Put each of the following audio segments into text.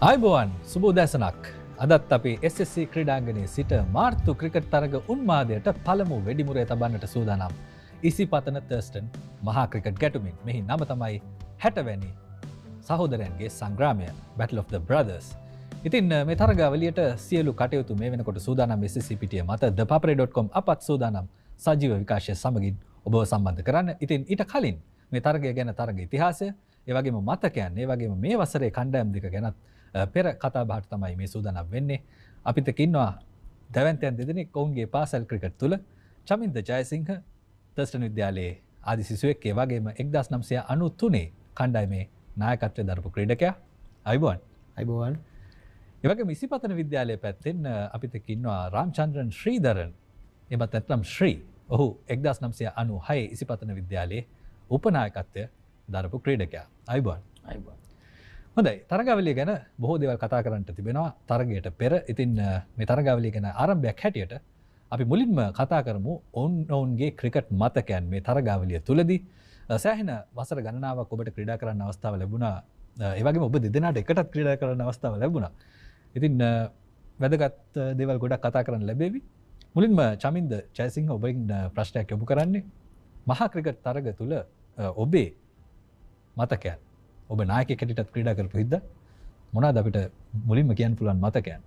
ආයුබෝවන් සුබ උදෑසනක්. අදත් අපි SSC ක්‍රීඩාංගණයේ සිට මාර්තු ක්‍රිකට් තරග උන්මාදයට පළමු වෙඩිමුරේ තබන්නට සූදානම්. ඉසිපතන තර්ස්ටන් මහා ක්‍රිකට් ගැටුමින් මෙහි නම තමයි 60 වැනි සහෝදරයන්ගේ සංග්‍රාමය Battle of the Brothers. ඉතින් මේ තරගාවලියට සියලු කටයුතු මේ වෙනකොට සූදානම් SSC පිටිය මත thepapare.com අපත් සූදානම් සජීව විකාශය සමගින් ඔබව සම්බන්ධ කරන්න. ඉතින් ඊට කලින් මේ තරගය ගැන තරග ඉතිහාසය, ඒ වගේම මතකයන්, ඒ වගේම මේ වසරේ කණ්ඩායම් දෙක ගැනත් පෙර කතා බහට තමයි මේ සූදානම් වෙන්නේ. අපිත් එක්ක ඉන්නවා දැවැන්තයන් දෙදෙනෙක් ඔවුන්ගේ පාසල් ක්‍රිකට් තුල. චමින්ද ජයසිංහ තර්ස්ටන් විද්‍යාලයේ ආදි සිසුවෙක්, ඒ වගේම 1993 කණ්ඩායමේ නායකත්වය දරපු ක්‍රීඩකයා. අයුබෝවන්. අයුබෝවන්. ඒ වගේම ඉසිපතන විද්‍යාලයේ පැත්තෙන් අපිත් එක්ක ඉන්නවා රාමචන්ද්‍රන් ශ්‍රීධරන්. එමත් නැත්නම් ශ්‍රී. ඔහු 1996 ඉසිපතන විද්‍යාලයේ උපනායකත්වය දරපු ක්‍රීඩකයා. අයුබෝවන්. අයුබෝවන්. හොඳයි, තරගාවලිය ගැන බොහෝ දේවල් කතා කරන්නට තිබෙනවා තරගයට පෙර. ඉතින් මේ තරගාවලිය ගැන ආරම්භයක් හැටියට අපි මුලින්ම කතා කරමු ඔවුන්ගේ ක්‍රිකට් මතකයන්. මේ තරගාවලිය තුලදී සෑහෙන වසර ගණනාවක් ඔබට ක්‍රීඩා කරන්න අවස්ථාව ලැබුණා. ඒ වගේම ඔබ දෙදෙනාට එකටත් ක්‍රීඩා කරන්න අවස්ථාව ලැබුණා. ඉතින් වැදගත් දේවල් ගොඩක් කතා කරන්න ලැබෙවි. මුලින්ම චමින්ද ජයසිංහ ඔබෙන් ප්‍රශ්නයක් යොමු කරන්නේ. මහා ක්‍රිකට් තරග තුල ඔබේ මතකයන්, ඔබ නායකයෙක් හැටියට ක්‍රීඩා කරපු හින්දා මොනවාද අපිට මුලින්ම කියන්න පුළුවන් මතකයන්?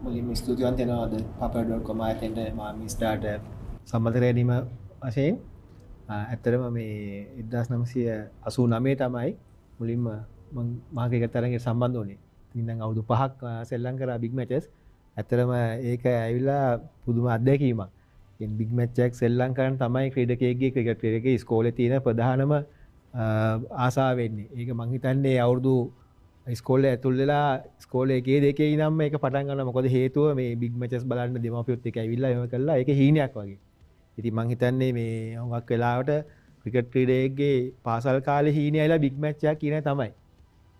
මුලින්ම ස්තුතිවන්ත වෙනවාද papare.com ආයතනයට මම ස්ටාර්ට් සම්මත කිරීම වශයෙන්. ඇත්තටම මේ 1989 තමයි මුලින්ම මම මහා ක්‍රිකට් තරගයට සම්බන්ධ වුණේ. ඉතින් දැන් අවුරුදු 5ක් සෙල්ලම් කරා බිග් මැචස්. ඇත්තටම ඒක ඇවිල්ලා පුදුම අත්දැකීමක්. ඉතින් බිග් මැච් එකක් සෙල්ලම් කරන් තමයි ක්‍රීඩකයෙක්ගේ ක්‍රිකට් ක්‍රීඩකයේ ඉස්කෝලේ තියෙන ප්‍රධානම ආසාව වෙන්නේ. ඒක මං හිතන්නේ අවුරුදු ඉස්කෝලේ ඇතුල් වෙලා ඉස්කෝලේ එකේ දෙකේ ඉඳන්ම මේක පටන් ගන්නවා. මොකද හේතුව මේ බිග් මැචස් බලන්න දෙමාපියොත් එක්ක ඇවිල්ලා එහෙම කළා. ඒක හීනයක් වගේ. ඉතින් මං හිතන්නේ මේ හුඟක් වෙලාවට ක්‍රිකට් ක්‍රීඩකයෙක්ගේ පාසල් කාලේ හීනේ ඇවිල්ලා බිග් මැච් එකක් කියන තමයි.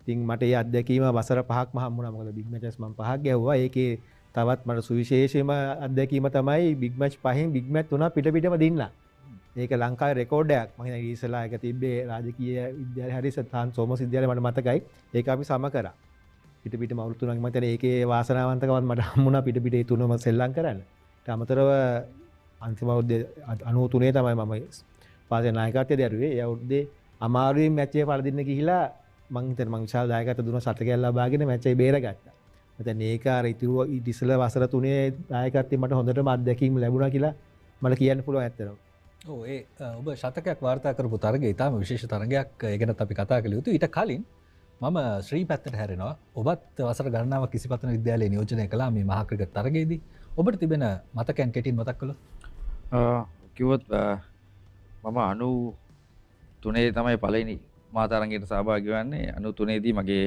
ඉතින් මට ඒ අත්දැකීම වසර 5ක්ම හම්බුණා. මොකද බිග් මැචස් මම 5ක් ගැහුවා. ඒකේ තවත් මට සුවිශේෂම අත්දැකීම තමයි බිග් මැච් 5න් බිග් මැච් 3ක් පිටම දින්නා. ඒක ලංකාවේ රෙකෝඩයක්. මම හිතන්නේ ඉස්සලා එක තිබ්බේ රාජකීය විද්‍යාලය හරි සතාන් සෝමස් විද්‍යාලය මට මතකයි. ඒක අපි සම කරා. පිටම අවුරුදු 3ක් මම හිතන්නේ ඒකේ වාසනාවන්තකමත් මට හම්බුණා පිටේ තුනම සෙල්ලම් කරන්න. ඊට අමතරව අන්තිම අවුරුද්දේ 93 තමයි මම පාසල් නායකත්වය දැරුවේ. ඒ අවුරුද්දේ අමාරුවෙන් මැච් එක පළදින්න ගිහිලා මම හිතන්නේ මම විශාල දායකත්වයක් දුන්නා. සතකයක් ලබාගෙන මැච් එක බේරගත්තා. මම ඒක අර ඉතිරිව වසර 3 දායකත්වයෙන් මට හොඳටම අත්දැකීම් ලැබුණා කියලා මට කියන්න පුළුවන් ඇත්තටම. ඒ ඔබ ශතකයක් වාර්තා කරපු තරගය ඉතාම විශේෂ තරගයක්. ඒ ගැනත් අපි කතා කළ යුතුයි. ඊට කලින් මම ශ්‍රී පැත්තට හැරෙනවා. ඔබත් වසර ගණනාවක් ඉසිපතන විද්‍යාලයේ නියෝජනය කළා මේ මහා ක්‍රිකට් තරගයේදී. ඔබට තිබෙන මතකයන් කෙටින් මතක් කළොත්? කිව්වොත් මම 93 තමයි පළවෙනි මහා තරගයට සහභාගී වන්නේ. 93 දී මගේ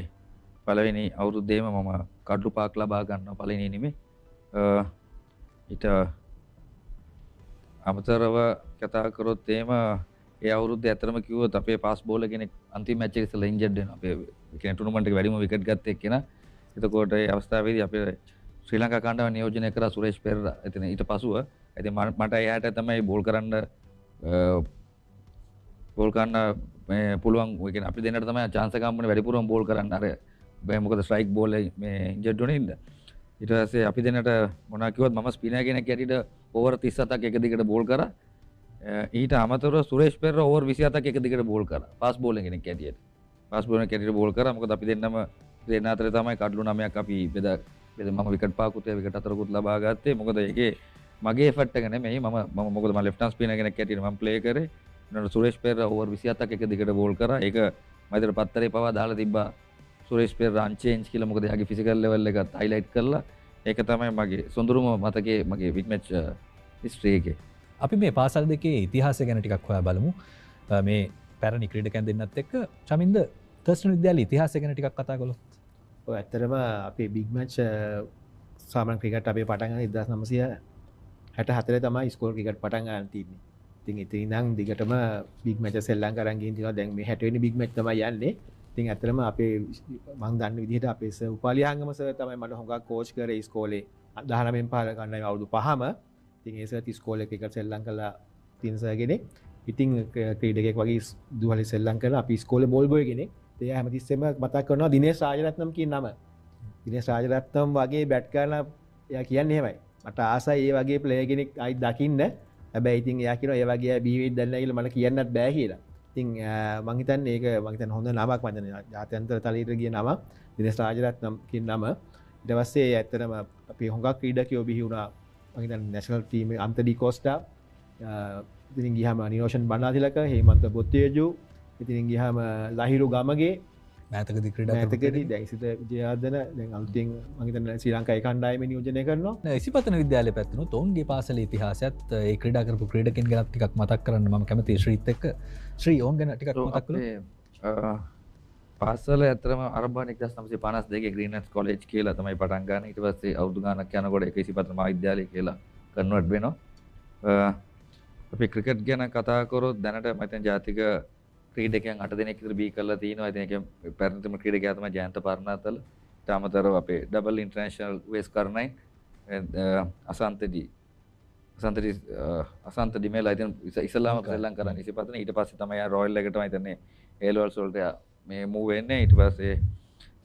පළවෙනි අවුරුද්දේම මම කඩලු පාක් ලබා ගන්නවා පළවෙනි ඉනිමේ. ඊට අමතරව කතා කරොත් එහෙම ඒ අවුරුද්දේ ඇත්තටම කිව්වොත් අපේ පාස් බෝලර් කෙනෙක් අන්තිම මැච් එකේ ඉස්සෙල්ලා ඉන්ජර්ඩ් වෙනවා. අපේ කියන්නේ ටූර්නමන්ට් එකේ වැඩිම විකට් ගත්ත එක්කෙනා. එතකොට ඒ අවස්ථාවේදී අපේ ශ්‍රී ලංකා කණ්ඩායම නියෝජනය කරා සුරේෂ් පෙරේරා. එතන ඊට පසුව ඉතින් මට එයාට තමයි බෝල් කරන්න මේ පුළුවන්. ඒ කියන්නේ අපි දෙන්නට තමයි chance එක හම්බුනේ වැඩිපුරම බෝල් කරන්න. අර මොකද ස්ට්‍රයික් බෝල් මේ ඉන්ජර්ඩ් වුණේ ඉඳ. ඊට පස්සේ අපි දෙන්නට මොනවා කිව්වත් මම ස්පිනර් කෙනෙක් ඇටියට ඕවර් 37ක් එක දිගට බෝල් කරා. ඊට අමතරව සුරේෂ් පෙරේරා ඕවර් 27ක් එක දිගට බෝල් කරා. ෆාස්ට් බෝලර් කෙනෙක් ඇටියට. ෆාස්ට් බෝලර් කෙනෙක් බෝල් කරා. මොකද අපි දෙන්නම දෙන්න අතරේ තමයි කඩලු 9ක් අපි බෙදා මම විකට් පහකුත් විකට් හතරකුත් ලබා ගත්තේ. මොකද ඒකේ මගේ එෆර්ට් එක නෙමෙයි. මම මොකද මම ලෙෆ්ට් හෑන්ඩ් ස්පිනර් කෙනෙක් ඇටියට මම ප්ලේ කරේ. ඊට සුරේෂ් පෙරේරා ඕවර් 27ක් එක දිගට බෝල් කරා. ඒක මම හිතේ පත්තරේ පවා දාලා තිබ්බා. සුරේෂ් පෙරේරා අන්චේන්ජ් කියලා. මොකද එයාගේ ෆිසිකල් ලෙවල් එකත් හයිලයිට් කරලා. ඒක තමයි මගේ සොඳුරුම මතකයේ මගේ බිග් මැච් හිස්ටරි එකේ. අපි මේ පාසල් දෙකේ ඉතිහාසය ගැන ටිකක් හොයා බලමු. මේ පැරණි ක්‍රීඩකයන් දෙන්නත් එක්ක චමින්ද තර්ස්ටන් විද්‍යාලයේ ඉතිහාසය ගැන ටිකක් කතා කළොත්. ඔය ඇත්තටම අපේ බිග් මැච් සාමාන්‍ය ක්‍රිකට් අපේ පටන් ගන්න 1964 තමයි ස්කෝල් ක්‍රිකට් පටන් ගන්න තියෙන්නේ. ඉතින් ඉතින් ඉඳන් දිගටම බිග් මැච් සෙල්ලම් කරන් ගිහින් තියෙනවා. දැන් මේ 60 වෙනි බිග් මැච් තමයි යන්නේ. ඉතින් ඇත්තටම අපේ මම දන්න විදිහට අපේ සර් උපාලියාංගම සර් තමයි මට හොඟක් කෝච් කරේ ඉස්කෝලේ 19 පහල ගන්නයි අවුරුදු 5ම. ඉතින් ඒ සර් ඉස්කෝලේ ක්‍රිකට් සෙල්ලම් කළා තින් සර් කෙනෙක්. ඉතින් ක්‍රීඩකයෙක් වගේ දුවලි සෙල්ලම් කරලා අපි ඉස්කෝලේ බෝල් බොයි කෙනෙක්. ඒ හැමතිස්සෙම මතක් කරනවා දිනේෂ් රාජරත්නම් කියන නම. දිනේෂ් රාජරත්නම් වගේ බැට් කරලා එයා කියන්නේ එහෙමයි. මට ආසයි ඒ වගේ ප්ලේයර් කෙනෙක් ආයි දකින්න. හැබැයි ඉතින් එයා කියනවා ඒ වගේ බීවීත් දැන්නයි කියලා මට කියන්නත් බෑ කියලා. ඉතින් මං හිතන්නේ ඒක මං හිතන්නේ හොඳ නමක් මම හිතන්නේ ජාත්‍යන්තර තලයට ගිය නම දිනේෂ් රාජරත්නම් කියන නම. ඊට පස්සේ ඇත්තටම අපි හුඟක් ක්‍රීඩකයෝ බිහි වුණා. මං හිතන්නේ නැෂනල් ටීම් එකේ අන්තඩි කොස්ටා ඉතින් ගියාම නිරෝෂන් බණ්ඩාතිලක හේමන්ත බොත්තේජු ඉතින් ගියාම ලහිරු ගමගේ මෑතකදී ක්‍රීඩා මෑතකදී දැන් ඉසිත විජයවර්ධන දැන් අලුතෙන් මම හිතන්නේ ශ්‍රී ලංකාවේ කණ්ඩායම නියෝජනය කරනවා. ඉසිපතන විද්‍යාලය පැත්තෙනුත් ඔවුන්ගේ පාසලේ ඉතිහාසයත් ඒ ක්‍රීඩා කරපු ක්‍රීඩකයන් ගැන ටිකක් මතක් කරන්න මම කැමතියි ශ්‍රීත් එක්ක. ශ්‍රී ඔවුන් ගැන ටිකක් මතක් කළොත්. පාසල ඇතරම අරබාන 1952 ග්‍රීන්ලන්ඩ්ස් කොලෙජ් කියලා තමයි පටන් ගන්න. ඊට පස්සේ අවුරුදු ගානක් යනකොට ඒක ඉසිපතන මහාවිද්‍යාලය කියලා කන්වර්ට් වෙනවා. අපි ක්‍රිකට් ගැන කතා කරොත් දැනට මම හිතන්නේ ජාතික ක්‍රීඩකයන් 8 දෙනෙක් විතර බී කරලා තිනවා. ඉතින් ඒකෙන් පැරණිතම ක්‍රීඩකයා තමයි ජයන්ත පර්ණාතල. ඊට අමතරව අපේ ඩබල් ඉන්ටර්නැෂනල් වේස් කරනයි අසන්ත ඩිමේලා ඉතින් ඉස්ලාම ශ්‍රී ලංකාවේ ඉසිපතන ඊට පස්සේ තමයි රොයල් එකට මම හිතන්නේ ඒ ලෙවල්ස් වලට මේ මූව් වෙන්නේ. ඊට පස්සේ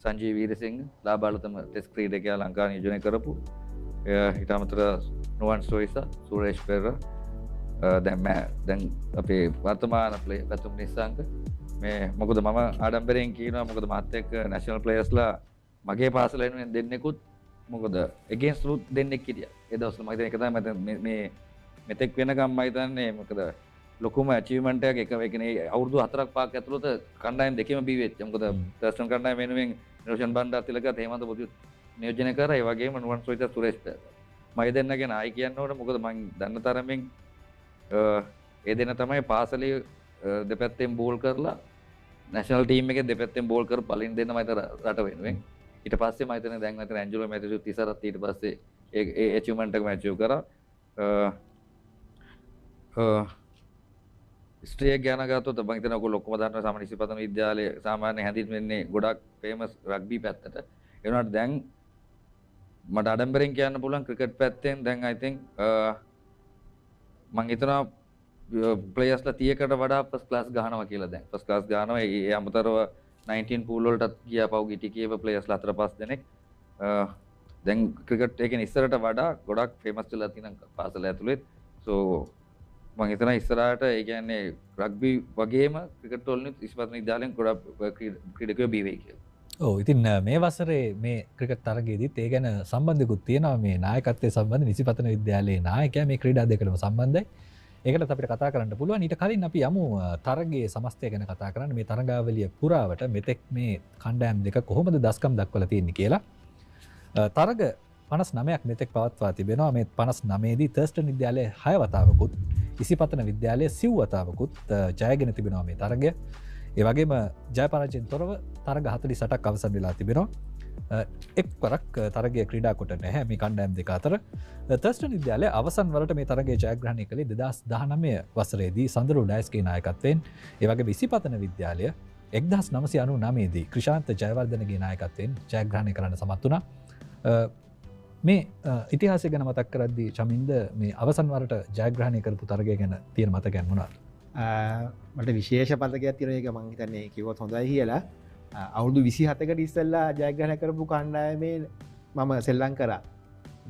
සංජීව වීරසිංහ ලාබාලතම ටෙස්ට් ක්‍රීඩකයා ලංකාව නියෝජනය කරපු. ඊට අමතරව නුවන් සොයිසා සුරේෂ් පෙරේරා දැන් අපේ වර්තමාන ප්ලේයර් ගතුම් නිසංක මේ මොකද මම ආඩම්බරයෙන් කියනවා මොකද මාත් එක්ක නැෂනල් ප්ලේයර්ස්ලා මගේ පාසල වෙනුවෙන් දෙන්නෙකුත් මොකද එගේන්ස්ට් රුත් දෙන්නෙක් හිටියා ඒ දවස්වල මම හිතන්නේ ඒක තමයි මේ මෙතෙක් වෙනකම් මම හිතන්නේ මොකද ලොකුම අචීව්මන්ට් එකක් එක ඒ කියන්නේ අවුරුදු 4ක් 5ක් ඇතුළත කණ්ඩායම් දෙකෙම බී වෙච්ච මොකද තර්ස්ටන් කණ්ඩායම වෙනුවෙන් නිරෝෂන් බණ්ඩාරතිලක හේමන්ත පොතු නියෝජනය කරා ඒ වගේම නුවන් සොයිසා සුරේෂ් පෙරේරා මම දෙන්න ගැන ආයි කියන්න ඕනේ මොකද මම දන්න තරමින් ඒ දෙන තමයි පාසලේ දෙපැත්තෙන් බෝල් කරලා නැෂනල් ටීම් එකේ දෙපැත්තෙන් බෝල් කරපු පළවෙනි දෙන්නම හිතර රට වෙනුවෙන් ඊට පස්සේ මම හිතන්නේ දැන් නැතර ඇන්ජලෝ මැතිව්ස් 34ත් ඊට පස්සේ ඒ අචීව්මන්ට් එක මැච් කරා ස්ට්‍රේ ගැන ගත්තොත් මම හිතන්නේ ඔයගොල්ලෝ ඔක්කොම දන්නවා සාමාන්‍ය ඉසිපතන විද්‍යාලයේ සාමාන්‍ය හැඳින්වෙන්නේ ගොඩක් ෆේමස් රග්බි පැත්තට ඒ වුණාට දැන් මට ආඩම්බරෙන් කියන්න පුළුවන් ක්‍රිකට් පැත්තෙන් දැන් I think මං හිතනවා ප්ලේයර්ස්ලා 30කට වඩා ෆස්ට් ක්ලාස් ගහනවා කියලා දැන් ෆස්ට් ක්ලාස් ගහනවා ඒ අමතරව 19 පූල් වලටත් ගියා පව් ටිකේව ප්ලේයර්ස්ලා 4-5 දෙනෙක් දැන් ක්‍රිකට් එකෙන් ඉස්සරට වඩා ගොඩක් ෆේමස් වෙලා තියෙනවා පාසල ඇතුළේ සෝ මං හිතනවා ඉස්සරහට ඒ කියන්නේ රග්බි වගේම ක්‍රිකට් වලින් ඉස්පතන විද්‍යාලයෙන් ගොඩක් ක්‍රීඩකයෝ බී වෙයි කියලා. ඔව් ඉතින් මේ වසරේ මේ ක්‍රිකට් තරගයේදීත් ඒ ගැන සම්බන්ධිකුත් තියෙනවා මේ නායකත්වයේ සම්බන්ධ ඉසිපතන විද්‍යාලයේ නායකයා මේ ක්‍රීඩා දෙකටම සම්බන්ධයි. ඒකටත් අපිට කතා කරන්න පුළුවන්. ඊට කලින් අපි යමු තරගයේ සමස්තය ගැන කතා කරන්න. මේ තරගාවලිය පුරාවට මෙතෙක් මේ කණ්ඩායම් දෙක කොහොමද දස්කම් දක්වලා තියෙන්නේ කියලා. තරග 59ක් මෙතෙක් පවත්වා තිබෙනවා. මේ 59 දී තර්ස්ටන් විද්‍යාලයේ 6 වතාවකුත් ඉසිපතන විද්‍යාලයේ 9 වතාවකුත් ජයගෙන තිබෙනවා මේ තරගය. ඒ වගේම ජය පරාජයෙන් තොරව තරග 48ක් අවසන් වෙලා තිබෙනවා. එක් වරක් තරගය ක්‍රීඩා කොට නැහැ මේ කණ්ඩායම් දෙක අතර. තර්ස්ටන් විද්‍යාලය අවසන් වරට මේ තරගය ජයග්‍රහණය කළේ 2019 වසරේදී සඳරු ඩයස්ගේ නායකත්වයෙන්. ඒ වගේම ඉසිපතන විද්‍යාලය 1999 දී ක්‍රිෂාන්ත ජයවර්ධනගේ නායකත්වයෙන් ජයග්‍රහණය කරන්න සමත් වුණා. මේ ඉතිහාසය ගැන මතක් කරද්දී චමින්ද මේ අවසන් වරට ජයග්‍රහණය කරපු තරගය ගැන තියෙන මතකයන් මොනවාද? මට විශේෂ පතකයක් තියෙන එක මං හිතන්නේ කිව්වොත් හොඳයි කියලා. අවුරුදු 27කට ඉස්සෙල්ලා ජයග්‍රහණය කරපු කණ්ඩායමේ මම සෙල්ලම් කරා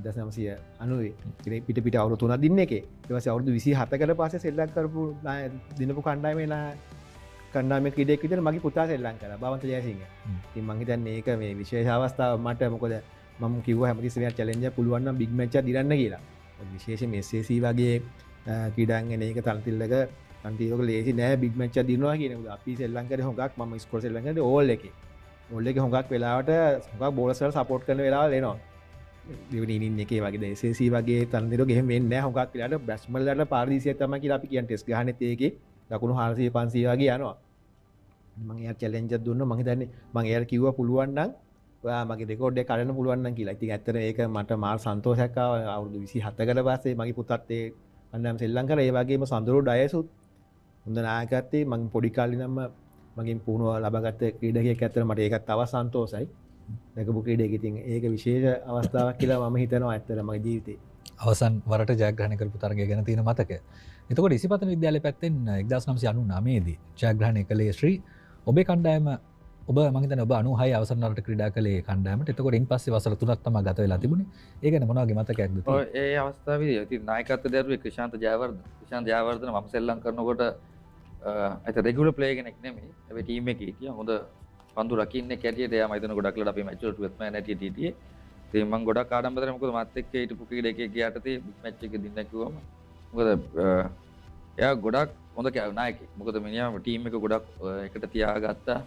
1990 පිට පිට අවුරුදු 3ක් දින්න එකේ. ඊට පස්සේ අවුරුදු 27කට පස්සේ සෙල්ලම් කරපු දිනපු කණ්ඩායමේ කණ්ඩායමේ ක්‍රීඩකයෙක් විදිහට මගේ පුතා සෙල්ලම් කරා බවන්ත ජයසිංහ. ඉතින් මං හිතන්නේ ඒක මේ විශේෂ අවස්ථාවක් මට මොකද මම කිව්වා හැමතිස්සෙම චැලෙන්ජ් එක පුළුවන් නම් බිග් මැච් එකක් දිරන්න කියලා. විශේෂයෙන් SSC වගේ ක්‍රීඩාංගනයක තනතිල්ලක අන්තිමක ලේසි නෑ බිග් මැච් එකක් දිනනවා කියන එක. අපි සෙල්ලම් කරේ හොඟක් මම ස්කෝර් සෙල්ලම් කරේ ඕල් එකේ. ඕල් එකේ හොඟක් වෙලාවට හොඟක් බෝලර්ස් වල සපෝට් කරන වෙලාවල් එනවා. දෙවෙනි ඉනින් එකේ වගේ SSC වගේ තනතිල්ලක එහෙම වෙන්නේ නෑ හොඟක් වෙලාවට බැට්ස්මන්ලාට පාරදීසියක් තමයි කියලා අපි කියන්නේ ටෙස්ට් ගහන්නෙත් ඒකේ ලකුණු 400 500 වගේ යනවා. මම එයාට චැලෙන්ජ් එකක් දුන්නා. මම හිතන්නේ මම එයාට කිව්වා පුළුවන් නම් ඔයා මගේ රෙකෝඩ් එක කඩන්න පුළුවන් නම් කියලා. ඉතින් ඇත්තට ඒක මට මාර සන්තෝෂයක් ආවා. අවුරුදු 27කට පස්සේ මගේ පුතත් ඒ කණ්ඩායම සෙල්ලම් කරා. ඒ වගේම සඳරු ඩයසුත් හොඳ නායකත්වයේ මම පොඩි කාලේ නම් මගෙන් පුහුණුව ලබාගත්ත ක්‍රීඩකයෙක් ඇත්තට මට ඒකත් තව සන්තෝෂයි. දැකපු ක්‍රීඩකයෙක්. ඉතින් ඒක විශේෂ අවස්ථාවක් කියලා මම හිතනවා ඇත්තට මගේ ජීවිතේ. අවසන් වරට ජයග්‍රහණය කරපු තරගය ගැන තියෙන මතකය. එතකොට ඉසිපතන විද්‍යාලය පැත්තෙන් 1999 දී ජයග්‍රහණය කළේ ශ්‍රී ඔබේ කණ්ඩායම ඔබ මම හිතන්නේ ඔබ 96 අවසන් වලට ක්‍රීඩා කළේ කණ්ඩායමට. එතකොට ඉන් පස්සේ වසර 3ක් තමයි ගත වෙලා තිබුණේ. ඒ ගැන මොනවගේ මතකයක්ද තියෙන්නේ? ඔය ඒ අවස්ථාවේදී ඉතින් නායකත්වය දරුවේ ක්‍රිෂාන්ත ජයවර්ධන මම සෙල්ලම් කරනකොට අත රෙගුලර් ප්ලේයර් කෙනෙක් නෙමෙයි. හැබැයි ටීම් එකේ හිටියා. හොඳ පන්දු රකින්නේ කැටියට එයා මම හිතන ගොඩක් ලඩ අපේ මැච් වලට වෙත්මෑන් හැටියට හිටියේ. ඉතින් මම ගොඩක් ආඩම්බරයි මොකද මාත් එක්ක හිටපු ක්‍රීඩකයෙක් යටතේ බිග් මැච් එක දින්න කිව්වම මොකද එයා ගොඩක් හොඳ නායකයෙක්. මොකද මිනිහා ටීම් එක ගොඩක් එකට තියාගත්තා.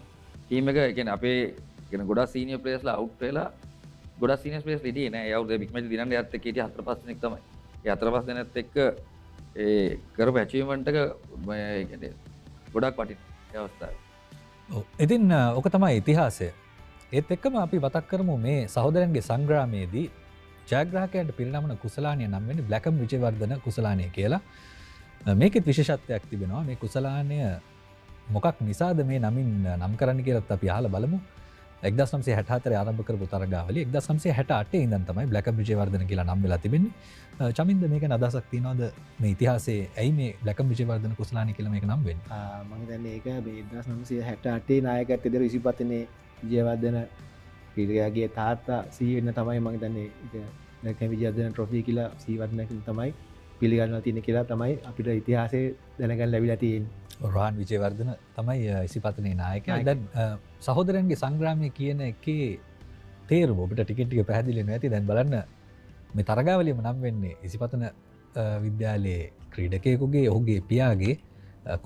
ටීම් එක කියන්නේ අපේ කියන්නේ ගොඩක් සීනියර් ප්ලේයර්ස්ලා අවුට් වෙලා ගොඩක් සීනියර් ප්ලේයර්ස්ලා හිටියේ නෑ. ඒ අවුරුද්දේ බිග් මැච් දිනන්න යත් එක්ක හිටිය 4-5 දෙනෙක් තමයි. ඒ 4-5 දෙනෙක් එක්ක ඒ කරපු ඇචීව්මන්ට් එක මේ කියන්නේ ගොඩක් වටිනවා ඒ අවස්ථාවේ. ඔව්. ඉතින් ඔක තමයි ඉතිහාසය. ඒත් එක්කම අපි මතක් කරමු මේ සහෝදරයන්ගේ සංග්‍රාමයේදී ජයග්‍රාහකයන්ට පිරිනමන කුසලානය නම් වෙන්නේ බ්ලැකම් විජේවර්ධන කුසලානය කියලා. මේකෙත් විශේෂත්වයක් තිබෙනවා. මේ කුසලානය මොකක් නිසාද මේ නමින් නම් කරන්න කියලාත් අපි අහලා බලමු. 1964 ආරම්භ කරපු තරගාවලිය 1968 ඉඳන් තමයි බ්ලැකම් විජේවර්ධන කියලා නම් වෙලා තිබෙන්නේ. චමින්ද මේක අදහසක් තියනවද මේ ඉතිහාසයේ ඇයි මේ බ්ලැකම් විජේවර්ධන කුසලානය කියලා මේක නම් වෙන්නේ? මම හිතන්නේ ඒක මේ 1968 නායකත්වයේ ඉදිරි ඉසිපතනේ විජේවර්ධන ක්‍රීඩකයාගේ තාත්තා සීවෙන්න තමයි මම හිතන්නේ ඒක බ්ලැකම් විජේවර්ධන ට්‍රොෆි කියලා සීවර්ධනකින් තමයි පිළිගන්නවා තියෙන කියලා තමයි අපිට ඉතිහාසයේ දැනගන්න ලැබිලා තියෙන්නේ. රෝහන් විජේවර්ධන තමයි ඉසිපතනේ නායකයා. දැන් සහෝදරයන්ගේ සංග්‍රාමය කියන එකේ තේරුම ඔබට ටික ටික පැහැදිලි වෙනවා ඇති. දැන් බලන්න මේ තරගාවලියම නම් වෙන්නේ ඉසිපතන විද්‍යාලයේ ක්‍රීඩකයෙකුගේ ඔහුගේ පියාගේ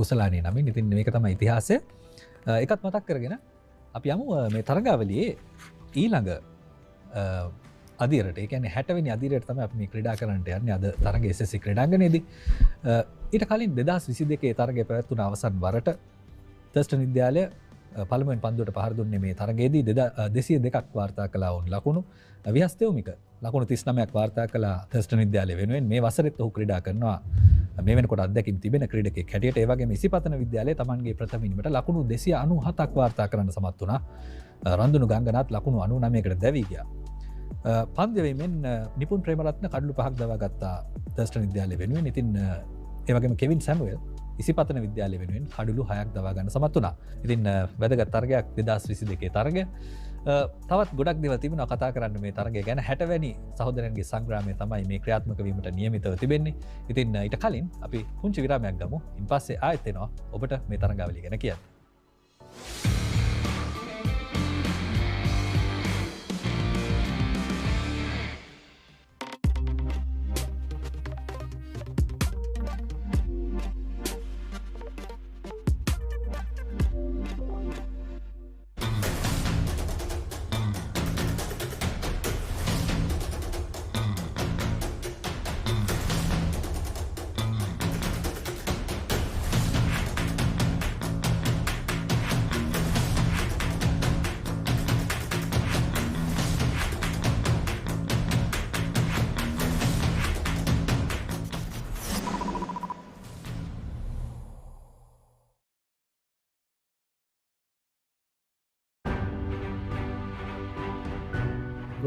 කුසලානය නමින්. ඉතින් මේක තමයි ඉතිහාසය. එකත් මතක් කරගෙන අපි යමු මේ තරගාවලියේ ඊළඟ අදිරට. ඒ කියන්නේ 60 වෙනි අදිරට තමයි අපි මේ ක්‍රීඩා කරන්නට යන්නේ අද තරගයේ SSC ක්‍රීඩාංගණයේදී. ඊට කලින් 2022 තරගය පැවැත්වුණ අවසන් වරට තර්ස්ටන් විද්‍යාලය පළමුවෙන් පන්දුවට පහර දුන්නේ මේ තරගයේදී 202ක් වාර්තා කළා වුන් ලකුණු. විහස්තෙවමික ලකුණු 39ක් වාර්තා කළා තර්ස්ටන් විද්‍යාලය වෙනුවෙන්. මේ වසරෙත් ඔහු ක්‍රීඩා කරනවා මේ වෙනකොට අත්දැකීම් තිබෙන ක්‍රීඩකයෙක් හැටියට. ඒ වගේම ඉසිපතන විද්‍යාලයේ තමන්ගේ ප්‍රථම ඉනිමට ලකුණු 297ක් වාර්තා කරන්න සමත් වුණා. රන්දුණු ගංගනාත් ලකුණු 99කට දැවී ගියා. පන්දවීමෙන් නිපුන් ප්‍රේමරත්න කඩලු 5ක් දවා ගත්තා තර්ස්ටන් විද්‍යාලය වෙනුවෙන්. ඉතින් ඒ වගේම කෙවින් සැමුවෙල් ඉසිපතන විද්‍යාලය වෙනුවෙන් කඩලු 6ක් දවා ගන්න සමත් වුණා. ඉතින් වැදගත් තරගයක් 2022 තරගය. තවත් ගොඩක් දේවල් තිබුණා කතා කරන්න මේ තරගය ගැන. 60 වැනි සහෝදරයන්ගේ සංග්‍රාමය තමයි මේ ක්‍රියාත්මක වීමට නියමිතව තිබෙන්නේ. ඉතින් ඊට කලින් අපි පුංචි විරාමයක් ගමු. ඉන්පස්සේ ආයෙත් එනවා ඔබට මේ තරගාවලිය ගැන කියන්න.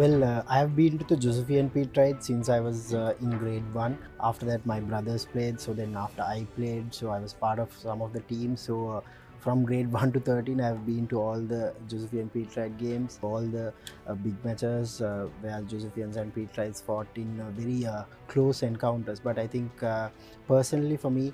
Well, I have been to the Josephian Pete Ride since I was in grade 1. After that, my brothers played. So then after I played, so I was part of some of the teams. So from grade 1 to 13, I have been to all the Josephian Pete Ride games, all the big matches where Josephians and Pete Rides fought in very close encounters. But I think personally for me,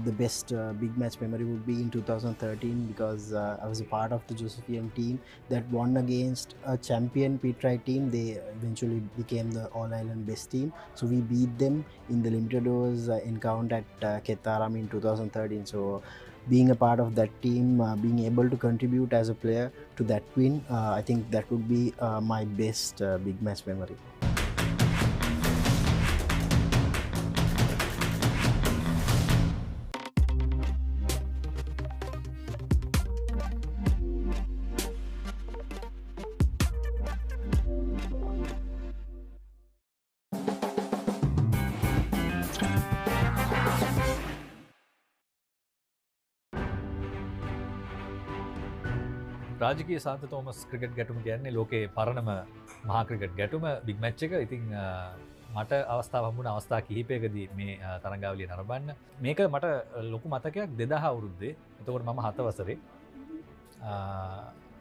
the best big match memory would be in 2013 because I was a part of the Josephian team that won against a champion Pete Ride team. They eventually became the All Island best team. So we beat them in the limited overs encounter at Ketaram in 2013. So being a part of that team, being able to contribute as a player to that win, I think that would be my best big match memory. රාජකීය සාන්ත Thomas cricket ගැටුම කියන්නේ ලෝකයේ පරණම මහා cricket ගැටුම big match එක. ඉතින් මට අවස්ථාව හම්බුණ අවස්ථා කිහිපයකදී මේ තරගාවලිය නරඹන්න. මේක මට ලොකු මතකයක් 2000 අවුරුද්දේ. එතකොට මම 7 වසරේ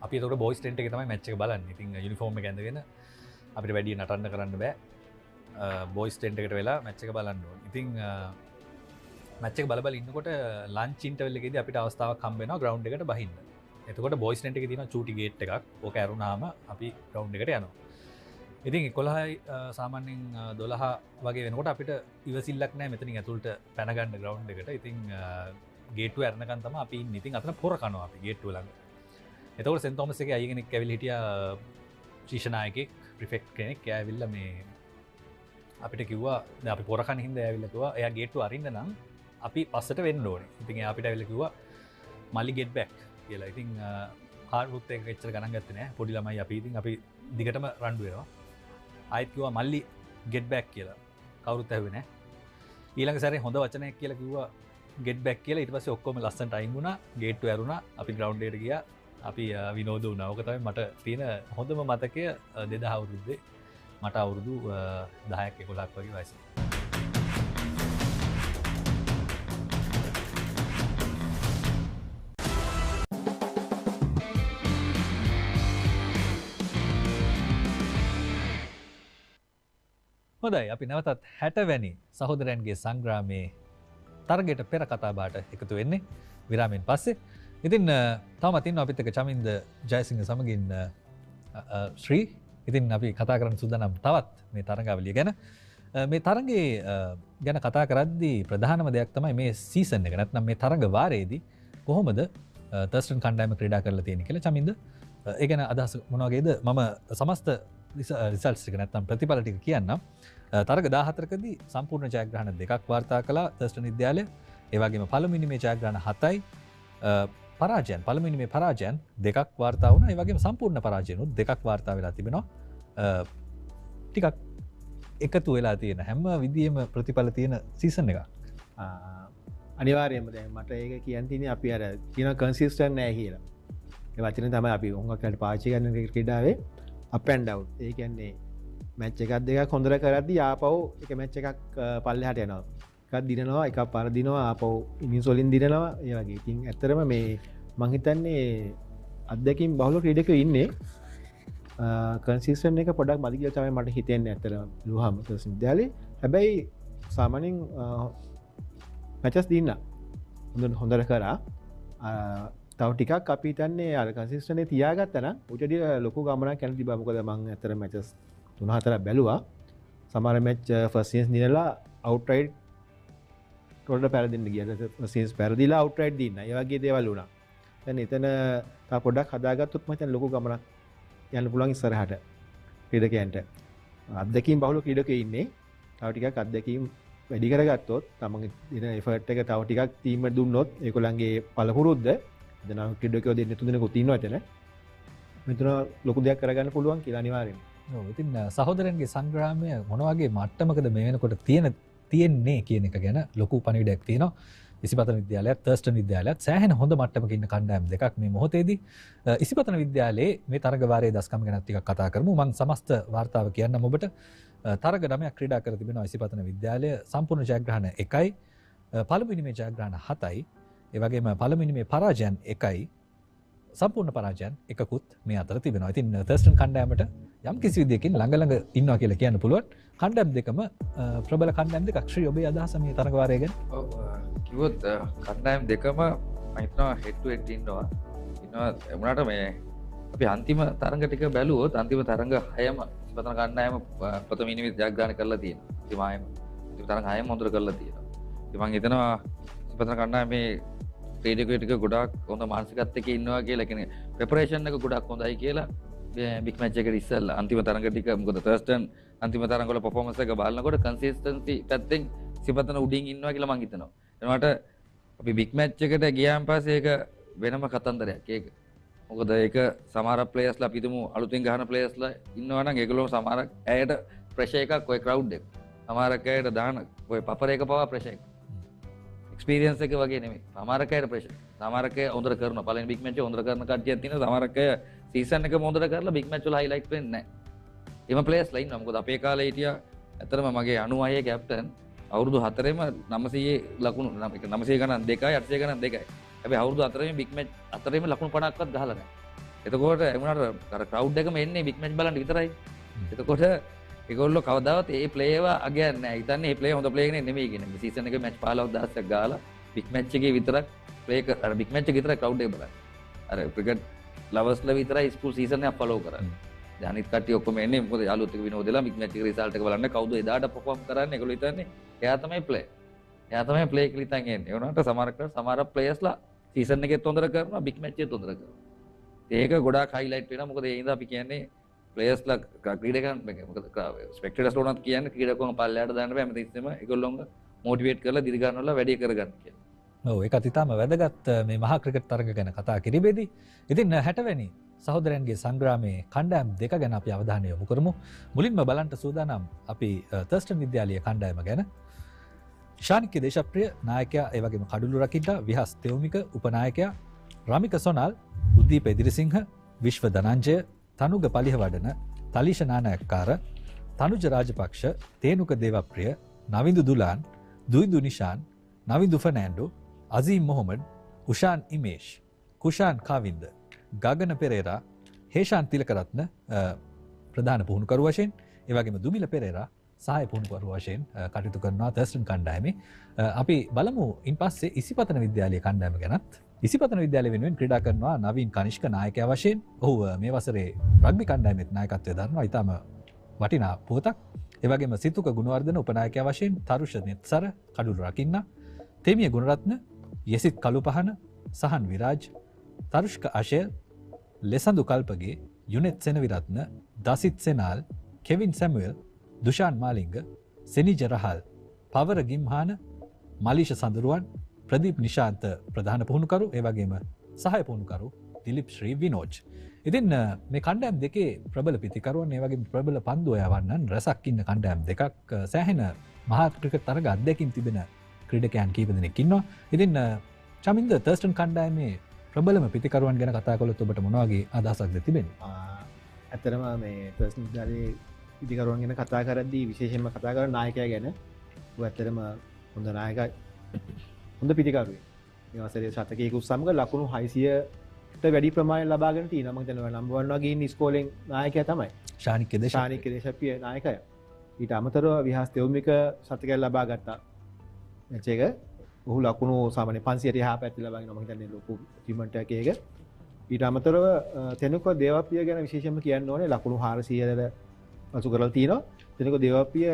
අපි එතකොට බොයිස් ටෙන්ට් එකේ තමයි මැච් එක බලන්නේ. ඉතින් යුනිෆෝම් එක ඇඳගෙන අපිට වැඩි නටන්න කරන්න බෑ. බොයිස් ටෙන්ට් එකට වෙලා මැච් එක බලන්න ඕනේ. ඉතින් මැච් එක බල ඉන්නකොට ලන්ච් ඉන්ටර්වල් එකේදී අපිට අවස්ථාවක් හම්බ වෙනවා ග්‍රවුන්ඩ් එකට බහින්න. එතකොට බොයිස් ටෙන්ට් එකේ තියෙන චූටි ගේට් එකක්. ඕක ඇරුණාම අපි ග්‍රවුන්ඩ් එකට යනවා. ඉතින් 11යි සාමාන්‍යයෙන් 12 වගේ වෙනකොට අපිට ඉවසිල්ලක් නැහැ මෙතනින් ඇතුළට පැන ගන්න ග්‍රවුන්ඩ් එකට. ඉතින් ගේට්ටුව ඇරනකන් තමයි අපි ඉන්නේ. ඉතින් අතන පොර කනවා අපි ගේට්ටුව ළඟ. එතකොට සෙන්ට් තෝමස් එකේ අය කෙනෙක් ඇවිල්ලා හිටියා ශිෂ්‍යනායකෙක් ප්‍රිෆෙක්ට් කෙනෙක්. එයා ඇවිල්ලා මේ අපිට කිව්වා දැන් අපි පොර කන හින්දා ඇවිල්ලා කිව්වා එයා ගේට්ටුව අරින්න නම් අපි පස්සට වෙන්න ඕනේ. ඉතින් එයා අපිට ඇවිල්ලා කිව්වා මල්ලි ගෙට් බෑක් කියලා. ඉතින් කාර්රුත් එක එච්චර ගණන් ගත්තේ නැහැ. පොඩි ළමයි අපි. ඉතින් අපි දිගටම රණ්ඩු වෙනවා. ආයෙත් කිව්වා මල්ලි ගෙට් බෑක් කියලා. කවුරුත් ඇහුවේ නැහැ. ඊළඟ සැරේ හොඳ වචනයක් කියලා කිව්වා ගෙට් බෑක් කියලා. ඊට පස්සේ ඔක්කොම ලස්සනට අයින් වුණා. ගේට්ටුව ඇරුණා. අපි ග්‍රවුන්ඩ් එකට ගියා. අපි විනෝද වුණා. ඕක තමයි මට තියෙන හොඳම මතකය 2000 අවුරුද්දේ. මට අවුරුදු 10ක් 11ක් වගේ වයසේ. හොඳයි අපි නැවතත් 60 වැනි සහෝදරයන්ගේ සංග්‍රාමයේ තරගයට පෙර කතාබහට එකතු වෙන්නේ විරාමයෙන් පස්සේ. ඉතින් තවමත් ඉන්නවා අපිත් එක්ක චමින්ද ජයසිංහ සමගින් ශ්‍රී. ඉතින් අපි කතා කරන්න සූදානම් තවත් මේ තරඟාවලිය ගැන. මේ තරඟේ ගැන කතා කරද්දී ප්‍රධානම දෙයක් තමයි මේ සීසන් එක. නැත්නම් මේ තරඟ වාරයේදී කොහොමද තර්ස්ටන් කණ්ඩායම ක්‍රීඩා කරලා තියෙන්නේ කියලා චමින්ද ඒ ගැන අදහස මොන වගේද? මම සමස්ත රිසල්ට්ස් ටික නැත්නම් ප්‍රතිඵල ටික කියන්නම්. තරග 14කදී සම්පූර්ණ ජයග්‍රහණ දෙකක් වාර්තා කළා තර්ස්ටන් විද්‍යාලය. ඒ වගේම පළමුවෙනි මේ ජයග්‍රහණ 7යි පරාජයන් පළමුවෙනි මේ පරාජයන් දෙකක් වාර්තා වුණා. ඒ වගේම සම්පූර්ණ පරාජයනුත් දෙකක් වාර්තා වෙලා තිබෙනවා. ටිකක් එකතු වෙලා තියෙන හැම විදියෙම ප්‍රතිඵල තියෙන සීසන් එකක්. අනිවාර්යයෙන්ම දැන් මට ඒක කියන්න තියෙන්නේ අපි අර කියන කන්සිස්ටන්ට් නැහැ කියලා. ඒ වචනේ තමයි අපි හුඟක් වෙලාවට පාවිච්චි කරන ක්‍රීඩාවේ up and down. ඒ කියන්නේ මැච් එකක් දෙකක් හොඳට කරද්දී ආපහු එක මැච් එකක් පල්ලෙහාට යනවා. එකක් දිනනවා, එකක් පරදිනවා, ආපහු ඉනිස් වලින් දිනනවා. ඒ වගේ. ඉතින් ඇත්තටම මේ මං හිතන්නේ අත්දැකීම් බහුල ක්‍රීඩකයෝ ඉන්නේ කන්සිස්ටන්ට් එක පොඩ්ඩක් මදි කියලා තමයි මට හිතෙන්නේ ඇත්තටම ලුහම තර්ස්ටන් විද්‍යාලේ. හැබැයි සාමාන්‍යයෙන් මැචස් දින්න හොඳට කරා. තව ටිකක් අපි හිතන්නේ අර කන්සිස්ටන්ට් එක තියාගත්තා නම් උටදී ලොකු ගමනක් යන තිබා. මොකද මං ඇත්තට මැචස් 3-4ක් බැලුවා. සමහර මැච් ෆස්ට් ඉනින්ස් දිනලා අවුට්රයිඩ් රොඩ පැරදින්න ගියා. ෆස්ට් ඉනින්ස් පැරදිලා අවුට්රයිඩ් දින්න. ඒ වගේ දේවල් වුණා. දැන් එතන තව පොඩ්ඩක් හදාගත්තොත් මම හිතන්නේ ලොකු ගමනක් යන්න පුළුවන් ඉස්සරහට ක්‍රීඩකයන්ට. අත්දැකීම් බහුල ක්‍රීඩකයෝ ඉන්නේ. තව ටිකක් අත්දැකීම් වැඩි කරගත්තොත් තමන්ගේ දින එෆර්ට් එක තව ටිකක් ටීම් එකට දුන්නොත් ඒගොල්ලන්ගේ පළපුරුද්ද දැන් ක්‍රීඩකයෝ දෙන්න තුනෙනෙකුත් ඉන්නවා එතන. මෙතන ලොකු දෙයක් කරගන්න පුළුවන් කියලා අනිවාර්යෙන්ම. ඔව් ඉතින් සහෝදරයන්ගේ සංග්‍රාමය මොන වගේ මට්ටමකද මේ වෙනකොට තියෙන්නේ කියන එක ගැන ලොකු පණිවිඩයක් තියෙනවා. ඉසිපතන විද්‍යාලයත් තර්ස්ටන් විද්‍යාලයත් සෑහෙන හොඳ මට්ටමක ඉන්න කණ්ඩායම් දෙකක් මේ මොහොතේදී. ඉසිපතන විද්‍යාලයේ මේ තරග වාරයේ දස්කම් ගැන ටිකක් කතා කරමු. මම සමස්ත වාර්තාව කියන්නම් ඔබට. තරග 9ක් ක්‍රීඩා කර තිබෙනවා ඉසිපතන විද්‍යාලය. සම්පූර්ණ ජයග්‍රහණ 1යි. පළමුවෙනි මේ ජයග්‍රහණ 7යි. ඒ වගේම පළමුවෙනි මේ පරාජයන් 1යි. සම්පූර්ණ පරාජයන් එකකුත් මේ අතර තිබෙනවා. ඉතින් තර්ස්ටන් කණ්ඩායමට යම් කිසි විදියකින් ළඟ ඉන්නවා කියලා කියන්න පුළුවන්. කණ්ඩායම් දෙකම ප්‍රබල කණ්ඩායම් දෙකක්. ශ්‍රී ඔබේ අදහස මේ තරග වාරය ගැන? ඔව් කිව්වොත් කණ්ඩායම් දෙකම මම හිතනවා හෙඩ් ටු හෙඩ් ඉන්නවා වුණාට මේ අපි අන්තිම තරඟ ටික බැලුවොත් අන්තිම තරඟ 6ම ඉස්පතන කණ්ඩායම ප්‍රථම ඉනිමේ ජයග්‍රහණ කරලා තියෙනවා. අන්තිම තරඟ 6ම හොඳට කරලා තියෙනවා. ඉතින් මම හිතනවා ඉස්පතන කණ්ඩායම මේ ක්‍රීඩකයෝ ටික ගොඩාක් හොඳ මානසිකත්වයක ඉන්නවා කියලා. කියන්නේ ප්‍රෙපරේෂන් එක ගොඩක් හොඳයි කියලා බිග් මැච් එකට ඉස්සෙල්ලා අන්තිම තරඟ ටික මොකද තර්ස්ටන් අන්තිම තරඟ වල පර්ෆෝමන්ස් එක බලනකොට කන්සිස්ටන්සි පැත්තෙන් ඉස්පතන උඩින් ඉන්නවා කියලා මම හිතනවා. එනවාට අපි බිග් මැච් එකට ගියාන් පස්සේ ඒක වෙනම කතන්දරයක් ඒක. මොකද ඒක සමහර ප්ලේයර්ස්ලා අපි හිතමු අලුතින් ගහන ප්ලේයර්ස්ලා ඉන්නවා නම් ඒගොල්ලෝ සමහර ඇයට ප්‍රෙෂර් එකක් ඔය ක්‍රවුඩ් එක. සමහර ඇයට දාන ඔය පපර එක පවා ප්‍රෙෂර් එක. එක්ස්පීරියන්ස් එක වගේ නෙමෙයි. සමහර ඇයට ප්‍රෙෂර්. සමහර අය හොඳට කරනවා. පළවෙනි බිග් මැච් එක හොඳට කරන කට්ටියක් තියෙනවා. සමහර අය සීසන් එකම හොඳට කරලා බිග් මැච් වල හයිලයිට් වෙන්නේ නැහැ. එම ප්ලේයර්ස්ලා ඉන්නවා. මොකද අපේ කාලේ හිටියා ඇත්තටම මගේ 96 කැප්ටන් අවුරුදු 4ෙම 900 ලකුණු 900 ගණන් 2යි 800 ගණන් 2යි. හැබැයි අවුරුදු 4ෙම බිග් මැච් 4ෙම ලකුණු 50ක්වත් ගහලා නැහැ. එතකොට එමුණට අර ක්‍රවුඩ් එකම එන්නේ බිග් මැච් බලන්න විතරයි. එතකොට ඒගොල්ලෝ කවදාවත් ඒ ප්ලේව අගයන්නේ නැහැ. හිතන්නේ මේ ප්ලේ හොඳ ප්ලේ කෙනෙක් නෙමෙයි කියන. මේ සීසන් එකේ මැච් 15000ක් ගාලා බිග් මැච් එකේ විතරක් ප්ලේ අර බිග් මැච් එක විතරයි ක්‍රවුඩ් එක බලන්නේ. අර ක්‍රිකට් ලවර්ස්ලා විතරයි ස්කූල් සීසන් එක ෆලෝ කරන්නේ. දැන් අනිත් කට්ටිය ඔක්කොම එන්නේ මොකද යාළුවොත් එක විනෝදෙලා බිග් මැච් එකේ රිසල්ට් එක බලන්න කවුද එදාට පර්ෆෝම් කරන්නේ. ඒගොල්ලෝ හිතන්නේ එයා තමයි ප්ලේ. එයා තමයි ප්ලේ කියලා හිතන් එන්නේ. ඒ වුණාට සමහර ප්ලේයර්ස්ලා සීසන් එකේ තොඳර කරනවා බිග් මැච් එකේ තොඳර කරනවා. ඒක ගොඩාක් හයිලයිට් වෙනවා. මොකද ඒ ඉඳන් අපි කියන්නේ ප්ලේයර්ස්ලා ක්‍රීඩකයන් මොකද ස්පෙක්ටේටර්ස් උනත් කියන්නේ ක්‍රීඩකයන් පල්ලයට දාන්න බෑ. හැමතිස්සෙම ඒගොල්ලෝම මොටිවේට් කරලා දිරි ගන්නවලා වැඩි කරගන්න කියලා. ඔව් ඒකත් ඉතාම වැදගත් මේ මහා ක්‍රිකට් තරග ගැන කතා කිරීමේදී. ඉතින් 60 වෙනි සහෝදරයන්ගේ සංග්‍රාමයේ කණ්ඩායම් දෙක ගැන අපි අවධානය යොමු කරමු. මුලින්ම බලන්න සූදානම් අපි තර්ස්ටන් විද්‍යාලීය කණ්ඩායම ගැන. ශානික්‍ය දේශප්‍රිය නායකයා ඒ වගේම කඩුළු රකිද්දා විහස් තෙවුමික උපනායකයා රමික සොනල් උද්දීප එදිරිසිංහ විශ්ව ධනංජය තනුග පලිහවඩන තලීෂ නානායක්කාර තනුජ රාජපක්ෂ තේනුක දේවප්‍රිය නවින්දු දුලාන් දුයිදු නිශාන් නවින්දු ෆර්නෑන්ඩෝ අසීම් මොහොමඩ් උෂාන් ඉමේෂ් කුෂාන් කාවින්ද ගගන පෙරේරා හේෂාන් තිලකරත්න ප්‍රධාන පුහුණුකරු වශයෙන් ඒ වගේම දුමිල පෙරේරා සහාය පුහුණුකරු වශයෙන් කටයුතු කරනවා තර්ස්ටන් කණ්ඩායමේ. අපි බලමු ඉන්පස්සේ ඉසිපතන විද්‍යාලීය කණ්ඩායම ගැනත්. ඉසිපතන විද්‍යාලය වෙනුවෙන් ක්‍රීඩා කරනවා නවීන් කනිෂ්ක නායකයා වශයෙන්. ඔහු මේ වසරේ රග්බි කණ්ඩායමේ නායකත්වය දරනවා. ඊටම වටිනා පුවතක්. ඒ වගේම සිතුක ගුණවර්ධන උපනායකයා වශයෙන් තරුෂ නෙත්සර කඩුළු රකින්න, තෙමිය ගුණරත්න, යසිත් කළුපහන, සහන් විරාජ්, තරුෂ්ක අශේල්, ලෙසඳු කල්පගේ, යුනෙත් සෙනවිරත්න, දසිත් සෙනාල්, කෙවින් සැමුවෙල්, දුෂාන් මාලිංග, සෙනිජ රහල්, පවර ගිම්හාන, මලීෂ සඳරුවන්, ප්‍රදීප් නිශාන්ත ප්‍රධාන පුහුණුකරු, ඒ වගේම සහාය පුහුණුකරු දිලිප් ශ්‍රී විනෝජ්. ඉතින් මේ කණ්ඩායම් දෙකේ ප්‍රබල පිතිකරුවන් ඒ වගේම ප්‍රබල පන්දු අයවන්නන් රසක් ඉන්න කණ්ඩායම් දෙකක් සෑහෙන මහා ක්‍රිකට් තරග අත්දැකීම් තිබෙන ක්‍රීඩකයන් කීප දෙනෙක් ඉන්නවා. ඉතින් චමින්ද තර්ස්ටන් කණ්ඩායමේ ප්‍රබලම පිතිකරුවන් ගැන කතා කළොත් ඔබට මොන වගේ අදහසක්ද තිබෙන්නේ? ඇත්තටම මේ තර්ස්ටන් විද්‍යාලයේ පිතිකරුවන් ගැන කතා කරද්දී විශේෂයෙන්ම කතා කරන නායකයා ගැන ඇත්තටම හොඳ නායකයි. හොඳ පිතිකරුවෙක්. මේ වසරේ ශතකයක සමග ලකුණු 600ට වැඩි ප්‍රමාණයක් ලබාගෙන තියෙනවා. මම හිතනවා නම්බර් 1 වගේ ඉන්න ඉස්කෝලෙන් නායකයා තමයි. ශානික්‍ය දේශප්‍රිය නායකයා. ඊට අමතරව විහාස් තෙවුමික ශතකයක් ලබා ගත්තා. මැච් එක ඔහු ලකුණු සාමාන්‍ය 500ට එහා පැත්තේ ලබාගෙන මම හිතන්නේ ලොකු අචීව්මන්ට් එකක් ඒක. ඊට අමතරව තෙනුක දේවප්‍රිය ගැන විශේෂයෙන්ම කියන්න ඕනේ ලකුණු 400ට අසු කරලා තියෙනවා. තෙනුක දේවප්‍රිය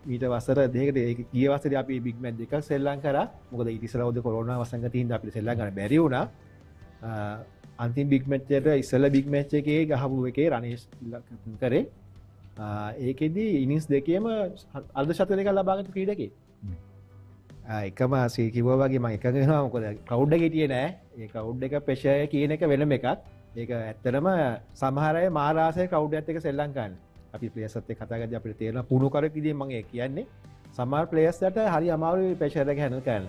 ඊට වසර දෙකකට ගිය වසරේ අපි බිග් මැච් දෙකක් සෙල්ලම් කරා. මොකද ඊට ඉස්සෙල්ලා ඔද කොරෝනා වසංගතය හින්දා අපිට සෙල්ලම් ගන්න බැරි වුණා. අන්තිම බිග් මැච් එකට ඉස්සෙල්ලා බිග් මැච් එකේ ගහපු එකේ රනේෂ් කරේ. ඒකෙදි ඉනිස් දෙකේම අර්ධ ශතක දෙකක් ලබාගත්ත ක්‍රීඩකයෙක්. එකම සී කිව්වා වගේ මම එකඟ වෙනවා. මොකද ක්‍රවුඩ් එක හිටියේ නෑ. ඒ ක්‍රවුඩ් එක ප්‍රෙෂර් කියන එක වෙනම එකක්. ඒක ඇත්තටම සමහර අය මාරාසයේ ක්‍රවුඩ් එකත් එක්ක සෙල්ලම් කරන්නේ. අපි ප්ලේයර්ස්ත් එක්ක කතා කරද්දී අපිට තේරෙනවා පුහුණු කරක් විදිහෙන් මම ඒ කියන්නේ සමහර ප්ලේයර්ස්ලට හරි අමාරුයි ප්‍රෙෂර් එක හැන්ඩල් කරන්න.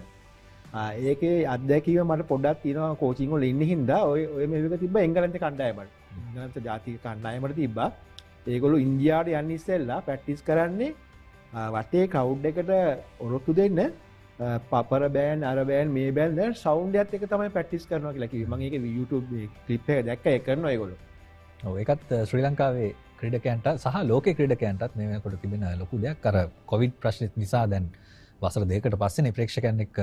ඒකේ අත්දැකීම මට පොඩ්ඩක් තියෙනවා කෝචින් වල ඉන්න හින්දා ඔය මේක තිබ්බා එංගලන්ත කණ්ඩායමට. එංගලන්ත ජාතික කණ්ඩායමට තිබ්බා. ඒගොල්ලෝ ඉන්දියාවට යන්න ඉස්සෙල්ලා ප්‍රැක්ටිස් කරන්නේ වටේ ක්‍රවුඩ් එකට ඔරොත්තු දෙන්න පපර බෑන් අර බෑන් මේ බෑන් දැන් සවුන්ඩ් එකත් එක තමයි ප්‍රැක්ටිස් කරනවා කියලා කිව්වේ. මම ඒක YouTube ක්ලිප් එක දැක්කා ඒක කරනවා ඒගොල්ලෝ. ඔව් ඒකත් ශ්‍රී ලංකාවේ ක්‍රීඩකයන්ට සහ ලෝකේ ක්‍රීඩකයන්ටත් මේ වෙනකොට තිබෙන ලොකු දෙයක්. අර කොවිඩ් ප්‍රශ්නෙත් නිසා දැන් වසර දෙකකට පස්සේනේ ප්‍රේක්ෂකයන් එක්ක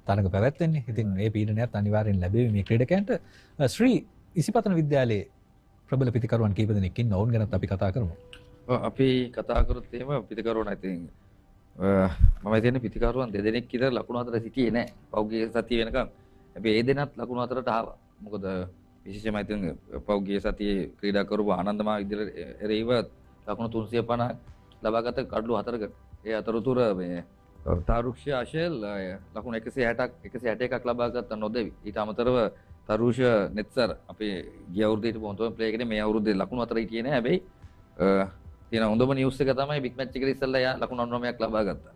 තරඟ පැවැත්වෙන්නේ. ඉතින් මේ පීඩනයත් අනිවාර්යෙන් ලැබෙවි මේ ක්‍රීඩකයන්ට. ශ්‍රී ඉසිපතන විද්‍යාලයේ ප්‍රබල පිතිකරුවන් කීප දෙනෙක් ඉන්න ඕන් ගැනත් අපි කතා කරමු. අපි කතා කරොත් එහෙම පිතිකරුවන් ඉතින් මම හිතන්නේ පිතිකරුවන් දෙදෙනෙක් විතර ලකුණු අතර සිටියේ නැහැ. පෞද්ගලික සතිය වෙනකම්. හැබැයි ඒ දෙනත් ලකුණු අතරට ආවා. මොකද විශේෂයෙන්ම ඉතින් පෞද්ගලික සතියේ ක්‍රීඩා කරපු ආනන්දමා විද්‍යාලයේ එරෙහිව ලකුණු 350 ලබාගත කඩලු 4කට. ඒ අතරතුර මේ තාරුක්ෂ අශේල් ලකුණු 161ක් ලබාගත්ත නොදෙවි. ඊට අමතරව තරුෂ නෙත්සර් අපේ ගිය අවුරුද්දේ හිටපු හොඳම ප්ලේ එකනේ මේ අවුරුද්දේ ලකුණු 4 හිටියේ නැහැ. හැබැයි තියෙන හොඳම නිවුස් එක තමයි බිග් මැච් එකේ ඉස්සෙල්ලා යා ලකුණු 9ක් ලබා ගත්තා.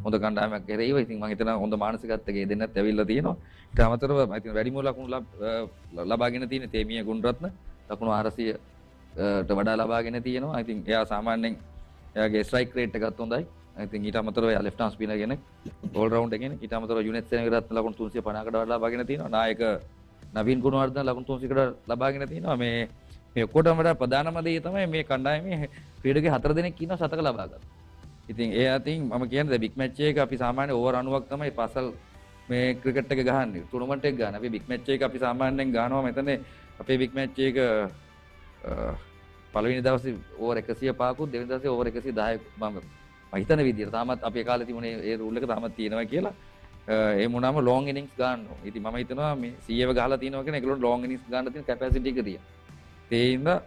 හොඳ කණ්ඩායමක් කෙරෙහිව ඉතින් මම හිතනවා හොඳ මානසිකත්වයේ දෙන්නත් ඇවිල්ලා තියෙනවා. ඊට අමතරව මම හිතන වැඩිම ලකුණු ලබාගෙන තියෙන තේමිය ගුණරත්න ලකුණු 400ට වඩා ලබාගෙන තියෙනවා. ඉතින් එයා සාමාන්‍යයෙන් එයාගේ ස්ට්‍රයික් රේට් එකත් හොඳයි. ඉතින් ඊට අමතරව එයා ලෙෆ්ට් ආම් ස්පිනර් කෙනෙක් ඕල් රවුන්ඩ් කෙනෙක්. ඊට අමතරව යුනෙත් සෙනවිරත්න ලකුණු 350කට වඩා ලබාගෙන තියෙනවා. නායක නවීන් ගුණවර්ධන ලකුණු 300කට ලබාගෙන තිනවා. මේ ඔක්කොටම වඩා ප්‍රධානම දේ තමයි මේ කණ්ඩායමේ ක්‍රීඩකයෝ 4 දෙනෙක් ඉන්නවා සතක ලබා ගන්න. ඉතින් ඒ අතින් මම කියන්නේ බිග් මැච් එක අපි සාමාන්‍ය ඕවර් 90ක් තමයි පසල් මේ ක්‍රිකට් එක ගහන්නේ. ටූර්නමන්ට් එක ගන්න. අපි බිග් මැච් එක අපි සාමාන්‍යයෙන් ගන්නවා මෙතන අපේ බිග් මැච් එක පළවෙනි දවසේ ඕවර් 105කුත් දෙවෙනි දවසේ ඕවර් 110ක් මම හිතන විදිහට තාමත් අපේ කාලේ තිබුණේ ඒ රූල් එක තාමත් තියෙනවා කියලා. ඒ මොනවාම ලොං ඉනින්ග්ස් ගන්නවා. ඉතින් මම හිතනවා මේ 100ව ගහලා තියෙනවා කියන ඒගොල්ලෝ ලොං ඉනින්ග්ස් ගන්න තියෙන කැපැසිටි එක තියෙනවා. ඒ හින්දා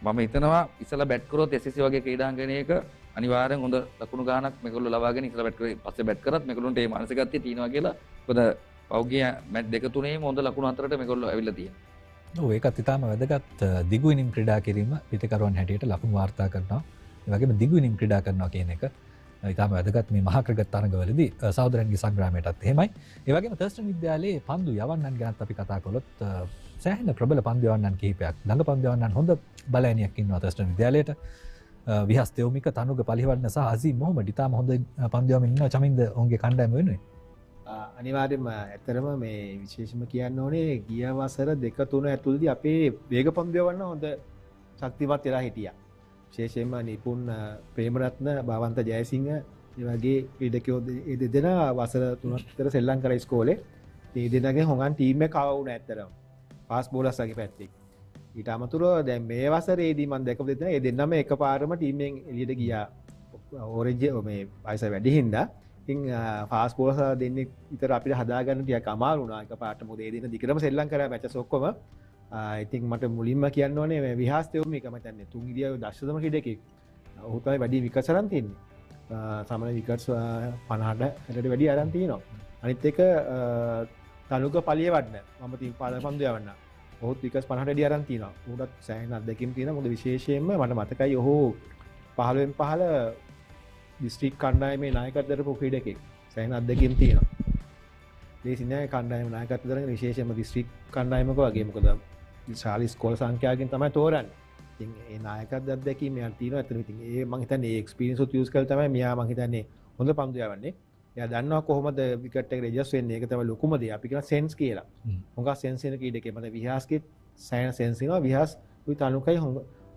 මම හිතනවා ඉස්සලා බැට් කරොත් SSC වගේ ක්‍රීඩාංගණයක අනිවාර්යෙන් හොඳ ලකුණු ගානක් මේගොල්ලෝ ලබාගෙන ඉස්සලා බැට් කරේ පස්සේ බැට් කරත් මේගොල්ලොන්ට මේ මානසිකත්වය තියෙනවා කියලා. මොකද පෞගිය මැච් දෙක තුනේම හොඳ ලකුණු හතරට මේගොල්ලෝ ඇවිල්ලා තියෙනවා. ඔව් ඒකත් ඉතාම වැදගත්. දිගු ඉනිම් ක්‍රීඩා කිරීම පිටකරුවන් හැටියට ලකුණු වාර්තා කරනවා. ඒ වගේම දිගු ඉනිම් ක්‍රීඩා කරනවා කියන එක ඉතාම වැදගත් මේ මහා ක්‍රිකට් තරඟවලදී සහෝදරයන්ගේ සංග්‍රාමයටත් එහෙමයි. ඒ වගේම තර්ස්ටන් විද්‍යාලයේ පන්දු යවන්නන් ගැනත් අපි කතා කළොත් සෑහෙන ප්‍රබල පන්දු යවන්නන් කිහිපයක් ළඟ පන්දු යවන්නන් හොඳ බලෑනියක් ඉන්නවා තර්ස්ටන් විද්‍යාලයට. විහස් තෙවමික තනුග පලිවන්න සහ අසී මොහොමඩ් ඉතාම හොඳ පන්දු යවමින් ඉන්නවා චමින්ද ඔවුන්ගේ කණ්ඩායම වෙනුවෙන්. අනිවාර්යෙන්ම ඇත්තරම මේ විශේෂම කියන්න ඕනේ ගිය වසර 2-3 ඇතුළතදී අපේ වේග පන්දු යවන්න හොඳ ශක්තිමත් වෙලා හිටියා. විශේෂයෙන්ම නිපුන් ප්‍රේමරත්න භාවන්ත ජයසිංහ ඒ වගේ ක්‍රීඩකයෝ ඒ දෙදෙනා වසර 3ක් විතර සෙල්ලම් කරා ඉස්කෝලේ. මේ දෙදෙනාගේ හොඟන් ටීම් එක කව වුණා ඇත්තරම. ෆාස්ට් බෝලර්ස් වගේ පැත්තේ. ඊට අමතරව දැන් මේ වසරේදී මම දැකපු දෙදෙනා ඒ දෙන්නම එකපාරම ටීම් එකෙන් එළියට ගියා. ඔරෙන්ජ් මේ වයස වැඩි හින්දා ඉතින් ෆාස්ට් බෝලර්ස් දෙන්නෙක් විතර අපිට හදාගන්න ටිකක් අමාරු වුණා. එකපාරට මොකද ඒ දෙන්න දිගටම සෙල්ලම් කරා මැචස් ඔක්කොම. ඉතින් මට මුලින්ම කියන්න ඕනේ මේ විහාස් තෙවුමික මම හිතන්නේ තුන් ඉරියව් දක්ෂතම ක්‍රීඩකෙක්. ඔහු තමයි වැඩි විකට්ස් අරන් තින්නේ. සාමාන්‍ය විකට්ස් 50ට 60ට වැඩි අරන් තිනවා. අනිත් එක තනුක පලියවන්න මම තින් පාද පන්දු යවන්න. ඔහුත් විකට්ස් 50ට වැඩි අරන් තිනවා. උඩත් සෑහෙන අත්දැකීම් තියෙනවා. මොකද විශේෂයෙන්ම මට මතකයි ඔහු 15න් 15 දිස්ත්‍රික් කණ්ඩායමේ නායකත්වයට දරපු ක්‍රීඩකෙක්. සෑහෙන අත්දැකීම් තියෙනවා. දේශීය කණ්ඩායම නායකත්වයට දරන විශේෂයෙන්ම දිස්ත්‍රික් කණ්ඩායමක වගේ මොකද විශාල ස්කෝල සංඛ්‍යාවකින් තමයි තෝරන්නේ. ඉතින් ඒ නායකත්වය අත්දැකීම් මෙයාට තියෙනවා. ඇත්තටම ඉතින් ඒ මම හිතන්නේ ඒ එක්ස්පීරියන්ස් උත් යූස් කරලා තමයි මෙයා මම හිතන්නේ හොඳ පන්දු යවන්නේ. එයා දන්නවා කොහොමද විකට් එක රෙජිස්ටර් වෙන්නේ. ඒක තමයි ලොකුම දේ. අපි කියන සෙන්ස් කියලා. මොකක් සෙන්ස් වෙන කීඩකේ මත විහාස්කේ සෑහෙන සෙන්ස් වෙනවා. විහාස් උයි තනුකයි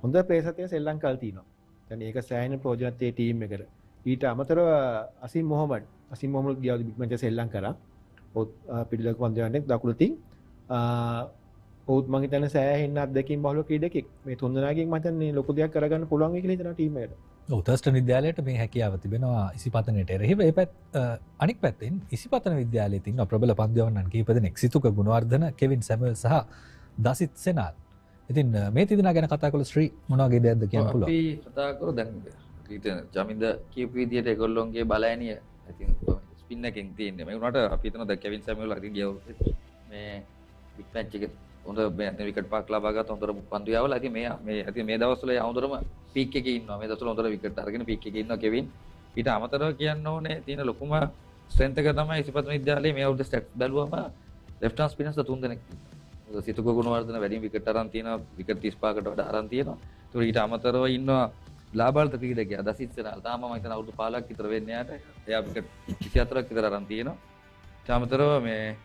හොඳ ප්‍රේසර් තියෙන සෙල්ලම් කල් තියෙනවා. දැන් ඒක සෑහෙන ප්‍රයෝජනවත් ඒ ටීම් එකට. ඊට අමතරව අසීම් මොහමඩ් ගියා බිග් මැච් සෙල්ලම් කරා. ඔහු පිළිලක පන්දු යන්නේ දකුණතින් ඔහුත් මම හිතන්නේ සෑහෙන අත්දැකීම් බහුල ක්‍රීඩකෙක්. මේ තුන් දෙනාගෙන් මම හිතන්නේ ලොකු දෙයක් කරගන්න පුළුවන් වෙයි කියලා හිතනවා ටීම් එකට. ඔව් තර්ස්ටන් විද්‍යාලයට මේ හැකියාව තිබෙනවා ඉසිපතනයට එරෙහිව. අනික් පැත්තෙන් ඉසිපතන විද්‍යාලයේ තියෙන ප්‍රබල පන්දු යවන්නන් කිහිප දෙනෙක් සිතුක ගුණවර්ධන, කෙවින් සැමුවෙල් සහ දසිත් සෙනාල්. ඉතින් මේ තිදෙනා ගැන කතා කළොත් ශ්‍රී මොන වගේ දෙයක්ද කියන්න පුළුවන්? අපි කතා කරමු දැන් ඊට ජමින්ද කියපු විදිහට ඒගොල්ලොන්ගේ බලෑනිය ඉතින් ස්පින් එකෙන් තියෙන්නේ. මේ උනාට අපි හිතනවා දැන් කෙවින් සැමුවෙල් අර ගියව මේ බිග් මැච් එකේ හොඳ විකට් පාක් ලබා ගත්ත හොඳට පන්දු යවලා. ඉතින් මේ දවස්වල හොඳටම පීක් එකේ ඉන්නවා. මේ දවස්වල හොඳට විකට් අරගෙන පීක් එකේ ඉන්නවා කෙවින්. ඊට අමතරව කියන්න ඕනේ තියෙන ලොකුම ස්ට්‍රෙන්ත් එක තමයි ඉසිපතන විද්‍යාලයේ මේ අවුරුද්දේ ස්ටැට්ස් බැලුවම ලෙෆ්ට් ආම් ස්පිනර්ස් තුන් දෙනෙක් ඉන්නවා. සිතුක ගුණවර්ධන වැඩිම විකට් අරන් තියෙනවා. විකට් 35කට වඩා අරන් තියෙනවා. ඒතකොට ඊට අමතරව ඉන්නවා ලාබාල්ත ක්‍රීඩකයා දසිත් සෙනාල්. තාම මම හිතන අවුරුදු 15ක් විතර වෙන්නේ යාට. එයා විකට් 24ක් විතර අරන් තියෙනවා. ඊට අමතරව මේ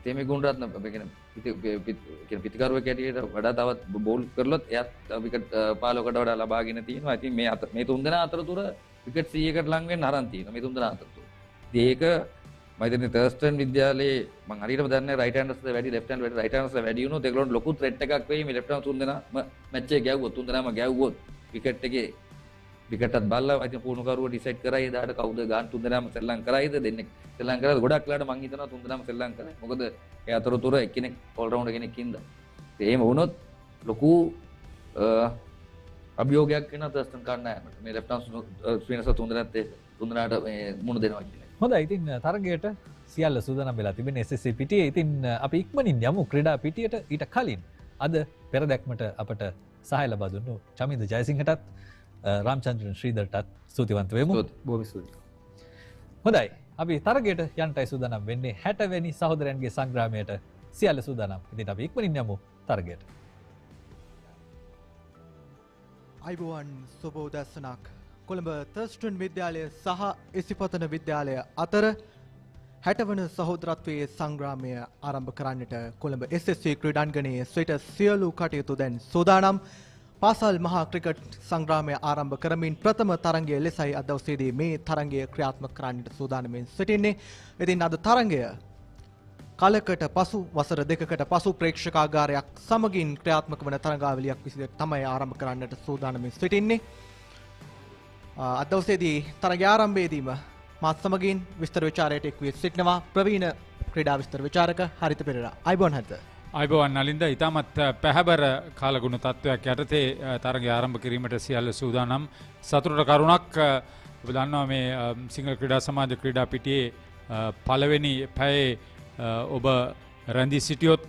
තේමිය ගුණරත්න කියන පිටිකරුවෙක් ඇටියට වඩා තවත් බෝල් කරලොත් එයාත් විකට් 15කට වඩා ලබාගෙන තියෙනවා. ඉතින් මේ තුන් දෙනා අතරතුර විකට් 100කට ලඟ වෙන්න අරන් තියෙනවා මේ තුන් දෙනා අතරතුර. ඉතින් ඒක මම හිතන්නේ තර්ස්ටන් විද්‍යාලයේ මම හරියටම දන්නේ රයිට් හෑන්ඩර්ස්ලා වැඩි ලෙෆ්ට් හෑන්ඩ් වැඩි රයිට් හෑන්ඩර්ස්ලා වැඩි වුණොත් ඒගොල්ලන්ට ලොකු ත්‍රෙට් එකක් වෙයි මේ ලෙෆ්ට් හෑන්ඩ් තුන් දෙනා මැච් එක ගැව්වොත් තුන් දෙනාම ගැව්වොත් විකට් එකේ විකට්ත් බල්ලා ඉතින් පුහුණුකරුවා ඩිසයිඩ් කරා එදාට කවුද ගන්න තුන් දෙනාම සෙල්ලම් කරයිද දෙන්නෙක් සෙල්ලම් කරාද ගොඩක් වෙලාට මං හිතනවා තුන් දෙනාම සෙල්ලම් කරයි. මොකද ඒ අතරතුර එක්කෙනෙක් ඕල් රවුන්ඩර් කෙනෙක් ඉඳලා. ඉතින් එහෙම වුණොත් ලොකු අභියෝගයක් වෙනවා තර්ස්ටන් කණ්ඩායමට. මේ ලෙෆ්ට් හෑන්ඩ් ස්පිනර්ස් තුන් දෙනාට මේ මුණ දෙනවා කියන්නේ. හොඳයි. ඉතින් තරගයට සියල්ල සූදානම් වෙලා තිබෙන SSC පිටියේ. ඉතින් අපි ඉක්මනින් යමු ක්‍රීඩා පිටියට. ඊට කලින් අද පෙර දැක්මට අපට සහාය ලබා දුන්නු චමින්ද ජයසිංහටත් රාමචන්ද්‍රන් ශ්‍රීදර්ටත් ස්තුතිවන්ත වෙමු. බොහොම ස්තුතියි. හොඳයි. අපි තරගයට යන්නටයි සූදානම් වෙන්නේ 60 වෙනි සහෝදරයන්ගේ සංග්‍රාමයට සියල්ල සූදානම්. ඉතින් අපි ඉක්මනින් යමු තරගයට. අයිබෝවන් සුබ උදැසනක්. කොළඹ තර්ස්ටන් විද්‍යාලය සහ ඉසිපතන විද්‍යාලය අතර 60 වන සහෝදරත්වයේ සංග්‍රාමය ආරම්භ කරන්නට කොළඹ SSC ක්‍රීඩාංගණයේ සිට සියලු කටයුතු දැන් සූදානම්. පාසල් මහා ක්‍රිකට් සංග්‍රාමය ආරම්භ කරමින් ප්‍රථම තරගය ලෙසයි අද දවසේදී මේ තරගය ක්‍රියාත්මක කරන්නට සූදානම්ෙන් සිටින්නේ. ඉතින් අද තරගය කාලයකට පසු වසර දෙකකට පසු ප්‍රේක්ෂකාගාරයක් සමගින් ක්‍රියාත්මක වන තරගාවලියක් විදිහට තමයි ආරම්භ කරන්නට සූදානම්ෙන් සිටින්නේ. අද දවසේදී තරගය ආරම්භයේදීම මාත් සමගින් විස්තර විචාරයට එක් වී සිටිනවා ප්‍රවීණ ක්‍රීඩා විස්තර විචාරක හරිත පෙරේරා. අයිබෝන් හරිත. අයිබෝන් නලින්ද ඉතාමත් පැහැබර කාලගුණ තත්ත්වයක් යටතේ තරගය ආරම්භ කිරීමට සියල්ල සූදානම්. සතුටට කරුණක් ඔබ දන්නවා මේ සිංහල ක්‍රීඩා සමාජ ක්‍රීඩා පිටියේ පළවෙනි පැයේ ඔබ රැඳී සිටියොත්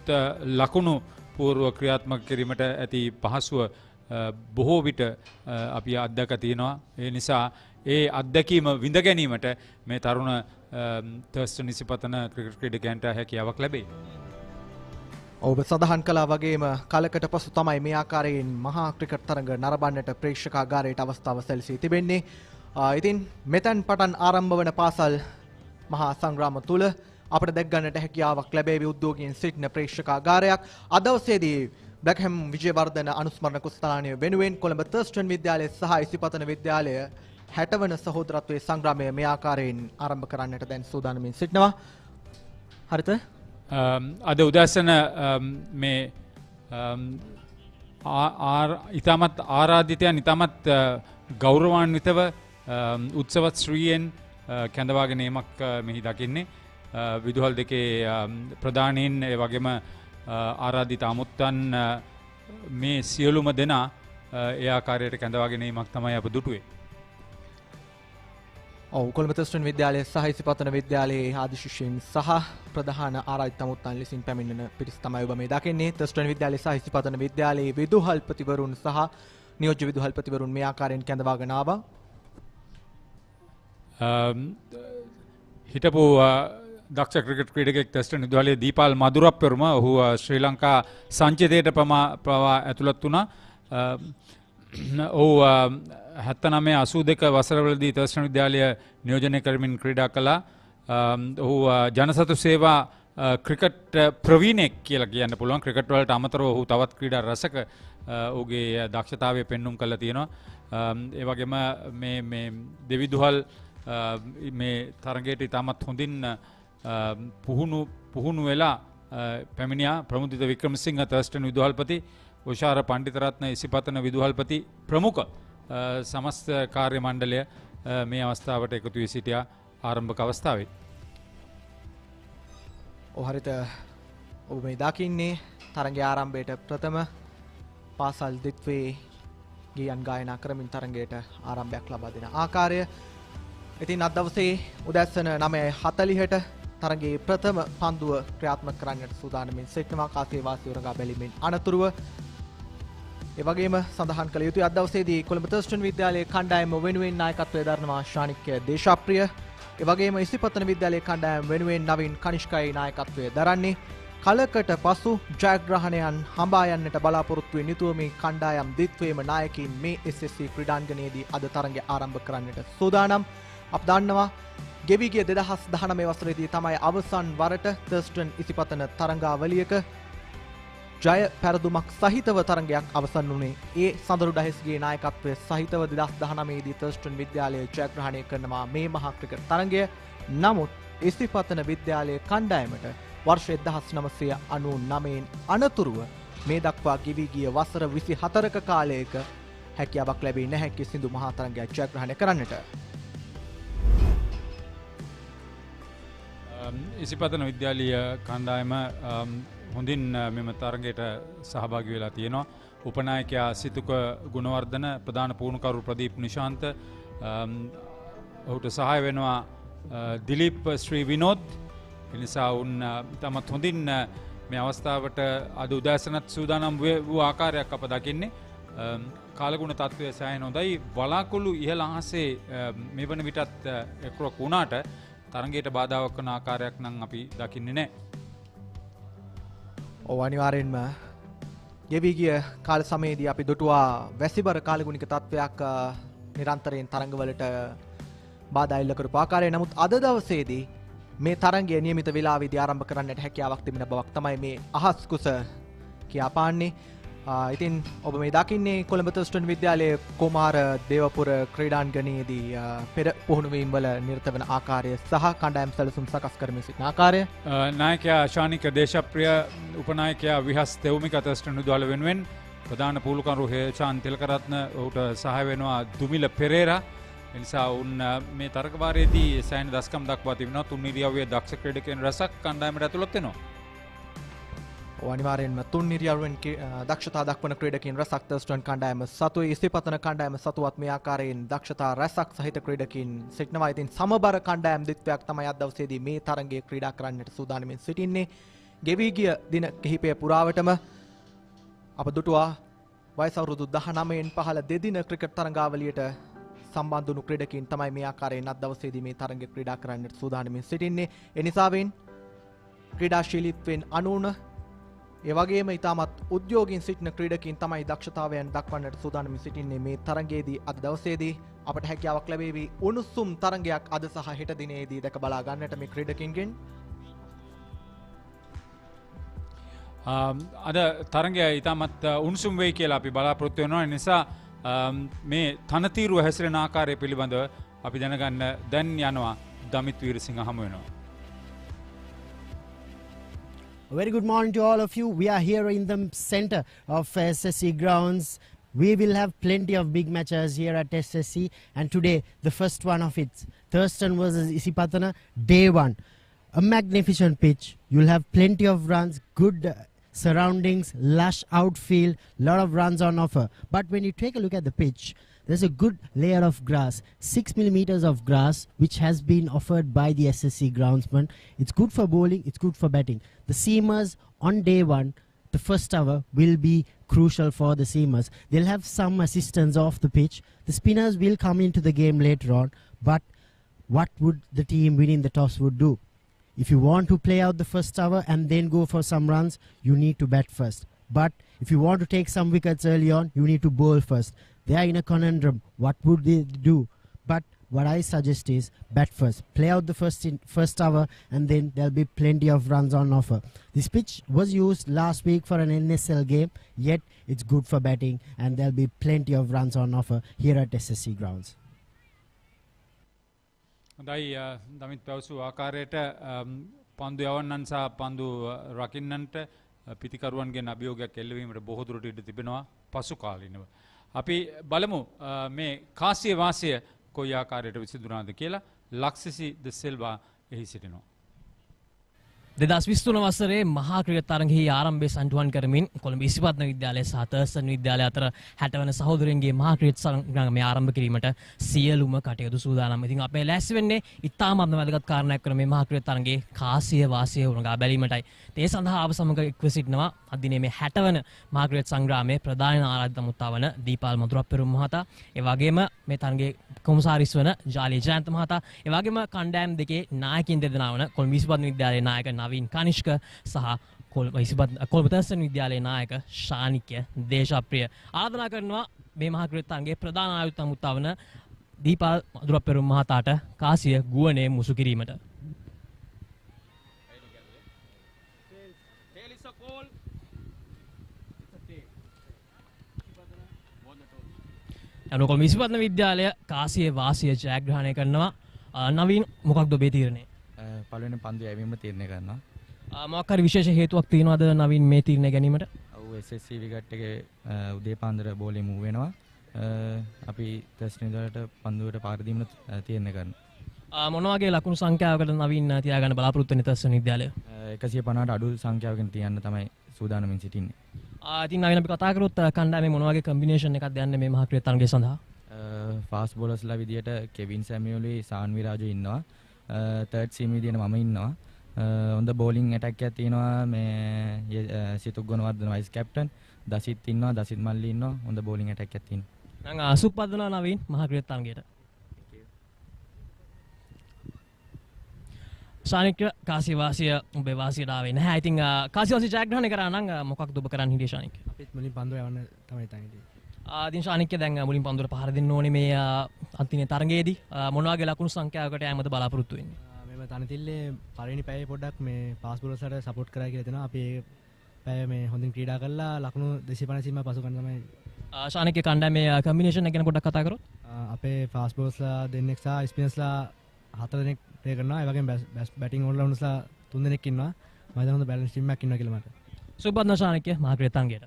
ලකුණු පූර්ව ක්‍රියාත්මක කිරීමට ඇති පහසුව බොහෝ විට අපි අත්දැක තියෙනවා. ඒ නිසා ඒ අත්දැකීම විඳ ගැනීමට මේ තරුණ තර්ස්ටන් ඉසිපතන ක්‍රිකට් ක්‍රීඩකයන්ට හැකියාවක් ලැබේ. ඔබ සඳහන් කළා වගේම කාලයකට පසු තමයි මේ ආකාරයෙන් මහා ක්‍රිකට් තරඟ නරඹන්නට ප්‍රේක්ෂකාගාරයට අවස්ථාව සැලසී තිබෙන්නේ. ඉතින් මෙතෙන් පටන් ආරම්භ වන පාසල් මහා සංග්‍රාම තුල අපට දැක් ගන්නට හැකියාවක් ලැබේවි උද්‍යෝගයෙන් සිටින ප්‍රේක්ෂකාගාරයක්. අද දවසේදී බ්ලැක්හැම් විජේවර්ධන අනුස්මරණ කුස්තාලනය වෙනුවෙන් කොළඹ තර්ස්ටන් විද්‍යාලය සහ ඉසිපතන විද්‍යාලය 60 වන සහෝදරත්වයේ සංග්‍රාමය මේ ආකාරයෙන් ආරම්භ කරන්නට දැන් සූදානම්ින් සිටිනවා. හරිද? අද උදැසන මේ ඉතාමත් ආරාධිතයන් ඉතාමත් ගෞරවාන්විතව උත්සවත් ශ්‍රීයෙන් කැඳවාගෙන ඒමක් මෙහි දකින්නේ. විදුහල් දෙකේ ප්‍රධානීන් ඒ වගේම ආරාධිත අමුත්තන් මේ සියලුම දෙනා ඒ ආකාරයට කැඳවාගෙන ඒමක් තමයි අප දුටුවේ. කොළඹ තර්ස්ටන් විද්‍යාලය සහ ඉසිපතන විද්‍යාලයේ ආදි ශිෂ්‍යයින් සහ ප්‍රධාන ආරාධිත අමුත්තන් ලෙසින් පැමිණෙන පිරිස තමයි ඔබ මේ දකින්නේ. තර්ස්ටන් විද්‍යාලය සහ ඉසිපතන විද්‍යාලයේ විදුහල්පතිවරුන් සහ නියෝජ්‍ය විදුහල්පතිවරුන් මේ ආකාරයෙන් කැඳවාගෙන ආවා. හිටපු දක්ෂ ක්‍රිකට් ක්‍රීඩකෙක් තර්ස්ටන් විද්‍යාලයේ දීපාල් මදුරප්පෙරුම ඔහු ශ්‍රී ලංකා සංචිතයට පවා ඇතුළත් වුණා. ඔහු 79-82 වසරවලදී තර්ස්ටන් විද්‍යාලය නියෝජනය කරමින් ක්‍රීඩා කළා. ඔහු ජනසතු සේවා ක්‍රිකට් ප්‍රවීණෙක් කියලා කියන්න පුළුවන්. ක්‍රිකට් වලට අමතරව ඔහු තවත් ක්‍රීඩා රසක ඔහුගේ දක්ෂතාවය පෙන්눔 කළා තියෙනවා. ඒ වගේම මේ දෙවිදුහල් මේ තරගයට ඉතාමත් හොඳින් පුහුණු වෙලා පැමිණියා. ප්‍රමුදිත වික්‍රමසිංහ තර්ස්ටන් විදුහල්පති, උෂාර පණ්ඩිතරත්න ඉසිපතන විදුහල්පති ප්‍රමුඛ සමස්ත කාර්ය මණ්ඩලය මේ අවස්ථාවට එකතු වී සිටියා ආරම්භක අවස්ථාවේ. හරිත ඔබ මේ දකින්නේ තරගය ආරම්භයට ප්‍රථම පාසල් දිත්වේ ගීයන් ගායනා කරමින් තරගයට ආරම්භයක් ලබා දෙන ආකාරය. ඉතින් අද දවසේ උදැස්සන 9:40ට තරගයේ ප්‍රථම පන්දුව ක්‍රියාත්මක කරන්නට සූදානම්ින් සිටිනවා. කාසිය වාසී උරගා බැලීමෙන් අනතුරුව ඒ වගේම සඳහන් කළ යුතුයි අද දවසේදී කොළඹ තර්ස්ටන් විද්‍යාලයේ කණ්ඩායම වෙනුවෙන් නායකත්වය දරනවා ශානික්‍ය දේශාප්‍රිය. ඒ වගේම ඉසිපතන විද්‍යාලයේ කණ්ඩායම වෙනුවෙන් නවීන් කනිෂ්කයි නායකත්වය දරන්නේ. කලකට පසු ජයග්‍රහණයන් හඹා යන්නට බලාපොරොත්තු වෙන යුතුව මේ කණ්ඩායම් දිත්වේම නායකයින් මේ SSC ක්‍රීඩාංගණයේදී අද තරගය ආරම්භ කරන්නට සූදානම්. අප දන්නවා ගෙවි ගිය 2019 වසරේදී තමයි අවසන් වරට තර්ස්ටන් ඉසිපතන තරඟාවලියක ජය පැරදුමක් සහිතව තරගයක් අවසන් වුණේ. ඒ සඳරු ඩහෙස්ගේ නායකත්වය සහිතව 2019 දී තර්ස්ටන් විද්‍යාලය ජයග්‍රහණය කරනවා මේ මහා ක්‍රිකට් තරගය. නමුත් ඉසිපතන විද්‍යාලයේ කණ්ඩායමට වර්ෂ 1999 අනතුරුව මේ දක්වා ගෙවි ගිය වසර 24ක කාලයක හැකියාවක් ලැබී නැහැ කිසිදු මහා තරගයක් ජයග්‍රහණය කරන්නට. ඉසිපතන විද්‍යාලීය කණ්ඩායම හොඳින් මෙම තරගයට සහභාගී වෙලා තියෙනවා. උපනායකයා සිතුක ගුණවර්ධන, ප්‍රධාන පුහුණුකරු ප්‍රදීප් නිශාන්ත, ඔහුට සහාය වෙනවා දිලීප් ශ්‍රී විනෝද්. එනිසා උන් තමත් හොඳින් මේ අවස්ථාවට අද උදෑසනත් සූදානම් වූ ආකාරයක් අප දකින්නේ. කාලගුණ තත්ත්වය සෑහෙන හොඳයි. වලාකුළු ඉහළ අහසේ මේ වන විටත් එක්රොක් වුණාට තරගයට බාධාවක් වන ආකාරයක් නම් අපි දකින්නේ නැහැ. අනිවාර්යෙන්ම ගෙවී ගිය කාල සමයේදී අපි දුටුවා වැසිබර කාලගුණික තත්ත්වයක් නිරන්තරයෙන් තරඟවලට බාධා එල්ල කරපු ආකාරය. නමුත් අද දවසේදී මේ තරගය නියමිත වේලාවේදී ආරම්භ කරන්නට හැකියාවක් තිබෙන බවක් තමයි මේ අහස් කුස කියා පාන්නේ. ඉතින් ඔබ මේ දකින්නේ කොළඹ තර්ස්ටන් විද්‍යාලයේ කුමාර දේවපුර ක්‍රීඩාංගණයේදී පෙර පුහුණුවීම් වල නිරත වන ආකාරය සහ කණ්ඩායම් සැලසුම් සකස් කරමින් සිටින ආකාරය. නායකයා ශානික දේශප්‍රිය උපනායකයා විහස් තෙවුමික තර්ස්ටන් විද්‍යාල වෙනුවෙන් ප්‍රධාන පූලකරු හේචාන් තිලකරත්න ඔහුට සහාය වෙනවා දුමිල පෙරේරා. එනිසා උන් මේ තරගවාරයේදී සෑහෙන දස්කම් දක්වා තිබෙනවා. තුන් ඉරියව්වේ දක්ෂ ක්‍රීඩකයන් රැසක් කණ්ඩායමට ඇතුළත් වෙනවා. අනිවාර්යෙන්ම තුන් ඉරියව්වෙන් දක්ෂතා දක්වන ක්‍රීඩකයන් රැසක් තර්ස්ටන් කණ්ඩායම සතුයි. ඉසිපතන කණ්ඩායම සතුවත් මේ ආකාරයෙන් දක්ෂතා රැසක් සහිත ක්‍රීඩකයන් සිටිනවා. ඉතින් සමබර කණ්ඩායම් දිත්වයක් තමයි අද දවසේදී මේ තරගයේ ක්‍රීඩා කරන්නට සූදානම්ෙන් සිටින්නේ. ගෙවී ගිය දින කිහිපය පුරාවටම අප දුටුවා වයස අවුරුදු 19න් පහළ දෙදින ක්‍රිකට් තරඟාවලියට සම්බන්ධ වුණු ක්‍රීඩකයන් තමයි මේ ආකාරයෙන් අද දවසේදී මේ තරගය ක්‍රීඩා කරන්නට සූදානම්ෙන් සිටින්නේ. ඒ නිසාවෙන් ක්‍රීඩාශීලීත්වයෙන් අනුන ඒ වගේම ඉතාමත් උද්‍යෝගින් සිටින ක්‍රීඩකයන් තමයි දක්ෂතාවයන් දක්වන්නට සූදානම්ෙන් සිටින්නේ. මේ තරගයේදී අද දවසේදී අපට හැකියාවක් ලැබේවි උණුසුම් තරගයක් අද සහ හෙට දිනේදී දැක බලා ගන්නට මේ ක්‍රීඩකයන්ගෙන්. අද තරගය ඉතාමත් උණුසුම් වෙයි කියලා අපි බලාපොරොත්තු වෙනවා. ඒ නිසා මේ තනතිරුව හැසිරෙන ආකාරය පිළිබඳව අපි දැනගන්න දැන් යනවා දමිත් වීරසිංහ හමු වෙනවා. A very good morning to all of you. We are here in the center of SSC Grounds. We will have plenty of big matches here at SSC, and today the first one of it, Thurstan versus Isipathana, day one. A magnificent pitch. You'll have plenty of runs, good surroundings, lush outfield, lot of runs on offer. But when you take a look at the pitch, there's a good layer of grass, 6 millimeters of grass, which has been offered by the SSC groundsman. It's good for bowling, it's good for batting. The seamers on day one, the first hour, will be crucial for the seamers. They'll have some assistance off the pitch. The spinners will come into the game later on. But what would the team winning the toss would do? If you want to play out the first hour and then go for some runs, you need to bat first. But if you want to take some wickets early on, you need to bowl first. They are in a conundrum. What would they do? But what I suggest is bat first. Play out the first hour, and then there'll be plenty of runs on offer. This pitch was used last week for an NSL game, yet it's good for batting, and there'll be plenty of runs on offer here at SSC Grounds. හොඳයි දමිත් පැවසු ආකාරයට පන්දු යවන්නන් සහ පන්දු රකින්නන්ට පිතිකරුවන්ගෙන් අභියෝගයක් එල්ලවීමට බොහෝ දුරට ඉඩ තිබෙනවා පසු කාලීනව. අපි බලමු මේ කාසිය වාසිය කොයි ආකාරයට විසඳුනාද කියලා. ලක්ෂසි ද සිල්වා එහි සිටිනවා. 2023 වසරේ මහා ක්‍රිකට් තරගයේ ආරම්භය සම්පූර්ණ කරමින් කොළඹ ඉසිපත්න විද්‍යාලය සහ තර්ස්ටන් විද්‍යාලය අතර 60 වන සහෝදරයන්ගේ මහා ක්‍රිකට් සංග්‍රාමය ආරම්භ කිරීමට සියලුම කටයුතු සූදානම්. ඉතින් අපේ ලෑස්ති වෙන්නේ ඉතාමත් වැදගත් කාරණයක් කරන මේ මහා ක්‍රිකට් තරගයේ කාසිය වාසිය උරගා බැලීමටයි. ඒ සඳහා අප සමග එක්ව සිටිනවා අද දිනේ මේ 60 වන මහා ක්‍රිකට් සංග්‍රාමයේ ප්‍රධාන ආරාධිත මුත්තා වන දීපාල් මధుරප්පෙරුම් මහතා, ඒ වගේම මේ තරගයේ කොමසාරිස් වන ජාලී ජයන්ත මහතා, ඒ වගේම කණ්ඩායම් දෙකේ නායකින් දෙදෙනා වන කොළඹ ඉසිපත්න විද්‍යාලයේ නායක නවීන් කනිෂ්ක සහ කොළඹ තර්ස්ටන් විද්‍යාලයේ නායක ශානික්‍ය දේශප්‍රිය ආරාධනා කරනවා මේ මහා ක්‍රිකට් තරගයේ ප්‍රධාන ආයුධ මුත්තා වන දීපාල් මధుරප්පෙරුම් මහතාට කාසිය ගුවනේ මුසු කිරීමට. කොළඹ ඉසිපත්න විද්‍යාලය කාසිය වාසිය ජයග්‍රහණය කරනවා. නවීන් මොකක්ද ඔබේ තීරණය? පළවෙනි පන්දු යැවීම තීරණය කරනවා. මොකක් හරි විශේෂ හේතුවක් තියෙනවද නවීන් මේ තීරණය ගැනීමට? ඔව් SSC විකට් එකේ උදේ පාන්දර බෝලේ මූව් වෙනවා. අපි තර්ස්ටන් වලට පන්දුවට පාර දීම තීරණය කරනවා. මොන වගේ ලකුණු සංඛ්‍යාවකට නවීන් තියාගන්න බලාපොරොත්තු වෙන තර්ස්ටන් විද්‍යාලය? 150ට අඩු සංඛ්‍යාවකින් තියන්න තමයි සූදානම්ින් සිටින්නේ. ඉතින් නවීන් අපි කතා කරොත් කණ්ඩායමේ මොන වගේ කම්බිනේෂන් එකක්ද යන්නේ මේ මහා ක්‍රිකට් තරගය සඳහා? ෆාස්ට් බෝලර්ස්ලා විදියට කෙවින් සැමියුලි සාන්වි රාජු ඉන්නවා. තර්ඩ් සීම් විදියට මම ඉන්නවා. හොඳ බෝලිං ඇටැක් එකක් තියෙනවා. මේ සිතුක් ගුණවර්ධන වයිස් කැප්ටන්, දසිත් ඉන්නවා, දසිත් මල්ලි ඉන්නවා. හොඳ බෝලිං ඇටැක් එකක් තියෙනවා. නම් අසුප් පදනවා නවීන් මහා ක්‍රිකට් තරගයට. ශානික්‍ය කාසිය වාසිය ඔබේ වාසියට ආවේ නැහැ. ඉතින් කාසිය වාසිය ජයග්‍රහණය කරා නම් මොකක්ද ඔබ කරන්න හිටියේ ශානික්‍ය? අපිත් මුලින් පන්දුව යවන්න තමයි හිතන්නේ. ඉතින් ශානික්‍ය දැන් මුලින් පන්දුවට පහර දෙන්න ඕනේ මේ අන්තිමේ තරගයේදී. මොන වගේ ලකුණු සංඛ්‍යාවකට යෑමද බලාපොරොත්තු වෙන්නේ? මෙම තනතිල්ලේ පළවෙනි පැයේ පොඩ්ඩක් මේ ෆාස්ට් බෝලර්ස්ලට සපෝට් කරා කියලා දෙනවා. අපි ඒ පැය මේ හොඳින් ක්‍රීඩා කළා ලකුණු 250ම පසු කරන තමයි ශානික කණ්ඩායමේ කම්බිනේෂන් එක ගැන පොඩ්ඩක් කතා කරොත්. අපේ ෆාස්ට් බෝලර්ස්ලා දෙන්නෙක් සහ ස්පිනර්ස්ලා 4 දෙනෙක් ප්ලේ කරනවා. ඒ වගේම බැටිං ඕල්රවුන්ඩර්ස්ලා 3 දෙනෙක් ඉන්නවා. මම හිතනවා හොඳ බැලන්ස් ටීම් එකක් ඉන්නවා කියලා මට. සුබද්න ශානික මහක්‍රීඩ තංගයට.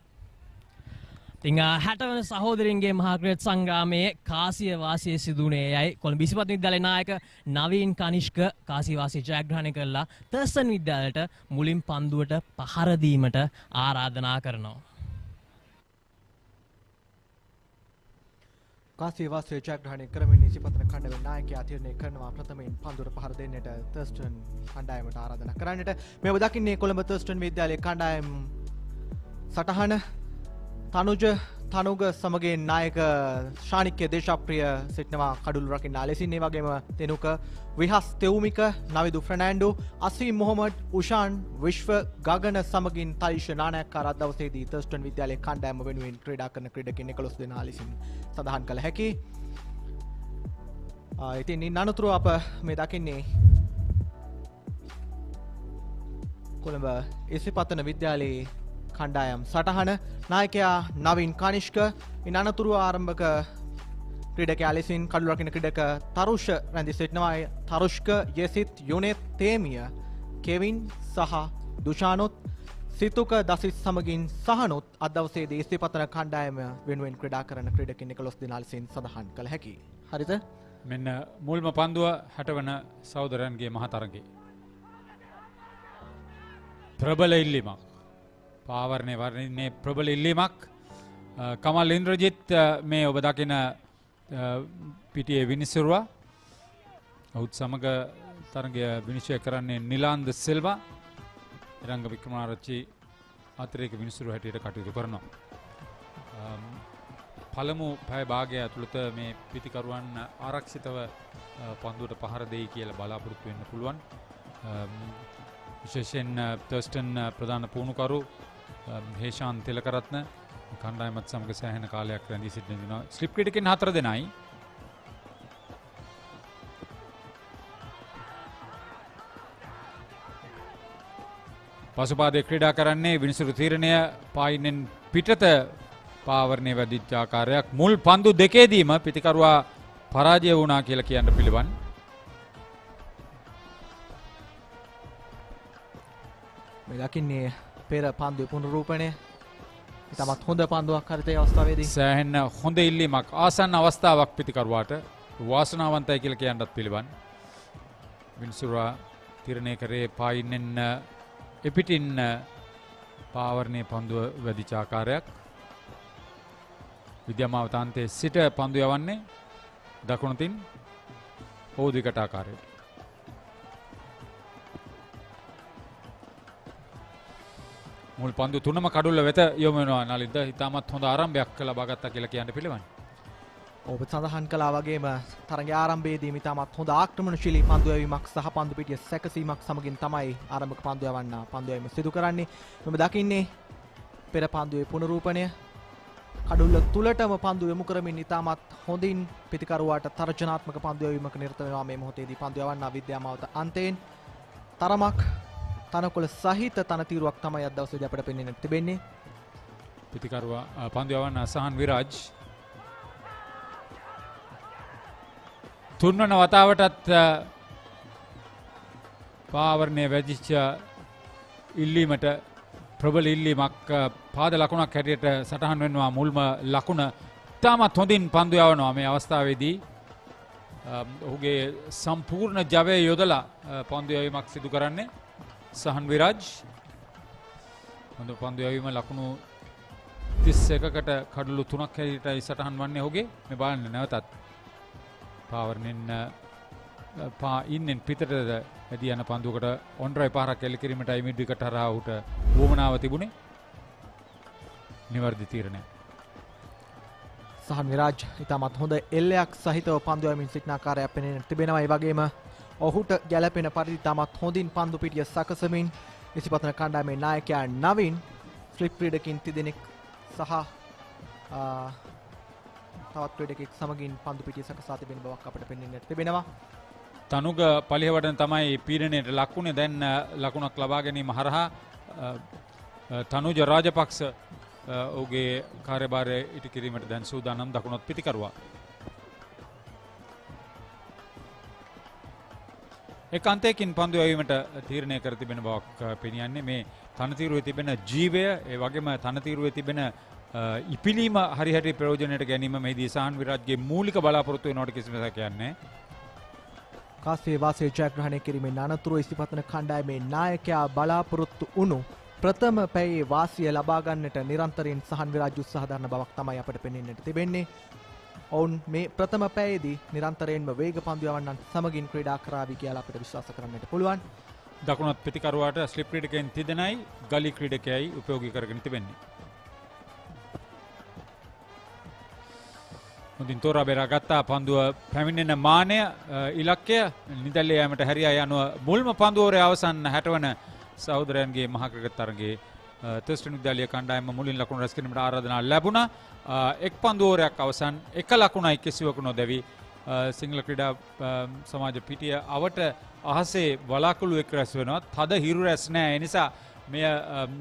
ඉතින් 60 වන සහෝදරින්ගේ මහක්‍රීඩ සංග්‍රාමයේ කාසිය වාසිය සිදුුනේ යයි කොළඹ ඉසිපත් විද්‍යාලයේ නායක නවීන් කනිෂ්ක කාසිය වාසිය ජයග්‍රහණය කළා. තර්ස්ටන් විද්‍යාලයට මුලින් පන්දුවට පහර දීමට ආරාධනා කරනවා. කාසිය වාසිය ජයග්‍රහණය කරමින් ඉසිපතන කණ්ඩායමේ නායකයා තීරණය කරනවා ප්‍රථමයෙන් පන්දුවට පහර දෙන්නට තර්ස්ටන් කණ්ඩායමට ආරාධනා කරන්නට. මේ ඔබ දකින්නේ කොළඹ තර්ස්ටන් විද්‍යාලයේ කණ්ඩායම් සටහන. තනුග සමගේ නායක ශානික්‍ය දේශප්‍රිය සිටිනවා කඩුළු රකින්න ලෙසින්. ඒ වගේම තෙනුක විහස් තෙවුමික නවිදු ෆර්නෑන්ඩෝ අසීම් මොහොමඩ් උෂාන් විශ්ව ගගන සමගින් තයිෂ නානයක්කාර අද දවසේදී තර්ස්ටන් විද්‍යාලයේ කණ්ඩායම වෙනුවෙන් ක්‍රීඩා කරන ක්‍රීඩකින් 11 දෙනා ලෙසින් සඳහන් කළ හැකි. ඉතින් ඉන් අනතුරුව අප මේ දකින්නේ කොළඹ ඉසිපතන විද්‍යාලයේ කණ්ඩායම් සටහන. නායකයා නවීන් කනිෂ්ක. ඉන් අනතුරුව ආරම්භක ක්‍රීඩකයා ලෙසින් කඩුළු රකින්න ක්‍රීඩක තරුෂ රැඳී සිටිනවා. තරුෂ්ක, යෙසිත්, යුනෙත්, තේමිය, කෙවින් සහ දුෂානොත් සිතුක දසිත් සමගින් සහනොත් අද දවසේදී ඉස්තිපතන කණ්ඩායම වෙනුවෙන් ක්‍රීඩා කරන ක්‍රීඩකින් 11 දෙනා ලෙසින් සඳහන් කළ හැකියි. හරිද? මෙන්න මුල්ම පන්දුව 60 වන සහෝදරයන්ගේ මහතරගේ. ප්‍රබල ඉල්ලීමක්. පාවරණය වර්ණන්නේ ප්‍රබල ඉල්ලීමක්. කමල් ඉන්ද්‍රජිත් මේ ඔබ දකින පිටියේ විනිසුරුවා. ඔහුත් සමග තරගය විනිශ්චය කරන්නේ නිලාන්ද සිල්වා. රංග වික්‍රමාරච්චි අතිරේක විනිසුරුව හැටියට කටයුතු කරනවා. පළමු පැය භාගය ඇතුළත මේ පිතිකරුවන් ආරක්ෂිතව පන්දුවට පහර දෙයි කියලා බලාපොරොත්තු වෙන්න පුළුවන්. විශේෂයෙන් තර්ස්ටන් ප්‍රධාන පුහුණුකරු හේෂාන් තිලකරත්න කණ්ඩායමත් සමග සෑහෙන කාලයක් රැඳී සිටින දිනවා. ස්ලිප් ක්‍රීඩකයන් 4 දෙනයි. පසුපාදයේ ක්‍රීඩා කරන්නේ විනිසුරු තීරණය පායිනෙන් පිටත පාවරණය වැඩිච්ච ආකාරයක්. මුල් පන්දු දෙකේදීම පිතිකරුවා පරාජය වුණා කියලා කියන්න පිළිවන්. මේ දකින්නේ පෙර පන්දුවේ පුනරූපණය. ඉතාමත් හොඳ පන්දුවක් හරිත ඒ අවස්ථාවේදී. සෑහෙන හොඳ ඉල්ලීමක් ආසන්න අවස්ථාවක් පිතිකරුවාට වාසනාවන්තයි කියලා කියන්නත් පිළිවන්. විනිසුරුවා තීරණය කරේ පායිනෙන් එපිටින් පාවරණයේ පන්දුව වැඩිච්ච ආකාරයක්. විද්‍යාමාවතාන්තයේ සිට පන්දු යවන්නේ දකුණතින් ඕදිකට ආකාරයට. මුල් පන්දු තුනම කඩුල්ල වෙත යොමු වෙනවා නලින්ද. ඉතාමත් හොඳ ආරම්භයක් ලබා ගත්තා කියලා කියන්න පිළිවන්. ඔබ සඳහන් කළා වගේම තරගයේ ආරම්භයේදී ඉතාමත් හොඳ ආක්‍රමණශීලී පන්දු යැවීමක් සහ පන්දු පිටිය සැකසීමක් සමගින් තමයි ආරම්භක පන්දු යවන්න පන්දු යැවීම සිදු කරන්නේ. ඔබ දකින්නේ පෙර පන්දුවේ පුනරූපණය. කඩුල්ල තුලටම පන්දු යොමු කරමින් ඉතාමත් හොඳින් පිතිකරුවාට තර්ජනාත්මක පන්දු යැවීමක නිරත වෙනවා මේ මොහොතේදී පන්දු යවන්න විද්‍යාමාවත අන්තයෙන්. තරමක් තනකොළ සහිත තනතිරුවක් තමයි අද දවසේදී අපිට පෙන්වන්න තිබෙන්නේ. පිතිකරුවා පන්දු යවන්න සහන් විරාජ් තුන්වන වතාවටත් පාවරණය වැදිච්ච ඉල්ලීමට ප්‍රබල ඉල්ලීමක් පාද ලකුණක් හැටියට සටහන් වෙනවා. මුල්ම ලකුණ ඉතාමත් හොඳින් පන්දු යවනවා මේ අවස්ථාවේදී. ඔහුගේ සම්පූර්ණ ජවය යොදලා පන්දු යැවීමක් සිදු කරන්නේ සහන් විරාජ්. හොඳ පන්දු යැවීම ලකුණු 31කට කඩලු 3ක් හැටියටයි සටහන් වන්නේ ඔහුගේ. මේ බලන්න නැවතත් පාවරණයෙන් ඉන්නෙන් පිටතට ඇදී යන පන්දුවකට ඔන්ඩ්‍රයි පාරක් එල්ල කිරීමටයි මිඩ් විකට් හරහා ඔහුට වුවමනාව තිබුණේ. නිවැරදි තීරණය. සහන් විරාජ් ඉතාමත් හොඳ එල්ලයක් සහිතව පන්දු යමින් සිටින ආකාරයක් පෙනෙන්න තිබෙනවා. ඒ වගේම ඔහුට ගැළපෙන පරිදි ඉතාමත් හොඳින් පන්දු පිටිය සකසමින් ඉසිපතන කණ්ඩායමේ නායකයා නවීන් ෆ්ලිප් ක්‍රීඩකින් තිදෙනෙක් සහ තවත් ක්‍රීඩකෙක් සමගින් පන්දු පිටිය සකසා තිබෙන බවක් අපිට පෙනෙන්නට තිබෙනවා. තනුග පලිහවටන තමයි පීඩනයට ලක්ුණේ දැන් ලකුණක් ලබා ගැනීම හරහා තනුජ රාජපක්ෂ ඔහුගේ කාර්යභාරය ඉටු කිරීමට දැන් සූදානම් දකුණත් පිතිකරුවා. එක් අන්තයකින් පන්දු යැවීමට තීරණය කර තිබෙන බවක් පෙනියන්නේ මේ තනතිරුවේ තිබෙන ජීවය ඒ වගේම තනතිරුවේ තිබෙන ඉපිලීම හරිහැටි ප්‍රයෝජනයට ගැනීම මෙහිදී සහන් විරාජ්ගේ මූලික බලාපොරොත්තු වෙනවට කිසිම සැකයක් නැහැ. කාස්සේ වාසයේ ජයග්‍රහණය කිරීමෙන් අනතුරුව ඉසිපතන කණ්ඩායමේ නායකයා බලාපොරොත්තු වුණු ප්‍රථම පැයේ වාසිය ලබා ගන්නට නිරන්තරයෙන් සහන් විරාජ් උත්සාහ දරන බවක් තමයි අපට පෙනෙන්නට තිබෙන්නේ. ඔවුන් මේ ප්‍රථම පැයේදී නිරන්තරයෙන්ම වේග පන්දු යවන්නන් සමගින් ක්‍රීඩා කරાવી කියලා අපිට විශ්වාස කරන්නට පුළුවන්. දකුණත් පිතිකරුවාට ස්ලිප් ක්‍රීඩකයන් තිදෙනයි ගලි ක්‍රීඩකයයි උපයෝගී කරගෙන තිබෙන්නේ. මුදින් තෝරා බේරා ගත්තා පන්දුව පැමිණෙන මානය ඉලක්කය නිදැල්ලේ යෑමට හැරියා යනුව මුල්ම පන්දුවරේ අවසන් 60 වන සහෝදරයන්ගේ මහා ක්‍රිකට් තරගයේ තර්ස්ටන් විද්‍යාලීය කණ්ඩායම මුලින් ලකුණු රැස් කිරීමට ආරාධනා ලැබුණා. එක් පන්දුවරයක් අවසන් එක ලකුණයි කිසිවකු නොදැවි සිංහල ක්‍රීඩා සමාජ පිටිය අවට අහසේ වලාකුළු එක් රැස් වෙනවා. තද හිරු රැස් නැහැ. ඒ නිසා මෙය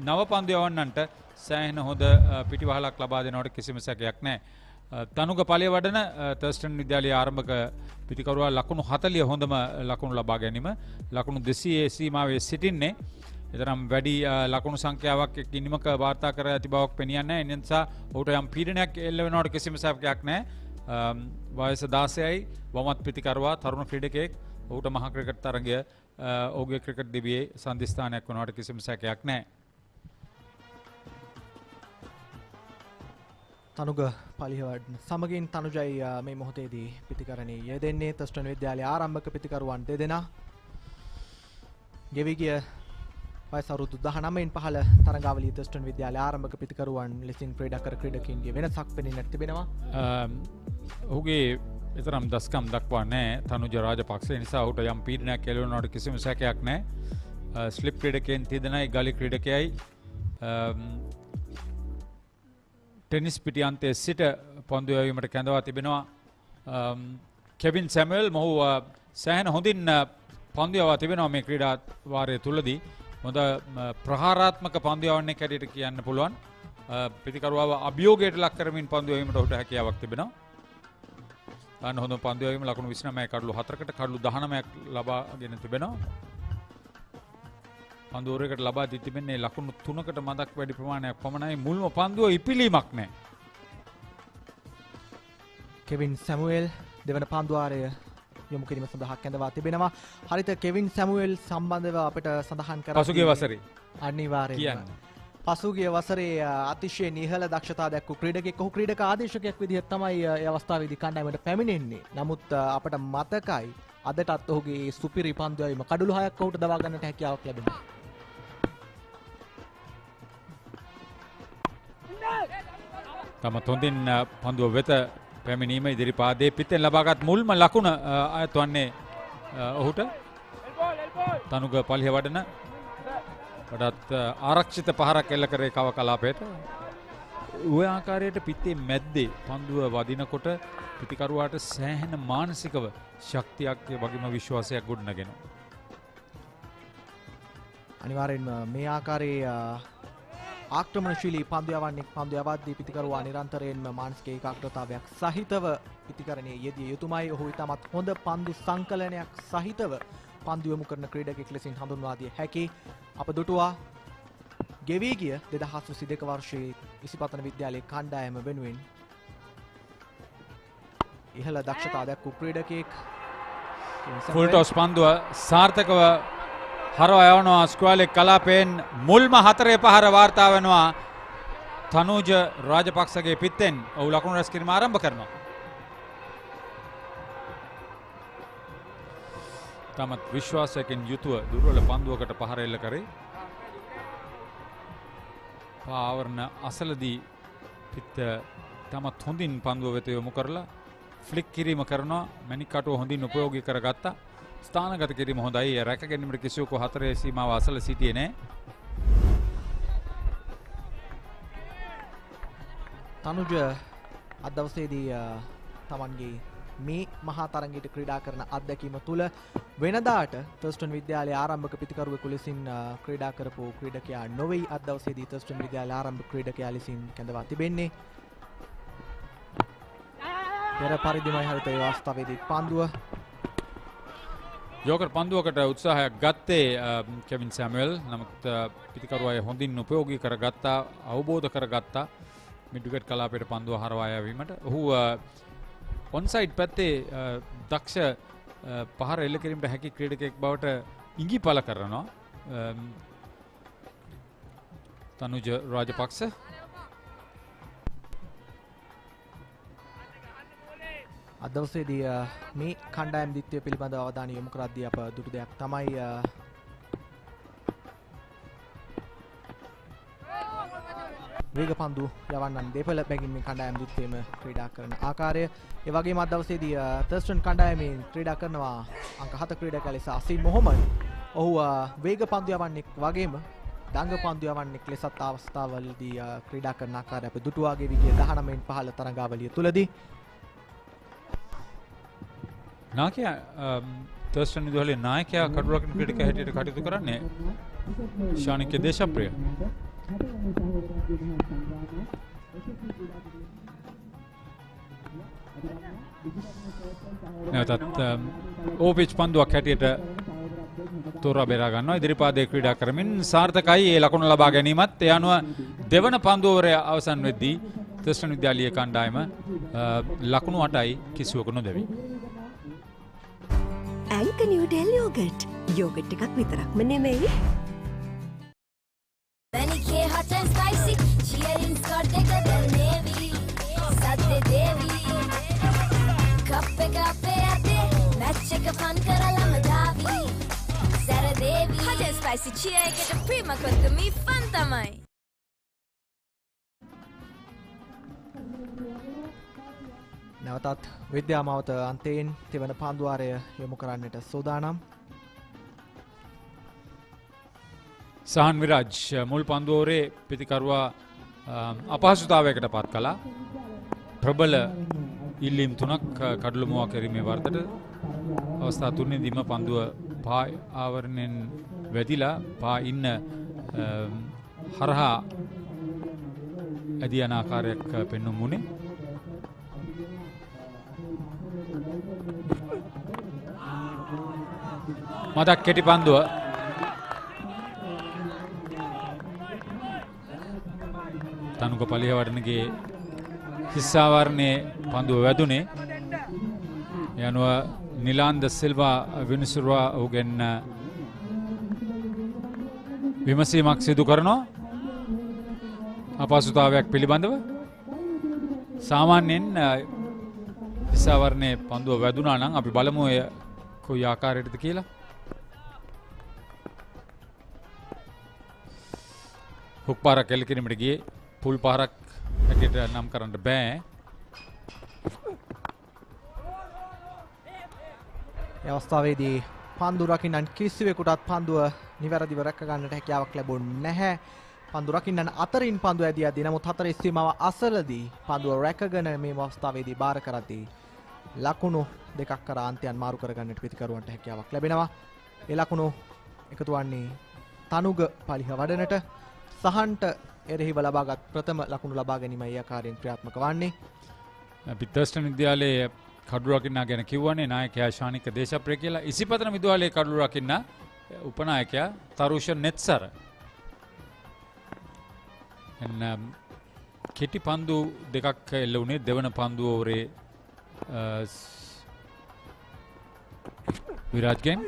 නව පන්දු යවන්නන්ට සෑහෙන හොඳ පිටිවහලක් ලබා දෙනවට කිසිම සැකයක් නැහැ. තනුග පලය වඩන තර්ස්ටන් විද්‍යාලීය ආරම්භක පිතිකරුවා ලකුණු 40 හොඳම ලකුණු ලබා ගැනීම ලකුණු 200 සීමාවේ සිටින්නේ. එතරම් වැඩි ලකුණු සංඛ්‍යාවක් ඉනිමක වාර්තා කර ඇති බවක් පෙනියන්නේ. ඒ නිසා ඔහුට යම් පීඩනයක් එල්ල වෙනවට කිසිම සැකයක් නැහැ. වයස 16යි වමත් පිතිකරුවා තරුණ ක්‍රීඩකයෙක්. ඔහුට මහා ක්‍රිකට් තරගය ඔහුගේ ක්‍රිකට් දිවියේ සන්ධිස්ථානයක් වනවට කිසිම සැකයක් නැහැ. තනුග පලිහවඩන සමගින් තනුජයි මේ මොහොතේදී පිතිකරණයේ යෙදෙන්නේ තර්ස්ටන් විද්‍යාලයේ ආරම්භක පිතිකරුවන් දෙදෙනා. ගෙවි ගිය වයස අවුරුදු 19න් පහළ තරඟාවලියේ තර්ස්ටන් විද්‍යාලයේ ආරම්භක පිතිකරුවන් ලෙසින් ක්‍රීඩා කර ක්‍රීඩකයින්ගේ වෙනසක් පෙනෙන්නට තිබෙනවා. ඔහුගේ එතරම් දස්කම් දක්වා නැහැ තනුජ රාජපක්ෂ. ඒ නිසා ඔහුට යම් පීඩනයක් එළවෙනවට කිසිම සැකයක් නැහැ. ස්ලිප් ක්‍රීඩකයන් තිදෙනයි ගලි ක්‍රීඩකයයි ටෙනිස් පිටියන්තයේ සිට පන්දු යැවීමට කැඳවා තිබෙනවා. කෙවින් සැමුවෙල් මොහු සෑහෙන හොඳින් පන්දු යවා තිබෙනවා මේ ක්‍රීඩා වාරය තුලදී. හොඳ ප්‍රහාරාත්මක පන්දු යවන්නේ කැඩියට කියන්න පුළුවන්. පිතිකරුවාව අභියෝගයට ලක් කරමින් පන්දු යැවීමට ඔහුට හැකියාවක් තිබෙනවා. අන්න හොඳ පන්දු යැවීම ලකුණු 29 කඩලු 4කට කඩලු 19ක් ලබාගෙන තිබෙනවා. පන්දුවරයකට ලබා දී තිබෙන්නේ ලකුණු 3කට මදක් වැඩි ප්‍රමාණයක් පමණයි. මුල්ම පන්දුව ඉපිලීමක් නැහැ. කෙවින් සැමුවෙල් දෙවන පන්දුවාරය යොමු කිරීම සඳහා කැඳවා තිබෙනවා. හරිත කෙවින් සැමුවෙල් සම්බන්ධව අපිට සඳහන් කරා පසුගිය වසරේ අනිවාර්යයෙන්ම පසුගිය වසරේ අතිශය නිහල දක්ෂතා දැක්වූ ක්‍රීඩකෙක්. ඔහු ක්‍රීඩක ආදේශකයෙක් විදිහට තමයි ඒ අවස්ථාවේදී කණ්ඩායමට පැමිණෙන්නේ. නමුත් අපට මතකයි අදටත් ඔහුගේ සුපිරි පන්දු යැවීම කඩලු 6ක් ඔහුට දවා ගන්නට හැකියාවක් ලැබෙනවා. තම හොඳින් පන්දුව වෙත පැමිණීම ඉදිරිපාදයේ පිටෙන් ලබාගත් මුල්ම ලකුණ අයත් වන්නේ ඔහුට. තනුග පලිය වඩන වඩාත් ආරක්ෂිත පහරක් එල්ල කරේ කව කලාපයට. ඔය ආකාරයට පිටේ මැද්දේ පන්දුව වදිනකොට පිතිකරුවාට සෑහෙන මානසිකව ශක්තියක් වගේම විශ්වාසයක් ගොඩනගෙනවා. අනිවාර්යෙන්ම මේ ආකාරයේ ආක්‍රමණශීලී පන්දු යවන්නේ පන්දු යවද්දී පිතිකරුවා නිරන්තරයෙන්ම මානසික ඒකාග්‍රතාවයක් සහිතව පිතිකරණයේ යෙදිය යුතුමයි. ඔහු ඉතාමත් හොඳ පන්දු සංකලනයක් සහිතව පන්දු යොමු කරන ක්‍රීඩකෙක් ලෙසින් හඳුන්වා දිය හැකි. අප දුටුවා ගෙවී ගිය 2022 වර්ෂයේ ඉසිපතන විද්‍යාලයේ කණ්ඩායම වෙනුවෙන් ඉහළ දක්ෂතා දැක්වූ ක්‍රීඩකෙක්. ෆුල් ටොස් පන්දුව සාර්ථකව හරවා යවනවා ස්ක්වාලේ කලාපයෙන්. මුල්ම 4 පහර වාර්තා වෙනවා තනුජ රාජපක්ෂගේ පිත්තෙන්. ඔහු ලකුණු රැස් කිරීම ආරම්භ කරනවා. තමත් විශ්වාසයෙන් යුතුව දුර්වල පන්දුවකට පහර එල්ල කරේ. පාවරණ අසලදී පිට තමත් හොඳින් පන්දුව වෙත යොමු කරලා ෆ්ලික් කිරීම කරනවා. මැණික් කටුව හොඳින් උපයෝගී කරගත්තා. ස්ථානගත කිරීම හොඳයි. රැක ගැනීමට කිසිවෙකු 4 සීමාව අසල සිටියේ නැහැ. තනුජ අද දවසේදී තමන්ගේ මේ මහා තරගයට ක්‍රීඩා කරන අත්දැකීම තුළ වෙනදාට තර්ස්ටන් විද්‍යාලයේ ආරම්භක පිතිකරුවෙකු ලෙසින් ක්‍රීඩා කරපු ක්‍රීඩකයා නොවේ අද දවසේදී තර්ස්ටන් විද්‍යාලයේ ආරම්භක ක්‍රීඩකයා ලෙසින් කැඳවා තිබෙන්නේ. පෙර පරිදිමයි හරිත ඒ අවස්ථාවේදී පන්දුව යෝකර් පන්දුවකට උත්සාහයක් ගත්තේ කෙවින් සැමුවෙල්. නමුත් පිතිකරුවා හොඳින් උපයෝගී කරගත්තා, අවබෝධ කරගත්තා මිඩ් විකට් කලාපයට පන්දුව හරවා යැවීමට. ඔහු ඔන්සයිඩ් පැත්තේ දක්ෂ පහර එල්ල කිරීමට හැකි ක්‍රීඩකයෙක් බවට ඉඟි පළ කරනවා තනුජ රාජපක්ෂ. අද දවසේදී මේ කණ්ඩායම් දිත්වය පිළිබඳව අවධානය යොමු කරද්දී අප දුටු දෙයක් තමයි වේග පන්දු යවන්නන් දෙපළ බැගින් මේ කණ්ඩායම් දිත්වයේම ක්‍රීඩා කරන ආකාරය. ඒ වගේම අද දවසේදී තර්ස්ටන් කණ්ඩායමේ ක්‍රීඩා කරනවා අංක 7 ක්‍රීඩකයා ලෙස අසීම් මොහොමඩ්. ඔහු වේග පන්දු යවන්නෙක් වගේම දඟ පන්දු යවන්නෙක් ලෙසත් අවස්ථාවලදී ක්‍රීඩා කරන ආකාරය අප දුටුවාගේ විදිය 19න් 15 තරඟාවලිය තුලදී නායකයා තර්ස්ටන් විදුහලේ නායකයා කඩුරකින් ක්‍රීඩකයා හැටියට කටයුතු කරන්නේ ශානික දේශප්‍රිය. නැවතත් ඕපිච් පන්දුවක් හැටියට තෝරා බේරා ගන්නවා. ඉදිරිපාදයේ ක්‍රීඩා කරමින් සාර්ථකයි ඒ ලකුණ ලබා ගැනීමත්. ඒ අනුව දෙවන පන්දුවරය අවසන් වෙද්දී තර්ස්ටන් විද්‍යාලීය කණ්ඩායම ලකුණු 8යි කිසිවකු නොදැවි. ඇංක නිව්ඩෙල් යෝගට්. යෝගට් එකක් විතරක්ම නෙමෙයි. Manicure hot and spicy, cheering got the girl navy, sadde devi, kappe kappe ate, match එක fun කරලම දාවි, සර devi, hot and spicy cheer එකට ප්‍රීම කොත්ත මේ fun තමයි. නැවතත් විද්‍යාමාවත අන්තයෙන් තෙවන පන්දුවාරය යොමු කරන්නට සූදානම්. සහන් විරාජ් මුල් පන්දුවරේ පිතිකරුවා අපහසුතාවයකට පත් කළා. ප්‍රබල ඉල්ලීම් 3ක් කඩළුමුවා කිරීමේ වර්ධට අවස්ථා 3ෙදිම පන්දුව පා ආවරණයෙන් වැදිලා පා ඉන්න හරහා ඇදී යන ආකාරයක් පෙන්වුම් වුණේ. මදක් කෙටි පන්දුව තනුක පලියවඩනගේ හිස්සාවරණයේ පන්දුව වැදුනේ. ඒ අනුව නිලාන්ද සිල්වා විනිසුරුවා ඔහුගෙන් විමසීමක් සිදු කරනවා අපහසුතාවයක් පිළිබඳව. සාමාන්‍යයෙන් හිස්සාවරණයේ පන්දුව වැදුනා නම් අපි බලමු එය කොයි ආකාරයටද කියලා. හුක් පාරක් එල්ල කිරීමට ගියේ පුල් පාරක් හැටියට නම් කරන්න බෑ. ඒ අවස්ථාවේදී පන්දු රකින්නන් කිසිවෙකුටත් පන්දුව නිවැරදිව රැක ගන්නට හැකියාවක් ලැබුණේ නැහැ. පන්දු රකින්නන් අතරින් පන්දු ඇදියදී නමුත් හතරේ සීමාව අසලදී පන්දුව රැකගෙන මේ අවස්ථාවේදී බාර කරද්දී ලකුණු දෙකක් කර අන්තයන් මාරු කරගන්නට පිතිකරුවන්ට හැකියාවක් ලැබෙනවා. ඒ ලකුණු එකතු වන්නේ තනුග පලිහ වඩනට සහන්ට එරෙහිව ලබාගත් ප්‍රථම ලකුණු ලබා ගැනීමයි ආකාරයෙන් ක්‍රියාත්මක වන්නේ. අපි තර්ස්ටන් විද්‍යාලයේ කඩළු රකින්නා ගැන කිව්වනේ නායකයා ශානික දේශප්‍රිය කියලා. ඉසිපතන විද්‍යාලයේ කඩළු රකින්නා උපනායකයා තරුෂ නෙත්සර. කෙටි පන්දු දෙකක් එල්ල වුණේ දෙවන පන්දු ඕවරේ විරාජ්ගෙන්.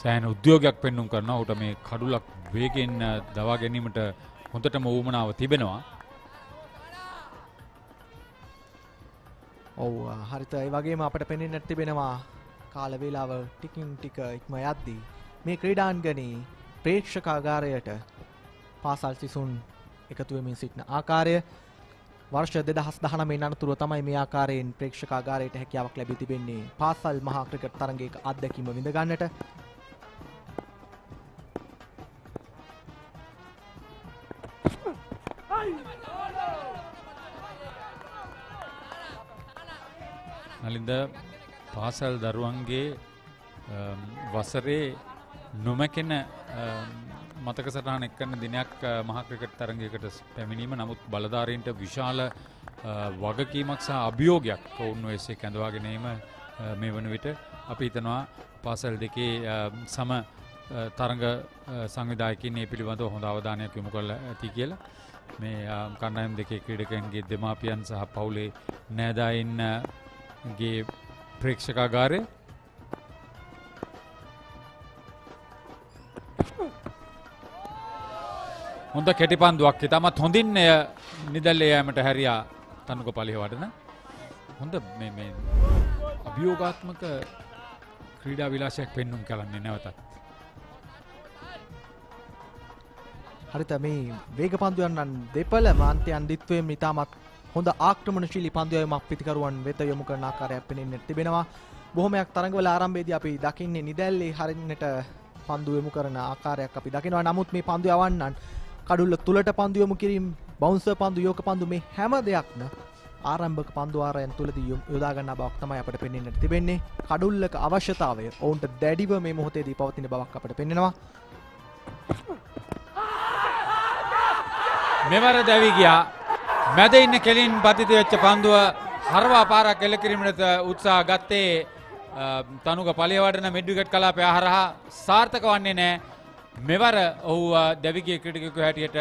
සෑහෙන උද්‍යෝගයක් පෙන්නුම් කරනවා. ඌට මේ කඩුලක් වේගෙන් දවා ගැනීමට හොඳටම උවමනාව තිබෙනවා. ඔව් හරිත. ඒ වගේම අපිට පෙනෙන්නට තිබෙනවා කාල වේලාව ටිකින් ටික ඉක්ම යද්දී මේ ක්‍රීඩාංගණයේ ප්‍රේක්ෂකාගාරයට පාසල් සිසුන් එකතු වෙමින් සිටින ආකාරය. වර්ෂ 2019 අනතුරුව තමයි මේ ආකාරයෙන් ප්‍රේක්ෂකාගාරයට හැකියාවක් ලැබී තිබෙන්නේ පාසල් මහා ක්‍රිකට් තරගයක අත්දැකීම විඳ ගන්නට. නලින්ද පාසල් දරුවන්ගේ වසරේ නොමැකෙන මතක සටහන එක්කන දිනයක් මහා ක්‍රිකට් තරගයකට පැමිණීම. නමුත් බලධාරීන්ට විශාල වගකීමක් සහ අභියෝගයක් ඔවුන් එසේ කැඳවාගෙන ඒම මේ වන විට අපි හිතනවා පාසල් දෙකේ සම තරඟ සංවිධායකින් මේ පිළිබඳව හොඳ අවධානයක් යොමු කරලා ඇති කියලා. මේ කණ්ඩායම් දෙකේ ක්‍රීඩකයන්ගේ දෙමාපියන් සහ පවුලේ නෑදෑයින්ගේ ප්‍රේක්ෂකාගාරය හොඳ කෙටි පන්දුවක් ඉතාමත් හොඳින් නිදැල්ලේ යෑමට හැරියා තනුක පලිහ වඩන. හොඳ මේ අභියෝගාත්මක ක්‍රීඩා විලාසයක් පෙන්නුම් කරන්නේ නැවතත්. හරිත මේ වේග පන්දුයන් දෙපළ මාන්තයන් දිත්වයෙන් ඉතාමත් හොඳ ආක්‍රමණශීලී පන්දුයමක් පිතිකරුවන් වෙත යොමු කරන ආකාරයක් පෙනෙන්නට තිබෙනවා. බොහොමයක් තරඟවල ආරම්භයේදී අපි දකින්නේ නිදැල්ලේ හරින්නට පන්දු යොමු කරන ආකාරයක් අපි දකිනවා. නමුත් මේ පන්දු යවන්නන් කඩුල්ල තුලට පන්දු යොමු කිරීම, බවුන්සර් පන්දු, යෝක පන්දු මේ හැම දෙයක්ම ආරම්භක පන්දු ආරයන් තුලදී යොදා ගන්නා බවක් තමයි අපට පෙනෙන්නට තිබෙන්නේ. කඩුල්ලක අවශ්‍යතාවය ඔවුන්ට දැඩිව මේ මොහොතේදී පවතින බවක් අපට පෙනෙනවා. මෙවර දැවි ගියා. මැද ඉන්න කෙලින් පතිත වෙච්ච පන්දුව හරවා පාරක් එල්ල කිරීමට උත්සාහ ගත්තේ තනුක පලිය වඩන මිඩ් විකට් කලාපය හරහා සාර්ථක වන්නේ නැහැ. මෙවර ඔහු දැවිගේ ක්‍රීඩකයෙකු හැටියට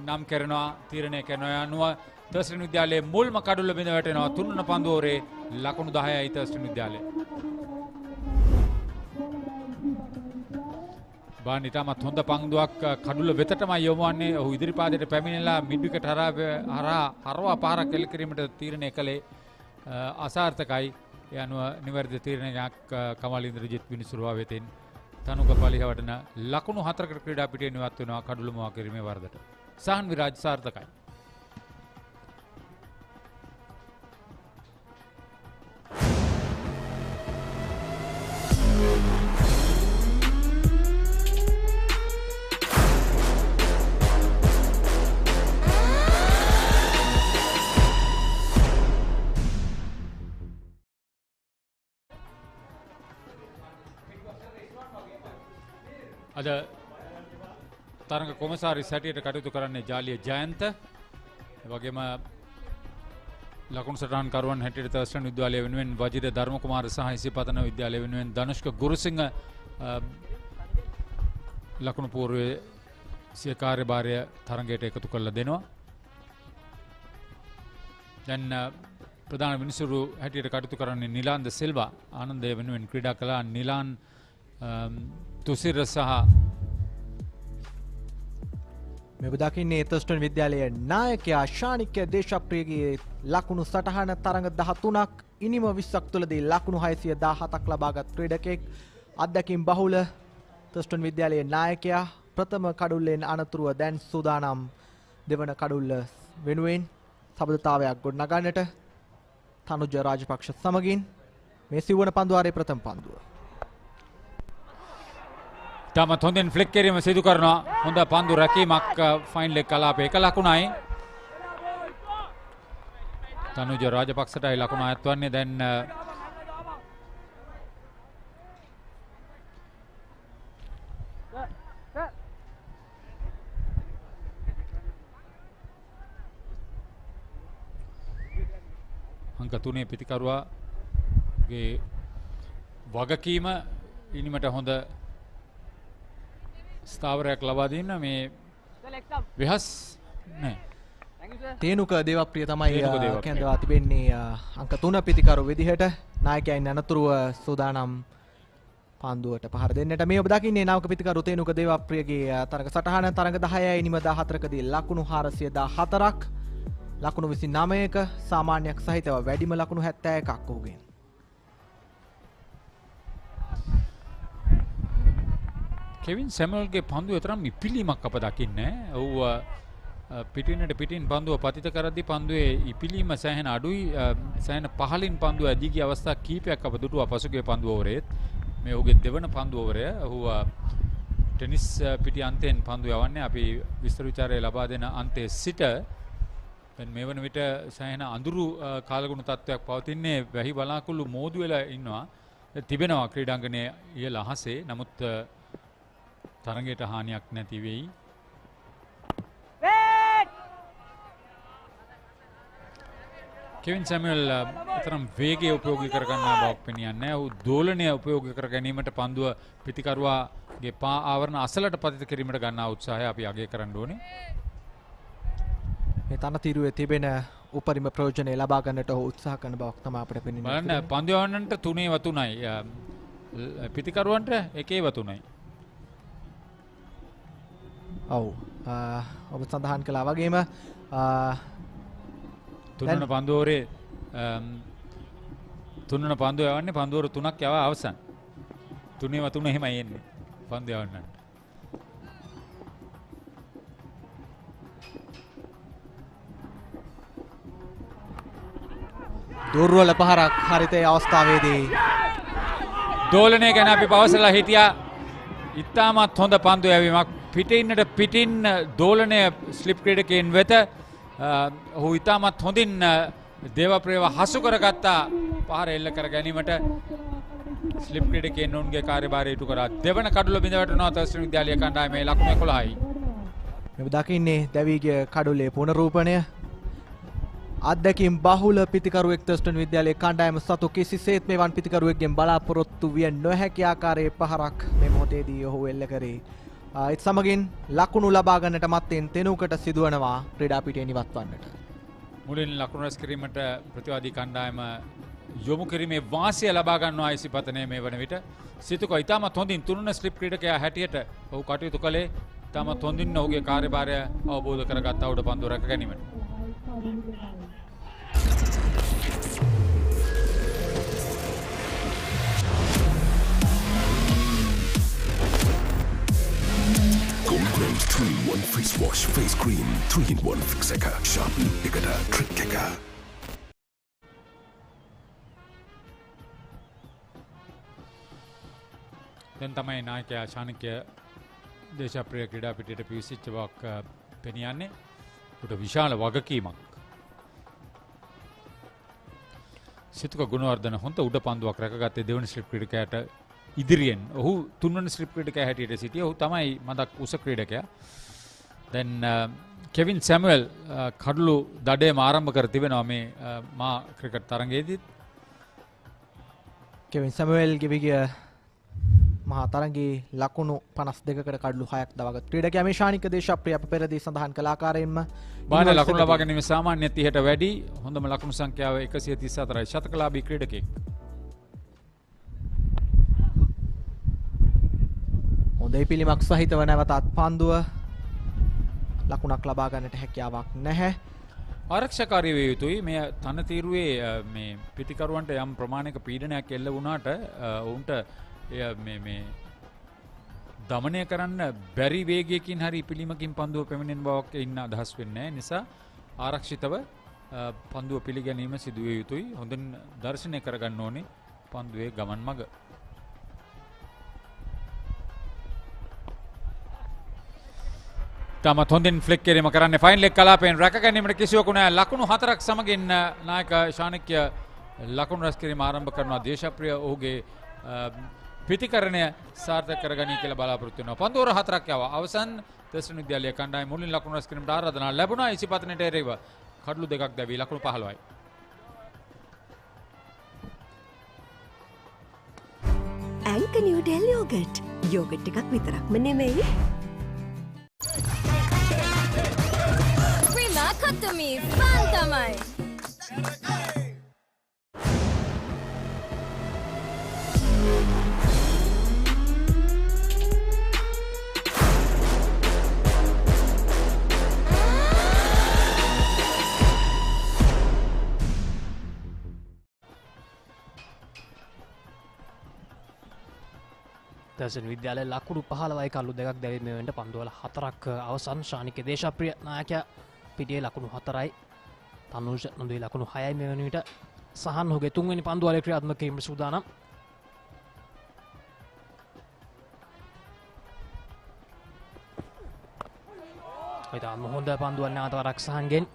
නම් කරනවා, තීරණය කරනවා. යනුව තර්ස්ටන් විද්‍යාලයේ මුල්ම කඩුල්ල බිඳ වැටෙනවා. තුන්වන පන්දුවරේ ලකුණු 10යි තර්ස්ටන් විද්‍යාලය. බාන් ඉතාමත් හොඳ පන්දුවක් කඩුල්ල වෙතටමයි යොමුවන්නේ. ඔහු ඉදිරිපාදයට පැමිණිලා මිඩ් විකට් හරවා පාරක් එල්ල කිරීමට තීරණය කළේ අසාර්ථකයි. ඒ අනුව නිවැරදි තීරණයක් කමල් ඉන්ද්‍රජිත් විනිසුරුවා වෙතින් තනුක පලිහ වටන ලකුණු 4කට ක්‍රීඩා පිටියෙන් ඉවත් වෙනවා කඩුල්ල මොවා කිරීමේ වරදට. සහන් විරාජ් සාර්ථකයි. අද තරඟ කොමසාරිස් හැටියට කටයුතු කරන්නේ ජාලිය ජයන්ත. වගේම ලකුණු සටහන් කරුවන් හැටියට තර්ස්ටන් විද්‍යාලය වෙනුවෙන් වජිර ධර්මකුමාර සහ ඉසිපතන විද්‍යාලය වෙනුවෙන් ධනුෂ්ක ගුරුසිංහ ලකුණු පූර්වයේ සිය කාර්යභාරය තරඟයට එකතු කරලා දෙනවා. දැන් ප්‍රධාන විනිසුරු හැටියට කටයුතු කරන්නේ නිලාන්ද සිල්වා. ආනන්දය වෙනුවෙන් ක්‍රීඩා කළා නිලාන් තුසිර සහ මෙබ දකින්නේ තර්ස්ටන් විද්‍යාලයේ නායකයා ශානික්‍ය දේශප්‍රියගේ ලකුණු සටහන තරඟ 13ක් ඉනිම 20ක් තුළදී ලකුණු 617ක් ලබාගත් ක්‍රීඩකෙක්. අත්දැකීම් බහුල තර්ස්ටන් විද්‍යාලයේ නායකයා ප්‍රථම කඩුල්ලෙන් අනතුරුව දැන් සූදානම් දෙවන කඩුල්ල වෙනුවෙන් සබඳතාවයක් ගොඩනගන්නට තනුජ රාජපක්ෂ සමගින් මේ සිව්වන පන්දුවාරයේ ප්‍රථම පන්දුව. තමත් හොඳින් ෆ්ලික් කිරීම සිදු කරනවා. හොඳ පන්දු රැකීමක් ෆයින් ලෙග් කලාපේ 1 ලකුණයි. තනුජ රාජපක්ෂටයි ලකුණ අයත් වන්නේ. දැන් අංක 3 පිතිකරුවාගේ වගකීම ඉනිමට හොඳ ස්ථාවරයක් ලබා දෙන්න මේ විහස් නෑ. තේනුක දේවප්‍රිය තමයි කැඳවා තිබෙන්නේ අංක 3 පිතිකරු විදිහට. නායකයන් අනතුරුව සූදානම් පන්දුවට පහර දෙන්නට. මේ ඔබ දකින්නේ නායක පිතිකරු තේනුක දේවප්‍රියගේ තරඟ සටහන. තරඟ 10යි නිම 14කදී ලකුණු 414ක්, ලකුණු 29ක සාමාන්‍යයක් සහිතව වැඩිම ලකුණු 71ක් ඔහුගෙන්. කෙවින් සැමුවල්ගේ පන්දුව තරම් ඉපිලීමක් අප දකින්නේ. ඔහු පිටිනට පිටින් පන්දුව පතිත කරද්දී පන්දුවේ ඉපිලීම සෑහෙන අඩුයි. සෑහෙන පහළින් පන්දුව ඇදී ගිය අවස්ථා කීපයක් අප දුටුවා පසුගිය පන්දුව ඕවරේත්. මේ ඔහුගේ දෙවන පන්දුව ඕවරය. ඔහු ටෙනිස් පිටි අන්තයෙන් පන්දුව යවන්නේ. අපි විස්තර විචාරය ලබා දෙන අන්තයේ සිට දැන් මේ වන විට සෑහෙන අඳුරු කාලගුණ තත්ත්වයක් පවතින්නේ වැහි වලාකුළු මෝදු වෙලා ඉන්නවා. තිබෙනවා ක්‍රීඩාංගණයේ ඉහළ අහසේ. නමුත් තරඟයට හානියක් නැති වෙයි. කෙවින් සැමුවෙල් තරම් වේගය උපයෝගී කර ගන්නා බවක් පෙනියන්නේ නැහැ. ඔහු දෝලනය උපයෝගී කර ගැනීමට පන්දුව පිතිකරුවාගේ පා ආවරණ අසලට පතිත කිරීමට ගන්නා උත්සාහය අපි අගය කරන්න ඕනේ. මේ තනතිරුවේ තිබෙන උපරිම ප්‍රයෝජනය ලබා ගන්නට ඔහු උත්සාහ කරන බවක් තමයි අපිට පෙනෙන්නේ. බලන්න පන්දු යවන්නට 3-3යි. පිතිකරුවන්ට 1-3යි. ඔව්. ඔබ සඳහන් කළා වගේම තුන්වන පන්දුවරේ තුන්වන පන්දුව යවන්නේ පන්දුවර 3ක් යවා අවසන්. 3-3 එහෙමයි එන්නේ පන්දු යවන්නට. දුර්වල පහරක් හරිතේ අවස්ථාවේදී දෝලනය ගැන අපි පවසලා හිටියා. ඉතාමත් හොඳ පන්දු යැවීමක්. පිටින් දෝලනය ස්ලිප් ක්‍රීඩකයන් වෙත ඔහු ඉතාමත් හොඳින් දේවප්‍රියව හසු කරගත්තා. පහර එල්ල කර ගැනීමට ස්ලිප් ක්‍රීඩකයන් ඔවුන්ගේ කාර්යභාරය ඉටු කරා. දෙවන කඩුල බිඳ වැටෙනවා තර්ස්ටන් විද්‍යාලය කණ්ඩායමේ ලකුණු 11යි. මේ දකින්නේ දැවීගේ කඩුලේ පුනරූපණය. අත්දැකීම් බහුල පිතිකරුවෙක් තර්ස්ටන් විද්‍යාලයේ කණ්ඩායම සතු කිසිසේත් මෙවන් පිතිකරුවෙක්ගෙන් බලාපොරොත්තු විය නොහැකි ආකාරයේ පහරක් මේ මොහොතේදී ඔහු එල්ල කරේ. ඒත් සමගින් ලකුණු ලබා ගන්නට මත්තෙන් තෙනුවකට සිදුවනවා ක්‍රීඩා පිටියෙන් ඉවත්වන්නට. මුලින් ලකුණු රැස් කිරීමට ප්‍රතිවාදී කණ්ඩායම යොමු කිරීමේ වාසිය ලබා ගන්නවා ඉසිපතනයේ මේ වන විට. සිතුක ඉතාමත් හොඳින් තුන්වන ස්ලිප් ක්‍රීඩකයා හැටියට ඔහු කටයුතු කළේ. ඉතාමත් හොඳින් ඔහුගේ කාර්යභාරය අවබෝධ කරගත්තා උඩ පන්දුව රැක ගැනීමට. Colombo 3-in-1 face wash, face cream, 3-in-1 fixer, sharpen, picker, trick kicker. දැන් තමයි නායකයා ශානිකය දේශප්‍රිය ක්‍රීඩා පිටියට පිවිසිච්ච බවක් පෙනියන්නේ. උට විශාල වගකීමක්. සිතුක ගුණවර්ධන හොඳ උඩ පන්දුවක් රැකගත්තේ දෙවන ස්ලිප් ක්‍රීඩකයාට ඉදිරියෙන්. ඔහු තුන්වන ස්ලිප් ක්‍රීඩකයා හැටියට සිටියේ. ඔහු තමයි මදක් උස ක්‍රීඩකයා. දැන් කෙවින් සැමුවෙල් කඩලු දඩේම ආරම්භ කර තිබෙනවා මේ මා ක්‍රිකට් තරඟයේදීත්. කෙවින් සැමුවෙල් ගෙවිගිය මහා තරඟයේ ලකුණු 52කට කඩලු 6ක් දවාගත් ක්‍රීඩකයා මේ ශානික දේශප්‍රිය අප පෙරදී සඳහන් කළ ආකාරයෙන්ම බාහිර ලකුණු ලබා ගැනීම සාමාන්‍ය 30ට වැඩි. හොඳම ලකුණු සංඛ්‍යාව 134යි. ශතකලාභී ක්‍රීඩකයෙක්. හොඳයි පිළිමක් සහිතව නැවතත් පන්දුව ලකුණක් ලබා ගන්නට හැකියාවක් නැහැ. ආරක්ෂාකාරී වේ යුතුයි. මේ තනතිරුවේ මේ පිටිකරුවන්ට යම් ප්‍රමාණයක පීඩනයක් එල්ල වුණාට ඔවුන්ට මේ දමනය කරන්න බැරි වේගයකින් හරි පිළිමකින් පන්දුව පැමිණෙන බවක් ඉන්න අදහස් වෙන්නේ නැහැ. නිසා ආරක්ෂිතව පන්දුව පිළිගැනීම සිදු විය යුතුයි. හොඳින් දර්ශනය කරගන්න ඕනේ පන්දුවේ ගමන් මඟ. තමත් හොඳින් ෆ්ලික් කිරීම කරන්නේ ෆයිනල් එක කලාපයෙන් රැක ගැනීමට කිසිවකු නැහැ. ලකුණු 4ක් සමගින් නායක ශානික්‍ය ලකුණු රැස් කිරීම ආරම්භ කරනවා. දේශප්‍රිය ඔහුගේ පිතිකරණය සාර්ථක කරගනී කියලා බලාපොරොත්තු වෙනවා. පන්දුවර 4ක් යවා අවසන් තර්ස්ටන් විද්‍යාලය කණ්ඩායම මුලින් ලකුණු රැස් කිරීමට ආරාධනා ලැබුණා. ඉසිපතනට එරෙහිව කඩලු 2ක් දැවී ලකුණු 15යි. ඇන්ක නිව්ඩෙල් යෝගට්. යෝගට් එකක් විතරක්ම නෙමෙයි. Kutumi, Fantamai. තර්ස්ටන් විද්‍යාලයේ ලකුණු 15යි කළු 2ක් දැවීමෙන්ට පන්දුවල 4ක් අවසන්. ශානික දේශප්‍රිය නායකයා පිටියේ ලකුණු 4යි. තනුෂ නොදේ ලකුණු 6යි මේ වන විට. සහන් ඔහුගේ තුන්වෙනි පන්දුවලේ ක්‍රියාත්මක කිරීමට සූදානම්. ඉතාම හොඳ පන්දුවක් නැවත වරක් සහන්ගෙන්.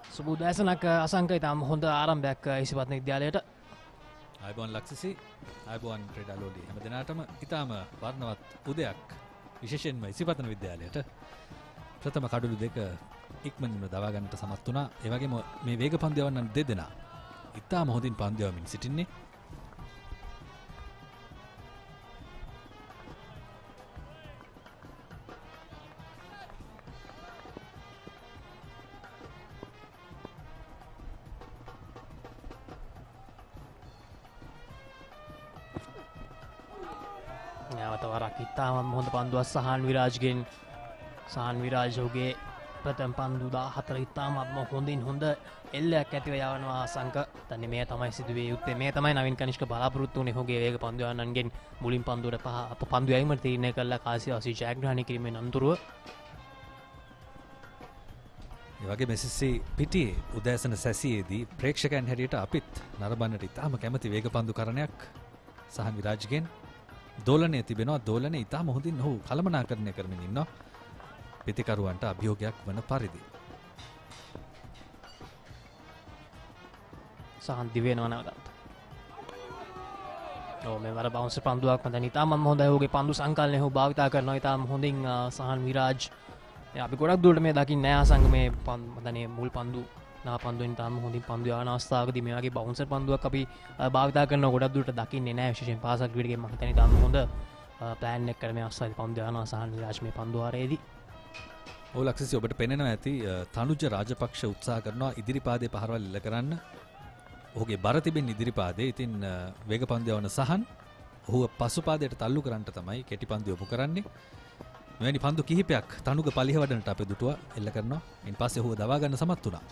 සුබෝදෑසනක් අසංක ඉතාම හොඳ ආරම්භයක් ඉසිපත්න විද්‍යාලයට. අයිබෝන් ලක්ෂසි අයිබෝන් ක්‍රඩාලෝලි හැම දෙනාටම ඉතාම වර්ණවත් උදයක් විශේෂෙන්ම ඉසිපතන විද්‍යාලයට ප්‍රථම කඩුළු දෙක ඉක්මනින්ම දවාගන්නට සමත් වුණා. ඒ වගේම මේ වේග පන්දු යවන්නන් දෙදෙනා ඉතාම හොඳින් පන්දු යවමින් සිටින්නේ. නැවතවරක් ඉතාම හොඳ පන්දුවක් සහන් විරාජ්ගෙන්. සහන් විරාජෝගේ ප්‍රථම පන්දු 14 ඉතාමත්ම හොඳින් හොඳ එල්ලයක් ඇතිව යවනවා අසංක. තන්නේ මේ තමයි සිදුවේ යුත්තේ. මේ තමයි නවීන් කනිෂ්ක බලාපොරොත්තු වුණේ ඔහුගේ වේග පන්දු යවන්නන්ගෙන් මුලින් පන්දුවට පන්දු යැවීමට තීරණය කළා කාසියාසි ජයග්‍රහණය කිරීමෙන් අනතුරුව. ඒ වගේම SSC පිටියේ උදෑසන සැසියේදී ප්‍රේක්ෂකයන් හැටියට අපිත් නරඹන්නට ඉතාම කැමති වේග පන්දු කරණයක් සහන් විරාජ්ගෙන් දෝලනය තිබෙනවා. දෝලනය ඉතාම හොඳින් ඔහු කළමනාකරණය කරමින් ඉන්නවා පිතිකරුවන්ට අභියෝගයක් වන පරිදි. සහන් දිවෙනවා නැවතත්. මේ වර බවුන්සර් පන්දුවක් මත ඉතාමත් හොඳයි. ඔහුගේ පන්දු සංකලනය ඔහු භාවිතා කරනවා ඉතාම හොඳින් සහන් විරාජ්. අපි ගොඩක් දුරට මේ දකින්නේ නැහැ අසංග මේ මතනේ මුල් පන්දු නා පන්දුවෙන් තාම හොඳින් පන්දු යවන අවස්ථාවකදී මේ වගේ බවුන්සර් පන්දුවක් අපි භාවිතා කරන ගොඩක් දුරට දකින්නේ නැහැ. විශේෂයෙන් පාසල් ක්‍රීඩකයන් මම හිතන්නේ තාම හොඳ ප්ලෑන් එකක් කරලා මේ අවස්ථාවේදී පන්දු යවනවා සහන් විරාජ් මේ පන්දු හරේදී. ඔව් ලක්ෂසි ඔබට පෙනෙනවා ඇති තනුජ රාජපක්ෂ උත්සාහ කරනවා ඉදිරිපාදේ පහරවල් ඉල්ල කරන්න. ඔහුගේ බර තිබෙන ඉදිරිපාදේ. ඉතින් වේග පන්දු යවන සහන් ඔහුව පසුපාදයට තල්ලු කරන්නට තමයි කෙටි පන්දු යොමු කරන්නේ. මෙවැනි පන්දු කිහිපයක් තනුග පලිහ වඩනට අපේ දුටුව එල්ල කරනවා. ඉන් පස්සේ ඔහුව දවා ගන්න සමත් වුණා.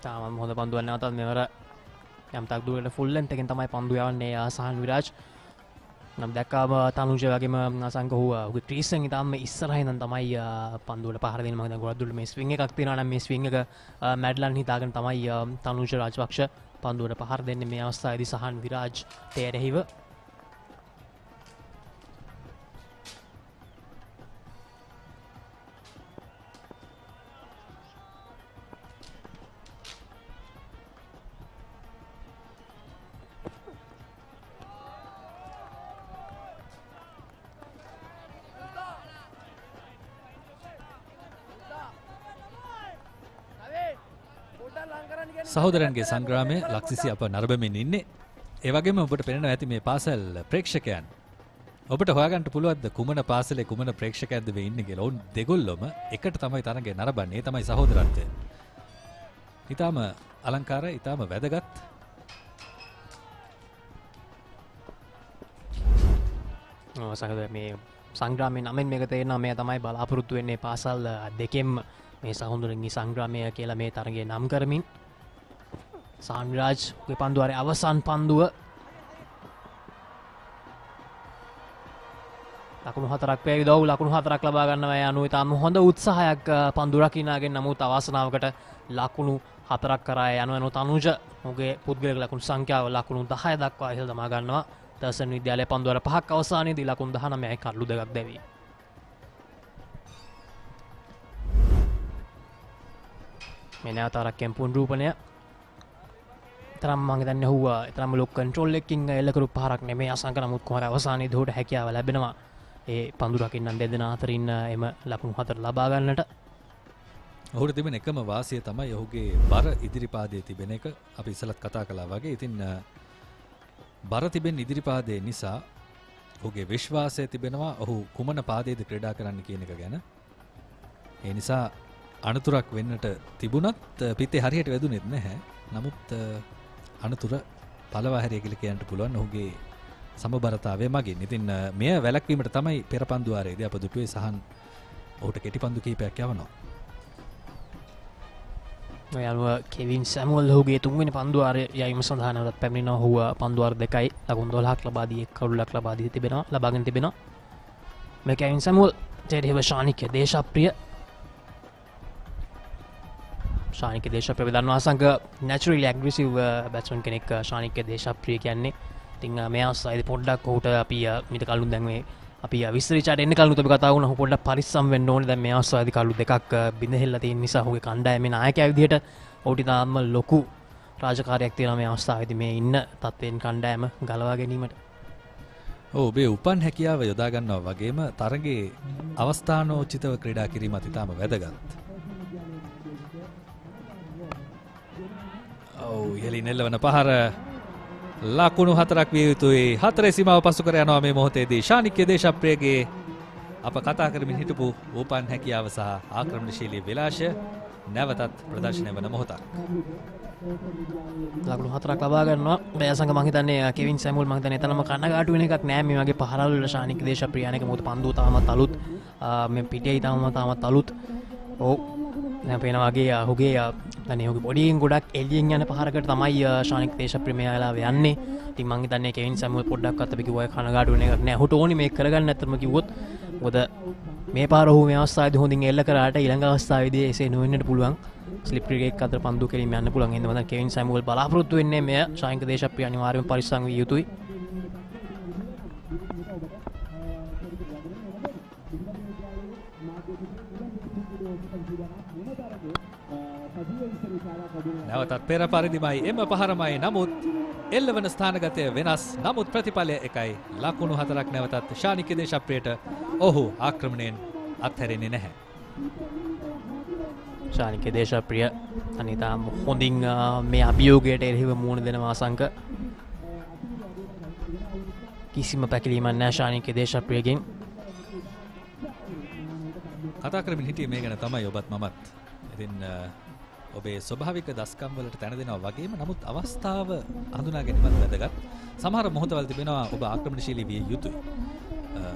තාම හොඳ පන්දුවක් නැවතත් මෙවර යම් තාක් දුරට ෆුල් ලෙන්ත් එකෙන් තමයි පන්දු යවන්නේ සහන් විරාජ්. නම් දැක්කාම තනුජ වගේම අසංක ඔහුගේ ක්‍රීස් එකෙන් ඉතාලම ඉස්සරහින් ඉඳන් තමයි පන්දුවට පහර දෙන්නේ. මම හිතන්නේ ගොඩක් දුරට මේ ස්විං එකක් තියෙනවා නම් මේ ස්විං එක මැඩ්ලන් හිතාගෙන තමයි තනුජ රාජපක්ෂ පන්දුවට පහර දෙන්නේ මේ අවස්ථාවේදී සහන් විරාජ් තේරෙහිව. සහෝදරන්ගේ සංග්‍රාමය ලක්ෂසි අප නරඹමින් ඉන්නේ. ඒ වගේම ඔබට පෙනෙනවා ඇති මේ පාසල් ප්‍රේක්ෂකයන්. ඔබට හොයාගන්න පුළුවන්ද කුමන පාසලේ කුමන ප්‍රේක්ෂකයක්ද මේ ඉන්නේ කියලා. ඔවුන් දෙගොල්ලොම එකට තමයි තරඟය නරඹන්නේ. ඒ තමයි සහෝදරත්වය. ඊටාම අලංකාරයි, ඊටාම වැදගත්. සහෝදර මේ සංග්‍රාමයේ නමෙන් මේක තේරෙනවා මේ තමයි බලාපොරොත්තු වෙන්නේ පාසල් දෙකෙන්ම මේ සහෝදරන්ගේ සංග්‍රාමය කියලා මේ තරඟය නම් කරමින්. සහන් විරාජ් ගේ පන්දුවේ අවසන් පන්දුව ලකුණු 4ක් වේවිදව ලකුණු 4ක් ලබා ගන්නවා. යනු ඉතාම හොඳ උත්සාහයක් පන්දු රකින්නාගෙන. නමුත් අවසනාවකට ලකුණු 4ක් කරා යන තනුජ ඔහුගේ පුද්ගලික ලකුණු සංඛ්‍යාව ලකුණු 10 දක්වා ඉහළ දමා ගන්නවා. තර්ස්ටන් විද්‍යාලයේ පන්දුවර 5ක් අවසානයේදී ලකුණු 19යි කඩලු 2ක් දැවී. මේ නැවතරක් කැම්පුන් රූපණය තරම් මම හිතන්නේ ඔහුව තරම් ලොක් කන්ට්‍රෝල් එකකින් එල්ල කරපු පහරක් නෙමෙයි අසංක. නමුත් කොහොමද අවසානයේදී ඔහුට හැකියාව ලැබෙනවා ඒ පන්දු රකින්නන් දෙදෙනා අතරින් එම ලකුණු 4 ලබා ගන්නට. ඔහුට තිබෙන එකම වාසිය තමයි ඔහුගේ බර ඉදිරිපාදයේ තිබෙන එක. අපි ඉස්සලත් කතා කළා වගේ. ඉතින් බර තිබෙන ඉදිරිපාදයේ නිසා ඔහුගේ විශ්වාසය තිබෙනවා ඔහු කුමන පාදයේද ක්‍රීඩා කරන්න කියන එක ගැන. ඒ නිසා අනතුරක් වෙන්නට තිබුණත් පිටේ හරියට වැදුනේත් නැහැ. නමුත් අනතුර පළවා හැරිය කියලා කියන්න පුළුවන් ඔහුගේ සමබරතාවය මගින්. ඉතින් මෙය වැළැක්වීමට තමයි පෙර පන්දු ආරයේදී අප දුටුවේ සහන් ඔහුට කෙටි පන්දු කිහිපයක් යවනවා. ඔය අනුව කෙවින් සැමුවල් ඔහුගේ තුන්වෙනි පන්දු ආරය යයිම සඳහා නැවතත් පැමිණෙනවා. ඔහුව පන්දු ආර 2යි ලකුණු 12ක් ලබා දී එක් කඩුලක් ලබා දී තිබෙනවා. ලබාගෙන තිබෙනවා. මේ කෙවින් සැමුවල් ජෙරිව ශානික දේශප්‍රිය ශානික දේශප්‍රිය දන්නවා සංග නැචරලි ඇග්‍රෙසිව් බැට්ස්මන් කෙනෙක් ශානික දේශප්‍රිය කියන්නේ. ඉතින් මේ අවස්ථාවේදී පොඩ්ඩක් ඔහුට අපි මිට කලින් දැන් මේ අපි විස්තරිචාට එන්න කලින් උතපි කතා වුණා. ඔහු පොඩ්ඩක් පරිස්සම් වෙන්න ඕනේ. දැන් මේ අවස්ථාවේදී කළු දෙකක් බිඳහෙල්ලා තියෙන නිසා ඔහුගේ කණ්ඩායමේ නායකයා විදිහට ඔහුට තාම ලොකු රාජකාරියක් තියෙනවා මේ අවස්ථාවේදී මේ ඉන්න තත්ත්වයෙන් කණ්ඩායම ගලවා ගැනීමට. ඔබේ උපන් හැකියාව යොදා ගන්නවා වගේම තරගේ අවස්ථානෝචිතව ක්‍රීඩා කිරීමත් ඉතාම වැදගත්. ඉහළින් එල්ලවන පහර ලකුණු 4ක් විය යුතුයි. 4 සීමාව පසු කර යනවා මේ මොහොතේදී. ශානික්‍ය දේශප්‍රියගේ අප කතා කරමින් හිටපු උපන් හැකියාව සහ ආක්‍රමණශීලී විලාශය නැවතත් ප්‍රදර්ශනය වන මොහොතක්. ලකුණු 4ක් ලබා ගන්නවා. බෑසංග මම හිතන්නේ කෙවින් සැමුල් මම හිතන්නේ එතනම කනගාටු වෙන එකක් නෑ මේ වගේ පහරවල වල ශානික්‍ය දේශප්‍රියානක මොකද පන්දුව තාමත් අලුත්. මේ පිටේ තාමත් අලුත්. ඔව් දැන් පේන වගේ ඔහුගේ දැන් ඔහුගේ බොඩියෙන් ගොඩක් එළියෙන් යන පහරකට තමයි ශානික්‍ය දේශප්‍රිය මෙයාලා යන්නේ. ඉතින් මම හිතන්නේ කෙවින් සැමුල් පොඩ්ඩක්වත් අපි කිව්වා කනගාටු වෙන එකක් නෑ. ඔහුට ඕනි මේක කරගන්න ඇත්තම කිව්වොත්. මොකද මේ පාර ඔහු මේ අවස්ථාවේදී හොඳින් එල්ල කරාට ඊළඟ අවස්ථාවේදී එසේ නොවෙන්නට පුළුවන්. ස්ලිප් ක්‍රිකට් අතර පන්දු කෙලින් යන්න පුළුවන්. එහෙනම් මම කෙවින් සැමුල් බලාපොරොත්තු වෙන්නේ මෙය ශානික්‍ය දේශප්‍රිය අනිවාර්යයෙන්ම පරිස්සම් විය යුතුයි. නැවතත් පෙර පරිදිමයි එම පහරමයි. නමුත් එල්ලවන ස්ථානගතය වෙනස්. නමුත් ප්‍රතිඵලය එකයි. ලකුණු 4ක් නැවතත් ශානික්‍ය දේශප්‍රියට. ඔහු ආක්‍රමණයෙන් අත්හැරෙන්නේ නැහැ. ශානික්‍ය දේශප්‍රිය අනිතාම හොඳින් මේ අභියෝගයට එරෙහිව මුහුණ දෙනවා අසංක. කිසිම පැකිලීමක් නැහැ ශානික්‍ය දේශප්‍රියගෙන්. කතා කරමින් හිටියේ මේ ගැන තමයි ඔබත් මමත්. ඉතින් ඔබේ ස්වභාවික දස්කම් වලට තැන දෙනවා වගේම නමුත් අවස්ථාව හඳුනා ගැනීමත් වැදගත්. සමහර මොහොතවල තිබෙනවා ඔබ ආක්‍රමණශීලී විය යුතුයි.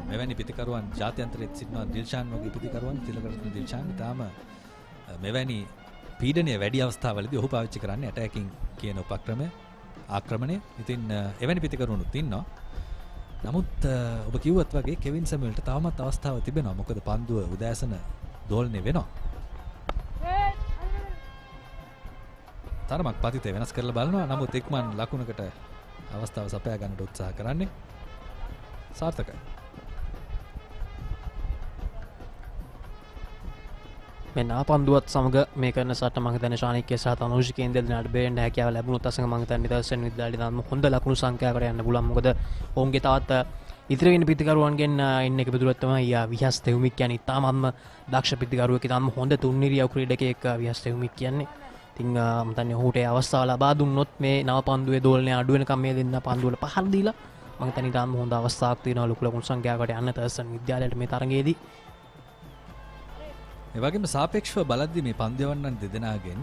මෙවැනි පිතිකරුවන් ජාත්‍යන්තරයේ සිටිනවා. දිල්ෂාන් වගේ පිතිකරුවන් තිලකරත්න දිල්ෂාන් ඊටාම මෙවැනි පීඩනය වැඩි අවස්ථාවලදී ඔහු පාවිච්චි කරන්නේ ඇටැකින් කියන උපක්‍රමය ආක්‍රමණය. ඉතින් එවැනි පිතිකරුවනුත් ඉන්නවා. නමුත් ඔබ කිව්වත් වගේ කෙවින් සැමුවෙල්ට තවමත් අවස්ථාව තිබෙනවා. මොකද පන්දුව උදෑසන දෝලනය වෙනවා. තරමක් පතිතය වෙනස් කරලා බලනවා. නමුත් ඉක්මන් ලකුණකට අවස්ථාව සපයා ගන්නට උත්සාහ කරන්නේ. සාර්ථකයි. මේ නාපන්දුවත් සමග මේ කරන සට මම හිතන්නේ ශානික්‍ය සහ තනුෂ්කෙන් දෙන්නාට බේරෙන්න හැකියාව ලැබුණොත් අසංග මම හිතන්නේ දර්ශන විද්‍යාලේ දාන්න හොඳ ලකුණු සංඛ්‍යාවකට යන්න පුළුවන්. මොකද ඔවුන්ගේ තවත් ඉතිරි වෙන පිතිකරුවන්ගෙන් ඉන්න එක පිටුරක් තමයි විහස් තෙවුමික් කියන්නේ. ඉතාමත්ම දක්ෂ පිතිකරුවෙක්. ඉතාම හොඳ තුන්නිරියව් ක්‍රීඩකයෙක් විහස් තෙවුමික් කියන්නේ. ඉතින් මම හිතන්නේ ඔහුට අවස්ථාව ලබා දුන්නොත් මේ නව පන්දුවේ දෝලනය අඩු වෙනකම් මේ දෙන්න පන්දුවල පහර දීලා මම හිතන්නේ ඉතාම හොඳ අවස්ථාවක් තියෙනවා ලොකු ලකුණු සංඛ්‍යාවකට යන්න තර්සන් විද්‍යාලයට මේ තරගයේදී. ඒ වගේම සාපේක්ෂව බලද්දී මේ පන්දයවන්නන් දෙදෙනාගෙන්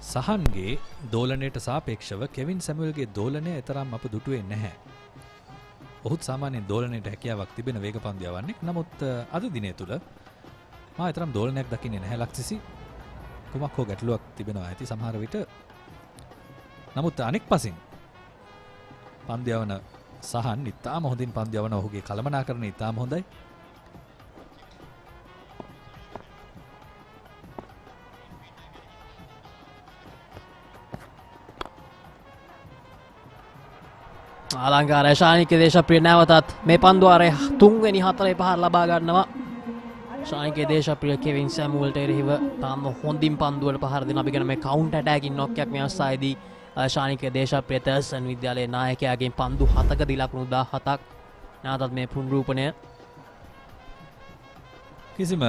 සහන්ගේ දෝලනයට සාපේක්ෂව කෙවින් සැමුවෙල්ගේ දෝලනය එතරම් අප දුටුවේ නැහැ. ඔහුත් සාමාන්‍යයෙන් දෝලනයට හැකියාවක් තිබෙන වේග පන්දු යවන්නේ. නමුත් අද දිනය තුල මා එතරම් දෝලනයක් දකින්නේ නැහැ ලක්සිසි. කුමක් හෝ ගැටලුවක් තිබෙනවා ඇති සමහර විට. නමුත් අනෙක් පසින් පන්දු යවන සහන් ඉතාම හොඳින් පන්දු යවන ඔහුගේ කළමනාකරණය ඉතාම හොඳයි. අලංකාර ශානික්‍ය දේශප්‍රිය නැවතත් මේ පන්දුවාරේ 3 වෙනි 4 පහර ලබා ගන්නවා. ශානික්‍ය දේශප්‍රිය කෙවින් සැමුවල්ට එරෙහිව තාම හොඳින් පන්දුවල පහර දෙන අපි කියන මේ කවුන්ටර් ඇටැකින් නොක් එකක් මේ අවස්ථාවේදී ශානික්‍ය දේශප්‍රිය තර්සන් විද්‍යාලයේ නායකයාගෙන් පන්දු 7කදී ලකුණු 17ක්. නැවතත් මේ පුනරූපණය කිසිම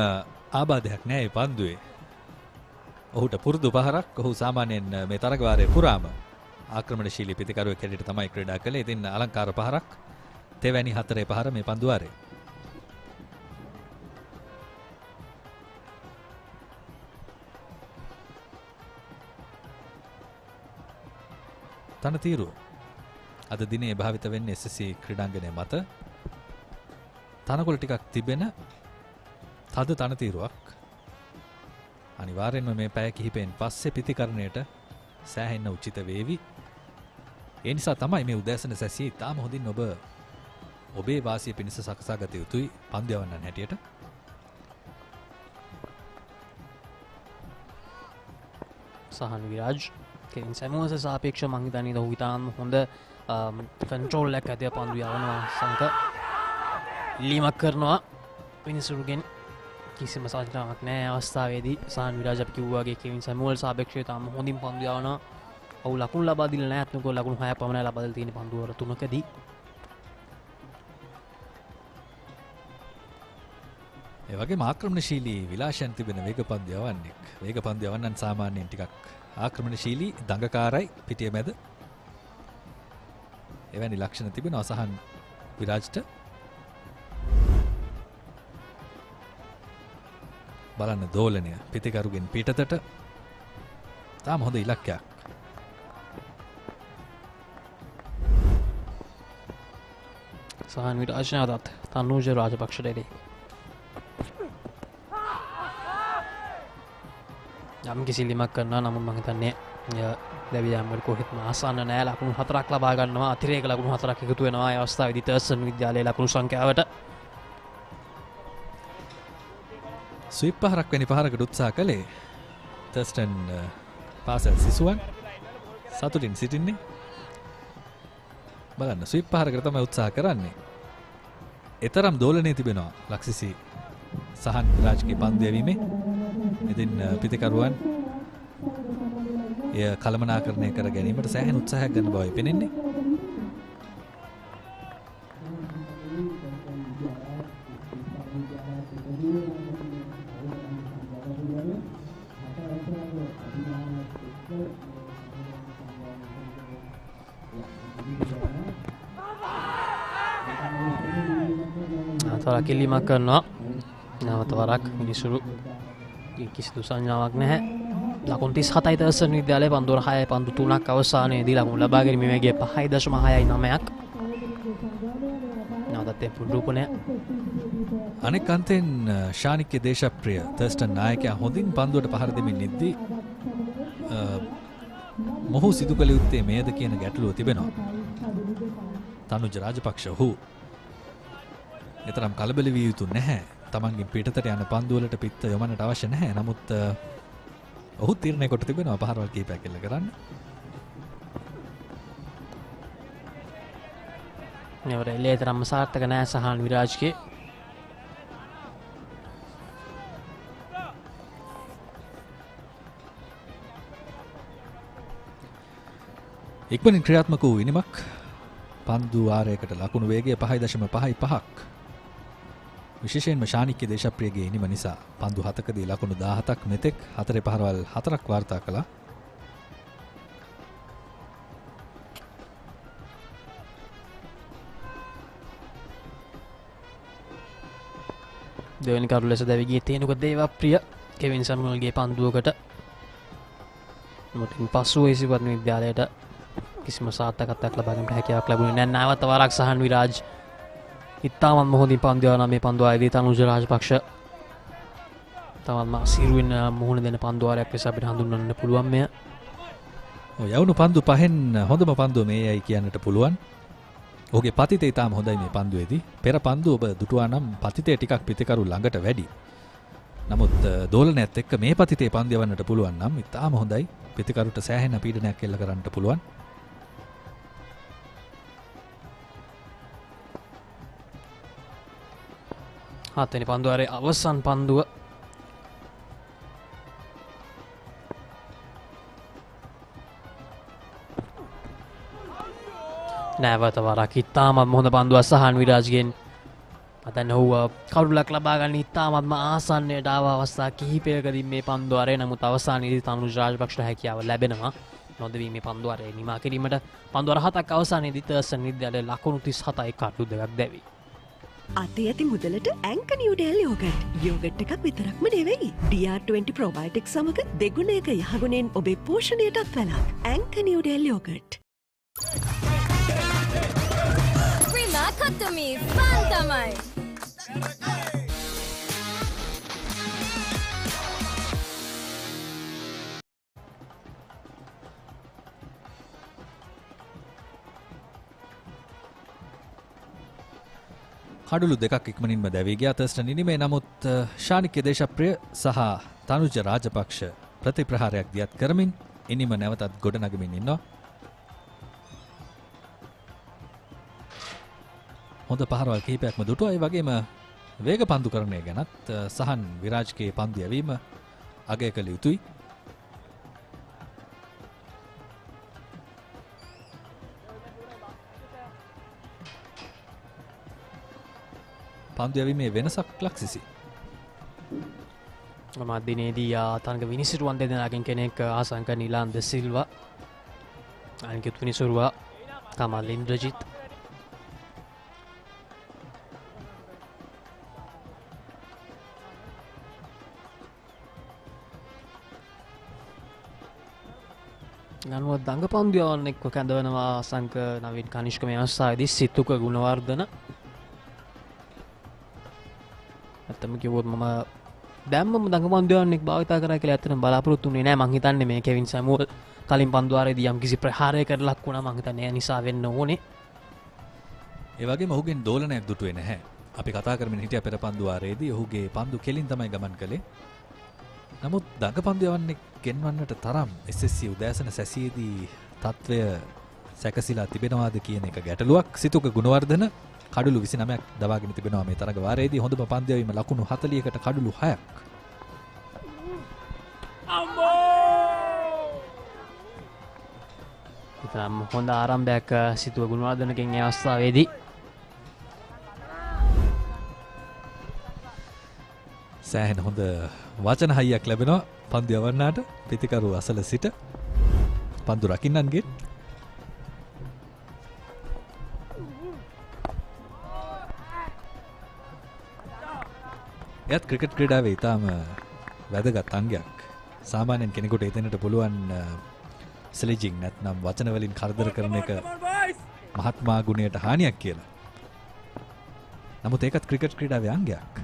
ආබාධයක් නැහැ මේ පන්දුවේ. ඔහුට පුරුදු පහරක්. ඔහු සාමාන්‍යයෙන් මේ තරගවාරයේ පුරාම ආක්‍රමණශීලී පිතිකරුවෙක් හැටියට තමයි ක්‍රීඩා කළේ. ඉතින් අලංකාර පහරක්. තෙවැනි 4 පහර මේ පන්දුවාරේ. තනතිරු අද දිනේ භාවිත වෙන්නේ SSC ක්‍රීඩාංගණය මත. තනකොළ ටිකක් තිබෙන තද තනතිරුවක්. අනිවාර්යෙන්ම මේ පැය කිහිපෙන් පස්සේ පිතිකරණයට සෑහෙන්න උචිත වේවි. ඒ නිසා තමයි මේ උදෑසන සැසිය ඉතාම හොඳින් ඔබේ වාසිය පිණිස සකසා ගත යුතුයි පන්දු යවන්නන් හැටියට. සහන් විරාජ් කෙවින් සැමුවල්ට සාපේක්ෂව මම හිතන්නේ ඔහු ඉතාම හොඳ කන්ට්‍රෝල් එකක් ඇතිව පන්දු යවනවා සංක. ඉල්ලීමක් කරනවා විනිසුරුගෙන් කිසිම සංචාරයක් නැහැ අවස්ථාවේදී සහන් විරාජ් අපි කිව්වා වගේ කෙවින් සැමුවල් සාපේක්ෂව තාම හොඳින් පන්දු යවනවා. ඔව් ලකුණු ලබා දීලා නැහැ අත්නකෝ ලකුණු 6ක් පමණයි ලබා දීලා තියෙන පන්දු වල 3කදී. ඒ වගේම ආක්‍රමණශීලී විලාශයන් තිබෙන වේගපන්දු යවන්නෙක්. වේගපන්දු යවන්නන් සාමාන්‍යයෙන් ටිකක් ආක්‍රමණශීලී දඟකාරයි පිටිය මැද. එවැනි ලක්ෂණ තිබෙනවා සහන් විරාජ්ට. බලන්න දෝලනය පිතිකරුගෙන් පිටතට. තාම හොඳ ඉලක්කයක්. සහන් විරාජ්නාදත් තනුජ රාජපක්ෂ දෙලේ. යම් කිසි ලිමක් කරනවා නමුත් මම හිතන්නේ දැවියම්වල කොහෙත්ම ආසන්න නැහැ ලකුණු 4ක් ලබා ගන්නවා අතිරේක ලකුණු 4ක් එකතු වෙනවා ඒ අවස්ථාවේදී තර්ස්ටන් විද්‍යාලයේ ලකුණු සංඛ්‍යාවට ස්විප් පහරක් වැනි පහරකට උත්සාහ කළේ තර්ස්ටන් පාසල් සිසුවන් සතුටින් සිටින්නේ. බලන්න ස්විප් පහරකට තමයි උත්සාහ කරන්නේ. එතරම් දෝලනයේ තිබෙනවා ලක්සිසි සහන් විරාජ්ගේ පන්දු යැවීමේ. ඉතින් පිතිකරුවන් එය කළමනාකරණය කර ගැනීමට සෑහෙන උත්සාහයක් ගන්න බවයි පෙනෙන්නේ. තවරක් ඉල්ලීමක් කරනවා. නැවත වරක් මිනිසුරු කිසිදු සංඥාවක් නැහැ. ලකුණු 37යි තර්ස්ටන් විද්‍යාලයේ පන්දු 6යි පන්දු 3ක් අවසානයේදී ලකුණු ලබා ගැනීම වේගය 5.6යි 9ක්. නැවතත් පුරුපුණේ. අනෙක් අන්තෙන් ශානික්‍ය දේශප්‍රිය තර්ස්ටන් නායකයා හොඳින් පන්දුවට පහර දෙමින් ඉද්දී මොහු සිදු කළ යුත්තේ මේද කියන ගැටලුව තිබෙනවා. තනුජ රාජපක්ෂ ඔහු එතරම් කලබල විය යුතු නැහැ. තමන්ගේ පිටතට යන පන්දුවලට පිත්ත යොමන්නට අවශ්‍ය නැහැ. නමුත් ඔහු තීරණය කොට තිබෙනවා පහරවල් කීපයක් එල්ල කරන්න. මෙවර එල්ලේ තරම්ම සාර්ථක නැහැ සහන් විරාජ්ගේ. ඉක්මනින් ක්‍රියාත්මක වූ ඉනිමක් පන්දු ආරයකට ලකුණු වේගය 5.55ක්. විශේෂයෙන්ම ශානික්‍ය දේශප්‍රියගේ ඉනිම නිසා පන්දු 7කදී ලකුණු 17ක් මෙතෙක් 4 පහරවල් 4ක් වාර්තා කළා. දෙවෙනි කරු ලෙස දැවි ගියේ තේනුක දේවප්‍රිය කෙවින් සැමුවල්ගේ පන්දුවකට. මුලින් පසුව ඉසිපත්න විද්‍යාලයට කිසිම සාර්ථකත්වයක් ලබා ගැනීමට හැකියාවක් ලැබුණේ නැහැ. නැවත වරක් සහන් විරාජ් ඉතාමත් හොඳින් පන්දු යවනවා මේ පන්දු ආයේදී තනුජ රාජපක්ෂ. තවම සිරුවෙන් මුහුණ දෙන පන්දු ආරයක් ලෙස අපිට හඳුන්වන්න පුළුවන් මෙය. ඔය යවුණු පන්දු පහෙන් හොඳම පන්දුව මේයි කියන්නට පුළුවන්. ඔහුගේ පතිතේ ඉතාම හොඳයි මේ පන්දුවේදී. පෙර පන්දු ඔබ දුටුවා නම් පතිතේ ටිකක් පිතිකරු ළඟට වැඩි. නමුත් දෝලනයත් එක්ක මේ පතිතේ පන්දු යවන්නට පුළුවන් නම් ඉතාම හොඳයි. පිතිකරුට සෑහෙන පීඩනයක් එල්ල කරන්නට පුළුවන්. හත්වෙනි පන්දුවාරේ අවසන් පන්දුව. නැවත වරක් ඉතාමත් හොඳ පන්දුවක් සහන් විරාජ්ගෙන්. මතන්න ඔහු කවුරුලක් ලබා ගන්න ඉතාමත්ම ආසන්නයට ආව අවස්ථා කිහිපයකදී මේ පන්දුවාරේ. නමුත් අවසානයේදී තනුජ රාජපක්ෂට හැකියාව ලැබෙනවා නොදවී මේ පන්දුවාරේ නිමා කිරීමට. පන්දුවාර 7ක් අවසානයේදී තර්ස්ටන් විද්‍යාලයේ ලකුණු 37යි කඩු 2ක් දැවි. අතේ ඇති මුදලට ඇන්කනියුඩෙල් යෝගට්. යෝගට් එකක් විතරක්ම නෙවෙයි. DR20 ප්‍රොබයෝටික් සමග දෙගුණයක යහගුණෙන් ඔබේ පෝෂණයටත් වැළක්. ඇන්කනියුඩෙල් යෝගට්. Prima Kotomi Fantamai. කඩුළු දෙකක් ඉක්මනින්ම දැවී ගියා තර්ස්ටන් ඉනිමේ. නමුත් ශානික්‍ය දේශප්‍රිය සහ තනුජ රාජපක්ෂ ප්‍රතිප්‍රහාරයක් දියත් කරමින් ඉනිම නැවතත් ගොඩනගමින් ඉන්නවා. හොඳ පහරවල් කිහිපයක්ම දුටුවා. ඒ වගේම වේග පන්දුකරණය ගැනත් සහන් විරාජ්ගේ පන්දු යැවීම අගය කළ යුතුයි. පන්දු යැවීමේ වෙනසක් ලක්සිසි. මධ්‍යනේදී තානක විනිසිරුවන් දෙදෙනාගෙන් කෙනෙක් ආසංක නිලාන්ද සිල්වා, අනිකුත් විනිසුරුවා කමල් ඉන්ද්‍රජිත්. ගනුව දඟ පන්දු යවන්නෙක්ව කැඳවනවා ආසංක නවීන් කනිෂ්ක මේ අවස්ථාවේදී සිතුක ගුණවර්ධන. ඇත්තම කිව්වොත් මම දැම්මම දඟ පන්දු යවන්නෙක් භාවිතා කරා කියලා ඇත්තටම බලාපොරොත්තු වෙන්නේ නැහැ. මං හිතන්නේ මේ කෙවින් සැමුවල් කලින් පන්දු ආරේදී යම් කිසි ප්‍රහාරයකට ලක් වුණා. මං හිතන්නේ ඒ නිසා වෙන්න ඕනේ. ඒ වගේම ඔහුගෙන් දෝලනයක් දුටුවේ නැහැ. අපි කතා කරමින් හිටිය පෙර පන්දු ආරේදී ඔහුගේ පන්දු කෙලින් තමයි ගමන් කළේ. නමුත් දඟ පන්දු යවන්නෙක් ගෙන්වන්නට තරම් SSC උදෑසන සැසියේදී තත්ත්වය සැකසීලා තිබෙනවාද කියන එක ගැටලුවක්. සිතුක ගුණවර්ධන කඩලු 29ක් දවාගෙන තිබෙනවා මේ තරග වාරයේදී. හොඳම පන්දු යැවීම ලකුණු 40කට කඩලු 6ක්. ඉතින් හොඳ ආරම්භයක් සිතුව ගුණවර්ධනගෙන් මේ අවස්ථාවේදී. සෑහෙන හොඳ වචන හයියක් ලැබෙනවා පන්දු යවන්නාට පිතිකරු අසල සිට පන්දු රකින්නන්ගේ. එයත් ක්‍රිකට් ක්‍රීඩාවේ ඉතාම වැදගත් අංගයක්. සාමාන්‍යයෙන් කෙනෙකුට එතනට පුළුවන් ස්ලෙජිං නැත්නම් වචන වලින් කරදර කරන එක මහත්මා ගුණයට හානියක් කියලා. නමුත් ඒකත් ක්‍රිකට් ක්‍රීඩාවේ අංගයක්.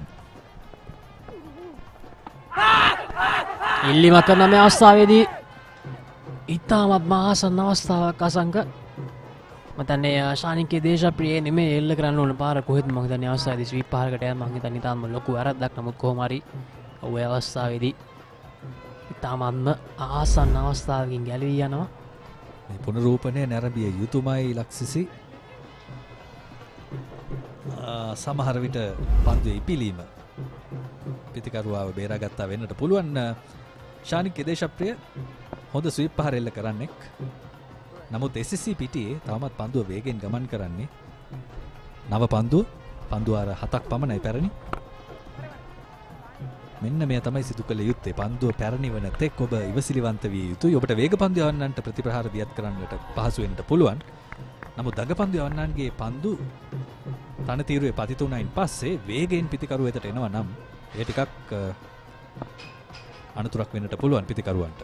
ඉල්ලීමක් කරන මේ අවස්ථාවේදී ඉතාමත් මහාසන්න අවස්ථාවක් අසංක. මතන්නේ ශානිකේ දේශප්‍රිය නෙමෙයි එල්ල කරන්න ඕන පාර කොහෙද මම හිතන්නේ අවස්ථාවේදී ස්වීප් පාරකට යන්න මම හිතන්නේ තාම ලොකු වැරද්දක්. නමුත් කොහොම හරි ඔය අවස්ථාවේදී ඉතාමත්ම ආසන්න අවස්ථාවකින් ගැලවී යනවා. මේ පුනරූපණය නැරඹිය යුතුමයි ලක්සිසි. සමහර විට පන්දුවේ ඉපිලීම පිතිකරුවාව බේරාගත්තා වෙන්නට පුළුවන්. ශානිකේ දේශප්‍රිය හොඳ ස්වීප් පහර එල්ල කරන්නෙක්. නමුත් SSC පිටියේ තවමත් පන්දුව වේගෙන් ගමන් කරන්නේ. නව පන්දුව ආර 7ක් පමණයි පැරණි. මෙන්න මේ තමයි සිදු කළ යුත්තේ. පන්දුව පැරණි වන තෙක් ඔබ ඉවසිලිවන්ත විය යුතුයි. ඔබට වේග පන්දු යවන්නන්ට ප්‍රතිප්‍රහාර දියත් කරන්නට පහසු වෙන්න පුළුවන්. නමුත් දඟ පන්දු යවන්නන්ගේ පන්දු තනතිරුවේ පතිත වුණයින් පස්සේ වේගයෙන් පිතිකරුව වෙතට එනවා නම් ඒ ටිකක් අනතුරක් වෙන්නට පුළුවන් පිතිකරුවන්ට.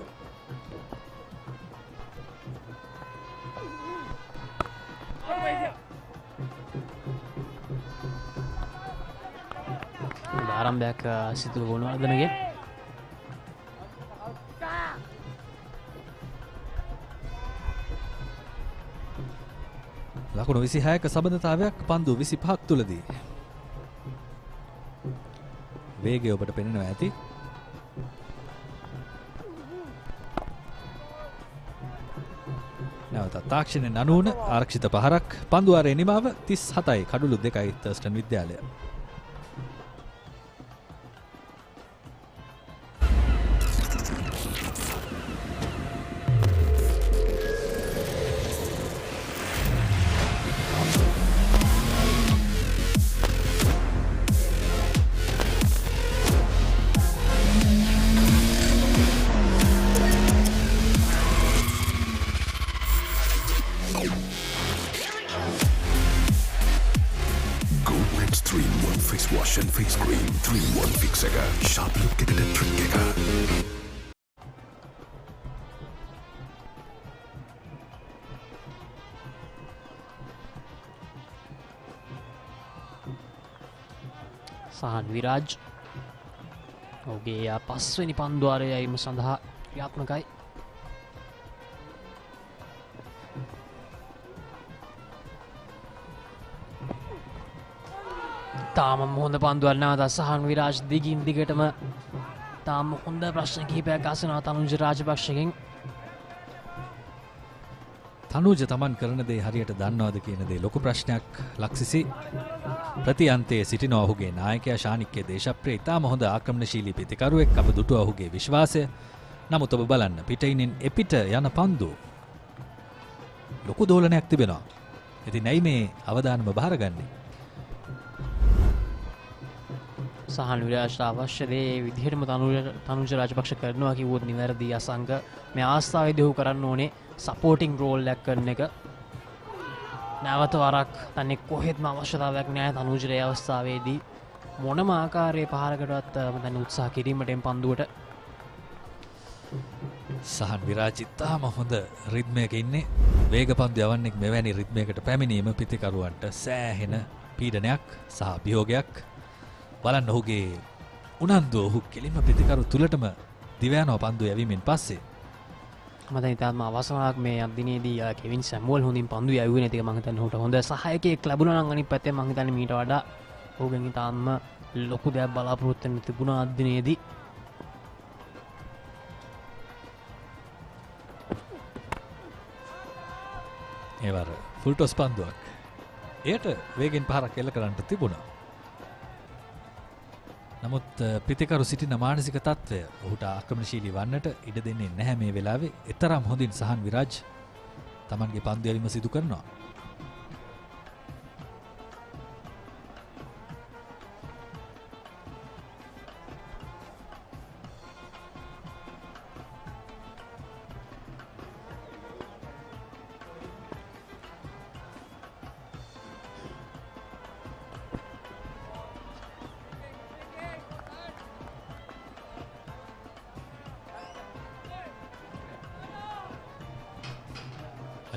ආරම්භයක් සිතුව ගුණවර්ධනගේ. ලකුණු 26ක සබඳතාවයක් පන්දු 25ක් තුලදී. වේගය ඔබට පෙනෙනවා ඇති. නැවත තාක්ෂණයෙන් 90 ආරක්ෂිත පහරක්. පන්දු ආරේ නිමාව 37යි කඩලු 2යි තර්ස්ටන් විද්‍යාලය. සහන් විරාජ් ඔහුගේ පස්වෙනි පන්දුවාරය යීම සඳහා ක්‍රියාත්මකයි. තාම හොඳ පන්දුවක් නැවත සහන් විරාජ් දිගින් දිගටම තාම හොඳ ප්‍රශ්න කිහිපයක් අසනවා තනුජ රාජපක්ෂගෙන්. තනුජ තමන් කරන දේ හරියට දන්නවද කියන දේ ලොකු ප්‍රශ්නයක්. ලක්සිසි ප්‍රතිඅන්තයේ සිටින ඔහුගේ නායකයා ශානික්ගේ දේශප්‍රිය ඉතාම හොඳ ආක්‍රමණශීලී ප්‍රතිකරුවෙක් අප දුටුව ඔහුගේ විශ්වාසය. නමුත් ඔබ බලන්න පිටින් එපිට යන පන්දු ලොකු දෝලනයක් තිබෙනවා. ඉතින් ඇයි මේ අවධානම බහරගන්නේ? සහන් විරාජට අවශ්‍ය දේ විදිහටම තනුජ රාජපක්ෂ කරනවා කිව්වොත් නිවැරදි. අසංග මේ ආස්ථාවේදී ඔහු කරන්න ඕනේ සපෝටිං රෝල් එකක් කරන එක. නැවත වරක් තන්නේ කොහෙත්ම අවශ්‍යතාවයක් නැහැ තනුජේ අවස්ථාවේදී මොනම ආකාරයේ පහරකටවත් මම උත්සාහ කිරීමටෙන් පන්දුවට. සහන් විරාජ් ඉතාම හොඳ රිද්මයක ඉන්නේ. වේග පන්දු යවන්නෙක් මෙවැනි රිද්මයකට පැමිණීම පිතිකරුවන්ට සෑහෙන පීඩනයක් සහ අභියෝගයක්. බලන්න ඔහුගේ උනන්දුව ඔහු කෙලින්ම පිතිකරු තුලටම දිවයනවා පන්දු යැවීමෙන් පස්සේ. මම හිතනවා අවසානක් මේ අදිනේදී කෙවින් සැමුවල් හොඳින් පන්දු යැවුවේ නැති එක මම හිතන්නේ ඔහුට හොඳ සහායකයෙක් ලැබුණා නම් අනිත් පැත්තෙන් මම හිතන්නේ මීට වඩා ඔහුගෙන් තාම ලොකු දෙයක් බලාපොරොත්තු වෙන්න තිබුණා අදිනේදී. ඒවර ෆුල් ටොස් පන්දුවක්. එයට වේගෙන් පහරක් එල්ල කරන්නට තිබුණා. නමුත් පිතිකරු සිටින මානසික තත්ත්වය ඔහුට ආක්‍රමණශීලී වන්නට ඉඩ දෙන්නේ නැහැ මේ වෙලාවේ. එතරම් හොඳින් සහන් විරාජ් තමන්ගේ පන්දු යැවීම සිදු කරනවා.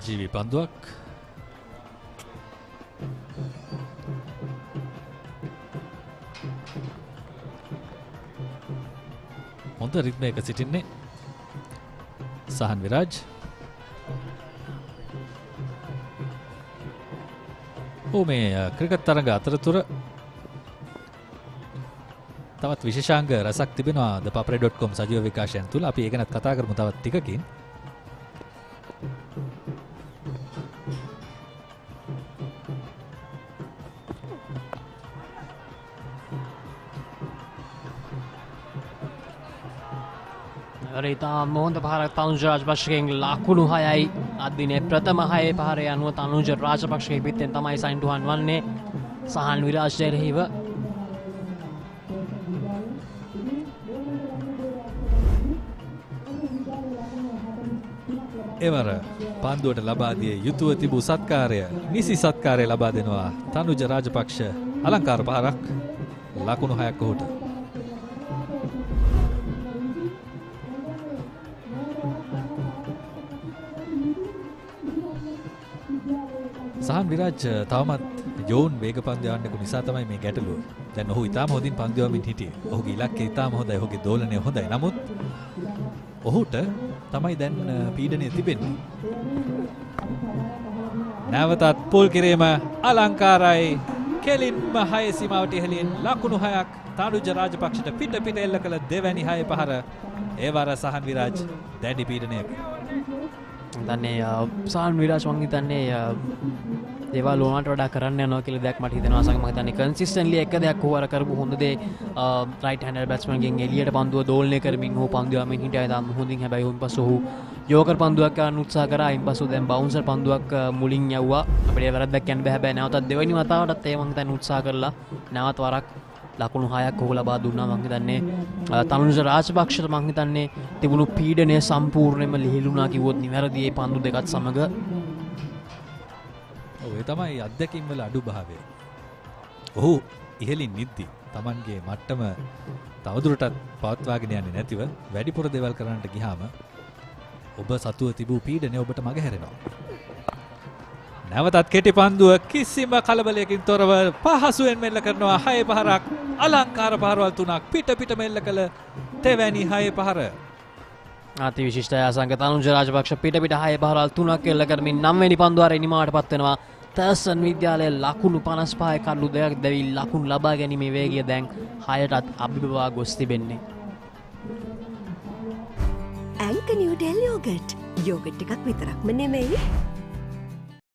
ජීවි පන්දුවක්. හොඳ රිද්මයක සිටින්නේ සහන් විරාජ්. මේ ක්‍රිකට් තරඟ අතරතුර තවත් විශේෂාංග රසක් තිබෙනවා papare.com සජීව විකාශයන් තුල. අපි ඒක ගැනත් කතා කරමු තවත් ටිකකින්. ඉතාම හොඳ පහරක් තනුජ රාජපක්ෂගෙන් ලකුණු 6යි. අදිනේ ප්‍රථම 6 පහරේ අනුව තනුජ රාජපක්ෂගේ පිටෙන් තමයි සයින්ටුහන් වන්නේ සහන් විරාජ් දෙරහිව. එවර පන්දුවට ලබා දිය යුතුව තිබූ සත්කාරය නිසි සත්කාරය ලබා දෙනවා තනුජ රාජපක්ෂ. අලංකාර පහරක් ලකුණු 6ක් ඔහුට. සහන් විරාජ් තවමත් යෝන් වේග පන්දු යවන්නකු නිසා තමයි මේ ගැටලුව. දැන් ඔහු ඉතාම හොඳින් පන්දු යවමින් හිටියේ. ඔහුගේ ඉලක්කය ඉතාම හොඳයි. ඔහුගේ දෝලනය හොඳයි. නමුත් ඔහුට තමයි දැන් පීඩනය තිබෙන්නේ. නැවතත් පුල් කිරීම අලංකාරයි. කෙලින්ම 6 සීමාවට ඉහළින් ලකුණු 6ක් තනුජ රාජපක්ෂට පිට එල්ල කළ දෙවැනි 6 පහර. ඒ වර සහන් විරාජ් දැඩි පීඩනයක. දන්නේ සහන් විරාජ් මං හිතන්නේ දේවල් ඕනට වඩා කරන්න යනවා කියලා දෙයක් මට හිතෙනවා. අසංග මම හිතන්නේ කන්සිස්ටන්ට්ලි එක දෙයක් ඕවර කරපු හොඳ දේ රයිට් හැන්ඩර් බැට්ස්මන් ගෙන් එළියට පන්දුව දෝලනය කරමින් ඔහු පන්දු යමින් හිටියා. තාම හොඳින් හැබැයි උන් පස්සේ ඔහු යෝකර් පන්දුවක් ගන්න උත්සාහ කරා. ඉන් පස්සේ දැන් බවුන්සර් පන්දුවක් මුලින් යවුවා. අපිට වැරද්දක් කියන්න බෑ. හැබැයි නැවතත් දෙවෙනි වතාවටත් ඒ මං හිතන්නේ උත්සාහ කරලා නැවත වරක් ලකුණු 6ක් ඔහු ලබා දුන්නා. මං හිතන්නේ තනුජ රාජපක්ෂට මං හිතන්නේ තිබුණු පීඩනය සම්පූර්ණයෙන්ම ලිහිලුණා කිව්වොත් නිවැරදි. ඒ පන්දු දෙකත් සමග ඒ තමයි අත්දැකීම් වල අඩුභාවය. ඔහු ඉහළින් නිද්දි Tamanගේ මට්ටම තවදුරටත් පවත්වාගෙන යන්නේ නැතිව වැඩිපුර දේවල් කරන්නට ගියාම ඔබ සතුව තිබූ පීඩනය ඔබට මගහැරෙනවා. නැවතත් කෙටි පන්දුව කිසිම කලබලයකින් තොරව පහසුවෙන් මෙල්ල කරනවා 6 පහරක්. අලංකාර පහරවල් 3ක් පිට මෙල්ල කළ තෙවැනි 6 පහර. අති විශිෂ්ට අසංග තනුජ රාජපක්ෂ පිට 6 පහරවල් 3ක් එල්ල කරමින් 9 වෙනි පන්දුවාරේ නිමාවටපත් වෙනවා. තර්ස්ටන් විද්‍යාලයේ ලකුණු 55 කඩලු දෙකක් දැවි ලකුණු ලබා ගැනීමේ වේගය දැන් 6ටත් අභිබවා ගොස් තිබෙන්නේ. ඇන්ක නිව්ඩෙල් යෝගට් එකක් විතරක්ම නෙමෙයි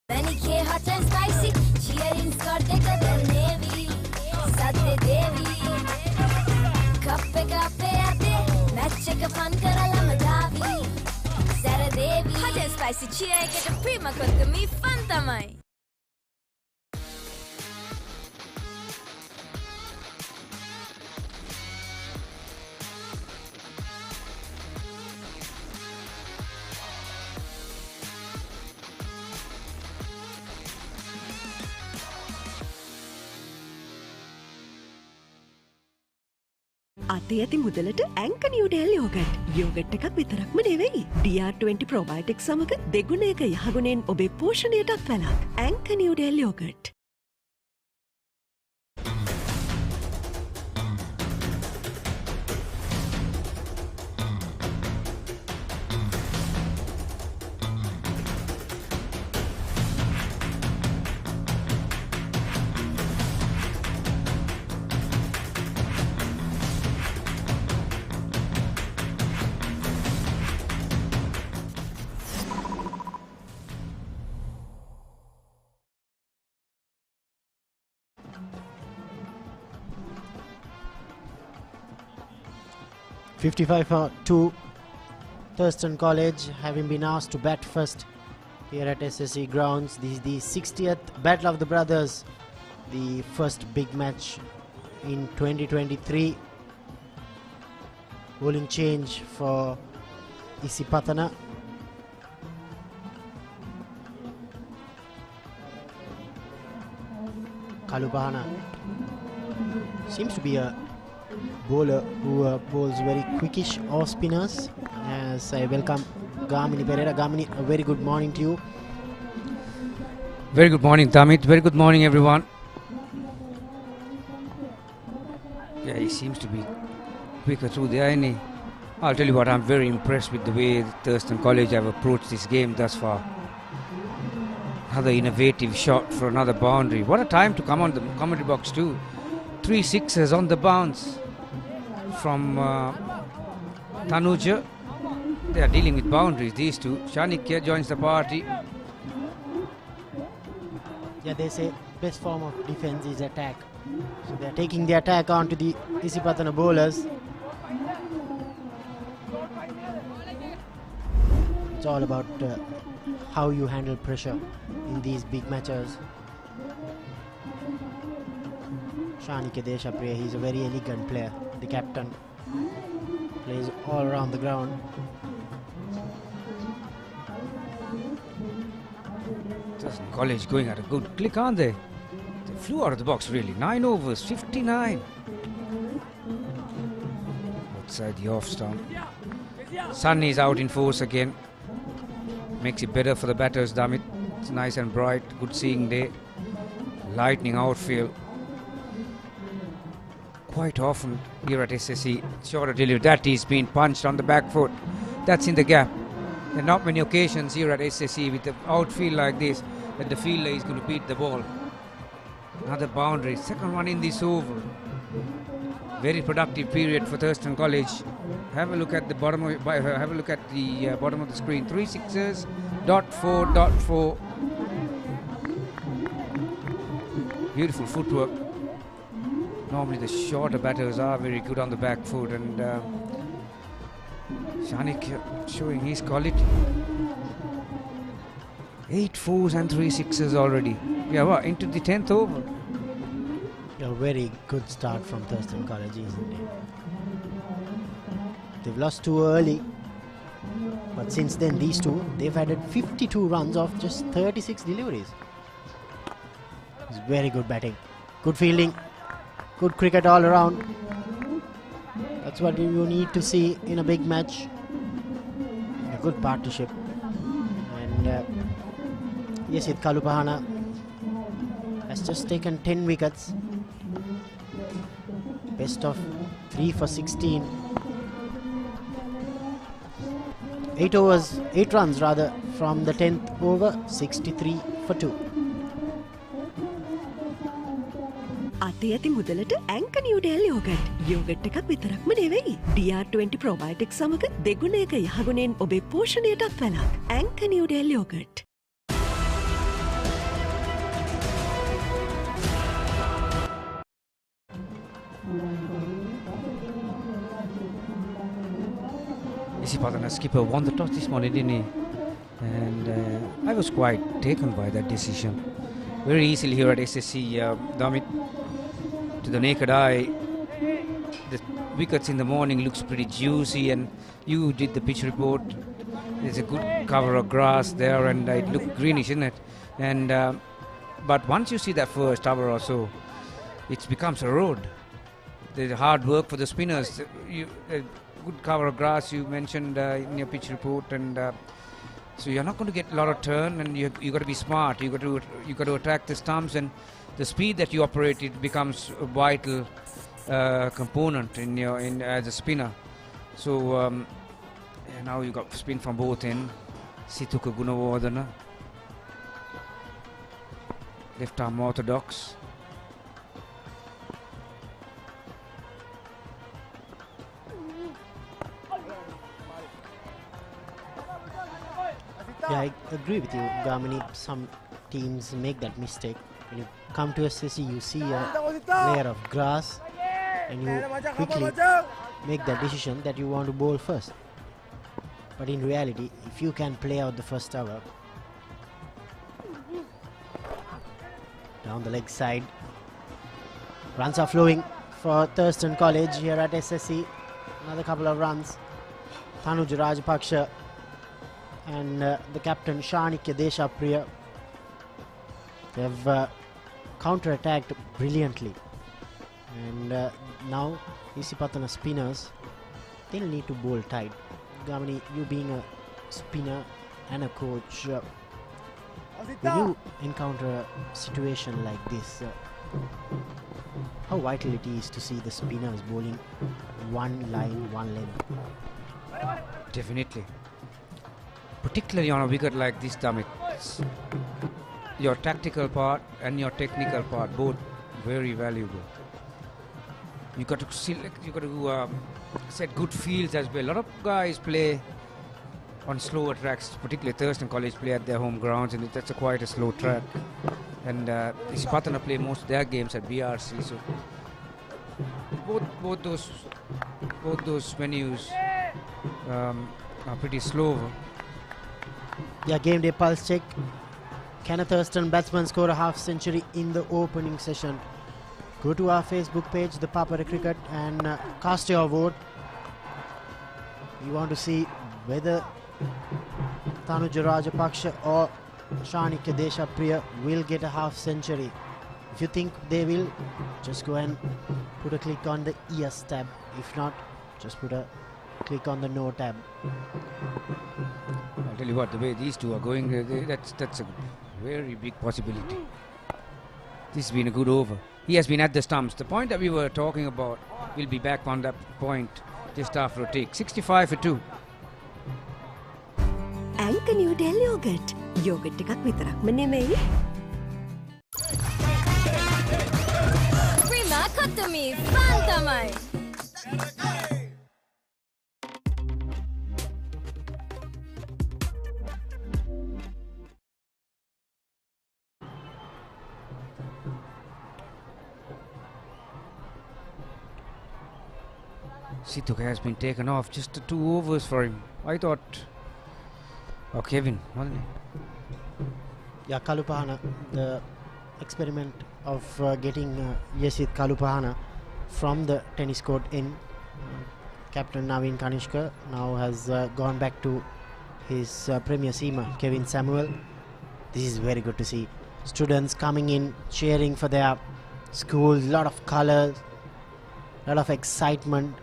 Manicure hot and spicy, cheering skirt dekka the navy. Sadde devi, kappe kappe ate, match එක fun කරලම දාවි. Sara devi, hot and spicy cheer එකට ප්‍රීම කොත්ත මේ fun තමයි. අතේ ඇති මුදලට ඇංක නිවඩෙල් යෝගට්. යෝගට් එකක් විතරක්ම නෙවෙයි. DR20 ප්‍රොබයොටික් සමග දෙගුණයක යහගුණෙන් ඔබේ පෝෂණයටත් වැළක්. ඇංක Newdale yoghurt. $55-2 Thurstan College having been asked to bat first here at SSC Grounds. This is the 60th Battle of the Brothers, the first big match in 2023. Bowling change for Isipathana. Colombo seems to be a bowler who bowls very quickish off spinners. As I welcome Gamini Pereira. Gamini, a very good morning to you. Very good morning, Tamit. Very good morning, everyone. Yeah, he seems to be quicker through there, isn't he? I'll tell you what, I'm very impressed with the way Thurstan College have approached this game thus far. Another innovative shot for another boundary. What a time to come on the commentary box too. 3 sixes on the bounce from Tanuja. They are dealing with boundaries, these two. Shanikya joins the party. Yeah, they say best form of defense is attack. So they are taking the attack onto the Isipathana bowlers. It's all about how you handle pressure in these big matches. Shanikya Deshapriya, he's a very elegant player. The captain plays all around the ground. Thurstan College going at a good click, aren't they? They flew out of the box really. 9 overs, 59. Outside the off stump. Sun is out in force again. Makes it better for the batters, Damit. It's nice and bright, good seeing day. Lightning outfield. Quite often here at SSC, sure to tell you that he's been punched on the back foot. That's in the gap. There are not many occasions here at SSC with the outfield like this that the fielder is going to beat the ball. Another boundary, second one in this over. Very productive period for Thurstan College. Have a look at the bottom of bottom of the screen. 3 sixes, .4. Beautiful footwork. Normally the shorter batters are very good on the back foot, and Shanikya showing his quality. 8 fours and 3 sixes already. Yeah, well, into the 10th over. A very good start from Thurstan College, isn't it? They've lost too early, but since then these two, they've added 52 runs off just 36 deliveries. It's very good batting, good fielding, good cricket all around. That's what you need to see in a big match. A good partnership. And Yasid Kalupahana has just taken 10 wickets. Best of 3 for 16. 8 runs rather from the 10th over, 63 for 2. අතේ ඇති මුදලට ඇංක Newdale yogurt. Yogurt එකක් විතරක්ම නෙවෙයි. DR20 ප්‍රොබයොටික් සමග දෙගුණයක යහගුණෙන් ඔබේ පෝෂණයටත් වැළක්. ඇංක Newdale yoghurt. Isipathana skipper won the toss this morning, didn't he? And I was quite taken by that decision. Very easily here at SSC, Damit, to the naked eye, the wickets in the morning looks pretty juicy, and you did the pitch report. There's a good cover of grass there, and it looked greenish, isn't it? And but once you see that first hour or so, it becomes a road. There's hard work for the spinners. Good cover of grass you mentioned in your pitch report, and so you're not going to get a lot of turn, and you got to be smart. You got to attack the stumps, and the speed that you operate, it becomes a vital component in as a spinner. So now you got spin from both ends. Situka Gunawardana, left arm orthodox. Yeah, I agree with you, Gamini. Some teams make that mistake. When you come to SSC, you see a layer of grass and you quickly make that decision that you want to bowl first. But in reality, if you can play out the first hour, down the leg side, runs are flowing for Thurstan College here at SSC. Another couple of runs. Tanuj Rajapaksha and the captain Shanikya Deshapriya, they have counter-attacked brilliantly, and now Isipathana spinners, they'll need to bowl tight. Gamini, you being a spinner and a coach, when you encounter a situation like this, how vital it is to see the spinners bowling one line, one length. Definitely. Particularly on a wicket like this, Damit. Your tactical part and your technical part, both very valuable. You got to set good fields as well. A lot of guys play on slower tracks, particularly Thurstan College play at their home grounds, and that's quite a slow track. And Isipathana play most of their games at BRC, so both those venues are pretty slow. Yeah, game day pulse check. Can a Thurstan batsman score a half century in the opening session? Go to our Facebook page, the Papare Cricket, and cast your vote. We want to see whether Tanuj Rajapaksha or Shanikya Deshapriya will get a half century. If you think they will, just go and put a click on the yes tab. If not, just put a click on the no tab. I'll tell you what, the way these two are going, that's a very big possibility. This has been a good over. He has been at the stumps. The point that we were talking about, we'll be back on that point just after a take. 65 for 2. Anchor New Delhi Yogurt. Yogurt එකක් විතරක්ම නෙමෙයි. Prima Kotami, Fantamai. Situka has been taken off. Just 2 overs for him. I thought... Oh, Kevin, wasn't he? Yeah, Kalupahana, the experiment of getting Yesit Kalupahana from the tennis court in. Captain Naveen Kanishka now has gone back to his premier seamer, Kevin Samuel. This is very good to see. Students coming in, cheering for their schools, lot of colors, lot of excitement.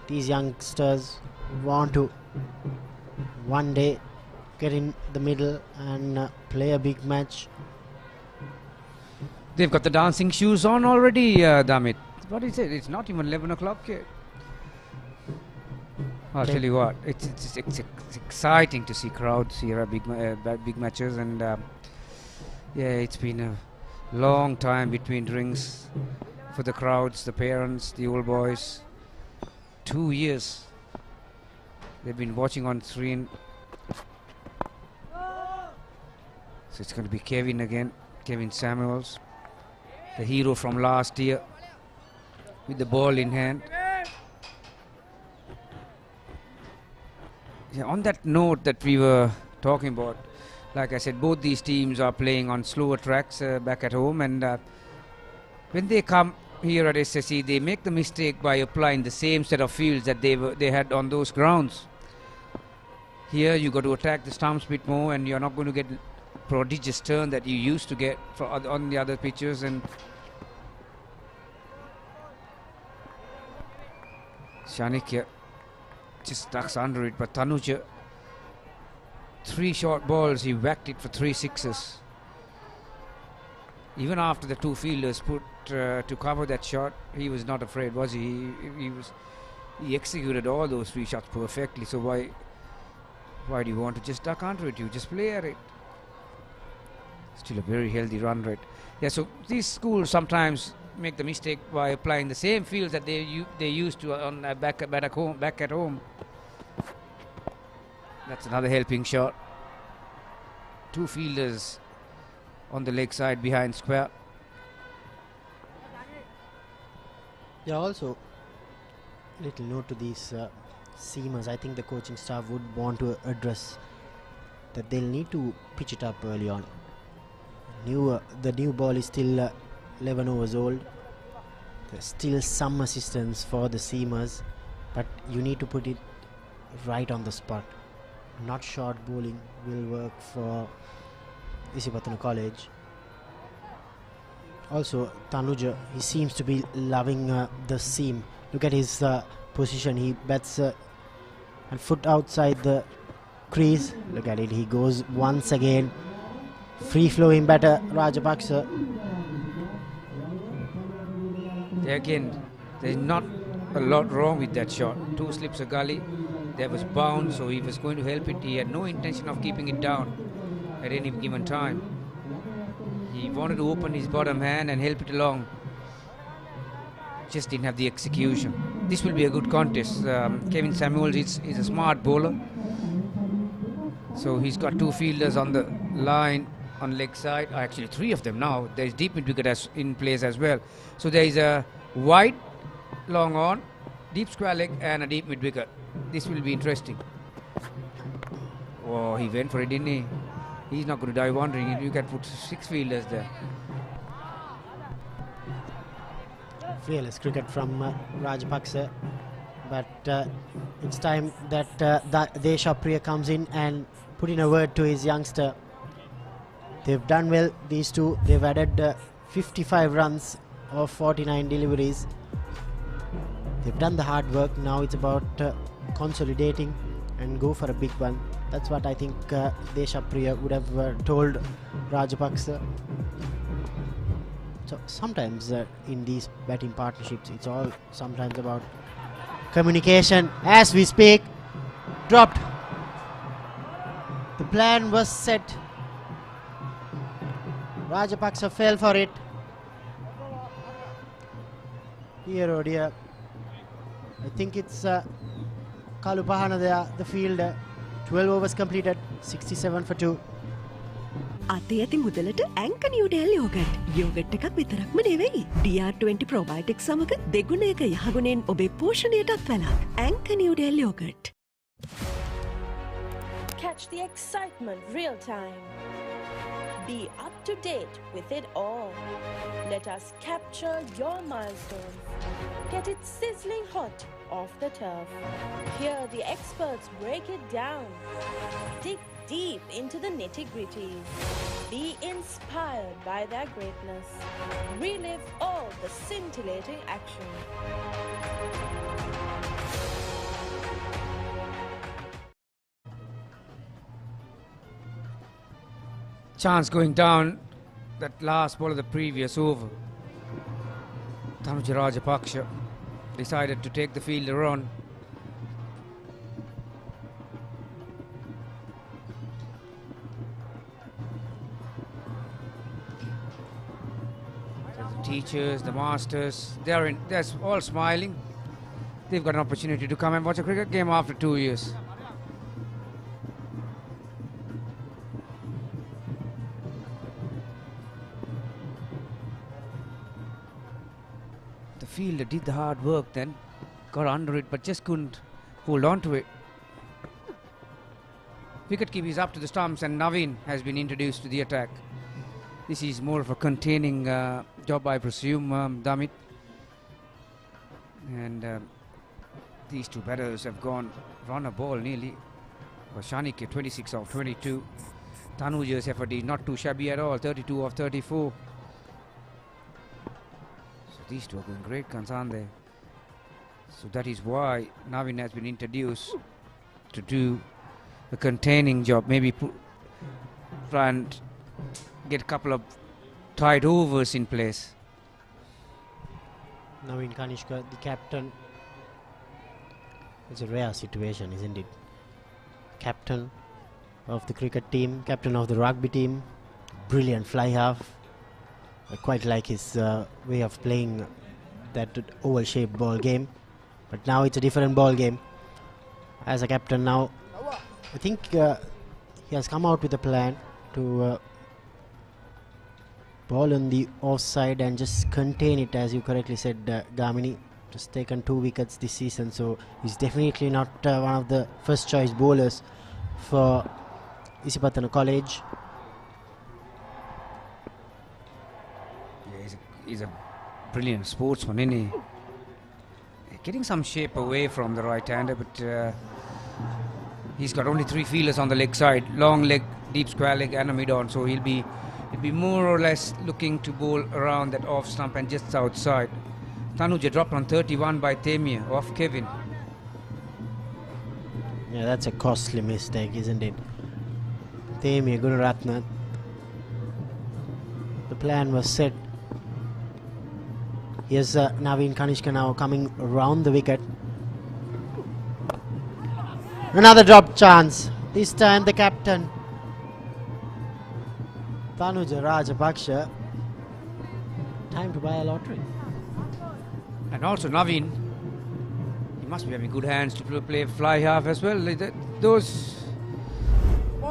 These youngsters want to one day get in the middle and play a big match. They've got the dancing shoes on already, Damit. What is it? It's not even 11 o'clock yet. I'll tell you what, it's exciting to see crowds here at big matches, and yeah, it's been a long time between drinks for the crowds, the parents, the old boys. 2 years they've been watching on screen. So it's going to be Kevin again, Kevin Samuels, the hero from last year, with the ball in hand. Yeah, on that note that we were talking about, like I said, both these teams are playing on slower tracks back at home, and when they come here at SSC, they make the mistake by applying the same set of fields that they had on those grounds. Here you got to attack the stumps a bit more, and you're not going to get prodigious turn that you used to get on the other pitches. And Shanikya just ducks under it, but Tanuja, 3 short balls, he whacked it for 3 sixes. Even after the 2 fielders put to cover that shot, he was not afraid, was he? He executed all those 3 shots perfectly. So why do you want to just duck under it? You just play at it. Still a very healthy run rate. Yeah, so these schools sometimes make the mistake by applying the same fields that they used to on back at home. That's another helping shot. 2 fielders on the leg side behind square. Yeah, also little note to these seamers. I think the coaching staff would want to address that they'll need to pitch it up early on. The new ball is still 11 overs old. There's still some assistance for the seamers, but you need to put it right on the spot. Not short bowling will work for Isipathana College. Also, Tanuja, he seems to be loving the seam. Look at his position. He bats and foot outside the crease. Look at it. He goes once again. Free flowing batter Rajapaksa. Again, there's not a lot wrong with that shot. 2 slips a gully. There was bound, so he was going to help it. He had no intention of keeping it down at any given time. He wanted to open his bottom hand and help it along. Just didn't have the execution. This will be a good contest. Kevin Samuels is a smart bowler. So he's got 2 fielders on the line on leg side. Actually 3 of them now. There's deep mid wicket in place as well. So there is a wide long on, deep square leg and a deep mid wicket. This will be interesting. Oh, he went for it, didn't he? He's not going to die wandering. You can put 6 fielders there. Fearless cricket from Rajapaksa, but it's time that Desha Priya comes in and put in a word to his youngster. They've done well, these two. They've added 55 runs of 49 deliveries. They've done the hard work. Now it's about consolidating and go for a big one. That's what I think Desha Priya would have told Rajapaksa. So sometimes in these batting partnerships, it's all sometimes about communication. As we speak, dropped. The plan was set. Rajapaksa fell for it. Here, oh dear. I think it's Kalupahana there, the field. 12 overs completed, 67 for 2. අතේ ඇති මුදලට ඇංක Newdale yogurt. Yogurt එකක් විතරක්ම නෙවෙයි. DR20 probiotics සමග දෙගුණයක යහගුණෙන් ඔබේ පෝෂණයටත් වැළක්. ඇංක Newdale yoghurt. Catch the excitement real time. Be up to date with it all. Let us capture your milestones. Get it sizzling hot off the turf. Hear the experts break it down. Dig deep into the nitty-gritties. Be inspired by their greatness. Relive all the scintillating action. Chance going down that last ball of the previous over. Tanuja Rajapaksha decided to take the fielder on. The teachers, the masters, they're all smiling. They've got an opportunity to come and watch a cricket game after 2 years. The fielder did the hard work then, got under it but just couldn't hold on to it. Wicketkeeper is up to the stumps and Navin has been introduced to the attack. This is more of a containing job, I presume, Damit. And these two batters have run a ball nearly. Shanike 26 of 22. Tanuja's effort is not too shabby at all, 32 of 34. So these two are going great guns, aren't they? So that is why Navin has been introduced to do a containing job. Maybe try and get a couple of tight overs in place. Navin Kanishka, the captain. It's a rare situation, isn't it? Captain of the cricket team, captain of the rugby team, brilliant fly half. I quite like his way of playing that oval-shaped ball game. But now it's a different ball game. As a captain now, I think he has come out with a plan to ball on the offside and just contain it, as you correctly said, Gamini. Just taken 2 wickets this season, so he's definitely not one of the first choice bowlers for Isipathana College. Yeah, he's a brilliant sportsman, isn't he? Getting some shape away from the right-hander, but he's got only 3 fielders on the leg side: long leg, deep square leg, and a mid-on. So he'll be more or less looking to bowl around that off stump and just outside. Tanuja dropped on 31 by Temia off Kevin. Yeah, that's a costly mistake, isn't it? Temia Gunaratna. The plan was set. Here's Navin Kanishka now coming around the wicket. Another drop chance. This time the captain, Tanuja Rajapaksha. Time to buy a lottery. And also Navin, he must be having good hands to play fly half as well. Those,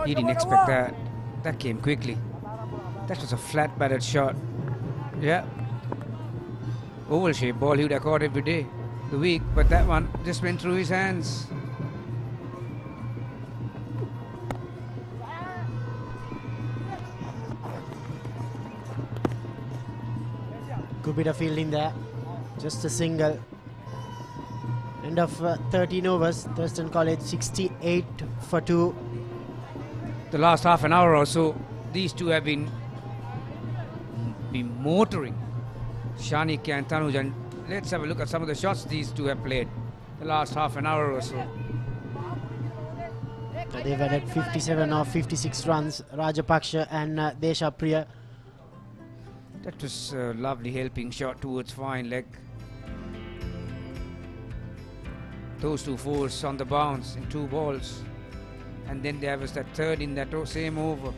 he didn't expect that. That came quickly. That was a flat batted shot. Yeah. Oval shape ball he would have caught every day, the week, but that one just went through his hands. Good bit of fielding there. Just a single. End of 13 overs. Thurstan College 68 for 2. The last half an hour or so, these two have been motoring, Shanik and Tanuj. And let's have a look at some of the shots these two have played the last half an hour or so. They've added 57 or 56 runs. Rajapaksha and Desha Priya. That was a lovely helping shot towards fine leg. Those two fours on the bounce in 2 balls. And then there was that third in that same over.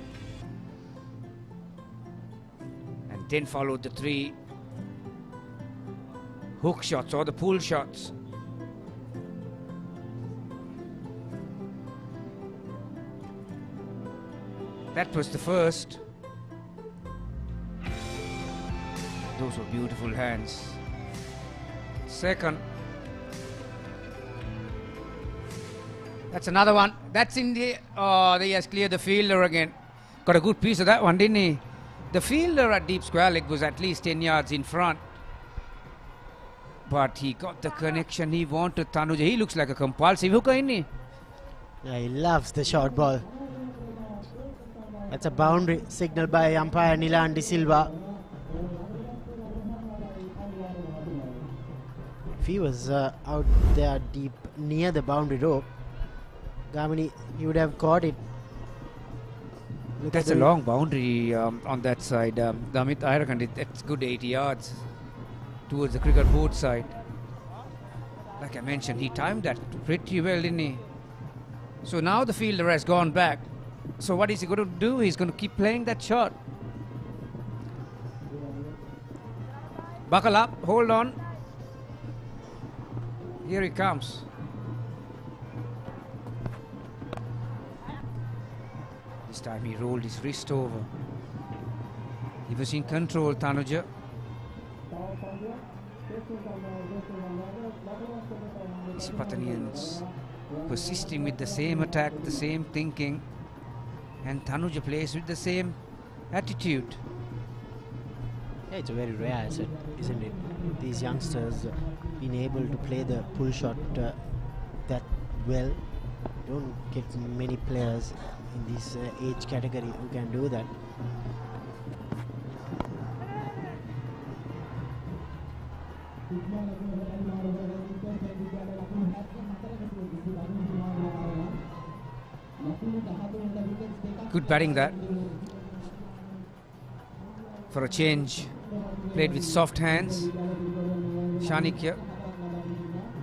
And then followed the 3 hook shots or the pull shots. That was the first. Those were beautiful hands. Second. That's another one. That's in the... Oh, he has cleared the fielder again. Got a good piece of that one, didn't he? The fielder at deep square leg was at least 10 yards in front. But he got the connection he wanted, Tanuja. He looks like a compulsive hooker, isn't he? Yeah, he loves the short ball. That's a boundary signal by umpire Nilan De Silva. If he was out there deep near the boundary rope, Gamini, he would have caught it. That's a long boundary on that side. Damit, I reckon that's good 80 yards towards the cricket board side. Like I mentioned, he timed that pretty well, didn't he? So now the fielder has gone back. So what is he going to do? He's going to keep playing that shot. Buckle up, hold on. Here he comes. This time he rolled his wrist over. He was in control, Tanuja. Isipathanians persisting with the same attack, the same thinking. And Tanuja plays with the same attitude. Yeah, it's a very rare asset, isn't it? These youngsters being able to play the pull shot that well. Don't get many players in this age category who can do that. Good batting that. For a change, played with soft hands. Shanikya.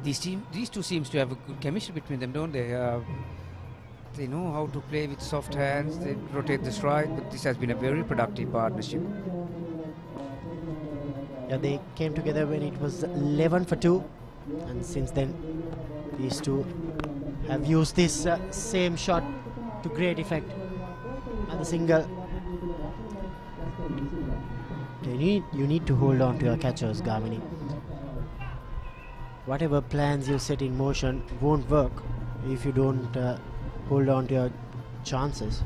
These two seems to have a good chemistry between them, don't they? They know how to play with soft hands. They rotate the strike, but this has been a very productive partnership. Yeah, they came together when it was 11 for 2, and since then these two have used this same shot to great effect. And the single. You need to hold on to your catchers, Gamini. Whatever plans you set in motion won't work if you don't hold on to your chances.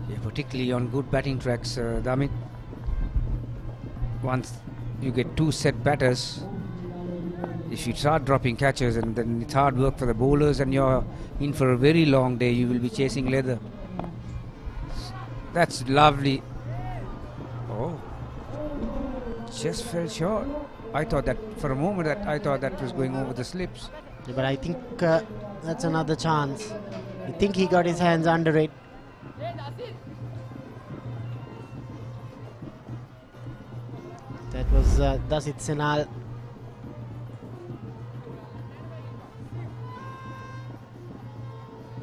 Yeah, particularly on good batting tracks, Damit. Once you get two set batters, if you start dropping catches, and then it's hard work for the bowlers, and you're in for a very long day. You will be chasing leather. That's lovely. Oh, just fell short. I thought that for a moment that was going over the slips. Yeah, but I think that's another chance. I think he got his hands under it. That was Dasit Senal.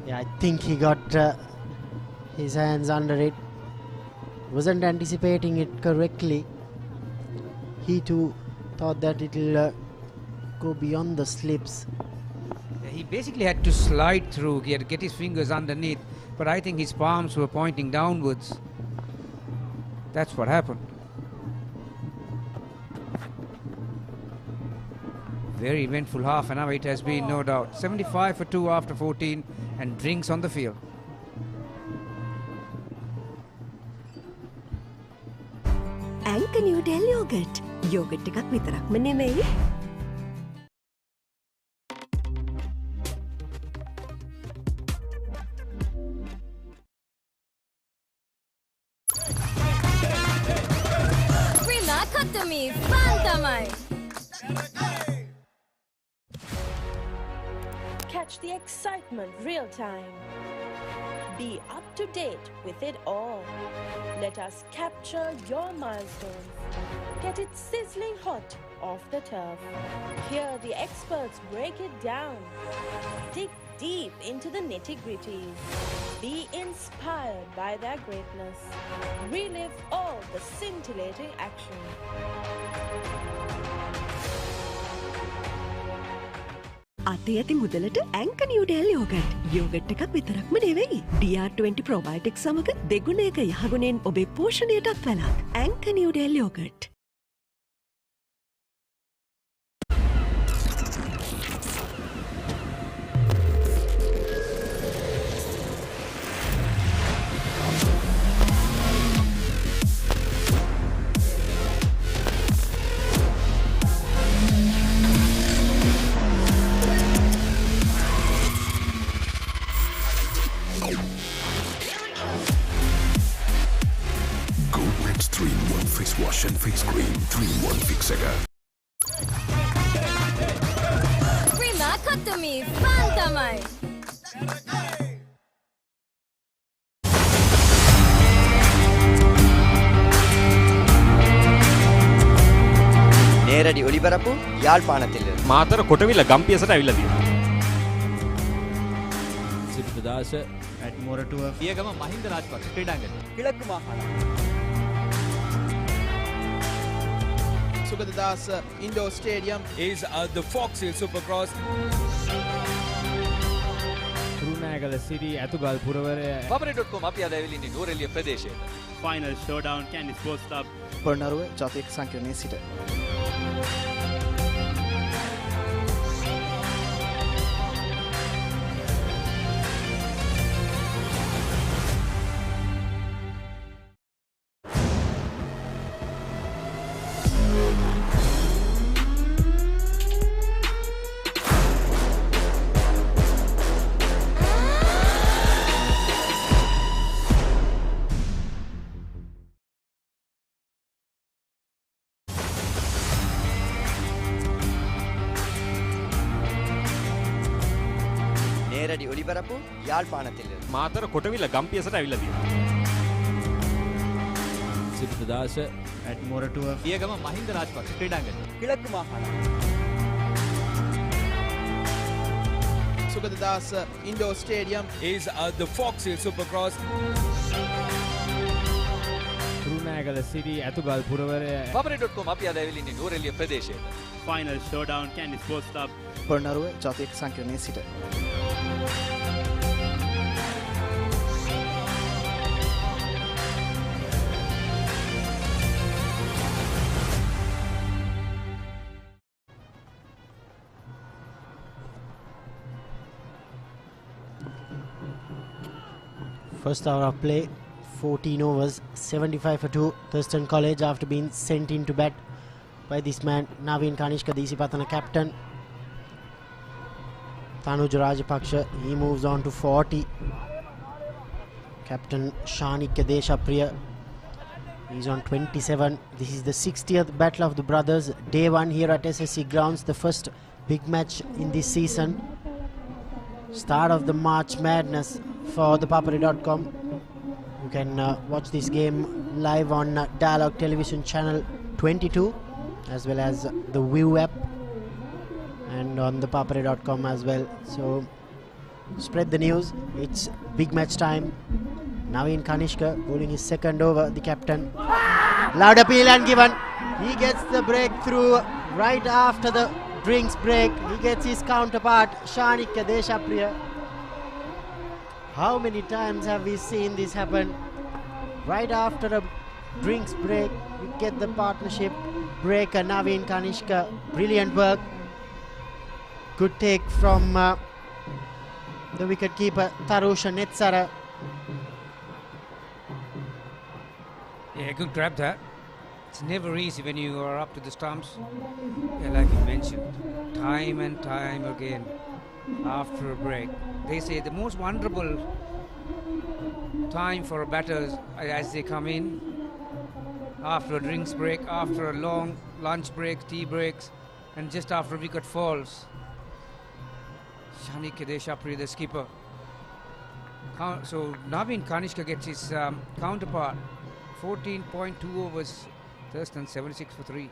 Yeah, I think he got his hands under it. Wasn't anticipating it correctly. He too thought that it'll go beyond the slips. He basically had to slide through. He had to get his fingers underneath, but I think his palms were pointing downwards. That's what happened. Very eventful half an hour it has been, no doubt. 75 for 2 after 14, and drinks on the field. Anchor New Del Yogurt. Yogurt එකක් විතරක්ම නෙමෙයි. Remarkatomy fun tamai. Catch the excitement real time. Be up to date with it all. Let us capture your milestones. Get it sizzling hot off the turf. Hear the experts break it down. Dig deep into the nitty-gritties. Be inspired by their greatness. Relive all the scintillating action. අතේ ඇති මුදලට Anchor New Del Yogurt. Yoghurt එකක් විතරක්ම නෙවෙයි. DR20 probiotic සමග දෙගුණයක යහගුණෙන් ඔබේ පෝෂණයටත් වැළක්. Anchor New Del Yogurt. Face wash and face cream 3-in-1 fixer. Remarkatomy fun tamai. නේරඩි ඔලිබරපු යාල්පානතිල Matara කොටවිල ගම්පියසට ඇවිල්ලා තියෙනවා. සිරිපදාස ඇඩ්මොරටුව පියගම Mahinda Rajapaksa ක්‍රීඩාංගණය කිලක්කු මාහල Sugadadasa Indoor Stadium is the Fox Hill Supercross. Kurunegala සිටි ඇතුගල් පුරවරය Papare.com අපි අද ඇවිල්ලා ඉන්නේ නෝරෙලිය ප්‍රදේශයේ. Final showdown Candy Sports Club Polonnaruwa ජාතික සංකීර්ණයේ සිට කැලඩි ඔලිබරපු යාල්පානතිල්ල. මාතර කොටවිල ගම්පියසට ඇවිල්ලා තියෙනවා. සිරිතදාස at Moratuwa පියගම Mahinda Rajapaksa ක්‍රීඩාංගණය. කිලක්කු මාහාන. Sugaddas Indoor Stadium is the Fox Hill Supercross. රුණෑගල Siri ඇතුගල් පුරවරය Papare.com අපි අද ඇවිල්ලා ඉන්නේ නෝරෙලිය ප්‍රදේශයේ. Final showdown Candy Sports Club. පොරණරුව ජාතික සංකීර්ණයේ සිට. First hour of play, 14 overs, 75 for 2. Thurstan College after being sent into bat by this man, Naveen Kanishka, the Isipathana captain. Tanuj Rajapaksha, he moves on to 40. Captain Shanikya Deshapriya, he's on 27. This is the 60th battle of the brothers. Day 1 here at SSC Grounds, the first big match in this season. Start of the March Madness for the Papare.com. You can watch this game live on Dialogue Television Channel 22 as well as the View app and on the Papare.com as well. So spread the news. It's big match time. Naveen Kanishka bowling his second over, the captain. Loud appeal and given. He gets the breakthrough right after the drinks break. He gets his counterpart Shanikya Deshapriya. How many times have we seen this happen? Right after a drinks break, we get the partnership breaker Naveen Kanishka. Brilliant work. Good take from the wicket keeper Tarusha Netsara. Yeah, good grab that. It's never easy when you are up to the stumps. Yeah, like you mentioned, time and time again after a break. They say the most vulnerable time for batters as they come in after a drinks break, after a long lunch break, tea breaks, and just after a wicket falls. Shanikya Deshapriya, the skipper. So Naveen Kanishka gets his counterpart. 14.2 overs. Thurstan 76 for 3.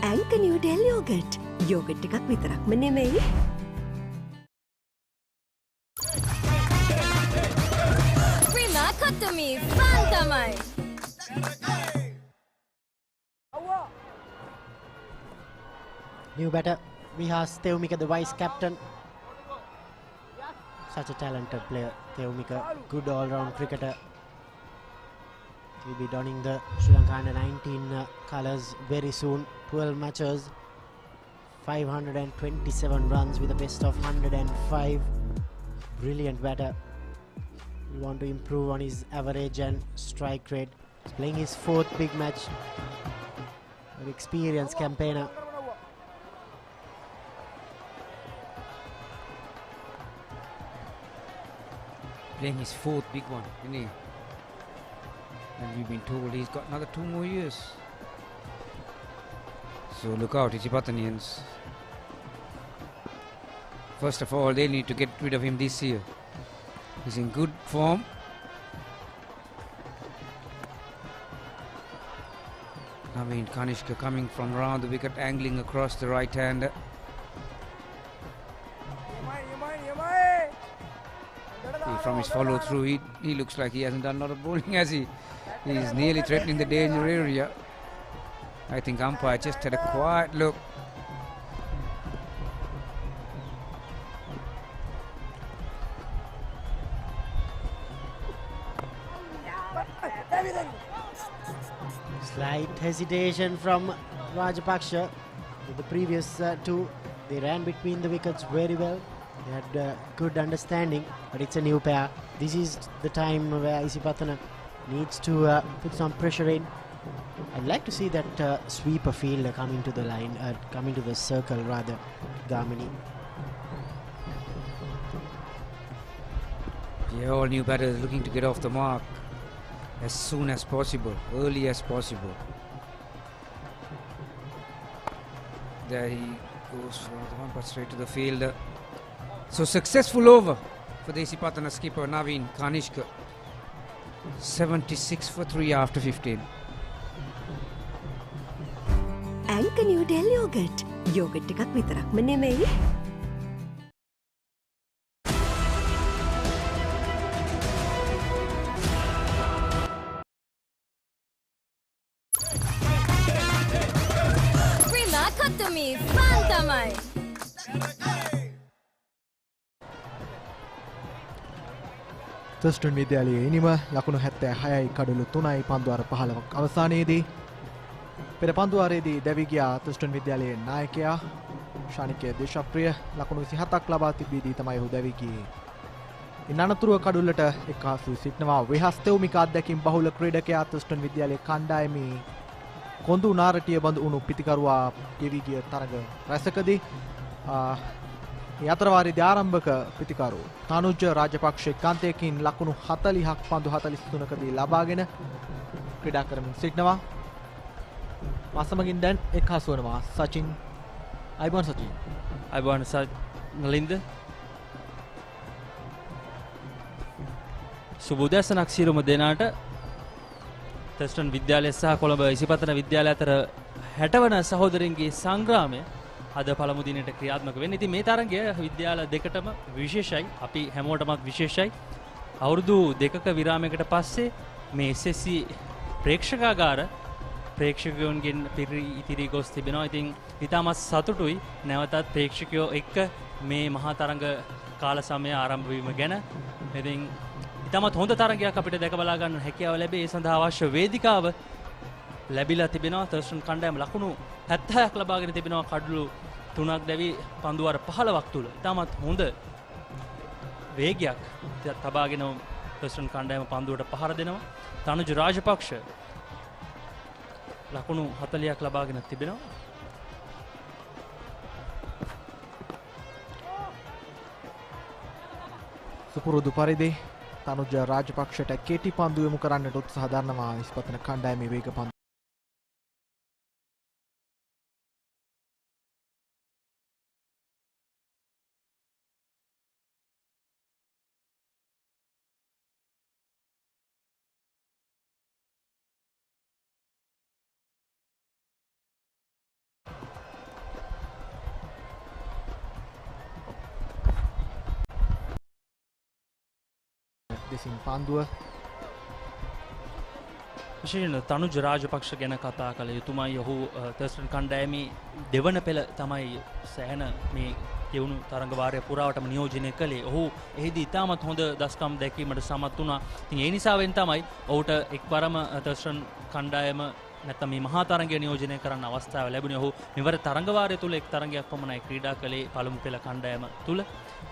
Anchor New Del Yogurt. Yogurt එකක් විතරක්ම නෙමෙයි. Prima Kotomi, fun tamai. New batter Vihas Theumika, the vice captain. Such a talented player, Theumika. Good all-round cricketer. He'll be donning the Sri Lanka under 19 colours very soon. 12 matches, 527 runs with a best of 105. Brilliant batter. We want to improve on his average and strike rate. He's playing his 4th big match. An experienced campaigner. Playing his 4th big one, isn't he? And we've been told he's got another 2 more years. So look out, Isipathanians. First of all, they need to get rid of him this year. He's in good form. Naveen Kanishka coming from around the wicket, angling across the right hander. From his follow through, he looks like he hasn't done a lot of bowling, has he? He's nearly threatening the danger area. I think umpire just had a quiet look. Slight hesitation from Rajapaksha. With the previous two, they ran between the wickets very well. They had good understanding, but it's a new pair. This is the time where Isipathana needs to put some pressure in. I'd like to see that sweeper fielder coming to the line, coming to the circle rather, Gamini. Yeah, all new batters looking to get off the mark as soon as possible, early as possible. There he goes for the one, but straight to the field. So successful over for the Isipathana skipper Naveen Kanishka. 76 for 3 after 15. ඇංක Newdale yogurt yogurt එකක් විතරක්ම නෙමෙයි Prima Kotumi, Fantamai. Thurstan විද්‍යාලයේ ඉනිම ලකුණු 76යි කඩලු 3යි පන්දුවාර 15ක් අවසානයේදී පෙර පන්දුවාරයේදී දැවි ගියා Thurstan විද්‍යාලයේ නායකයා ශානිකය දේශප්‍රිය ලකුණු 27ක් ලබා තිබීදී තමයි ඔහු දැවි ගියේ. ඉන් අනතුරුව කඩුල්ලට එක්හසු සිටිනවා වෙහස් තෙවුමික අත්දැකීම් බහුල ක්‍රීඩකයා තර්ස්ටන් විද්‍යාලයේ කණ්ඩායමේ කොඳු නාරටිය බඳු උණු පිතිකරුවා ගෙවි ගිය තරග රැසකදී ඒ අතරවාරයේදී ආරම්භක පිතිකරු තනුජ රාජපක්ෂ කාන්තයකින් ලකුණු 40ක් පන්දු 43කදී ලබාගෙන ක්‍රීඩා කරමින් සිටිනවා. මාසමගින් දැන් එක්හසු වෙනවා සචින් අයිබෝන් සචින් අයිබෝන් නලින්ද සුබ උදෑසනක් සියලුම දෙනාට. තර්ස්ටන් විද්‍යාලය සහ කොළඹ ඉසිපතන විද්‍යාලය අතර 60 වන සහෝදරින්ගේ සංග්‍රාමය අද පළමු දිනේට ක්‍රියාත්මක වෙන්නේ. ඉතින් මේ තරගය විද්‍යාල දෙකටම විශේෂයි. අපි හැමෝටමත් විශේෂයි. අවුරුදු දෙකක විරාමයකට පස්සේ මේ SSC ප්‍රේක්ෂකාගාර ප්‍රේක්ෂකයන්ගෙන් ඉතිරි ගොස් තිබෙනවා. ඉතින් ඉතාමත් සතුටුයි නැවතත් ප්‍රේක්ෂකයෝ එක්ක මේ මහා තරඟ කාල සමය ආරම්භ වීම ගැන. ඉතින් ඉතාමත් හොඳ තරගයක් අපිට දැක බලා ගන්න හැකියාව ලැබේ. ඒ සඳහා අවශ්‍ය වේදිකාව ලැබිලා තිබෙනවා. තර්ස්ටන් කණ්ඩායම ලකුණු 76ක් ලබාගෙන තිබෙනවා කඩලු 3ක් දැවි පන්දුවාර 15ක් තුල. ඉතාමත් හොඳ වේගයක් තබාගෙන තර්ස්ටන් කණ්ඩායම පන්දුවට පහර දෙනවා. තනුජ රාජපක්ෂ ලකුණු 40ක් ලබාගෙන තිබෙනවා. සුපුරුදු පරිදි තනුජ රාජපක්ෂට කෙටි පන්දු යොමු කරන්නට උත්සාහ දරනවා ඉස්පතන කණ්ඩායමේ වේග පන්දු. දෙසින් පන්දුව විශේෂයෙන් තනුජ රාජපක්ෂ ගැන කතා කළ යුතුමයි. ඔහු තර්ස්ටන් කණ්ඩායමේ දෙවන පෙළ තමයි සෑහෙන මේ ගෙවුණු තරඟ වාරය පුරාවටම නියෝජනය කළේ. ඔහු එහිදී ඉතාමත් හොඳ දස්කම් දැකීමට සමත් වුණා. ඉතින් ඒ නිසාවෙන් තමයි ඔහුට එක්වරම තර්ස්ටන් කණ්ඩායම නැත්නම් මේ මහා තරඟය නියෝජනය කරන්න අවස්ථාව ලැබුණේ. ඔහු මෙවර තරඟ වාරය තුල එක් තරඟයක් පමණයි ක්‍රීඩා කළේ පළමු පෙළ කණ්ඩායම තුල.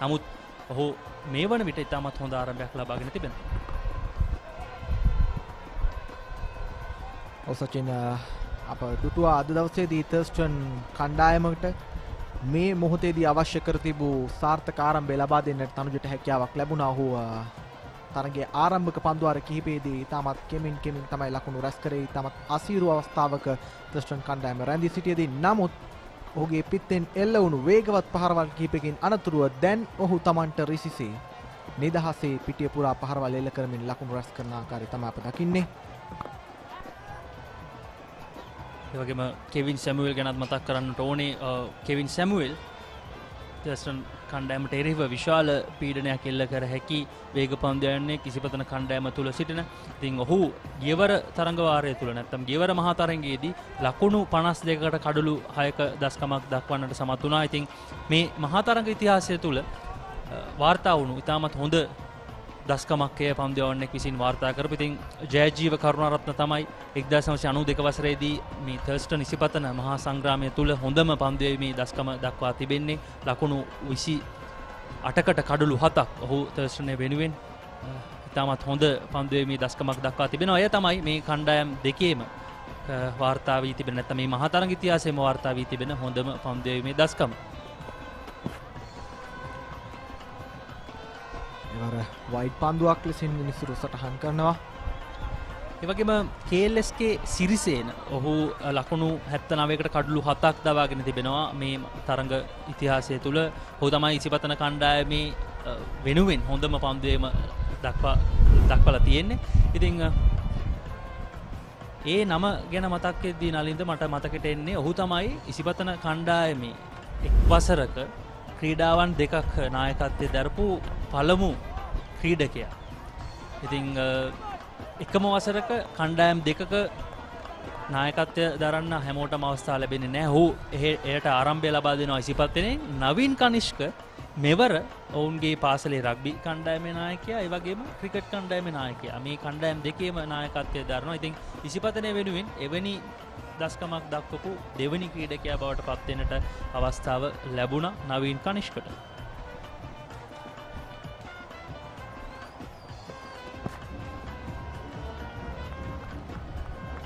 නමුත් ඔහු මේ වන විට ඉතාමත් හොඳ ආරම්භයක් ලබාගෙන තිබෙනවා. ඔසචින් අප දුටුවා අද දවසේදී තර්ස්ටන් කණ්ඩායමකට මේ මොහොතේදී අවශ්‍ය කර තිබූ සාර්ථක ආරම්භය ලබා දෙන්නට තනුජට හැකියාවක් ලැබුණා. ඔහු තරගයේ ආරම්භක පන්දුවාර කිහිපයේදී ඉතාමත් කෙමින් තමයි ලකුණු රැස් කරේ. ඉතාමත් අසීරු අවස්ථාවක තර්ස්ටන් කණ්ඩායම රැඳී සිටියේදී නමුත් ඔහුගේ පිත්තෙන් එල්ල වුණු වේගවත් පහරවල් කිහිපයකින් අනතුරුව දැන් ඔහු තමන්ට රිසිසේ නිදහසේ පිටිය පුරා පහරවල් එල්ල කරමින් ලකුණු රැස් කරන ආකාරය තමයි අප දකින්නේ. ඒ වගේම කෙවින් සැමුවෙල් ගැනත් මතක් කරන්නට ඕනේ. කෙවින් සැමුවෙල් තර්ස්ටන් කණ්ඩායමට එරෙහිව විශාල පීඩනයක් එල්ල කර හැකි වේග පන්දයන්නේ ඉසිපතන කණ්ඩායම තුල සිටින. ඉතින් ඔහු ගියවර තරඟ වාරය තුල නැත්නම් ගියවර මහා තරඟයේදී ලකුණු 52කට කඩලු 6ක දස්කමක් දක්වන්නට සමත් වුණා. ඉතින් මේ මහා තරඟ ඉතිහාසය තුල වාර්තා වුණු ඉතාමත් හොඳ දස්කමක් එය පන්දයවන්නෙක් විසින් වාර්තා කරපු. ඉතින් ජයජීව කරුණාරත්න තමයි 1992 වසරේදී මේ තර්ස්ටන් ඉසිපතන මහා සංග්‍රාමය තුල හොඳම පන්දයීමේ දස්කම දක්වා තිබෙන්නේ. ලකුණු 28කට කඩලු 7ක් ඔහු තර්ස්ටන් වෙනුවෙන් ඉතාමත් හොඳ පන්දයීමේ දස්කමක් දක්වා තිබෙනවා. එය තමයි මේ කණ්ඩායම් දෙකේම වාර්තා වී තිබෙන නැත්නම් මේ මහා තරඟ ඉතිහාසයේම වාර්තා වී තිබෙන හොඳම පන්දයීමේ දස්කම. එවර වයිට් පන්දුවක් ලෙසින් විනිසුරු සටහන් කරනවා. එවගේම KLSK සිරිසේන ඔහු ලකුණු 79කට කඩලු 7ක් දවාගෙන තිබෙනවා මේ තරඟ ඉතිහාසය තුළ. ඔහු තමයි ඉසිපතන කණ්ඩායමේ වෙනුවෙන් හොඳම පන්දුවේම දක්වලා තියෙන්නේ. ඉතින් ඒ නම ගැන මතක් වෙද්දී නලින්ද මට මතකෙට එන්නේ ඔහු තමයි ඉසිපතන කණ්ඩායමේ එක් වසරක ක්‍රීඩාවන් දෙකක් නායකත්වයේ දරපු පළමු ක්‍රීඩකයා. ඉතින් එකම වසරක කණ්ඩායම් දෙකක නායකත්වය දරන්න හැමෝටම අවස්ථාව ලැබෙන්නේ නැහැ. ඔහු එයට ආරම්භය ලබා දෙනවා ඉසිපතනේ. නවීන් කනිෂ්ක මෙවර ඔවුන්ගේ පාසලේ රග්බි කණ්ඩායමේ නායකයා, ඒ වගේම ක්‍රිකට් කණ්ඩායමේ නායකයා. මේ කණ්ඩායම් දෙකේම නායකත්වය දරනවා. ඉතින් ඉසිපතනේ වෙනුවෙන් එවැනි දස්කමක් දක්වපු දෙවනි ක්‍රීඩකයා බවට පත් වෙන්නට අවස්ථාව ලැබුණා නවීන් කනිෂ්කට.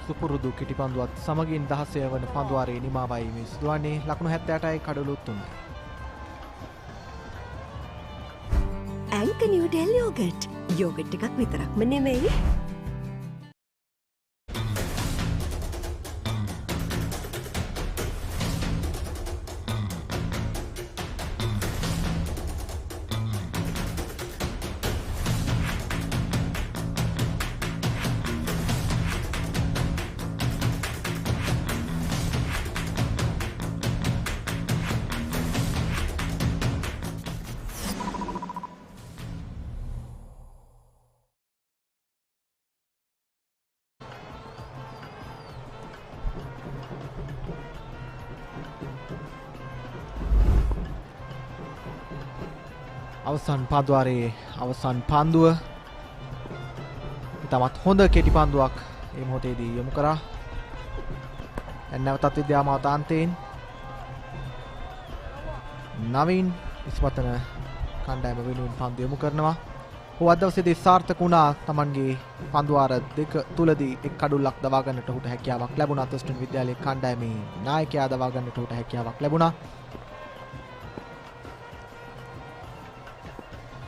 සුපුරුදු කිටිපන්දුවත් සමගින් 16 වන පන්දුවාරයේ නිමාවයි මේ සිදුවන්නේ. ලකුණු 78යි කඩලු 3යි. ඇංක නිව්ඩෙල් යෝගට්. යෝගට් එකක් විතරක්ම නෙමෙයි. අවසන් පන්දුවාරයේ අවසන් පන්දුව ඉතාමත් හොඳ කෙටි පන්දුවක් මේ මොහොතේදී යොමු කරා. නැවතත් විද්‍යාමාතාන්තයෙන් නවීන් ඉස්පතන කණ්ඩායම වෙනුවෙන් පන්දු යොමු කරනවා. ඔහු අද දවසේදී සාර්ථක වුණා. තමන්ගේ පන්දුවාර දෙක තුලදී එක් කඩුල්ලක් දවා ගන්නට ඔහුට හැකියාවක් ලැබුණා. thurstan විද්‍යාලයේ කණ්ඩායමේ නායකයා දවා ගන්නට ඔහුට හැකියාවක් ලැබුණා.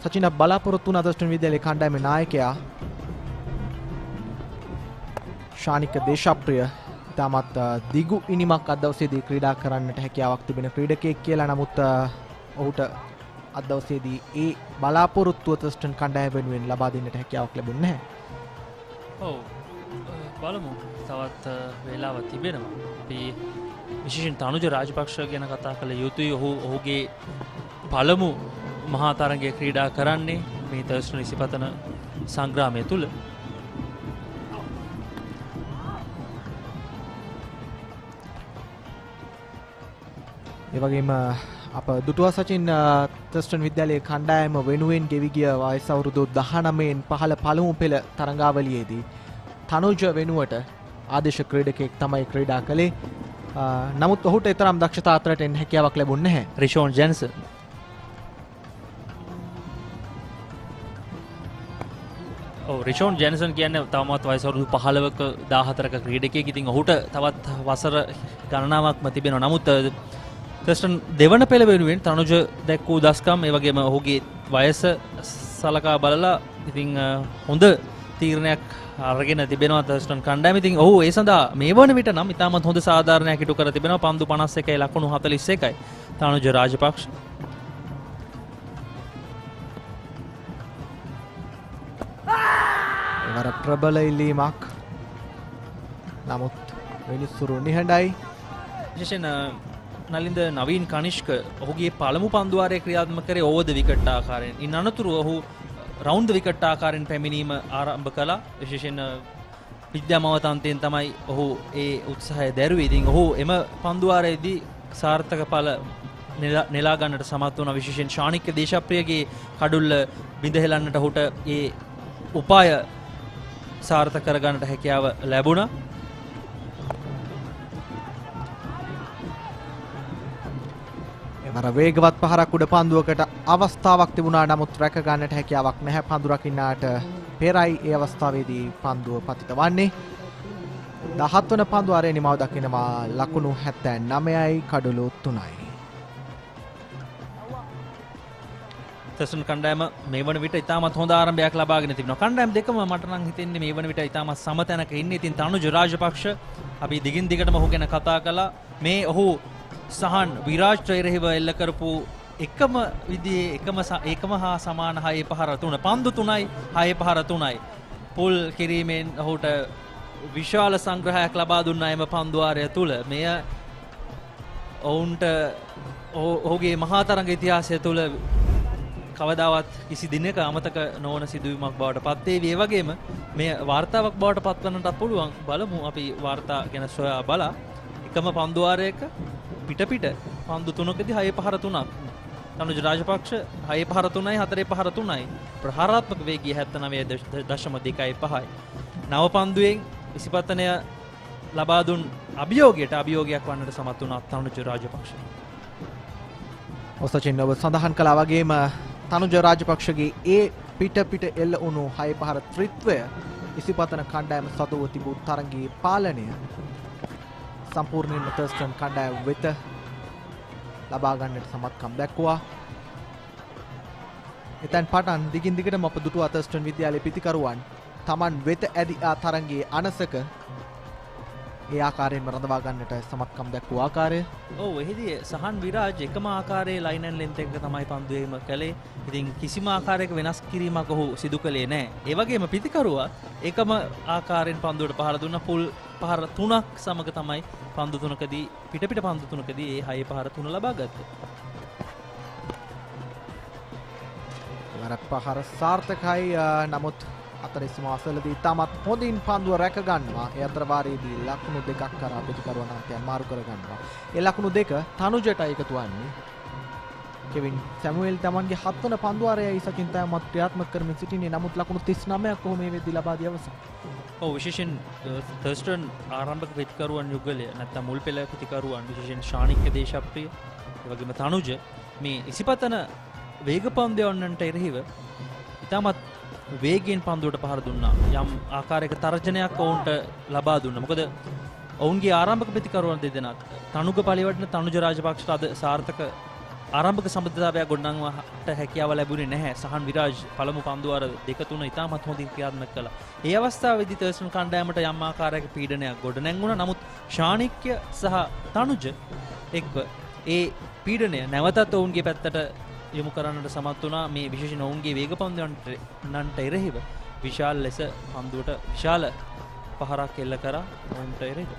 සචින බලාපොරොත්තු වුණ thurstan විද්‍යාලයේ කණ්ඩායමේ නායකයා ශානික දේශප්‍රිය ඉතාමත් දිගු ඉනිමක් අද දවසේදී ක්‍රීඩා කරන්නට හැකියාවක් තිබෙන ක්‍රීඩකයෙක් කියලා. නමුත් ඔහුට අද දවසේදී ඒ බලාපොරොත්තුව thurstan කණ්ඩායම වෙනුවෙන් ලබා දෙන්නට හැකියාවක් ලැබුණේ නැහැ. ඔව් බලමු තවත් වේලාවක් තිබෙනවා. අපි විශේෂයෙන් තනුජ රාජපක්ෂ ගැන කතා කළ යුතුයි. ඔහුගේ පළමු මහා තරගයේ ක්‍රීඩා කරන්නේ මේ thurstan ඉසිපතන සංග්‍රාමය තුල. ඒ වගේම අප දුටුවා සචින් thurstan විද්‍යාලයේ කණ්ඩායම වෙනුවෙන් ගෙවි ගිය වයස අවුරුදු 19න් පහළ පළමු පෙළ තරඟාවලියේදී තනුජ වෙනුවට ආදේශ ක්‍රීඩකයෙක් තමයි ක්‍රීඩා කළේ. නමුත් ඔහුට තරම් දක්ෂතා අතරට එන්න හැකියාවක් ලැබුණේ නැහැ. රිෂෝන් ජැන්සන් රිෂෝන් ජැන්සන් කියන්නේ තවමත් වයස අවුරුදු 15ක 14ක ක්‍රීඩකයෙක්. ඉතින් ඔහුට තවත් වසර ගණනාවක්ම තිබෙනවා. නමුත් thurstan දෙවන පෙළ වෙනුවෙන් තනුජ දැක්වූ දස්කම්, ඒ වගේම ඔහුගේ වයස සලකා බලලා ඉතින් හොඳ තීරණයක් අරගෙන තිබෙනවා thurstan කණ්ඩායම. ඉතින් ඔහු ඒ සඳහා මේ වන විට නම් ඉතාමත් හොඳ සාධාරණයක් ඉටු කර තිබෙනවා. පන්දු 51යි ලකුණු 41යි තනුජ රාජපක්ෂ. වර ප්‍රබල ඉල්ලීමක්. නමුත් වෙනිසුරු නිහඬයි. විශේෂයෙන් නලින්ද නවීන් කනිෂ්ක ඔහුගේ පළමු පන්දුවාරයේ ක්‍රියාත්මක කරේ ඕවර් ද විකට් ආකාරයෙන්. ඉන් අනතුරු ඔහු රවුන්ඩ් ද විකට් ආකාරයෙන් පැමිණීම ආරම්භ කළා. විශේෂයෙන් විද්‍යාමාවතන්තයෙන් තමයි ඔහු ඒ උත්සාහය දැරුවේ. ඉතින් ඔහු එම පන්දුවාරයේදී සාර්ථක ඵල නෙලා ගන්නට සමත් වුණා. විශේෂයෙන් ශානික දේශප්‍රියගේ කඩුල්ල බිඳ හෙලන්නට ඔහුට ඒ උපාය සාර්ථක කරගන්නට හැකියාව ලැබුණා. එවර වේගවත් පහරක් උඩ පන්දුවකට අවස්ථාවක් තිබුණා. නමුත් රැක ගන්නට හැකියාවක් නැහැ. පන්දු රකින්නාට පෙරයි ඒ අවස්ථාවේදී පන්දුව පතිත වන්නේ. 17 වන පන්දුවාරයේ නිමාව දකිනවා. ලකුණු 79යි කඩලු 3යි. තර්ස්ටන් කණ්ඩායම මේ වන විට ඉතාමත් හොඳ ආරම්භයක් ලබාගෙන තිබෙනවා. කණ්ඩායම් දෙකම මට නම් හිතෙන්නේ මේ වන විට ඉතාමත් සමතැනක ඉන්නේ. ඉතින් තනුජ රාජපක්ෂ අපි දිගින් දිගටම ඔහු ගැන කතා කළා. මේ ඔහු සහන් විරාජ් ට්‍රේරහිව එල්ල කරපු එකම විදිහේ එකම හා සමාන 6 පහර 3 පන්දු 3යි 6 පහර 3යි පුල් කිරීමෙන් ඔහුට විශාල සංග්‍රහයක් ලබා දුන්නා එම පන්දුවාරය තුල. මෙය ඔවුන්ට ඔහුගේ මහා තරඟ ඉතිහාසය තුල කවදාවත් කිසි දිනක අමතක නොවන සිදුවීමක් බවට පත් වේවි. ඒ වගේම මේ වාර්තාවක් බවට පත්වන්නට පුළුවන්. බලමු අපි වාර්තා ගැන සොයා බලා එකම පන්දුවාරයක පිට පන්දු 3කදී 6 පහර 3ක් තනුජ රාජපක්ෂ 6 පහර 3යි 4 පහර 3යි ප්‍රහාරාත්මක වේගය 79.25යි. නව පන්දුවෙන් ඉසිපතනය ලබා දුන් අභියෝගයක් වන්නට සමත් වුණා තනුජ රාජපක්ෂ. ඔසචින් ඔබ සඳහන් කළා වගේම තනුජ රාජපක්ෂගේ ඒ පිට එල්ල වුණු 6 පහර ත්‍රිත්වය ඉසිපතන කණ්ඩායම සතුව තිබූ තරගයේ පාලනය සම්පූර්ණයෙන්ම තර්ස්ටන් කණ්ඩායම වෙත ලබා ගන්නට සමත්කම් දැක්වුවා. එතෙන් පටන් දිගින් දිගටම අප දුටුවා තර්ස්ටන් විද්‍යාලයේ පිතිකරුවන් Taman වෙත ඇදි තරගයේ අනසක ඒ ආකාරයෙන්ම රඳවා ගන්නට සමත්කම් දැක්වූ ආකාරය. ඔව් එහිදී සහන් විරාජ් එකම ආකාරයේ ලයින් ඇන්ඩ් ලෙන්ත් එක තමයි පන්දුවේම කළේ. ඉතින් කිසිම ආකාරයක වෙනස් කිරීමක් ඔහු සිදු කළේ නැහැ. ඒ වගේම පිතිකරුවා එකම ආකාරයෙන් පන්දුවට පහර දුන්න පුල් පහර 3ක් සමග තමයි පන්දු 3කදී පිට පන්දු 3කදී ඒ 6 පහර 3 ලබා ගත්තේ. වරක් පහර සාර්ථකයි. නමුත් අතර ඉස්මාසලදී තමත් හොඳින් පන්දුව රැක ගන්නවා. ඒ අතර වාරයේදී ලකුණු දෙකක් කරා පිටිකරුවන් අංකයන් මාරු කර ගන්නවා. ඒ ලකුණු දෙක තනුජට එකතු වන්නේ. කෙවින් සැමුවෙල් තමන්ගේ 7 වන පන්දුවාරයයි සචින් තයමත් ක්‍රියාත්මක කරමින් සිටින්නේ. නමුත් ලකුණු 39ක් කොහොම මේ වෙද්දී ලබා දී අවසන්. ඔව් විශේෂයෙන් තර්ස්ටන් ආරම්භක පිටිකරුවන් යුගලය නැත්නම් මුල් පෙළ පිටිකරුවන් විශේෂයෙන් ශානික්‍ය දේශප්‍රිය ඒ වගේම තනුජ මේ ඉසිපතන වේග පන්දයන්ට එරෙහිව ඉතාමත් වේගයෙන් පන්දුවට පහර දුන්නා. යම් ආකාරයක තර්ජනයක් ඔවුන්ට ලබා දුන්නා. මොකද ඔවුන්ගේ ආරම්භක ප්‍රතිකරුවන් දෙදෙනා තනුග පරිවර්තන තනුජ රාජපක්ෂට අද සාර්ථක ආරම්භක සම්බන්ධතාවයක් ගොඩනංවන්නට හැකියාව ලැබුණේ නැහැ. සහන් විරාජ් පළමු පන්දුවාර 2-3 ඉතාමත් හොඳින් ක්‍රියාත්මක කළා. ඒ අවස්ථාවේදී තර්ස්ටන් කණ්ඩායමට යම් ආකාරයක පීඩනයක් ගොඩනැංගුණා. නමුත් ශානික්‍ය සහ තනුජ එක්ව ඒ පීඩනය නැවතත් ඔවුන්ගේ පැත්තට යොමු කරන්නට සමත් වුණා. මේ විශේෂයෙන් ඔවුන්ගේ වේග පන්දුවන්ට එරෙහිව විශාල ලෙස පන්දුවට විශාල පහරක් එල්ල කරා ඔවුන්ට එරෙහිව.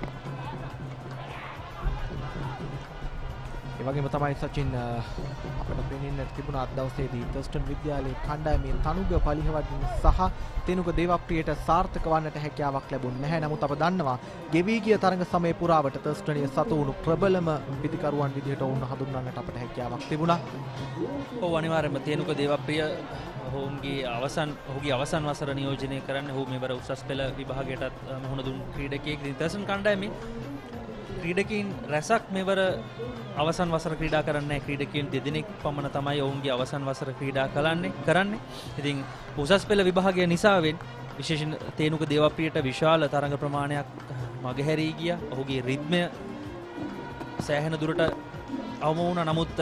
ඒ වගේම තමයි සචින් අපිට පෙනෙන්න තිබුණ අද දවසේදී තර්ස්ටන් විද්‍යාලයේ කණ්ඩායමේ තනුග පලිහවඩින් සහ තෙනුග දේවප්‍රියට සාර්ථක වන්නට හැකියාවක් ලැබුණේ නැහැ. නමුත් අප දන්නවා ගෙවී ගිය තරඟ සමය පුරාවට තර්ස්ටන්ගේ සතු වුණු ප්‍රබලම පිටිකරුවන් විදිහට වුණ හඳුන්වන්නට අපට හැකියාවක් තිබුණා. ඔව් අනිවාර්යයෙන්ම තෙනුග දේවප්‍රිය ඔහුගේ අවසන් වසර නියෝජනය කරන්න ඔහු මෙවර උසස් පෙළ විභාගයටත් මුහුණ දුන් ක්‍රීඩකයෙක්. ඉතින් තර්ස්ටන් කණ්ඩායමේ ක්‍රීඩකයින් රැසක් මෙවර අවසන් වසර ක්‍රීඩා කරන්නේ. ක්‍රීඩකයන් දෙදෙනෙක් පමණ තමයි ඔවුන්ගේ අවසන් වසර ක්‍රීඩා කරන්නේ. ඉතින් උසස් පෙළ විභාගය නිසාවෙන් විශේෂයෙන් තේනුක දේවප්‍රියට විශාල තරඟ ප්‍රමාණයක් මගහැරී ගියා. ඔහුගේ රිද්මය සෑහෙන දුරට අවම වුණා. නමුත්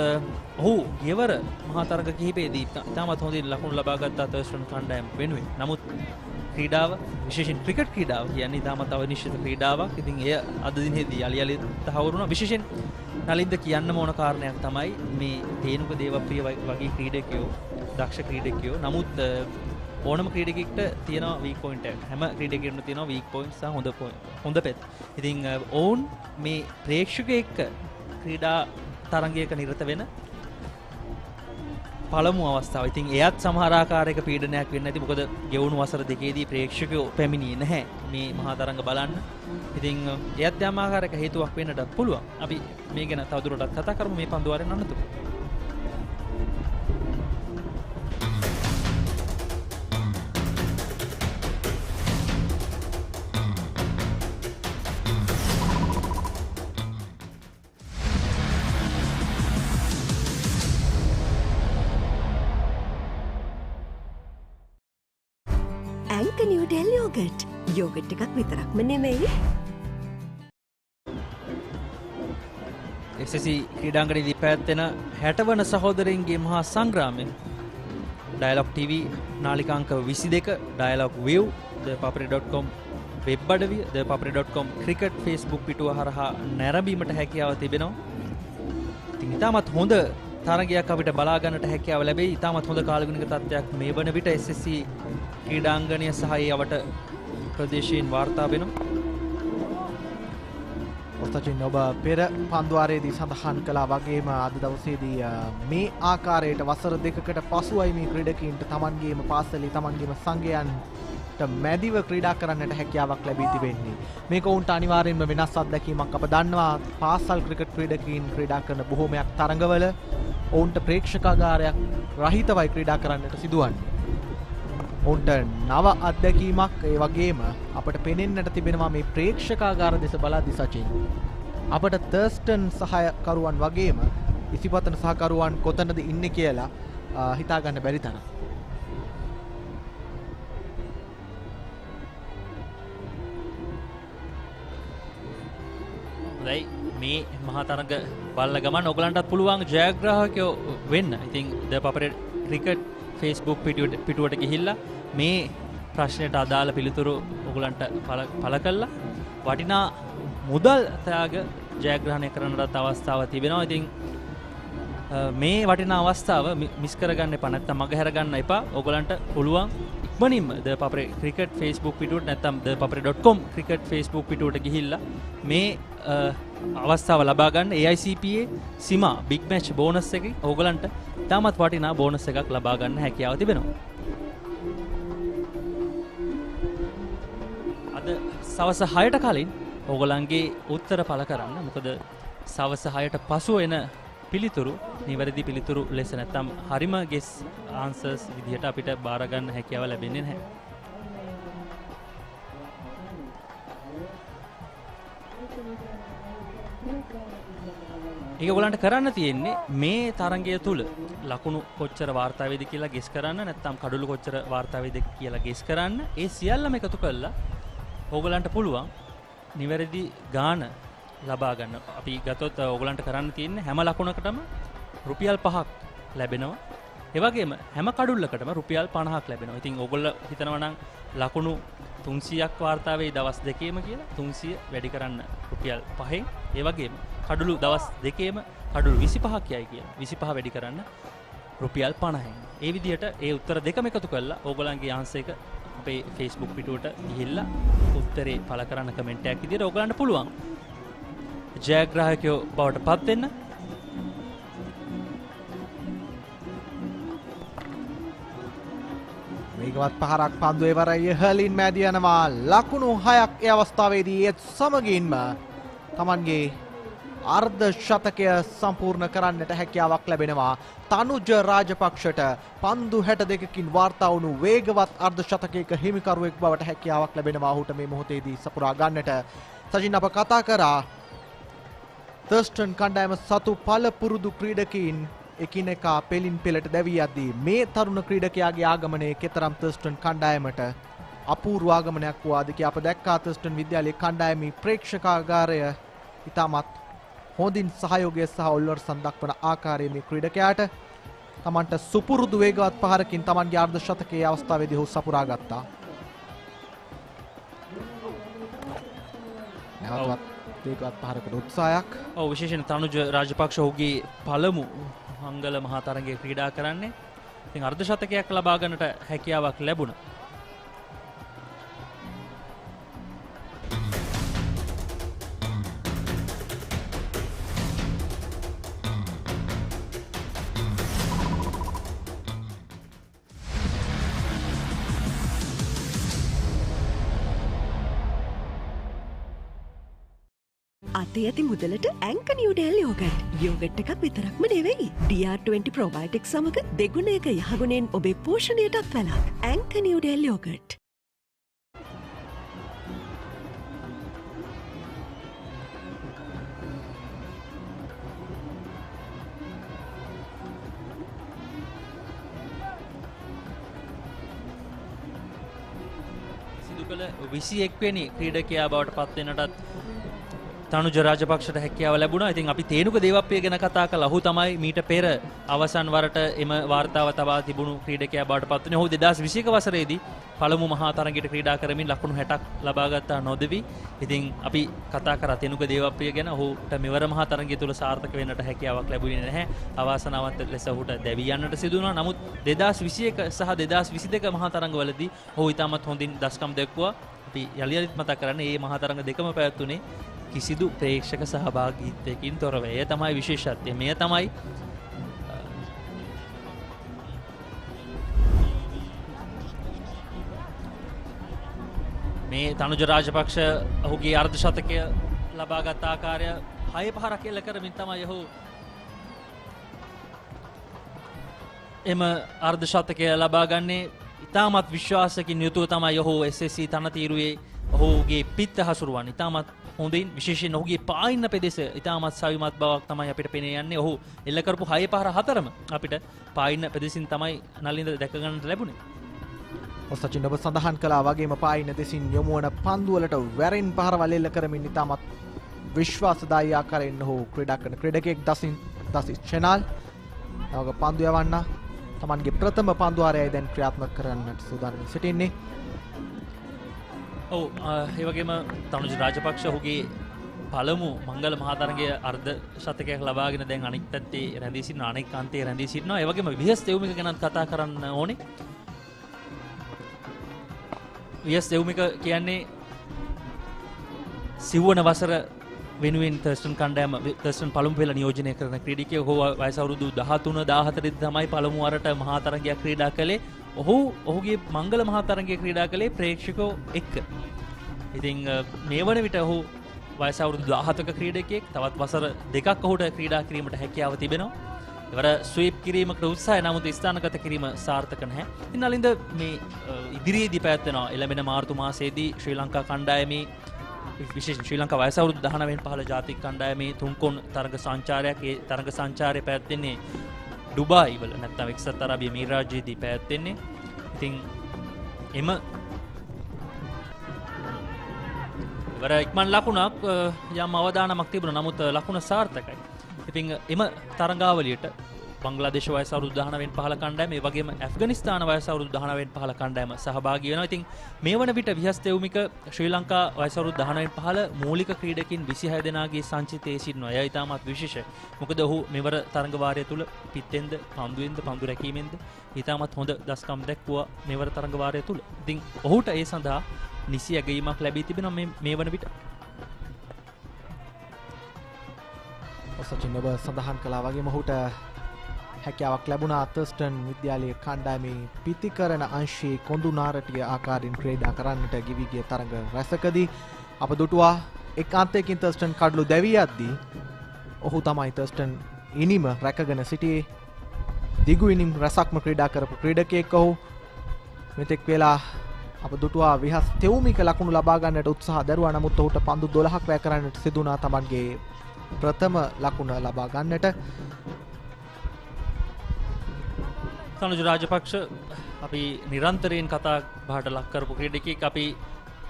ඔහු ගෙවර මහා තරඟ කිහිපයේදී ඉතාමත් හොඳින් ලකුණු ලබා ගත්තා තර්ස්ටන් කණ්ඩායම වෙනුවෙන්. නමුත් ක්‍රීඩාව විශේෂයෙන් ක්‍රිකට් ක්‍රීඩාව කියන්නේ ඉතාමත් අවිනිශ්චිත ක්‍රීඩාවක්. ඉතින් එය අද දිනෙදී යලි තහවුරු වුණා. විශේෂයෙන් නලින්ද කියන්න ඕන කාරණයක් තමයි මේ තේනුක දේවප්‍රිය වගේ ක්‍රීඩකයෝ දක්ෂ ක්‍රීඩකයෝ. නමුත් ඕනම ක්‍රීඩකෙක්ට තියෙනවා වීක් පොයින්ට් එකක්. හැම ක්‍රීඩකයෙකුටම තියෙනවා වීක් පොයින්ට් සහ හොඳ පැත්ත. ඉතින් ඔවුන් මේ ප්‍රේක්ෂකයෙක් ක්‍රීඩා තරඟයක නිරත වෙන පළමු අවස්ථාව. ඉතින් එයත් සමහර ආකාරයක පීඩනයක් වෙන්න ඇති. මොකද ගෙවුණු වසර දෙකේදී ප්‍රේක්ෂකයෝ පැමිණියේ නැහැ මේ මහා තරඟ බලන්න. ඉතින් එයත් යම් ආකාරයක හේතුවක් වෙන්නට පුළුවන්. අපි මේ ගැන තවදුරටත් කතා කරමු මේ පන්දුවාරෙන් අනතුරු. යෝගට් එකක් විතරක්ම නෙමෙයි. SSC ක්‍රීඩාංගණයේදී පැවැත්වෙන 60 වන සහෝදරයින්ගේ මහා සංග්‍රාමය ඩයලොග් TV නාලිකාංක 22 ඩයලොග් view thepapare.com වෙබ් අඩවිය thepapare.com ක්‍රිකට් Facebook පිටුව හරහා නැරඹීමට හැකියාව තිබෙනවා. ඉතින් ඉතාමත් හොඳ තරගයක් අපිට බලා ගන්නට හැකියාව ලැබෙයි. ඉතාමත් හොඳ කාලගුණික තත්ත්වයක් මේ වන විට SSC ක්‍රීඩාංගණය සහ ඒ අවට ප්‍රදේශයෙන් වාර්තා වෙනවා. ඔස්තචින් ඔබ පෙර පන්දුවාරයේදී සඳහන් කළා වගේම අද දවසේදී මේ ආකාරයට වසර දෙකකට පසුවයි මේ ක්‍රීඩකීන්ට තමන්ගේම පාසලේ තමන්ගේම සංගයන්ට මැදිව ක්‍රීඩා කරන්නට හැකියාවක් ලැබී තිබෙන්නේ. මේක ඔවුන්ට අනිවාර්යෙන්ම වෙනස් අත්දැකීමක්. අප දන්නවා පාසල් ක්‍රිකට් ක්‍රීඩකීන් ක්‍රීඩා කරන බොහෝමයක් තරඟවල ඔවුන්ට ප්‍රේක්ෂකාගාරයක් රහිතවයි ක්‍රීඩා කරන්නට සිදුවන්නේ. ඔවුන්ට නව අත්දැකීමක් ඒ වගේම අපට පෙනෙන්නට තිබෙනවා මේ ප්‍රේක්ෂකාගාර දෙස බලද්දී සචින්. අපට තර්ස්ටන් සහකරුවන් වගේම ඉසිපතන සහකරුවන් කොතනද ඉන්නේ කියලා හිතා ගන්න බැරි තරම්. හොඳයි මේ මහා තරඟ බලන ගමන් ඔයගලන්ටත් පුළුවන් ජයග්‍රාහකයෝ වෙන්න. ඉතින් ද පපරේ ක්‍රිකට් Facebook පිටුවට ගිහිල්ලා මේ ප්‍රශ්නයට අදාළ පිළිතුරු ඔයගලන්ට පළ කළා. වටිනා මුදල් ත්‍යාග ජයග්‍රහණය කරන්නට අවස්ථාව තිබෙනවා. ඉතින් මේ වටිනා අවස්ථාව මිස් කරගන්න එපා. නැත්නම් මගහැර ගන්න එපා. ඔයගලන්ට පුළුවන් ඉක්මනින්ම ද පපරේ ක්‍රිකට් Facebook පිටුවට නැත්නම් thepapare.com ක්‍රිකට් Facebook පිටුවට ගිහිල්ලා මේ අවස්ථාව ලබා ගන්න. AICPA සීමා බිග් මැච් බෝනස් එකකින් ඕගලන්ට තාමත් වටිනා බෝනස් එකක් ලබා ගන්න හැකියාව තිබෙනවා. අද සවස් 6ට කලින් ඕගලන්ගේ උත්තර පළ කරන්න. මොකද සවස් 6ට පසු එන පිළිතුරු නිවැරදි පිළිතුරු ලෙස නැත්නම් හරිම ගෙස් ආන්සර්ස් විදිහට අපිට බාර ගන්න හැකියාව ලැබෙන්නේ නැහැ. ඒක ඔයගලන්ට කරන්න තියෙන්නේ මේ තරඟය තුල ලකුණු කොච්චර වාර්තා වේද කියලා ගෙස් කරන්න, නැත්නම් කඩලු කොච්චර වාර්තා වේද කියලා ගෙස් කරන්න. ඒ සියල්ලම එකතු කරලා ඔයගලන්ට පුළුවන් නිවැරදි ගාන ලබා ගන්න. අපි ගතොත් ඔයගලන්ට කරන්න තියෙන්නේ හැම ලකුණකටම රුපියල් 5ක් ලැබෙනවා. ඒ වගේම හැම කඩුල්ලකටම රුපියල් 50ක් ලැබෙනවා. ඉතින් ඔයගොල්ලෝ හිතනවා නම් ලකුණු 300ක් වාර්තා වෙයි දවස් දෙකේම කියලා 300 වැඩි කරන්න රුපියල් 5න්. ඒ වගේම කඩුළු දවස් දෙකේම කඩුළු 25ක් යයි කියලා 25 වැඩි කරන්න රුපියල් 50න්. ඒ විදිහට ඒ උත්තර දෙකම එකතු කරලා ඕගොල්ලන්ගේ ආන්සර් එක අපේ Facebook පිටුවට ගිහිල්ලා උත්තරේ පළ කරන්න කමෙන්ට් එකක් විදිහට ඕගොල්ලන්ට පුළුවන් ජයග්‍රාහකයෝ බවට පත් වෙන්න. මේකවත් පහරක් පන්දුවේ වර ඉහළින් මැදි යනවා. ලකුණු 6ක් ඒ අවස්ථාවේදී ඒත් සමගින්ම තමන්ගේ අර්ධ ශතකය සම්පූර්ණ කරන්නට හැකියාවක් ලැබෙනවා. තනුජ රාජපක්ෂට පන්දු 62කින් වාර්තා වුණු වේගවත් අර්ධ ශතකයක හිමිකරුවෙක් බවට හැකියාවක් ලැබෙනවා ඔහුට මේ මොහොතේදී සපුරා ගන්නට. සජින් අප කතා කරා තර්ස්ටන් කණ්ඩායම සතු පළපුරුදු ක්‍රීඩකයින් එකිනෙකා පෙලින් පෙළට දැවී යද්දී මේ තරුණ ක්‍රීඩකයාගේ ආගමනය කෙතරම් තර්ස්ටන් කණ්ඩායමට අපූර්ව ආගමනයක් වුවාද කියලා අප දැක්කා. තර්ස්ටන් විද්‍යාලයේ කණ්ඩායමේ ප්‍රේක්ෂකාගාරය ඉතාමත් හොඳින් සහයෝගය සහ ඔල්වර්සන් දක්වන ආකාරයේ මේ ක්‍රීඩකයාට තමන්ට සුපුරුදු වේගවත් පහරකින් තමන්ගේ අර්ධ ශතකයේ අවස්ථාවේදී ඔහු සපුරා ගත්තා. නැවතත් වේගවත් පහරකට උත්සාහයක්. ඔව් විශේෂයෙන් තනුජ රාජපක්ෂ ඔහුගේ පළමු මංගල මහා තරගයේ ක්‍රීඩා කරන්නේ. ඉතින් අර්ධ ශතකයක් ලබා ගන්නට හැකියාවක් ලැබුණා. අතේ ඇති මුදලට ඇංක නිව්ඩෙල් යෝගට්. යෝගට් එකක් විතරක්ම නෙවෙයි. DR20 ප්‍රොබයොටික් සමග දෙගුණයක යහගුණෙන් ඔබේ පෝෂණයටත් වැළක්. ඇංක නිව්ඩෙල් යෝගට්. සිදු කළ 21 වෙනි ක්‍රීඩකයා බවට පත් වෙනටත් තනුජ රාජපක්ෂට හැකියාව ලැබුණා. ඉතින් අපි තේනුක දේවප්‍රිය ගැන කතා කළා. ඔහු තමයි මීට පෙර අවසන් වරට එම වාර්තාව තබා තිබුණු ක්‍රීඩකයා බවට පත් වුණේ. ඔහු 2021 වසරේදී පළමු මහා තරගයට ක්‍රීඩා කරමින් ලකුණු 60ක් ලබා ගත්තා නොදෙවි. ඉතින් අපි කතා කරා තේනුක දේවප්‍රිය ගැන. ඔහුට මෙවර මහා තරගය තුල සාර්ථක වෙන්නට හැකියාවක් ලැබුණේ නැහැ. අවාසනාවන්ත ලෙස ඔහුට දැවී යන්නට සිදු වුණා. නමුත් 2021 සහ 2022 මහා තරගවලදී ඔහු ඉතාමත් හොඳින් දස්කම් දැක්වුවා. අපි යලියලිත් මතක් කරන්නේ මේ මහා තරග දෙකම පැවැත්වුණේ කිසිදු ප්‍රේක්ෂක සහභාගීත්වයකින් තොරව. එය තමයි විශේෂත්වය. මෙය තමයි මේ තනුජ රාජපක්ෂ ඔහුගේ අර්ධ ශතකය ලබාගත් ආකාරය 6 පහරක් එල්ල කරමින් තමයි ඔහු එම අර්ධ ශතකය ලබා ගන්නේ. ඉතාමත් විශ්වාසකින් යුතුව තමයි ඔහු SSC තනතිරුවේ ඔහුගේ පිත්ත හසුරුවන්නේ. ඉතාමත් හොඳින් විශේෂයෙන් ඔහුගේ පායින්න පෙදෙස ඉතාමත් සවිමත් බවක් තමයි අපිට පෙනේ යන්නේ. ඔහු එල්ල කරපු 6 පහර 4ම අපිට පායින්න පෙදෙසින් තමයි නලින්ද දැක ගන්නට ලැබුණේ. සචින් ඔබ සඳහන් කළා වගේම පායින්න දෙසින් යොමු වන පන්දු වලට වැරෙන් පහරවල් එල්ල කරමින් ඉතාමත් විශ්වාසදායී ආකාරයෙන් ඔහු ක්‍රීඩා කරන ක්‍රීඩකයෙක් දසිස් චෙනල් නවක පන්දු යවන්න තමන්ගේ ප්‍රථම පන්දු හරයයි දැන් ක්‍රියාත්මක කරන්නට සූදානම් සිටින්නේ. ඔව් ඒ වගේම තනුජ රාජපක්ෂ ඔහුගේ පළමු මංගල මහා තරගයේ අර්ධ ශතකයක් ලබාගෙන දැන් අනෙක් පැත්තේ රැඳී සිටින අනෙක් අන්තයේ රැඳී සිටිනවා. ඒ වගේම විහස් තෙවුමික ගැනත් කතා කරන්න ඕනේ. විහස් තෙවුමික කියන්නේ සිව්වන වසර වෙනුවෙන් තර්ස්ටන් කණ්ඩායම තර්ස්ටන් පළමු පෙළ නියෝජනය කරන ක්‍රීඩකයෙකු. ඔහු වයස අවුරුදු 13 14 දී තමයි පළමු වරට මහා තරගයක් ක්‍රීඩා කළේ. ඔහුගේ මංගල මහා තරගයේ ක්‍රීඩා කළේ ප්‍රේක්ෂකෝ එක්ක. ඉතින් මේ වන විට ඔහු වයස අවුරුදු 17ක ක්‍රීඩකයෙක්. තවත් වසර දෙකක් ඔහුට ක්‍රීඩා කිරීමට හැකියාව තිබෙනවා. ඉවර ස්වීප් කිරීමකට උත්සාහය නමුත් ස්ථානගත කිරීම සාර්ථක නැහැ. ඉතින් අලින්ද මේ ඉදිරියේදී පැවැත්වෙනවා එළඹෙන මාර්තු මාසයේදී ශ්‍රී ලංකා කණ්ඩායමේ විශේෂයෙන් ශ්‍රී ලංකා වයස අවුරුදු 19 පහළ ජාතික කණ්ඩායමේ තුන්කොන් තරග සංචාරයක්. ඒ තරග සංචාරය පැවැත්වෙන්නේ ඩුබායි වල නැත්නම් එක්සත් අරාබිය මීරාජ්‍යයේදී පැවැත්වෙන්නේ. ඉතින් එම වර ඉක්මන් ලකුණක් යම් අවදානමක් තිබුණා. නමුත් ලකුණ සාර්ථකයි. ඉතින් එම තරගාවලියට බංග්ලාදේශ වයස අවුරුදු 19 පහළ කණ්ඩායම ඒ වගේම ඇෆ්ගනිස්තාන වයස අවුරුදු 19 පහළ කණ්ඩායම සහභාගී වෙනවා. ඉතින් මේ වන විට විහස් තෙවුමික ශ්‍රී ලංකා වයස අවුරුදු 19 පහළ මූලික ක්‍රීඩකින් 26 දෙනාගේ සංචිතයේ සිටිනවා. එය ඉතාමත් විශේෂයි. මොකද ඔහු මෙවර තරග වාරය තුල පිත්තෙන්ද පන්දුවෙන්ද පන්දු රැකීමෙන්ද ඉතාමත් හොඳ දස්කම් දැක්වුවා මෙවර තරග වාරය තුල. ඉතින් ඔහුට ඒ සඳහා නිසි ඇගීමක් ලැබී තිබෙනවා මේ වන විට. සචින් ඔබ සඳහන් කළා වගේම ඔහුට හැකියාවක් ලැබුණා තර්ස්ටන් විද්‍යාලයේ කණ්ඩායමේ පිතිකරන අංශයේ කොඳුනාරටිය ආකාරයෙන් ක්‍රීඩා කරන්නට ගිවි ගිය තරඟ රැසකදී අප දුටුවා එක් අන්තයකින් තර්ස්ටන් කඩලු දැවී යද්දී ඔහු තමයි තර්ස්ටන් ඉනිම රැකගෙන සිටියේ. දිගු ඉනිම් රැසක්ම ක්‍රීඩා කරපු ක්‍රීඩකයෙක් ඔහු. මෙතෙක් වෙලා අප දුටුවා විහස් තෙවුමික ලකුණු ලබා ගන්නට උත්සාහ දරුවා. නමුත් ඔහුට පන්දු 12ක් වැය කරන්නට සිදු වුණා තමන්ගේ ප්‍රථම ලකුණ ලබා ගන්නට. තනුජ රාජපක්ෂ අපි නිරන්තරයෙන් කතා බහට ලක් කරපු ක්‍රීඩකයෙක්. අපි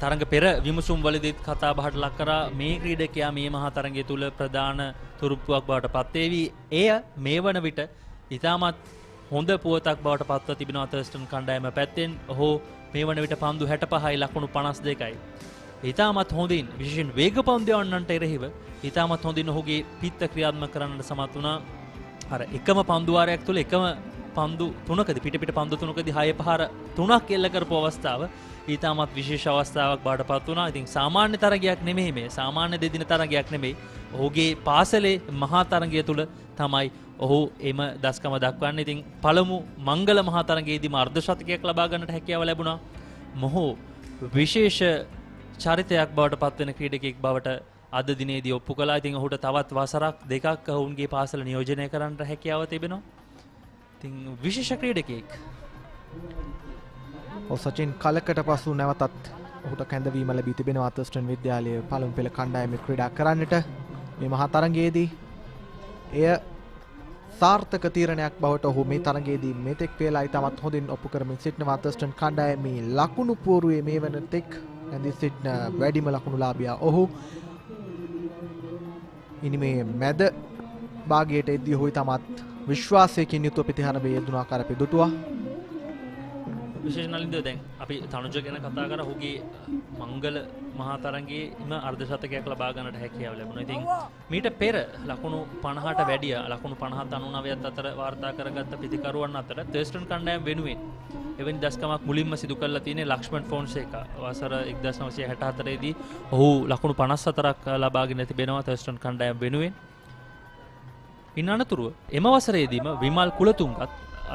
තරඟ පෙර විමසුම් වලදීත් කතා බහට ලක් කරා මේ ක්‍රීඩකයා මේ මහා තරඟය තුල ප්‍රධාන තුරුප්පුවක් බවට පත් වේවි. එය මේ වන විට ඉතාමත් හොඳ පුවතක් බවට පත්ව තිබෙනවා තර්ස්ටන් කණ්ඩායම පැත්තෙන්. ඔහු මේ වන විට පන්දු 65යි ලකුණු 52යි. ඉතාමත් හොඳින් විශේෂයෙන් වේග පන්දු යවන්නන්ට එරෙහිව ඉතාමත් හොඳින් ඔහුගේ පිත්ත ක්‍රියාත්මක කරන්නට සමත් වුණා. අර එකම පන්දු වාරයක් තුල එකම පන්දු 3කදී පිට පන්දු 3කදී 6 පහර 3ක් එල්ල කරපු අවස්ථාව ඊටමත් විශේෂ අවස්ථාවක් බවට පත් වුණා. ඉතින් සාමාන්‍ය තරගයක් නෙමෙයි මේ. සාමාන්‍ය දෙදින තරගයක් නෙමෙයි. ඔහුගේ පාසලේ මහා තරගය තුල තමයි ඔහු එම දස්කම දක්වන්නේ. ඉතින් පළමු මංගල මහා තරගයේදීම අර්ධ ශතකයක් ලබා ගන්නට හැකියාව ලැබුණා. මොහු විශේෂ චරිතයක් බවට පත් වෙන ක්‍රීඩකයෙක් බවට අද දිනේදී ඔප්පු කළා. ඉතින් ඔහුට තවත් වසරක් දෙකක් ඔවුන්ගේ පාසල නියෝජනය කරන්නට හැකියාව තිබෙනවා. ඉතින් විශේෂ ක්‍රීඩකයෙක්. සචින් කලකට පසු නැවතත් ඔහුට කැඳවීම ලැබී තිබෙනවා තර්ස්ටන් විද්‍යාලයේ පළමු පෙළ කණ්ඩායමේ ක්‍රීඩා කරන්නට මේ මහා තරගයේදී. එය සාර්ථක තීරණයක් බවට ඔහු මේ තරගයේදී මෙතෙක් වේලා ඉතාමත් හොඳින් ඔප්පු කරමින් සිටිනවා. තර්ස්ටන් කණ්ඩායමේ ලකුණු පුවරුවේ මේ වන තෙක් ඇඳී සිටින වැඩිම ලකුණුලාභියා ඔහු. ඉනිමේ මැද භාගයට එද්දී හොයි තමත් විශ්වාසයකින් යුතුව පිටිහරබේ යෙදුණු ආකාර අපි දුටුවා. විශේෂ නලින්ද දැන් අපි තනුජ ගැන කතා කරා. ඔහුගේ මංගල මහා තරගයේ ඉම අර්ධ ශතකයක් ලබා ගන්නට හැකියාව ලැබුණා. ඉතින් මීට පෙර ලකුණු 50ට වැඩිය ලකුණු 50 99ත් අතර වාර්තා කරගත්ත පිතිකරුවන් අතර තර්ස්ටන් කණ්ඩායම වෙනුවෙන් එවැනි දශකමක් මුලින්ම සිදු කරලා තියෙන්නේ ලක්ෂ්මන් ෆොන්සේකා. වසර 1964 දී ඔහු ලකුණු 54ක් ලබාගෙන තිබෙනවා තර්ස්ටන් කණ්ඩායම වෙනුවෙන්. ඉන් අනතුරුව එම වසරේදීම විමල් කුලතුංගත්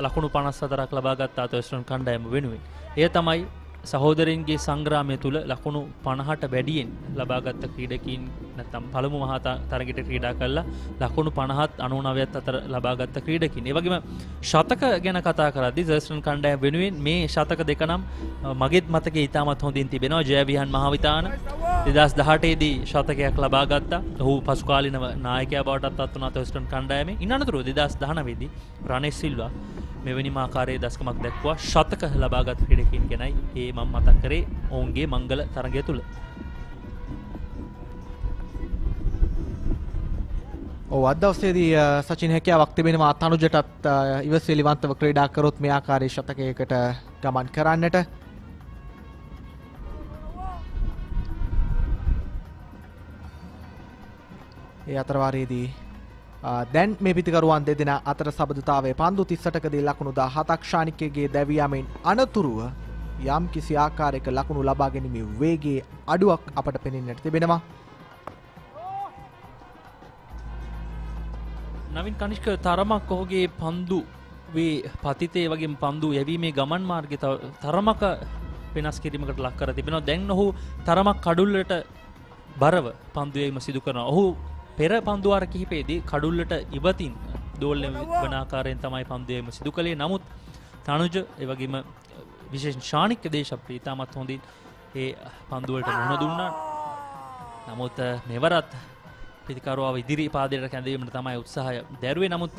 ලකුණු 54ක් ලබාගත් තර්ස්ටන් කණ්ඩායම වෙනුවෙන්. එය තමයි සහෝදරයන්ගේ සංග්‍රාමය තුල ලකුණු 50ට වැඩියෙන් ලබාගත් ක්‍රීඩකයින් නැත්නම් පළමු මහා තරගයට ක්‍රීඩා කළා ලකුණු 50ත් 99ත් අතර ලබාගත් ක්‍රීඩකයින්. ඒ වගේම ශතක ගැන කතා කරද්දී තර්ස්ටන් කණ්ඩායම වෙනුවෙන් මේ ශතක දෙක නම් මගෙත් මතකයේ ඉතාමත් හොඳින් තිබෙනවා. ජයවිහන් මහවිතාන 2018 දී ශතකයක් ලබා ගත්තා. ඔහු පසු කාලිනව නායකයා බවට පත් වුණා තර්ස්ටන් කණ්ඩායමේ. ඉන් අනතුරුව 2019 දී රනේෂ් සිල්වා මෙවැනි ආකාරයේ දශකමක් දැක්වුවා. ශතක ලබාගත් ක්‍රීඩකයින් ගැනයි ඒ මම මතක් කරේ ඔවුන්ගේ මංගල තරගය තුල. අද දවසේදී සචින් හැකියාවක් තිබෙනවා තනුජටත් ඉවසිලිවන්තව ක්‍රීඩා කරොත් මේ ආකාරයේ ශතකයකට ගමන් කරන්නට. ඒ අතරවාරයේදී දැන් මේ පිතිකරුවන් දෙදෙනා අතර සබඳතාවයේ පන්දු 38කදී ලකුණු 17ක් ශානිකගේ දැවියාමෙන් අනතුරුව යම් කිසි ආකාරයක ලකුණු ලබා ගැනීමේ වේගයේ අඩුවක් අපට පෙනෙන්නට තිබෙනවා. නවින් කනිෂ්ක තරමක් ඔහුගේ පන්දු වේ පතිතේ වගේ පන්දු යැවීමේ ගමන් මාර්ගය තරමක වෙනස් කිරීමකට ලක් කර තිබෙනවා. දැන් ඔහු තරමක් කඩුල්ලට බරව පන්දු යැවීම සිදු කරනවා. ඔහු පෙර පන්දු වාර කිහිපයේදී කඩුල්ලට ඉවතින් දෝලන වන ආකාරයෙන් තමයි පන්දු යැවීම සිදු කළේ. නමුත් තනුජ ඒ වගේම විශේෂ ශානික දේශප්‍රිය ඉතාමත් හොඳින් ඒ පන්දු වලට මුහුණ දුන්නා. නමුත් මෙවරත් පිතිකරුවාව ඉදිරි පාදයට කැඳවීමට තමයි උත්සාහය දැරුවේ. නමුත්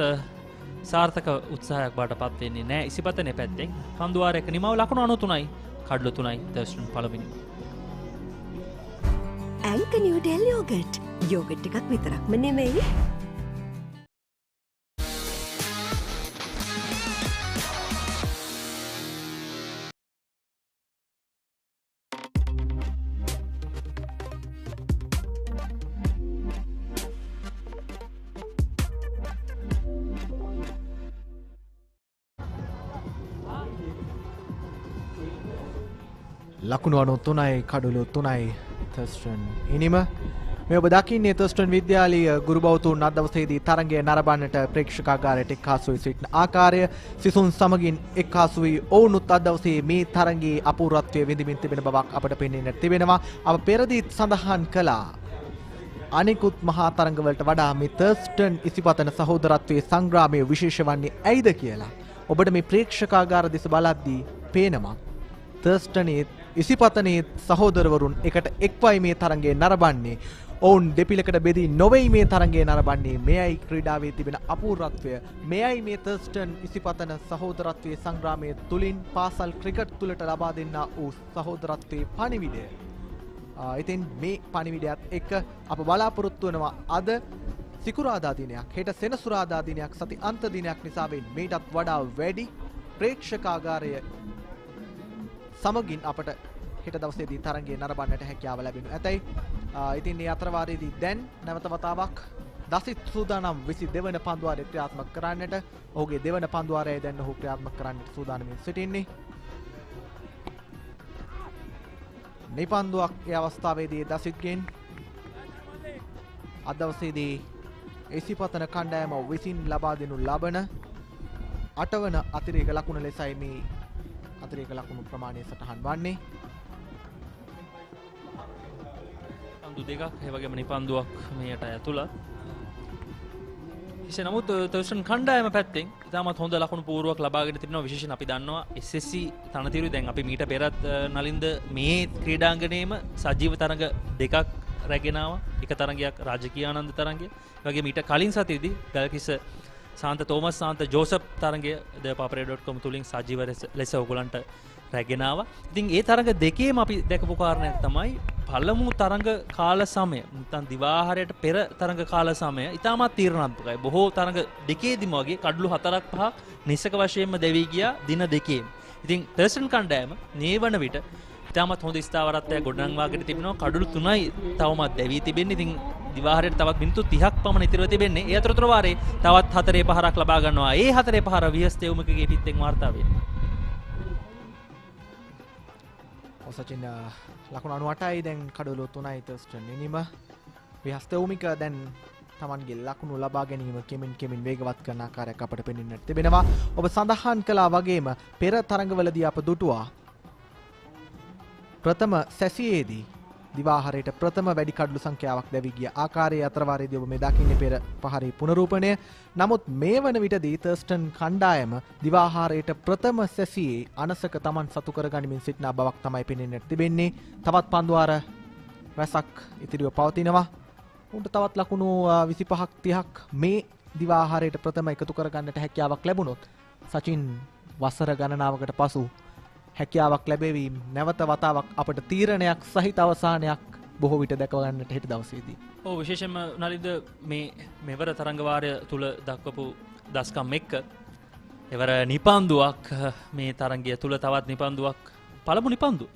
සාර්ථක උත්සාහයක් බාටපත් වෙන්නේ නැහැ. ඉසිපතනේ පැත්තෙන් පන්දු වාරයක නිමව ලකුණු 93යි කඩලු 3යි තර්ස්ටන් පළවෙනි. Anchor Newdale yogurt. යෝගට් එකක් විතරක්ම නෙමෙයි. ලකුණු 93යි කඩලු 3යි තර්ස්ටන් ඉනිම. මේ ඔබ දකින්නේ තර්ස්ටන් විද්‍යාලීය ගුරු බෞතුන් අද දවසේදී තරගය නරඹන්නට ප්‍රේක්ෂකාගාරයට එක්හසු වී සිටින ආකාරය සිසුන් සමගින් එක්හසු වී ඔවුනුත් අද දවසේ මේ තරගයේ අපූර්වත්වය විඳින්මින් තිබෙන බවක් අපට පෙනෙන්නට තිබෙනවා. අප පෙරදීත් සඳහන් කළා අනිකුත් මහා තරගවලට වඩා මේ තර්ස්ටන් ඉසිපතන සහෝදරත්වයේ සංග්‍රාමය විශේෂ වන්නේ ඇයිද කියලා ඔබට මේ ප්‍රේක්ෂකාගාර දෙස බලද්දී පේනවා. තර්ස්ටනේ ඉසිපතනේ සහෝදරවරුන් එකට එක්වයි මේ තරගයේ නරඹන්නේ. ඔවුන් දෙපිලකට බෙදී නොවේයි මේ තරගයේ නරඹන්නේ. මෙයයි ක්‍රීඩාවේ තිබෙන අපූර්වත්වය. මෙයයි මේ තර්ස්ටන් ඉසිපතන සහෝදරත්වයේ සංග්‍රාමයේ තුලින් පාසල් ක්‍රිකට් තුලට ලබා දෙන්නා වූ සහෝදරත්වයේ පණිවිඩය. ඉතින් මේ පණිවිඩයත් එක්ක අප බලාපොරොත්තු වෙනවා අද සිකුරාදා දිනයක්, හෙට සෙනසුරාදා දිනයක්, සති අන්ත දිනයක් නිසා මේටත් වඩා වැඩි ප්‍රේක්ෂකාගාරය සමගින් අපට හෙට දවසේදී තරගය නරඹන්නට හැකියාව ලැබෙනු ඇතැයි. ඉතින් මේ අතරවාරයේදී දැන් නැවත වතාවක් දසිත් සූදානම් 22 වන පන්දුවාරය ක්‍රියාත්මක කරන්නට. ඔහුගේ දෙවන පන්දුවාරය දැන් ඔහු ක්‍රියාත්මක කරන්නට සූදානම්ින් සිටින්නේ. නිපන්දුවක් ඒ අවස්ථාවේදී දසිත්ගෙන් අද දවසේදී ඉසිපතන කණ්ඩායම විසින් ලබා දෙනු ලබන 8 වන අතිරේක ලකුණ ලෙසයි මේ අතිරේක ලකුණු ප්‍රමාණය සටහන් වන්නේ. පන්දු දෙකක් ඒ වගේම නිපන්දුවක් මෙයට ඇතුළත්. එසේ නමුත් තර්ස්ටන් කණ්ඩායම පැත්තෙන් ඉතාමත් හොඳ ලකුණු පූර්වයක් ලබාගෙන තිබෙනවා. විශේෂයෙන් අපි දන්නවා SSC තනතිරු දැන් අපි මීට පෙරත් නලින්ද මේ ක්‍රීඩාංගණයේම සජීව තරඟ දෙකක් රැගෙන ආවා. එක තරඟයක් රාජකීය ආනන්ද තරඟය. ඒ වගේම ඊට කලින් සතියේදී ගල්කිස්ස සාන්ත තෝමස් සාන්ත ජෝසප් තරගය papare.com තුලින් සජීව ලෙස ඔයගලන්ට රැගෙන ආවා. ඉතින් ඒ තරග දෙකේම අපි දැකපු කාරණයක් තමයි පළමු තරග කාල සමය නැත්නම් දිවාහාරයට පෙර තරග කාල සමය ඉතාමත් තීරණාත්මකයි. බොහෝ තරග දෙකේදීම වගේ කඩලු 4ක් 5ක් නිසක වශයෙන්ම දෙවි ගියා දින දෙකේම. ඉතින් තර්ස්ටන් කණ්ඩායම මේ වන විට ඉතාමත් හොඳ ස්ථාවරත්වයක් ගොඩනංවාගෙන තිබෙනවා. කඩලු 3යි තවමත් දැවී තිබෙන්නේ. ඉතින් දිවාහාරයට තවත් මිනිත්තු 30ක් පමණ ඉතිරිව තිබෙන්නේ. ඒ අතරතුර වාරේ තවත් 4 පහරක් ලබා ගන්නවා. ඒ 4 පහර විහස්තෙවුමකගේ පිටෙන් වාර්තා වෙනවා. සචින් ලකුණු 98යි දැන් කඩලු 3යි තර්ස්ටන් එනිම විහස්තෙවුමික දැන් තමන්ගේ ලකුණු ලබා ගැනීම කෙමින් වේගවත් කරන ආකාරයක් අපට පෙනෙන්නට තිබෙනවා. ඔබ සඳහන් කළා වගේම පෙර තරඟවලදී අප දුටුවා ප්‍රථම සැසියේදී දිවාහාරයට ප්‍රථම වැඩි කඩලු සංඛ්‍යාවක් දැවි ගිය ආකාරයේ අතරවාරයේදී ඔබ මේ දකින්නේ පෙර පහරේ පුනරූපණය. නමුත් මේ වන විටදී තර්ස්ටන් කණ්ඩායම දිවාහාරයට ප්‍රථම සැසියේ අනසක තමන් සතු කරගනිමින් සිටින බවක් තමයි පෙනෙන්නට තිබෙන්නේ. තවත් පන්දුවාර රැසක් ඉතිරිව පවතිනවා. උන්ට තවත් ලකුණු 25ක් 30ක් මේ දිවාහාරයට ප්‍රථම එකතු කරගන්නට හැකියාවක් ලැබුණොත් සචින් වසර ගණනාවකට පසු හැකියාවක් ලැබෙවීම නැවත වතාවක් අපට තීරණයක් සහිත අවසානයක් බොහෝ විට දැක ගන්නට හෙට දවසේදී. ඔව් විශේෂයෙන්ම නලින්ද මේ මෙවර තරඟ වාරය තුල දක්වපු දස්කම් එක්ක එවර නිපන්දුවක් මේ තරඟය තුල තවත් නිපන්දුවක් පළමු නිපන්දුව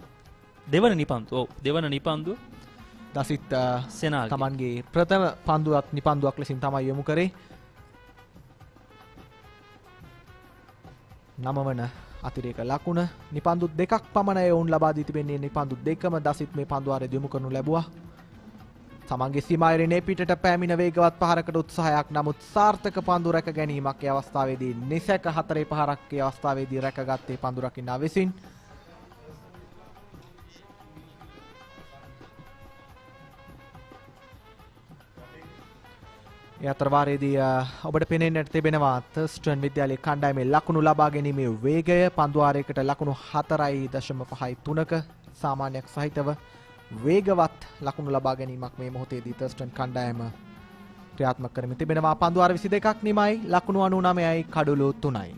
දෙවන නිපන්දුව දසිත් සෙනාල් තමන්ගේ ප්‍රථම නිපන්දුවක් ලෙසින් තමයි යොමු කරේ. 9 වන අතිරේක ලකුණ නිපන්දු දෙකක් පමණයි ඔවුන් ලබා දී තිබෙන්නේ. නිපන්දු දෙකම දසිත් මේ පන්දුවාරයේදී යොමු කරනු ලැබුවා. තමන්ගේ සීමායිරේ පිටට පෑමින වේගවත් පහරකට උත්සාහයක් නමුත් සාර්ථක පන්දු රැක ගැනීමක් ඒ අවස්ථාවේදී නිසක 4 පහරක් ඒ අවස්ථාවේදී රැකගත්තේ පන්දු රකින්නා විසින්. ඒ අතරවාරයේදී ඔබට පෙනෙන්නට තිබෙනවා තර්ස්ටන් විද්‍යාලයේ කණ්ඩායමේ ලකුණු ලබා ගැනීමේ වේගය පන්දුවාරයකට ලකුණු 4.3ක සාමාන්‍යයක් සහිතව වේගවත් ලකුණු ලබා ගැනීමක් මේ මොහොතේදී තර්ස්ටන් කණ්ඩායම ක්‍රියාත්මක කරමින් තිබෙනවා. පන්දුවාර 22ක් නිමයි ලකුණු 99යි කඩලු 3යි.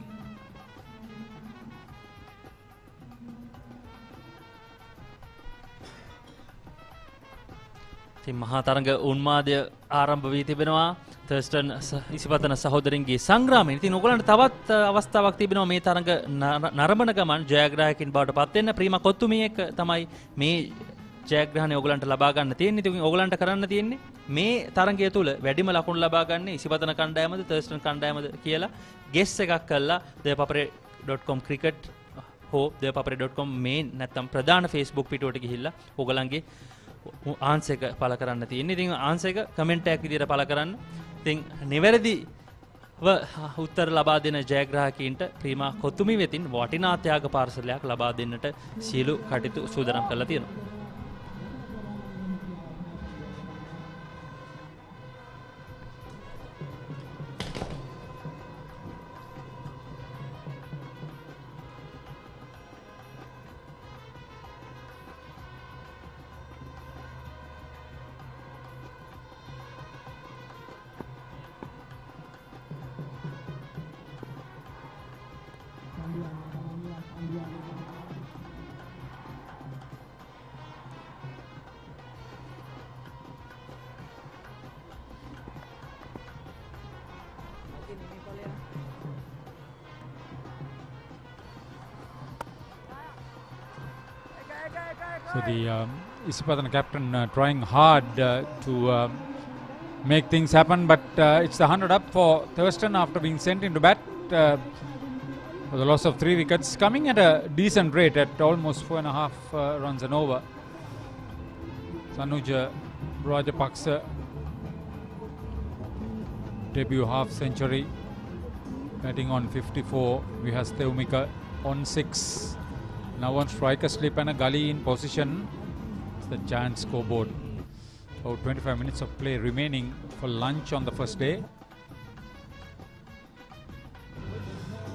ඉතින් මහා තරඟ උන්මාදය ආරම්භ වී තිබෙනවා තර්ස්ටන් ඉසිපතන සහෝදරින්ගේ සංග්‍රාමයෙන්. ඉතින් ඔයගලන්ට තවත් අවස්ථාවක් තිබෙනවා මේ තරඟ නරඹන ගමන් ජයග්‍රාහකයින් බවට පත් වෙන්න. ප්‍රීමා කොත්තුමී එක්ක තමයි මේ ජයග්‍රහණය ඔයගලන්ට ලබා ගන්න තියෙන්නේ. ඉතින් ඔයගලන්ට කරන්න තියෙන්නේ මේ තරඟය තුල වැඩිම ලකුණු ලබා ගන්න ඉසිපතන කණ්ඩායමද තර්ස්ටන් කණ්ඩායමද කියලා ගෙස් එකක් කළා papare.com cricket හෝ papare.com මේ නැත්තම් ප්‍රධාන Facebook පිටුවට ගිහිල්ලා ඔයගලන්ගේ ආන්සර් එක පළ කරන්න තියෙන්නේ. ඉතින් ආන්සර් එක කමෙන්ට් එකක් විදියට පළ කරන්න. ඉතින් නිවැරදිව උත්තර ලබා දෙන ජයග්‍රාහකීන්ට ප්‍රීමා කොතුමි වෙතින් වටිනා ත්‍යාග පාර්සලයක් ලබා දෙන්නට සියලු කටයුතු සූදානම් කරලා තියෙනවා. So the Isipathana captain trying hard to make things happen, but it's the 100 up for Thurstan after being sent into bat for the loss of 3 wickets, coming at a decent rate at almost 4.5 runs and over. Sanuja Rajapaksa debut half century, batting on 54. Vihastevumika on 6. Now on striker slip and a gully in position. It's the giant scoreboard. About 25 minutes of play remaining for lunch on the first day.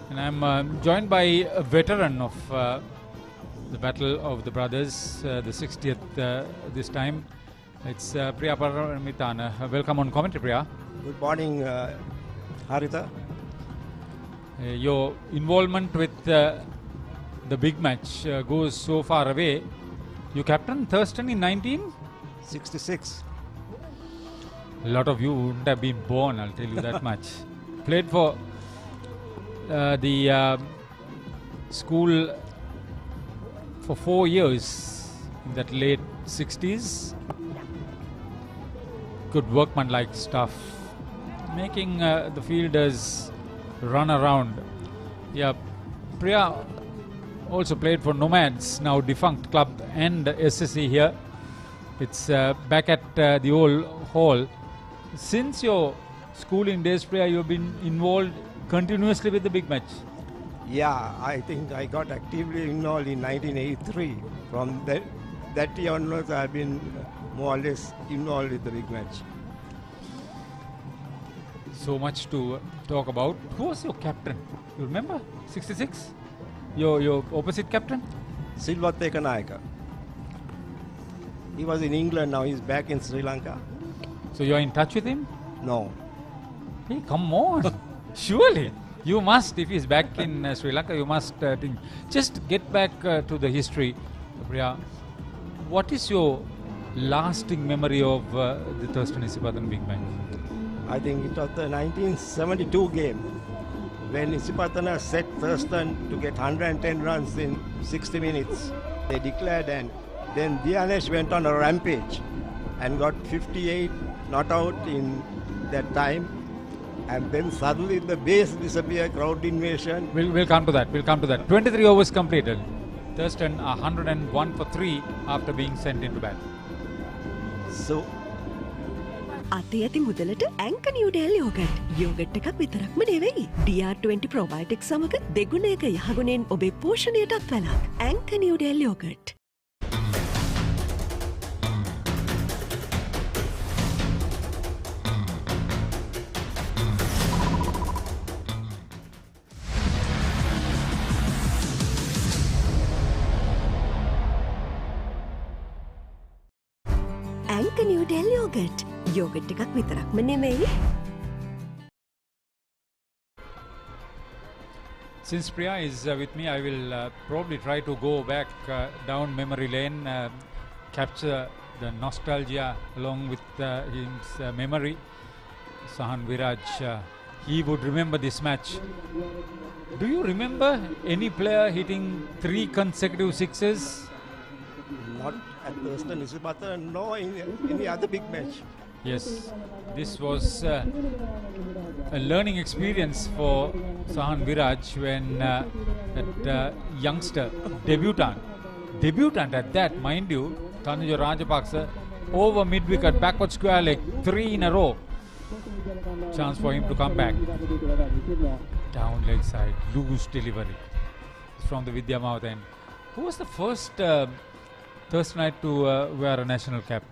And I'm joined by a veteran of the Battle of the Brothers, the 60th this time. It's Priya Paramithana. Welcome on commentary, Priya. Good morning, Haritha. Your involvement with the big match goes so far away. You captained Thurstan in 1966. A lot of you wouldn't have been born, I'll tell you that much. Played for the school for 4 years in that late 60s. Good workman-like stuff, making the fielders run around. Yeah, Priya also played for Nomads, now defunct club, and SSC here. It's back at the old hall. Since your schooling days, Priya, you've been involved continuously with the big match. Yeah, I think I got actively involved in 1983. From that year onwards, I've been more or less involved with the big match. So much to talk about. Who was your captain? You remember? 66? Your opposite captain? Isipathana Kanayaka. He was in England, now he's back in Sri Lanka. So you're in touch with him? No. Hey, come on. Surely. You must, if he's back in Sri Lanka, you must think. Just get back to the history, Priya. What is your lasting memory of the Thurstan Isipathana big match? I think it was the 1972 game when Isipathana set Thurstan to get 110 runs in 60 minutes. They declared, and then Dianesh went on a rampage and got 58 not out in that time. And then suddenly the base disappeared, crowd invasion. We'll come to that. 23 overs completed. Thurstan 101 for 3 after being sent into bat. So අතේ ඇති මුදලට ඇංක Newdale yogurt. Yogurt එකක් විතරක්ම නෙවෙයි. DR20 ප්‍රොබයොටික් සමග දෙගුණයක යහගුණෙන් ඔබේ පෝෂණයටත් වැළක්. ඇංක Newdale yoghurt. ඇංක Newdale yogurt. Yogurt එකක් විතරක්ම නෙමෙයි. Since Priya is with me, I will probably try to go back down memory lane, capture the nostalgia along with his memory. Sahan Viraj, he would remember this match. Do you remember any player hitting 3 consecutive sixes? Not at Thurstan Isipathana, no in any other big match. Yes, this was a learning experience for Sahan Viraj when that youngster, debutant at that, mind you, Tanuja Rajapaksa, over mid-wicket, backward square leg, 3 in a row. Chance for him to come back. Down leg side, loose delivery from the Vidya Mouth end. Who was the first Thurstonite to wear a national cap?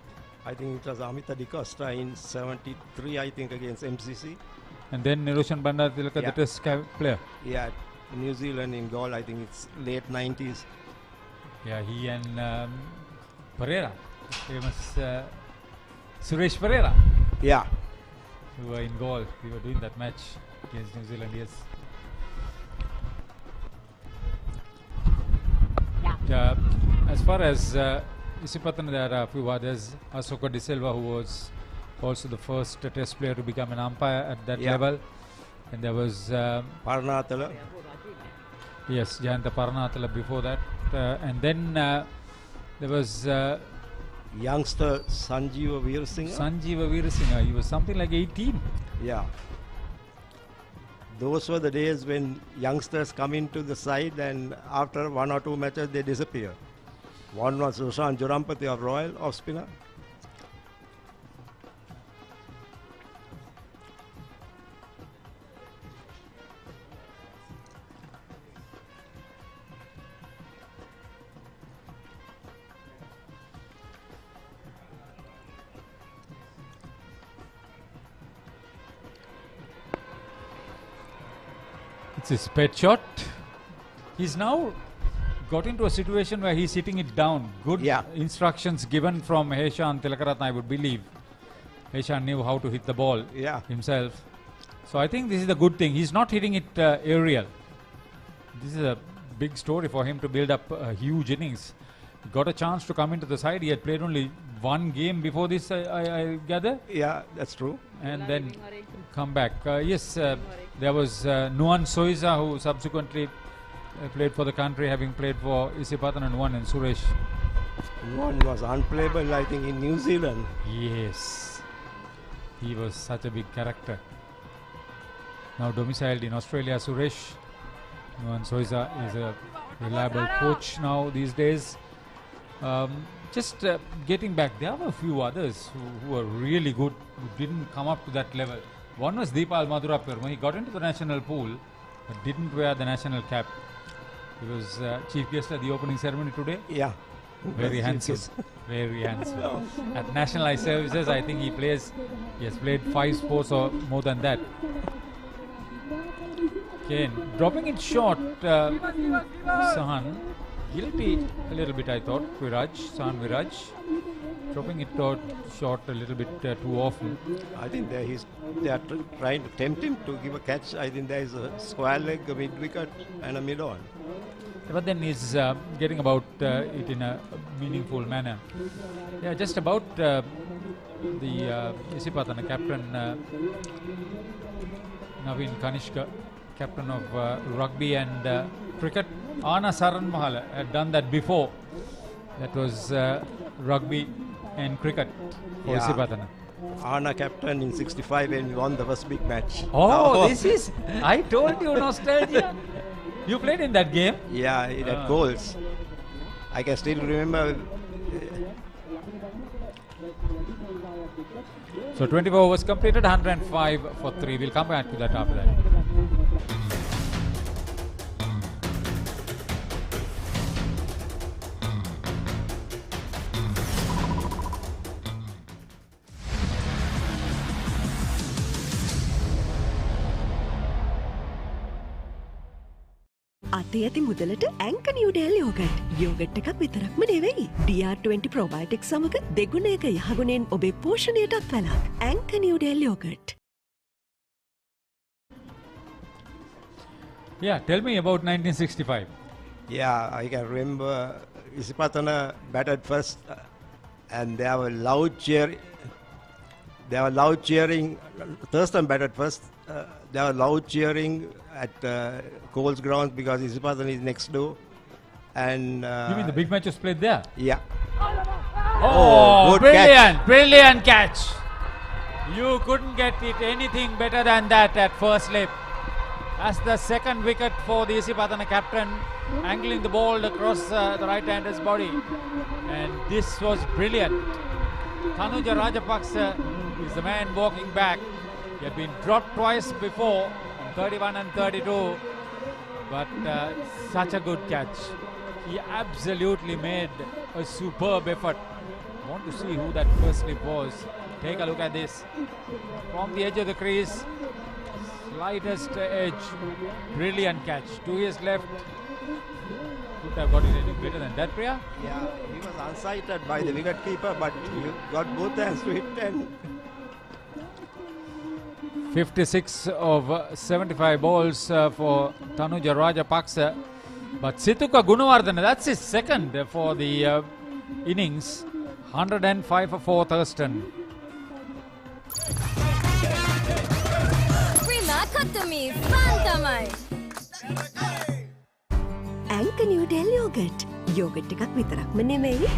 I think it was Amita Di Costa in 73, I think, against MCC. And then Niroshan Bandartilaka, the test player. Yeah, New Zealand in goal, I think it's late 90s. Yeah, he and Pereira, famous Suresh Pereira. Yeah. Who were in goal. We were doing that match against New Zealand, yes. As far as Isipathana, there are a few others. Asoka De Silva, who was also the first test player to become an umpire at that level. And there was Paranathala. Yes, Jayanta Paranathala before that. And then there was youngster Sanjeeva Veerasinghe. He was something like 18. Yeah. Those were the days when youngsters come into the side and after 1 or 2 matches they disappear. One was Roshan Jurampati of Royal, off spinner. It's his pet shot. He's now got into a situation where he's hitting it down. Good instructions given from Heshan Tilakaratne, I would believe. Heshan knew how to hit the ball himself. So I think this is the good thing. He's not hitting it aerial. This is a big story for him to build up huge innings. He got a chance to come into the side. He had played only one game before this, I gather. Yeah, that's true. And then come back. Yes, there was Nuan Soiza, who subsequently played for the country, having played for Isipathana Nuan and Suresh. Nuan was unplayable, I think, in New Zealand. Yes, he was such a big character. Now domiciled in Australia, Suresh. Nuan Soiza is a reliable coach now these days. Just getting back, there were a few others who were really good, who didn't come up to that level. One was Deepal Madhurapurma. He got into the national pool, but didn't wear the national cap. He was chief guest at the opening ceremony today. Yeah. Very handsome. Very handsome. At Nationalized Services, I think he has played 5 sports or more than that. Again, dropping it short, Sahan. Guilty a little bit, I thought. Sahan Viraj. Dropping it short a little bit too often. I think they are trying to tempt him to give a catch. I think there is a square leg, a mid wicket, and a mid on. But then he's getting about it in a meaningful manner. Yeah, just about the Isipathana captain Naveen Kanishka, captain of rugby and cricket. Anna Saranmahala had done that before. That was rugby and cricket for Isipathana. Anna captain in 65 and won the first big match. Oh, this is... I told you, nostalgia. You played in that game? Yeah, it had goals. I can still remember. So 24 overs completed, 105 for 3. We'll come back to that after that. අතේ ඇති මුදලට ඇංක Newdale yogurt. Yogurt එකක් විතරක්ම නෙවෙයි. DR20 ප්‍රොබයොටික් සමග දෙගුණයක යහගුණෙන් ඔබේ පෝෂණයටත් වැළක්. ඇංක Newdale yoghurt. Yeah, tell me about 1965. Yeah, I can remember Isipathana batted first and there were loud cheering. Thurstan batted first. There were loud cheering at Coles Grounds because Isipathana is next door. And you mean the big match was played there? Yeah. Oh, good brilliant, catch. Brilliant catch. You couldn't get it anything better than that at first slip. That's the second wicket for the Isipathana captain, angling the ball across the right-hander's body. And this was brilliant. Tanuja Rajapaksa is the man walking back. He had been dropped twice before, on 31 and 32, but such a good catch. He absolutely made a superb effort. I want to see who that first slip was. Take a look at this. From the edge of the crease, slightest edge, brilliant catch. To his left, could have got it any better than that, Priya? Yeah, he was unsighted by the wicket keeper, but he got both hands to hit and 56 of 75 balls for Tanuja Rajapaksa. But Situka Gunawardena, that's his second for the innings. 105 for 4 Thurstan. ඇංක Newdale yogurt. Yogurt එකක් විතරක්ම නෙමෙයි.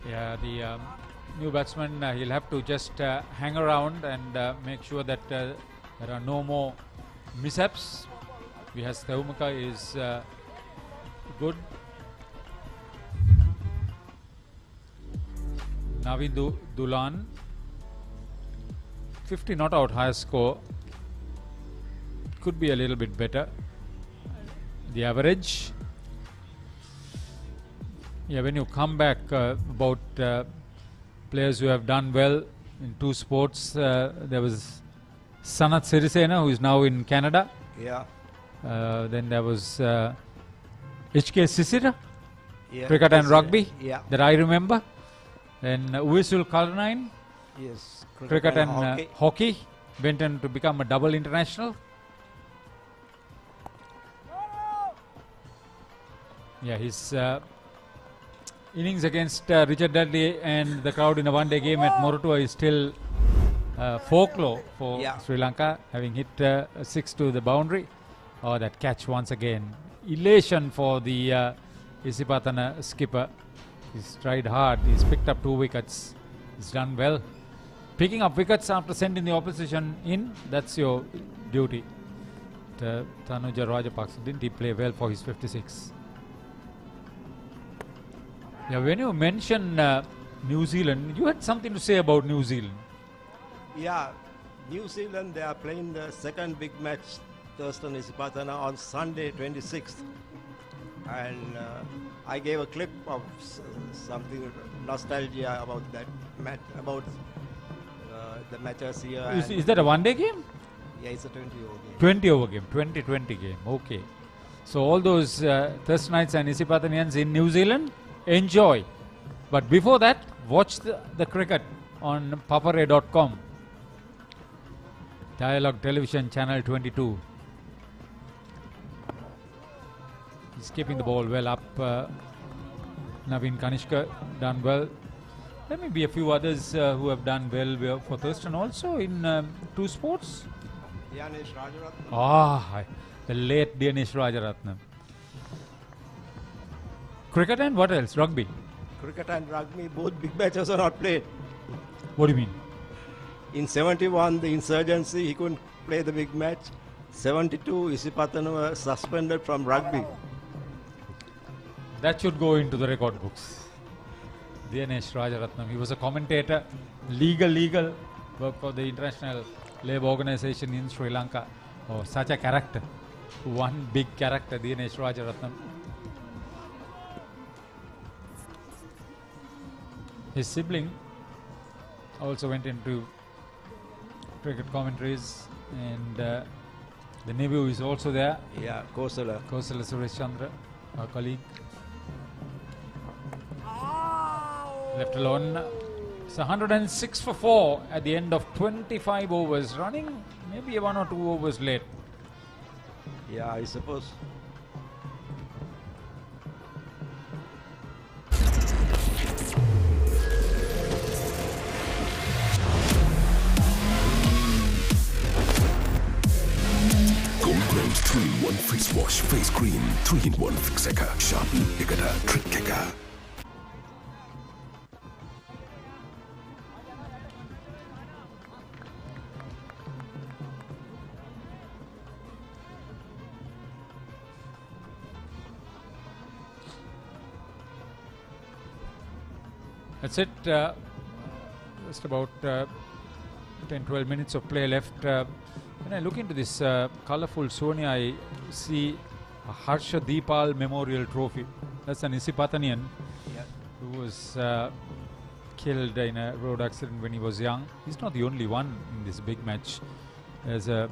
Yeah, the new batsman, he'll have to just hang around and make sure that there are no more mishaps. Vihas Theumaka is good. Navindu Dulan, 50 not out, highest score. Could be a little bit better. The average. Yeah, when you come back about players who have done well in 2 sports, there was Sanath Sirisena, who is now in Canada. Yeah. Then there was HK Sisira, Yeah, cricket and Sisira, rugby, yeah. that I remember. Then Uisul Kalnain, Yes, cricket and hockey, went on to become a double international. Yeah, his innings against Richard Dudley and the crowd in a one-day game at Moratuwa is still folklore for Sri Lanka, having hit a 6 to the boundary. Oh, that catch once again. Elation for the Isipathana skipper. He's tried hard. He's picked up 2 wickets. He's done well. Picking up wickets after sending the opposition in, that's your duty. Tanuja Rajapaksa, didn't he play well for his 56? Yeah, when you mention New Zealand, you had something to say about New Zealand. Yeah, New Zealand, they are playing the second big match, Thurstan Isipathana, on Sunday 26th. And I gave a clip of something nostalgia about that match, about the matches here. Is that a one-day game? Yeah, it's a 20-over game. 20-over game, 2020 game, okay. So all those Thurstanites and Isipathanians in New Zealand, enjoy. But before that, watch the cricket on papare.com. Dialogue Television Channel 22. He's keeping the ball well up. Naveen Kanishka done well. There may be a few others who have done well for Thurstan also in 2 sports. Dianesh Rajaratnam. The late Dianesh Rajaratnam. Cricket and what else? Rugby? Cricket and rugby, both big matches are not played. What do you mean? In 71, the insurgency, he couldn't play the big match. 72, Isipathana was suspended from rugby. That should go into the record books. Dianesh Rajaratnam, he was a commentator, legal, worked for the International Labour Organization in Sri Lanka. Oh, such a character. One big character, Dianesh Rajaratnam. His sibling also went into cricket commentaries, and the nephew is also there. Yeah, Kosala Suresh Chandra, our colleague. Left alone. It's 106 for 4 at the end of 25 overs. Running maybe 1 or 2 overs late. Yeah, I suppose. Colombo 3-in-1 face wash, face cream, 3-in-1 fixeka, sharpen, ekata, trickeka. That's it. Just about 10-12 minutes of play left. When I look into this colourful Sonia, I see a Harsha Deepal Memorial Trophy. That's an Isipathanian who was killed in a road accident when he was young. He's not the only one in this big match. There's a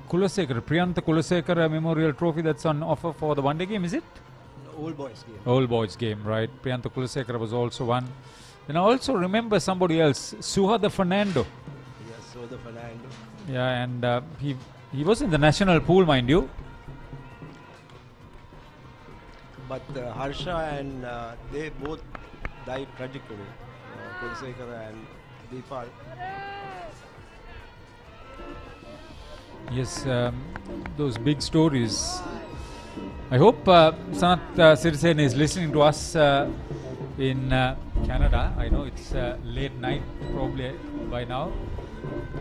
Kulasekara, Priyantha Kulasekara Memorial Trophy that's on offer for the one-day game, is it? Old boys game. Old boys game, right. Priyantha Kulasekara was also one. And I also remember somebody else, Suhada Fernando. Yes, Suhada Fernando. Yeah, and he was in the national pool, mind you. But Harsha and they both died tragically. Kulasekara and Deepal. Yes, those big stories. I hope Sanat Sirisena is listening to us in Canada. I know it's late night probably by now.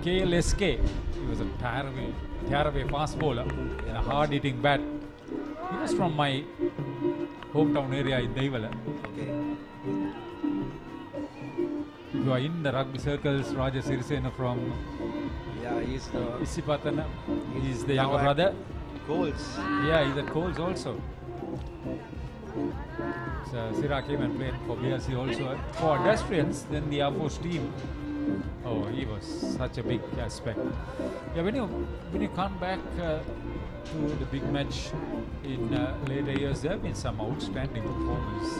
KLSK, he was a tearaway fast bowler and a hard-hitting bat. He was from my hometown area in Daivala. Okay. If you are in the rugby circles, Raja Sirisena from he's the Isipathana. He's the younger brother. Coles. Yeah, he's at Coles also. So Sira came and played for BRC also. For pedestrians, then the Air Force team Oh, he was such a big aspect. Yeah, when you come back to the big match in later years, there have been some outstanding performers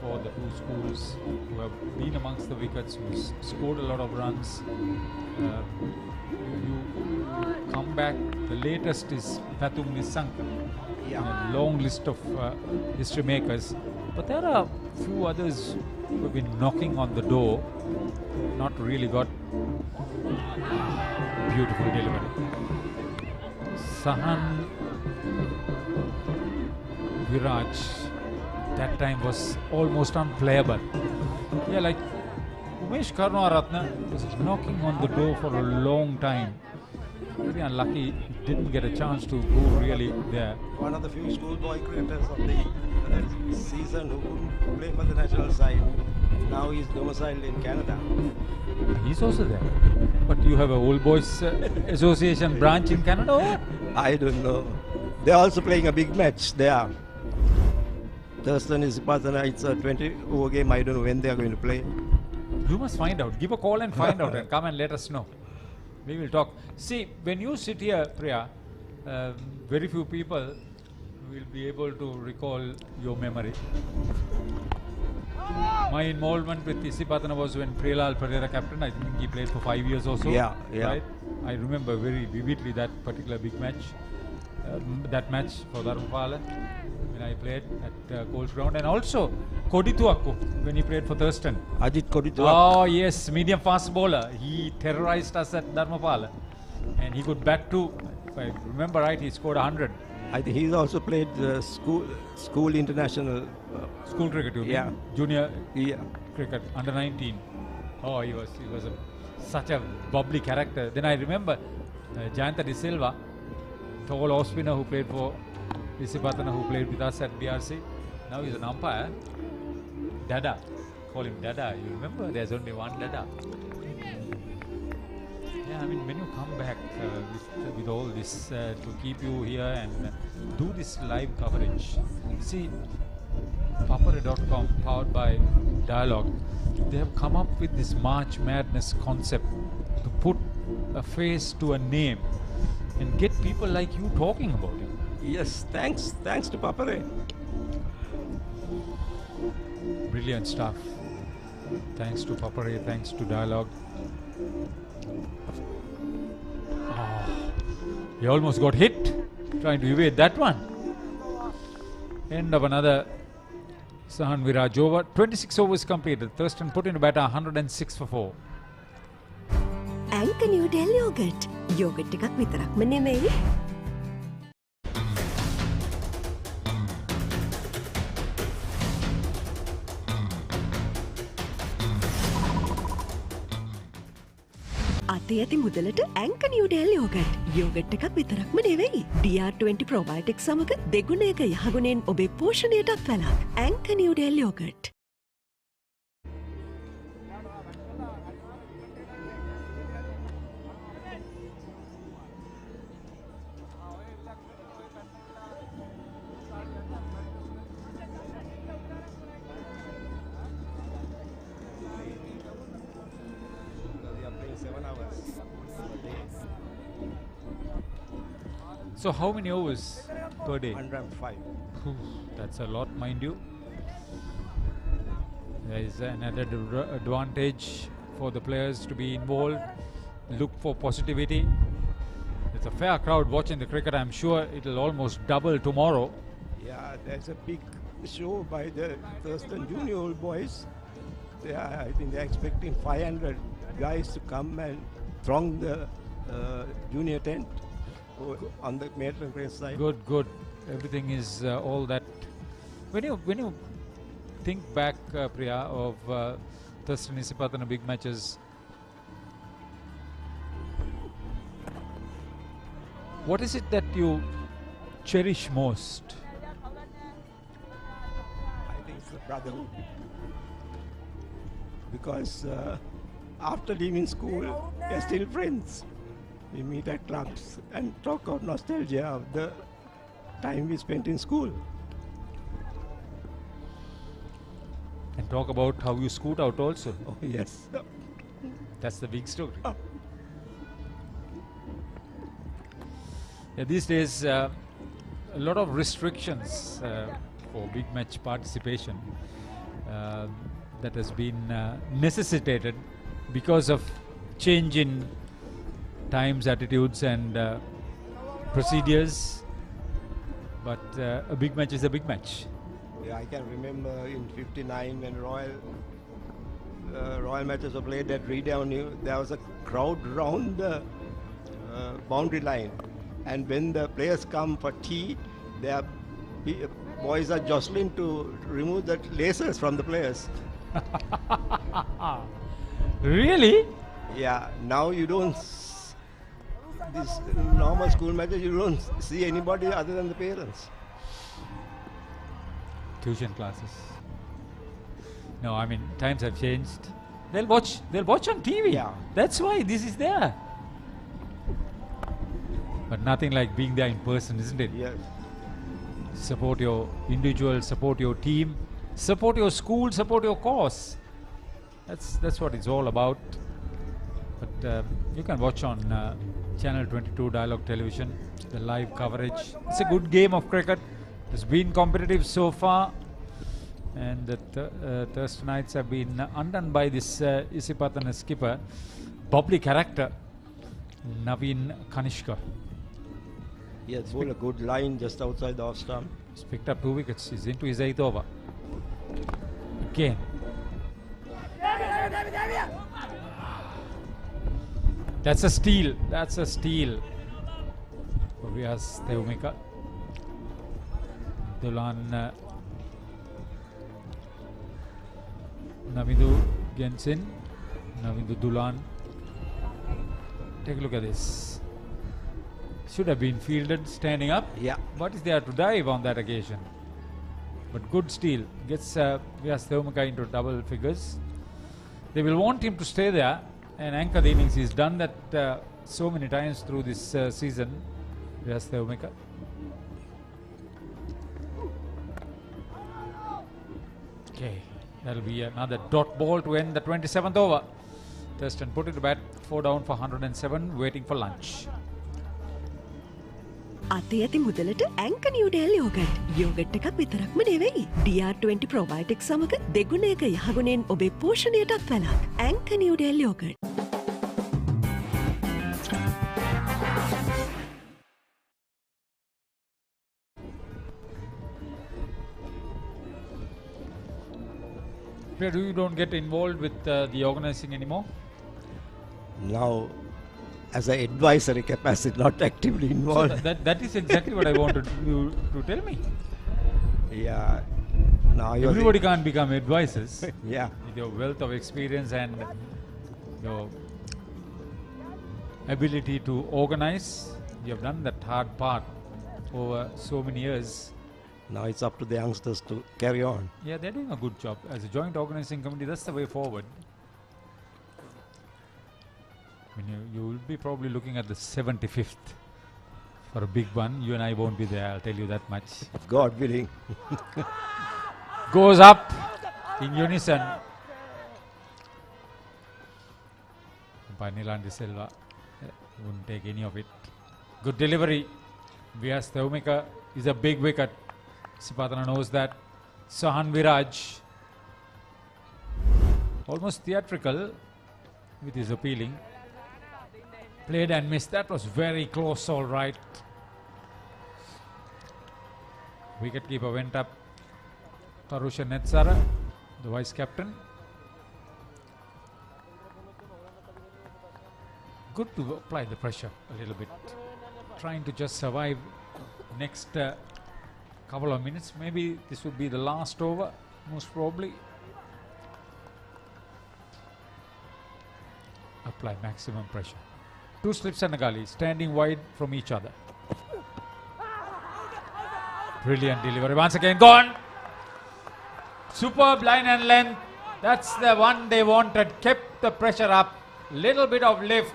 for the two schools who have been amongst the wickets, who scored a lot of runs. You come back, the latest is Pathum Nisanka. Yeah. A long list of history makers. But there are few others who have been knocking on the door, not really got beautiful delivery. Sahan Viraj that time was almost unplayable. Yeah, like Umesh Karunaratne was knocking on the door for a long time. Very unlucky, he didn't get a chance to go really there. One of the few schoolboy cricketers of the season who couldn't play for the national side. Now he's domiciled in Canada. He's also there. But you have a old boys association branch in Canada? Or? I don't know. They're also playing a big match there. Thurstan Isipathana, it's a 20-over game. I don't know when they're going to play. You must find out. Give a call and find out and come and let us know. We will talk. See, when you sit here, Priya, very few people will be able to recall your memory. My involvement with Isipathana was when Priyalal Pereira captain. I think he played for 5 years or so. Yeah. Right? I remember very vividly that particular big match. That match for Dharmapala when I played at Colts Ground, and also Kodituakku when he played for Thurstan. Ajit Kodituakku. Oh yes, medium fast bowler. He terrorized us at Dharmapala, and he could bat too. If I remember right, he scored 100. I think he's also played school international school cricket. You yeah, mean? Junior yeah, cricket under 19. Oh, he was such a bubbly character. Then I remember Jayanta De Silva, tall off spinner who played for Isipathana, who played with us at BRC. Now he's an umpire. Dada, call him Dada. You remember? There's only one Dada. Yeah, I mean, when you come back with all this to keep you here and do this live coverage, see, Papare.com, powered by Dialogue, they have come up with this March Madness concept to put a face to a name and get people like you talking about it. Yes, thanks to Papare. Brilliant stuff. Thanks to Papare, thanks to Dialogue. Oh, he almost got hit trying to evade that one. End of another Sahan Viraj over. 26 overs completed. Thurstan put in a batter 106 for 4. Anchor New Delhi yogurt. Yogurt එකක් විතරක්ම නෙමෙයි. අතේ ඇති මුදලට Anchor New Delhi yogurt. Yogurt එකක් විතරක්ම නෙවෙයි. DR20 probiotics සමග දෙගුණයක යහගුණෙන් ඔබේ පෝෂණයටත් වැළක්. Anchor New Delhi yogurt. So how many overs per day? 105. That's a lot, mind you. There is another advantage for the players to be involved. Look for positivity. It's a fair crowd watching the cricket. I'm sure it'll almost double tomorrow. Yeah, there's a big show by the Thurstan Junior old boys. I think they're expecting 500 guys to come and throng the junior tent on the Matron Crest side. Good. Everything is all that. When you think back, Priya, of Thurstan Isipathana big matches, what is it that you cherish most? I think it's the brotherhood. Because after leaving school, we're still friends. We meet at clubs and talk of nostalgia of the time we spent in school. And talk about how you scoot out also. Oh, yes. That's the big story. Yeah, these days, a lot of restrictions for big match participation that has been necessitated because of change in times, attitudes and procedures. But a big match is a big match. Yeah, I can remember in '59 when Royal matches were played at Redown, there was a crowd round the boundary line. And when the players come for tea, their boys are jostling to remove the lasers from the players. Really? Yeah, now you don't, this normal school matches, you don't see anybody other than the parents. Tuition classes. No, I mean, times have changed. They'll watch on TV. Yeah. That's why this is there. But nothing like being there in person, isn't it? Yes. Support your individual, support your team, support your school, support your cause. That's what it's all about. But you can watch on Channel 22 Dialogue Television, the live coverage. It's a good game of cricket. It's been competitive so far. And the Thurstanites have been undone by this Isipathana skipper, bubbly character, Naveen Kanishka. He has bowled a good line just outside the off stump. He's picked up 2 wickets. He's into his 8th over. Again. That's a steal. That's a steal. Vyas Theumika. Dulan Navindu Gensin. Navindu Dulan. Take a look at this. Should have been fielded standing up. Yeah. What is there to dive on that occasion? But good steal. Gets Vyas Theumika into double figures. They will want him to stay there and anchor the innings. He's done that so many times through this season. Vyas Theumika. Okay. That'll be another dot ball to end the 27th over. Thurstan put it to bat, 4 down for 107, waiting for lunch. අතේ ඇති මුදලට ඇංක නිව්ඩේල් yoghurt. Yogurt එකක් විතරක්ම නෙවෙයි. DR20 ප්‍රොබයොටික් සමග දෙගුණයක යහගුණෙන් ඔබේ පෝෂණයටත් වැළක්. ඇංක නිව්ඩේල් yoghurt. You don't get involved with the organizing anymore? Now, as an advisory capacity, not actively involved. So that is exactly what I wanted you to tell me. Yeah. Now everybody can't become advisors. Yeah. With your wealth of experience and your ability to organize, you have done that hard part over so many years. Now it's up to the youngsters to carry on. Yeah, they're doing a good job. As a joint organizing committee, that's the way forward. I mean, you will be probably looking at the 75th for a big one. You and I won't be there, I'll tell you that much. God willing. Goes up in unison by Nilan De Silva. Wouldn't take any of it. Good delivery. Vyas Theumika is a big wicket. Isipathana knows that. Sahan Viraj, almost theatrical with his appealing. Played and missed. That was very close, all right. Wicketkeeper went up. Tarusha Netsara, the vice captain. Good to apply the pressure a little bit. Trying to just survive next couple of minutes. Maybe this would be the last over, most probably. Apply maximum pressure. 2 slips and a gully, standing wide from each other. Brilliant delivery. Once again, gone. Superb line and length. That's the one they wanted. Kept the pressure up. Little bit of lift.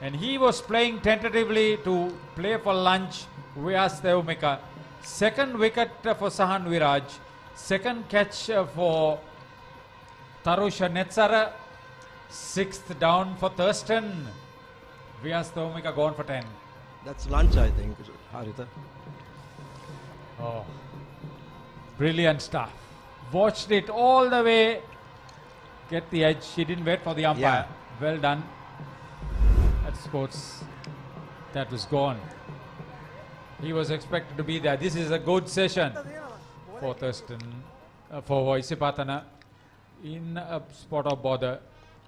And he was playing tentatively to play for lunch. Vyas Theumika. Second wicket for Sahan Viraj. Second catch for Tarusha Netsara. Sixth down for Thurstan. Vyas Thomika gone for 10. That's lunch, I think, Haritha. Oh, brilliant stuff. Watched it all the way. Get the edge. She didn't wait for the umpire. Well done. That's sports. That was gone. He was expected to be there. This is a good session for Thurstan, for Isipathana. In a spot of bother.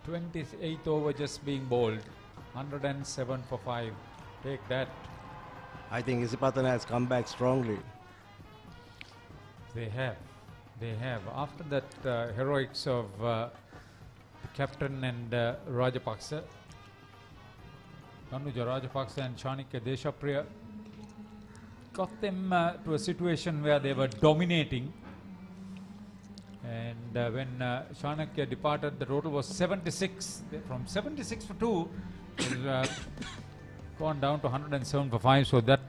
28th over just being bowled. 107 for 5. Take that. I think Isipathana has come back strongly. They have. They have. After that heroics of the captain and Rajapaksa, Tanuja Rajapaksa and Chanakya Deshapriya got them to a situation where they were dominating. And when Chanakya departed, the total was 76. From 76 for 2, it gone down to 107 for 5. So that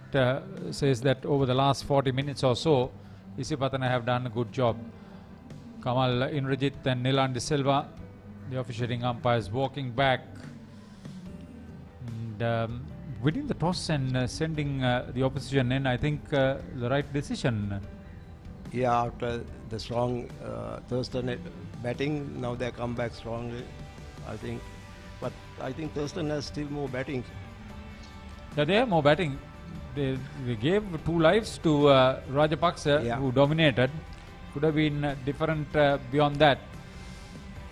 says that over the last 40 minutes or so, Isipathana have done a good job. Kamal Indrajit and Nilan De Silva, the officiating umpires, walking back and winning the toss and sending the opposition in. I think the right decision. Yeah, after the strong Thurstan batting, now they come back strongly, I think. But I think Thurstan has still more batting. Yeah, they have more batting. They gave 2 lives to Rajapaksa, who dominated. Could have been different beyond that.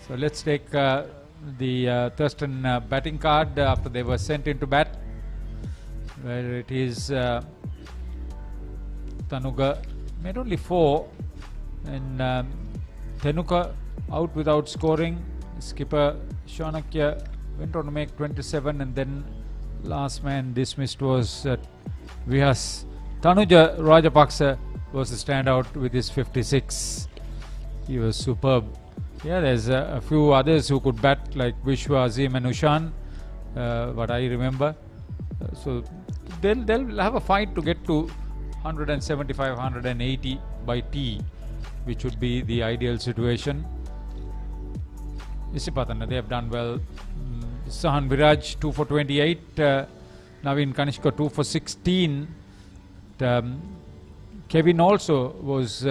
So let's take the Thurstan batting card after they were sent into bat, where it is Tanuga made only 4 and Tenuka out without scoring. Skipper Chanakya went on to make 27, and then last man dismissed was Vyas. Tanuja Rajapaksa was the standout with his 56. He was superb. Yeah, there's a few others who could bat, like Vishwa, Azim and Ushan, what I remember. So they'll have a fight to get to 175, 180 by tea, which would be the ideal situation. Isipathana, they have done well. Sahan Viraj 2 for 28, Naveen Kanishka 2 for 16. Kevin also was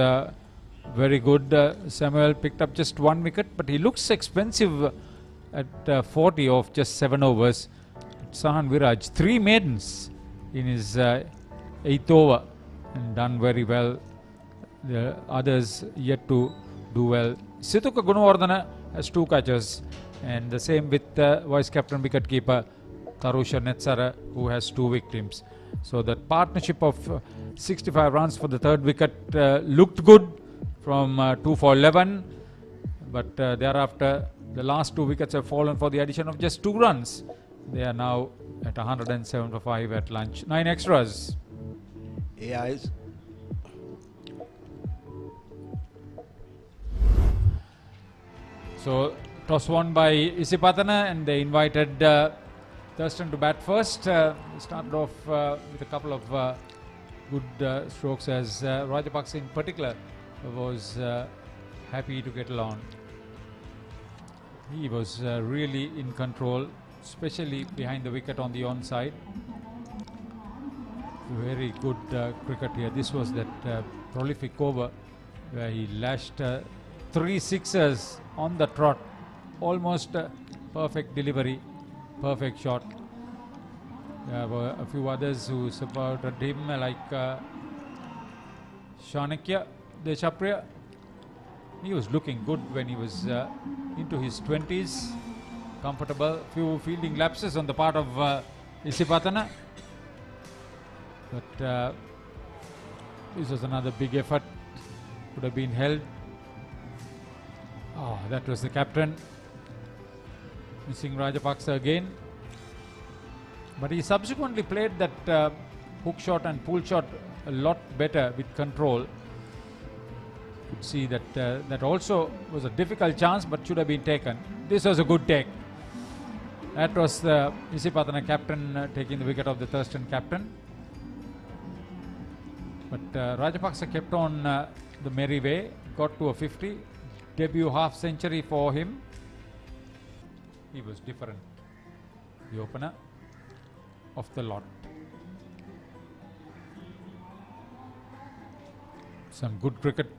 very good. Samuel picked up just 1 wicket, but he looks expensive at 40 of just 7 overs. Sahan Viraj, 3 maidens in his 8th over and done very well. The others yet to do well. Situka Gunawardana has 2 catches, and the same with vice captain wicket keeper Tarusha Netsara, who has 2 victims. So that partnership of 65 runs for the 3rd wicket looked good from 2 for 11, but thereafter the last 2 wickets have fallen for the addition of just 2 runs. They are now at 107 for 5 at lunch. 9 extras. Yeah, so toss won by Isipathana, and they invited Thurstan to bat first. Started off with a couple of good strokes, as Rajapaksa in particular was happy to get along. He was really in control, especially behind the wicket on the onside. Very good cricket here. This was that prolific over where he lashed 3 sixers on the trot. Almost perfect delivery, perfect shot. There were a few others who supported him, like Chanakya Deshapriya. He was looking good when he was into his 20s. Comfortable. Few fielding lapses on the part of Isipathana. But this was another big effort. Could have been held. Oh, that was the captain. Missing Rajapaksa again. But he subsequently played that hook shot and pull shot a lot better with control. Could see that that also was a difficult chance, but should have been taken. This was a good take. That was the Isipathana captain taking the wicket of the Thurstan captain. But Rajapaksa kept on the merry way, got to a 50. Debut half century for him. He was different. The opener of the lot. Some good cricket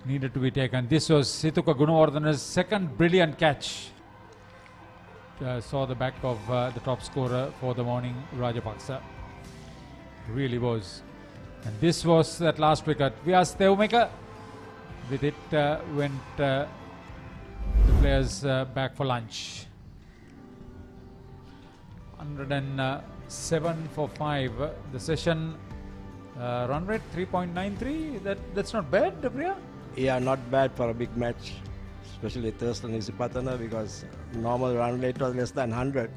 needed to be taken. This was Situka Gunawardhana's second brilliant catch. Saw the back of the top scorer for the morning, Rajapaksa. Really was. And this was that last wicket. Vyas Thevumeka. With it went the players back for lunch. 107 for 5. The session run rate 3.93. That's not bad, Priya? Yeah, not bad for a big match, especially Thurstan Isipathana, because normal run rate was less than 100.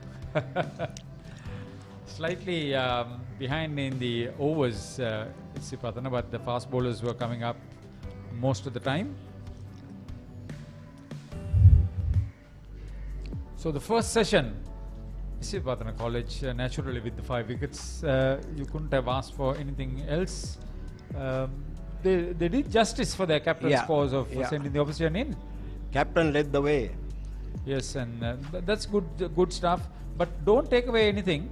Slightly behind in the overs, Isipathana, but the fast bowlers were coming up most of the time. So the first session, Isipathana College, naturally with the 5 wickets, you couldn't have asked for anything else. They did justice for their captain's cause of sending the opposition in. Captain led the way. Yes, and that's good stuff. But don't take away anything.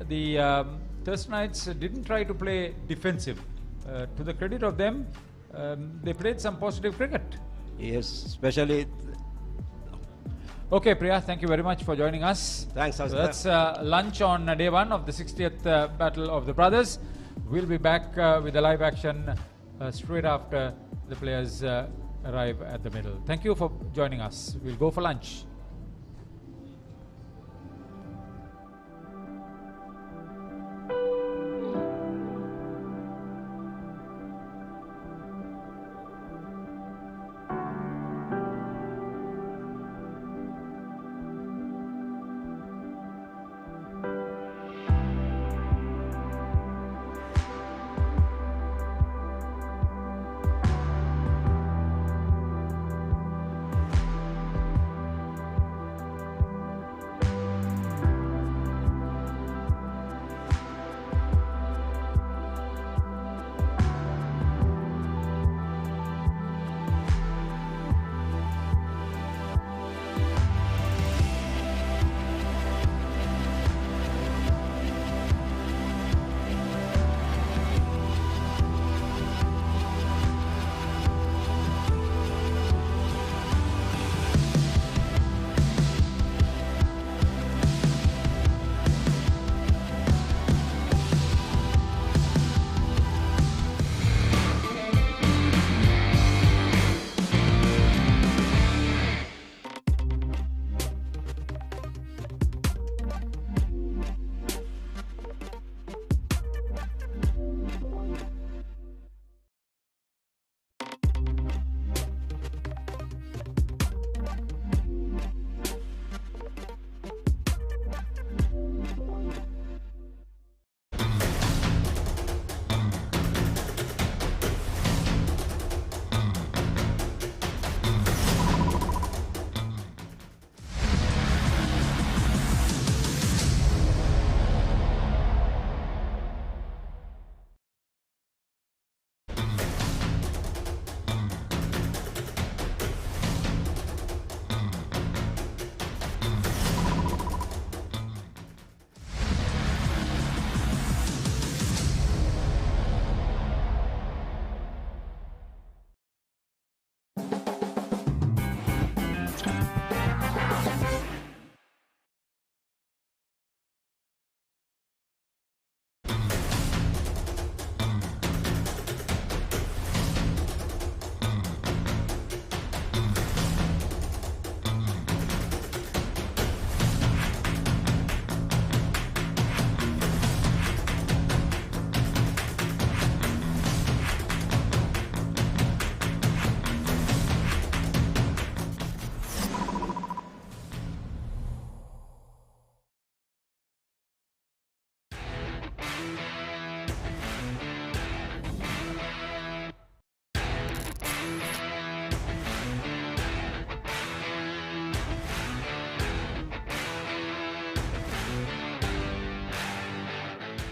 The Thurstanites didn't try to play defensive. To the credit of them, they played some positive cricket. Yes, especially. Okay, Priya, thank you very much for joining us. Thanks, so that's lunch on day 1 of the 60th Battle of the Brothers. We'll be back with the live action straight after the players arrive at the middle. Thank you for joining us. We'll go for lunch.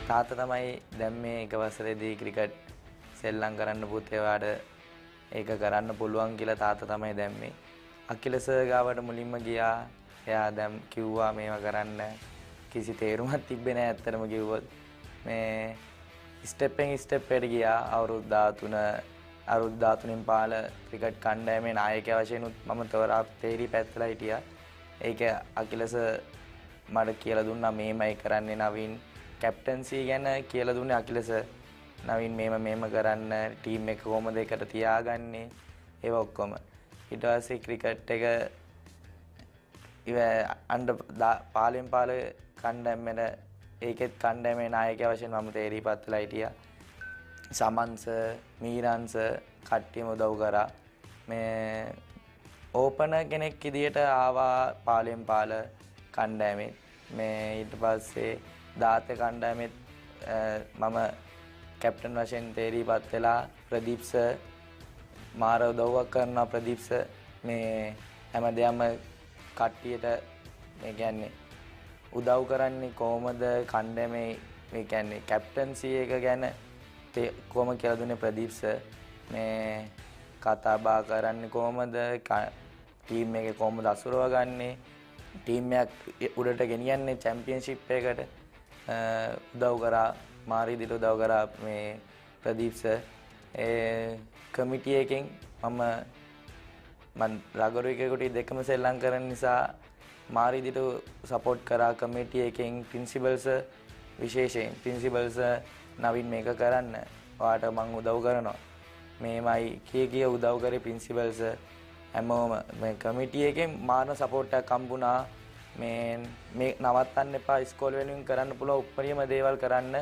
තාත්තා තමයි දැන් මේ එක වසරේදී cricket සෙල්ලම් කරන්න පුතේ වාට ඒක කරන්න පුළුවන් කියලා තාත්තා තමයි දැම්මේ. අකිල සර් ගාවට මුලින්ම ගියා. එයා දැන් කිව්වා මේවා කරන්න කිසි තේරුමක් තිබ්බේ නැහැ ඇත්තටම කිව්වොත්. මේ ස්ටෙප් එකට ගියා අවුරුදු 13න් පාල ක්‍රිකට් කණ්ඩායමේ නායකයා වශයෙන් මම තවරා තේරි පැත්තලා හිටියා. ඒක අකිලස මට කියලා දුන්නා මේමයි කරන්නේ නවීන් කැප්ටන්සි ගැන කියලා දුන්නේ අකිලස. නවීන් මේම කරන්න ටීම් එක කොහොමද එකට තියාගන්නේ ඒව ඔක්කොම. ඊට පස්සේ ක්‍රිකට් එක පාලෙන් පාල කණ්ඩායමේ ඒකෙත් කණ්ඩායමේ නායකයා වශයෙන් මම තේරි පැත්තලා හිටියා. සමන්ස මීරන්ස කට්ටියම උදව් කරා. මේ ඕපනර් කෙනෙක් විදියට ආවා පාලෙන් පාල කණ්ඩායමේ. මේ ඊට පස්සේ දාත කණ්ඩායමේ මම කැප්ටන් වශයෙන් තේරීපත් වෙලා ප්‍රදීප් සර් මාර උදව්වක් කරනවා. ප්‍රදීප් සර් මේ හැමදේම කට්ටියට මේ කියන්නේ උදව් කරන්නේ කොහොමද කණ්ඩායමේ මේ කියන්නේ කැප්ටන්සි එක ගැන කොහොම කියලා දුන්නේ ප්‍රදීප් සර්. මේ කතා බහ කරන්නේ කොහොමද ටීම් එකේ කොහොමද අසුරව ගන්නේ ටීම් එක උඩට ගෙනියන්නේ චැම්පියන්ෂිප් එකකට උදව් කරා මාරිදිට උදව් කරා මේ ප්‍රදීප් සර්. ඒ කමිටි එකෙන් මම රගරු එකේකට දෙකම සෙල්ලම් කරන නිසා මාරිදිට සපෝට් කරා කමිටි එකෙන් ප්‍රින්සිපල් සර් විශේෂයෙන් ප්‍රින්සිපල් සර් නවීන් මේක කරන්න ඔයාට මම උදව් කරනවා මේමයි කිය උදව් කරේ ප්‍රින්සිපල් සර් හැමෝම මේ කමිටි එකෙන් මාන සපෝට් එකක් හම්බුණා. මේ නවත්තන්න එපා ඉස්කෝලේ වෙනුවෙන් කරන්න පුළුවන් උපරිම දේවල් කරන්න.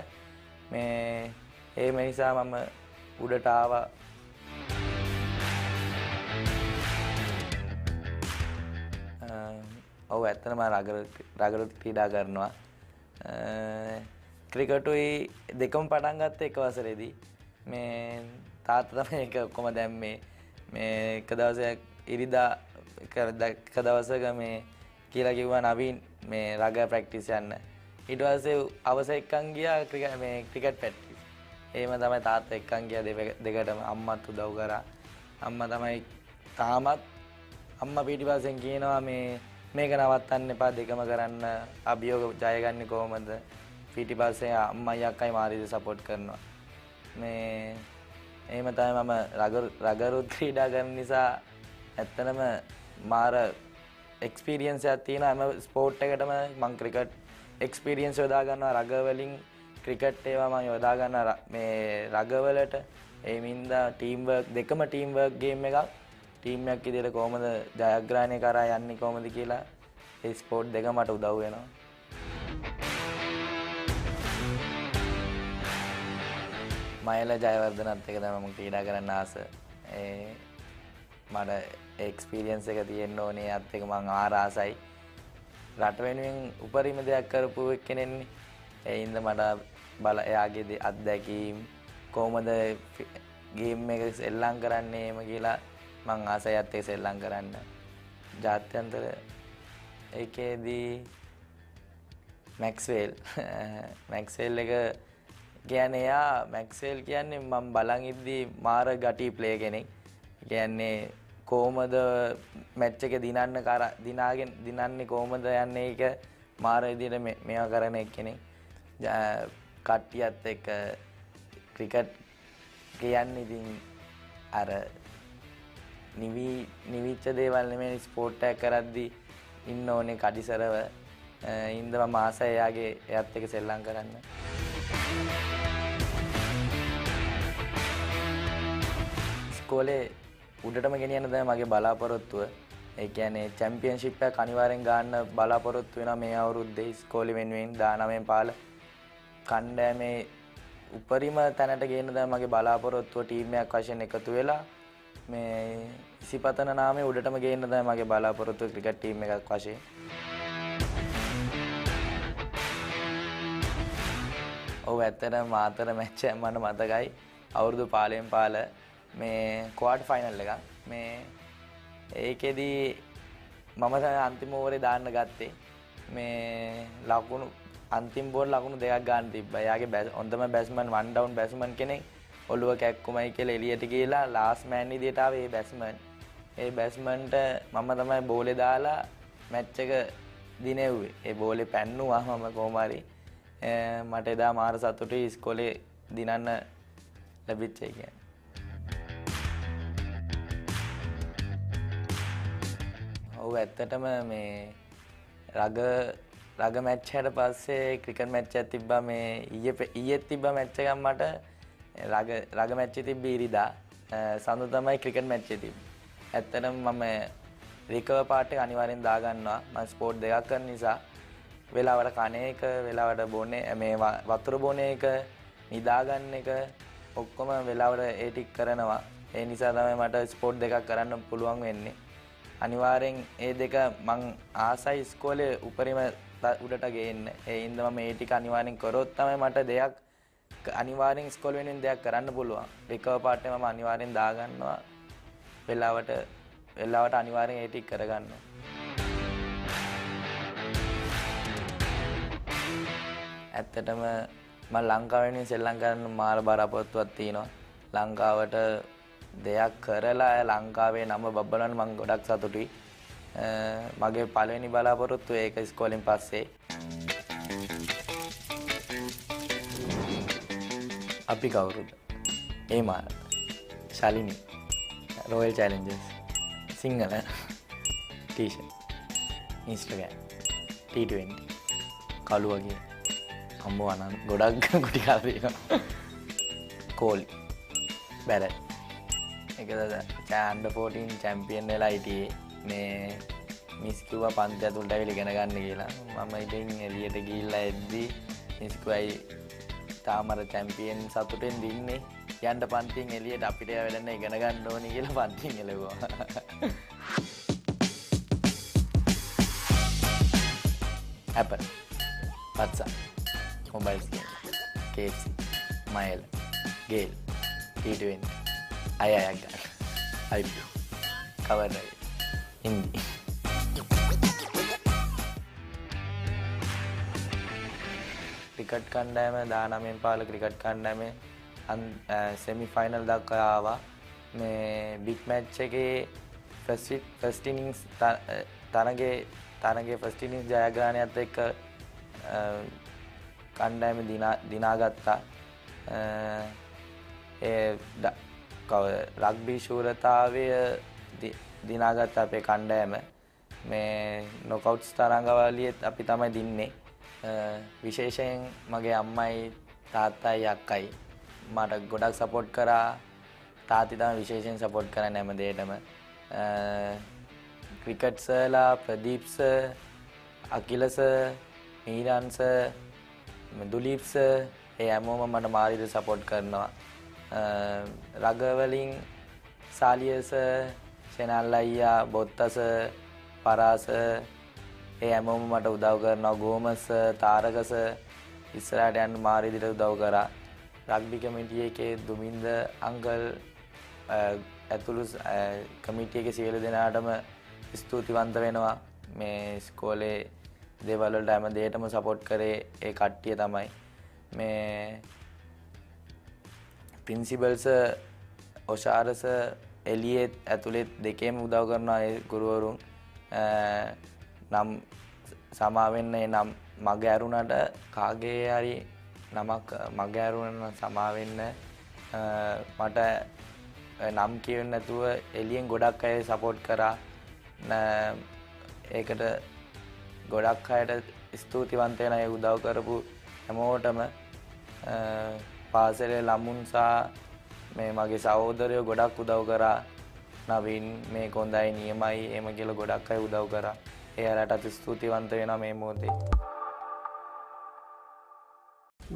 මේ ඒ නිසා මම උඩට ආවා. ඔව් ඇත්තටම රගරු ක්‍රීඩා කරනවා. ක්‍රිකටුයි දෙකම පටන් ගත්ත එක වසරේදී. මේ තාත්තා තමයි ඒක ඔක්කොම දැම්මේ. මේ එක දවසක් ඉරිදා එක දවසක මේ කියලා කිව්වා නවීන් මේ රග ප්‍රැක්ටිස් යන්න. ඊට පස්සේ අවස එක්කන් ගියා ක්‍රිකට් ප්‍රැක්ටිස්. එහෙම තමයි තාත්තා එක්කන් ගියා දෙකටම අම්මත් උදව් කරා. අම්මා තමයි තාමත් අම්මා පිටිපස්සෙන් කියනවා මේක නවත්තන්න එපා දෙකම කරන්න අභියෝග ජයගන්නේ කොහොමද? පිටිපස්සේ අම්මයි අක්කයි මාරිද සපෝට් කරනවා. මේ එහෙම තමයි මම රගරුත් ක්‍රීඩා කරන නිසා ඇත්තටම මාර එක්ස්පීරියන්ස් එකක් තියෙනවා. හැම ස්පෝර්ට් එකටම මම ක්‍රිකට් එක්ස්පීරියන්ස් යොදා ගන්නවා. රග වලින් ක්‍රිකට් ඒවා මම යොදා ගන්නවා මේ රග වලට. ඒ මින්දා ටීම් වර්ක් දෙකම ටීම් වර්ක් ගේම් එකක්. ටීම් එකක් විදිහට කොහොමද ජයග්‍රහණය කරා යන්නේ කොහොමද කියලා ඒ ස්පෝර්ට් දෙක මට උදව් වෙනවා. මයල ජයවර්ධනත් එක තමයි මම ක්‍රීඩා කරන්න ආස. මට එක්ස්පීරියන්ස් එක තියෙන්න ඕනේ. අත් එක මම ආසයි. රට වෙනුවෙන් උපරිම දෙයක් කරපු එක්කෙනෙන්නේ. ඒ හින්දා මට එයාගේ අත්දැකීම් කොහොමද ගේම් එක සෙල්ලම් කරන්නේ එහෙම කියලා මං ආසයි අත් එක සෙල්ලම් කරන්න. ජාත්‍යන්තර ඒකේදී මැක්ස්වෙල් එක කියන්නේ එයා මැක්ස්වෙල් කියන්නේ මම බලන් ඉද්දි මාර ගටි ප්ලේ කෙනෙක්. කියන්නේ කොහොමද මැච් එක දිනන්නේ කොහොමද යන්නේ ඒක මාර විදිහට මේවා කරන කෙනෙක්. කට්ටියත් එක්ක ක්‍රිකට් කියන්නේ ඉතින් අර නිවිච්ච දේවල් නෙමෙයි ස්පෝර්ට් එකක් කරද්දි ඉන්න ඕනේ කඩිසරව. ඉන්දම මාසය එයාගේ එයත් එක්ක සෙල්ලම් කරන්න. ඉස්කෝලේ උඩටම ගෙනියන්න තමයි මගේ බලාපොරොත්තුව. ඒ කියන්නේ චැම්පියන්ෂිප් එක අනිවාර්යෙන් ගන්න බලාපොරොත්තු වෙනවා මේ අවුරුද්දේ ඉස්කෝලේ වෙනුවෙන් 19 පාල කණ්ඩායමේ උපරිම තැනට ගේන්න තමයි මගේ බලාපොරොත්තුව. ටීම් එකක් වශයෙන් එකතු වෙලා මේ ඉසිපතන නාමයේ උඩටම ගේන්න තමයි මගේ බලාපොරොත්තුව ක්‍රිකට් ටීම් එකක් වශයෙන්. ඔව් ඇත්තටම මාතර මැච් එක මට මතකයි. අවුරුදු පාලෙන් පාල මේ ක්වාටර් ෆයිනල් එකක්. මේ ඒකෙදි මම තමයි අන්තිම ඕවරේ දාන්න ගත්තේ. මේ ලකුණු අන්තිම බෝල් ලකුණු දෙකක් ගන්න තිබ්බා. එයාගේ හොඳම බැට්ස්මන් වන් ඩවුන් බැට්ස්මන් කෙනෙක් ඔළුව කැක්කුමයි කියලා එළියට ගිහලා ලාස්ට් මෑන් විදියට ආවේ ඒ බැට්ස්මන්. ඒ බැට්ස්මන්ට මම තමයි බෝලේ දාලා මැච් එක දිනෙව්වේ. ඒ බෝලේ පැන්නුවා මම කොහොම හරි. මට එදා මාර සතුටුයි ඉස්කෝලේ දිනන්න ලැබිච්ච එක. ඔව් ඇත්තටම මේ රග මැච් එකට පස්සේ ක්‍රිකට් මැච් එකක් තිබ්බා මේ ඊයේ තිබ්බා මැච් එකක් මට රග මැච් එක තිබ්බ ඉරිදා සඳු තමයි ක්‍රිකට් මැච් එක තිබ්බේ. ඇත්තටම මම රිකවර් පාර්ට් එක අනිවාර්යෙන් දාගන්නවා. මම ස්පෝර්ට් දෙකක් කරන නිසා වෙලාවට කණ එක වෙලාවට බොන්නේ මේ වතුර බොන එක නිදා ගන්න එක ඔක්කොම වෙලාවට ඒ ටික කරනවා. ඒ නිසා තමයි මට ස්පෝර්ට් දෙකක් කරන්න පුළුවන් වෙන්නේ. අනිවාර්යෙන් ඒ දෙක මං ආසයි ඉස්කෝලේ උපරිම උඩට ගේන්න. ඒ හින්දා මම මේ ටික අනිවාර්යෙන් කරොත් තමයි මට දෙයක් අනිවාර්යෙන් ඉස්කෝලේ වෙනුවෙන් දෙයක් කරන්න පුළුවන්. රිකවර් පාර්ට් එක මම අනිවාර්යෙන් දාගන්නවා. වෙලාවට අනිවාර්යෙන් ඒ ටික කරගන්නවා. ඇත්තටම මම ලංකාවෙන් සෙල්ලම් කරන්න මාර බරපතලයක් තියෙනවා. ලංකාවට දෙයක් කරලා ලංකාවේ නම බබලන්න මම ගොඩක් සතුටුයි. මගේ පළවෙනි බලාපොරොත්තුව ඒක ඉස්කෝලෙන් පස්සේ. අපි කවුරුද? ඒමාර Shalini Royal Challengers Sinhala T-shirt Instagram T20 කළු වගේ අම්මෝ අනන් ගොඩක් ගුටි කාලා තියෙනවා. කෝලි බැරල් එකද අන්ඩර් 14 චැම්පියන් වෙලා හිටියේ. මේ මිස් කිව්වා පන්ති ඇතුළට ඇවිල්ලා ඉගෙන ගන්න කියලා. මම ඉතින් එළියට ගිහිල්ලා එද්දි මිස් කිව්වයි තාමර චැම්පියන් සතුටෙන් දින්නේ යන්න පන්තියෙන් එළියට අපිට වෙලන්න ඉගෙන ගන්න ඕනේ කියලා පන්තියෙන් එළවුවා. Apple, WhatsApp, mobile game, KFC, Mail, Gale, T20, Ayagan, IPO, Cover Drive, Hindi. Cricket කණ්ඩායම 19 පාල ක්‍රිකට් කණ්ඩායමේ සෙමි ෆයිනල් දක්වා ආවා. මේ බිග් මැච් එකේ ෆස්ට් ඉනින්ග්ස් තරගේ ෆස්ට් ඉනින්ග්ස් ජයග්‍රහණයත් එක්ක කණ්ඩායම දිනාගත්තා. රග්බි ශූරතාවය දිනාගත්ත අපේ කණ්ඩායම. මේ නොකවුට්ස් තරඟවලියෙත් අපි තමයි දින්නේ. විශේෂයෙන් මගේ අම්මයි තාත්තයි අක්කයි මට ගොඩක් සපෝට් කරා. තාත්ති තමයි විශේෂයෙන් සපෝට් කරන්නේ හැම දෙයකටම. ක්‍රිකට් සර්ලා Pradeep sir, Akila sir, Meeran sir, Duleep sir ඒ හැමෝම මට මාරිද සපෝට් කරනවා. රගවලින් සාලිය සර්, සෙනල් අයියා, බොත්ත සර්, පරාස ඒ හැමෝම මට උදව් කරනවා. ගෝමස් තාරක සර් ඉස්සරහට යන්න මාරිදිට උදව් කරා. රග්බි කමිටිය එකේ දුමින්ද අංකල් ඇතුළු කමිටිය එකේ සියලු දෙනාටම ස්තුතිවන්ත වෙනවා. මේ ඉස්කෝලේ දේවල් වලට හැම දෙයකටම සපෝට් කරේ ඒ කට්ටිය තමයි. මේ ප්‍රින්සිපල් සර්, ඔෂාර සර්, එලියෙත් ඇතුළේ දෙකේම උදව් කරනවා ඒ ගුරුවරුන්. නම් සමාවෙන්න නම් මග ඇරුණට කාගේ හරි නමක් මග ඇරුණ සමාවෙන්න මට නම් කියවෙන්නේ නැතුව එළියෙන් ගොඩක් අය සපෝට් කරා. ඒකට ගොඩක් අයට ස්තුතිවන්ත වෙනවා ඒ උදව් කරපු හැමෝටම. පාසලේ ළමුන් සහ මේ මගේ සහෝදරයෝ ගොඩක් උදව් කරා. නවීන් මේ කොන්දයි නියමයි එහෙම කියලා ගොඩක් අය උදව් කරා. එයාලටත් ස්තුතිවන්ත වෙනවා මේ මොහොතේ.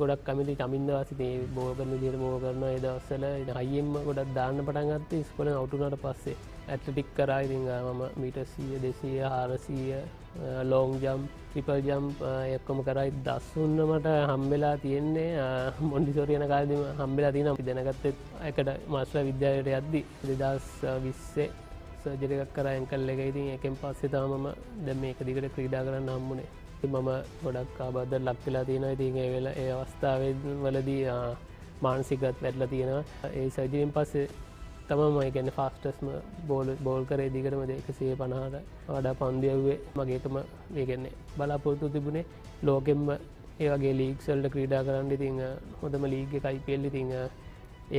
ගොඩක් කැමති චමින්දවාසි මේ බෝල් කරන විදිහට බෝල් කරනවා. ඒ දවස්වල හයියෙන්ම ගොඩක් දාන්න පටන් ගත්තා ඉස්කෝලෙන් අවුට් වුණාට පස්සේ. ඇත්ලටික් කරා. ඉතින් මම metre 100 200 400 long jump triple jump ඔක්කොම කරා. 13 මට හම්බෙලා තියෙන්නේ මොන්ටිසෝරි යන කාලේදීම හම්බෙලා තියෙනවා. අපි දැනගත්තේ එකට මාස්ටර් විද්‍යාලයට යද්දි 2020 සර්ජරි එකක් කරා ඇන්කල් එක. ඉතින් ඒකෙන් පස්සේ තමයි මම දැන් මේක දිගට ක්‍රීඩා කරන්න හම්බුනේ. ඉතින් මම ගොඩක් ආබාධ ලක් වෙලා තියෙනවා. ඉතින් ඒ අවස්ථාවේ වලදී මානසිකවත් වැටලා තියෙනවා. ඒ සර්ජරියෙන් පස්සේ තමම එකන ෆාස්ටස්ම බෝල් කරේ දිගටම 150ට වඩා පන්දියවේ මගේකම ඒගන්නේ බලාපොරොත්තු තිබුණේ ලෝකෙම්ම ඒවගේ ලීක්සල්ට ක්‍රීඩා කරන්න ඉතිං හොඳම ලීග කයිපෙල් ඉතිං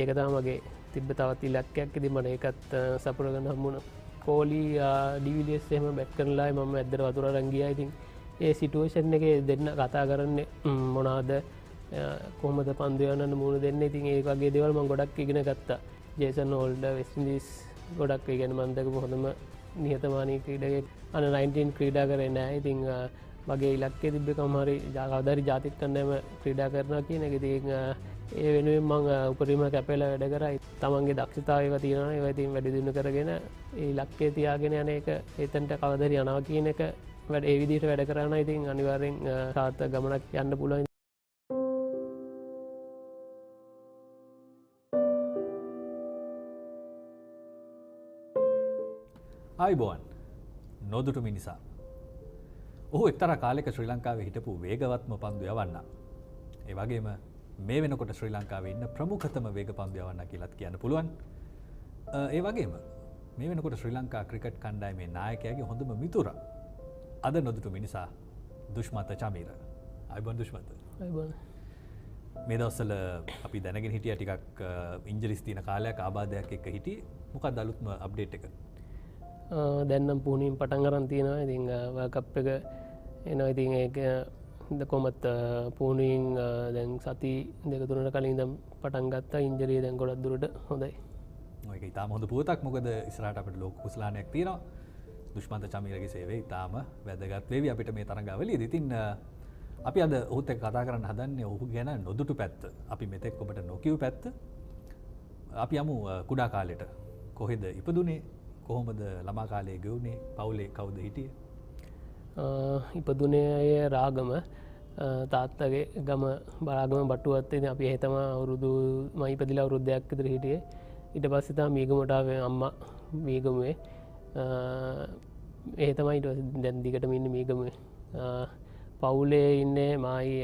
ඒක තමගේ තිබ තවත් ඉලක්කයක් ඉදි මට එකත් සපුරගන්න හම්මුණ කෝලී ඩිවිලියස් එහම බැට් කරලායි මම ඇදර වතුර රංගිය ඉතින් ඒ සිටුවේෂන් එක දෙන්න කතා කරන්නේ මොනාද කොහමද පන්දුවයන්න මුණ දෙන්න ඉතින් ඒ වගේ දෙවල් ම ගොඩක් ඉගෙන ගත්තා ජේසන් හෝල්ඩ වෙස්ටින්ඩීස් ගොඩක් ඉගෙන මන්දක හොඳම නිහතමානී ක්‍රීඩගේ අන 19 ක්‍රීඩා කරේ නෑ ඉතිං මගේ ඉලක්කේ තිබ්බ කමහරි ජාගදරි ජාතික කන්නම ක්‍රීඩා කරන කියන එක ති ඒ වෙනුවෙන් මං උපරිම කැපෙල වැඩ කරයි තමන්ගේ දක්ෂතාව තියන ඒවතින් වැඩි දින්න කරගෙන ඒ ලක්කේ තියාගෙන යන එක එතන්ට කවදර යනවා කියන එක වැඩ ඒ විදිට වැඩ කරන්න ඉතින් අනිවාරෙන් සාර්ථ ගමනක් යන්න පුළුවන් ආයිබෝන් නොදුටු මිනිසා ඔහු එක්තර කාලෙක ශ්‍රී ලංකාවේ හිටපු වේගවත්ම පන්දු යවන්න. ඒ වගේම මේ වෙනකොට ශ්‍රී ලංකාවේ ඉන්න ප්‍රමුඛතම වේග පන්දු යවන්න කියලාත් කියන්න පුළුවන්. ඒ වගේම මේ වෙනකොට ශ්‍රී ලංකා ක්‍රිකට් කණ්ඩායමේ නායකයාගේ හොඳම මිතුරා අද නොදුටු මිනිසා දුෂ්මත චමීර. ආයිබෝන් දුෂ්මත. ආයිබෝන්. මේ දවස්වල අපි දැනගෙන හිටියා ටිකක් ඉන්ජරිස් තියෙන කාලයක් ආබාධයක් එක්ක හිටියේ. මොකක්ද අලුත්ම අප්ඩේට් එක? දැන්නම් පුහුණින් පටන් අරන් තියෙනවා ඉතිං වල්කප් එක එනවා ඉතින් ඒක කොමත් පුහුණුවෙන් දැන් සති දෙක තුනට කලින් දම් පටන් ගත්තා ඉන්ජරිය දැන් ගොඩක් දුරට හොඳයි ඒක ඉතාම හොඳ පුවතක් මොකද ඉස්සරහට අපිට ලෝක කුසලානයක් තියෙනවා දුෂ්මන්ත චමීරගේ සේවය ඉතාම වැදගත් වේවි අපිට මේ තරඟාවලියේදී. ඉතින් අපි අද ඔහුත් එක්ක කතා කරන්න හදන්නේ ඔහු ගැන නොදුටු පැත්ත. අපි මෙතෙක් ඔබට නොකියු පැත්ත. අපි යමු කුඩා කාලෙට. කොහෙද ඉපදුනේ? කොහොමද ළමා කාලයේ ගෙවුනේ? පවුලේ කවුද හිටියේ? ඉපදුනේ අය රාගම තාත්තගේ ගම බලාගම බටුවත් ඉතින් අපි එහෙතම අවුරුදු මම ඉපදිලා අවුරුද්දයක් විතර හිටියේ. ඊට පස්සේ තමයි මීගමට ආවේ අම්මා මීගමුවේ. ඒ තමයි ඊට පස්සේ දැන් දිගටම ඉන්නේ මීගමුවේ. පවුලේ ඉන්නේ මායි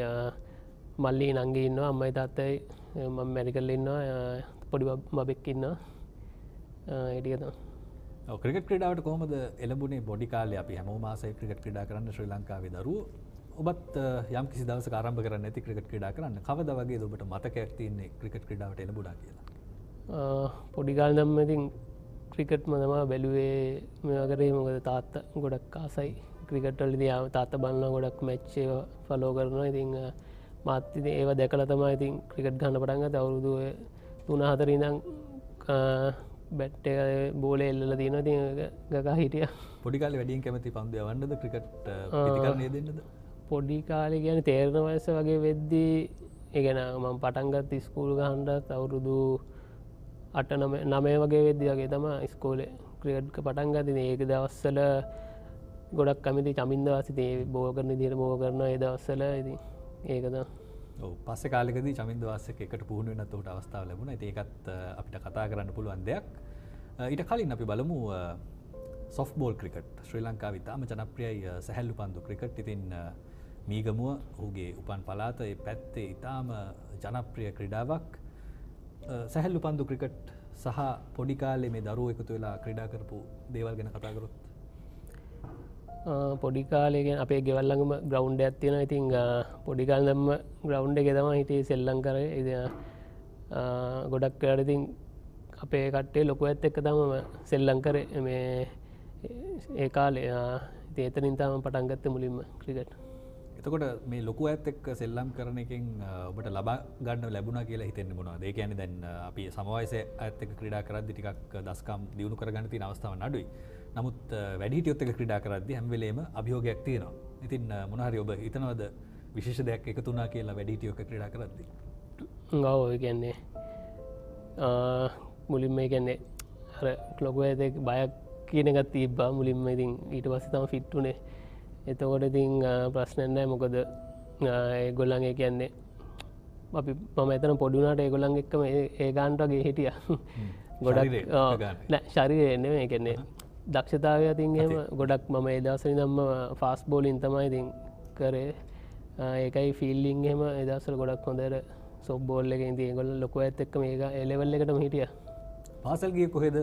මල්ලි නංගි ඉන්නවා අම්මයි තාත්තයි මම මැඩිකල් ඉන්නවා පොඩි බබෙක් ඉන්නවා. ඒ ටික තමයි. ක්‍රිකට් ක්‍රීඩාවට කොහොමද එළඹුණේ? බොඩි කාලේ අපි හැමෝම ආසයි ක්‍රිකට් ක්‍රීඩා කරන්න ශ්‍රී ලංකාවේ දරුවෝ. ඔබත් යම් කිසි දවසක ආරම්භ කරන්න ඇති ක්‍රිකට් ක්‍රීඩා කරන්න. කවදා වගේද ඔබට මතකයක් තියෙන්නේ ක්‍රිකට් ක්‍රීඩාවට එළඹුණා කියලා? පොඩි කාලේ නම් ඉතින් ක්‍රිකට්ම තමයි බැලුවේ මේවා කරේ. මොකද තාත්තා ගොඩක් ආසයි ක්‍රිකට් වලදී තාත්තා බලනවා ගොඩක් මැච් ඒවා ෆලෝ කරනවා. ඉතින් මාත් ඉතින් ඒවා දැකලා තමයි ඉතින් ක්‍රිකට් ගන්න පටන් ගත්තේ. අවුරුදු 3-4 ඉඳන් බැට් එක බෝලේ එල්ලලා තියෙනවා. ඉතින් ගගා හිටියා. පොඩි කාලේ වැඩියෙන් කැමති පන්දු යවන්නද ක්‍රිකට් ප්‍රතිකරණය දෙන්නද? පොඩි කාලේ කියන්නේ තේරෙන වයස වගේ වෙද්දී ඒ කියන්නේ මම පටන් ගත්ත ඉස්කෝල ගහන්නත් අවුරුදු 8-9 වගේ වෙද්දී වගේ තමයි ඉස්කෝලේ ක්‍රිකට් පටන් ගත්තේ. ඒක දවස්වල ගොඩක් කැමති චමින්ද වාසිත ඒ බෝ කරන විදිහට බෝ කරනවා ඒ දවස්වල. ඉතින් ඒක තමයි. ඔව් පස්සේ කාලෙකදී චමින්ද වාසික එකට පුහුණු වෙනත් උට අවස්ථාව ලැබුණා. ඉතින් ඒකත් අපිට කතා කරන්න පුළුවන් දෙයක්. ඊට කලින් අපි බලමු සොෆ්ට් බෝල් ක්‍රිකට්. ශ්‍රී ලංකාවේ ඉතාම ජනප්‍රියයි සැහැල්ලු පන්දු ක්‍රිකට්. ඉතින් මීගමුව ඔහුගේ උපන් පළාත ඒ පැත්තේ ඉතාම ජනප්‍රිය ක්‍රීඩාවක්. සැහැල්ලු පන්දු ක්‍රිකට් සහ පොඩි කාලේ මේ දරුවෝ එකතු වෙලා ක්‍රීඩා කරපු දේවල් ගැන කතා කරොත් පොඩි කාලේ කියන්නේ අපේ ගෙවල් ළඟම ග්‍රවුන්ඩ් එකක් තියෙනවා. ඉතින් පොඩි කාලේ නම් ග්‍රවුන්ඩ් එකේ තමයි හිටියේ සෙල්ලම් කරේ. ඉතින් ගොඩක් වෙලාවට ඉතින් අපේ කට්ටිය ලොකුවත් එක්ක තමයි සෙල්ලම් කරේ මේ ඒ කාලේ. ඉතින් එතනින් තමයි පටන් ගත්තේ මුලින්ම ක්‍රිකට්. එතකොට මේ ලොකු අයත් එක්ක සෙල්ලම් කරන එකෙන් ඔබට ලබා ගන්න ලැබුණා කියලා හිතෙන්නේ මොනවද? ඒ කියන්නේ දැන් අපි සම වයසේ අයත් එක්ක ක්‍රීඩා කරද්දී ටිකක් දස්කම් දියුණු කරගන්න තියෙන අවස්ථාවන් අඩුයි. නමුත් වැඩිහිටියොත් එක්ක ක්‍රීඩා කරද්දී හැම වෙලේම අභියෝගයක් තියෙනවා. ඉතින් මොන හරි ඔබ හිතනවද විශේෂ දෙයක් එකතු වුණා කියලා වැඩිහිටියෝ එක්ක ක්‍රීඩා කරද්දී? ඔව් ඒ කියන්නේ මුලින්ම ඒ කියන්නේ අර ලොකු අයත් එක්ක බයක් කියන එකක් තිබ්බා මුලින්ම. ඉතින් ඊට පස්සේ තමයි ෆිට උනේ. එතකොට ඉතින් ප්‍රශ්නයක් නැහැ. මොකද ඒගොල්ලන්ගේ කියන්නේ අපි මම එතන පොඩි වුණාට ඒගොල්ලන් එක්කම ඒ ගානට වගේ හිටියා. ගොඩක් නෑ ශරීරය නෙමෙයි. ඒ කියන්නේ දක්ෂතාවය අතින් එහෙම ගොඩක් මම ඒ දවස්වල ඉඳන්ම ෆාස්ට් බෝලින් තමයි ඉතින් කරේ. ඒකයි ෆීල්ඩින් එහෙම ඒ දවස්වල ගොඩක් හොඳට සොෆ්ට් බෝල් එකේ ඉතින් ඒගොල්ලෝ ලොකු අයත් එක්කම ඒ ලෙවල් එකටම හිටියා. පාසල් ගියේ කොහෙද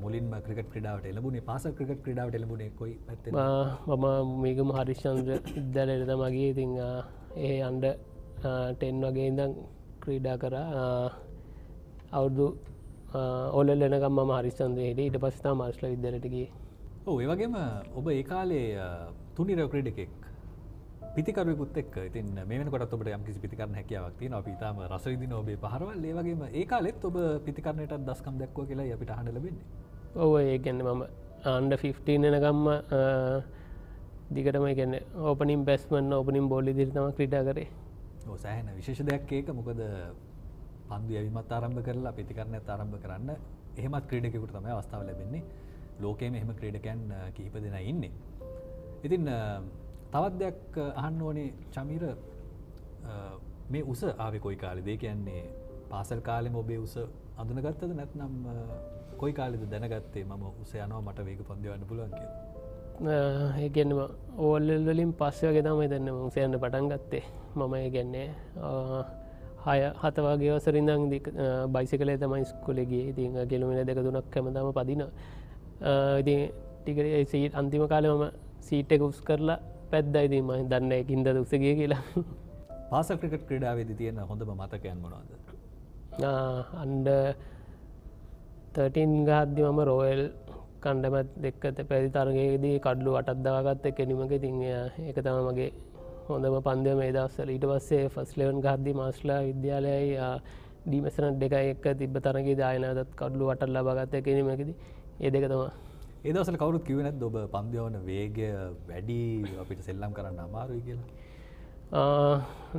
මුලින්ම ක්‍රිකට් ක්‍රීඩාවට එළඹුණේ පාසල් ක්‍රිකට් ක්‍රීඩාවට එළඹුණේ කොයි පැත්තෙන්ද මම මේකම හරිශ්චන්ද්‍ර විද්‍යාලයට තමයි ගියේ ඉතින් ඒ අන්ඩර් 10 වගේ ඉඳන් ක්‍රීඩා කරා අවුරුදු ඕලෙවල් එනකම් මම හරිශ්චන්ද්‍රේ හිටියේ ඊට පස්සේ තමයි මාර්ෂල් විද්‍යාලයට ගියේ ඔව් ඒ වගේම ඔබ ඒ කාලේ තුනිරව ක්‍රීඩකෙක් පිතිකරුවෙකුත් එක්ක ඉතින් මේ වෙනකොටත් ඔබට යම්කිසි පිතිකරණ හැකියාවක් තියෙනවා අපි ඊටාම රස විඳින ඔබේ පහරවල් ඒ වගේම ඒ කාලෙත් ඔබ පිතිකරණයටත් දස්කම් දැක්වුවා කියලායි අපිට අහන්න ලැබෙන්නේ ඔව් ඒ කියන්නේ මම අන්ඩර් 15 එනකම්ම දිගටම ඒ කියන්නේ ඕපනින් බැට්ස්මන් ඕපනින් බෝල් විදිහට තමයි ක්‍රීඩා කරේ ඔව් සෑහෙන විශේෂ දෙයක් ඒක මොකද පන්දු යැවීමත් ආරම්භ කරලා පිතිකරණයත් ආරම්භ කරන්න එහෙමත් ක්‍රීඩකයෙකුට තමයි අවස්ථාව ලැබෙන්නේ ලෝකයේම එහෙම ක්‍රීඩකයන් කිහිප දෙනා ඉන්නේ ඉතින් තවත් දෙයක් අහන්න ඕනේ චමීර මේ උස ආවේ කොයි කාලෙද? ඒ කියන්නේ පාසල් කාලෙම ඔබේ උස අඳුනගත්තද නැත්නම් කොයි කාලෙද දැනගත්තේ මම උස යනවා මට වේග පන්දු යවන්න පුළුවන් කියලා? ඒ කියන්නේ ඕල් වලින් පස්සේ වගේ තමයි දැන් මම උස යන්න පටන් ගත්තේ. මම ඒ කියන්නේ 6 වගේ වසරේ ඉඳන් බයිසිකලේ තමයි ඉස්කෝලේ ගියේ. ඉතින් කිලෝමීටර් 2-3ක් හැමදාම පදිනවා. ඉතින් ටික සීට් අන්තිම කාලේ මම සීට් එක උස් කරලා පැද්දා ඉතින් මම දන්නේ නැහැ කින්දද උස ගියේ කියලා. පාසල් ක්‍රිකට් ක්‍රීඩාවේදී තියෙන හොඳම මතකයන් මොනවද? අන්ඩර් 13 ගහද්දි මම රොයල් කණ්ඩායමත් එක්ක පැවති තරගයේදී කඩලු 8ක් දාගත්ත කෙනිමක ඉතින් ඒක තමයි මගේ හොඳම පන්දය මේ දවස්වල. ඊට පස්සේ ෆස්ට් 11 ගහද්දි මාස්ටර්ලා විද්‍යාලයයි ඩීමැසනට් දෙකයි එක්ක තිබ්බ තරගයේදී ආයෙ නැවතත් කඩලු 8ක් ලබා ගත්ත කෙනිමකදී ඒ දෙක තමයි. ඒ දවස්වල කවුරුත් කිව්වේ නැද්ද ඔබ පන්දු යවන වේගය වැඩි අපිට සෙල්ලම් කරන්න අමාරුයි කියලා?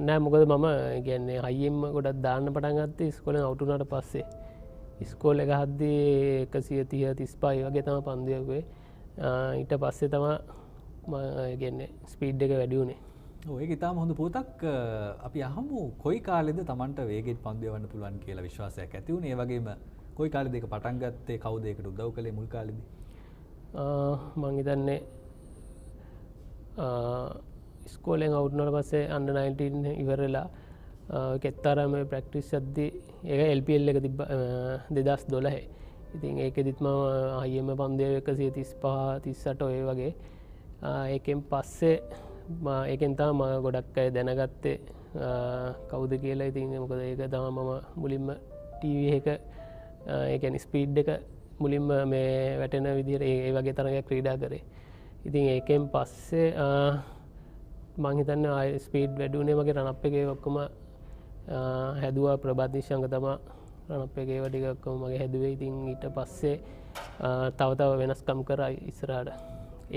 නෑ මොකද මම කියන්නේ හයියෙන්ම ගොඩක් දාන්න පටන් ගත්තේ ඉස්කෝලෙන් අවුට් වුණාට පස්සේ. ඉස්කෝලේ ගහද්දී 130 35 වගේ තමයි පන්දු යවුවේ. ඊට පස්සේ තමයි මම කියන්නේ ස්පීඩ් එක වැඩි වුණේ. ඔව් ඒක ඉතාම හොඳ පුතක්. අපි අහමු කොයි කාලෙද Tamanට වේගෙන් පන්දු යවන්න පුළුවන් කියලා විශ්වාසයක් ඇති වුණේ. ඒ වගේම කොයි කාලෙද ඒක පටන් ගත්තේ? කවුද ඒකට උදව් කළේ මුල් කාලෙදී? මං හිතන්නේ ස්කෝලෙන් අවුට් වුණාට පස්සේ අන්ඩර් 19 ඉවරලා කෙත්තරම ප්‍රැක්ටිස් යද්දී ඒක LPL එක තිබ්බ 2012. ඉතින් ඒකෙදිත් මම අයියෙම පන්දු 135 38 ඔය වගේ. ඒකෙන් පස්සේ ඒකෙන් තමයි මම ගොඩක් අය දැනගත්තේ කවුද කියලා. ඉතින් මොකද ඒක තමයි මම මුලින්ම ටීවී එක ඒ කියන්නේ ස්පීඩ් එක මුලින්ම මේ වැටෙන විදිහට ඒ වගේ තරගයක් ක්‍රීඩා කරේ. ඉතින් ඒකෙන් පස්සේ මං හිතන්නේ ආයෙ ස්පීඩ් වැඩි වුණේ මගේ රන් අප් එකේ ඔක්කොම හැදුවා. ප්‍රභාත් නිශ්ශංක තමයි රන් අප් එකේ ඒවා ටික ඔක්කොම මගේ හැදුවේ. ඉතින් ඊට පස්සේ තව වෙනස්කම් කරා ඉස්සරහට.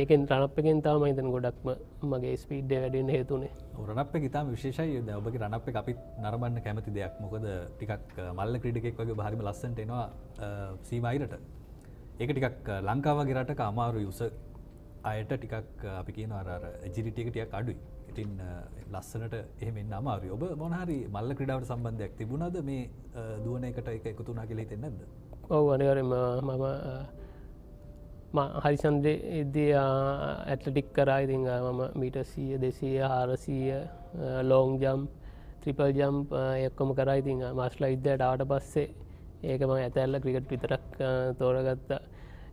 ඒකෙන් රන් අප් එකෙන් තමයි මම හිතන්නේ ගොඩක්ම මගේ ස්පීඩ් එක වැඩි වෙන්න හේතු වුණේ. රන් අප් එක ඉතාම විශේෂයි. දැන් ඔබගේ රන් අප් එක අපි නරඹන්න කැමති දෙයක්. මොකද ටිකක් මල්ල ක්‍රීඩකෙක් වගේ ඔබ හරිම ලස්සනට එනවා සීමායිරට. ඒක ටිකක් ලංකාව වගේ රටක අමාරුයි. උස අයට ටිකක් අපි කියනවා අර එජිලිටි එක ටිකක් අඩුයි. ඉතින් ලස්සනට එහෙම එන්න අමාරුයි. ඔබ මොන හරි මල්ල ක්‍රීඩාවට සම්බන්ධයක් තිබුණාද මේ දුවන එකට ඒක එකතු වුණා කියලා හිතෙන්නේ නැද්ද? ඔව් අනිවාර්යෙන්ම මම හරිසන්දේදී ඇත්ලටික් කරා. ඉතින් මම metre 100 200 400 long jump triple jump ඔක්කොම කරා. ඉතින් මාස්ටර්ලා විද්‍යාලයට ආවට පස්සේ ඒක මම ඇතැල්ල ක්‍රිකට් විතරක් තෝරගත්තා.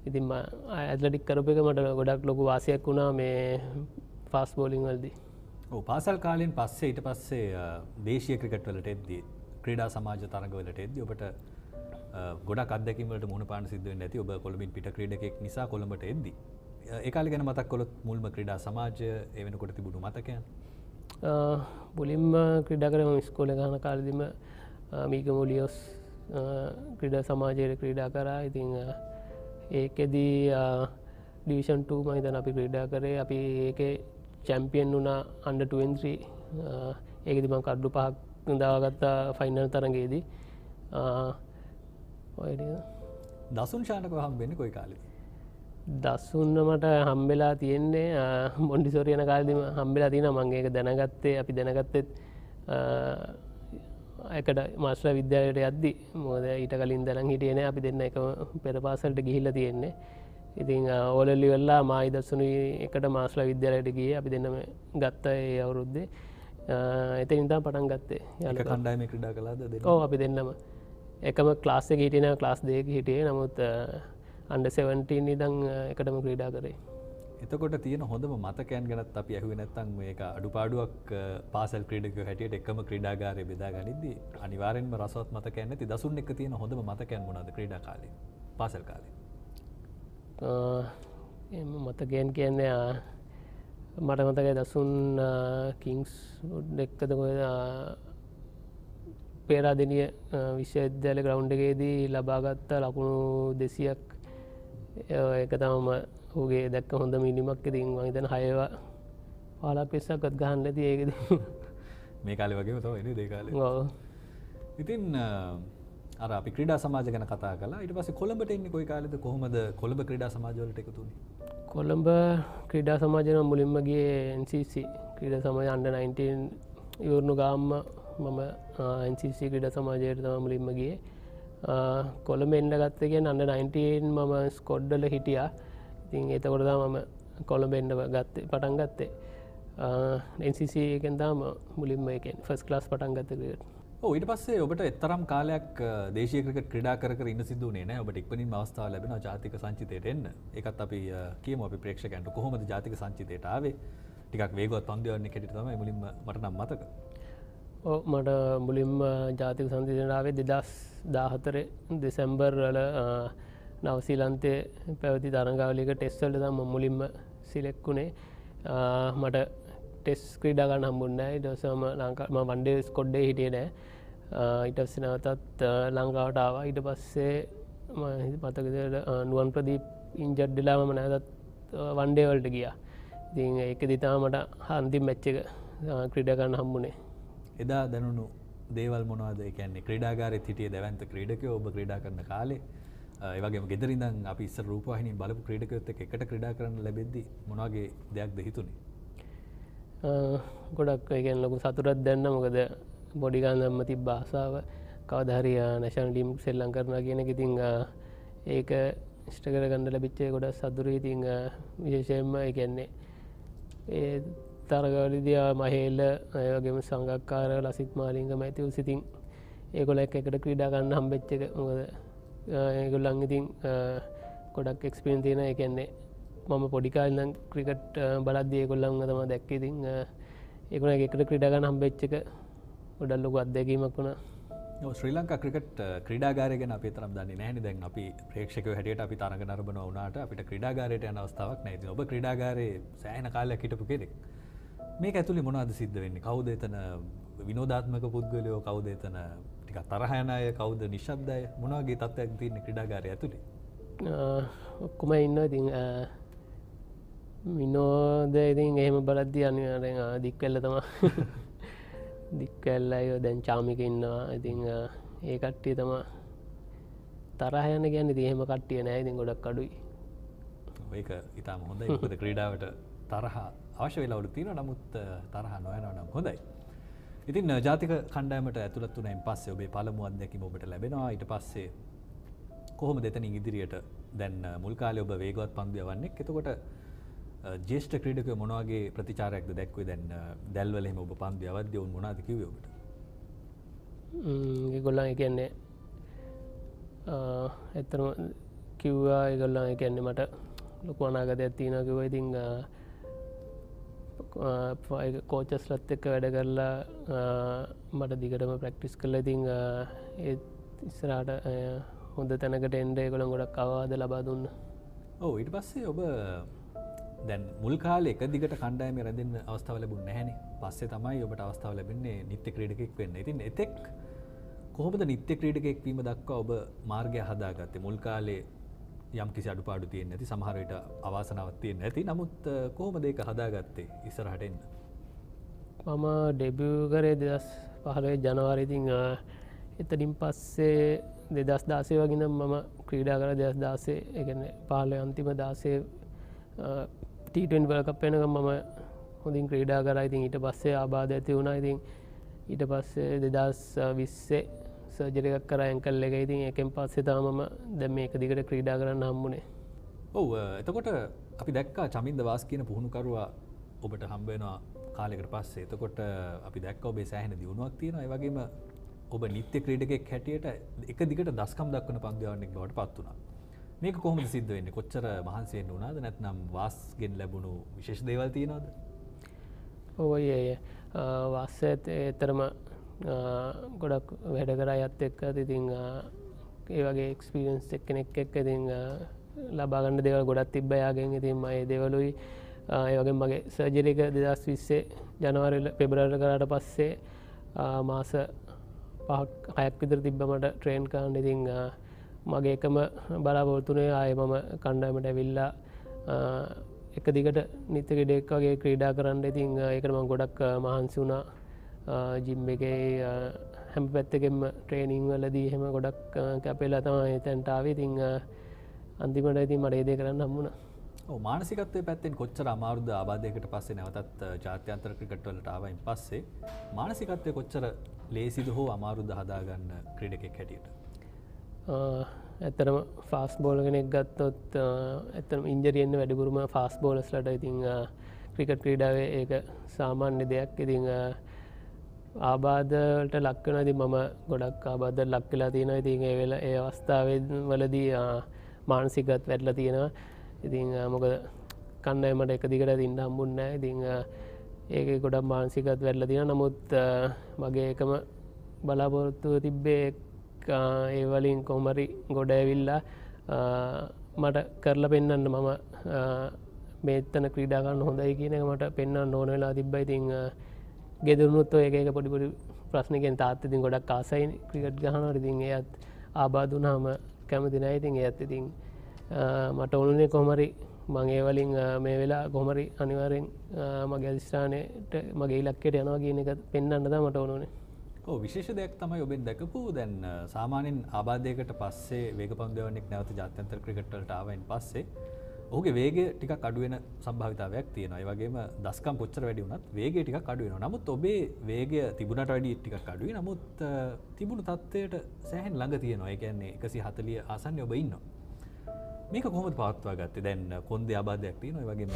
ඉතින් ඇත්ලටික් කරපු එක මට ගොඩක් ලොකු වාසියක් වුණා මේ ෆාස්ට් බෝලින් වලදී. ඔව් පාසල් කාලෙන් පස්සේ ඊට පස්සේ දේශීය ක්‍රිකට් වලට එද්දී ක්‍රීඩා සමාජ තරඟ වලට එද්දී ඔබට ගොඩක් අත්දැකීම් වලට මුහුණ පාන්න සිද්ධ වෙන්නේ නැති. ඔබ කොළඹින් පිට ක්‍රීඩකෙක් නිසා කොළඹට එද්දී ඒ කාලේ ගැන මතක් කළොත් මුල්ම ක්‍රීඩා සමාජය ඒ වෙනකොට තිබුණු මතකයන්? මුලින්ම ක්‍රීඩා කරේ මම ඉස්කෝලේ යන කාලෙදිම මීගමොලියොස් ක්‍රීඩා සමාජයේ ක්‍රීඩා කරා. ඉතින් ඒකෙදී ඩිවිෂන් 2 මම හිතන අපි ක්‍රීඩා කරේ. අපි ඒකේ චැම්පියන් වුණා අන්ඩර් 23. ඒකෙදි මම කඩු 5ක් දාගත්තා ෆයිනල් තරඟයේදී. ඔය දසුන් ශානකව හම්බෙන්නේ කොයි කාලෙද? දසුන්න මට හම්බෙලා තියෙන්නේ මොන්ඩිසෝරි යන කාලෙදිම හම්බෙලා තියෙනවා. මම ඒක දැනගත්තේ අපි දැනගත්තෙත් එකට මාස්ටර් විද්‍යාලයට යද්දි. මොකද ඊට කලින් දැනන් හිටියේ නෑ. අපි දෙන්න එකම පෙර පාසලට ගිහිල්ලා තියෙන්නේ. ඉතින් ඕලෙල් ඉවරලා මායි දසුනුයි එකට මාස්ටර් විද්‍යාලයට ගියේ. අපි දෙන්නම ගත්තා ඒ අවුරුද්දේ. එතනින් තමයි පටන් ගත්තේ. එක කණ්ඩායමේ ක්‍රීඩා කළාද දෙන්න? ඔව් අපි දෙන්නම එකම ක්ලාස් එක හිටියන ක්ලාස් දෙක හිටියේ නමුත් අන්ඩ 17 ඉදං එකටම ක්‍රීඩා කරේ. එතකොට තියෙන හොඳම මතකයන් ගැනත් අපි ඇහුවේ නැත්නම් මේක අඩුපාඩුවක් පාසල් ක්‍රීඩකයෝ හැටියට එකම ක්‍රීඩාගාරය බෙදා ගනිද්දී අනිවාර්යෙන්ම රසවත් මතකයන් නැති දසුන් එක්ක තියෙන හොඳම මතකයන් මොනවද ක්‍රීඩා කාලේ පාසල් කාලේ? එම මතකයන් කියන්නේ මට මතකයි දසුන් කිංස් එක්කද පේරාදෙනිය විශ්වවිද්‍යාල ග්‍රවුන්ඩ් එකේදී ලබාගත්ත ලකුණු 200ක් එක තමම ඌගේ දැක්ක හොඳ මිනිමක් ඉතින් මම හිතන 6 15ක් 20ක්වත් ගහන්න නැති ඒකද මේ කාලේ වගේම තමයි නේද ඒ කාලේ. ඔව්. ඉතින් අර අපි ක්‍රීඩා සමාජ ගැන කතා කළා. ඊට පස්සේ කොළඹට එන්නේ කොයි කාලෙද? කොහොමද කොළඹ ක්‍රීඩා සමාජ වලට එකතු වුනේ? කොළඹ ක්‍රීඩා සමාජය නම් මුලින්ම ගියේ NCC ක්‍රීඩා සමාජය under 19 ඉවරණු ගාම්ම මම NCC ක්‍රීඩා සමාජයට තමයි මුලින්ම ගියේ. කොළඹ එන්න ගත්තේ කියන්නේ under 19 මම ස්කොඩ් වල හිටියා. ඉතින් එතකොට තමයි මම කොළඹ එන්න පටන් ගත්තේ. NCC එකෙන් තමයි මුලින්ම ඒ කියන්නේ ෆස්ට් ක්ලාස් පටන් ගත්තේ ක්‍රිකට්. ඔව් ඊට පස්සේ ඔබට එතරම් කාලයක් දේශීය ක්‍රිකට් ක්‍රීඩා කර කර ඉන්න සිද්ධ වුණේ නැහැ. ඔබට ඉක්මනින්ම අවස්ථාව ලැබෙනවා ජාතික සංචිතයට එන්න. ඒකත් අපි කියමු අපි ප්‍රේක්ෂකයන්ට කොහොමද ජාතික සංචිතයට ආවේ? ටිකක් වේගවත් පන්දු යවන්නේ කැටිට තමයි මුලින්ම මට නම් මතක. ඔව් මට මුලින්ම ජාතික සංචිතයට ආවේ 2014 දෙසැම්බර් වල නවසීලන්තයේ පැවති තරඟාවලියක ටෙස්ට් වලට තමයි මුලින්ම සිලෙක්ට් වුණේ. මට ටෙස්ට් ක්‍රීඩා ගන්න හම්බුන්නේ නැහැ. ඊට පස්සේ මම වන් ඩේ ස්කොඩ් එකේ හිටියේ නැහැ. ඊට පස්සේ නැවතත් ලංකාවට ආවා. ඊට පස්සේ මම මතක විදිහට නුවන් ප්‍රදීප් ඉන්ජර්ඩ් වෙලා මම නැවතත් වන් ඩේ වලට ගියා. ඉතින් ඒකෙදි තමයි මට අන්තිම මැච් එක ක්‍රීඩා ගන්න හම්බුනේ. එදා දැනුණු දේවල් මොනවද? ඒ කියන්නේ ක්‍රීඩාගාරෙත් හිටියේ දැවැන්ත ක්‍රීඩකයෝ ඔබ ක්‍රීඩා කරන කාලේ. ඒ වගේම ගෙදර ඉඳන් අපි ඉස්සර රූපවාහිනියෙන් බලපු ක්‍රීඩකයොත් එක්ක එකට ක්‍රීඩා කරන්න ලැබෙද්දි මොන වගේ දෙයක්ද හිතුනේ? ගොඩක් ඒ කියන්නේ ලොකු සතුටක් දැනෙන මොකද බොඩි ගන්නම තිබ්බ ආසාව කවදා හරි නැෂනල් ටීම් සෙල්ලම් කරනවා කියන එක ඉතින් ඒක ඉෂ්ට කරගන්න ලැබිච්ච එක ගොඩක් සතුටුයි. ඉතින් විශේෂයෙන්ම ඒ කියන්නේ ඒ තරගවලදී මහේල ඒ වගේම සංගක්කාර ලසිත් මාලිංග මැතිව්ස් ඉතින් ඒගොල්ලෝ එකට ක්‍රීඩා ගන්න හම්බෙච්ච එක මොකද ඒගොල්ලන් ඉතින් ගොඩක් එක්ස්පීරියන්ස් තියෙන ඒ කියන්නේ මම පොඩි කාලේ ඉඳන් ක්‍රිකට් බලද්දී ඒගොල්ලන්ව තමයි දැක්කේ. ඉතින් ඒගොල්ලෝ එකට ක්‍රීඩා ගන්න හම්බෙච්ච එක ගොඩක් ලොකු අත්දැකීමක් වුණා. ඔව් ශ්‍රී ලංකා ක්‍රිකට් ක්‍රීඩාගාරය ගැන අපි තරම් දන්නේ නැහැනේ. දැන් අපි ප්‍රේක්ෂකයෝ හැටියට අපි තරඟ නරඹනවා වුණාට අපිට ක්‍රීඩාගාරයට යන අවස්ථාවක් නැහැ. ඉතින් ඔබ ක්‍රීඩාගාරයේ සෑහෙන කාලයක් හිටපු කෙනෙක්. මේක ඇතුලේ මොනවද සිද්ධ වෙන්නේ? කවුද එතන විනෝදාත්මක පුද්ගලයෝ? කවුද එතන ටිකක් තරහ යන අය? කවුද නිශ්ශබ්ද අය? මොන වගේ තත්ත්වයක් තියෙන්නේ ක්‍රීඩාගාරය ඇතුලේ? ඔක්කොම ඉන්නවා. ඉතින් විනෝද ඉතින් එහෙම බලද්දී අනිවාර්යෙන් දික්කැල්ල තමයි. දික්කැල්ල අය දැන් චාමික ඉන්නවා. ඉතින් ඒ කට්ටිය තමයි තරහ යන කියන්නේ. ඉතින් එහෙම කට්ටිය නෑ. ඉතින් ගොඩක් අඩුයි. ඒක ඊටම හොඳයි. මොකද ක්‍රීඩාවට තරහ අවශ්‍ය වෙලාවලු තියෙනවා. නමුත් තරහ නොයනවා නම් හොඳයි. ඉතින් ජාතික කණ්ඩායමට ඇතුළත් වුණායින් පස්සේ ඔබේ පළමු අත්දැකීම ඔබට ලැබෙනවා. ඊට පස්සේ කොහොමද එතනින් ඉදිරියට දැන් මුල් කාලේ ඔබ වේගවත් පන්දු යවන්නේ. එතකොට ජ්‍යෙෂ්ඨ ක්‍රීඩකයෝ මොන වගේ ප්‍රතිචාරයක්ද දැක්ුවේ? දැන් දැල්වල එහෙම ඔබ පන්දු යවද්දී වුන් මොනවද කිව්වේ ඔබට? ඒගොල්ලන් කියන්නේ ඇත්තටම කිව්වා ඒගොල්ලන් කියන්නේ මට ලොකු අනාගතයක් තියෙනවා කිව්වා. ඉතින් කෝචස්ලත් එක්ක වැඩ කරලා මට දිගටම ප්‍රැක්ටිස් කරලා ඉතින් ඒ ඉස්සරහට හොඳ තැනකට එන්න ඒගොල්ලන් ගොඩක් අවවාද ලබා දුන්නා. ඔව් ඊට පස්සේ ඔබ දැන් මුල් කාලේ එක දිගට කණ්ඩායමේ රැඳෙන්න අවස්ථාව ලැබුණ නැහැනේ. පස්සේ තමයි ඔබට අවස්ථාව ලැබෙන්නේ නිත්‍ය ක්‍රීඩකෙක් වෙන්න. ඉතින් එතෙක් කොහොමද නිත්‍ය ක්‍රීඩකෙක් වීම දක්වා ඔබ මාර්ගය හදාගත්තේ? මුල් කාලේ යම් කිසි අඩුපාඩු තියෙන්නේ නැති, සමහර විට අවාසනාවක් තියෙන්නේ නැති. නමුත් කොහොමද ඒක හදාගත්තේ ඉස්සරහට එන්න? මම ඩෙබියු කරේ 2015 ජනවාරි. ඉතින් එතනින් පස්සේ 2016 වගේ ඉඳන් මම ක්‍රීඩා කරා. 2016 ඒ කියන්නේ 15 අන්තිම 16 T20 World Cup වෙනකම් මම හොඳින් ක්‍රීඩා කරා. ඉතින් ඊට පස්සේ ආබාධ ඇති වුණා. ඉතින් ඊට පස්සේ 2020 සර්ජරි එකක් කරා ඇන්කල් එක. ඉතින් ඒකෙන් පස්සේ තමයි මම දැන් මේක දිගට ක්‍රීඩා කරන්න හම්බුනේ. ඔව් එතකොට අපි දැක්කා චමින්ද වාස් කියන පුහුණුකරුවා ඔබට හම්බ වෙනවා කාලයකට පස්සේ. එතකොට අපි දැක්කා ඔබේ සෑහෙන දියුණුවක් තියෙනවා. ඒ වගේම ඔබ නිත්‍ය ක්‍රීඩකයෙක් හැටියට එක දිගට දස්කම් දක්වන පන්දුවන්නෙක් බවට පත් වුණා. මේක කොහොමද සිද්ධ වෙන්නේ? කොච්චර මහන්සි වෙන්න උනාද? නැත්නම් වාස්ගෙන් ලැබුණු විශේෂ දේවල් තියෙනවද? ඔය වාස් ඇතරම ගොඩක් වැඩ කරා යත් එක්ක ඉතින් ඒ වගේ එක්ස්පීරියන්ස් එක්කෙනෙක් එක්ක ඉතින් ලබා ගන්න දේවල් ගොඩක් තිබ්බ යාගෙන්. ඉතින් මම ඒ දේවලුයි ඒ වගේ මගේ සර්ජරි එක 2020 ජනවාරි පෙබරවාරි කරාට පස්සේ මාස 5-6ක් විතර තිබ්බ මට ට්‍රේන් කරන්න. ඉතින් මගේ එකම බලාපොරොත්තුනේ ආයේ මම කණ්ඩායමට ඇවිල්ලා එක දිගට නිත්‍ය ක්‍රීඩකයෙක් වගේ ක්‍රීඩා කරන්න. ඉතින් ඒකට මම ගොඩක් මහන්සි වුණා. ජිම් එකේ හැම පැත්තකින්ම ට්‍රේනින් වලදී එහෙම ගොඩක් කැපෙලා තමයි එතනට ආවේ. ඉතින් අන්තිමට ඉතින් මට ඒ දේ කරන්න හම්බුණා. ඔව් මානසිකත්වයේ පැත්තෙන් කොච්චර අමාරුද ආබාධයකට පස්සේ නැවතත් ජාත්‍යන්තර ක්‍රිකට් වලට ආවයින් පස්සේ මානසිකත්වයේ කොච්චර ලේසිද හෝ අමාරුද හදාගන්න ක්‍රීඩකයෙක් හැටියට? ඇත්තරම ෆාස්ට් බෝලර් කෙනෙක් ගත්තොත් ඇත්තටම ඉන්ජරි එන්නේ වැඩිපුරම ෆාස්ට් බෝලර්ස්ලාට. ඉතින් ක්‍රිකට් ක්‍රීඩාවේ ඒක සාමාන්‍ය දෙයක්. ඉතින් ආබාධ වලට ලක් වෙනවා. ඉතින් මම ගොඩක් ආබාධ ලක් වෙලා තියෙනවා. ඉතින් ඒ අවස්ථාවේදී මානසිකත් වැටලා තියෙනවා. ඉතින් මොකද කණ්ඩායමට එක දිගට ඉන්න හම්බුන්නේ නැහැ. ඉතින් ඒකේ ගොඩක් මානසිකත් වැටලා තියෙනවා. නමුත් මගේ එකම බලාපොරොත්තුව තිබ්බේ ඒ වලින් කොහොම හරි ගොඩ ඇවිල්ලා මට කරලා පෙන්වන්න මම මේතන ක්‍රීඩා කරන්න හොඳයි කියන එක මට පෙන්වන්න ඕන වෙලා තිබ්බා. ඉතින් ගෙදරුණුත් ඔය එක පොඩි පොඩි ප්‍රශ්න කියන තාත්තා ඉතින් ගොඩක් ආසයි ක්‍රිකට් ගහනවා. ඉතින් එයත් ආබාධ වුණාම කැමති නැහැ. ඉතින් එයත් ඉතින් මට ඕනුනේ කොහොම හරි මම ඒ වලින් මේ වෙලාව කොහොම හරි අනිවාර්යෙන් මගේ අධිෂ්ඨානයට මගේ ඉලක්කයට යනවා කියන එක පෙන්වන්න තමයි මට ඕනුනේ. ඔව් විශේෂ දෙයක් තමයි ඔබෙන් දැකපු දැන් සාමාන්‍යයෙන් ආබාධයකට පස්සේ වේගපන්දුවන්නෙක් නැවත ජාත්‍යන්තර ක්‍රිකට් වලට ආවයින් පස්සේ ඔහුගේ වේගය ටිකක් අඩු වෙන සම්භාවිතාවයක් තියෙනවා. ඒ වගේම දස්කම් කොච්චර වැඩි වුණත් වේගය ටිකක් අඩු වෙනවා. නමුත් ඔබේ වේගය තිබුණට වැඩිය ටිකක් අඩුයි. නමුත් තිබුණු තත්ත්වයට සෑහෙන ළඟ තියෙනවා. ඒ කියන්නේ 140 ආසන්නයේ ඔබ ඉන්නවා. මේක කොහොමද පවත්වා ගත්තේ? දැන් කොන්දේ ආබාධයක් තියෙනවා. ඒ වගේම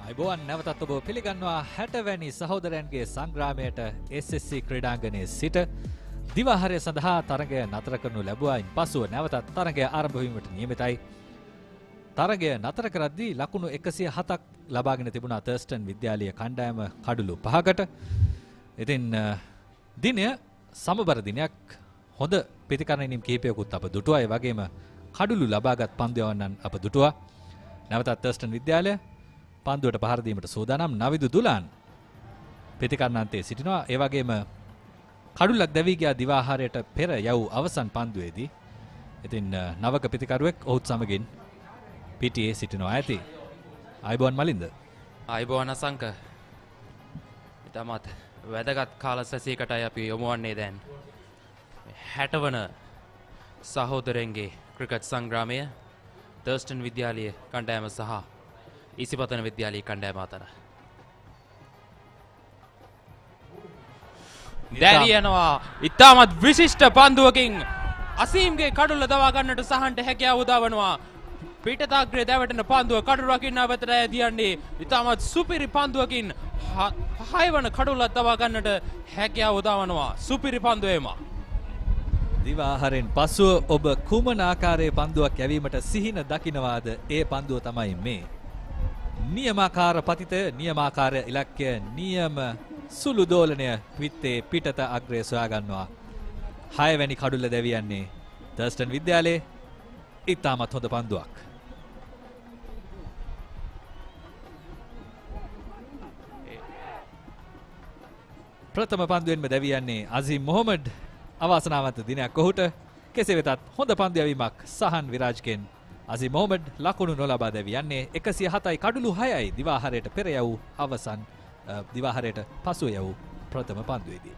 අයිබෝන් නැවතත් ඔබ පිළිගන්නවා 60 වැනි සහෝදරයන්ගේ සංග්‍රාමයට SSC ක්‍රීඩාංගණයේ සිට දිවාහාරය සඳහා තරගය නතර කරනු ලැබුවායින් පසුව නැවතත් තරගය ආරම්භ වීමට නියමිතයි. තරගය නතර කරද්දී ලකුණු 107ක් ලබාගෙන තිබුණා තර්ස්ටන් විද්‍යාලීය කණ්ඩායම කඩලු 5කට. ඉතින් දිනය සමබර දිනයක්. හොඳ ප්‍රතිකරණයකින් කිහිපයකුත් අප දුටුවා. ඒ වගේම කඩලු ලබාගත් පන්දුවන්නන් අප දුටුවා. නැවතත් තර්ස්ටන් විද්‍යාලය පන්දුවට පහර දීමට සූදානම්. නවිදු දුලාන් ප්‍රතිකරණාන්තයේ සිටිනවා. ඒ වගේම කඩුලක් දැවී ගියා දිවාහාරයට පෙර යව් අවසන් පන්දුවේදී. ඉතින් නවක ප්‍රතිකරුවෙක් ඔහුත් සමගින් පිටියේ සිටිනවා ඇති. ආයිබෝන් මලින්ද. ආයිබෝන් අසංක. ඉතමත් වැදගත් කාල සැසයකටයි අපි යොමු වන්නේ දැන්. 60 වන සහෝදරයන්ගේ ක්‍රිකට් සංග්‍රාමය තර්ස්ටන් විද්‍යාලීය කණ්ඩායම සහ ඉසිපතන විද්‍යාලීය කණ්ඩායම අතර. දැරියනවා ඉතාමත් විශිෂ්ට පන්දුවකින් අසීම්ගේ කඩුල්ල දවා ගන්නට සහන්ට හැකියාව උදාවනවා. පිටතාග්‍රේ දැවටෙන පන්දුව කඩුල රකින්නා වෙතට ඇදියන්නේ ඉතාමත් සුපිරි පන්දුවකින් 6 වන කඩුල්ලක් දවා ගන්නට හැකියාව උදාවනවා. සුපිරි පන්දුවේම දිවාහාරයෙන් පසුව ඔබ කුමන ආකාරයේ පන්දුවක් යැවීමට සිහින දකින්නවාද? ඒ පන්දුව තමයි මේ. නියමාකාර පතිතය, නියමාකාර ඉලක්කය, නියම සුළු දෝලනය විත්තේ පිටත අග්‍රය සොයා ගන්නවා. 6 වැනි කඩුල්ල දැවියන්නේ තර්ස්ටන් විද්‍යාලයේ. ඉතාමත් හොඳ පන්දුවක්. ප්‍රථම පන්දුවෙන්ම දැවියන්නේ අසීම් මොහොමඩ්. අවාසනාවන්ත දිනයක් ඔහුට. කෙසේ වෙතත් හොඳ පන්දු යැවීමක් සහන් විරාජ්ගෙන්. අසීම් මොහොමඩ් ලකුණු නොලබා දැවියන්නේ 107යි කඩුළු 6යි දිවාහාරයට පෙර යවූ අවසන් දිවාහාරයට පසුව යවූ ප්‍රථම පන්දුවේදී.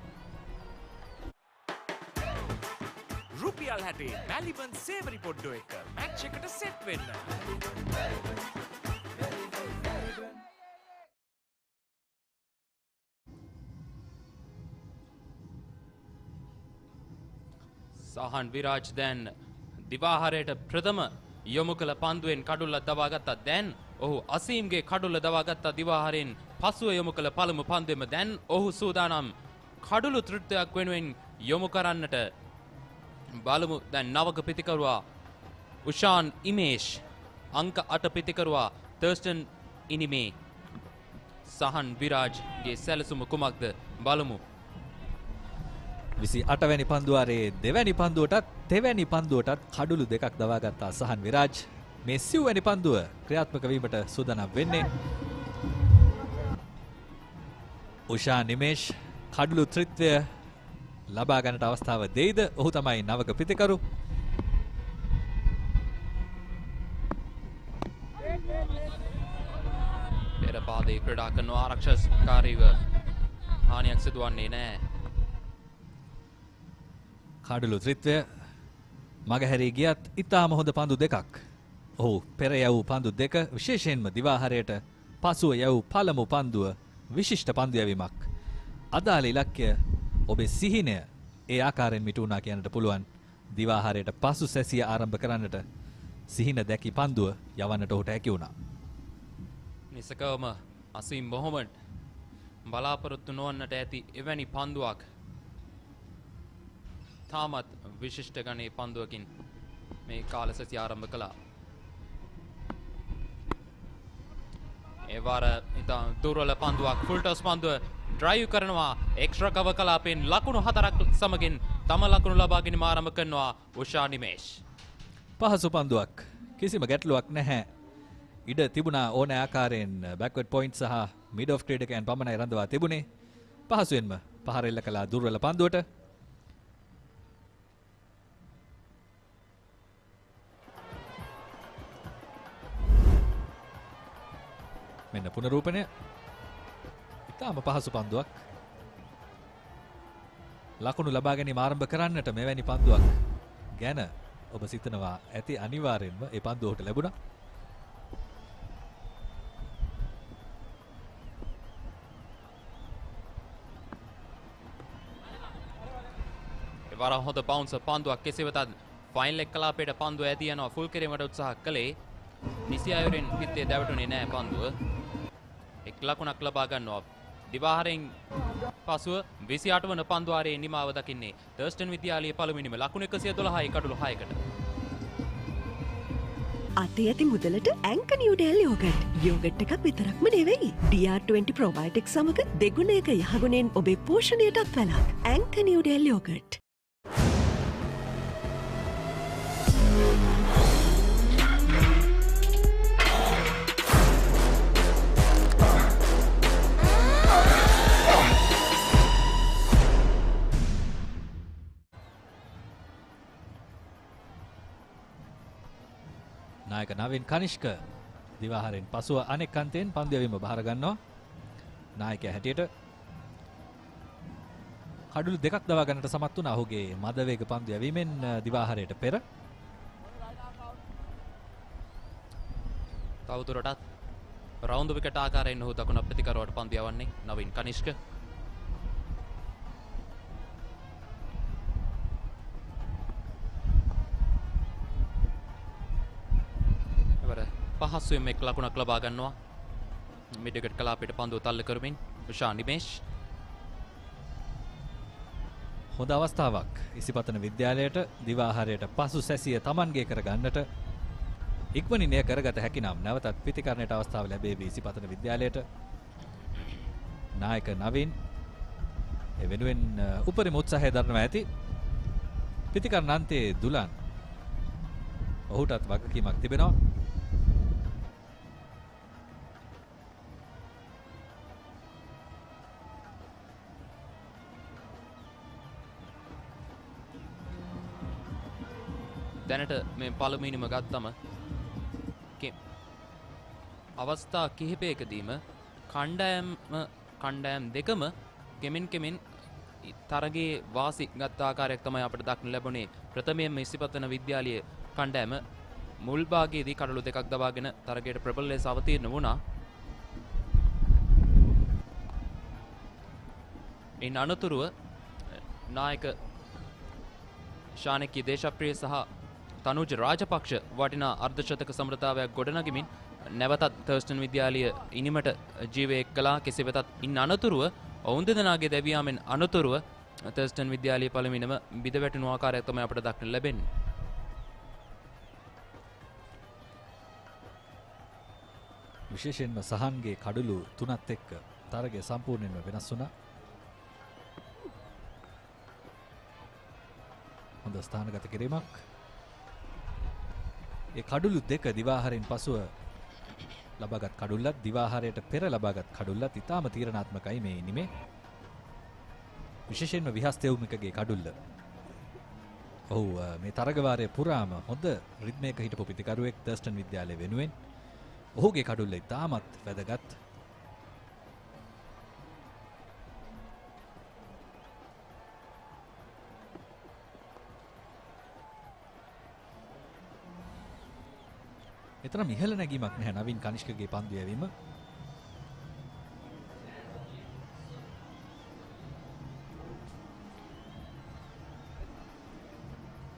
රුපියල් 60 මැලිබන් සේවරි පොඩ්ඩෝ එක මැච් එකට සෙට් වෙන්න. සහන් විරාජ් දැන් දිවාහාරයට ප්‍රථම යොමු කළ පන්දුවෙන් කඩුල්ල දවා ගත්තා. දැන් ඔහු අසීම්ගේ කඩුල්ල දවා ගත්තා. දිවාහාරයෙන් පසුව යොමු කළ පළමු පන්දුවෙම දැන් ඔහු සූදානම් කඩුළු තෘත්වයක් වෙනුවෙන් යොමු කරන්නට. බලමු දැන් නවක පිතිකරුවා උෂාන් ඉමේෂ්, අංක 8 පිතිකරුවා තර්ස්ටන් ඉනිමේ. සහන් විරාජ්ගේ සැලසුම කුමක්ද බලමු. 28 වැනි පන්දුවාරයේ දෙවැනි පන්දුවටත් තෙවැනි පන්දුවටත් කඩුළු දෙකක් දවා ගත්තා සහන් විරාජ්. මේ 9 වැනි පන්දුව ක්‍රියාත්මක වීමට සූදානම් වෙන්නේ. උෂා නිමේෂ් කඩුළු ත්‍රිත්වය ලබා ගන්නට අවස්ථාව දෙයිද? ඔහු තමයි නවක පිතිකරු. පෙර පාදයේ ක්‍රීඩා කරන ආරක්ෂකකාරීව හානියක් සිදුවන්නේ නැහැ. කඩුළු ත්‍රිත්වය මගහැරී ගියත් ඉතාම හොඳ පන්දු දෙකක්. ඔහු පෙර යවූ පන්දු දෙක විශේෂයෙන්ම දිවාහාරයට පසුව යවූ පළමු පන්දුව විශිෂ්ට පන්දු යැවීමක්. අදාළ ඉලක්කය ඔබේ සිහිනය ඒ ආකාරයෙන් මිට වුණා කියන්නට පුළුවන්. දිවාහාරයට පසු සැසිය ආරම්භ කරන්නට සිහින දැකි පන්දුව යවන්නට ඔහුට හැකි වුණා. නිසකවම අසීම් මොහොමඩ් බලාපොරොත්තු නොවන්නට ඇති එවැනි පන්දුවක් තාමත් විශිෂ්ට ගණයේ පන්දුවකින් මේ කාලසැසිය ආරම්භ කළා. ඒ වාර ඉතා දුර්වල පන්දුවක් ෆුල් ටොස් පන්දුව ඩ්‍රයිව් කරනවා. එක්ස්ට්‍රා කවර් කලාපෙන් ලකුණු 4ක් සමගින් තම ලකුණු ලබා ගැනීම ආරම්භ කරනවා උෂා නිමේෂ්. පහසු පන්දුවක්, කිසිම ගැටලුවක් නැහැ. ඉඩ තිබුණා ඕන ආකාරයෙන් බෑක්වර්ඩ් පොයින්ට් සහ මිඩ් ඔෆ් ක්‍රීඩකයන් පමණයි රඳවා තිබුණේ. පහසුවෙන්ම පහර එල්ල කළා දුර්වල පන්දුවට. මෙන්න පුනරූපණය. ඉතාම පහසු පන්දුවක්. ලකුණු ලබා ගැනීම ආරම්භ කරන්නට මෙවැනි පන්දුවක් ගැන ඔබ සිතනවා ඇති. අනිවාර්යෙන්ම ඒ පන්දුවට ලැබුණා. එවර හොඳ බවුන්ස් පන්දුවක්. කෙසේ වෙතත් ෆයිනල් එක කලාපයට පන්දුව ඇදී යනවා. ෆුල් කිරීමට උත්සාහ කළේ. නිසි අයුරින් පිටේ දැවටුනේ නැහැ පන්දුව. එක් ලකුණක් ලබා ගන්නවා. දිවාහාරයෙන් පසුව 28 වන පන්දුවාරයේ නිමාව දකින්නේ තර්ස්ටන් විද්‍යාලයේ පළමුවෙනිම ලකුණු 112යි කඩුළු 6කට. අතේ ඇති මුදලට ඇංක නිව්ඩෙල් යෝගට්. යෝගට් එකක් විතරක්ම නෙවෙයි. DR20 ප්‍රොබයොටික් සමග දෙගුණයක යහගුණෙන් ඔබේ පෝෂණයටත් වැළක්. ඇංක නිව්ඩෙල් යෝගට්. නායක නවීන් කනිෂ්ක දිවාහාරයෙන් පසුව අනෙක් අන්තයෙන් පන්දු යැවීම බාර ගන්නවා. නායකයා හැටියට කඩුළු දෙකක් දවා ගන්නට සමත් වුණා ඔහුගේ මද වේග පන්දු යැවීමෙන් දිවාහාරයට පෙර. තවදුරටත් රවුන්ඩ් විකට් ආකාරයෙන් ඔහු දකුණ ප්‍රතිකරුවට පන්දු යවන්නේ නවීන් කනිෂ්ක. පහසුවෙන් එක් ලකුණක් ලබා ගන්නවා. මිඩ් විකට් කලාපයට පන්දුව තල්ල කරමින් උෂා නිමේෂ්. හොඳ අවස්ථාවක් ඉසිපතන විද්‍යාලයට දිවාහාරයට පසු සැසිය තමන්ගේ කර ගන්නට. ඉක්මනින් එය කරගත හැකි නම් නැවතත් පිතිකරණයට අවස්ථාව ලැබේවි ඉසිපතන විද්‍යාලයට. නායක නවීන් ඒ වෙනුවෙන් උපරිම උත්සාහය දරනවා ඇති. පිතිකරණ අන්තයේ දුලන් ඔහුටත් වගකීමක් තිබෙනවා. දැනට මේ පළමුවෙනිම ගත්තම අවස්ථා කිහිපයකදීම කණ්ඩායම් දෙකම කෙමෙන් තරගයේ වාසි ගත් ආකාරයක් තමයි අපිට දක්න ලැබුණේ. ප්‍රථමයෙන්ම ඉසිපතන විද්‍යාලයේ කණ්ඩායම මුල් භාගයේදී කඩලු දෙකක් දවාගෙන තරගයට ප්‍රබල ලෙස අවතීර්ණ වුණා. ඉන් අනතුරුව නායක ශානකී දේශප්‍රිය සහ තනුජ රාජපක්ෂ වටිනා අර්ධශතක සමෘතාවයක් ගොඩනගමින් නැවතත් තර්ස්ටන් විද්‍යාලය ඉනිමට ජීවය එක්කලා. කෙසේ වෙතත් ඉන් අනතුරුව ඔවුන් දෙදෙනාගේ දැවියාමෙන් අනතුරුව තර්ස්ටන් විද්‍යාලයේ පළමුවෙනිම බිඳ වැටෙන ආකාරයක් තමයි අපට දක්නට ලැබෙන්නේ. විශේෂයෙන්ම සහන්ගේ කඩුළු 3ත් එක්ක තරගය සම්පූර්ණයෙන්ම වෙනස් වුණා. හොඳ ස්ථානගත කිරීමක්. ඒ කඩුළු දෙක දිවාහාරයෙන් පසුව ලබාගත් කඩුල්ලත් දිවාහාරයට පෙර ලබාගත් කඩුල්ලත් ඉතාම තීරණාත්මකයි මේ ඉනිමේ. විශේෂයෙන්ම විහස්තෙවුමිකගේ කඩුල්ල. ඔහු මේ තරගවාරය පුරාම හොඳ රිද්මයක හිටපු පිතිකරුවෙක් තර්ස්ටන් විද්‍යාලය වෙනුවෙන්. ඔහුගේ කඩුල්ල ඉතාමත් වැදගත්. එතරම් ඉහළ නැගීමක් නැහැ නවීන් කනිෂ්කගේ පන්දු යැවීම.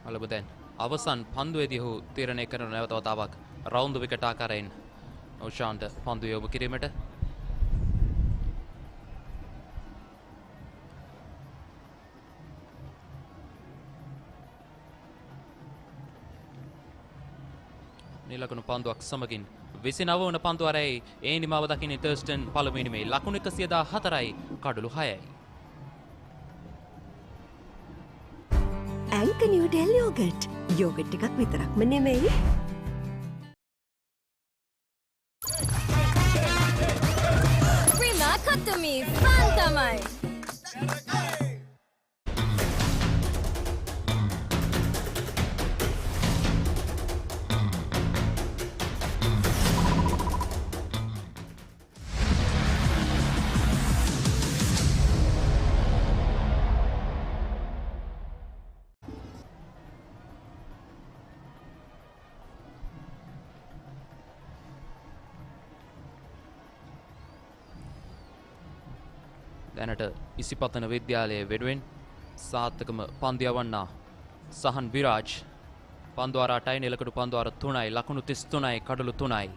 අලබ දැන් අවසන් පන්දුවේදී ඔහු තීරණය කරන නැවත වතාවක් රවුන්ඩ් විකට් ආකාරයෙන් ඔෂාන්ට පන්දු යොමු කිරීමට. නිලකුණු පන්දුවක් සමගින් 29 වන පන්දු අරයි ඒ නිමාව දකින්නේ තර්ස්ටන් පළමුවෙනි මේ ලකුණු 114යි කඩලු 6යි. ඇන්ක නිව්ඩෙල් යෝගට්. යෝගට් එකක් විතරක්ම නෙමෙයි. Prima Katumi Fantamai. දැනට ඉසිපතන විද්‍යාලයේ වෙනුවෙන් සාර්ථකම පන්දු යවන්නා සහන් විරාජ්. පන්දු අර 8යි නිලකඩු පන්දු අර 3යි ලකුණු 33යි කඩලු 3යි.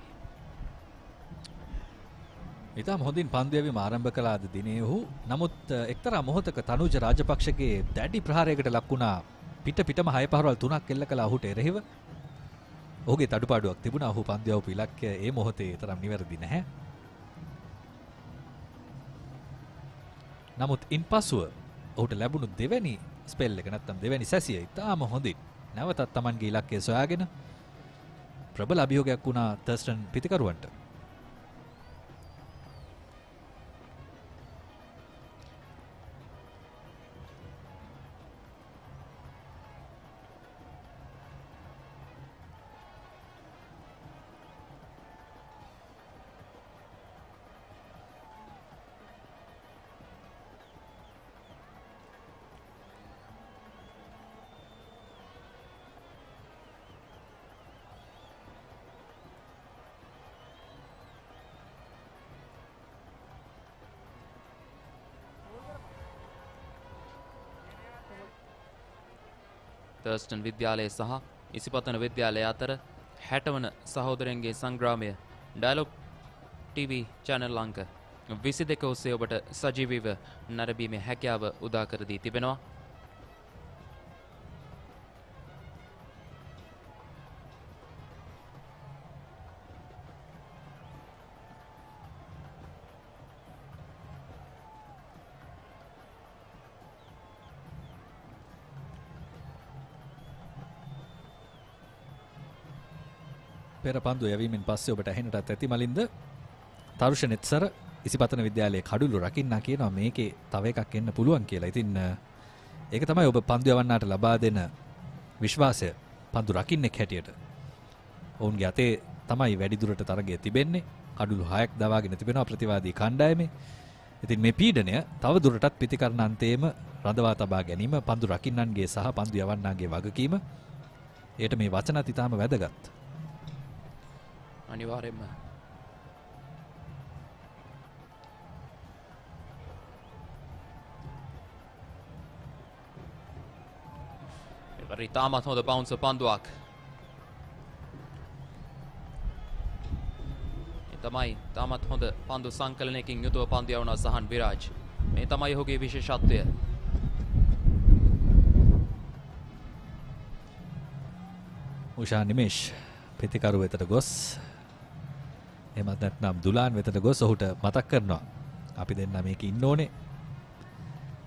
ඉතාම හොඳින් පන්දු යැවීම ආරම්භ කළ අද දිනේ ඔහු. නමුත් එක්තරා මොහොතක තනුජ රාජපක්ෂගේ දැඩි ප්‍රහාරයකට ලක් වුණා. පිටම 6 පහරවල් 3ක් එල්ල කළා ඔහුට එරෙහිව. ඔහුගේ තඩුපාඩුවක් තිබුණා. ඔහු පන්දු යවපු ඉලක්කය ඒ මොහොතේ තරම් නිවැරදි නැහැ. නමුත් ඉන්පසුව ඔහුට ලැබුණු දෙවැනි ස්පෙල් එක නැත්තම් දෙවැනි සැසිය ඉතාම හොඳින් නැවතත් Tamanගේ ඉලක්කය සොයාගෙන ප්‍රබල අභියෝගයක් වුණා තර්ස්ටන් පිතිකරුවන්ට. තර්ස්ටන් විද්‍යාලය සහ ඉසිපතන විද්‍යාලය අතර 60 වන සහෝදරයන්ගේ සංග්‍රාමය ඩයලොග් TV channel අංක 22 ඔස්සේ ඔබට සජීවීව නැරඹීමේ හැකියාව උදා කර දී තිබෙනවා. පෙර පන්දු යැවීමෙන් පස්සේ ඔබට ඇහෙන්නටත් ඇති මලින්ද තරුෂ නෙත්සර ඉසිපතන විද්‍යාලයේ කඩුළු රකින්නා කියනවා මේකේ තව එකක් එන්න පුළුවන් කියලා. ඉතින් ඒක තමයි ඔබ පන්දු යවන්නාට ලබා දෙන විශ්වාසය පන්දු රකින්නෙක් හැටියට. ඔවුන්ගේ අතේ තමයි වැඩි දුරට තරගය තිබෙන්නේ. කඩුළු 6ක් දවාගෙන තිබෙනවා ප්‍රතිවාදී කණ්ඩායමේ. ඉතින් මේ පීඩනය තව දුරටත් පිතිකරණාන්තයේම රඳවා තබා ගැනීම පන්දු රකින්නන්ගේ සහ පන්දු යවන්නාගේ වගකීම. ඒට මේ වචනත් ඉතාම වැදගත්. අනිවාර්යයෙන්ම එවරි තාමත් හොඳ බවුන්ස් පන්දුවක්. මේ තමයි තාමත් හොඳ පන්දු සංකලනයකින් යුතුව පන්දු යවන සහන් විරාජ්. මේ තමයි ඔහුගේ විශේෂත්වය. උෂා නිමේෂ් පිතිකරු වෙතට ගොස් එමත් නැත්නම් දුලාන් වෙතට ගොස් ඔහුට මතක් කරනවා අපි දෙන්න මේක ඉන්න ඕනේ.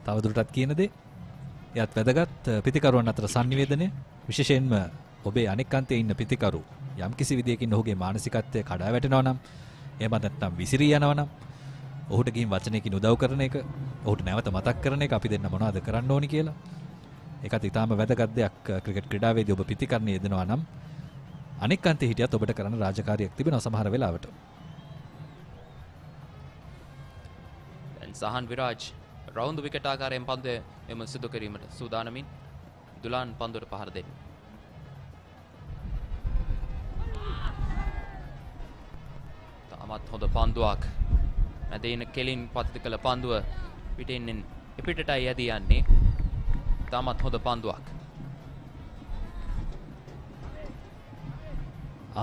තවදුරටත් කියන දේ එයත් වැදගත් පිතිකරුවන් අතර සංනිවේදනය විශේෂයෙන්ම ඔබේ අනෙක් අන්තයේ ඉන්න පිතිකරු යම් කිසි විදියකින් ඔහුගේ මානසිකත්වය කඩා වැටෙනවා නම් එහෙම නැත්නම් විසිරී යනවා නම් ඔහුට ගිහින් වචනයකින් උදව් කරන එක ඔහුට නැවත මතක් කරන එක අපි දෙන්න මොනවද කරන්න ඕනි කියලා ඒකත් ඊටාම වැදගත් දෙයක් ක්‍රිකට් ක්‍රීඩාවේදී ඔබ පිතිකරණය යෙදෙනවා නම් අනෙක් අන්තයේ හිටියත් ඔබට කරන්න රාජකාරියක් තිබෙනවා සමහර වෙලාවට. දැන් සහන් විරාජ් රවුන්දු විකට් ආකාරයෙන් පන්දු එම සිදු කිරීමට සූදානමින් දුලාන් පන්දුවට පහර දෙන්න. තාමත් හොඳ පන්දුවක්. මැදින් කෙලින් පතිත කළ පන්දුව පිටින් පිටටයි යදී යන්නේ. තාමත් හොඳ පන්දුවක්.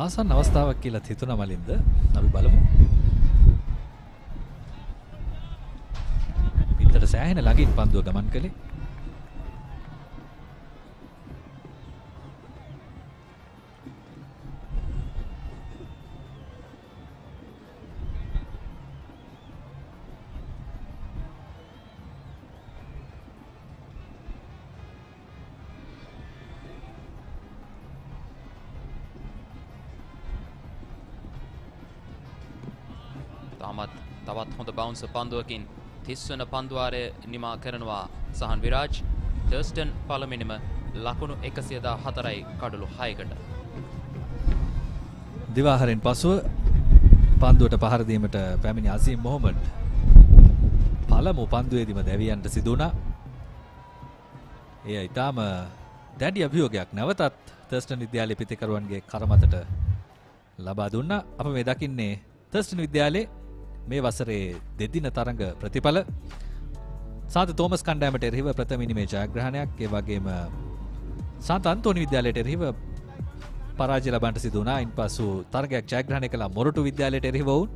ආසන්න අවස්ථාවක් කියලා හිතුණා මලින්ද අපි බලමු. පිටට සෑහෙන ළඟින් පන්දුව ගමන් කළේ. තවත් හොඳ බවුන්ස් පන්දුවකින් 30 වන පන්දුවාරය නිමා කරනවා සහන් විරාජ්. තර්ස්ටන් පළමුවෙනිම ලකුණු 114යි කඩලු 6කට. දිවාහරෙන් පසුව පන්දුවට පහර දීමට පැමිණි අසීම් මොහමඩ් පළමු පන්දුවේදීම දැවියන්ට සිදු වුණා. එය ඊටාම දැඩි අභියෝගයක් නැවතත් තර්ස්ටන් විද්‍යාලයේ පිතිකරුවන්ගේ කරමතට ලබා දුන්නා. අප මේ දකින්නේ තර්ස්ටන් විද්‍යාලයේ මේ වසරේ දෙදින තරඟ ප්‍රතිඵල සාන්ත තෝමස් කණ්ඩායමට එරෙහිව ප්‍රථම ඉනිමේ ජයග්‍රහණයක්, ඒ වගේම සාන්ත අන්තෝනි විද්‍යාලයට එරෙහිව පරාජය ලබන්නට සිදු වුණා. ඉන්පසු තරගයක් ජයග්‍රහණය කළ මොරටු විද්‍යාලයට එරෙහිව වුන්,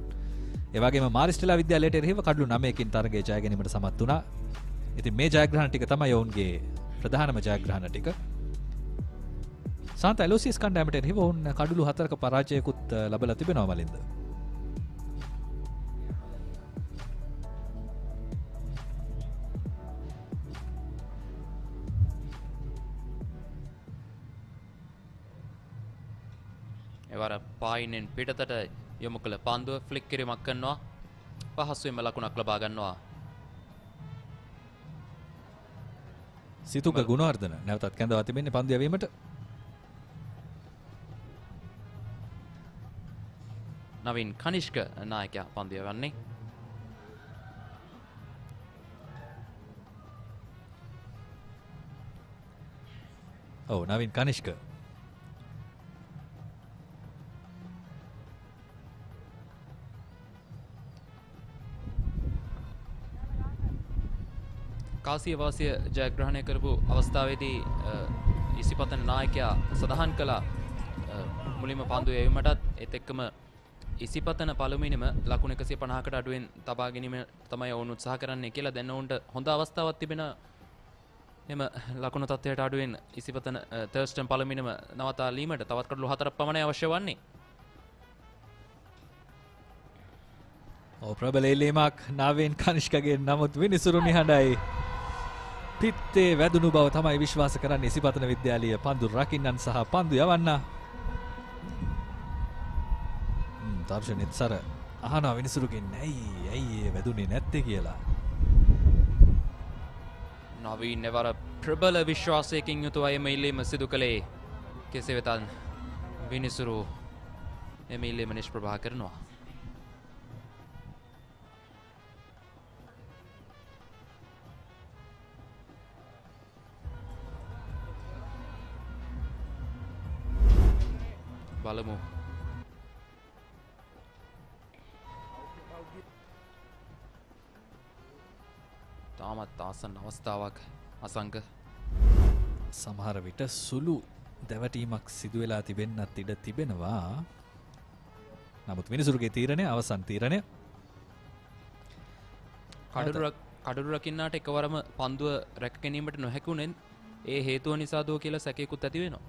ඒ වගේම මාරිස්ටලා විද්‍යාලයට එරෙහිව කඩලු 9කින් තරගය ජය ගැනීමට සමත් වුණා. ඉතින් මේ ජයග්‍රහණ ටික තමයි ඔවුන්ගේ ප්‍රධානම ජයග්‍රහණ ටික. සාන්ත ඇලෝසියස් කණ්ඩායමට එරෙහිව ඔවුන් කඩලු 4ක පරාජයකුත් ලබලා තිබෙනවා මලින්ද. එවර පායිනෙන් පිටතට යොමු කළ පන්දුව ෆ්ලික් කිරීමක් කරනවා. පහසුවෙන්ම ලකුණක් ලබා ගන්නවා. සිතුක ගුණවර්ධන නැවතත් කැඳවා තිබෙන්නේ පන්දු යැවීමට. නවීන් කනිෂ්ක නායකයා පන්දු යවන්නේ. ඔව් නවීන් කනිෂ්ක කාසිය වාසිය ජයග්‍රහණය කරපු අවස්ථාවේදී ඉසිපතන නායකයා සඳහන් කළා මුලින්ම පන්දු යැවීමටත් ඒත් එක්කම ඉසිපතන පළමුවෙනිම ලකුණු 150කට අඩුවෙන් තබා ගැනීම තමයි ඔවුන් උත්සාහ කරන්නේ කියලා. දැන් ඔවුන්ට හොඳ අවස්ථාවක් තිබෙන එම ලකුණු තත්ත්වයට අඩුවෙන් ඉසිපතන තර්ස්ටන් පළමුවෙනිම නවතා ලීමට තවත් කඩලු 4ක් පමණයි අවශ්‍ය වන්නේ. ප්‍රබල එල්ලීමක් නවීන් කනිෂ්කගේ, නමුත් විනිසුරු නිහඬයි. පිත්තේ වැදුණු බව තමයි විශ්වාස කරන්නේ ඉසිපතන විද්‍යාලීය පන්දු රකින්නන් සහ පන්දු යවන්න. දර්ශනෙත් සර අහනවා විනිසුරුගෙන් ඇයි වැදුනේ නැත්තේ කියලා. නවීන් එවර ප්‍රබල විශ්වාසයකින් යුතුවයි එම ඉල්ලීම සිදු කළේ. කෙසේ වෙතත් විනිසුරු එම ඉල්ලීම නිෂ්ප්‍රභා කරනවා. බලමු. තාමත් ආසන්න අවස්ථාවක් අසංක. සමහර විට සුළු දැවටීමක් සිදු වෙලා තිබෙන්නත් ඉඩ තිබෙනවා. නමුත් විනිසුරුගේ තීරණය අවසන් තීරණය. කඩුරු රකින්නාට එකවරම පන්දුව රැක ගැනීමට නොහැකුණෙන් ඒ හේතුව නිසාදෝ කියලා සැකයකුත් ඇති වෙනවා.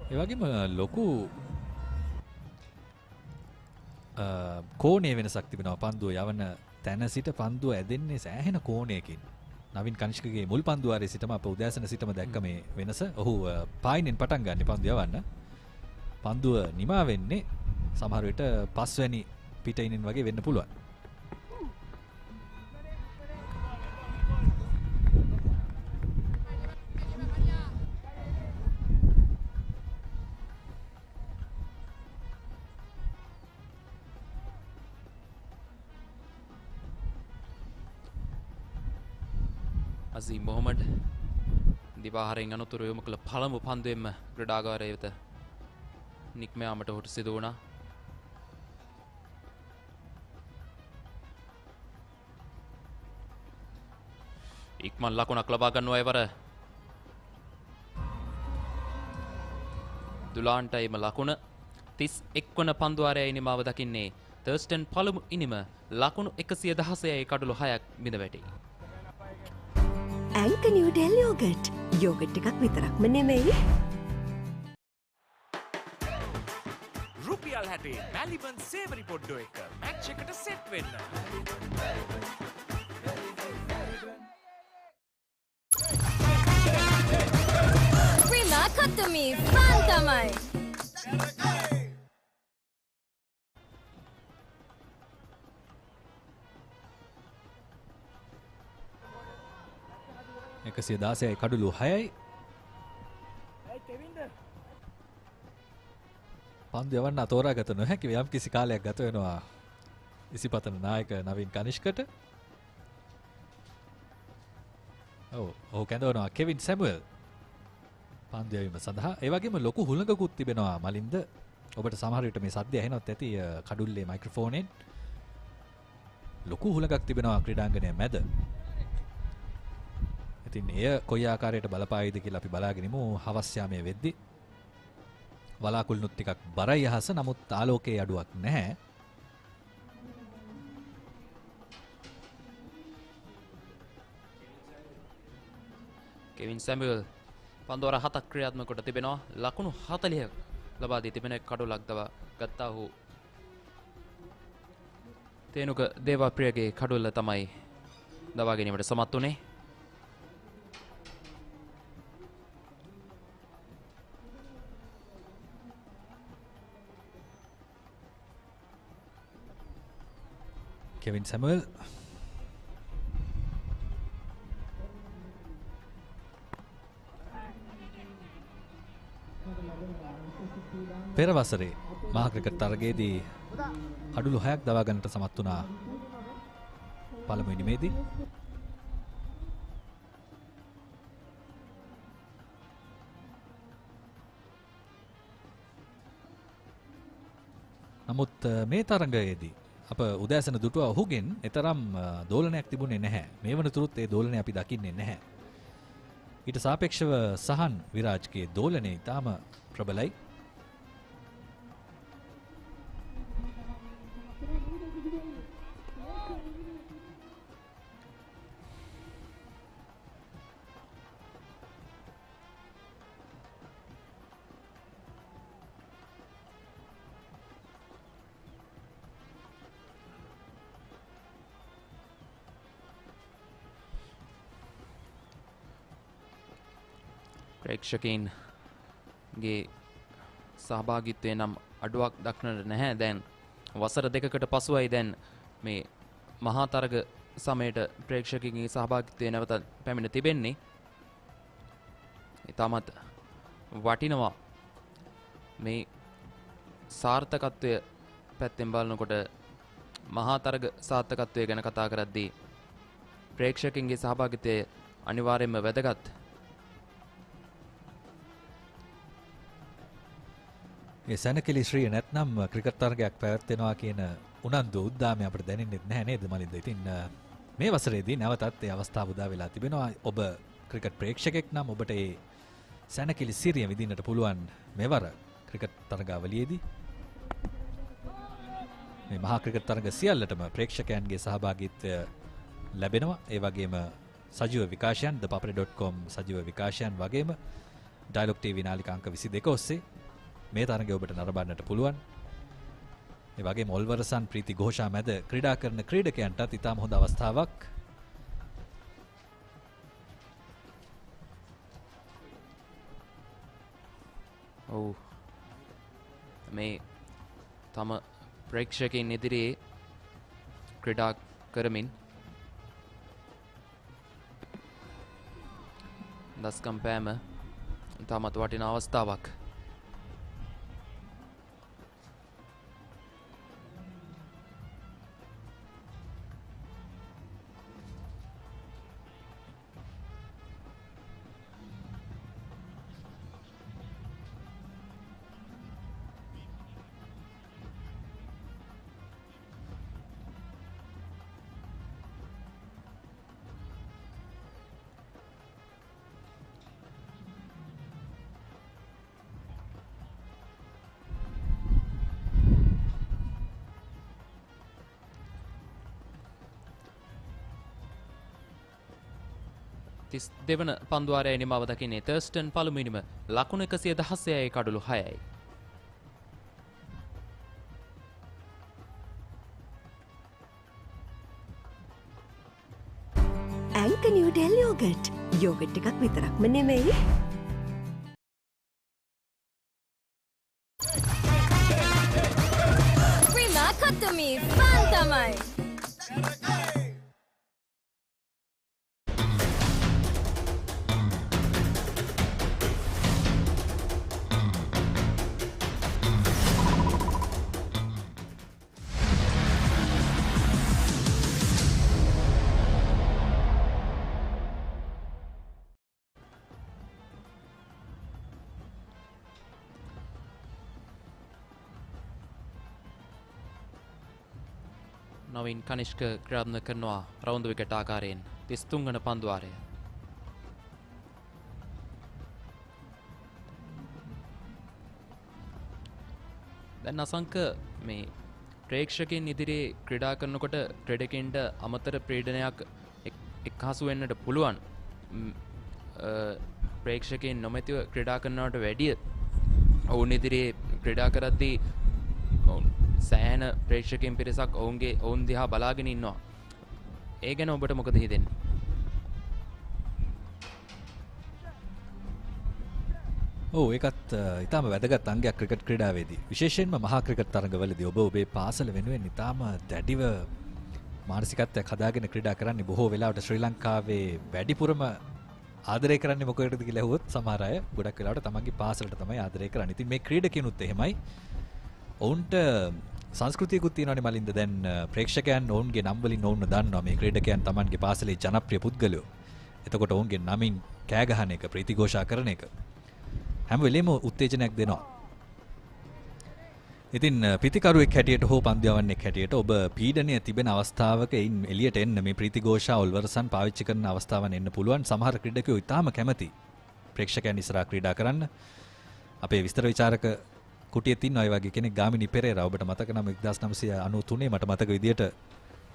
ඒ වගේම ලොකු කෝණයේ වෙනසක් තිබෙනවා පන්දුව යවන තැන සිට පන්දුව ඇදෙන්නේ සෑහෙන කෝණයකින්. නවින් කනිෂ්කගේ මුල් පන්දුවාරයේ සිටම අප උදෑසන සිටම දැක්ක මේ වෙනස. ඔහු පායිනෙන් පටන් ගන්න පන්දුව යවන්න. පන්දුව නිමා වෙන්නේ සමහර විට පස්වැනි පිටින් වගේ වෙන්න පුළුවන්. අසීම් මොහමඩ් දිවාහරෙන් අනතුරු යොමු කළ පළමු පන්දුවෙන්ම ක්‍රීඩාගාරය වෙත නික්ම යාමට ඔහුට සිදු වුණා. ඉක්මන් ලකුණක් ලබා ගන්නවා එවර. දුලාන්ටයිම ලකුණ 31 වන පන්දුවාරයේ ඉනිමාව දකින්නේ තර්ස්ටන් පළමු ඉනිම ලකුණු 116යි කඩලු 6ක් බිඳ වැටි. ඇන්ක නිව්ඩෙල් යෝගට්. යෝගට් එකක් විතරක්ම නෙමෙයි. රුපියල් 60 මැලිබන් සේවරි පොඩ්ඩෝ එක මැච් එකට සෙට් වෙන්න. ක්‍රීඩා කතුමි ෆන් තමයි. එකසිය 16යි කඩුළු 6යි. පන්දු යවන්න තෝරාගත නොහැකි යම් කිසි කාලයක් ගත වෙනවා ඉසිපතන නායක නවීන් කනිෂ්කට. ඔහු කැඳවනවා කෙවින් සැමුවෙල් පන්දු යවීම සඳහා. ඒ වගේම ලොකු හුළඟකුත් තිබෙනවා මලින්ද. ඔබට සමහර විට මේ සද්දය ඇහෙනවත් ඇති කඩුල්ලේ මයික්‍රොෆෝනෙන්. ලොකු හුළඟක් තිබෙනවා ක්‍රීඩාංගණය මැද. ඉතින් එය කොයි ආකාරයට බලපායිද කියලා අපි බලාගෙන ඉමු. හවස් යාමයේ වෙද්දී වලාකුළුනුත් ටිකක් බරයි අහස. නමුත් ආලෝකයේ අඩුවක් නැහැ. කෙවින් සැමුවෙල් පන්දුවර 7ක් ක්‍රියාත්මක කොට තිබෙනවා. ලකුණු 40ක් ලබා දී තිබෙන කඩුලක් දවා ගත්තා වූ තේනුක දේවප්‍රියගේ කඩුල්ල තමයි දවා ගැනීමට සමත් වුණේ. කෙවින් සැමුවෙල් පෙර වසරේ මහා ක්‍රිකට් තරගයේදී කඩුළු 6ක් දවා ගන්නට සමත් වුණා පළමු ඉනිමේදී. නමුත් මේ තරගයේදී අප උදෑසන දුටුවා ඔහුගෙන් එතරම් දෝලනයක් තිබුණේ නැහැ. මේ වනතුරුත් ඒ දෝලනය අපි දකින්නේ නැහැ. ඊට සාපේක්ෂව සහන් විරාජ්ගේ දෝලනය ඉතාම ප්‍රබලයි. ප්‍රේක්ෂකයින්ගේ සහභාගිත්වය නම් අඩුවක් දක්නට නැහැ. දැන් වසර 2කට පසුවයි දැන් මේ මහා තරග සමයට ප්‍රේක්ෂකයින්ගේ සහභාගිත්වය නැවත පැමිණ තිබෙන්නේ. ඉතාමත් වටිනවා මේ සාර්ථකත්වය පැත්තෙන් බලනකොට. මහා තරග සාර්ථකත්වය ගැන කතා කරද්දී ප්‍රේක්ෂකයින්ගේ සහභාගිත්වය අනිවාර්යයෙන්ම වැදගත්. ඒ සැනකෙලි ශ්‍රිය නැත්නම් ක්‍රිකට් තරගයක් පැවැත්වෙනවා කියන උනන්දු උද්දාමය අපිට දැනෙන්නේ නැහැ නේද මලින්ද? ඉතින් මේ වසරේදී නැවතත් ඒ අවස්ථාව උදා වෙලා තිබෙනවා. ඔබ ක්‍රිකට් ප්‍රේක්ෂකෙක් නම් ඔබට ඒ සැනකිලි සිරිය විඳින්නට පුළුවන් මෙවර ක්‍රිකට් තරගාවලියේදී. මේ මහා ක්‍රිකට් තරග සියල්ලටම ප්‍රේක්ෂකයන්ගේ සහභාගීත්වය ලැබෙනවා. ඒ වගේම සජීව විකාශයන් thepapare.com සජීව විකාශයන් වගේම ඩයලොග් ටීවී නාලිකා අංක 22 ඔස්සේ මේ තරගය ඔබට නරඹන්නට පුළුවන්. ඒ වගේම ඔල්වරසන් ප්‍රීති ഘോഷා මැද ක්‍රීඩා කරන ක්‍රීඩකයන්ටත් ඉතාම හොඳ අවස්ථාවක්. ඔව් මේ තම ප්‍රේක්ෂකයන් ඉදිරියේ ක්‍රීඩා කරමින් දස්කම් පෑම තාමත් වටින අවස්ථාවක්. දෙවන පන්දුවාරය නිමාව දකින්නේ තර්ස්ටන් පළමුවෙනිම ලකුණු 116යි කඩලු 6යි. ඇන්ක නිව්ඩෙල් යෝගට්. යෝගට් එකක් විතරක්ම නෙමෙයි. Prima Katami Fantamai. Navin Kanishka ක්‍රියාත්මක කරනවා රවුන්ඩ් විකට් ආකාරයෙන් 33 වන පන්දුවාරය. දැන් අසංක මේ ප්‍රේක්ෂකයන් ඉදිරියේ ක්‍රීඩා කරනකොට ක්‍රීඩකයන්ට අමතර පීඩනයක් එක්හසු වෙන්නට පුළුවන්. ප්‍රේක්ෂකයන් නොමැතිව ක්‍රීඩා කරනවට වැඩිය ඔවුන් ඉදිරියේ ක්‍රීඩා කරද්දී සෑහෙන ප්‍රේක්ෂකයන් පිරිසක් ඔවුන් දිහා බලාගෙන ඉන්නවා. ඒ ගැන ඔබට මොකද හිතෙන්නේ? ඔව් ඒකත් ඊටාම වැදගත් අංගයක් ක්‍රිකට් ක්‍රීඩාවේදී. විශේෂයෙන්ම මහා ක්‍රිකට් තරඟවලදී ඔබ ඔබේ පාසල වෙනුවෙන් ඊටාම දැඩිව මානසිකත්වයක් හදාගෙන ක්‍රීඩා කරන්නේ. බොහෝ වෙලාවට ශ්‍රී ලංකාවේ වැඩිපුරම ආදරය කරන්නේ මොකටද කියලා ඇහුවොත් සමහර අය ගොඩක් වෙලාවට තමන්ගේ පාසලට තමයි ආදරය කරන්නේ. ඉතින් මේ ක්‍රීඩකිනුත් එහෙමයි. ඔවුන්ට සංස්කෘතියකුත් තියෙනවානේ මලින්ද. දැන් ප්‍රේක්ෂකයන් ඔවුන්ගේ නම් වලින් ඔවුන්ව දන්නවා මේ ක්‍රීඩකයන් තමන්ගේ පාසලේ ජනප්‍රිය පුද්ගලයෝ. එතකොට ඔවුන්ගේ නමින් කෑ ගහන එක, ප්‍රීතිഘോഷා කරන එක හැම වෙලේම උත්තේජනයක් දෙනවා. ඉතින් පිතිකරුවෙක් හැටියට හෝ පන්දුවන්නෙක් හැටියට ඔබ පීඩනය තිබෙන අවස්ථාවක එළියට එන්න මේ ප්‍රීතිഘോഷා ඔල්වරසන් පාවිච්චි කරන අවස්ථාවන් එන්න පුළුවන්. සමහර ක්‍රීඩකයෝ ඉතාම කැමති ප්‍රේක්ෂකයන් ඉස්සරහා ක්‍රීඩා කරන්න. අපේ විස්තර විචාරක කුටියේ තින්න ඔය වගේ කෙනෙක් ගාමිණී පෙරේරා. ඔබට මතක නම් 1993 මට මතක විදියට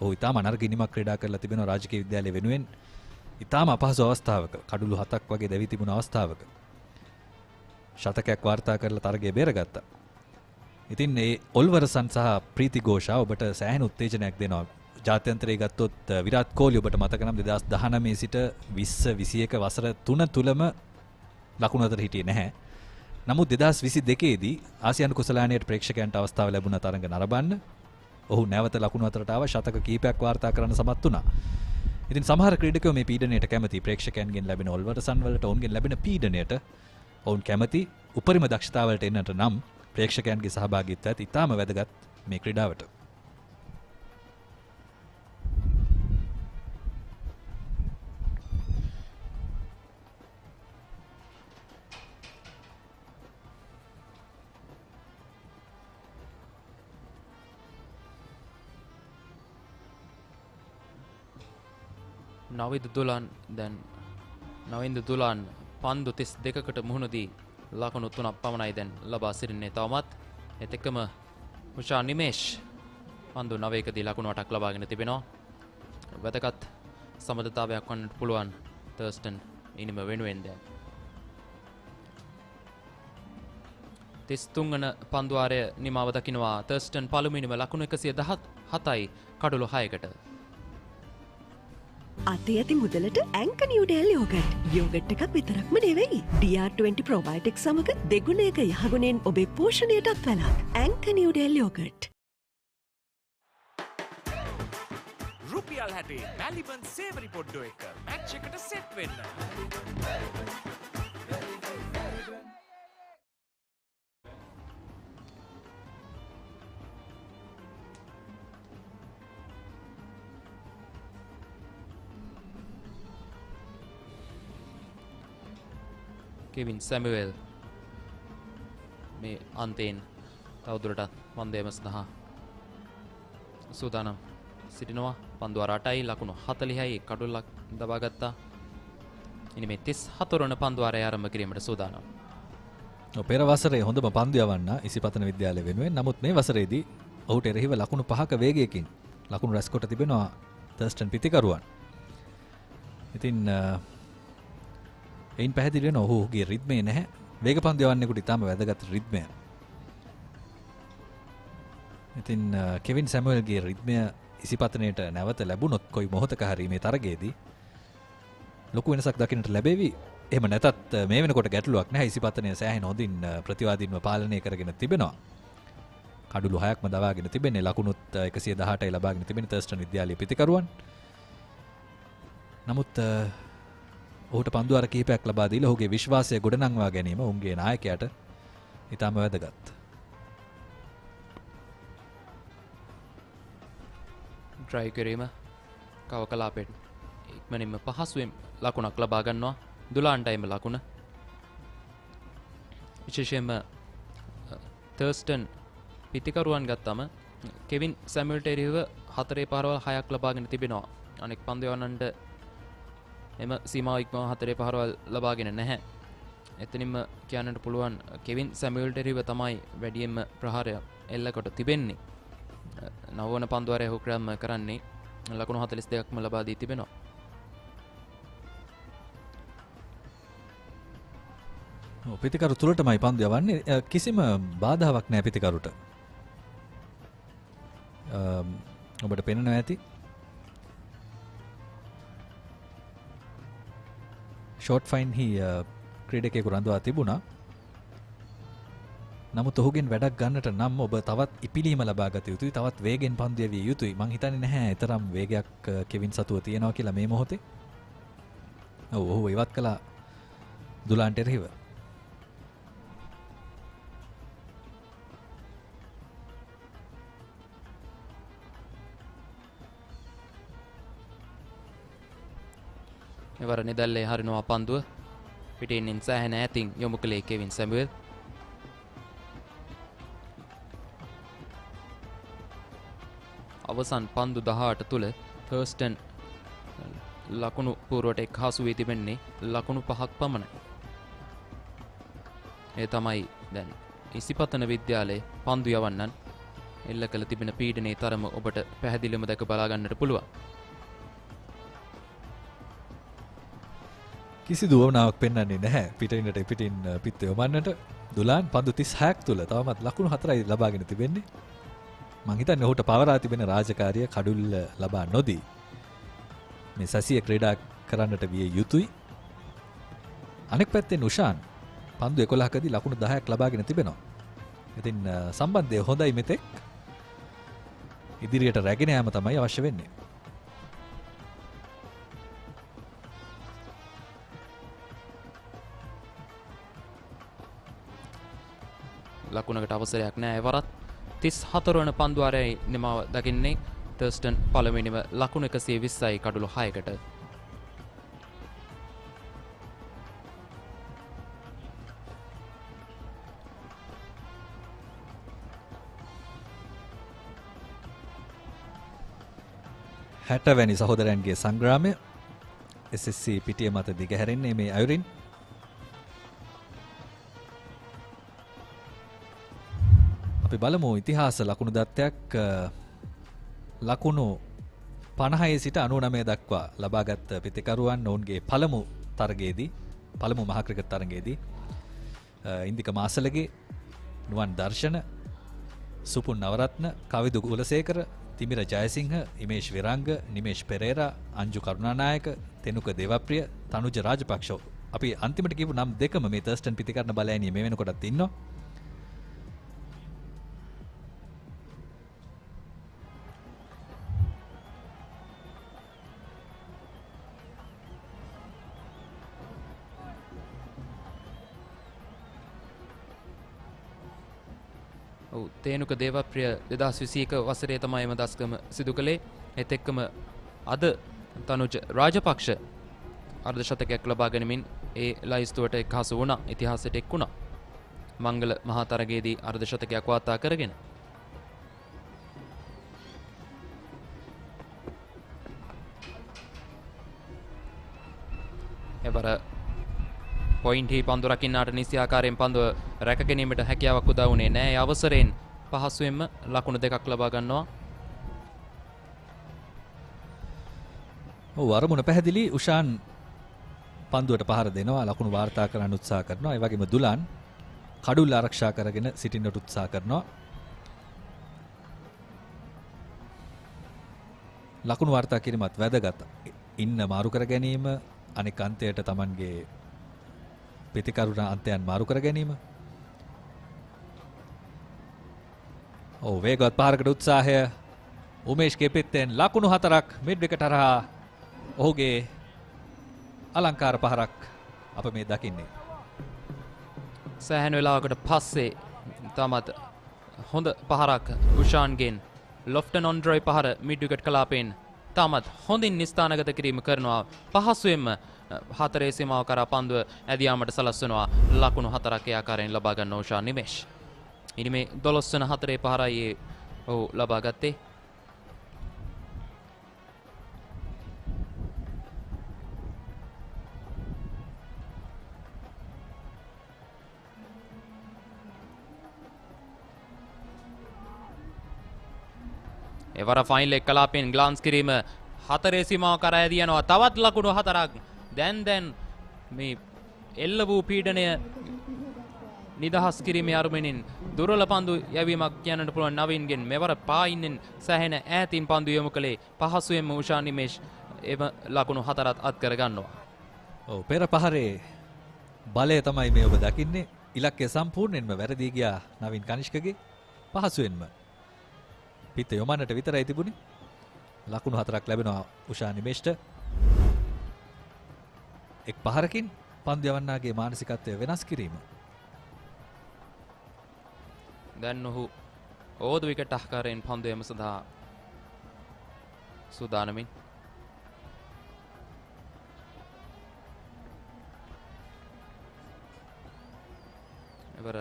ඔහු ඉතාම අනර්ග ඉනිමක් ක්‍රීඩා කරලා තිබෙනවා රාජකීය විද්‍යාලය වෙනුවෙන්. ඉතාම අපහසු අවස්ථාවක කඩුළු 7ක් වගේ දැවි තිබුණ අවස්ථාවක ශතකයක් වාර්තා කරලා තරගය බේරගත්තා. ඉතින් මේ ඔල්වරසන් සහ ප්‍රීතිഘോഷා ඔබට සෑහෙන උත්තේජනයක් දෙනවා. ජාත්‍යන්තරයේ ගත්තොත් විරාට් කෝලි ඔබට මතක නම් 2019 සිට 20 21 වසර 3 තුලම ලකුණු අතර හිටියේ නැහැ. නමුත් 2022 දී ආසියානු කුසලානයට ප්‍රේක්ෂකයන්ට අවස්ථාව ලැබුණ තරඟ නරඹන්න ඔහු නැවත ලකුණු අතරට ආව. ශතක කීපයක් වාර්තා කරන්න සමත් වුණා. ඉතින් සමහර ක්‍රීඩකයෝ මේ පීඩනයට කැමති. ප්‍රේක්ෂකයන්ගෙන් ලැබෙන ඔල්වරසන් වලට ඔවුන්ගෙන් ලැබෙන පීඩනයට ඔවුන් කැමති. උපරිම දක්ෂතාවලට එන්නට නම් ප්‍රේක්ෂකයන්ගේ සහභාගීත්වයත් ඉතාම වැදගත් මේ ක්‍රීඩාවට. නවිද දුලන් දැන් නවින්ද දුලාන් පන්දු 32කට මුහුණ දී ලකුණු 3ක් පමණයි දැන් ලබා සිටින්නේ. තවමත් ඒත් එක්කම උෂා නිමේෂ් පන්දු 9කදී ලකුණු 8ක් ලබාගෙන තිබෙනවා. වැදගත් සමබරතාවයක් වන්නට පුළුවන් තර්ස්ටන් ඉනිම වෙනුවෙන් දැන් 33 වන පන්දුවාරය නිමාව දකිනවා. තර්ස්ටන් පළමුවෙනිම ලකුණු 117යි කඩලු 6කට. අතේ ඇති මුදලට ඇංක නිව්ඩෙල් යෝගට්. යෝගට් එකක් විතරක්ම නෙවෙයි. DR20 ප්‍රොබයොටික් සමග දෙගුණයක යහගුණෙන් ඔබේ පෝෂණයටත් වැළක්. ඇංක නිව්ඩෙල් යෝගට්. රුපියල් 60 මැලිබන් සේවරි පොඩ්ඩෝ එක මැච් එකට සෙට් වෙන්න. කෙවින් සැමුවෙල් මේ අන්තයෙන් තවදුරටත් වන්දේම සඳහා සූදානම් සිටිනවා. පන්දුවාර 8යි ලකුණු 40යි කඩුල්ලක් දබා ගත්තා. ඉනි මේ 34 වන පන්දුවාරය ආරම්භ කිරීමට සූදානම්. පෙර වසරේ හොඳම පන්දු යවන්න ඉසිපතන විද්‍යාලය වෙනුවෙන්. නමුත් මේ වසරේදී ඔහුට එරෙහිව ලකුණු 5ක වේගයකින් ලකුණු රැස් කොට තිබෙනවා තර්ස්ටන් පිතිකරුවන්. ඉතින් එයින් පැහැදිලි වෙනවා ඔහුගේ රිද්මේ නැහැ. වේග පන්දු යවන්නෙකුට ඉතාම වැදගත් රිද්මය. ඉතින් කෙවින් සැමුවෙල්ගේ රිද්මය ඉසිපතනයට නැවත ලැබුණොත් කොයි මොහොතක හරි මේ තරගයේදී ලොකු වෙනසක් දකින්නට ලැබෙවි. එහෙම නැතත් මේ වෙනකොට ගැටලුවක් නැහැ. ඉසිපතනය සෑහෙන හොඳින් ප්‍රතිවාදීන්ව පාලනය කරගෙන තිබෙනවා. කඩුළු 6ක්ම දවාගෙන තිබෙන්නේ. ලකුණුත් 118යි ලබාගෙන තිබෙන තර්ස්ටන් විද්‍යාලයේ පිතිකරුවන්. නමුත් ඔහුට පන්දුවාර කිහිපයක් ලබා දීලා ඔහුගේ විශ්වාසය ගොඩනංවා ගැනීම ඔවුන්ගේ නායකයාට ඉතාම වැදගත්. ට්‍රයි කිරීම කවකලාපෙන් ඉක්මනින්ම පහසුවෙන් ලකුණක් ලබා ගන්නවා. දුලාන්ටයිම ලකුණ. විශේෂයෙන්ම තර්ස්ටන් පිතිකරුවන් ගත්තම කෙවින් සැමුවෙල්ට එරෙහිව 4 පහරවල් 6ක් ලබාගෙන තිබෙනවා. අනෙක් පන්දු යවන්නන්ට එම සීමාව ඉක්මව 4 පහරවල් ලබාගෙන නැහැ. එතනින්ම කියන්නට පුළුවන් කෙවින් සැමුවෙල්ට එරෙහිව තමයි වැඩියෙන්ම ප්‍රහාරය එල්ලකොට තිබෙන්නේ. නවවන පන්දුවාරය ඔහු ක්‍රම කරන්නේ ලකුණු 42ක්ම ලබා දී තිබෙනවා. පිතිකරු තුලටමයි පන්දු යවන්නේ. කිසිම බාධාවක් නැහැ පිතිකරුට. ඔබට පෙනෙනවා ඇති ෂෝට් ෆයින් හි ක්‍රීඩකයෙකු රඳවා තිබුණා. නමුත් ඔහුගෙන් වැඩක් ගන්නට නම් ඔබ තවත් ඉපිලීම ලබා ගත යුතුයි. තවත් වේගෙන් පන්දු යවිය යුතුයි. මං හිතන්නේ නැහැ තරම් වේගයක් කෙවින් සතුව තියෙනවා කියලා මේ මොහොතේ. ඔව් ඔහු ඉවත් කළා දුලාන්ට එරෙහිව. එවර නිදල්ලේ හරිනවා පන්දුව. පිටින් සෑහෙන ඈතින් යොමු කළේ කෙවින් සැමුවෙල්. අවසන් පන්දු 18 තුල තර්ස්ටන් ලකුණු පුරවට එක් හසු වී තිබෙන්නේ ලකුණු 5ක් පමණයි. ඒ තමයි දැන් ඉසිපතන විද්‍යාලයේ පන්දු යවන්නන් එල්ල කළ තිබෙන පීඩනයේ තරම ඔබට පැහැදිලිවම දැක බලා ගන්නට පුළුවන්. කිසිදු වමනාවක් පෙන්වන්නේ නැහැ. පිටින්ට පිටින් පිට යොමන්නට දුලාන් පන්දු 36ක් තුල තවමත් ලකුණු 4යි ලබාගෙන තිබෙන්නේ. මං හිතන්නේ ඔහුට පවරා තිබෙන රාජකාරිය කඩුල්ල ලබා නොදී මේ සැසිය ක්‍රීඩා කරන්නට විය යුතුයි. අනෙක් පැත්තෙන් උෂාන් පන්දු 11කදී ලකුණු 10ක් ලබාගෙන තිබෙනවා. ඉතින් සම්බන්ධය හොඳයි මෙතෙක්. ඉදිරියට රැගෙන යාම තමයි අවශ්‍ය වෙන්නේ. ලකුණකට අවසරයක් නැහැ. එවරත් 34 වන පන්දුවාරයයි නිමාව දකින්නේ තර්ස්ටන් පළවෙනිම ලකුණු 120යි කඩලු 6කට. වැනි සහෝදරයන්ගේ සංග්‍රාමය SSC පිටිය මත දිගහැරෙන්නේ මේ අයුරින්. අපි බලමු ඉතිහාස ලකුණු දත්තයක් ලකුණු 50 සිට 99 දක්වා ලබාගත් පිතිකරුවන් ඔවුන්ගේ පළමු තරගයේදී පළමු මහා ක්‍රිකට් තරගයේදී ඉන්දික මාසලගේ නුවන් දර්ශන සුපුන් නවරත්න කවිදු ගුලසේකර තිමිර ජයසිංහ ඉමේෂ් විරංග නිමේෂ් පෙරේරා අංජු කරුණානායක තෙනුක දේවප්‍රිය තනුජ රාජපක්ෂ අපි අන්තිමට කියපු නම් දෙකම මේ තර්ස්ටන් පිතිකරන බලයනිය මේ වෙනකොටත් ඉන්නවා. තේනුක දේවප්‍රිය 2021 වසරේ තමයි එම දස්කම සිදු කළේ. ඒත් එක්කම අද තනුජ රාජපක්ෂ අර්ධ ශතකයක් ලබා ගැනීමෙන් ඒ ලයිස්තුවට එක්හසු වුණා. ඉතිහාසයට එක් වුණා. මංගල මහා තරගයේදී අර්ධ ශතකයක් වාර්තා කරගෙන. එවර පොයින්ට් හි පන්දු රකින්නාට නිසි ආකාරයෙන් පන්දුව රැක ගැනීමට හැකියාවක් උදා වුණේ නැහැ. ඒ අවසරයෙන් පහසුවෙන්ම ලකුණු දෙකක් ලබා ගන්නවා. ඔව් අරමුණ පැහැදිලි. උෂාන් පන්දුවට පහර දෙනවා. ලකුණු වාර්තා කරන්න උත්සාහ කරනවා. ඒ වගේම දුලාන් කඩුල්ල ආරක්ෂා කරගෙන සිටින්නට උත්සාහ කරනවා. ලකුණු වාර්තා කිරීමත් වැදගත්. ඉන්න මාරු කර ගැනීම අනෙක් අන්තයට Tamanගේ පිතිකරුණ අන්තයන් මාරු කර ගැනීම. ඔව් වේගවත් පහරකට උත්සාහය උමේෂ්ගේ පිටෙන් ලකුණු 4ක් මිඩ් විකට් හරහා ඔහුගේ අලංකාර පහරක් අප මේ දකින්නේ. සෑහෙන වෙලාවකට පස්සේ තමත් හොඳ පහරක් උෂාන්ගෙන් ලොෆ්ටන් ඔන්ඩ්‍රොයි පහර මිඩ් විකට් කලාපයෙන් තමත් හොඳින් නිස්ථානගත කිරීම කරනවා. පහසුවෙන්ම හතරේ සීමාව කරා පන්දුව ඇදියාමට සලස්වනවා. ලකුණු 4ක් ඒ ආකාරයෙන් ලබා ගන්න උෂාන් නිමේෂ්. ඉනි මේ 12 වන හතරේ පහරයි ඔහු ලබා ගත්තේ. එවර ෆයිනල් එක කලාපෙන් ග්ලාන්ස් කිරීම හතරේ සීමාව කරා ඇදියනවා. තවත් ලකුණු 4ක්. දැන් මේ එල්ල වූ පීඩනය නිදහස් කිරීමේ අරමුණින් දුර්වල පන්දු යැවීමක් කියන්නට පුළුවන් නවීන්ගෙන්. මෙවර පායින්ෙන් සැහෙන ඈතින් පන්දු යොමු කළේ පහසුවෙන්ම උෂාන් නිමේෂ් එම ලකුණු 4ත් අත් කර ගන්නවා. ඔව් පෙර පහරේ බලය තමයි මේ ඔබ දකින්නේ. ඉලක්කය සම්පූර්ණයෙන්ම වැරදී ගියා නවීන් කනිෂ්කගේ. පහසුවෙන්ම පිට යොමන්නට විතරයි තිබුණේ. ලකුණු 4ක් ලැබෙනවා උෂාන් නිමේෂ්ට. එක් පහරකින් පන්දු යවන්නාගේ මානසිකත්වය වෙනස් කිරීම. දැන් ඔහු ඕද විකට් අහකාරයෙන් පන්දු යම සඳහා සූදානමින්. එවර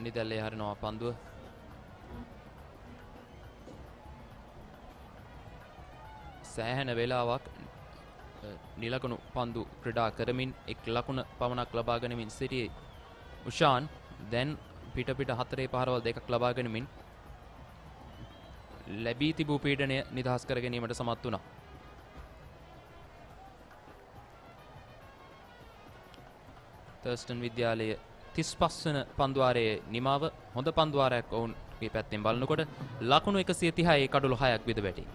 නිදැල්ලේ හරිනවා පන්දුව. සෑහෙන වේලාවක් නිලකුණු පන්දු ක්‍රීඩා කරමින් එක් ලකුණ පමණක් ලබා ගැනීමෙන් සිටියේ උෂාන්. දැන් පිට හතරේ පහරවල් දෙකක් ලබා ගැනීමෙන් ලැබී තිබූ පීඩනය නිදහස් කර ගැනීමට සමත් වුණා. තර්ස්ටන් විද්‍යාලයේ 35 වන පන්දුවාරයේ නිමාව හොඳ පන්දුවාරයක් ඔවුන්ගේ පැත්තෙන් බලනකොට ලකුණු 130යි කඩුළු 6ක් විද වැටි.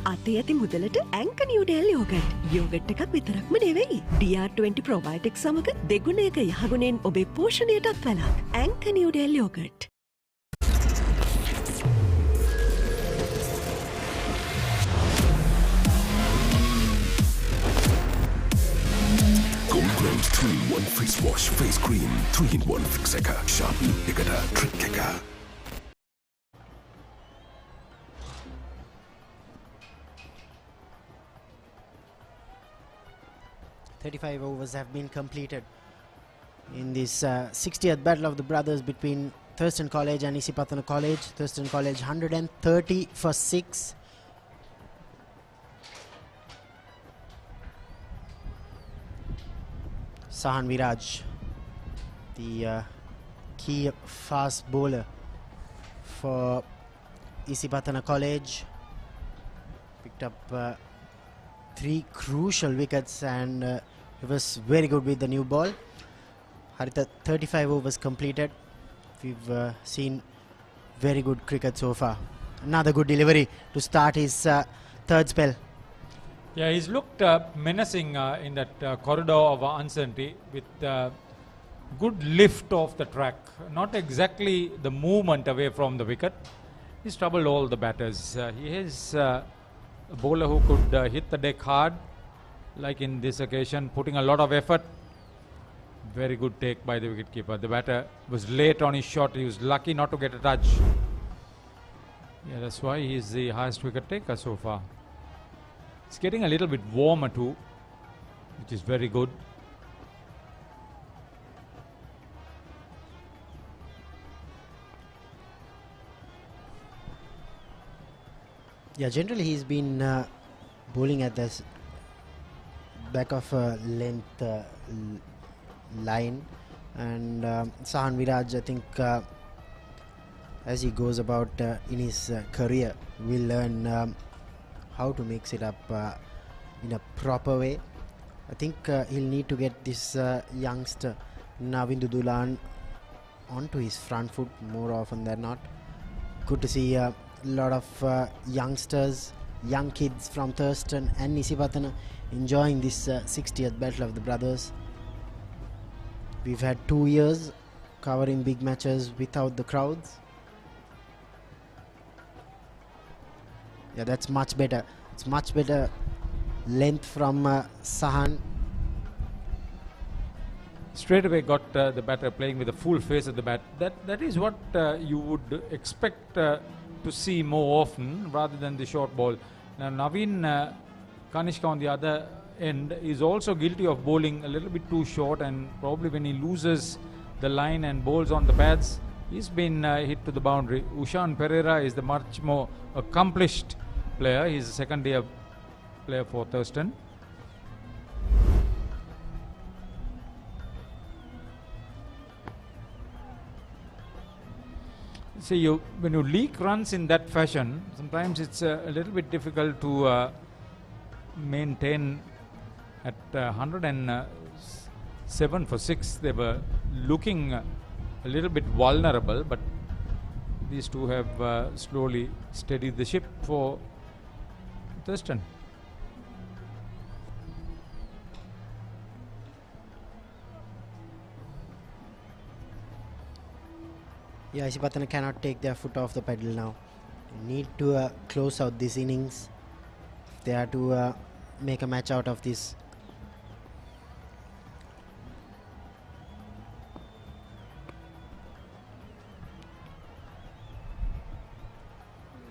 අතේ ඇති මුදලට ඇංක නිව්ඩෙල් යෝගට්. යෝගට් එකක් විතරක්ම නෙවෙයි. DR20 ප්‍රොබයොටික් සමග දෙගුණයක යහගුණෙන් ඔබේ පෝෂණයටත් වැළක්. ඇංක නිව්ඩෙල් yoghurt. Colombo 3-in-1 face wash face cream 3-in-1 fix එක sharpen එකට trick එක. 35 overs have been completed in this 60th battle of the brothers between Thurstan College and Isipathana College. Thurstan College 130 for 6 Sahan Viraj, the key fast bowler for Isipathana College, picked up 3 crucial wickets and he was very good with the new ball. Haritha, 35 overs completed. We've seen very good cricket so far. Another good delivery to start his third spell. Yeah, he's looked menacing in that corridor of uncertainty with good lift off the track. Not exactly the movement away from the wicket. He's troubled all the batters. He is a bowler who could hit the deck hard, like in this occasion, putting a lot of effort. Very good take by the wicketkeeper. The batter was late on his shot. He was lucky not to get a touch. Yeah, that's why he's the highest wicket taker so far. It's getting a little bit warmer too, which is very good. Yeah, generally he's been bowling at this back of a length line, and Sahan Viraj, I think as he goes about in his career, will learn how to mix it up in a proper way. I think he'll need to get this youngster Navin Dudulan onto his front foot more often than not. Good to see a lot of youngsters, young kids from Thurstan and Isipathana enjoying this 60th Battle of the Brothers. We've had 2 years covering big matches without the crowds. Yeah, that's much better. It's much better length from Sahan. Straight away got the batter playing with a full face at the bat. That is what you would expect to see more often rather than the short ball. Now Navin Kanishka on the other end is also guilty of bowling a little bit too short, and probably when he loses the line and bowls on the pads, he's been hit to the boundary. Ushan Pereira is the much more accomplished player. He's a second year player for Thurstan. See, when you leak runs in that fashion, sometimes it's a little bit difficult to maintain. At 107 for 6, they were looking a little bit vulnerable, but these two have slowly steadied the ship for Thurstan. Yeah, Isipathana cannot take their foot off the pedal now. They need to close out this innings. They are to make a match out of this.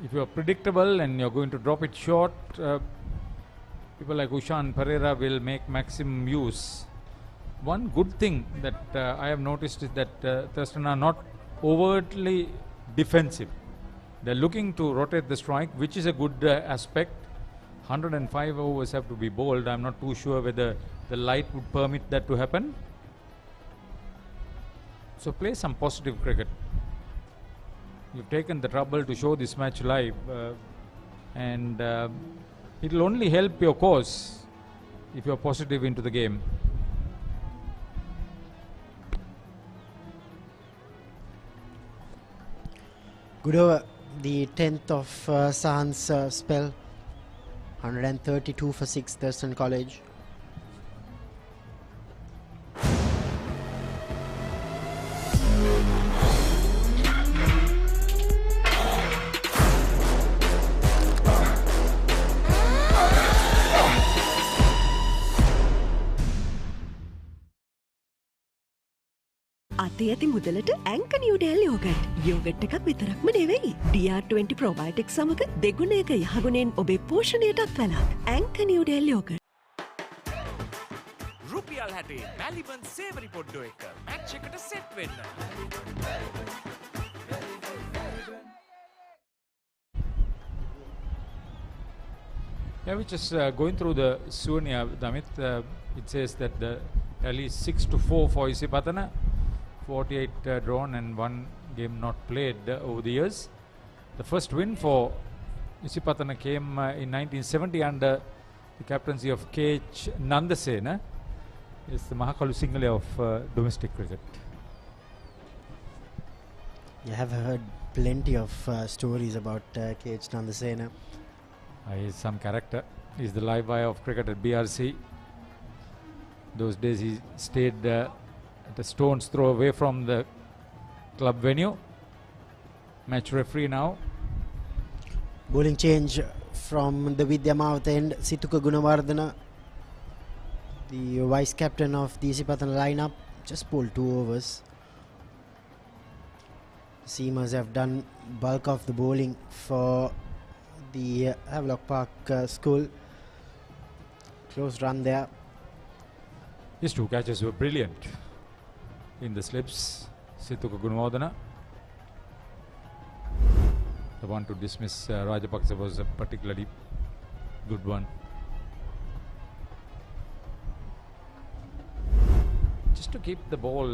If you are predictable and you're going to drop it short, people like Ushan Pereira will make maximum use. One good thing that I have noticed is that Thurstan are not overtly defensive. They're looking to rotate the strike, which is a good aspect. 105 overs have to be bowled. I'm not too sure whether the light would permit that to happen. So play some positive cricket. You've taken the trouble to show this match live, and it will only help your cause if you're positive into the game. Good over. The 10th of Sahan's spell. 132 for 6, Thurstan College. අතේ ඇති මුදලට ඇංක නිවඩෑල් yoghurt. Yogurt එකක් විතරක්ම නෙවෙයි. DR20 ප්‍රොබයොටික් සමග දෙගුණයක යහගුණෙන් ඔබේ පෝෂණයටත් වැළක්. ඇංක නිවඩෑල් යෝගට්. රුපියල් 60 මැලිබන් සේවරි පොඩ්ඩෝ එක මැච් එකට සෙට් වෙන්න. Yeah, we're just going through the souvenir, Damit. It says that the Tally 6-4 for Isipathana. 48 drawn and 1 game not played over the years. The first win for Isipathana came in 1970 under the captaincy of K.H. Nandasena. It's the Mahakalu Sinhala of domestic cricket. You have heard plenty of stories about K.H. Nandasena. He is some character. He's the live wire of cricket at BRC. Those days he stayed at a stone's throw away from the club venue. Match referee now. Bowling change from the Vidyamouth end. Situka Gunawardana, the vice captain of the Isipathana lineup, just bowled 2 overs. Seamers have done bulk of the bowling for the Havelock Park school. Close run there. His 2 catches were brilliant in the slips. Situka Gunawardana. The one to dismiss Rajapaksa was a particularly good one. Just to keep the ball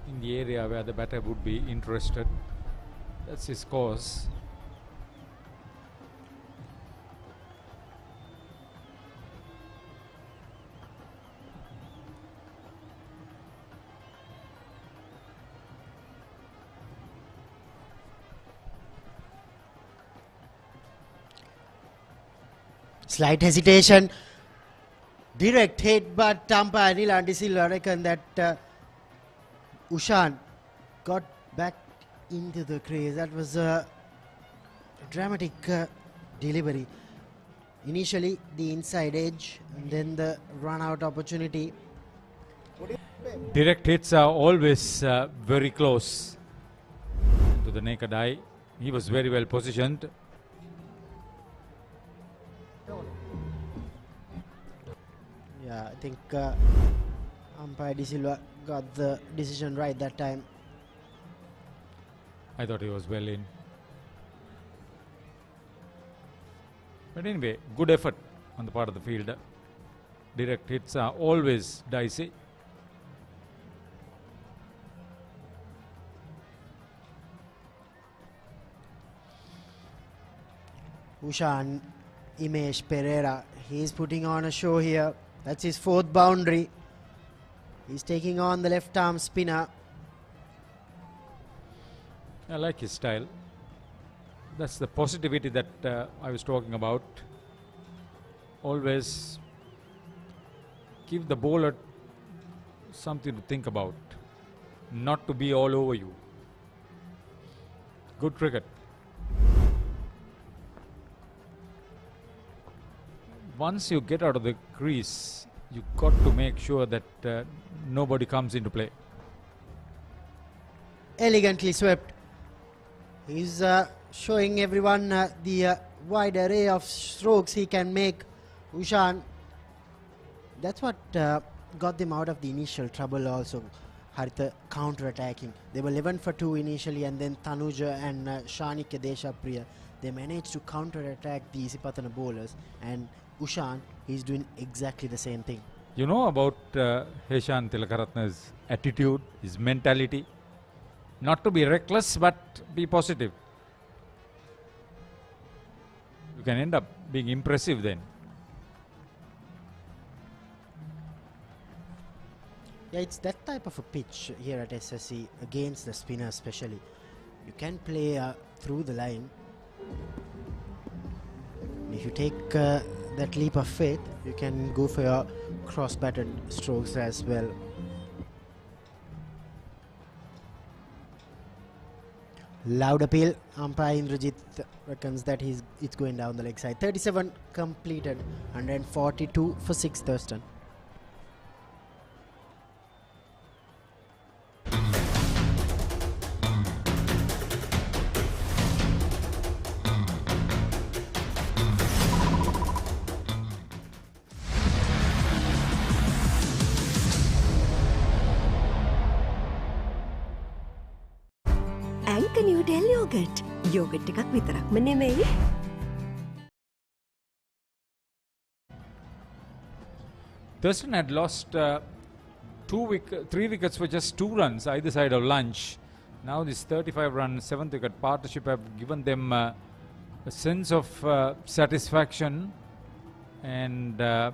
in the area where the batter would be interested. That's his cause. Slight hesitation. Direct hit, but umpire Anil De Silva reckon that Ushan got back into the crease. That was a dramatic delivery. Initially the inside edge and then the run out opportunity. Direct hits are always very close to the naked eye. He was very well positioned. Yeah, I think umpire De Silva got the decision right that time. I thought he was well in. But anyway, good effort on the part of the fielder. Direct hits are always dicey. Ushan Imesh Pereira, he's putting on a show here. That's his 4th boundary. He's taking on the left arm spinner. I like his style. That's the positivity that I was talking about. Always give the bowler something to think about, not to be all over you. Good cricket. Once you get out of the crease, you got to make sure that nobody comes into play. Elegantly swept. He's showing everyone the wide array of strokes he can make. Ushan, that's what got them out of the initial trouble also. Haritha counter-attacking. They were 11 for 2 initially, and then Tanuja and Shanikya Deshapriya, they managed to counter-attack the Isipathana bowlers, and Ushan, he's doing exactly the same thing. You know about Heshan Tilakaratne's attitude, his mentality? Not to be reckless, but be positive. You can end up being impressive then. Yeah, it's that type of a pitch here at SSC against the spinner especially. You can play through the line. If you take that leap of faith, you can go for your cross-batted strokes as well. Loud appeal. Umpire Indrajit reckons that it's going down the leg side. 37 completed, 142 for 6 Thurstan. Yoghurt එකක් විතරක්ම නෙමෙයි Thurstan had lost 3 wickets for just 2 runs either side of lunch. Now this 35-run 7th wicket partnership have given them a sense of satisfaction, and they're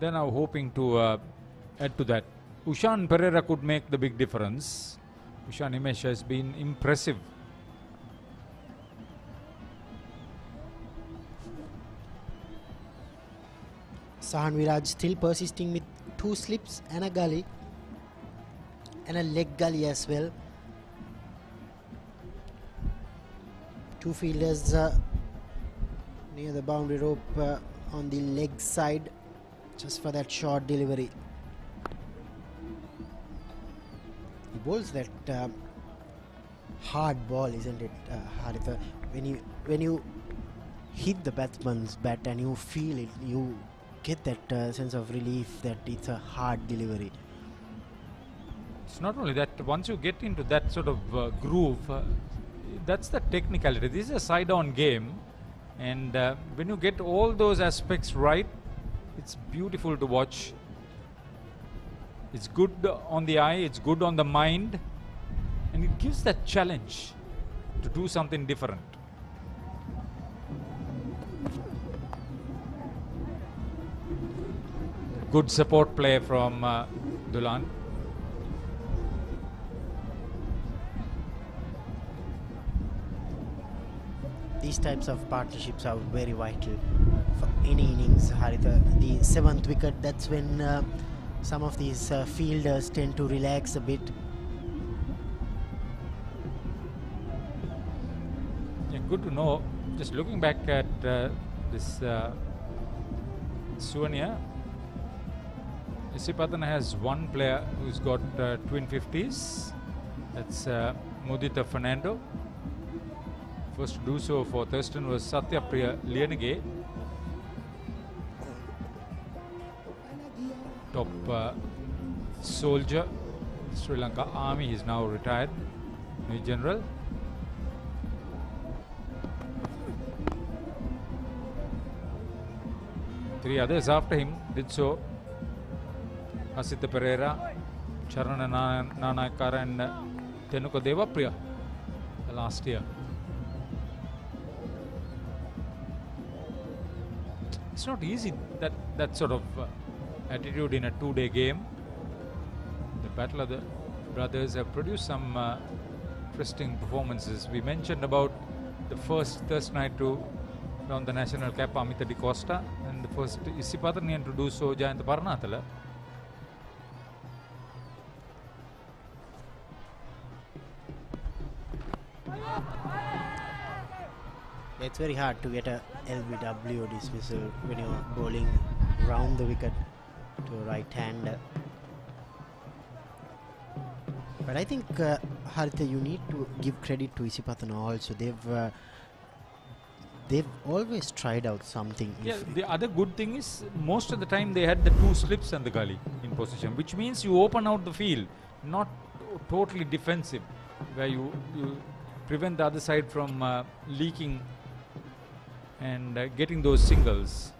now hoping to add to that. Ushan Pereira could make the big difference. Ushan Himesh has been impressive. Sahan Viraj still persisting with 2 slips and a gully and a leg gully as well. 2 fielders near the boundary rope on the leg side just for that short delivery. He bowls that hard ball, isn't it, Haritha? When you hit the batsman's bat and you feel it, you get that sense of relief that it's a hard delivery. It's not only that, once you get into that sort of groove, that's the technicality. This is a side-on game, and when you get all those aspects right, it's beautiful to watch. It's good on the eye, it's good on the mind, and it gives that challenge to do something different. Good support play from Dulan. These types of partnerships are very vital for any innings, Haritha. The 7th wicket, that's when some of these fielders tend to relax a bit. Yeah, good to know. Just looking back at this souvenir, Isipathana has one player who's got twin 50s. That's Mudita Fernando. First to do so for Thurstan was Satyapriya Lianage. Top soldier, Sri Lanka Army. He's now retired, Major General. Three others after him did so. Hasitha Pereira, Charana Nanakara and Tenuka Devapriya last year. It's not easy, that sort of attitude in a 2-day game. The Battle of the Brothers have produced some interesting performances. We mentioned about the first Thursnight to don the national cap, Amita Di Costa, and the first Isipathanian to do so, Jayanta Paranathala. It's very hard to get a LBW dismissal when you're bowling round the wicket to a right hander. But I think, Haritha, you need to give credit to Isipathana also. They've always tried out something. Yeah, the other good thing is most of the time they had the 2 slips and the gully in position, which means you open out the field, not totally defensive, where you prevent the other side from leaking and getting those singles.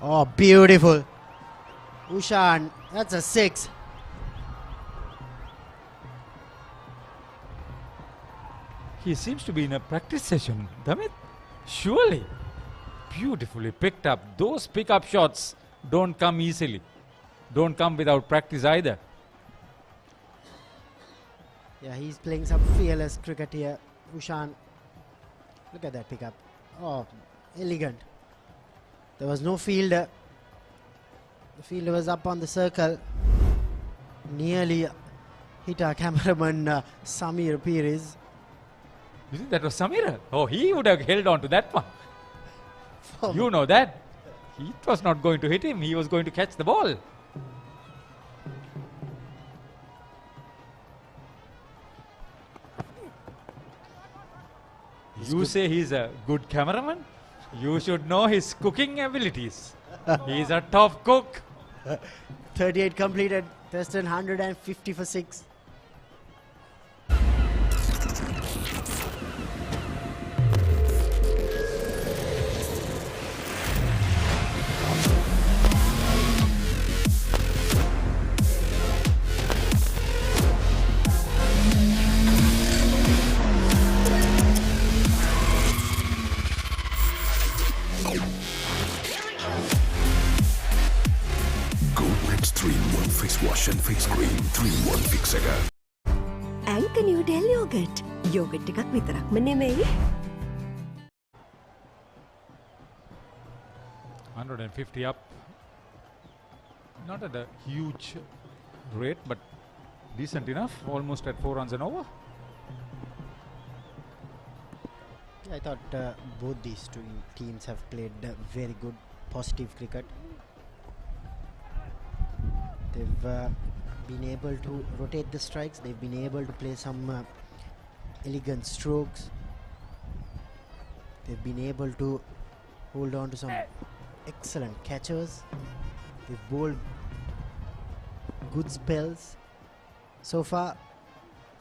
Oh, beautiful. Ushan, that's a 6. He seems to be in a practice session, Damit. Surely. Beautifully picked up. Those pick-up shots don't come easily. Don't come without practice either. Yeah, he's playing some fearless cricket here. Ushan, look at that pickup. Oh, elegant. There was no fielder. The fielder was up on the circle. Nearly hit our cameraman Samir Pires. You think that was Samira? Oh, he would have held on to that one. You know that. It was not going to hit him. He was going to catch the ball. You say he's a good cameraman? You should know his cooking abilities. He's a top cook. 38 completed. Thurstan 150 for 6. Fix එක. ඇංක Newdale yogurt yogurt එකක් විතරක්ම නෙමෙයි 150 up. Not at a huge rate, but decent enough. Almost at 4 runs and over. I thought both these two teams have played very good, positive cricket. They've been able to rotate the strikes. They've been able to play some elegant strokes. They've been able to hold on to some excellent catchers. They've bowled good spells. So far,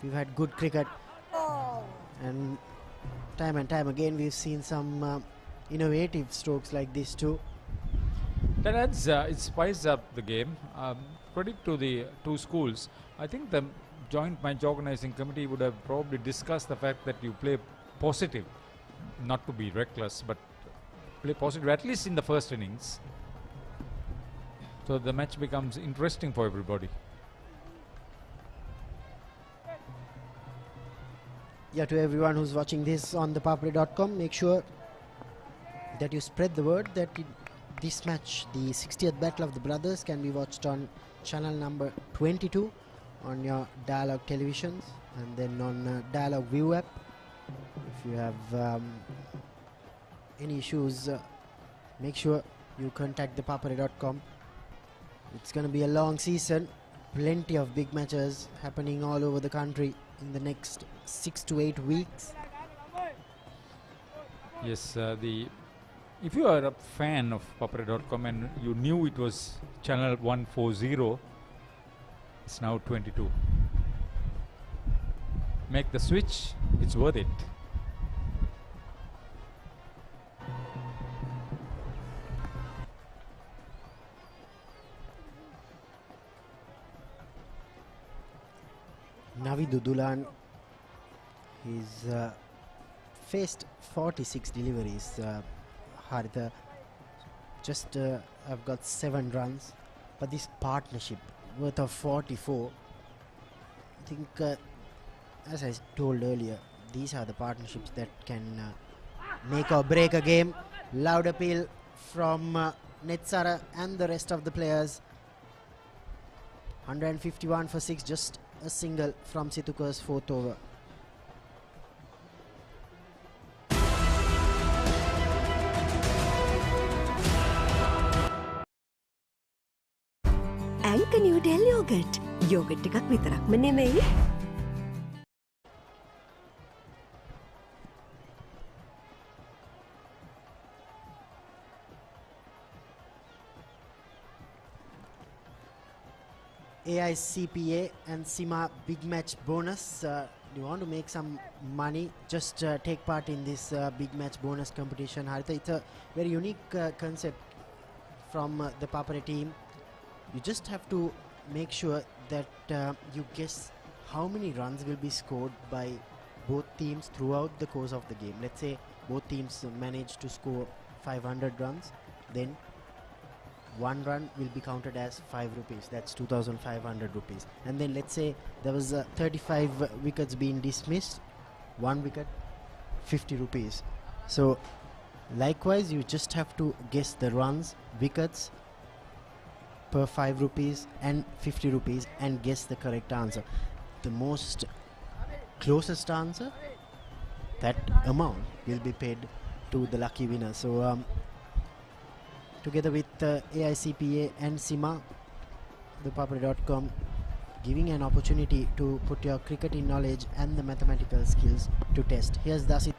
we've had good cricket. And time again, we've seen some innovative strokes like this too. That adds, it spices up the game. Credit to the two schools. I think the joint match organizing committee would have probably discussed the fact that you play positive, not to be reckless, but play positive at least in the first innings. So the match becomes interesting for everybody. Yeah, to everyone who's watching this on the papare.com, make sure that you spread the word that this match, the 60th Battle of the Brothers, can be watched on channel number 22 on your Dialogue televisions and then on Dialogue View app. If you have any issues, make sure you contact the papare.com. It's going to be a long season, plenty of big matches happening all over the country in the next 6 to 8 weeks. Yes, if you are a fan of Papare.com and you knew it was channel 140, it's now 22. Make the switch, it's worth it. Navi Dudulan, he's faced 46 deliveries. Haritha, just I've got 7 runs, but this partnership worth of 44, I think, as I told earlier, these are the partnerships that can make or break a game. Loud appeal from Netsara and the rest of the players. 151 for 6, just a single from Situka's 4th over. ඇංක Newdale yogurt yogurt එකක් විතරක්ම නෙමෙයි AICPA and SIMA big match bonus. Do you want to make some money? Just take part in this big match bonus competition. Haritha, it's a very unique concept from the Papare team. You just have to make sure that you guess how many runs will be scored by both teams throughout the course of the game. Let's say both teams manage to score 500 runs, then 1 run will be counted as 5 rupees. That's 2,500 rupees. And then let's say there was 35 wickets being dismissed, 1 wicket, 50 rupees. So likewise, you just have to guess the runs, wickets per 5 rupees and 50 rupees and guess the correct answer. The most closest answer, that amount will be paid to the lucky winner. So together with AICPA and SIMA, the Papare.com giving an opportunity to put your cricketing knowledge and the mathematical skills to test. Here's Dasit.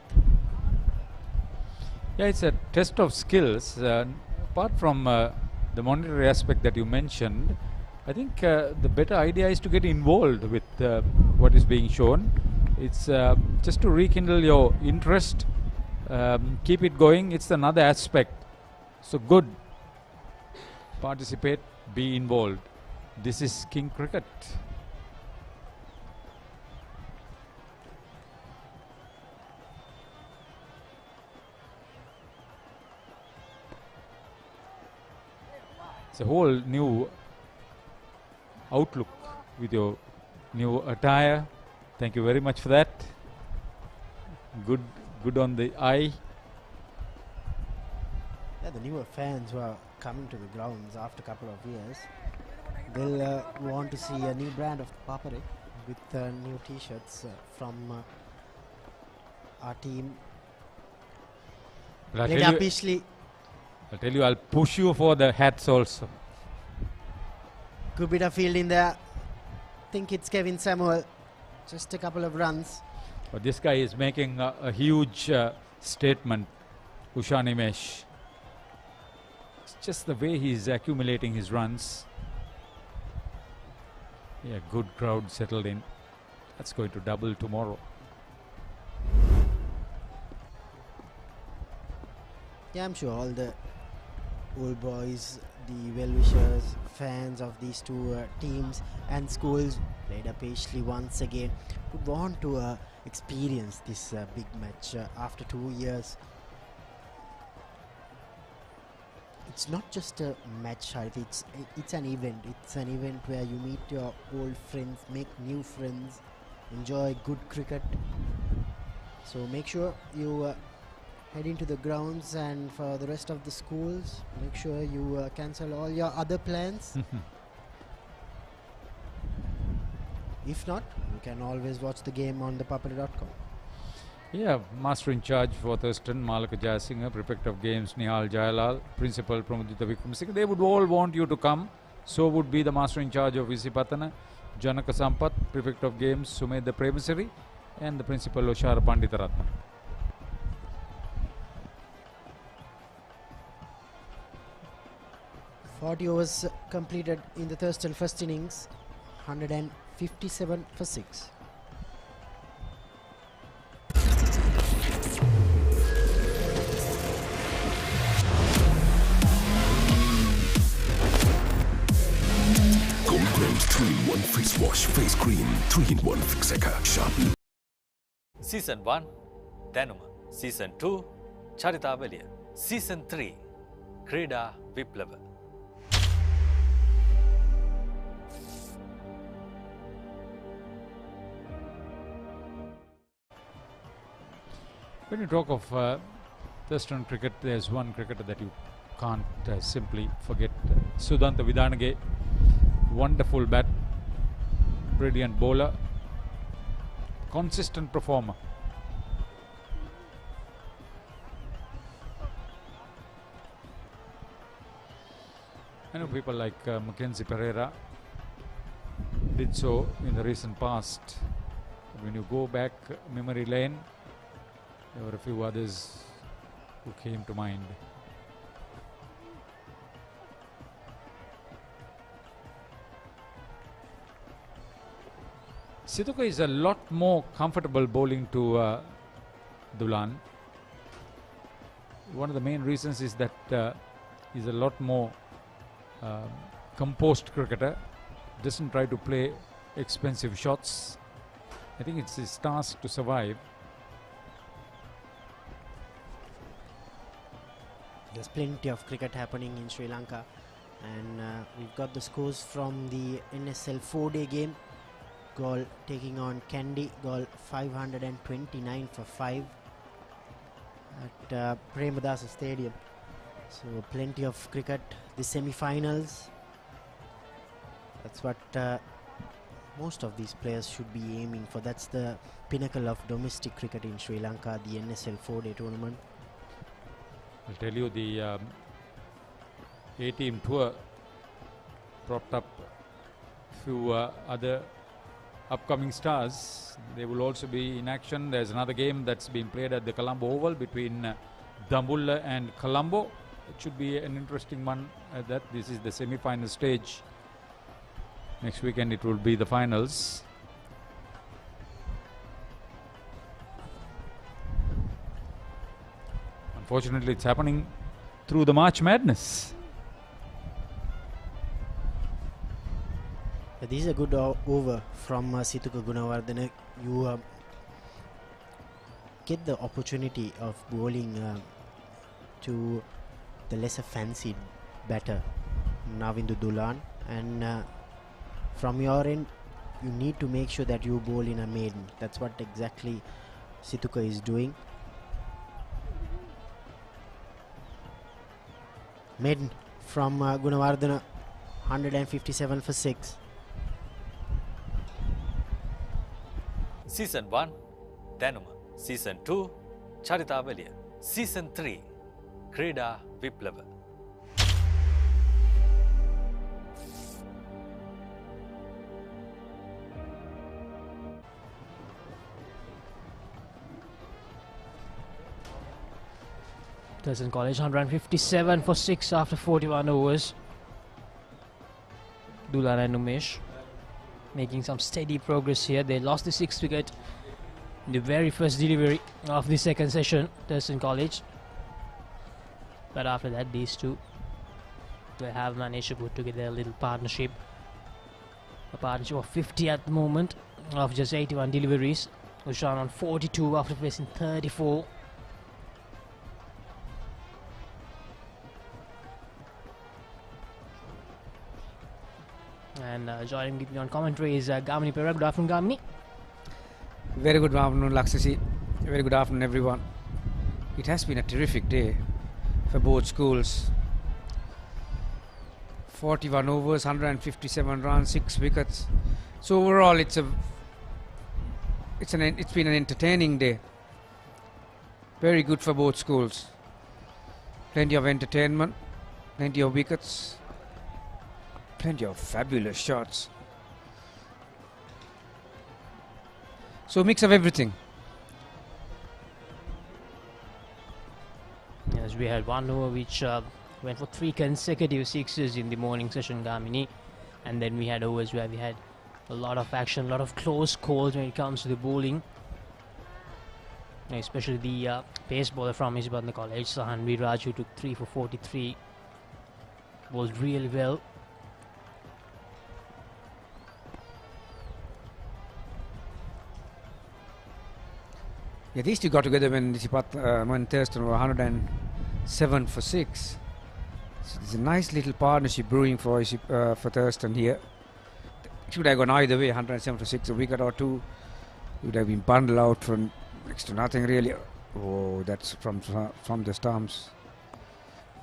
Yeah, it's a test of skills. Apart from the monetary aspect that you mentioned, I think the better idea is to get involved with what is being shown. It's just to rekindle your interest, keep it going. It's another aspect. So good. Participate, be involved. This is King Cricket. It's a whole new outlook with your new attire. Thank you very much for that. Good on the eye. Yeah, the newer fans who are coming to the grounds after a couple of years, they'll want to see a new brand of Papare with new t-shirts from our team. But I'll tell you, I'll push you for the hats also. Good bit of fielding there. Think it's Kevin Samuel. Just a couple of runs. But this guy is making a huge statement, Ushanimesh. It's just the way he's accumulating his runs. Yeah, good crowd settled in. That's going to double tomorrow. Yeah, I'm sure all the old boys, the well-wishers, fans of these two teams and schools played up Paisley once again would want to experience this big match after 2 years. It's not just a match, it's an event. It's an event where you meet your old friends, make new friends, enjoy good cricket. So make sure you head into the grounds, and for the rest of the schools, make sure you cancel all your other plans. If not, you can always watch the game on the papare.com. Yeah, Master in Charge for Thurstan, Malaka Jayasinghe, Prefect of Games Nihal Jayalal, Principal Pramudita Vikramasinghe, they would all want you to come. So would be the Master in Charge of Isipathana, Janaka Sampath, Prefect of Games Sumedha Premasari, and the Principal Oshara Panditaratna. Forty overs completed in the Thurstan first innings, 157 for 6. Colombo 3-in-1 face wash, face cream, 3-in-1 fixeka, sharply. Season 1 Danuma, Season 2 Charitavaliya, Season 3 Krida Viplava. When you talk of Thurstan cricket, there's one cricketer that you can't simply forget. Sudanta Vidanage, wonderful bat, brilliant bowler, consistent performer. I know people like Mackenzie Pereira did so in the recent past. But when you go back memory lane, there were a few others who came to mind. Situka is a lot more comfortable bowling to Dulan. One of the main reasons is that he's a lot more composed cricketer, doesn't try to play expensive shots. I think it's his task to survive. There's plenty of cricket happening in Sri Lanka, and we've got the scores from the NSL 4-day game. Gaul taking on Kandy, Gaul 529 for 5 at Premadasa Stadium. So plenty of cricket. The semi-finals, that's what most of these players should be aiming for. That's the pinnacle of domestic cricket in Sri Lanka, the NSL 4-day tournament. I'll tell you, the A-team tour propped up few other upcoming stars. They will also be in action. There's another game that's being played at the Colombo Oval between Dambulla and Colombo. It should be an interesting one. This is the semi-final stage. Next weekend it will be the finals. Unfortunately, it's happening through the March Madness. This is a good over from Situka Gunawardena. You get the opportunity of bowling to the lesser fancied batter Navindu Dulan, and from your end you need to make sure that you bowl in a maiden. That's what exactly Situka is doing. Maiden from Gunawardana, 157 for 6. Season 1 Danuma, Season 2 Charitavaliya, Season 3 Krida Viplava. Thurstan College 157 for 6 after 41 overs. Dulan and Umesh making some steady progress here. They lost the 6th wicket in the very first delivery of the second session, Thurstan College. But after that, these two, they have managed to put together a little partnership. A partnership of 50 at the moment of just 81 deliveries. Ushan on 42 after facing 34. And joining me on commentary is Gamini Pera. Good afternoon, Gamini. Very good afternoon, Laksasi. Very good afternoon, everyone. It has been a terrific day for both schools. 41 overs, 157 runs, 6 wickets. So overall, it's been an entertaining day. Very good for both schools. Plenty of entertainment, plenty of wickets, plenty of fabulous shots. So a mix of everything. Yes, we had one over which went for 3 consecutive sixes in the morning session, Gamini. And then we had overs where we had a lot of action, a lot of close calls when it comes to the bowling. Especially the pace bowler from Isipathana College, Sahanvi Raj, who took 3 for 43. Bowled really well. Yeah, these two got together when Thurstan were 107 for 6. So there's a nice little partnership brewing for Thurstan here. It should have gone either way, 107 for 6, a wicket or two. It would have been bundled out for next to nothing really. Oh, that's from the stumps.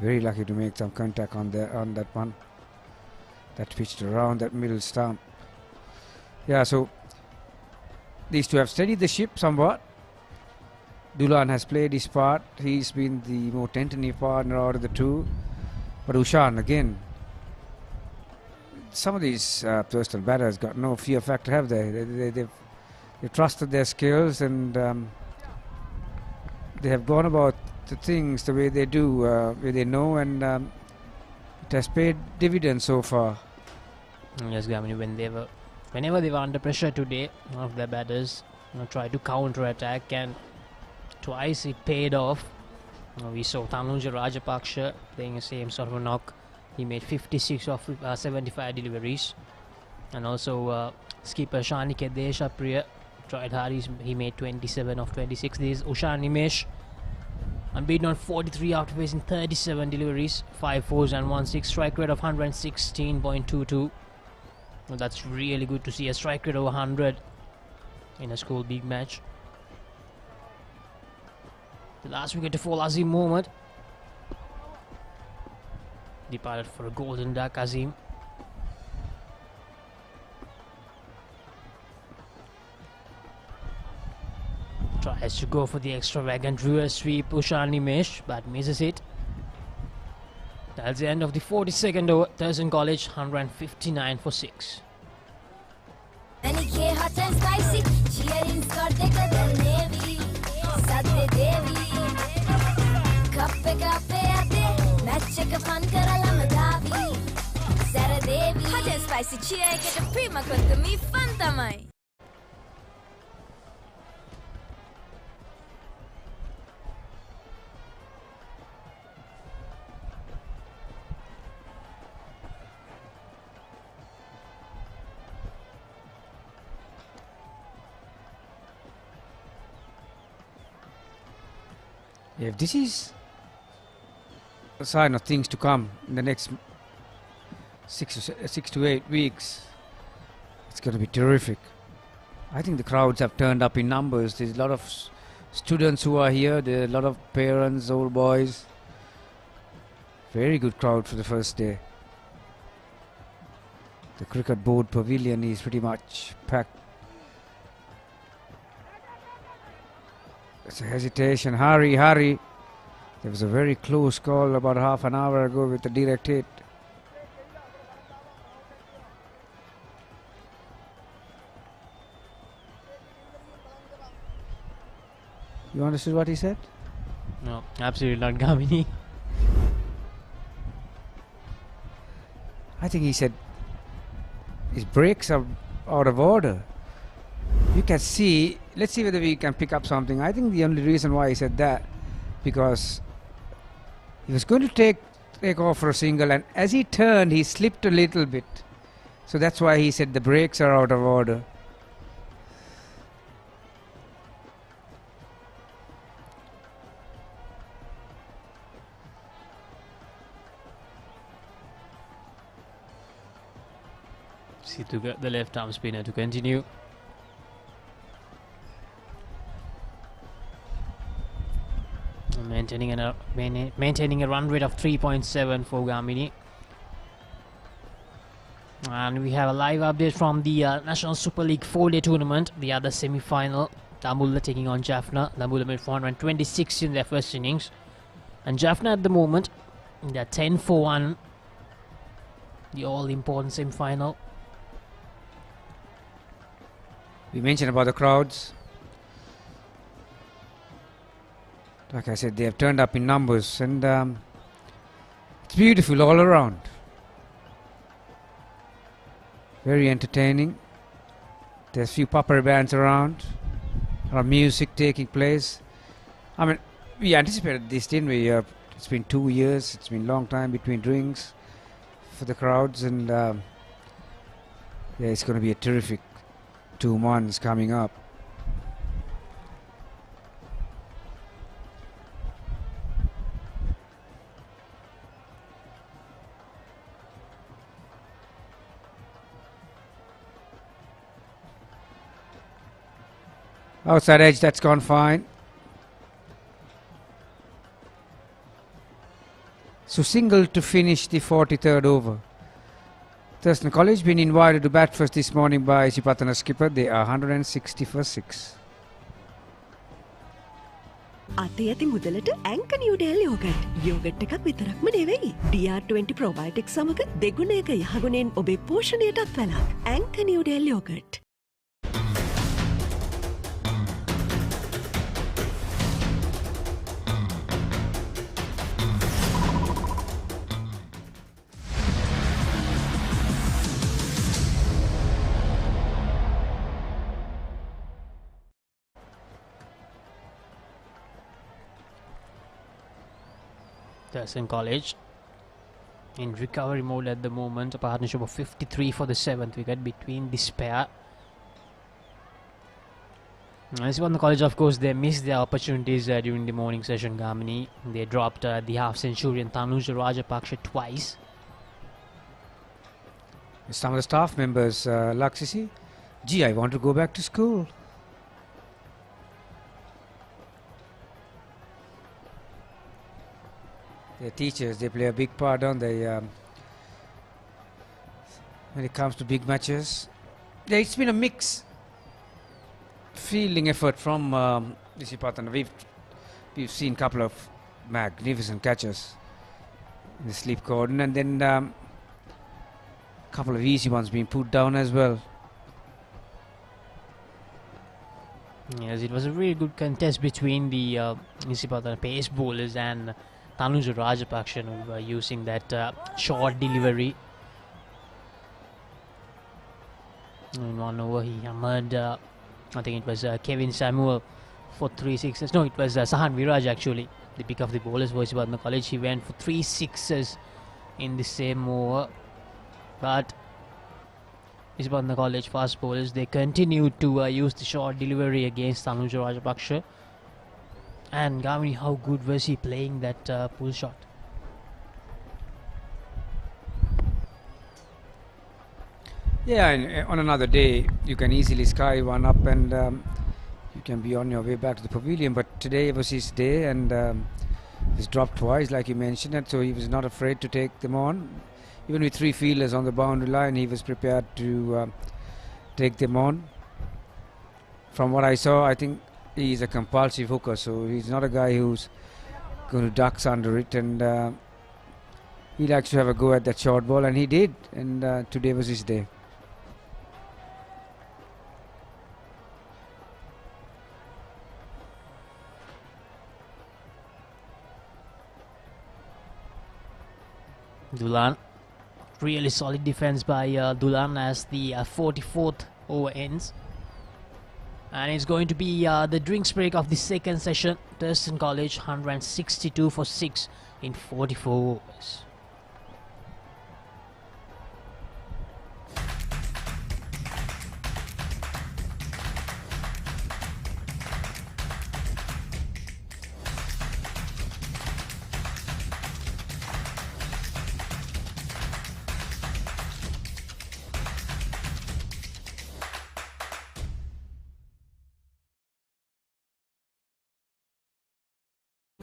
Very lucky to make some contact on that one. That pitched around that middle stump. Yeah, so these two have steadied the ship somewhat. Dulan has played his part. He's been the more tentative partner out of the two. But Ushan, again, some of these Thurstan batters got no fear factor, have they? They've trusted their skills and they have gone about the things the way they do, where they know, and it has paid dividends so far. Yes, Gamini, whenever they were under pressure today, one of their batters tried to counter-attack, and twice it paid off. We saw Tanuja Rajapaksha playing the same sort of a knock. He made 56 of 75 deliveries. And also skipper Shanike Deshapriya tried hard. He made 27 of 26. This is Ushan Nimesh, unbeaten on 43 after facing 37 deliveries, 5 fours and 1 6, strike rate of 116.22. Well, that's really good to see a strike rate over 100 in a school big match. The last wicket to fall, Azim Mohammed. Departed for a golden duck, Azim. Tries to go for the extravagant reverse sweep, Ushan Nimesh, but misses it. That's the end of the 42nd over. Thurstan College 159 for 6. hot and spicy, cheering got the Navy, Sadde Devi. Kappe ate, match එක fun කරලම දාවි. Sara Devi. Hot and spicy cheer එකට ප්‍රීම කොත්තු මී fun තමයි. If this is a sign of things to come in the next 6 to 8 weeks, It's going to be terrific. I think the crowds have turned up in numbers. There's a lot of students who are here. There are a lot of parents, old boys. Very good crowd for the first day. The cricket board pavilion is pretty much packed. It's a hesitation. Hurry. There was a very close call about half an hour ago with a direct hit. You understood what he said? No, absolutely not, Gamini. I think he said his brakes are out of order. You can see, let's see whether we can pick up something. I think the only reason why he said that, because he was going to take off for a single, and as he turned, he slipped a little bit. So that's why he said the brakes are out of order. See to get the left arm spinner to continue. Maintaining a run rate of 3.7 for Gamini. And we have a live update from the National Super League 4-day tournament, the other semi-final. Dambulla taking on Jaffna. Dambulla made 426 in their first innings. And Jaffna at the moment, they're 10-for-1. The all-important semi-final. We mentioned about the crowds. Like I said, they have turned up in numbers, and it's beautiful all around. Very entertaining. There's few Papare bands around. A lot of music taking place. I mean, we anticipated this, didn't we? It's been 2 years. It's been a long time between drinks for the crowds, and yeah, it's going to be a terrific 2 months coming up. Outside edge, that's gone fine. So single to finish the 43rd over. Thurstan College been invited to bat first this morning by Isipathana skipper. They are 160 for 6. අතේ ඇති මුදලට ඇංක Newdale yogurt. Yogurt එකක් විතරක්ම නෙවෙයි. DR20 ප්‍රොබයොටික් සමග දෙගුණයක යහගුණෙන් ඔබේ පෝෂණයටත් වැළක්. ඇංක Newdale yoghurt. Thurstan College in recovery mode at the moment. A partnership of 53 for the 7th wicket between this pair. Isipathana College, of course, they missed their opportunities during the morning session, Gamini. They dropped the half-centurion Tanuja Rajapaksha twice. Some of the staff members, Laksisi, gee, I want to go back to school. The teachers, they play a big part, don't they? When it comes to big matches. Yeah, it's been a mix fielding effort from Isipathana. We've seen a couple of magnificent catches in the slip cordon, and then a couple of easy ones being put down as well. Yes, it was a really good contest between the Isipathana pace bowlers and Tanuja Rajapaksha, who were using that short delivery. In one over, he hammered, I think it was Kevin Samuel for 3 sixes. No, it was Sahan Viraj actually, the pick of the bowlers for Isipathana College. He went for 3 sixes in the same over. But Isipathana College fast bowlers, they continued to use the short delivery against Tanuja Rajapaksha. And Gamini, how good was he playing that pull shot? Yeah, and on another day, you can easily sky one up and you can be on your way back to the pavilion. But today was his day, and he's dropped twice, like you mentioned, and so he was not afraid to take them on. Even with 3 fielders on the boundary line, he was prepared to take them on. From what I saw, I think he's a compulsive hooker, so he's not a guy who's going to ducks under it, and he likes to have a go at that short ball, and he did, and today was his day. Dulan, really solid defense by Dulan as the 44th over ends. And it's going to be the drinks break of the second session. Thurstan College 162 for 6 in 44 overs.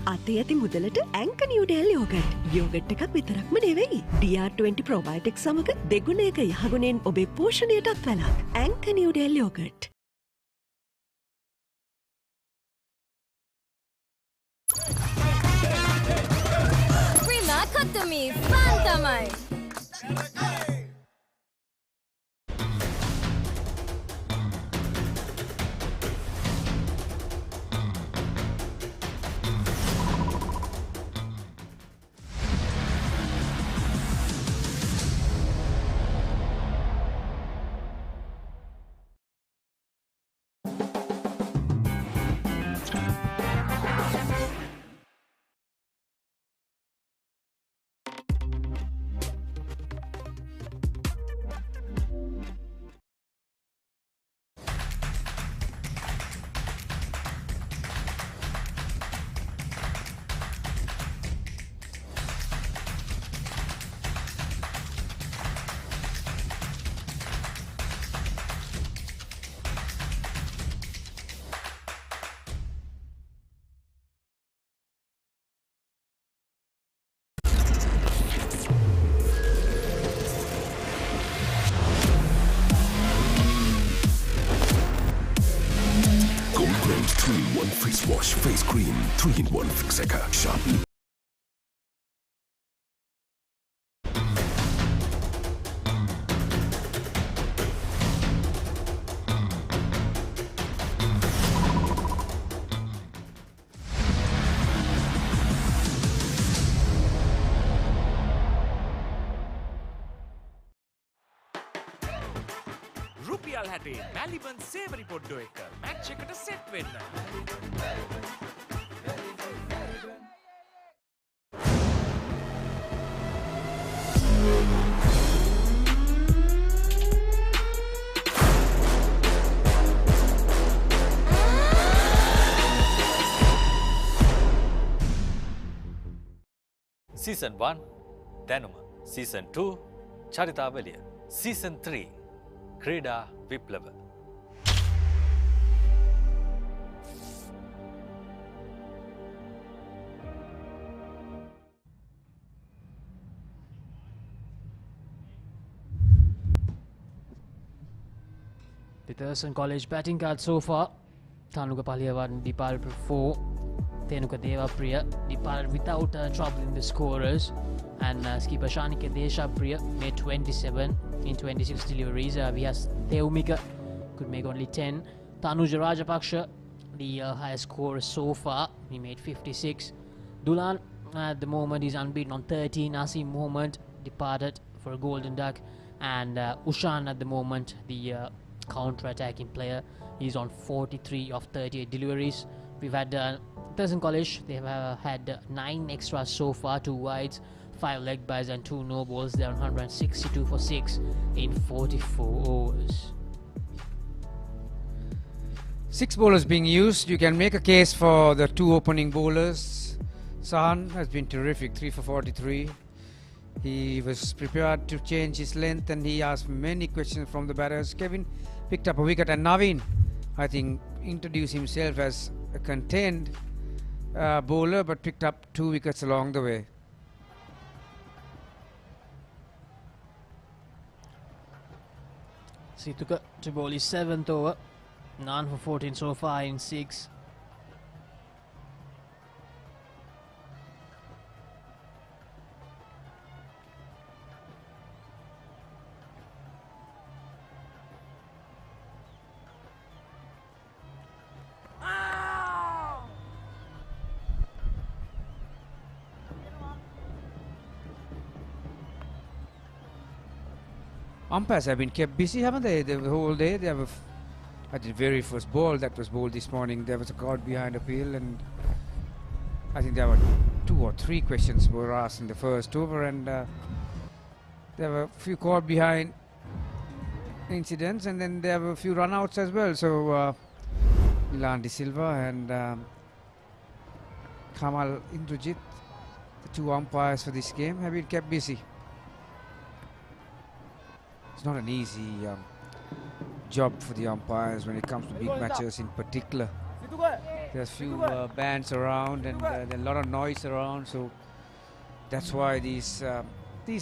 අතේ ඇති මුදලට ඇංක නිව්ඩෙල් yogurt. Yogurt එකක් විතරක්ම නෙවෙයි. DR20 ප්‍රොබයොටික් සමග දෙගුණයක යහගුණෙන් ඔබේ පෝෂණයටත් වැළක්. ඇංක නිව්ඩෙල් yoghurt. Prima Kotumi, Fantamai. Face wash, face cream, 3-in-1 fixer. Sharpen. රුපියල් 60 මැලිබන් සේවරි පොඩ්ඩෝ එක මැච් එකට සෙට් වෙන්න. Season 1 දැනුම, Season 2 චරිතාවලිය, Season 3 ක්‍රීඩා විප්ලව. The Thurstan College batting card so far. Tanuka Paliyavan, Dipal 4, Tenuka Devapriya, Dipal without troubling the scorers, and skipper Shanika Deshapriya made 27 in 26 deliveries. We have Theumika could make only 10. Tanuja Rajapaksha, the highest scorer so far, he made 56. Dulan at the moment is unbeaten on 13. Asim Mohammed departed for a golden duck, and Ushan at the moment, the counter-attacking player, is on 43 of 38 deliveries. We've had Thurstan College, they have had 9 extras so far, 2 wides, 5 leg byes and 2 no balls. They're on 162 for 6 in 44 overs. 6 bowlers being used. You can make a case for the 2 opening bowlers. Sahan has been terrific, 3 for 43. He was prepared to change his length and he asked many questions from the batters. Kevin picked up a wicket and Naveen, I think, introduced himself as a contained bowler but picked up 2 wickets along the way. Situka to bowl his 7th over. None for 14 so far in 6. Umpires have been kept busy, haven't they? The whole day. They have at the very first ball that was bowled this morning, there was a caught behind appeal, and I think there were 2 or 3 questions were asked in the first over, and there were a few caught behind incidents, and then there were a few run-outs as well. So Milan De Silva and Kamal Indrajit, the 2 umpires for this game, have been kept busy. It's not an easy job for the umpires when it comes to big matches in particular. There's few bands around and there's a lot of noise around, so that's why these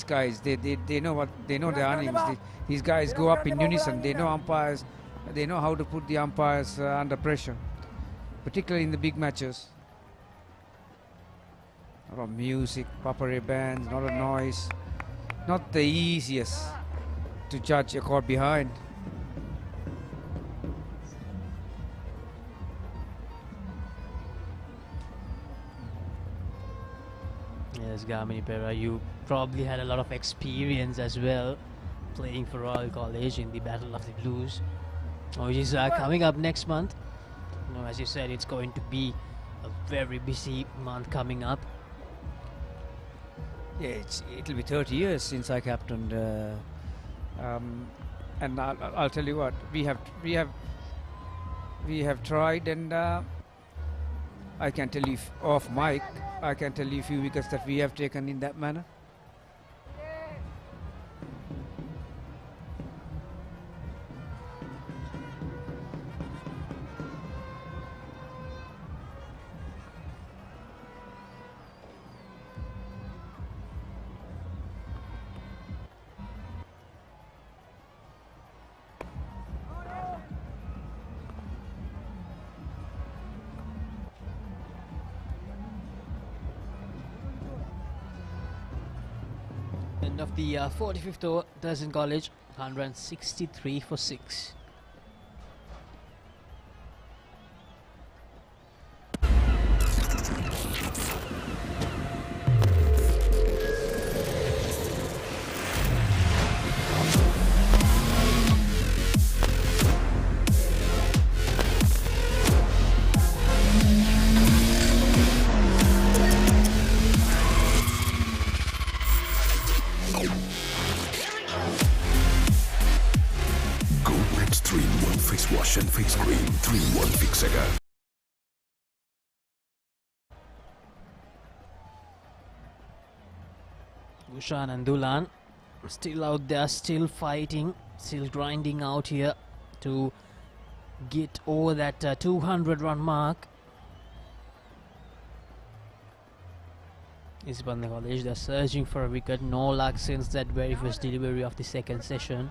guys they know their innings. These guys go up in unison. They know umpires. They know how to put the umpires under pressure, particularly in the big matches. A lot of music, Papare bands, a lot of noise. Not the easiest to judge a caught behind. Yes, Gamini Pera, you probably had a lot of experience as well playing for Royal College in the Battle of the Blues, which is coming up next month. You know, as you said, it's going to be a very busy month coming up. Yeah, it'll be 30 years since I captained, and I'll tell you what, we have tried, and I can tell you off mic, I can tell you a few wickets that we have taken in that manner. End of the 45th over, Thurstan College, 163 for 6. Wash and face cream, 3-in-1 Fixaker. Ushan and Dulan still out there, still fighting, still grinding out here to get over that 200-run mark. Isipathana College, they're searching for a wicket, no luck since that very first delivery of the second session.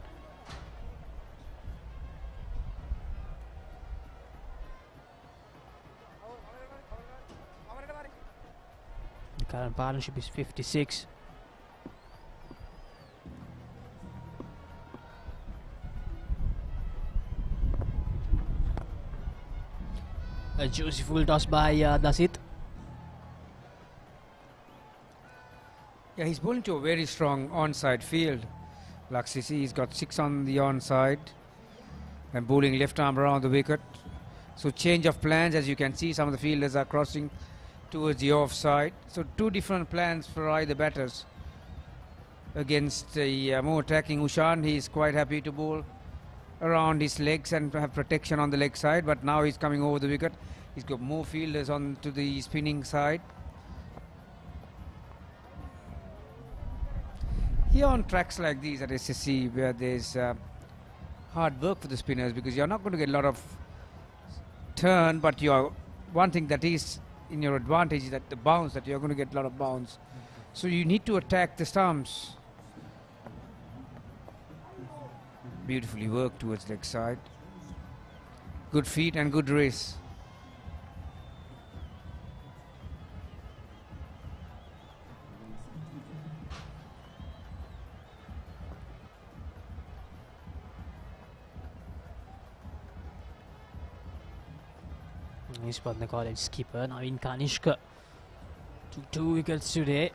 The current partnership is 56. A juicy full toss by Dasit. Yeah, he's bowling to a very strong onside field. Laksisi, he's got 6 on the onside and bowling left arm around the wicket. So change of plans, as you can see, some of the fielders are crossing towards the offside. So 2 different plans for either batters. Against the more attacking Ushan, he's quite happy to bowl around his legs and have protection on the leg side, but now he's coming over the wicket. He's got more fielders on to the spinning side. Here on tracks like these at SSC, where there's hard work for the spinners, because you're not going to get a lot of turn, but one thing that is in your advantage is that the bounce, that you're going to get a lot of bounce. So you need to attack the stumps. Beautifully worked towards leg side. Good feet and good race. Isipathana College skipper Navin Kanishka took 2 wickets today.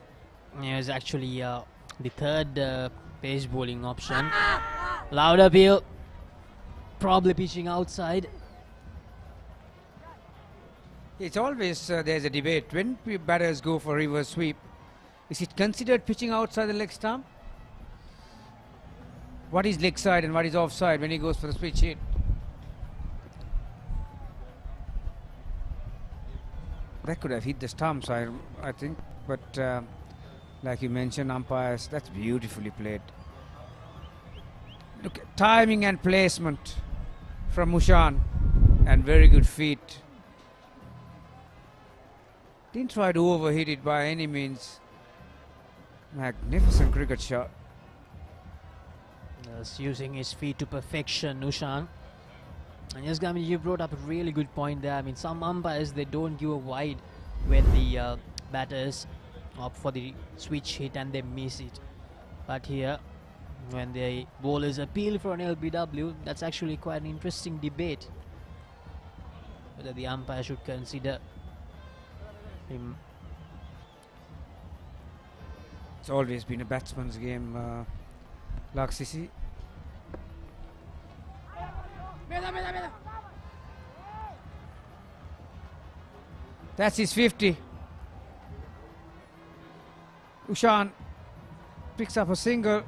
He was actually the third pace bowling option. Loud appeal, probably pitching outside. It's always there's a debate when batters go for reverse sweep. Is it considered pitching outside the leg stump? What is leg side and what is offside when he goes for the switch hit? That could have hit the stumps, I think, but like you mentioned, umpires, that's beautifully played. Look, timing and placement from Mushan, and very good feet. Didn't try to overhit it by any means. Magnificent cricket shot. Just using his feet to perfection, Nushan. And yes, Gami, you brought up a really good point there. I mean, some umpires, they don't give a wide when the batters opt for the switch hit and they miss it. But here, when the bowlers appeal for an LBW, that's actually quite an interesting debate, whether the umpire should consider him. It's always been a batsman's game, Laksisi. That's his 50. Ushan picks up a single.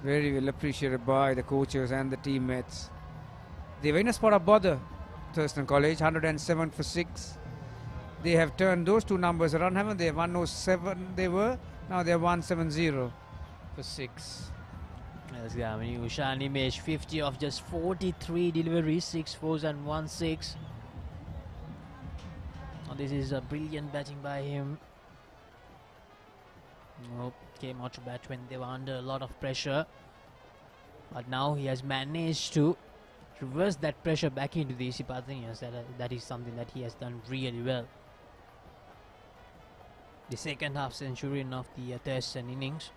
Very well appreciated by the coaches and the teammates. They were in a spot of bother, Thurstan College, 107 for 6. They have turned those two numbers around, haven't they? 107 they were, now they're 170 for 6. Yes, I mean, Ushan image 50 of just 43 deliveries, 6 fours and 1 6. Now this is a brilliant batting by him. Nope, came out to bat when they were under a lot of pressure. But now he has managed to reverse that pressure back into the Isipathana. Yes, that is something that he has done really well. The second half centurion of the Thurstan innings.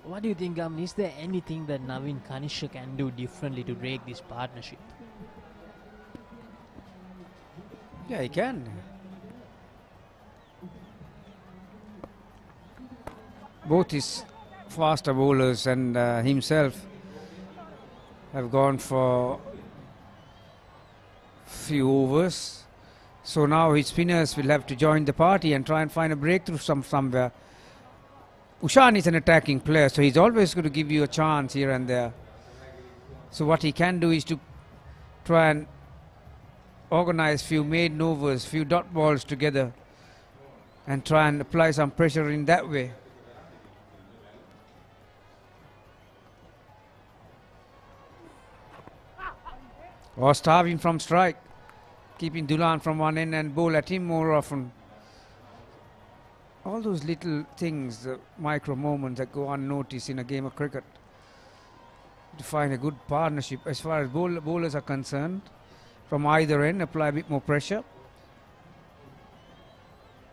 What do you think, is there anything that Navin Kanishka can do differently to break this partnership? Yeah, he can. Both his faster bowlers and himself have gone for few overs. So now his spinners will have to join the party and try and find a breakthrough somewhere. Ushan is an attacking player, so he's always going to give you a chance here and there. So what he can do is to try and organize few maiden overs, few dot balls together and try and apply some pressure in that way. Or starving from strike, keeping Dulan from one end and bowl at him more often. All those little things, the micro moments that go unnoticed in a game of cricket. To find a good partnership as far as bowlers are concerned, from either end, apply a bit more pressure.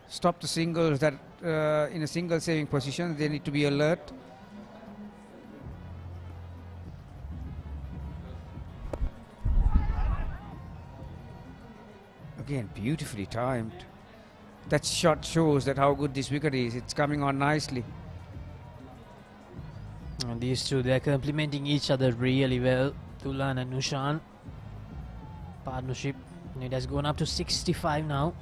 Stop the singles that in a single saving position, they need to be alert. Again, beautifully timed. That shot shows that how good this wicket is. It's coming on nicely. And these two, they're complementing each other really well. Dulan and Ushan. Partnership. It has gone up to 65 now.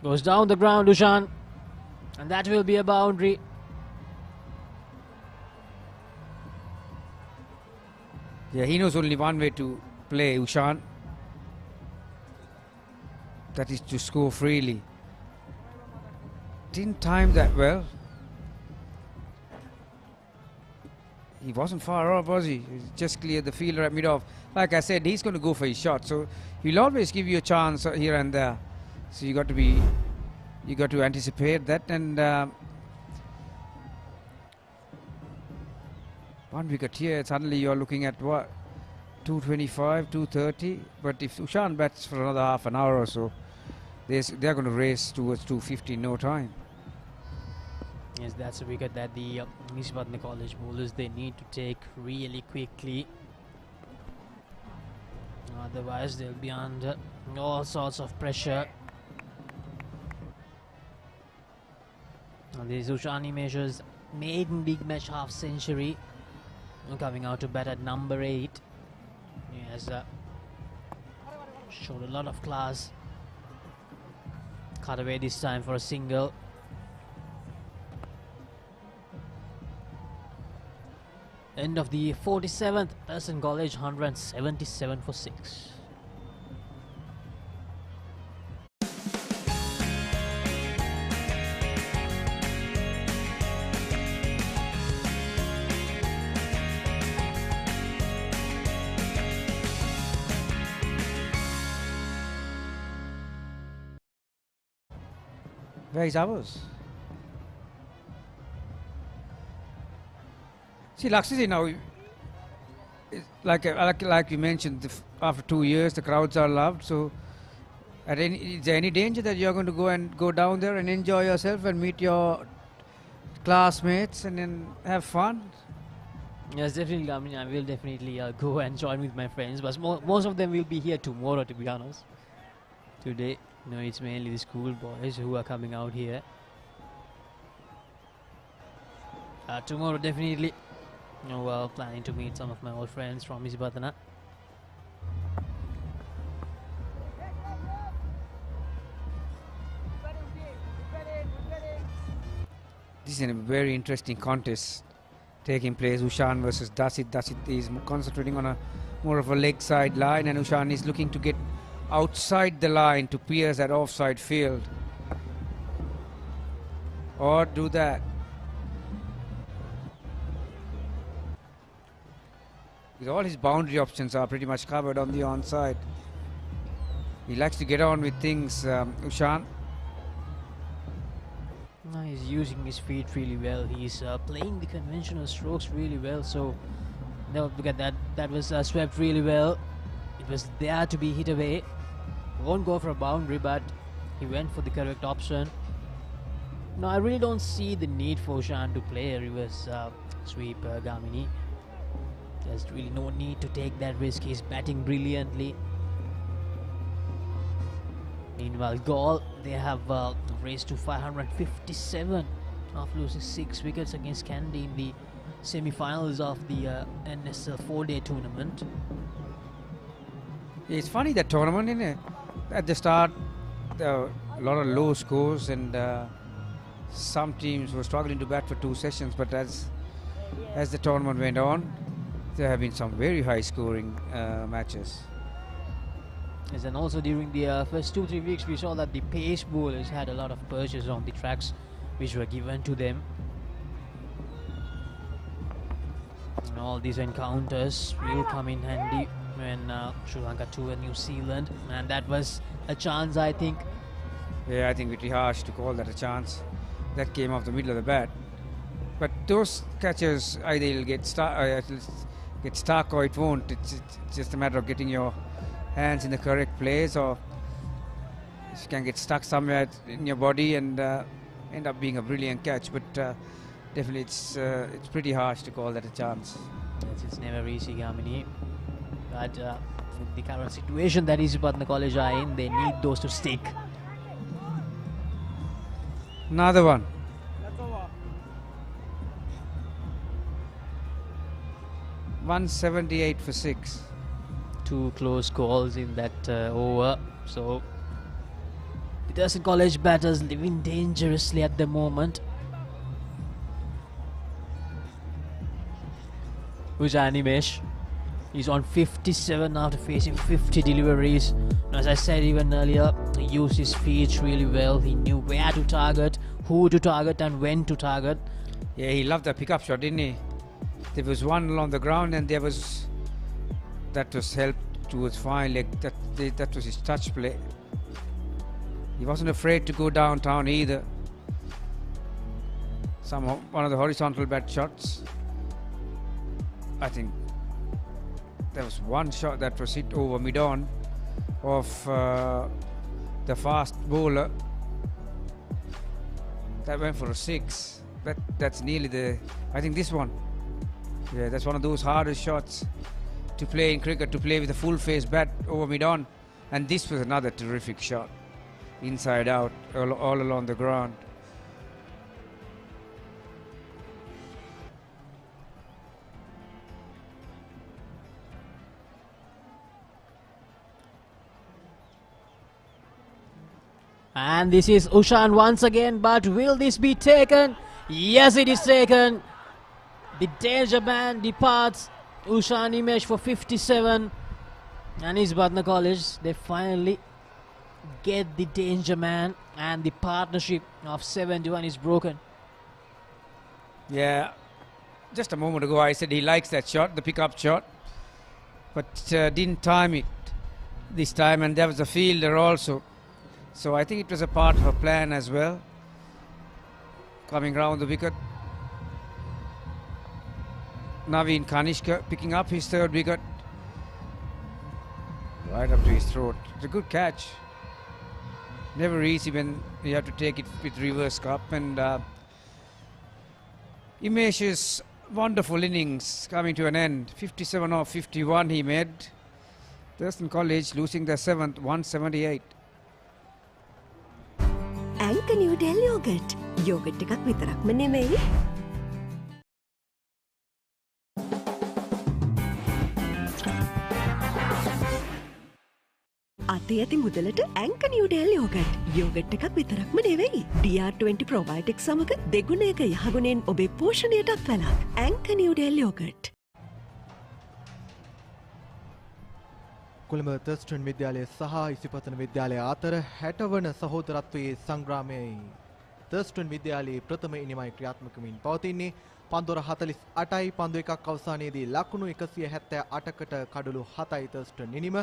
Goes down the ground, Ushan. And that will be a boundary. Yeah, he knows only one way to play, Ushan. That is to score freely. Didn't time that well. He wasn't far off, was he? He just cleared the fielder at mid-off. Like I said, he's going to go for his shot, so he'll always give you a chance here and there. So you got to anticipate that. And one wicket here, suddenly you're looking at what, 225, 230. But if Ushan bats for another half an hour or so, they're going to race towards 250 in no time. Yes, that's a wicket that the Isipathana College bowlers, they need to take really quickly. Otherwise, they'll be under all sorts of pressure. This Ushani measures maiden big match half century, coming out to bat at number 8. He has showed a lot of class. Cut away this time for a single. End of the 47th, Thurstan College 177 for 6. Where is ours? See, Lakshmi now, like you mentioned, after 2 years, the crowds are loved. So, is there any danger that you're going to go down there and enjoy yourself and meet your classmates and then have fun? Yes, definitely. I mean, I will definitely go and join with my friends, but most of them will be here tomorrow, to be honest. Today, it's mainly the school boys who are coming out here. Tomorrow, definitely. Planning to meet some of my old friends from Isipathana. This is a very interesting contest taking place. Ushan versus Dasit. Dasit is concentrating on more of a leg side line, and Ushan is looking to get outside the line to pierce that offside field. Or do that. All his boundary options are pretty much covered on the onside. He likes to get on with things, Ushan. He's using his feet really well. He's playing the conventional strokes really well. So, look at that. That was swept really well. It was there to be hit away. Won't go for a boundary, but he went for the correct option. No, I really don't see the need for Ushan to play a reverse sweep, Gamini. There's really no need to take that risk. He's batting brilliantly. Meanwhile, Gaul, they have raced to 557 after losing 6 wickets against Kandy in the semi-finals of the NSL 4-day tournament. It's funny, that tournament, isn't it? At the start, there were a lot of low scores, and some teams were struggling to bat for 2 sessions, but as the tournament went on, there have been some very high scoring matches. Yes, and also during the first 2-3 weeks, we saw that the pace bowlers had a lot of perches on the tracks which were given to them. And all these encounters will come in handy when Sri Lanka toured New Zealand, and that was a chance, I think. Yeah, I think it would be harsh to call that a chance. That came off the middle of the bat. But those catches, either it'll get stuck or it won't. It's just a matter of getting your hands in the correct place, or if you can get stuck somewhere in your body and end up being a brilliant catch. But definitely it's pretty harsh to call that a chance. Yes, it's never easy, Gamini. But with the current situation that Isipathana College are in, they need those to stick. Another one. $178 for 6. 2 close calls in that over. So Thurstan College batters living dangerously at the moment. Ushan Nimesh is on 57 after facing 50 deliveries. And as I said even earlier, he used his feet really well. He knew where to target, who to target and when to target. Yeah, he loved the pickup shot, didn't he? There was one along the ground and there was... That was helped towards fine leg. That was his touch play. He wasn't afraid to go downtown either. One of the horizontal bat shots. I think there was one shot that was hit over mid-on of the fast bowler. That went for a 6. That's nearly the... I think this one. Yeah, that's one of those hardest shots to play in cricket, to play with a full face bat over mid-on. And this was another terrific shot. Inside out, all along the ground. And this is Ushan once again, but will this be taken? Yes, it is taken. The danger man departs. Ushan Nimesh for 57. And Isipathana College, they finally get the danger man, and the partnership of 71 is broken. Yeah, just a moment ago I said he likes that shot, the pickup shot, but didn't time it this time, and there was a fielder also. So I think it was a part of a plan as well. Coming round the wicket. Naveen Kanishka picking up his third wicket. Right up to his throat. It's a good catch. Never easy when you have to take it with reverse cup. And Imesh's wonderful innings coming to an end. 57 off 51 he made. Thurstan College losing their 7th, 178. Anchor New Delhi yogurt. Yogurt එකක් විතරක්ම නෙමෙයි. අතේ ඇති මුදලට Anchor New Delhi yogurt. Yogurt එකක් විතරක්ම නෙවෙයි. DR20 probiotics සමග දෙගුණයක යහගුණෙන් ඔබේ පෝෂණයටත් වැළක්. Anchor New Delhi yogurt. Colombo Thurstan විද්‍යාලය සහ ඉසිපතන විද්‍යාලය අතර 60 වන සහෝදරත්වයේ සංග්‍රාමයේ තර්ස්ටන් විද්‍යාලයේ ප්‍රථම ඉනිමයි ක්‍රියාත්මක වෙමින් පවතින්නේ. පන්දුර 48යි පන්දු එකක් අවසානයේදී ලකුණු 178කට කඩලු 7යි තර්ස්ටන් ඉනිම.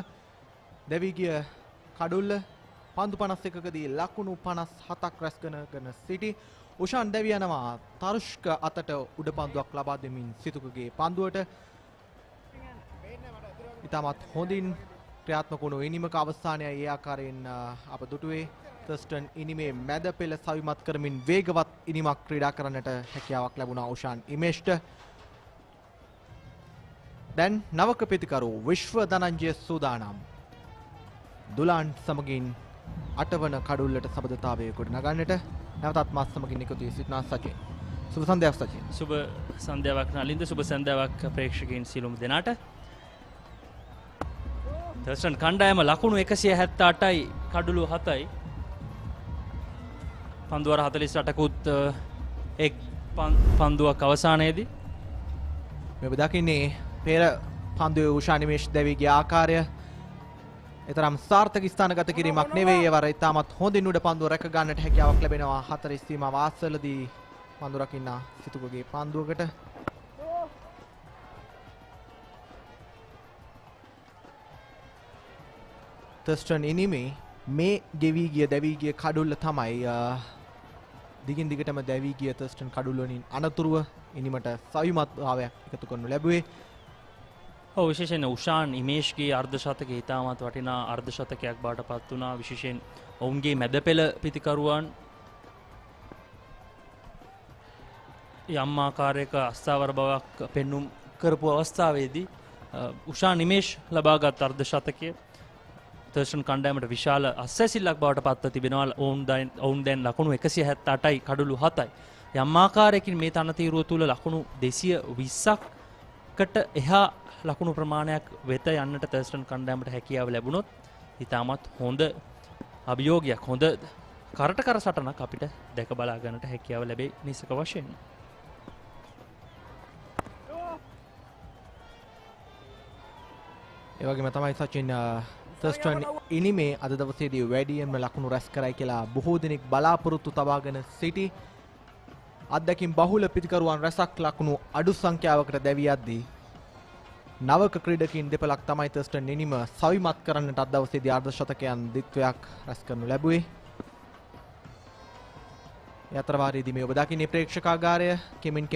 දැවී ගිය කඩුල්ල පන්දු 51කදී ලකුණු 57ක් රැස්කරගෙන සිටි. උෂාන් දැවී යනවා තරුෂ්ක අතට උඩ පන්දුවක් ලබා දෙමින් සිතුකගේ පන්දුවට. ඉතාමත් හොඳින් ක්‍රියාත්මක වුණු ඉනිමක අවස්ථානයයි ඒ ආකාරයෙන් අප දුටුවේ. තර්ස්ටන් ඉනිමේ මැද පෙළ සවිමත් කරමින් වේගවත් ඉනිමක් ක්‍රීඩා කරන්නට හැකියාවක් ලැබුණා උෂාන් ඉමේෂ්ට. දැන් නවක ප්‍රතිකරු විශ්ව ධනංජය සූදානම්. දුලාන් සමගින් 8 වන කඩුල්ලට සබඳතාවය කොට නගන්නට නැවතත් මාත් සමගින් එකතු වී සිටිනා සචින්. සුබ සන්ධ්‍යාවක් සචින්. සුබ සන්ධ්‍යාවක් නලින්ද, සුබ සන්ධ්‍යාවක් ප්‍රේක්ෂකයන් සියලුම දෙනාට. තර්ස්ටන් කණ්ඩායම ලකුණු 178යි කඩලු 7යි. පන්දුවර 48කුත් එක් පන්දුවක් අවසානයේදී මේ දකින්නේ පෙර පන්දුවේ උෂාන් නිමේෂ් දැවී ගිය ආකාරය. එතරම් සාර්ථක ස්ථානගත කිරීමක් නෙවෙයි. ඒ වර ඉතාමත් හොඳින් උඩ පන්දුව රැක ගන්නට හැකියාවක් ලැබෙනවා. 4 සීමාව ආසලදී පන්දු රකින්න සිතුකගේ පන්දුවකට. තර්ස්ටන් ඉනිමේ මේ ගෙවී ගිය දැවී ගිය කඩුල්ල තමයි දිගින් දිගටම දැවී ගිය තර්ස්ටන් කඩුල්ල වලින් අනතුරුව ඉනිමට සවිමත් භාවයක් එකතු කරනු ලැබුවේ. ඔව්, විශේෂයෙන් උෂාන් ඉමේෂ්ගේ අර්ධශතකය ඉතාමත් වටිනා අර්ධශතකයක් බවට පත් වුණා. විශේෂයෙන් ඔවුන්ගේ මැද පෙළ පිතිකරුවන් යම් ආකාරයක අස්ථාවර බවක් පෙන්눔 කරපු අවස්ථාවේදී උෂාන් ඉමේෂ් ලබාගත් අර්ධශතකය තර්ස්ටන් කණ්ඩායමට විශාල අස්සැසිල්ලක් බවට පත්ව තිබෙනවා. ඔවුන් දැන් ලකුණු 178යි කඩලු 7යි. යම් ආකාරයකින් මේ තනතිරුව තුල ලකුණු 220කට එහා ලකුණු ප්‍රමාණයක් වෙත යන්නට තර්ස්ටන් කණ්ඩායමට හැකියාව ලැබුණොත් ඉතාමත් හොඳ අභියෝගයක්, හොඳ කරට කර සටනක් අපිට දැක බලා ගන්නට හැකියාව ලැබේ නිසක වශයෙන්. ඒ වගේම තමයි සචින් තර්ස්ටන් ඉනිමේ අද දවසේදී වැඩියෙන්ම ලකුණු රැස් කරයි කියලා බොහෝ දෙනෙක් බලාපොරොත්තු තබාගෙන සිටි අත්දැකීම් බහුල පිතිකරුවන් රැසක් ලකුණු අඩු සංඛ්‍යාවකට දැවී යද්දී නවක ක්‍රීඩකින් දෙපළක් තමයි තර්ස්ටන් ඉනිම සවිමත් කරන්නට අද දවසේදී අර්ධ ශතකයන් දිත්වයක් රැස් කරනු ලැබුවේ. යතරවාරයේදී මේ ඔබ දකින්නේ ප්‍රේක්ෂකාගාරය කෙමින්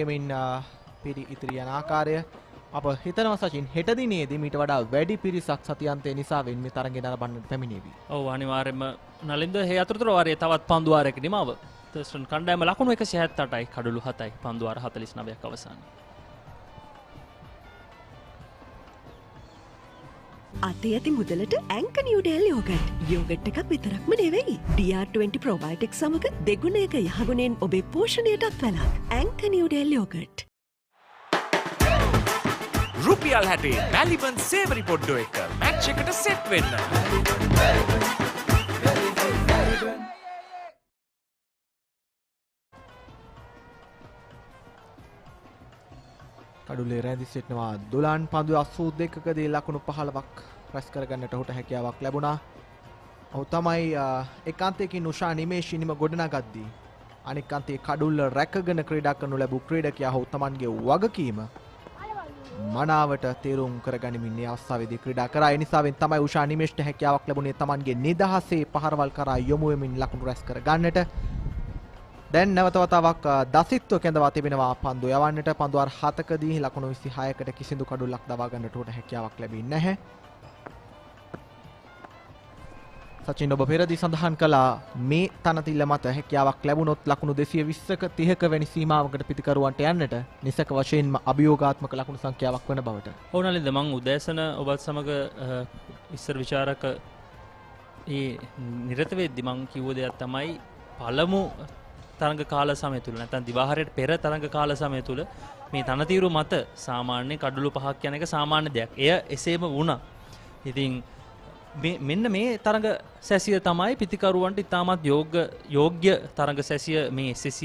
පිරි ඉතිරි යන ආකාරය. අප හිතනවා සචින් හෙට දිනේදී මීට වඩා වැඩි පිරිසක් සතියන්තයේ නිසාවෙන් මේ තරඟේ නරඹන්නට පැමිණේවි. ඔව් අනිවාර්යයෙන්ම නලින්ද හේ අතරතුර වාරයේ තවත් පන්දු වාරයක නිමාව. තර්ස්ටන් කණ්ඩායම ලකුණු 178යි කඩලු 7යි පන්දු වාර 49ක් අවසන්. අතේ ඇති මුදලට ඇංක නිව්ඩෙල් යෝගට්. යෝගට් එකක් විතරක්ම නෙවෙයි. DR20 ප්‍රොබයෝටික් සමග දෙගුණයක යහගුණෙන් ඔබේ පෝෂණයටත් වැළක්. ඇංක නිව්ඩෙල් යෝගට්. රුපියල් 60 මැලිබන් සේවරි පොඩ්ඩෝ එක මැච් එකට සෙට් වෙන්න. කඩුල්ලේ රැඳී සිටිනවා දුලාන් පන්දු 82කදී ලකුණු 15ක් රැස් කරගන්නට ඔහුට හැකියාවක් ලැබුණා. ඔහු තමයි එකාන්තයකින් උෂා නිමේෂ් ඉනිම ගොඩනගද්දී අනෙක් අන්තයේ කඩුල්ල රැකගෙන ක්‍රීඩා කරනු ලැබූ ක්‍රීඩකයා ඔහු තමන්ගේ වගකීම මනාවට තේරුම් කරගනිමින් මේ අවස්ථාවේදී ක්‍රීඩා කරා. ඒ නිසාවෙන් තමයි උෂා නිමේෂ්ට හැකියාවක් ලැබුණේ තමන්ගේ නිදහසේ පහරවල් කරා යොමු වෙමින් ලකුණු රැස් කර ගන්නට. දැන් නැවත වතාවක් දසිත්ව කැඳවා තිබෙනවා පන්දු යවන්නට. පන්දු අර 7කදී ලකුණු 26කට කිසිදු කඩුල්ලක් දවා ගන්නට උට හැකියාවක් ලැබෙන්නේ නැහැ. සචින් ඔබ පෙරදී සඳහන් කළා මේ තනතිල්ල මත හැකියාවක් ලැබුණොත් ලකුණු 220ක 30ක වැනි සීමාවකට පිටිකරුවන්ට යන්නට නිසක වශයෙන්ම අභියෝගාත්මක ලකුණු සංඛ්‍යාවක් වන බවට. ඕනලින්ද මං උදෑසන ඔබත් සමග ඉස්සර විචාරක ඒ නිරත වෙද්දි මං කිව්ව දෙයක් තමයි පළමු තරඟ කාල සමය තුල නැත්නම් දිවාහරයට පෙර තරඟ කාල සමය තුල මේ තනතිරු මත සාමාන්‍ය කඩළු 5ක් යන එක සාමාන්‍ය දෙයක්. එය එසේම වුණා. ඉතින් මෙන්න මේ තරඟ සැසිය තමයි පිතිකරුවන්ට ඉතාමත් යෝග්‍ය තරඟ සැසිය මේ SSC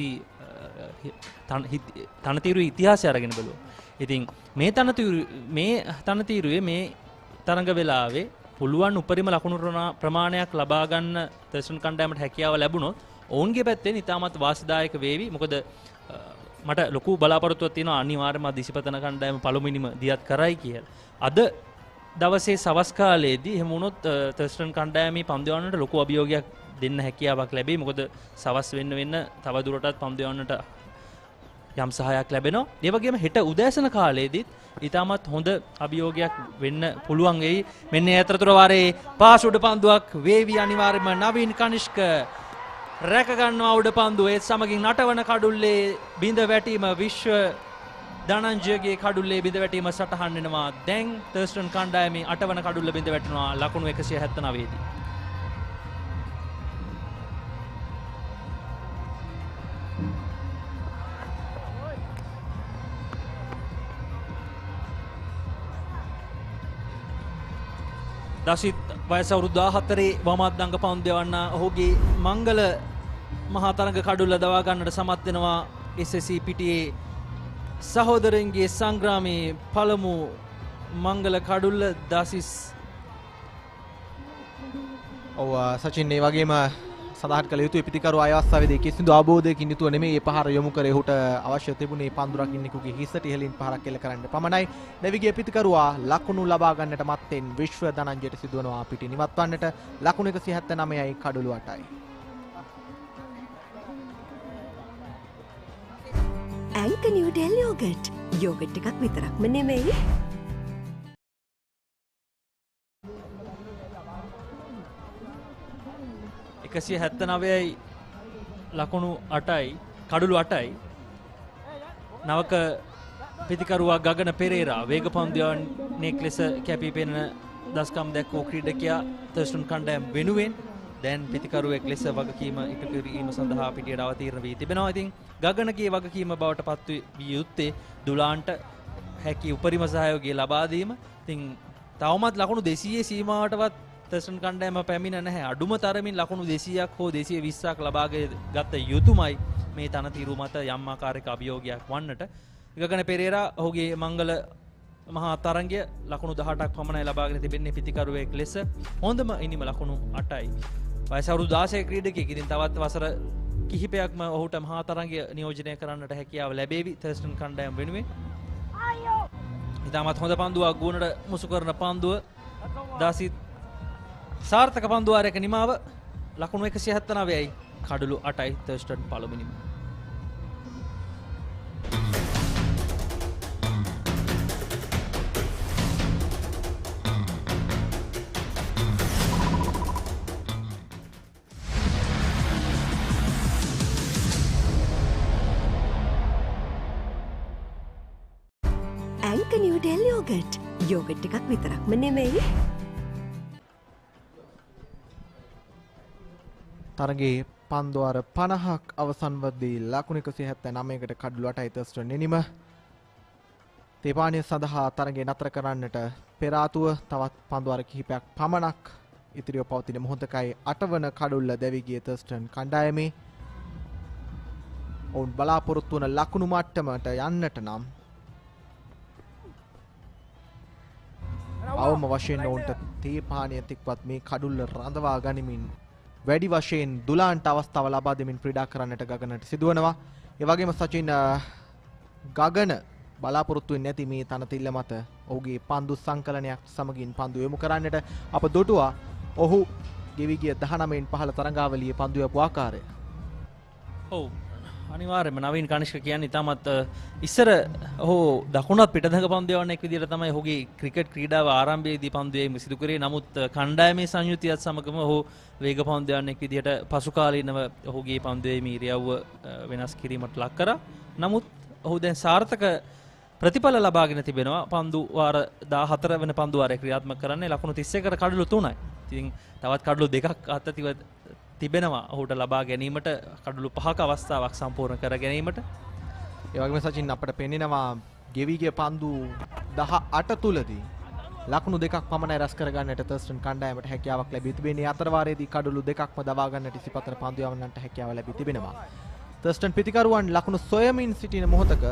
තනතිරු ඉතිහාසය අරගෙන බලුවා. ඉතින් මේ තනතිරුවේ මේ තරඟ වෙලාවේ පුළුවන් උපරිම ලකුණු ප්‍රමාණයක් ලබා ගන්න තර්ස්ටන් කණ්ඩායමට හැකියාව ලැබුණොත් ඔවුන්ගේ පැත්තෙන් ඉතාමත් වාසිදායක වේවි. මොකද මට ලොකු බලාපොරොත්තුවක් තියෙනවා අනිවාර්යයෙන්ම ඉසිපතන කණ්ඩායම පළමුවෙනිම දියත් කරයි කියලා. අද දවසේ සවස් කාලයේදී එහෙම වුණොත් තර්ස්ටන් කණ්ඩායමේ පන්දු යවන්නට ලොකු අභියෝගයක් දෙන්න හැකියාවක් ලැබෙයි. මොකද සවස් වෙන්න තව දුරටත් පන්දු යවන්නට යම් සහායක් ලැබෙනවා. ඒ වගේම හෙට උදෑසන කාලයේදීත් ඉතාමත් හොඳ අභියෝගයක් වෙන්න පුළුවන් වෙයි. මෙන්න ඒ අතරතුර වාරේ පාස් උඩ පන්දුවක් වේවි අනිවාර්යයෙන්ම නවීන් කනිෂ්ක රැක ගන්නවා උඩ පන්දුව. ඒත් සමගින් නටවන කඩුල්ලේ බිඳ වැටීම විශ්ව ධනංජයගේ කඩුල්ලේ බිඳ වැටීම සටහන් වෙනවා. දැන් තර්ස්ටන් කණ්ඩායමේ අටවන කඩුල්ල බිඳ වැටෙනවා ලකුණු 179 දී. දසිත් වයස අවුරුදු 14 වමද්දංග පන්දු යවන්න ඔහුගේ මංගල මහා තරඟ කඩුල්ල දවා ගන්නට සමත් වෙනවා SSC පිටියේ සහෝදරයන්ගේ සංග්‍රාමයේ පළමු මංගල කඩුල්ල දසිස්. ඔව් සචින් ඒ වගේම සඳහන් කළ යුතුයි පිටිකරු අයවස්සාවේදී කිසිදු අවබෝධයකින් යුතුව නෙමෙයි මේ පහර යොමු කරේ. ඔහුට අවශ්‍ය තිබුණේ පන්දුරක් ඉන්නෙකුගේ හිසට ඉහළින් පහරක් එල්ල කරන්න පමණයි. දෙවිගේ පිටිකරුවා ලකුණු ලබා ගන්නට මත්තෙන් විශ්ව ධනංජයට සිදුවනවා පිටි නිවත්වන්නට. ලකුණු 179යි කඩුළු 8යි. ඇංක නිව්ඩෙල් යෝගට්. යෝගට් එකක් විතරක්ම නෙමෙයි. එකසිය 79යි ලකුණු 8යි කඩුළු 8යි. නවක පිතිකරුවා ගගන පෙරේරා වේග පන්දුවන්නේ ලෙස කැපී පෙනෙන දස්කම් දැක්වූ ක්‍රීඩකයා තර්ස්ටන් කණ්ඩායම වෙනුවෙන් දැන් පිතිකරුවෙක් ලෙස වගකීම ඉටු කිරීම සඳහා පිටියට අවතීර්ණ වී තිබෙනවා. ඉතින් ගගනගේ වගකීම බවට පත් විය යුත්තේ දුලාන්ට හැකි උපරිම සහයෝගය ලබා දීම. ඉතින් තවමත් ලකුණු 200 සීමාවටවත් තර්ස්ටන් කණ්ඩායම පැමිණ නැහැ. අඩුම තරමින් ලකුණු 200ක් හෝ 220ක් ලබා ගත යුතුමයි මේ තනතිරු මත යම් ආකාරයක අභියෝගයක් වන්නට. ගගන පෙරේරා ඔහුගේ මංගල මහා තරංගය ලකුණු 18ක් පමණයි ලබාගෙන තිබෙන්නේ පිතිකරුවෙක් ලෙස. හොඳම ඉනිම ලකුණු 8යි. වයස අවුරුදු 16 ක්‍රීඩකයෙක්. ඉතින් තවත් වසර කිහිපයක්ම ඔහුට මහා තරංගය නියෝජනය කරන්නට හැකියාව ලැබේවි තර්ස්ටන් කණ්ඩායම වෙනුවෙන්. ඉතාමත් හොඳ පන්දුවක් ගුණට මුසු කරන පන්දුව දාසිත් සාර්ථක පන්දුවාරයක නිමාව ලකුණු 179යි කඩලු 8යි තර්ස්ටන් පළමුවෙනිම. ඇන්කනියුඩෙල් යෝගට් යෝගට් එකක් විතරක්ම නෙමෙයි. තරගේ පන්දුවාර 50ක් අවසන්වදී ලකුණු 179කට කඩලු 8යි තර්ස්ටන් එනිම. තේපානිය සඳහා තරගේ නතර කරන්නට පෙර ආතුව තවත් පන්දුවාර කිහිපයක් පමණක් ඉතිරිව පවතින මොහොතකයි 8 වන කඩුල්ල දැවි ගිය තර්ස්ටන් කණ්ඩායමේ ඔවුන් බලාපොරොත්තු වන ලකුණු මට්ටමට යන්නට නම් අවම වශයෙන් ඔවුන්ට තේපානිය තික්වත් මේ කඩුල්ල රඳවා ගනිමින් වැඩි වශයෙන් දුලාන්ට අවස්ථාව ලබා දෙමින් ක්‍රීඩා කරන්නට ගගනට සිදුවනවා. ඒ වගේම සචින් ගගන බලාපොරොත්තු වෙන්නේ නැති මේ තනතිල්ල මත ඔහුගේ පන්දු සංකලනයක් සමගින් පන්දු යොමු කරන්නට අප දුටුවා. ඔහු ගෙවි ගිය 19න් 15 තරඟාවලියේ පන්දු යපු ආකාරය. ඔව් අනිවාර්යයෙන්ම නවීන් කනිෂ්ක කියන්නේ ඉතාමත් ඉස්සර ඔහු දකුණත් පිටදඟ පන්දු යවන්නෙක් විදිහට තමයි ඔහුගේ ක්‍රිකට් ක්‍රීඩාව ආරම්භයේදී පන්දු යැවීම සිදු කරේ. නමුත් කණ්ඩායමේ සංයුතියත් සමගම ඔහු වේග පන්දු යවන්නෙක් විදිහට පසු කාලීනව ඔහුගේ පන්දු යැවීමේ ඉරියව්ව වෙනස් කිරීමට ලක් කරා. නමුත් ඔහු දැන් සාර්ථක ප්‍රතිඵල ලබාගෙන තිබෙනවා. පන්දු වාර 14 වෙනි පන්දු වාරය ක්‍රියාත්මක කරන්නේ ලකුණු 31කට කඩලු 3යි. ඉතින් තවත් කඩලු දෙකක් අත්‍යතිව තිබෙනවා ඔහුට ලබා ගැනීමට කඩලු 5ක අවස්ථාවක් සම්පූර්ණ කර ගැනීමට. ඒ වගේම සචින් අපට පෙන්නනවා ගෙවි ගිය පන්දු 18 තුලදී ලකුණු දෙකක් පමණයි රැස් කර ගන්නට තර්ස්ටන් කණ්ඩායමට හැකියාවක් ලැබී තිබෙන්නේ. අතර වාරයේදී කඩලු දෙකක්ම දවා ගන්නට ඉසිපතන පන්දු යවන්නට හැකියාව ලැබී තිබෙනවා. තර්ස්ටන් පිතිකරුවන් ලකුණු සොයමින් සිටින මොහොතක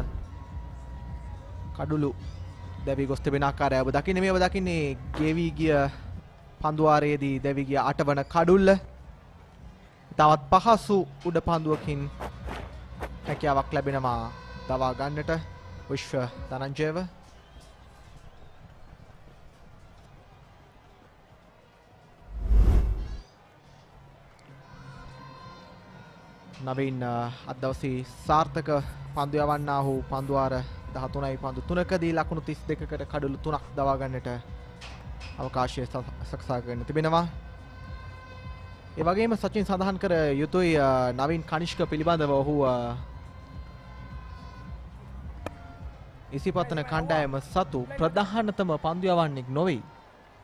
කඩලු දැවි ගොස් තිබෙන ආකාරය ඔබ දකින්නේ. මේ ඔබ දකින්නේ ගෙවි ගිය පන්දු වාරයේදී දැවි ගිය 8 වන කඩුල්ල. තවත් පහසු උඩ පන්දුවකින් හැකියාවක් ලැබෙනවා දවා ගන්නට විශ්ව ධනංජයව. නවීන් අද දවසේ සාර්ථක පන්දු යවන්නා වූ පන්දුවාර 13යි පන්දු 3කදී ලකුණු 32කට කඩලු 3ක් දවා ගන්නට අවකාශය සකසා ගන්න තිබෙනවා. ඒ වගේම සචින් සඳහන් කර යුතුයි නවීන් කනිෂ්ක පිළිබඳව ඔහු ඉසිපතන කණ්ඩායම සතු ප්‍රධානතම පන්දු යවන්නෙක් නොවේ.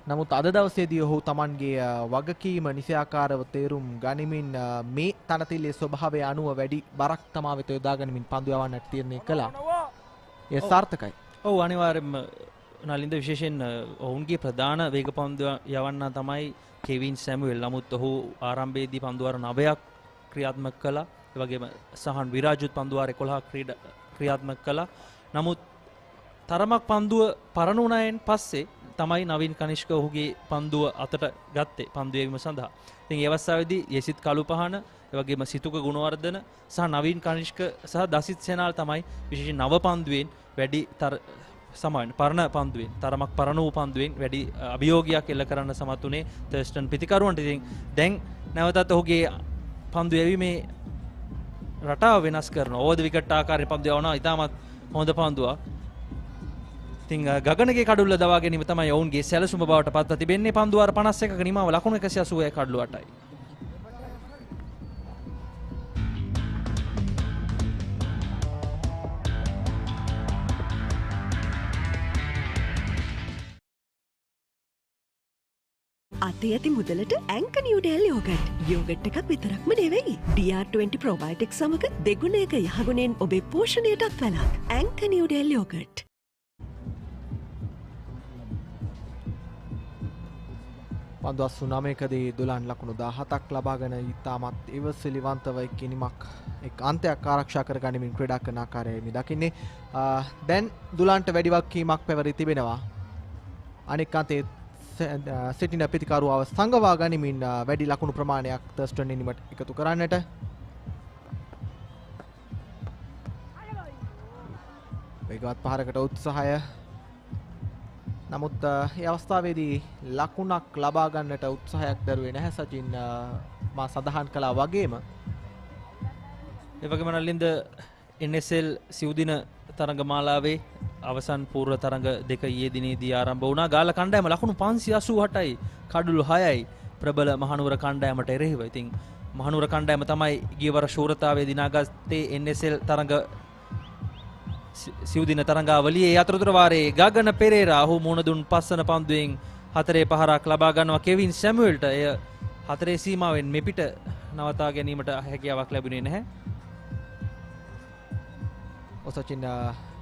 නමුත් අද දවසේදී ඔහු Tamanගේ වගකීම නිසියාකාරව තේරුම් ගනිමින් මේ තනතිල්ලේ ස්වභාවය අනුව වැඩි බරක් තමා වෙත යොදා ගනිමින් පන්දු යවන්නට තීරණය කළා. ඒ සාර්ථකයි. ඔව් අනිවාර්යයෙන්ම නලින්ද විශේෂයෙන් ඔවුන්ගේ ප්‍රධාන වේග පන්දු යවන්නා තමයි කෙවින් සැමුවෙල්. නමුත් ඔහු ආරම්භයේදී පන්දුවාර 9ක් ක්‍රියාත්මක කළා. ඒ වගේම සහන් විරාජුත් පන්දුවාර 11ක් ක්‍රියාත්මක කළා. නමුත් තරමක් පන්දුව පරණ වුණායින් පස්සේ තමයි නවීන් කනිෂ්ක ඔහුගේ පන්දුව අතට ගත්තේ පන්දු යැවීම සඳහා. ඉතින් ඒ අවස්ථාවේදී යසිත් කළුපහන, ඒ වගේම සිතුක ගුණවර්ධන සහ නවීන් කනිෂ්ක සහ දසිත් සෙනාල් තමයි විශේෂයෙන් නව පන්දුවෙන් වැඩි සමාන පරණ පන්දුවෙන් තරමක් පරණ වූ පන්දුවෙන් වැඩි අභියෝගයක් එල්ල කරන්න සමත් වුණේ තර්ස්ටන් පිතිකරුවන්ට. ඉතින් දැන් නැවතත් ඔහුගේ පන්දු යැවීමේ රටාව වෙනස් කරන ඕවර් ද විකට් ආකාරයේ පන්දු යවනවා. ඉතාමත් හොඳ පන්දුවක්. ඉතින් ගගනගේ කඩුල්ල දවා ගැනීම තමයි ඔවුන්ගේ සැලසුම බවට පත්ව තිබෙන්නේ. පන්දුවාර 51ක නිමාව ලකුණු 180යි කඩලු 8යි. අතේ ඇති මුදලට ඇන්කනියුඩෙල් යෝගට් යෝගට් එකක් විතරක්ම නෙවෙයි. DR20 ප්‍රොබයොටික්ස් සමග දෙගුණයක යහගුණෙන් ඔබේ පෝෂණයටත් වැළක්. ඇන්කනියුඩෙල් යෝගට්. පන්දු 89කදී දුලාන් ලකුණු 17ක් ලබාගෙන ඉතාමත් ඉවසිලිවන්තව කිනිමක් එක් අන්තයක් ආරක්ෂා කරගනිමින් ක්‍රීඩා කරන ආකාරය මේ දකින්නේ. දැන් දුලාන්ට වැඩි වගකීමක් පැවරී තිබෙනවා. අනෙක් අතේ සිටින පිතිකරුවව සංගවා ගනිමින් වැඩි ලකුණු ප්‍රමාණයක් තර්ස්ටන් ඉනිමට එකතු කරන්නට. වේගවත් පහරකට උත්සාහය. නමුත් මේ අවස්ථාවේදී ලකුණක් ලබා ගන්නට උත්සාහයක් දරුවේ නැහැ සචින් මා සඳහන් කළා වගේම. ඒ වගේම නලින්ද NSL සිව්දින තරඟමාලාවේ අවසන් පූර්ව තරඟ දෙක ඊයේ දිනේදී ආරම්භ වුණා. ගාල කණ්ඩායම ලකුණු 588යි කඩුළු 6යි ප්‍රබල මහනුවර කණ්ඩායමට එරෙහිව. ඉතින් මහනුවර කණ්ඩායම තමයි ගියවර ශූරතාවයේ දිනාගත්තේ NSL තරඟ සිව්දින තරඟාවලියේ අතරතුර වාරයේ ගගන පෙරේරා ඔහු මුණ දුන් පස්සන පන්දුවෙන් 4 පහරක් ලබා ගන්නවා කෙවින් සැමුවෙල්ට. එය 4 සීමාවෙන් මෙපිට නවතා ගැනීමට හැකියාවක් ලැබුණේ නැහැ. ඔසචින්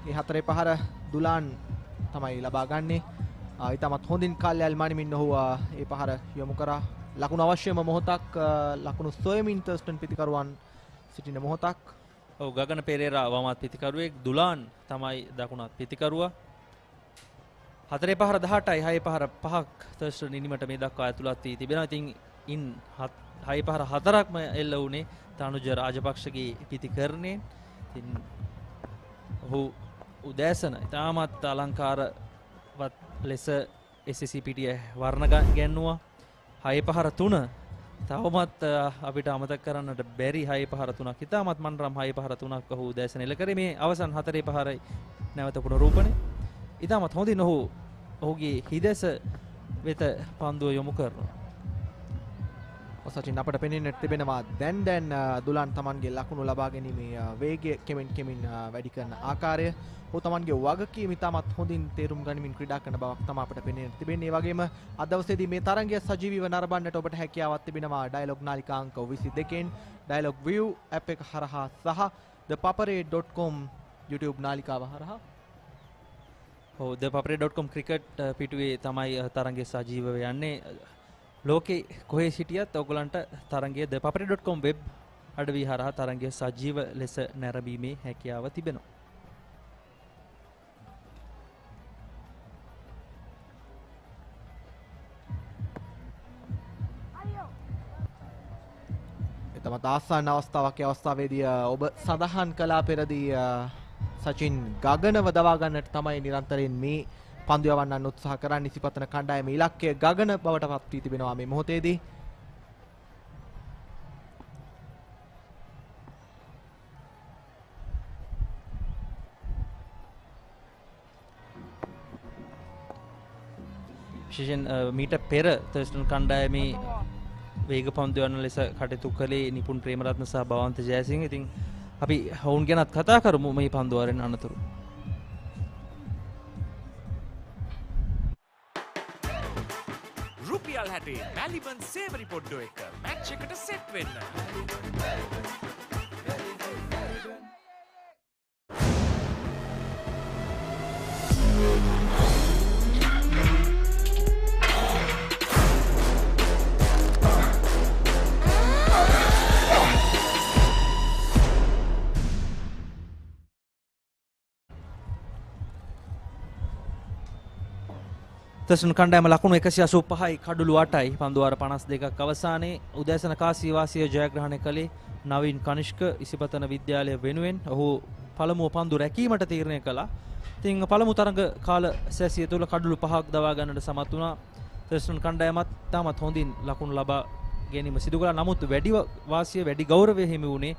මේ 4 පහර දුලාන් තමයි ලබා ගන්නේ. ඊටමත් හොඳින් කාල්යල් මනිමින් ඔහු මේ පහර යොමු කරා. ලකුණු අවශ්‍යම මොහොතක් ලකුණු සොයමින් තර්ස්ටන් පිතිකරුවන් සිටින මොහොතක්. ඔව් ගගන පෙරේරා වමත් පිතිකරුවෙක්, දුලාන් තමයි දකුණත් පිතිකරුවා. 4 පහර 18යි 6 පහර 5ක් තර්ස්ටන් ඉනිමට මේ දක්වා ඇතුළත් වී තිබෙනවා. ඉතින් ඉන් 6 පහර 4ක්ම එල්ල වුණේ තනුජ රාජපක්ෂගේ පිතිකරණයෙන්. ඉතින් ඔහු උදෑසන ඉතාමත් අලංකාරවත් ලෙස SSC පිටිය වර්ණ ගැන්නුවා. 6 පහර 3 තවමත් අපිට අමතක කරන්නට බැරි 6 පහර 3ක්. ඉතාමත් මන්රම් 6 පහර 3ක් ඔහු උදෑසන එල්ල කරේ. මේ අවසන් 4 පහරයි නැවත පුනරූපණය. ඉතාමත් හොඳින් ඔහුගේ හිදැස වෙත පන්දුව යොමු කරනවා. සචින් අපට පෙනෙන්නට තිබෙනවා දැන් දුලාන් තමන්ගේ ලකුණු ලබා ගැනීමේ වේගය කෙමෙන් වැඩි කරන ආකාරය. ඔහු තමන්ගේ වගකීම ඉතාමත් හොඳින් තේරුම් ගනිමින් ක්‍රීඩා කරන බවක් තමයි අපට පෙනෙන්නට තිබෙන්නේ. ඒ වගේම අද දවසේදී මේ තරගය සජීවීව නරඹන්නට ඔබට හැකියාවක් තිබෙනවා ඩයලොග් නාලිකා අංක 22න් ඩයලොග් view app එක හරහා සහ thepapare.com YouTube නාලිකාව හරහා. ඔව් thepapare.com ක්‍රිකට් පිටුවේ තමයි තරගය සජීවව යන්නේ. ලෝකේ කොහේ සිටියත් ඔයගලන්ට තරගයේ thepapare.com වෙබ් අඩවිය හරහා තරගය සජීව ලෙස නැරඹීමේ හැකියාව තිබෙනවා. තමත් ආසන්න අවස්ථාවක් අවස්ථාවේදී ඔබ සඳහන් කළා පෙරදී සචින් ගගනව දවා ගන්නට තමයි නිරන්තරයෙන් මේ පන්දු යවන්නන් උත්සාහ කරන්නේ. ඉසිපතන කණ්ඩායම ඉලක්කය ගගන බවට පත් වී තිබෙනවා මේ මොහොතේදී. විශේෂයෙන් මීට පෙර තර්ස්ටන් කණ්ඩායමේ වේග පන්දු යවන ලෙස කටයුතු කළේ නිපුන් ප්‍රේමරත්න සහ භවන්ත ජයසිංහ. ඉතින් අපි ඔවුන් ගැනත් කතා කරමු මේ පන්දු වරෙන් අනතුරු. රුපියල් 60 මැලිබන් සේවරි පොඩ්ඩෝ එක මැච් එකට සෙට් වෙන්න. තර්ස්ටන් කණ්ඩායම ලකුණු 185යි කඩුළු 8යි පන්දුවාර 52ක් අවසානයේ උදෑසන කාසිය වාසිය ජයග්‍රහණය කළේ නවීන් කනිෂ්ක ඉසිපතන විද්‍යාලය වෙනුවෙන්. ඔහු පළමුව පන්දු රැකීමට තීරණය කළා. ඉතින් පළමු තරඟ කාල සැසිය තුළ කඩුළු 5ක් දවා ගන්නට සමත් වුණා. තර්ස්ටන් කණ්ඩායමත් තාමත් හොඳින් ලකුණු ලබා ගැනීම සිදු කළා. නමුත් වැඩි වාසිය වැඩි ගෞරවය හිමි වුණේ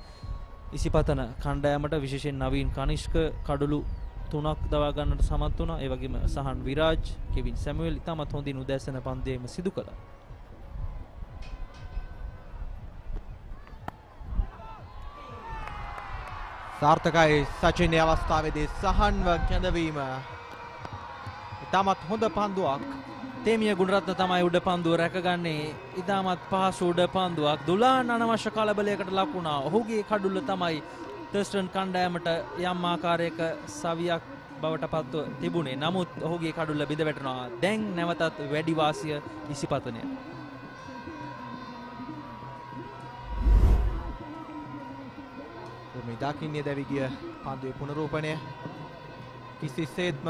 ඉසිපතන කණ්ඩායමට. විශේෂයෙන් නවීන් කනිෂ්ක කඩුළු 3ක් දවා ගන්නට සමත් වුණා. ඒ වගේම සහන් විරාජ්, කෙවින් සැමුවෙල් ඉතාමත් හොඳින් උදෑසන පන්දුවේම සිදු කළා. සාර්ථකයි සචින් අවස්ථාවේදී සහන්ව කැඳවීම. ඉතාමත් හොඳ පන්දුවක්. තේමිය ගුණරත්න තමයි උඩ පන්දුව රැකගන්නේ. ඉතාමත් පහසු උඩ පන්දුවක්. දුලාන් අනවශ්‍ය කලබලයකට ලක් වුණා. ඔහුගේ කඩුල්ල තමයි තර්ස්ටන් කණ්ඩායමට යම් ආකාරයක සවියක් බවට පත්ව තිබුණේ. නමුත් ඔහුගේ කඩුල්ල බිඳ වැටෙනවා. දැන් නැවතත් වැඩි වාසිය ඉසිපතනය. මේ දකින්නේ දැවි ගිය පන්දුවේ පුනරූපණය කිසිසේත්ම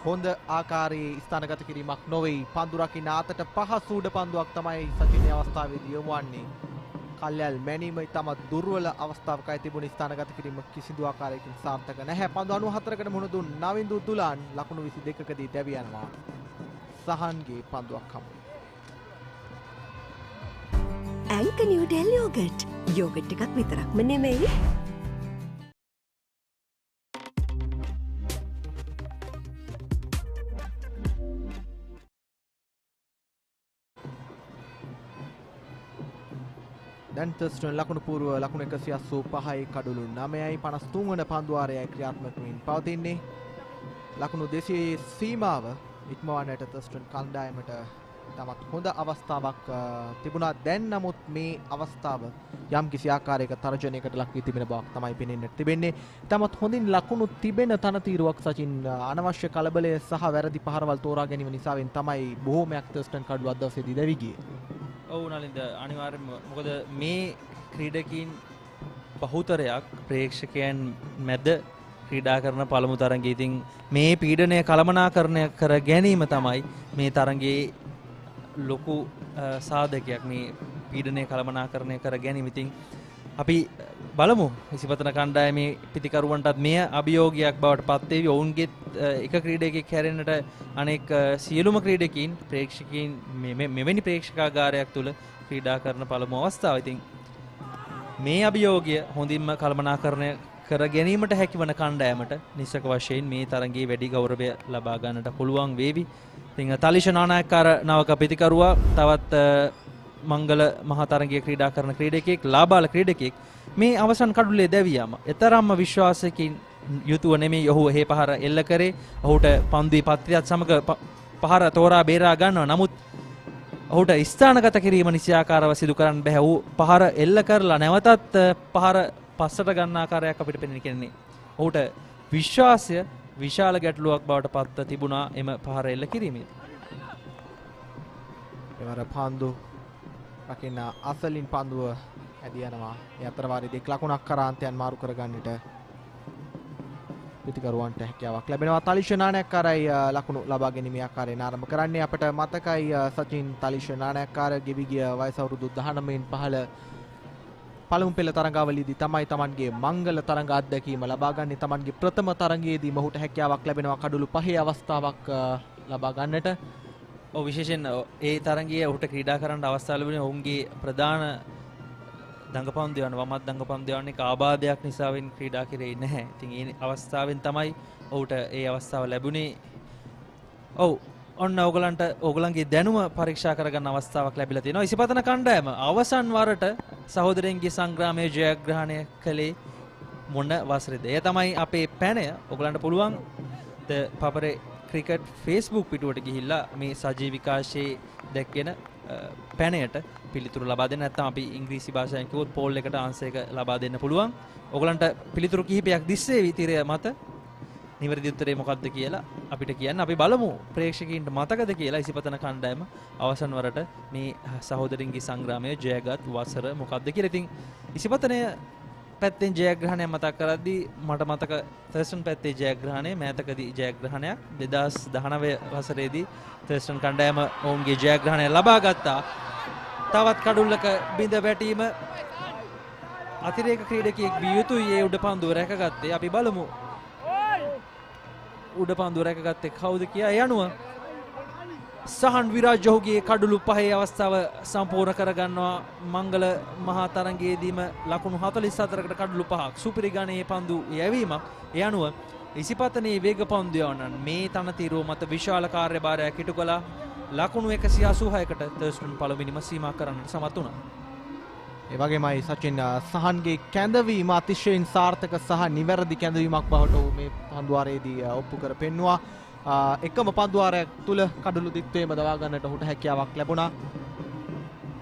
හොඳ ආකාරයේ ස්ථානගත කිරීමක් නොවේ. පන්දු රකින්න අතට පහසු උඩ පන්දුවක් තමයි සචින් අවස්ථාවේදී යොමුවන්නේ. කල්යල් මැනීම ඉතාමත් දුර්වල අවස්ථාවකයි තිබුණ ස්ථානගත කිරීම කිසිදු ආකාරයකින් සාර්ථක නැහැ. පන්දු 94කට මුහුණ දුන් නවින්දු දුලාන් ලකුණු 22කදී දැවි යනවා. සහන්ගේ පන්දුවක් හමු. ඇන්ක නිව්ඩෙල් යෝගට්. යෝගට් එකක් විතරක්ම නෙමෙයි. දැන් තර්ස්ටන් ලකුණු පූර්ව ලකුණු 185යි කඩුළු 9යි 53 වන පන්දුවාරයයි ක්‍රියාත්මක වෙමින් පවතින්නේ. ලකුණු 200 සීමාව ඉක්මවන්නට තර්ස්ටන් කණ්ඩායමට තමත් හොඳ අවස්ථාවක් තිබුණා. දැන් නමුත් මේ අවස්ථාව යම් කිසි ආකාරයක තර්ජනයකට ලක් වී තිබෙන බවක් තමයි පෙනෙන්නට තිබෙන්නේ. තමත් හොඳින් ලකුණු තිබෙන තනතිරුවක් සචින් අනවශ්‍ය කලබලය සහ වැරදි පහරවල් තෝරා ගැනීම නිසාවෙන් තමයි බොහෝමයක් තර්ස්ටන් කඩුව අද දවසේදී දැවි ගියේ. ඔව් නලින්ද අනිවාර්යයෙන්ම මොකද මේ ක්‍රීඩකීන් බහුතරයක් ප්‍රේක්ෂකයන් මැද ක්‍රීඩා කරන පළමු තරඟයේ ඉතින් මේ පීඩනය කළමනාකරණය කර ගැනීම තමයි මේ තරඟයේ ලොකු සාධකයක්. මේ පීඩනය කළමනාකරණය කර ගැනීම. ඉතින් අපි බලමු ඉසිපතන කණ්ඩායමේ පිතිකරුවන්ටත් මෙය අභියෝගයක් බවට පත් වේවි. ඔවුන්ගේ එක ක්‍රීඩකයෙක් හැරෙන්නට අනෙක් සියලුම ක්‍රීඩකීන් ප්‍රේක්ෂකීන් මෙවැනි ප්‍රේක්ෂකාගාරයක් තුල ක්‍රීඩා කරන පළමු අවස්ථාව. ඉතින් මේ අභියෝගය හොඳින්ම කළමනාකරණය කර ගැනීමට හැකිවන කණ්ඩායමට නිසක වශයෙන් මේ තරඟයේ වැඩි ගෞරවය ලබා ගන්නට පුළුවන් වේවි. ඉතින් තලිෂ නානායක්කාර නවක පිතිකරුවා තවත් මංගල මහා තරඟයේ ක්‍රීඩා කරන ක්‍රීඩකයෙක් ලාබාල ක්‍රීඩකයෙක් මේ අවසන් කඩුල්ලේ දැවියාම එතරම්ම විශ්වාසයකින් යුතුව නෙමෙයි ඔහු හේ පහර එල්ල කරේ. ඔහුට පන්දුවේ පත්‍රියත් සමග පහර තෝරා බේරා ගන්නවා. නමුත් ඔහුට ස්ථානගත කිරීම නිසියාකාරව සිදු කරන්න බැහැ. ඔහු පහර එල්ල කරලා නැවතත් පහර පස්සට ගන්න ආකාරයක් අපිට පෙනෙන්නේ. ඔහුට විශ්වාසය විශාල ගැටලුවක් බවට පත්ව තිබුණා එම පහර එල්ල කිරීමේදී. එවර පන්දු රකින්න අසලින් පන්දුව ඇදී යනවා. ඒ අතර වාරේ දෙක ලකුණක් කරාන්තයන් මාරු කරගන්නට පිටිකරුවන්ට හැකියාවක් ලැබෙනවා. තලිෂ නානයක්කාරයි ලකුණු ලබා ගැනීමේ ආකාරයෙන් ආරම්භ කරන්නේ. අපට මතකයි සචින් තලිෂ නානයක්කාර ගෙවි ගිය වයස අවුරුදු 19න් පහළ පළමු පෙළ තරඟාවලියේදී තමයි Tamanගේ මංගල තරඟ අත්දැකීම ලබා ගන්නේ. Tamanගේ ප්‍රථම තරඟයේදී මොහුට හැකියාවක් ලැබෙනවා කඩුළු 5 අවස්ථාවක් ලබා ගන්නට. ඔව් විශේෂයෙන් ඒ තරඟයේ ඔහුට ක්‍රීඩා කරන්න අවස්ථාව ලැබුණේ ඔවුන්ගේ ප්‍රධාන දඟපන්දු යන වමත් දඟපන්දු යන්නේ ආබාධයක් නිසාවෙන් ක්‍රීඩා කරේ නැහැ. ඉතින් ඒ අවස්ථාවෙන් තමයි ඔහුට ඒ අවස්ථාව ලැබුණේ. ඔව් ඔන්න ඕගලන්ගේ දැනුම පරීක්ෂා කරගන්න අවස්ථාවක් ලැබිලා තියෙනවා. ඉසිපතන කණ්ඩායම අවසන් වරට සහෝදරයන්ගේ සංග්‍රාමයේ ජයග්‍රහණය කළේ මොන වසරේද? එය තමයි අපේ පැනය. ඕගලන්ට පුළුවන් Papare ක්‍රිකට් Facebook පිටුවට ගිහිල්ලා මේ සජීව විකාශයේ දැක්වෙන පැනයට පිළිතුරු ලබා දෙන්න. නැත්නම් අපි ඉංග්‍රීසි භාෂාවෙන් කිව්වොත් පෝල් එකට ආන්සර් එක ලබා දෙන්න පුළුවන්. ඕගලන්ට පිළිතුරු කිහිපයක් දිස්සේ විතරය මත නිවැරදි උත්තරේ මොකක්ද කියලා අපිට කියන්න. අපි බලමු ප්‍රේක්ෂකයින්ට මතකද කියලා ඉසිපතන කණ්ඩායම අවසන් වරට මේ සහෝදරින්ගේ සංග්‍රාමයේ ජයගත් වසර මොකක්ද කියලා. ඉතින් ඉසිපතනය පැත්තෙන් ජයග්‍රහණයක් මතක් කරද්දී මට මතක තර්ස්ටන් පැත්තේ ජයග්‍රහණය මෑතකදී ජයග්‍රහණයක් 2019 වසරේදී තර්ස්ටන් කණ්ඩායම ඔවුන්ගේ ජයග්‍රහණය ලබා ගත්තා. තවත් කඩුල්ලක බිඳ වැටීම අතිරේක ක්‍රීඩකයෙක් විය යුතුයි ඒ උඩ පන්දුව රැකගත්තේ. අපි බලමු උඩ පන්දුව රැකගත්තේ කවුද කියලා. ඒ අනුව සහන් විරාජ් ඔහුගේ කඩුළු 5 අවස්ථාව සම්පූර්ණ කරගන්නවා. මංගල මහා තරඟයේදීම ලකුණු 44කට කඩුළු 5ක් සුපිරි ගණයේ පන්දු යැවීමක්. ඒ අනුව ඉසිපතනේ වේග පන්දු යවනන් මේ තනතිරුව මත විශාල කාර්යභාරයක් ඉටු කළා. ලකුණු 186කට තර්ස්ටන් පළවෙනිම සීමා කරන්නට සමත් වුණා. ඒ වගේමයි සචින් සහන්ගේ කැඳවීම අතිශයින් සාර්ථක සහ නිවැරදි කැඳවීමක් බවට මේ පන්දුවාරයේදී ඔප්පු කර පෙන්නවා. එකම පන්දුවාරයක් තුල කඩුළු දිත්වේම දවා ගන්නට ඔහුට හැකියාවක් ලැබුණා.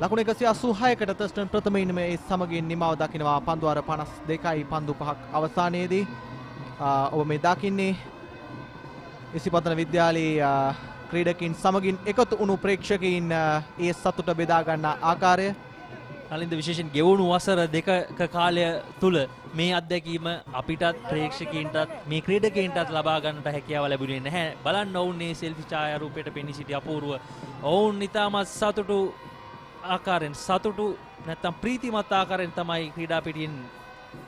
ලකුණු 186කට තර්ස්ටන් ප්‍රථමයෙන්ම ඒ සමගින් නිමාව දකිනවා. පන්දුවාර 52යි පන්දු 5ක් අවසානයේදී ඔබ මේ දකින්නේ ඉසිපතන විද්‍යාලයේ ක්‍රීඩකින් සමගින් එකතු වුණු ප්‍රේක්ෂකයින් ඒ සතුට බෙදා ගන්න ආකාරය. කලින්ද විශේෂයෙන් ගෙවුණු වසර දෙකක කාලය තුල මේ අත්දැකීම අපිටත් ප්‍රේක්ෂකයින්ටත් මේ ක්‍රීඩකයින්ටත් ලබා ගන්නට හැකියාව ලැබුණේ නැහැ. බලන්න ඔවුන් මේ සෙල්ෆි ඡායාරූපයට පෙනී සිටි අපූර්ව ඔවුන් ඉතාමත් සතුටු ආකාරයෙන් සතුටු නැත්තම් ප්‍රීතිමත් ආකාරයෙන් තමයි ක්‍රීඩා පිටින්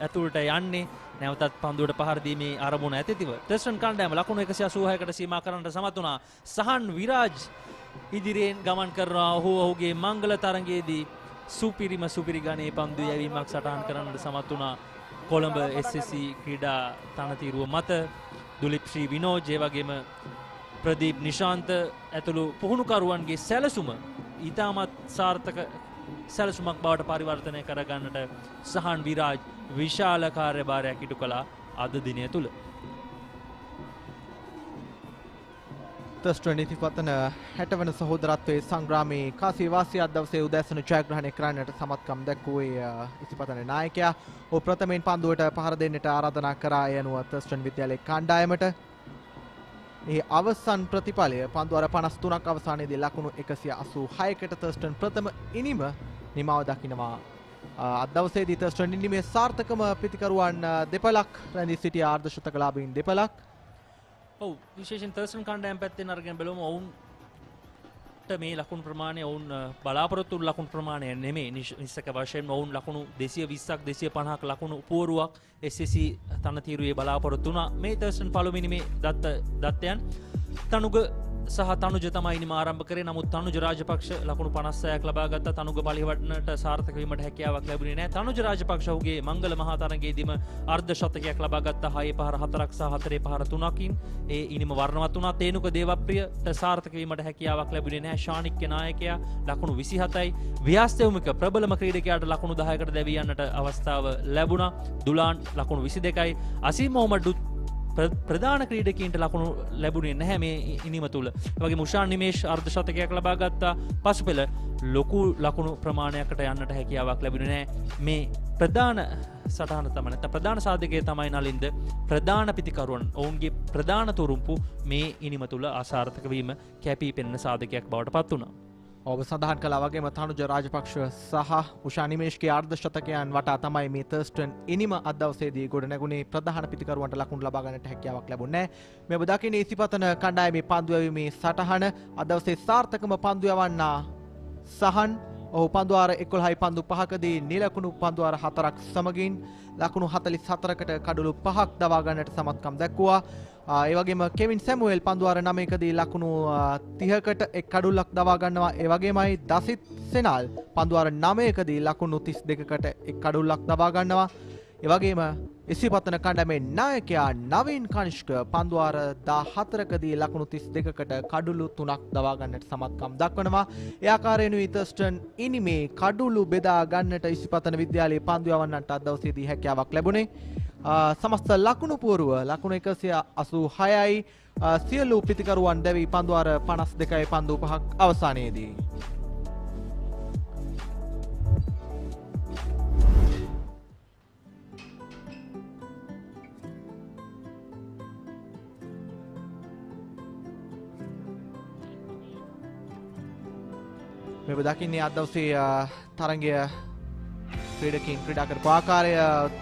ඇතුළට යන්නේ. නැවතත් පන්දුවට පහර දීමේ ආරමුණ ඇතිතිව තර්ස්ටන් කණ්ඩායම ලකුණු 186කට සීමා කරන්නට සමත් වුණා. සහන් විරාජ් ඉදිරියෙන් ගමන් කරනවා. ඔහුගේ මංගල තරඟයේදී සුපිරි ගණයේ පන්දු යැවීමක් සටහන් කරන්නට සමත් වුණා. කොළඹ SSC ක්‍රීඩා තනතිරුව මත දුලිප් ශ්‍රී විනෝජ් ඒ වගේම ප්‍රදීප් නිශාන්ත ඇතුළු පුහුණුකරුවන්ගේ සැලසුම ඉතාමත් සාර්ථක සැලසුමක් බවට පරිවර්තනය කරගන්නට සහන් විරාජ් විශාල කාර්යභාරයක් ඉටු කළා අද දිනය තුල. තර්ස්ටන් ඉසිපතන 60 වන සහෝදරත්වයේ සංග්‍රාමයේ කාසිය වාසිය අද දවසේ උදෑසන ජයග්‍රහණය කරන්නට සමත්කම් දැක්වුවේ ඉසිපතන නායකයා. ඔහු ප්‍රථමයෙන් පන්දුවට පහර දෙන්නට ආරාධනා කරා යනුව තර්ස්ටන් විද්‍යාලයේ කණ්ඩායමට. ඒ අවසන් ප්‍රතිඵලය පන්දුවර 53ක් අවසානයේදී ලකුණු 186කට තර්ස්ටන් ප්‍රථම ඉනිම නිමාව දකිනවා. අද දවසේදී තර්ස්ටන් ඉනිමේ සාර්ථකම පිතිකරුවන් දෙපළක් රැඳී සිටි අර්ධශතකලාභීන් දෙපළක්. ඔව් විශේෂයෙන් තර්ස්ටන් කණ්ඩායම පැත්තෙන් අරගෙන බලමු ඔවුන්ට මේ ලකුණු ප්‍රමාණය ඔවුන් බලාපොරොත්තු වූ ලකුණු ප්‍රමාණය නෙමෙයි. නිශ්චක වශයෙන්ම ඔවුන් ලකුණු 220ක් 250ක ලකුණු පුවරුවක් SSC තනතිරුවේ බලාපොරොත්තු වුණා. මේ තර්ස්ටන් පළවෙනි මේ දත්තයන් තනුග සහ තනුජ තමයි ඉනිම ආරම්භ කරේ. නමුත් තනුජ රාජපක්ෂ ලකුණු 56ක් ලබා ගත්තා. තනුග පරිවර්තනට සාර්ථක වීමට හැකියාවක් ලැබුණේ නැහැ. තනුජ රාජපක්ෂ ඔහුගේ මංගල මහා තරඟයේදීම අර්ධ ශතකයක් ලබා ගත්තා. 6 පහර 4ක් සහ 4 පහර 3කින් ඒ ඉනිම වර්ණවත් වුණා. තේනුක දේවප්‍රියට සාර්ථක වීමට හැකියාවක් ලැබුණේ නැහැ. ශානික්‍ය නායකයා ලකුණු 27යි. ව්‍යාස්තේවමික ප්‍රබලම ක්‍රීඩකයාට ලකුණු 10කට දැවී යන්නට අවස්ථාව ලැබුණා. දුලාන් ලකුණු 22යි. අසීම් මොහමඩ් ප්‍රධාන ක්‍රීඩකීන්ට ලකුණු ලැබුණේ නැහැ මේ ඉනිම තුල. ඒ වගේම උෂාන් නිමේෂ් අර්ධ ශතකයක් ලබා ගත්තා. පසුපෙළ ලොකු ලකුණු ප්‍රමාණයකට යන්නට හැකියාවක් ලැබුණේ නැහැ. මේ ප්‍රධාන සටහන තමයි නැත්නම් ප්‍රධාන සාධකය තමයි නලින්ද ප්‍රධාන පිතිකරුවන් ඔවුන්ගේ ප්‍රධාන තුරුම්පු මේ ඉනිම තුල අසාර්ථක වීම කැපී පෙනෙන සාධකයක් බවට පත් වුණා. ඔබ සඳහන් කළා වගේම තනුජ රාජපක්ෂ සහ උෂා නිමේෂ්ගේ අර්ධ ශතකයන් වටා තමයි මේ තර්ස්ටන් ඉනිම අද දවසේදී ගොඩ නැගුණේ. ප්‍රධාන පිතිකරුවන්ට ලකුණු ලබා ගන්නට හැකියාවක් ලැබුණේ නැහැ. මේ ඔබ දකින්නේ ඉසිපතන කණ්ඩායමේ පන්දු යැවීමේ සටහන. අද දවසේ සාර්ථකම පන්දු යවන්නා සහන්. ඔහු පන්දුවාර 11යි පන්දු 5කදී නිලකුණු පන්දුවාර 4ක් සමගින් ලකුණු 44කට කඩලු 5ක් දවා ගන්නට සමත්කම් දැක්වුවා. ඒ වගේම කෙවින් සැමුවෙල් පන්දුවාර 9කදී ලකුණු 30කට එක් කඩුල්ලක් දවා ගන්නවා. ඒ වගේමයි දසිත් සෙනල් පන්දුවාර 9කදී ලකුණු 32කට එක් කඩුල්ලක් දවා ගන්නවා. ඒ වගේම ඉසිපතන කණ්ඩායමේ නායකයා නවීන් කනිෂ්ක පන්දුවාර 14කදී ලකුණු 32කට කඩුළු 3ක් දවා ගන්නට සමත්කම් දක්වනවා. ඒ ආකාරයෙන්ුයි තර්ස්ටන් ඉනිමේ කඩුළු බෙදා ගන්නට ඉසිපතන විද්‍යාලයේ පන්දු යවන්නට අද දවසේදී හැකියාවක් ලැබුණේ. සමස්ත ලකුණු පුවරුව ලකුණු 186යි. සියලු පිතිකරුවන් දැවි පන්දුවාර 52යි පන්දු 5ක් අවසානයේදී. මේ දකින්නේ අද දවසේ තරගය ක්‍රීඩකින් ක්‍රීඩා කරපු ආකාරය.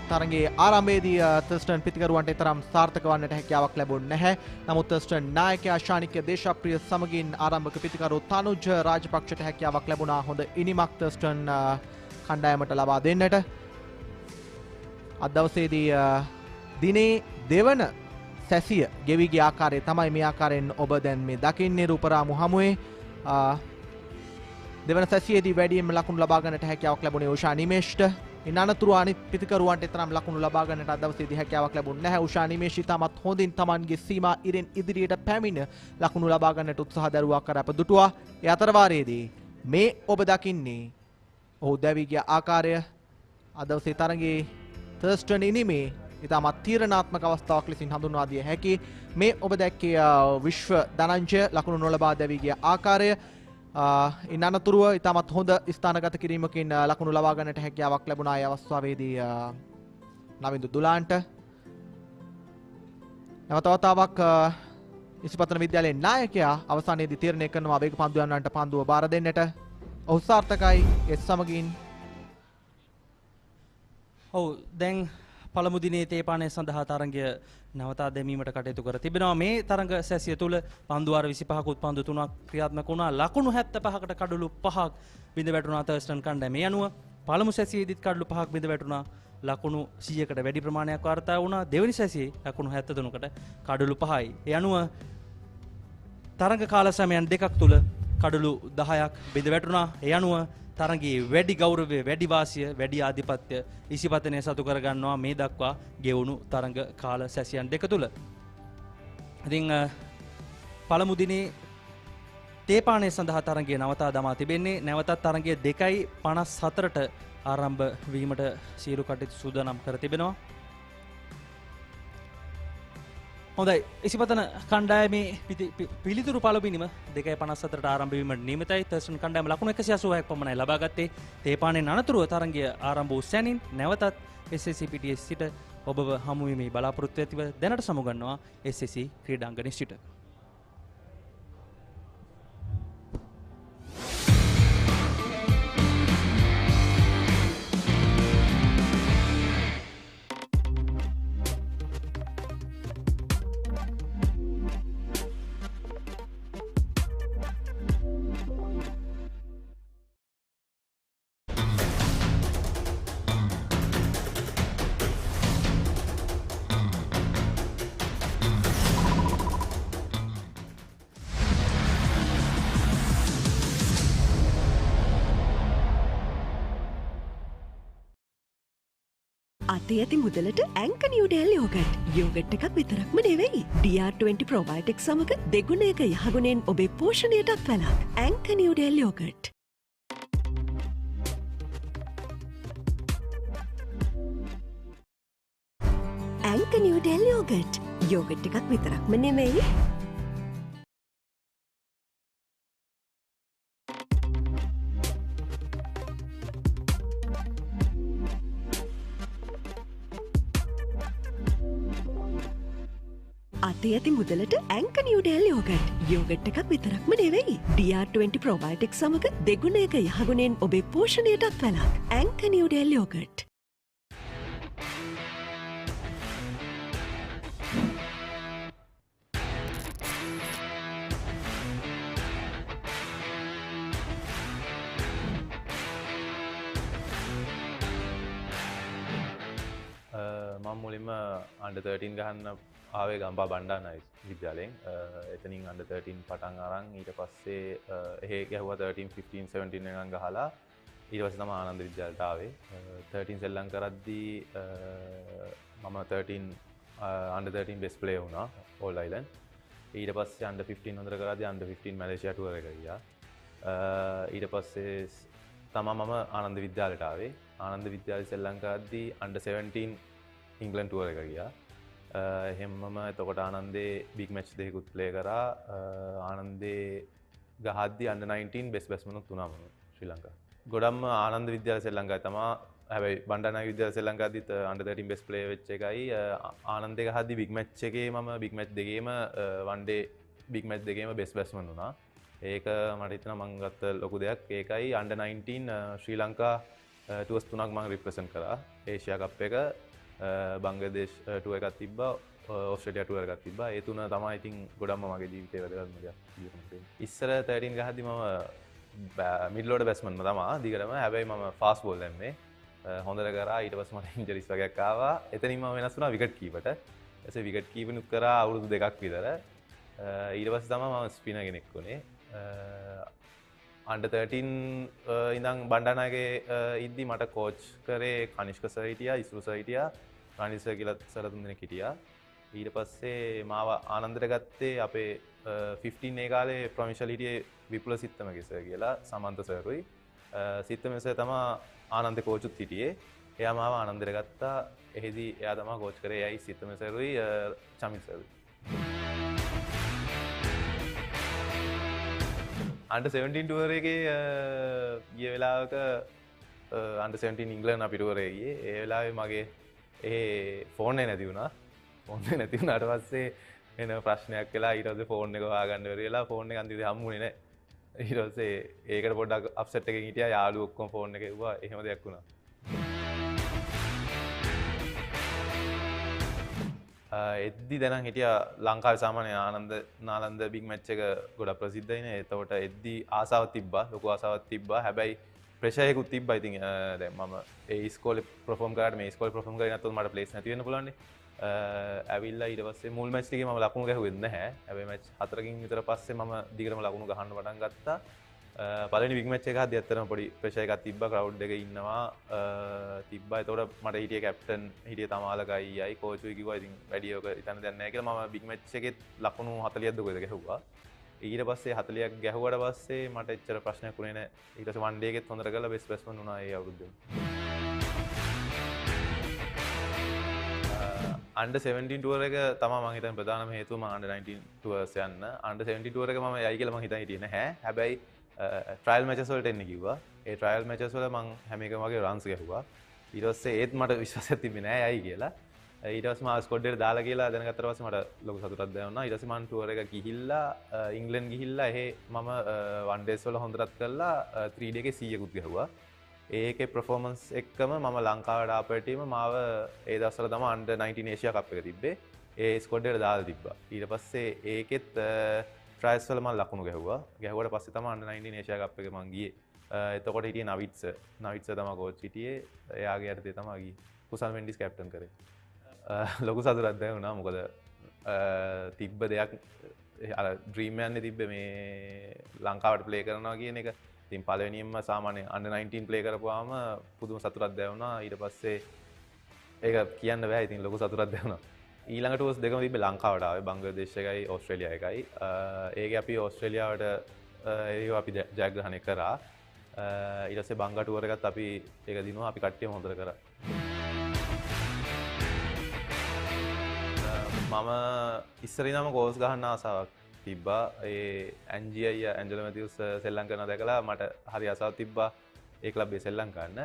තරගයේ ආරම්භයේදී තර්ස්ටන් පිතිකරුවන්ට තරම් සාර්ථක වන්නට හැකියාවක් ලැබුණේ නැහැ. නමුත් තර්ස්ටන් නායකයා ශානික්‍ය දේශප්‍රිය සමගින් ආරම්භක පිතිකරු තනුජ රාජපක්ෂට හැකියාවක් ලැබුණා හොඳ ඉනිමක් තර්ස්ටන් කණ්ඩායමට ලබා දෙන්නට. අද දවසේදී දිනේ දෙවන සැසිය ගෙවි ගිය ආකාරය තමයි මේ ආකාරයෙන් ඔබ දැන් මේ දකින්නේ රූපරාමු හමුවේ. දෙවන සැසියේදී වැඩියෙන්ම ලකුණු ලබා ගන්නට හැකියාවක් ලැබුණේ උෂා නිමේෂ්ට. ඉන් අනතුරු අනිත් පිතිකරුවන්ට තරම් ලකුණු ලබා ගන්නට අද දවසේදී හැකියාවක් ලැබුණේ නැහැ. උෂා නිමේෂ් ඉතාමත් හොඳින් Tamanගේ සීමා ඉරෙන් ඉදිරියට පැමිණ ලකුණු ලබා ගන්නට උත්සාහ දරුවා කර අප දුටුවා. ඒ අතර වාරයේදී මේ ඔබ දකින්නේ ඔහු දැවි ගිය ආකාරය. අද දවසේ තරගයේ තර්ස්ටන් ඉනිමේ ඉතාමත් තීරණාත්මක අවස්ථාවක් ලෙසින් හඳුන්වා දිය හැකි. මේ ඔබ දැක්කේ විශ්ව ධනංජය ලකුණු නොලබා දැවි ගිය ආකාරය. ඉන් අනතුරුව ඉතාමත් හොඳ ස්ථානගත කිරීමකින් ලකුණු ලබා ගන්නට හැකියාවක් ලැබුණා. ඒ අවස්ථාවේදී නවින්දු දුලාන්ට නැවතවතාවක් ඉසිපතන විද්‍යාලයේ නායකයා අවසානයේදී තීරණය කරනවා වේග පන්දු යන්නන්ට පන්දුව බාර දෙන්නට. ඔහු සාර්ථකයි ඒ සමගින්. ඔව් දැන් පළමු දිනේ තේපානය සඳහා තරඟය නවතා දැමීමට කටයුතු කර තිබෙනවා. මේ තරඟ සැසිය තුළ පන්දු වාර 25කුත් පන්දු 3ක් ක්‍රියාත්මක වුණා. ලකුණු 75කට කඩලු 5ක් බිඳ වැටුණා තර්ස්ටන් කණ්ඩායම. මේ අනුව පළමු සැසියේදීත් කඩලු 5ක් බිඳ වැටුණා. ලකුණු 100කට වැඩි ප්‍රමාණයක් වාර්තා වුණා. දෙවැනි සැසියේ ලකුණු 73කට කඩලු 5යි. ඒ අනුව තරඟ කාල සමයන් දෙකක් තුළ කඩලු 10ක් බිඳ වැටුණා. ඒ අනුව තරගයේ වැඩි ගෞරවය, වැඩි වාසිය, වැඩි ආධිපත්‍ය ඉසිපතනය සතු කරගන්නවා මේ දක්වා ගෙවුණු තරඟ කාල සැසියන් දෙක තුළ. ඉතින් පළමු දිනේ තේපානය සඳහා තරගය නවතා දමා තිබෙන්නේ. නැවතත් තරගය 2:54ට ආරම්භ වීමට සියලු කටයුතු සූදානම් කර තිබෙනවා. හොඳයි, ඉසිපතන කණ්ඩායමේ පිළිතුරු පළබිනීම 2:54ට ආරම්භ වීමට නියමිතයි. තර්ස්ටන් කණ්ඩායම ලකුණු 180ක් පමණයි ලබා ගත්තේ. තේපානයෙන් අනතුරුව තරගය ආරම්භ වූ සැනින් නැවතත් SSC පිටියේ සිට ඔබව හමු වීමේ බලාපොරොත්තු ඇතිව දැනට සමුගන්නවා SSC ක්‍රීඩාංගණයේ සිට. අතේ ඇති මුදලට ඇංක නිව්ඩෙල් යෝගට්. යෝගට් එකක් විතරක්ම නෙවෙයි. DR20 ප්‍රොබයොටික් සමග දෙගුණයක යහගුණෙන් ඔබේ පෝෂණයටත් වැළක්. ඇංක නිව්ඩෙල් යෝගට්. ඇංක නිව්ඩෙල් යෝගට්. යෝගට් එකක් විතරක්ම නෙවෙයි. අතේ ඇති මුදලට ඇංක නිව්ඩෙල් යෝගට්. යෝගට් එකක් විතරක්ම නෙවෙයි. DR20 ප්‍රොබයොටික් සමග දෙගුණයක යහගුණෙන් ඔබේ පෝෂණයටත් වැළක්. ඇංක නිව්ඩෙල් යෝගට්. මම මුලින්ම අන්ඩර් 13 ගහන්න ආවේ ගම්පා බණ්ඩාරනායක විද්‍යාලයෙන්. එතනින් අන්ඩර් 13 පටන් අරන් ඊට පස්සේ එහෙ ගැහුවා 13 15 17 එකන් ගහලා ඊට පස්සේ තමයි ආනන්ද විද්‍යාලයට ආවේ. 13 සෙල්ලම් කරද්දී මම 13 අන්ඩර් 13 බෙස්ට් ප්ලේයර් වුණා ඕල් අයිලන්ඩ්. ඊට පස්සේ අන්ඩර් 15 හොඳට කරද්දී අන්ඩර් 15 මැලේසියා ටුවර් එක ගියා. ඊට පස්සේ තමයි මම ආනන්ද විද්‍යාලයට ආවේ. ආනන්ද විද්‍යාලේ සෙල්ලම් කරද්දී අන්ඩර් 17 ඉංගලන්ඩ් ටුවර් එක ගියා. එහෙමම එතකොට ආනන්දේ බිග් මැච් දෙකකුත් ප්ලේ කරා. ආනන්දේ ගහද්දී අන්ඩර් 19 බෙස්ට් බැට්ස්මනුත් වුණා මම ශ්‍රී ලංකාව. ගොඩක්ම ආනන්ද විද්‍යාලේ සෙල්ලම් කරා තමයි. හැබැයි බණ්ඩාරනායක විද්‍යාලේ සෙල්ලම් කරද්දිත් අන්ඩර් 13 බෙස්ට් ප්ලේයර් වෙච්ච එකයි. ආනන්දේ ගහද්දී බිග් මැච් එකේ මම බිග් මැච් දෙකේම වන් ඩේ බිග් මැච් දෙකේම බෙස්ට් බැට්ස්මන් වුණා. ඒක මට හිතෙනවා මම ගත්ත ලොකු දෙයක්. ඒකයි අන්ඩර් 19 ශ්‍රී ලංකා ටුවර්ස් 3ක් මම රිප්‍රසන්ට් කරා. ඒෂියා කප් එක, බංග්ලාදේශ් ටුවර් එකක් තිබ්බා, ඕස්ට්‍රේලියා ටුවර් එකක් තිබ්බා. ඒ තුන තමයි ඉතින් ගොඩක්ම මගේ ජීවිතේ වැදගත්ම දෙයක්. ඉස්සර 13 ගහද්දි මම මිඩල් ඕඩර් බැට්ස්මන් තමයි දිගටම. හැබැයි මම ෆාස්ට් බෝල් දැම්මේ. හොඳට කරා. ඊට පස්සේ මට ඉන්ජරිස් වගේක් ආවා. එතනින් මම වෙනස් වුණා විකට් කීපරට. ඊටසේ විකට් කීපිනුත් කරා අවුරුදු දෙකක් විතර. ඊට පස්සේ තමයි මම ස්පිනර් කෙනෙක් වුණේ. අන්ඩර් 13 ඉඳන් බණ්ඩාරනායකේ ඉද්දි මට කෝච් කරේ කනිෂ්ක සර් හිටියා, ඉස්රු සර් හිටියා, රනිල් සර් කියලා සර් තුන් දෙනෙක් හිටියා. ඊට පස්සේ මාව ආනන්දට ගත්තේ අපේ 15 ඒ කාලේ ප්‍රොවින්ෂල් හිටියේ විපුල සිත්තමගේ සර් කියලා, සමන්ත සර්රුයි. සිත්තම සර් තමයි ආනන්දේ කෝචුත් හිටියේ. එයා මාව ආනන්දට ගත්තා. එහෙදි එයා තමයි කෝච් කරේ. එයයි සිත්තම සර්රුයි, චමිල් සර්රුයි. අන්ඩර් 17 ටුවර් එකේ ගිය වෙලාවක අන්ඩර් 17 ඉංග්ලන්ඩ් අපි ටුවර් එකේ ගියේ. ඒ වෙලාවේ මගේ ෆෝන් එක නැති වුණා. ෆෝන් එක නැති වුණාට පස්සේ එන ප්‍රශ්නයක් වෙලා ඊට පස්සේ ෆෝන් එක හොයාගන්න බැරි වෙලා ෆෝන් එක අන්තිමට හම්බුනේ නැහැ. ඊට පස්සේ ඒකට පොඩ්ඩක් අප්සෙට් එකකින් හිටියා යාළුවෝ ඔක්කොම ෆෝන් එක එව්වා එහෙම දෙයක් වුණා. එද්දි දැනන් හිටියා ලංකාවේ සාමාන්‍ය ආනන්ද නාලන්ද බිග් මැච් එක ගොඩක් ප්‍රසිද්ධයිනේ. එතකොට එද්දි ආසාවක් තිබ්බා, ලොකු ආසාවක් තිබ්බා. හැබැයි ප්‍රෙෂර් එකකුත් තිබ්බා. ඉතින් දැන් මම ඒ ඉස්කෝලේ පර්ෆෝම් කරාට මේ ඉස්කෝලේ පර්ෆෝම් කරේ නැත්නම් මට ප්ලේස් නැති වෙන්න පුළුවන්නේ. ඇවිල්ලා ඊට පස්සේ මුල් මැච් එකේ මම ලකුණු ගැහුවෙත් නැහැ. හැබැයි මැච් 4කින් විතර පස්සේ මම දිගටම ලකුණු ගහන්න පටන් ගත්තා. පළවෙනි බිග් මැච් එක හද්දි ඇත්තටම පොඩි ප්‍රෙෂර් එකක් තිබ්බා. ක්‍රවුඩ් එකේ ඉන්නවා තිබ්බා. ඒතකොට මට හිටියේ කැප්ටන් හිටියේ තමාලක අයියයි කෝචුයි කිව්වා ඉතින් වැඩි ඔක හිතන්න දෙයක් නැහැ කියලා. මම බිග් මැච් එකෙත් ලකුණු 40ක් දුකද ගැහුවා. ඊට පස්සේ 40ක් ගැහුවට පස්සේ මට එච්චර ප්‍රශ්නයක් වුණේ නැහැ. ඊට පස්සේ වන් ඩේ එකෙත් හොඳට කරලා බෙස්ට් බැට්ස්මන් වුණා ඒ අවුරුද්දේ. අන්ඩර් 17 ටුවර් එක තමයි මම හිතන්නේ ප්‍රධානම හේතුව මම අන්ඩර් 19 ටුවර්ස් යන්න. අන්ඩර් 17 ටුවර් එක මම යයි කියලා මම හිතන් හිටියේ නැහැ. හැබැයි ට්‍රයිල් මැචස් වලට එන්න කිව්වා. ඒ ට්‍රයිල් මැචස් වල මම හැම එකම වගේ රන්ස් ගැහුවා. ඊට පස්සේ ඒත් මට විශ්වාසයක් තිබ්බේ නැහැ යයි කියලා. ඊට පස්සේ මම ස්කොඩ් එකට දාලා කියලා දැනගත්තට පස්සේ මට ලොකු සතුටක් දැනුණා. ඊට පස්සේ මම ටුවර් එක ගිහිල්ලා ඉංග්ලන්ඩ් ගිහිල්ලා එහෙ මම වන් ඩේස් වල හොඳටත් කරලා 3 ඩේ එකේ 100කුත් ගැහුවා. ඒකේ පර්ෆෝමන්ස් එක්කම මම ලංකාවට ආපු මාව ඒ දවස්වල තමයි අන්ඩර් 19 ඒෂියා කප් එක තිබ්බේ. ඒ ස්කොඩ් එකට දාලා තිබ්බා. ඊට පස්සේ ඒකෙත් ට්‍රයිල්ස් වල මම ලකුණු ගැහුවා. ගැහුවට පස්සේ තමයි අන්ඩර් 19 ඒෂියා කප් එක මම ගියේ. එතකොට හිටියේ නවිත්ස තමයි කෝච් හිටියේ. එයාගේ යටතේ තමයි ගියේ. කුසල් මෙන්ඩිස් කැප්ටන් කරේ. ලොකු සතුටක් දැනුණා. මොකද තිබ්බ දෙයක් අර ඩ්‍රීම් යන්නේ තිබ්බේ මේ ලංකාවට ප්ලේ කරනවා කියන එක. ඉතින් පළවෙනියෙන්ම සාමාන්‍ය අන්ඩර් 19 ප්ලේ කරපුවාම පුදුම සතුටක් දැනුණා. ඊට පස්සේ ඒක කියන්න බෑ. ඉතින් ලොකු සතුටක් දැනුණා. ඊළඟ ටූර්ස් දෙකම තිබ්බේ ලංකාවට ආවේ. බංග්ලාදේශ එකයි ඕස්ට්‍රේලියා එකයි. ඒකේ අපි ඕස්ට්‍රේලියාවට ඒව අපි ජයග්‍රහණය කරා. ඊට පස්සේ බංගා ටුවර් එකත් අපි ඒක දිනුවා. අපි කට්ටියම හොඳට කරා. මම ඉස්සර ඉඳන්ම කෝස් ගහන්න ආසාවක් තිබ්බා. ඒ ඇන්ජි අයියා ඇන්ජලෝ මැතිව්ස් සෙල්ලම් කරනවා දැකලා මට හරි ආසාවක් තිබ්බා ඒ ක්ලබ් එකේ සෙල්ලම් කරන්න.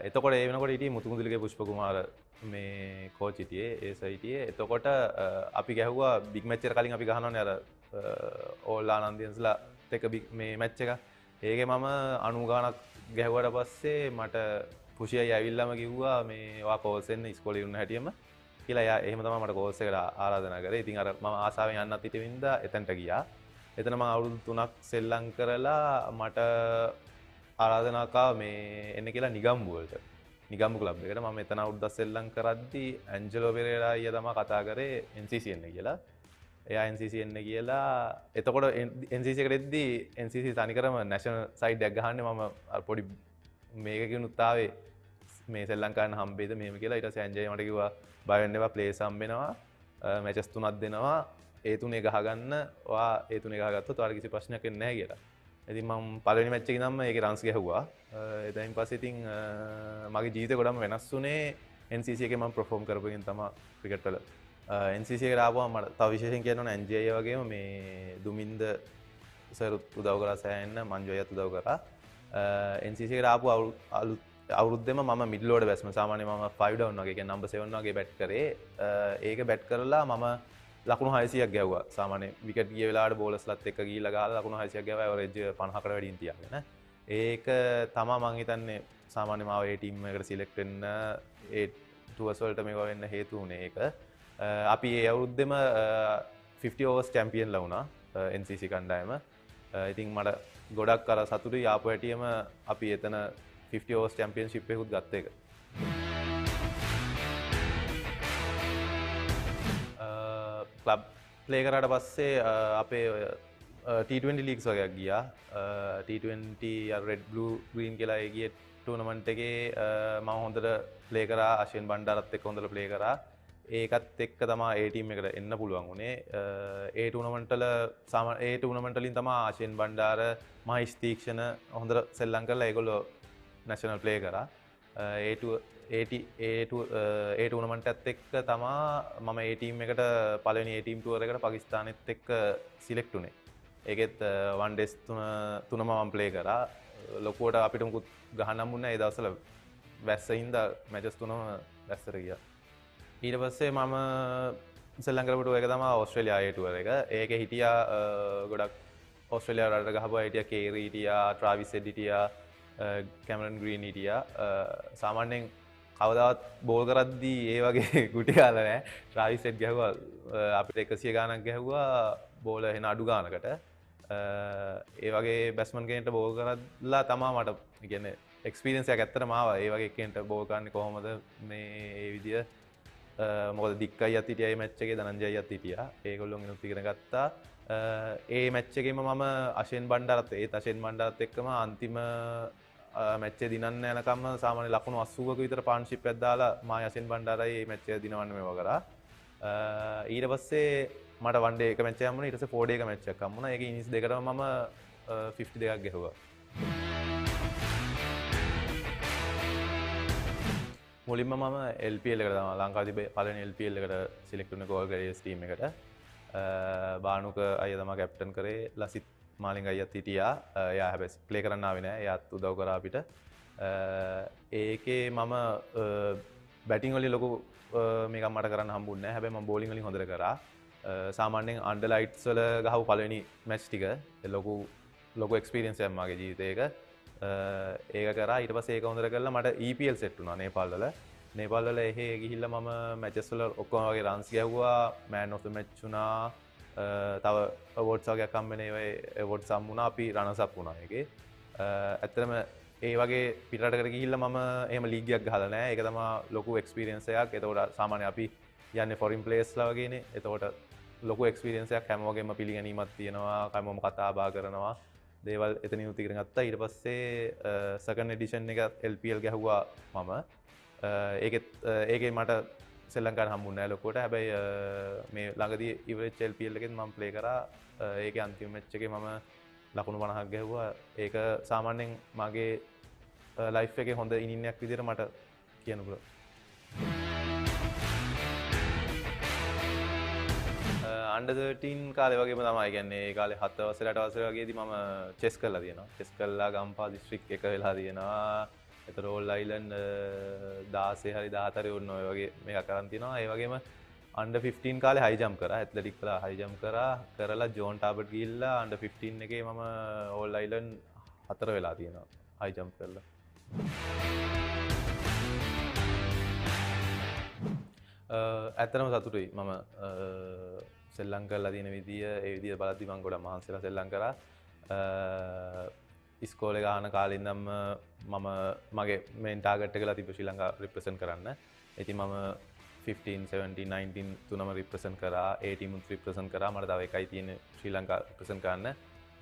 එතකොට ඒ වෙනකොට හිටියේ මුතුමුදුලිගේ පුෂ්ප කුමාර මේ කෝච් හිටියේ ඒ සයිටියේ. එතකොට අපි ගැහුවා බිග් මැච් එකට කලින් අපි ගහනවනේ අර ඕල් ආනන්දියන්ස්ලා එක මේ මැච් එක. ඒකේ මම 90 ගානක් ගැහුවට පස්සේ මට පුෂියයි ඇවිල්ලාම කිව්වා මේ ඔයා කෝස් එන්න ඉස්කෝලේ ඉන්න හැටියෙම කියලා. එයා එහෙම තමයි මට කෝස් එකට ආරාධනා කරේ. ඉතින් අර මම ආසාවෙන් යන්නත් හිටින්ද එතනට ගියා. එතන මම අවුරුදු 3ක් සෙල්ලම් කරලා මට ආරාධනා කා මේ එන්න කියලා නිගම්බු වලට. නිගම්බු ක්ලබ් එකට මම එතන අවුරුද්දක් සෙල්ලම් කරද්දී ඇන්ජලෝ පෙරේරා අයියා තමයි කතා කරේ NCC එන්න කියලා. එයා NCC එන්න කියලා. එතකොට NCC එකට එද්දී NCC තනිකරම නැෂනල් සයිඩ් එකක් ගහන්නේ. මම අර පොඩි මේකකිනුත් ආවේ මේ සෙල්ලම් කරන්න හම්බෙයිද මෙහෙම කියලා. ඊට පස්සේ ඇන්ජයි මට කිව්වා බය වෙන්න එපා, ප්ලේස් හම්බෙනවා, මැචස් 3ක් දෙනවා, ඒ තුනේ ගහගන්න. ඔයා ඒ තුනේ ගහගත්තොත් ඔයාලට කිසි ප්‍රශ්නයක් වෙන්නේ නැහැ කියලා. ඉතින් මම පළවෙනි මැච් එකේ ඉඳන්ම ඒකේ රන්ස් ගැහුවා. එතනින් පස්සේ ඉතින් මගේ ජීවිතේ ගොඩක් වෙනස් වුණේ NCC එකේ මම පර්ෆෝම් කරපු එකෙන් තමයි ක්‍රිකට් වල. NCC එකට ආවම මට තව විශේෂයෙන් කියන්න ඕන ඇන්ජි අයියා වගේම මේ දුමින්ද සර් උදව් කරා සෑහෙන්න, මංජු අයියාත් උදව් කරා. NCC එකට ආපු අවුරුද්දෙම මම මිඩල් ඕඩර් බැට්ස්මන්. සාමාන්‍යයෙන් මම 5 ඩවුන් වගේ කියන්නේ නම්බර් 7 වගේ බැට් කරේ. ඒක බැට් කරලා මම ලකුණු 600ක් ගැහුවා. සාමාන්‍ය විකට් ගිය වෙලාවට බෝලර්ස්ලත් එක්ක ගිහිල්ලා ගහලා ලකුණු 600ක් ගැහුවා. ඇවරේජ් 50කට වැඩියෙන් තියාගෙන. ඒක තමයි මම හිතන්නේ සාමාන්‍යයෙන් මාව ඒ ටීම් එකකට සිලෙක්ට් වෙන්න ඒ ටුවර්ස් වලට මේවා වෙන්න හේතු වුණේ ඒක. අපි ඒ අවුරුද්දෙම 50 overs චැම්පියන්ලා වුණා NCC කණ්ඩායම. ඉතින් මට ගොඩක් අර සතුටුයි ආපු හැටියෙම අපි එතන 50 overs championship එකකුත් ගත්ත එක. ක්ලබ් ප්ලේ කරාට පස්සේ අපේ T20 ලීග්ස් වගේක් ගියා. T20 රෙඩ් බ්ලූ ග්‍රීන් කියලා ඒ ගියේ ටූර්නමන්ට් එකේ මම හොඳට ප්ලේ කරා. අශ්වින් බණ්ඩාරත් එක්ක හොඳට ප්ලේ කරා. ඒකත් එක්ක තමයි ඒ ටීම් එකට එන්න පුළුවන් වුණේ. ඒ ටූර්නමන්ට් වලින් තමයි අශ්වින් බණ්ඩාර, මහේෂ් තීක්ෂණ හොඳට සෙල්ලම් කරලා ඒගොල්ලෝ නැෂනල් ප්ලේ කරා. ඒ ටූර්නමන්ට් එකත් එක්ක තමයි මම ඒ ටීම් එකට පළවෙනි ඒ ටීම් ටුවර් එකට පාකිස්තානෙත් එක්ක සිලෙක්ට් වුණේ. ඒකෙත් වන් ඩේස් තුනම මම ප්ලේ කරා. ලොකුවට අපිට මුකුත් ගහන්න හම්බුනේ නැහැ ඒ දවස්වල. වැස්සින්ද මැචස් තුනම වැස්සට ගියා. ඊට පස්සේ මම සෙල්ලම් කරපු ටුවර් එක තමයි ඕස්ට්‍රේලියාවේ ටුවර් එක. ඒකේ හිටියා ගොඩක් ඕස්ට්‍රේලියාව රටට ගහපුවා හිටියා කේරි හිටියා, ට්‍රාවිස් හෙඩ් හිටියා, කැමරන් ග්‍රීන් හිටියා. සාමාන්‍යයෙන් කවදාවත් බෝල් කරද්දී ඒ වගේ ගුටි කාලා නැහැ. ට්‍රාවිස් හෙඩ් ගැහුවා අපිට 100 ගාණක් ගැහුවා බෝල එන අඩු ගානකට. ඒ වගේ බැට්ස්මන් කෙනෙක්ට බෝල් කරලා තමයි මට කියන්නේ එක්ස්පීරියන්ස් එකක් ඇත්තටම ආවා. ඒ වගේ කෙනෙක්ට බෝල් කරන්නේ කොහොමද මේ ඒ විදිය මොකද දික්කයි අත් හිටියා මේ මැච් එකේ ධනංජයයි අත් හිටියා. ඒගොල්ලොන් ඉනුත් ඉගෙන ගත්තා. ඒ මැච් එකේම මම අෂෙන් බණ්ඩාරත් අෂෙන් බණ්ඩාරත් එක්කම අන්තිම මැච් එක දිනන්න යනකම් සාමාන්‍ය ලකුණු 80ක විතර පාර්ට්නර්ෂිප් එකක් දාලා මා අෂෙන් බණ්ඩාරයි මේ මැච් එක දිනවන්න මේවා කරා. ඊට පස්සේ මට වන් ඩේ එක මැච් එකක් හම්බුණා. ඊට පස්සේ 4 ඩේ එක මැච් එකක් හම්බුණා. ඒකේ ඉනිස් දෙකටම මම 52ක් ගැහුවා. මුලින්ම මම LPL එකට තමයි ලංකාවේ තිබේ පළවෙනි LPL එකට සිලෙක්ට් වුණේ ගෝල් ග්‍රේඩියස් ටීම් එකට. බානුක අයියා තමයි කැප්ටන් කරේ. ලසිත් මාලිංග අයියාත් හිටියා. එයා හැබැයි ප්ලේ කරන්න ආවේ නෑ. එයාත් උදව් කරා අපිට. ඒකේ මම බැටිං වලින් ලොකු මේකක් මට කරන්න හම්බුන්නේ නෑ. හැබැයි මම බෝලිං වලින් හොඳට කරා. සාමාන්‍යයෙන් අන්ඩර් ලයිට්ස් වල ගහපු පළවෙනි මැච් ටික ලොකු එක්ස්පීරියන්ස් එකක් මගේ ජීවිතේක. ඒක කරා. ඊට පස්සේ ඒක හොඳට කරලා මට EPL සෙට් වුණා නේපාල් වල. නේපාල් වල එහෙ ගිහිල්ලා මම මැචස් වල ඔක්කොම වගේ රන්ස් ගැහුවා. මෑන් ඔෆ් ද මැච් වුණා. තව අවෝඩ්ස් වගේක් හම්බෙන්නේ ඒ අවෝඩ්ස් හම්බුණා. අපි රනර්ස් අප් වුණා ඒකේ. ඇත්තටම ඒ වගේ පිටරටකට ගිහිල්ලා මම එහෙම ලීග් එකක් ගහලා නැහැ. ඒක තමයි ලොකු එක්ස්පීරියන්ස් එකක්. එතකොට සාමාන්‍ය අපි යන්නේ ෆොරින් ප්ලේයර්ස්ලා වගේනේ. එතකොට ලොකු එක්ස්පීරියන්ස් එකක් හැම වගේම පිළිගැනීමක් තියෙනවා. කමම කතා බහ කරනවා. දේවල් එතනින් ඉගෙන ගත්තා. ඊට පස්සේ සෙකන්ඩ් එඩිෂන් එක LPL ගැහුවා මම. ඒකේ මට සෙල්ලම් ගන්න හම්බුනේ නැහැ ලොකුවට. හැබැයි මේ ළඟදී ඉවරෙච්ච LPL එකෙත් මම ප්ලේ කරා. ඒකේ අන්තිම මැච් එකේ මම ලකුණු 50ක් ගැහුවා. ඒක සාමාන්‍යයෙන් මගේ ලයිෆ් එකේ හොඳ ඉනින් එකක් විදිහට මට කියන්න පුළුවන්. අන්ඩර් 13 කාලේ වගේම තමයි. කියන්නේ ඒ කාලේ 7 වසරේ 8 වසරේ වගේදී මම චෙස් කරලා තියෙනවා. චෙස් කරලා ගම්පා දිස්ත්‍රික් එක වෙලා තියෙනවා. ඒතර ඕල් අයිලන්ඩ් 16 හරි 14 හරි වුණ ඔය වගේ මේක කරන් තියෙනවා. ඒ වගේම අන්ඩර් 15 කාලේ හයි ජම්ප් කරා. ඇත්ලටික් වල හයි ජම්ප් කරලා ජෝන් ටාබට් ගිහිල්ලා අන්ඩර් 15 එකේ මම ඕල් අයිලන්ඩ් 4 වෙලා තියෙනවා හයි ජම්ප් කරලා. ඇත්තටම සතුටුයි. මම සෙල්ලම් කරලා තියෙන විදිය ඒ විදිය බලද්දි මම ගොඩක් මහන්සිලා සෙල්ලම් කරා. ඉස්කෝලේ ගහන කාලේ ඉඳන්ම මම මගේ මේන් ටාගට් එක කරලා තිබ්බ ශ්‍රී ලංකාව රිප්‍රසන්ට් කරන්න. ඉතින් මම 15, 17, 19 තුනම රිප්‍රසන්ට් කරා. 18 මුත් රිප්‍රසන්ට් කරා. මට තව එකයි තියෙන්නේ ශ්‍රී ලංකාව රිප්‍රසන්ට් කරන්න.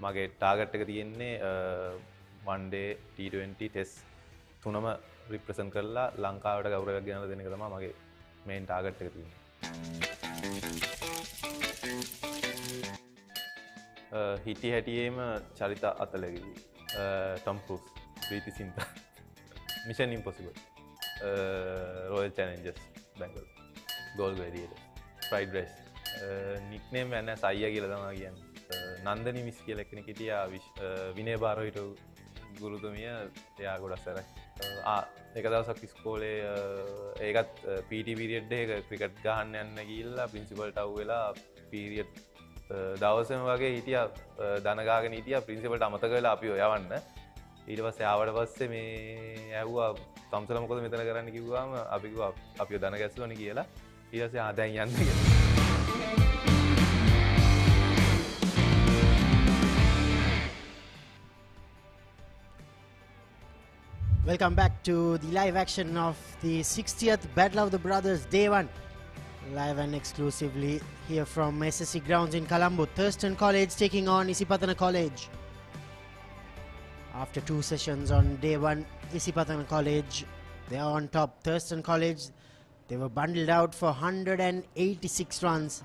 මගේ ටාගට් එක තියෙන්නේ one day T20 ටෙස්ට් තුනම රිප්‍රසන්ට් කරලා ලංකාවට ගෞරවයක් ගෙනලා දෙන එක තමයි මගේ මේන් ටාගට් එක තියෙන්නේ. හිටි හැටියේම චරිත අතලගිලි Tom Cruise, Preity Zinta, Mission Impossible, Royal Challengers Bangalore, Galle Gladiators, fried rice, nickname වෙන සයියා කියලා තමයි කියන්නේ. නන්දනි මිස් කියලා කෙනෙක් හිටියා. විනය බාරෝ හිටු ගුරුතුමිය. එයා ගොඩක් සරයි. එක දවසක් ඉස්කෝලේ ඒකත් PT පීරියඩ් එක ක්‍රිකට් ගහන්න යන්න ගිහිල්ලා ප්‍රින්සිපල්ට අවු වෙලා පීරියඩ් දවසම වගේ හිටියා දනගාගෙන හිටියා. ප්‍රින්සිපල්ට අමතක වෙලා අපිව යවන්න. ඊට පස්සේ ආවට පස්සේ මේ ඇහුවා තම්සල මොකද මෙතන කරන්න කිව්වාම අපි කිව්වා අපිව දන ගැස්සුවනේ කියලා. ඊට පස්සේ දැන් යන්න කියලා. Welcome back to the live action of the 60th Battle of the Brothers Day 1. Live and exclusively here from SSC Grounds in Colombo. Thurstan College taking on Isipathana College. After 2 sessions on Day 1, Isipathana College, they are on top. Thurstan College, they were bundled out for 186 runs.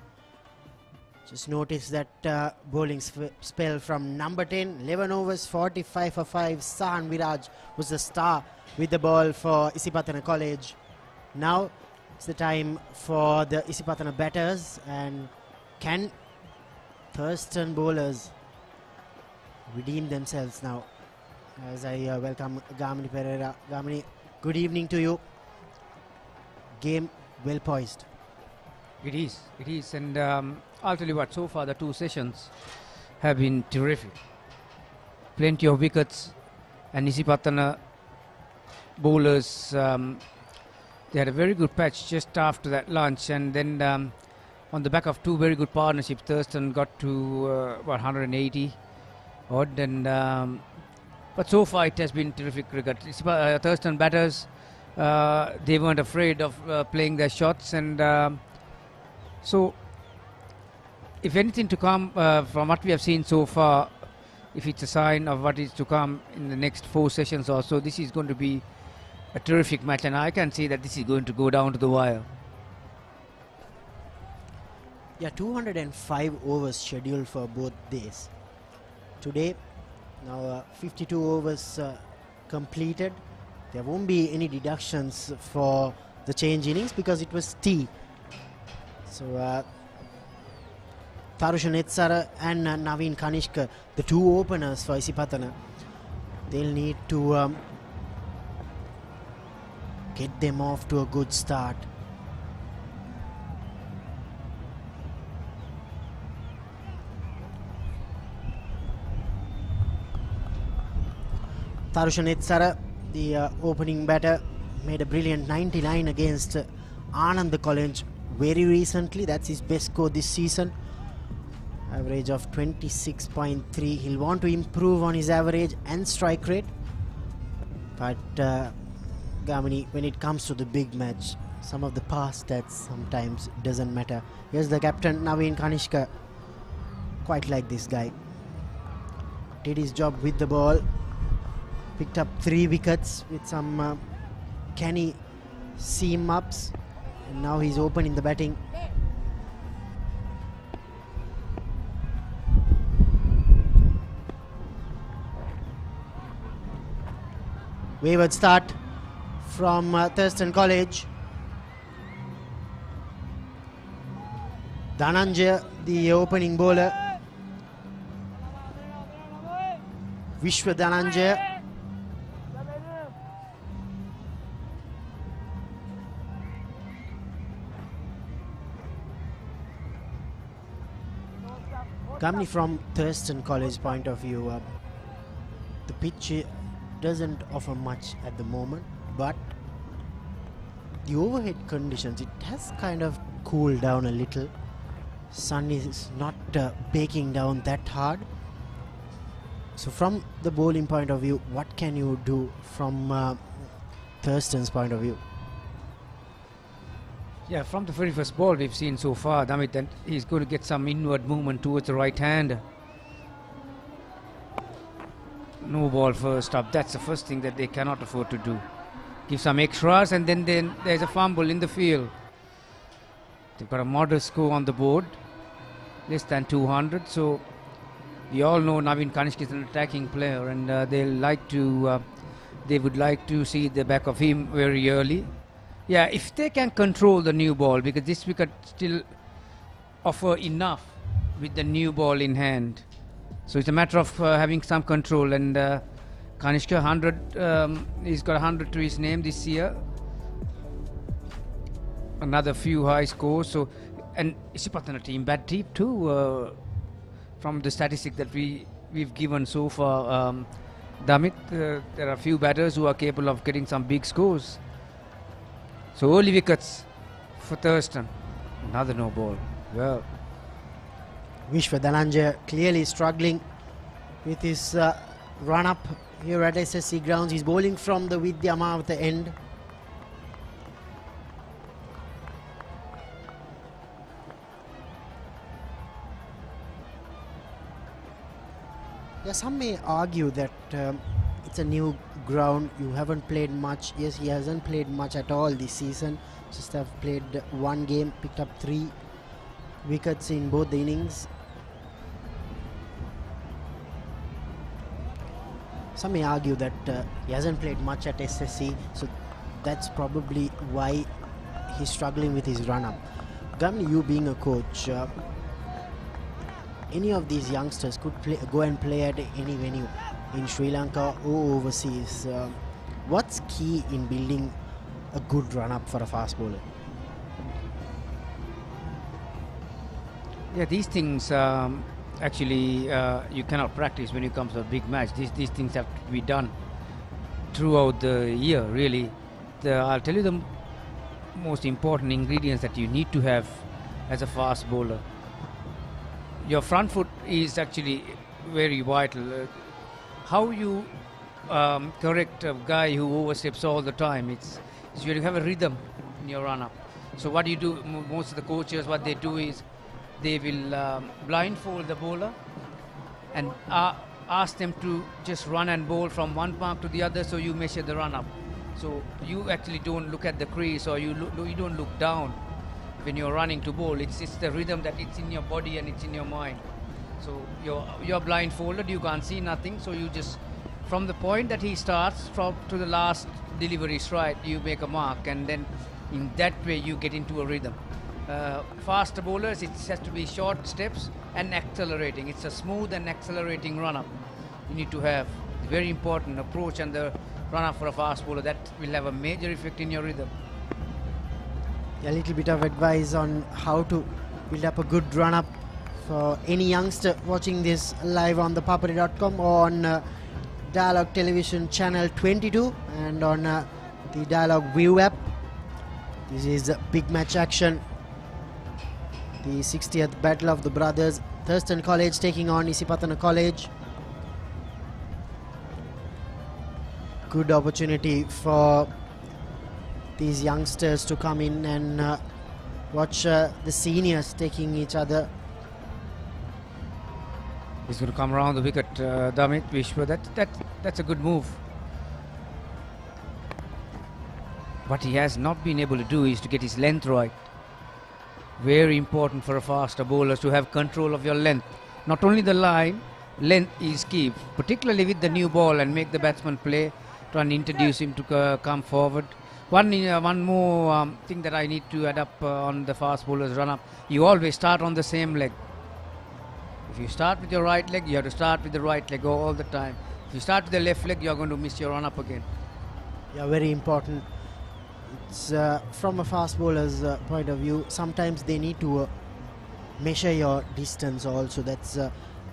Just notice that bowling spell from number 10, 11 overs, 45 for 5. Sahan Viraj was the star with the ball for Isipathana College. Now it's the time for the Isipathana batters, and can Thurstan bowlers redeem themselves now? As I welcome Gamini Pereira. Gamini, good evening to you. Game well poised. It is, and I'll tell you what, so far the two sessions have been terrific. Plenty of wickets, and Isipathana bowlers, they had a very good patch just after that lunch, and then on the back of two very good partnerships, Thurstan got to 180 odd, and but so far it has been terrific cricket. Thurstan batters, they weren't afraid of playing their shots, and so if anything to come from what we have seen so far, if it's a sign of what is to come in the next 4 sessions or so, this is going to be a terrific match, and I can see that this is going to go down to the wire. Yeah, 205 overs scheduled for both days. Today, now 52 overs completed. There won't be any deductions for the change innings because it was tea. So Tharusha Netsara and Naveen Kanishka, the two openers for Isipathana, they'll need to get them off to a good start. Tharusha Netsara, the opening batter, made a brilliant 99 against Anand College very recently. That's his best score this season. Average of 26.3. He'll want to improve on his average and strike rate. But Gamini, when it comes to the big match, some of the past stats sometimes doesn't matter. Here's the captain, Naveen Kanishka. Quite like this guy. Did his job with the ball. Picked up 3 wickets with some canny seam ups. And now he's open in the batting. Wayward start from Thurstan College. Dhananjaya, the opening bowler. Vishwa Dhananjaya. Coming from Thurstan College point of view, the pitch doesn't offer much at the moment, but the overhead conditions, it has kind of cooled down a little. Sun is not baking down that hard. So from the bowling point of view, what can you do from Thurston's point of view? Yeah, from the very first ball we've seen so far, Damit, that he's going to get some inward movement towards the right hand. No ball first up. That's the first thing that they cannot afford to do. Give some extras, and then there's a fumble in the field. They've got a modest score on the board, less than 200. So we all know Naveen Kanishka is an attacking player, and they would like to see the back of him very early. Yeah, if they can control the new ball, because this wicket still offer enough with the new ball in hand. So it's a matter of having some control, and Kanishka 100, he's got 100 to his name this year. Another few high scores. So, and Isipathana team bat deep too. From the statistic that we've given so far, Damit, there are a few batters who are capable of getting some big scores. So early wickets for Thurstan. Another no ball. Well, Vishwa Dhananjaya clearly struggling with his run-up here at SSC Grounds. He's bowling from the Vidyama at the end. Yeah, some may argue that it's a new ground. You haven't played much. Yes, he hasn't played much at all this season. Just have played 1 game, picked up 3 wickets in both the innings. Some may argue that he hasn't played much at SSC, so that's probably why he's struggling with his run-up. Gamni, you being a coach, any of these youngsters could go and play at any venue in Sri Lanka or overseas. What's key in building a good run-up for a fast bowler? Yeah, these things actually you cannot practice when it comes to a big match. These things have to be done throughout the year, really. I'll tell you the most important ingredients that you need to have as a fast bowler. Your front foot is actually very vital. How you correct a guy who oversteps all the time, it's you have a rhythm in your run-up. So what you do, most of the coaches, what they do is they will blindfold the bowler and ask them to just run and bowl from one mark to the other, so you measure the run-up. So you actually don't look at the crease, or you don't look down when you're running to bowl. It's the rhythm that it's in your body and it's in your mind. So you're blindfolded, you can't see nothing, so you just, from the point that he starts to the last delivery stride, you make a mark, and then in that way you get into a rhythm. Faster bowlers, it has to be short steps and accelerating. It's a smooth and accelerating run-up you need to have. Very important approach and the run-up for a fast bowler. That will have a major effect in your rhythm. A little bit of advice on how to build up a good run-up for any youngster watching this live on the papare.com or on Dialogue Television channel 22 and on the Dialogue View app. This is big match action. The 60th Battle of the Brothers. Thurstan College taking on Isipathana College. Good opportunity for these youngsters to come in and watch the seniors taking each other. He's going to come around the wicket, Damit Vishwa. That's a good move. What he has not been able to do is to get his length right. Very important for a faster bowler to have control of your length. Not only the line, length is key, particularly with the new ball, and make the batsman play, try and introduce him to come forward. One more thing that I need to add up on the fast bowlers run up. You always start on the same leg. If you start with your right leg, you have to start with the right leg all the time. If you start with the left leg, you're going to miss your run up again. Yeah, very important. It's from a fast bowler's point of view, sometimes they need to measure your distance also. That's a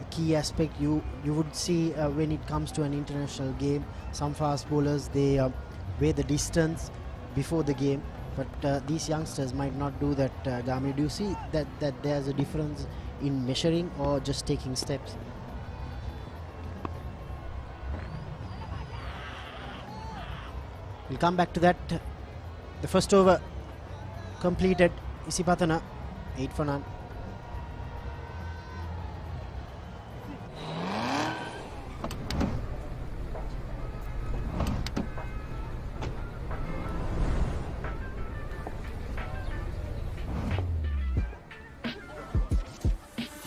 key aspect. You would see when it comes to an international game, some fast bowlers, they weigh the distance before the game, but these youngsters might not do that. Gamini, do you see that there's a difference in measuring or just taking steps? We'll come back to that. The first over completed. Isipathana 8 for none.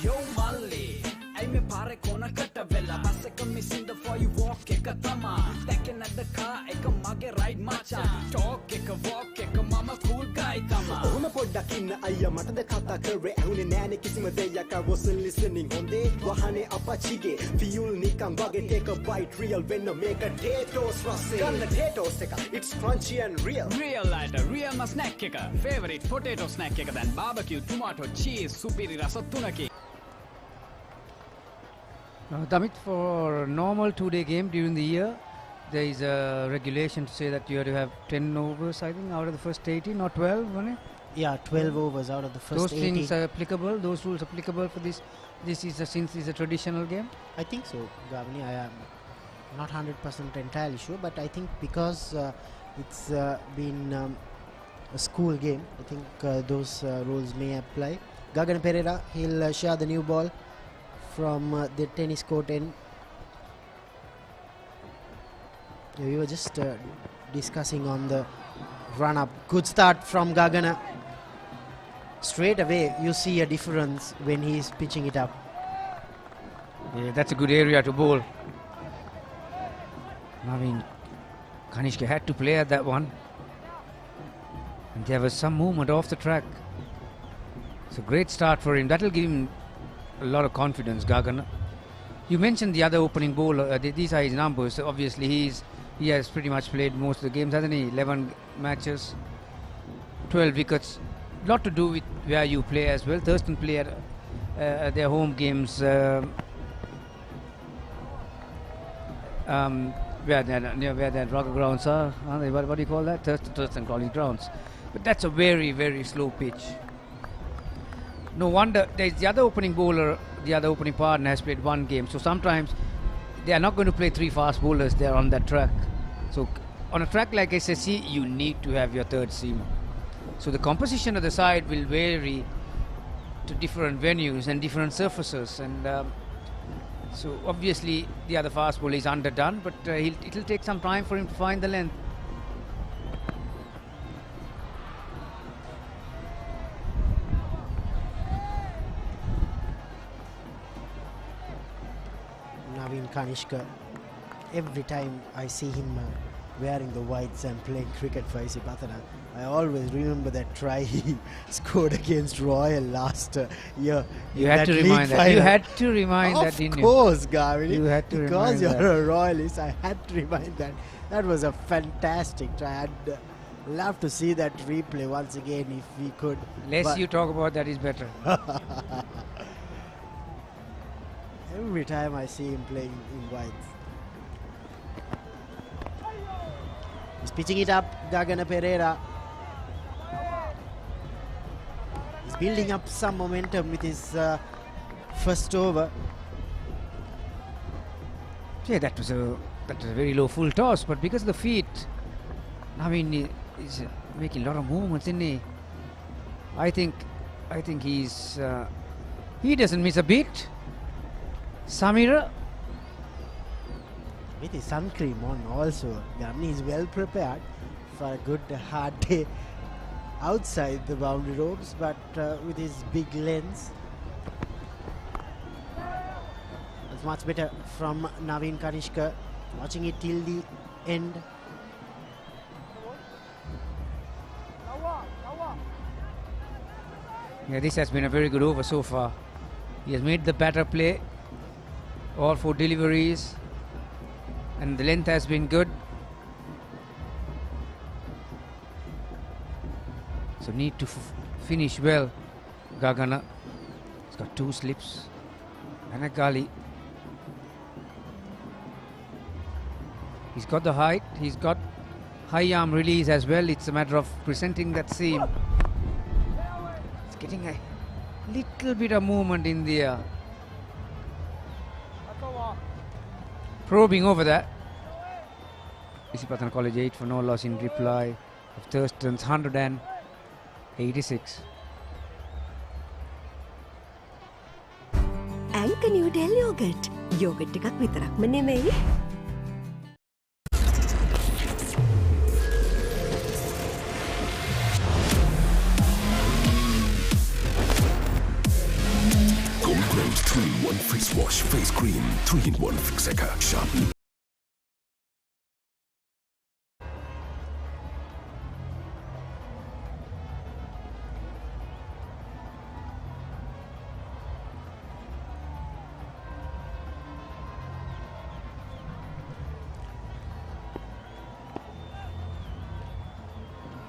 Yo Malli, I'm a pare kona kata vela, basaka missing the for you walk eka tama. Taking at the car, eka mage ride macha. Talk eka walk eka mama cool guy tama. Una poddak inna ayya mata da kata kare ahune nane kisima deyaka I wasn't listening honde wahane apachige fuel nikam wage take a bite real when no make a potatoes rase. Ganna potatoes eka, it's crunchy and real. Real lighter, real ma snack eka. Favorite potato snack eka than barbecue, tomato, cheese, supiri rasa tunaki. Now, Damit, for a normal 2-day game during the year, there is a regulation to say that you have to have 10 overs, I think, out of the first 18 or 12, wasn't it? Yeah, 12 overs out of the first 18. Those things are applicable, those rules applicable for this. Since it's a traditional game? I think so, Gavini. I am not 100% entirely sure, but I think because it's been a school game, I think those rules may apply. Gagan Pereira, he'll share the new ball from the tennis court end. We were just discussing on the run-up. Good start from Gagana. Straight away you see a difference when he is pitching it up. Yeah, that's a good area to bowl. I mean, Kanishka had to play at that one. And there was some movement off the track. It's a great start for him. That'll give him a lot of confidence, Gagana. You mentioned the other opening bowler. These are his numbers. Obviously, he has pretty much played most of the games, hasn't he? 11 matches, 12 wickets. A lot to do with where you play as well. Thurstan played their home games. Where that rugby grounds are, aren't they? What do you call that? Thurstan College grounds. But that's a very, very slow pitch. No wonder there's the other opening bowler, the other opening partner has played one game. So sometimes they are not going to play three fast bowlers there on that track. So on a track like SSC, you need to have your third seamer. So the composition of the side will vary to different venues and different surfaces. And so obviously the other fast bowler is underdone, but it'll take some time for him to find the length. Naveen Kanishka, every time I see him wearing the whites and playing cricket for Isipathana, I always remember that try he scored against Royal last year. You had to remind that. You had to remind that, didn't you? Of course, Gavin. You had to because remind you're that. a Royalist, I had to remind that. That was a fantastic try. I'd love to see that replay once again if we could. Less you talk about that is better. Every time I see him playing in whites. He's pitching it up, Gagana Pereira. He's building up some momentum with his first over. Yeah, that was a very low full toss, but because of the feet, I mean, he's making a lot of movements, isn't he? I think he's he doesn't miss a beat. Samira, with his sun cream on also, Gamni is well prepared for a good hard day outside the boundary ropes, but with his big lens. It's much better from Naveen Kanishka, watching it till the end. yeah, this has been a very good over so far. He has made the batter play, all 4 deliveries, and the length has been good. So need to finish well. Gagana, he's got 2 slips and a gully. He's got the height, he's got high arm release as well. It's a matter of presenting that seam. It's getting a little bit of movement in the air. Probing over that. Isipathana College 8 for no loss in reply of Thurston's 186. Anchor New Del Yogurt. Yogurt එකක් විතරක්ම නෙමෙයි. Colombo 3-in-1 face wash, face cream, 3-in-1 fixer, sharply.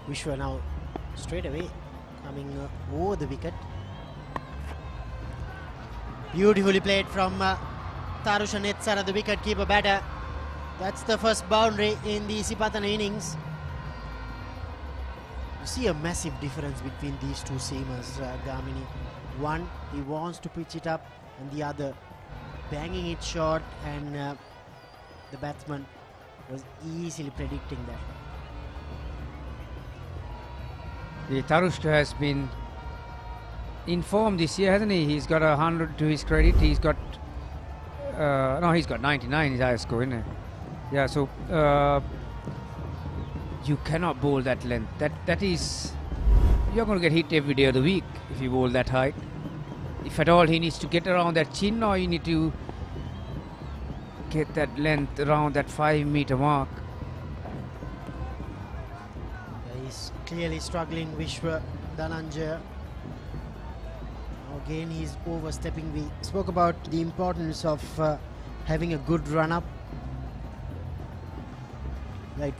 Vishwa now straight away coming over the wicket. Beautifully played from Tarusha Netsara, the wicket keeper batter. That's the first boundary in the Isipathana innings. You see a massive difference between these two seamers, Gamini. One, he wants to pitch it up, and the other banging it short, and the batsman was easily predicting that. The Tarushka has been in form this year, hasn't he? He's got 100 to his credit. He's got no, he's got 99 his highest score, isn't it? Yeah, so you cannot bowl that length. That is, you're going to get hit every day of the week if you bowl that height. If at all he needs to get around that chin, or you need to get that length around that 5-meter mark. He's clearly struggling, Vishwa Dhananjaya. Again, he's overstepping. We spoke about the importance of having a good run-up. It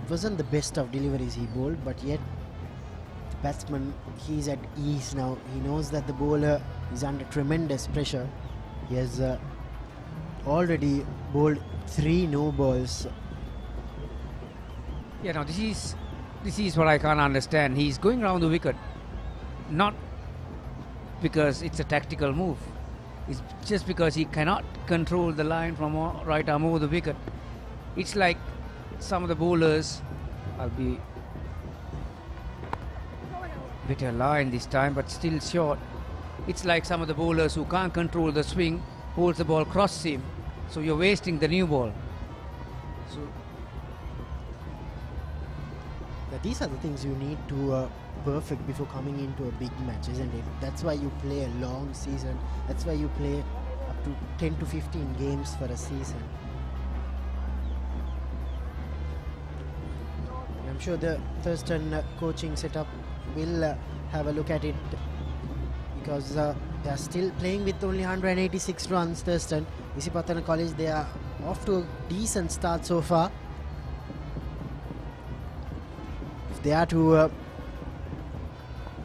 wasn't the best of deliveries he bowled, but yet the batsman, he's at ease now. He knows that the bowler He's under tremendous pressure. He has already bowled 3 no balls. Yeah, now this is what I can't understand. He's going around the wicket, not because it's a tactical move. It's just because he cannot control the line from right arm over the wicket. It's like some of the bowlers, I'll be better line this time, but still short. It's like some of the bowlers who can't control the swing, holds the ball cross seam, so you're wasting the new ball. So these are the things you need to perfect before coming into a big match, isn't it? That's why you play a long season. That's why you play up to 10 to 15 games for a season. I'm sure the Thurstan coaching setup will have a look at it, because they are still playing with only 186 runs. Thurstan, Isipathana College, they are off to a decent start so far. If they are to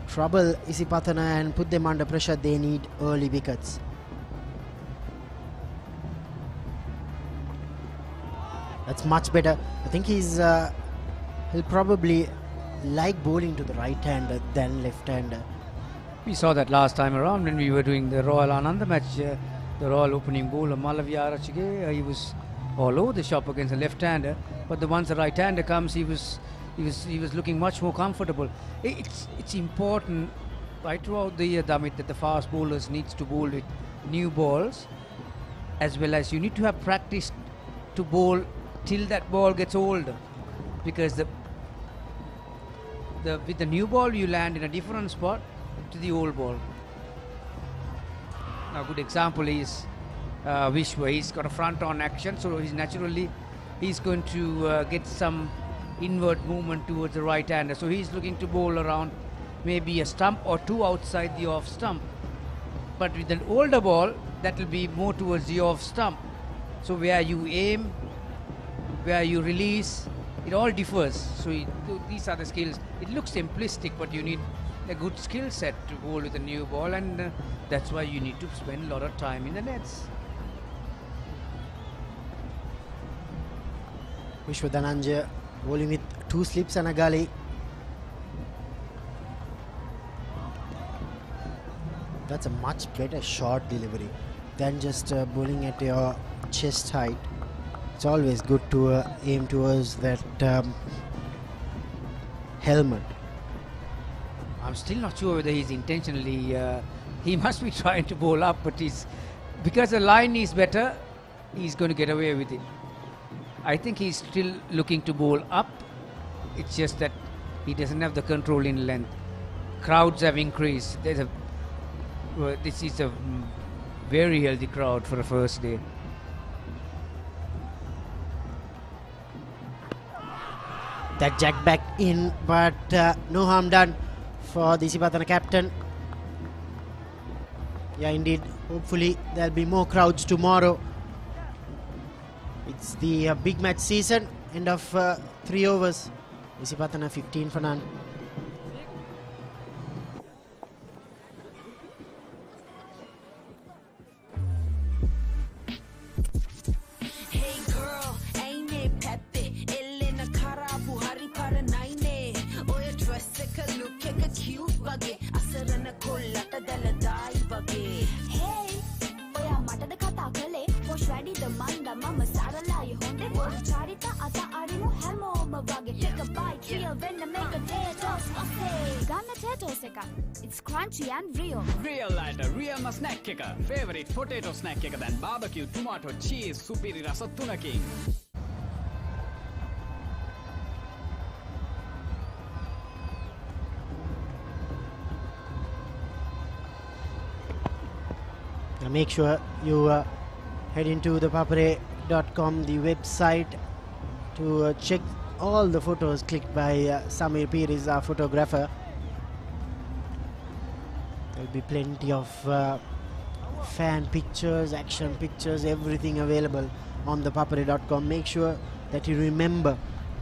trouble Isipathana and put them under pressure, they need early wickets. That's much better. I think he'll probably like bowling to the right-hander than left-hander. We saw that last time around when we were doing the Royal Ananda match. The Royal opening bowler Malavya Arachige, he was all over the shop against the left-hander, but once the right-hander comes, he was looking much more comfortable. It's important right throughout the year, Damit, that the fast bowlers needs to bowl with new balls, as well as you need to have practice to bowl till that ball gets older, because with the new ball you land in a different spot to the old ball. Now, a good example is Vishwa. He's got a front-on action, so he's going to get some inward movement towards the right-hander. So he's looking to bowl around maybe a stump or 2 outside the off stump. But with an older ball, that will be more towards the off stump. So where you aim, where you release, it all differs. So these are the skills. It looks simplistic, but you need a good skill set to bowl with a new ball, and that's why you need to spend a lot of time in the nets. Vishwadhananja bowling with 2 slips and a gully. That's a much better short delivery than just bowling at your chest height. It's always good to aim towards that helmet. I'm still not sure whether he's intentionally, he must be trying to bowl up, but because the line is better, he's going to get away with it. I think he's still looking to bowl up. It's just that he doesn't have the control in length. Crowds have increased. This is a very healthy crowd for a first day. That jack back in, but no harm done for the Isipathana captain. Yeah, indeed. Hopefully there'll be more crowds tomorrow. It's the big match season. End of 3 overs. Isipathana 15 for none. It's crunchy and real. Real lighter, real ma snack එක. Favorite potato snack එක දැන් barbecue, tomato, cheese, supiri රස 3කින්. Now make sure you head into the papare.com, the website, to check all the photos clicked by Samir Pires, our photographer. There'll be plenty of fan pictures, action pictures, everything available on the papare.com. Make sure that you remember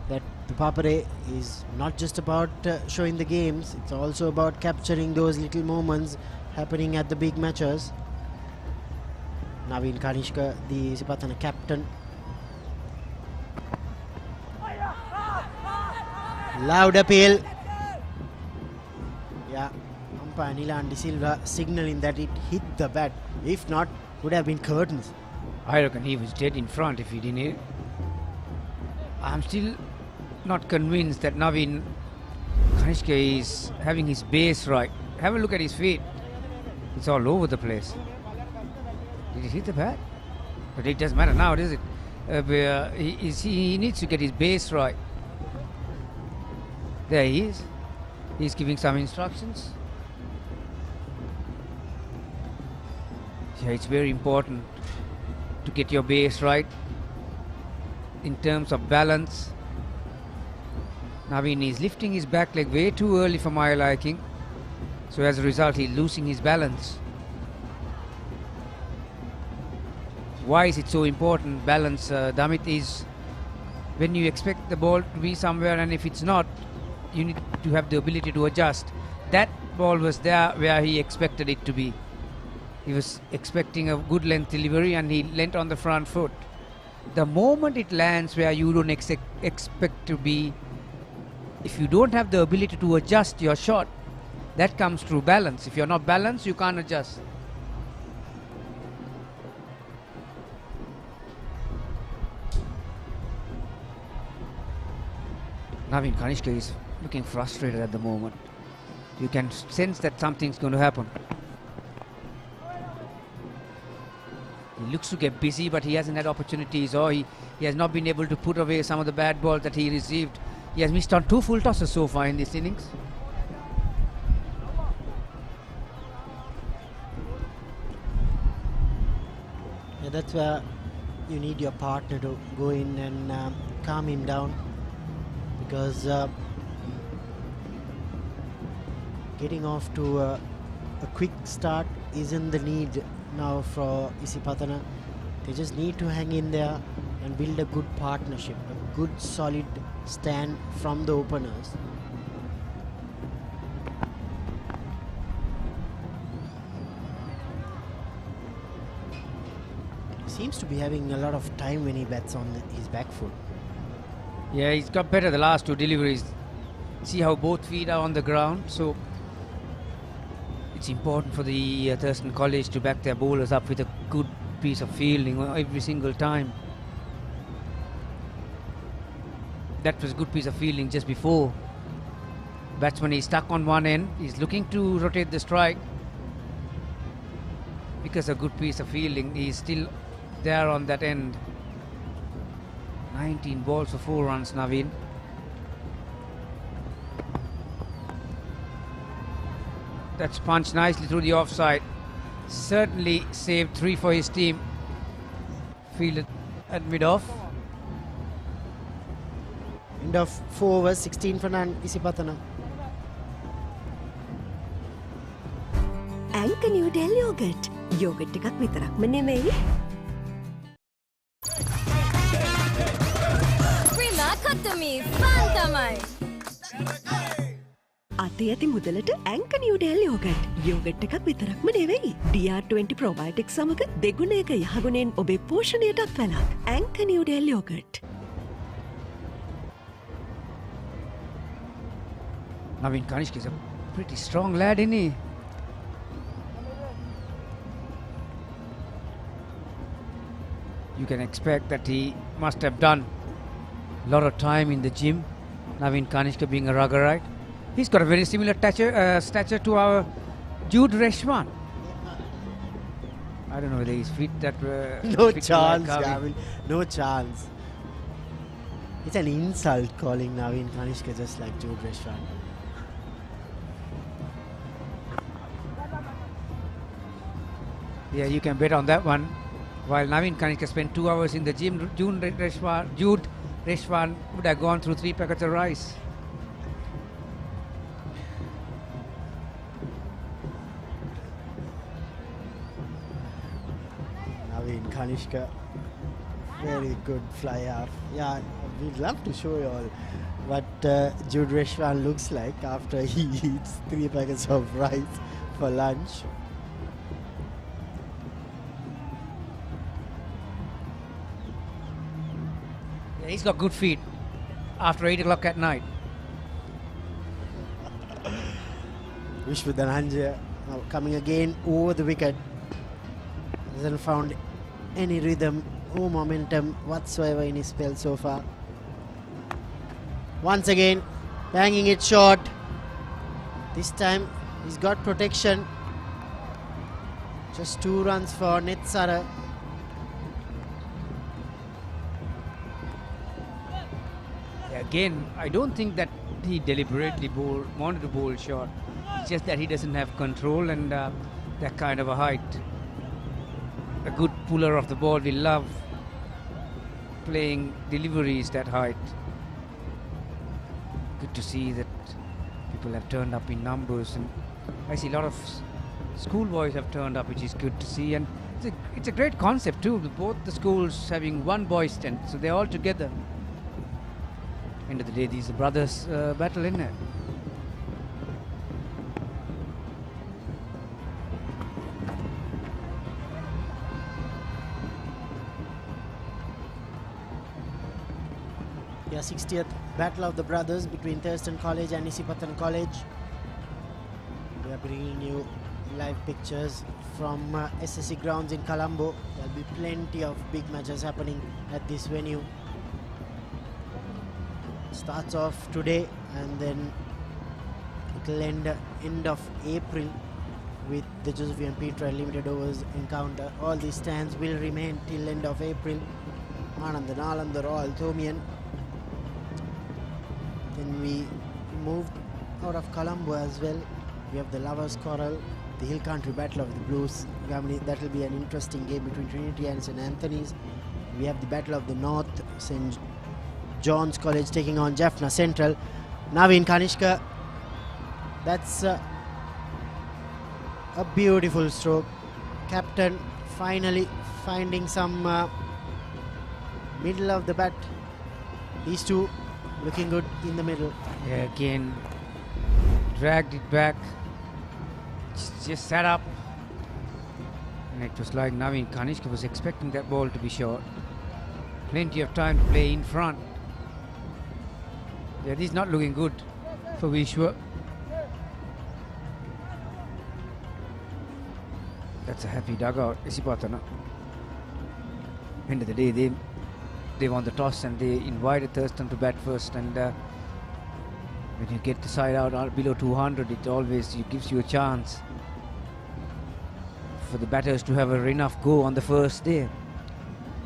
that the Papare is not just about showing the games, it's also about capturing those little moments, happening at the big matches. Naveen Kanishka, the Isipathana captain. Loud appeal. Yeah, umpire Nilan De Silva signaling that it hit the bat. If not, would have been curtains. I reckon he was dead in front if he didn't hit. I'm still not convinced that Naveen Kanishka is having his base right. Have a look at his feet. It's all over the place. Did he hit the bat? But it doesn't matter now, does it? He needs to get his base right. There he is. He's giving some instructions. Yeah, it's very important to get your base right in terms of balance. Naveen is lifting his back leg way too early for my liking. So as a result, he's losing his balance. Why is it so important, balance, Damit, is when you expect the ball to be somewhere and if it's not, you need to have the ability to adjust. That ball was there where he expected it to be. He was expecting a good length delivery and he leant on the front foot. The moment it lands where you don't expect to be, if you don't have the ability to adjust your shot, that comes through balance. If you're not balanced, you can't adjust. Naveen Kanishka is looking frustrated at the moment. You can sense that something's going to happen. He looks to get busy, but he hasn't had opportunities, or he has not been able to put away some of the bad balls that he received. He has missed on 2 full tosses so far in this innings. Yeah, that's where you need your partner to go in and calm him down, because getting off to a quick start isn't the need now for Isipathana. They just need to hang in there and build a good partnership, a good solid stand from the openers. He seems to be having a lot of time when he bats on his back foot. Yeah, he's got better the last 2 deliveries. See how both feet are on the ground, so it's important for the Thurstan College to back their bowlers up with a good piece of fielding every single time. That was a good piece of fielding just before. Batsman is stuck on one end. He's looking to rotate the strike. Because a good piece of fielding, he's still there on that end. 19 balls for 4 runs, Naveen. That's punched nicely through the offside. Certainly saved 3 for his team. Fielded at mid-off. End of 4 overs, 16 for none, Isipathana. Anchor Noodle Yogurt. Yogurt එකක් විතරක්ම නෙමෙයි. Prima Katami, fun tamai. අතේ ඇති මුදලට Anchor Noodle Yogurt. Yogurt එකක් විතරක්ම නෙවෙයි. DR20 probiotics සමග දෙගුණයක යහගුණෙන් ඔබේ පෝෂණයටත් වැළක්. Anchor Noodle Yogurt. Naveen Kanishka is a pretty strong lad, isn't he? You can expect that he must have done a lot of time in the gym. Naveen Kanishka being a ruggerite. He's got a very similar stature to our Jude Reshwan. I don't know whether he's fit that No fit chance, like Gavin. No chance. It's an insult calling Naveen Kanishka just like Jude Reshwan. Yeah, you can bet on that one. While Naveen Kanishka spent 2 hours in the gym, Jude Reshwan would have gone through 3 packets of rice. Naveen Kanishka, very good flyer. Yeah, we'd love to show you all what Jude Reshwan looks like after he eats 3 packets of rice for lunch. Yeah, he's got good feet after 8 o'clock at night. Vishwadhananja now coming again over the wicket. Hasn't found any rhythm or momentum whatsoever in his spell so far. Once again, banging it short. This time he's got protection. Just 2 runs for Netsara. Again, I don't think that he deliberately wanted to bowl short. It's just that he doesn't have control and that kind of a height. A good puller of the ball will love playing deliveries that height. Good to see that people have turned up in numbers, and I see a lot of schoolboys have turned up, which is good to see. And it's a great concept too, both the schools having one boys tent, so they're all together. End of the day, these are brothers battle, isn't it? Yeah, 60th Battle of the Brothers between Thurstan College and Isipathana College. We are bringing you live pictures from SSC Grounds in Colombo. There'll be plenty of big matches happening at this venue. Starts off today and then it'll end of April with the Josephine Petra limited overs encounter. All these stands will remain till end of April. Ananda Nalanda Royal Thomian. Then we moved out of Colombo as well. We have the Lovers Coral, the Hill Country Battle of the Blues. That will be an interesting game between Trinity and St. Anthony's. We have the Battle of the North, St. John's College taking on Jaffna Central. Naveen Kanishka, that's a beautiful stroke. Captain finally finding some middle of the bat. These two looking good in the middle. Yeah, again, dragged it back, just sat up. And it was like Naveen Kanishka was expecting that ball to be short. Plenty of time to play in front. Yeah, this is not looking good for Vishwa. That's a happy dugout, Isipathana. End of the day, they won the toss and they invited Thurstan to bat first, and when you get the side out below 200, it always gives you a chance for the batters to have enough go on the first day.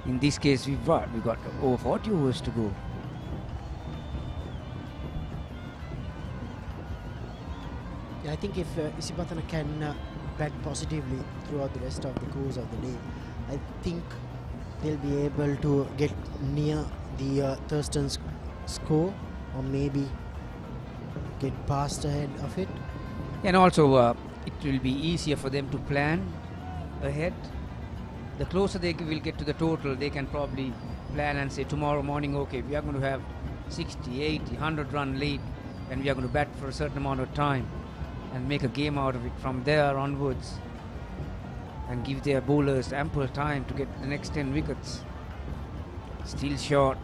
In this case, we've got over 40 overs to go. Yeah, I think if Isipathana can bat positively throughout the rest of the course of the day, I think they'll be able to get near the Thurston's score, or maybe get past ahead of it. And also it will be easier for them to plan ahead. The closer they will get to the total, they can probably plan and say tomorrow morning, okay, we are going to have 60, 80, 100 run lead, and we are going to bat for a certain amount of time and make a game out of it from there onwards, and give their bowlers ample time to get the next 10 wickets. Still short,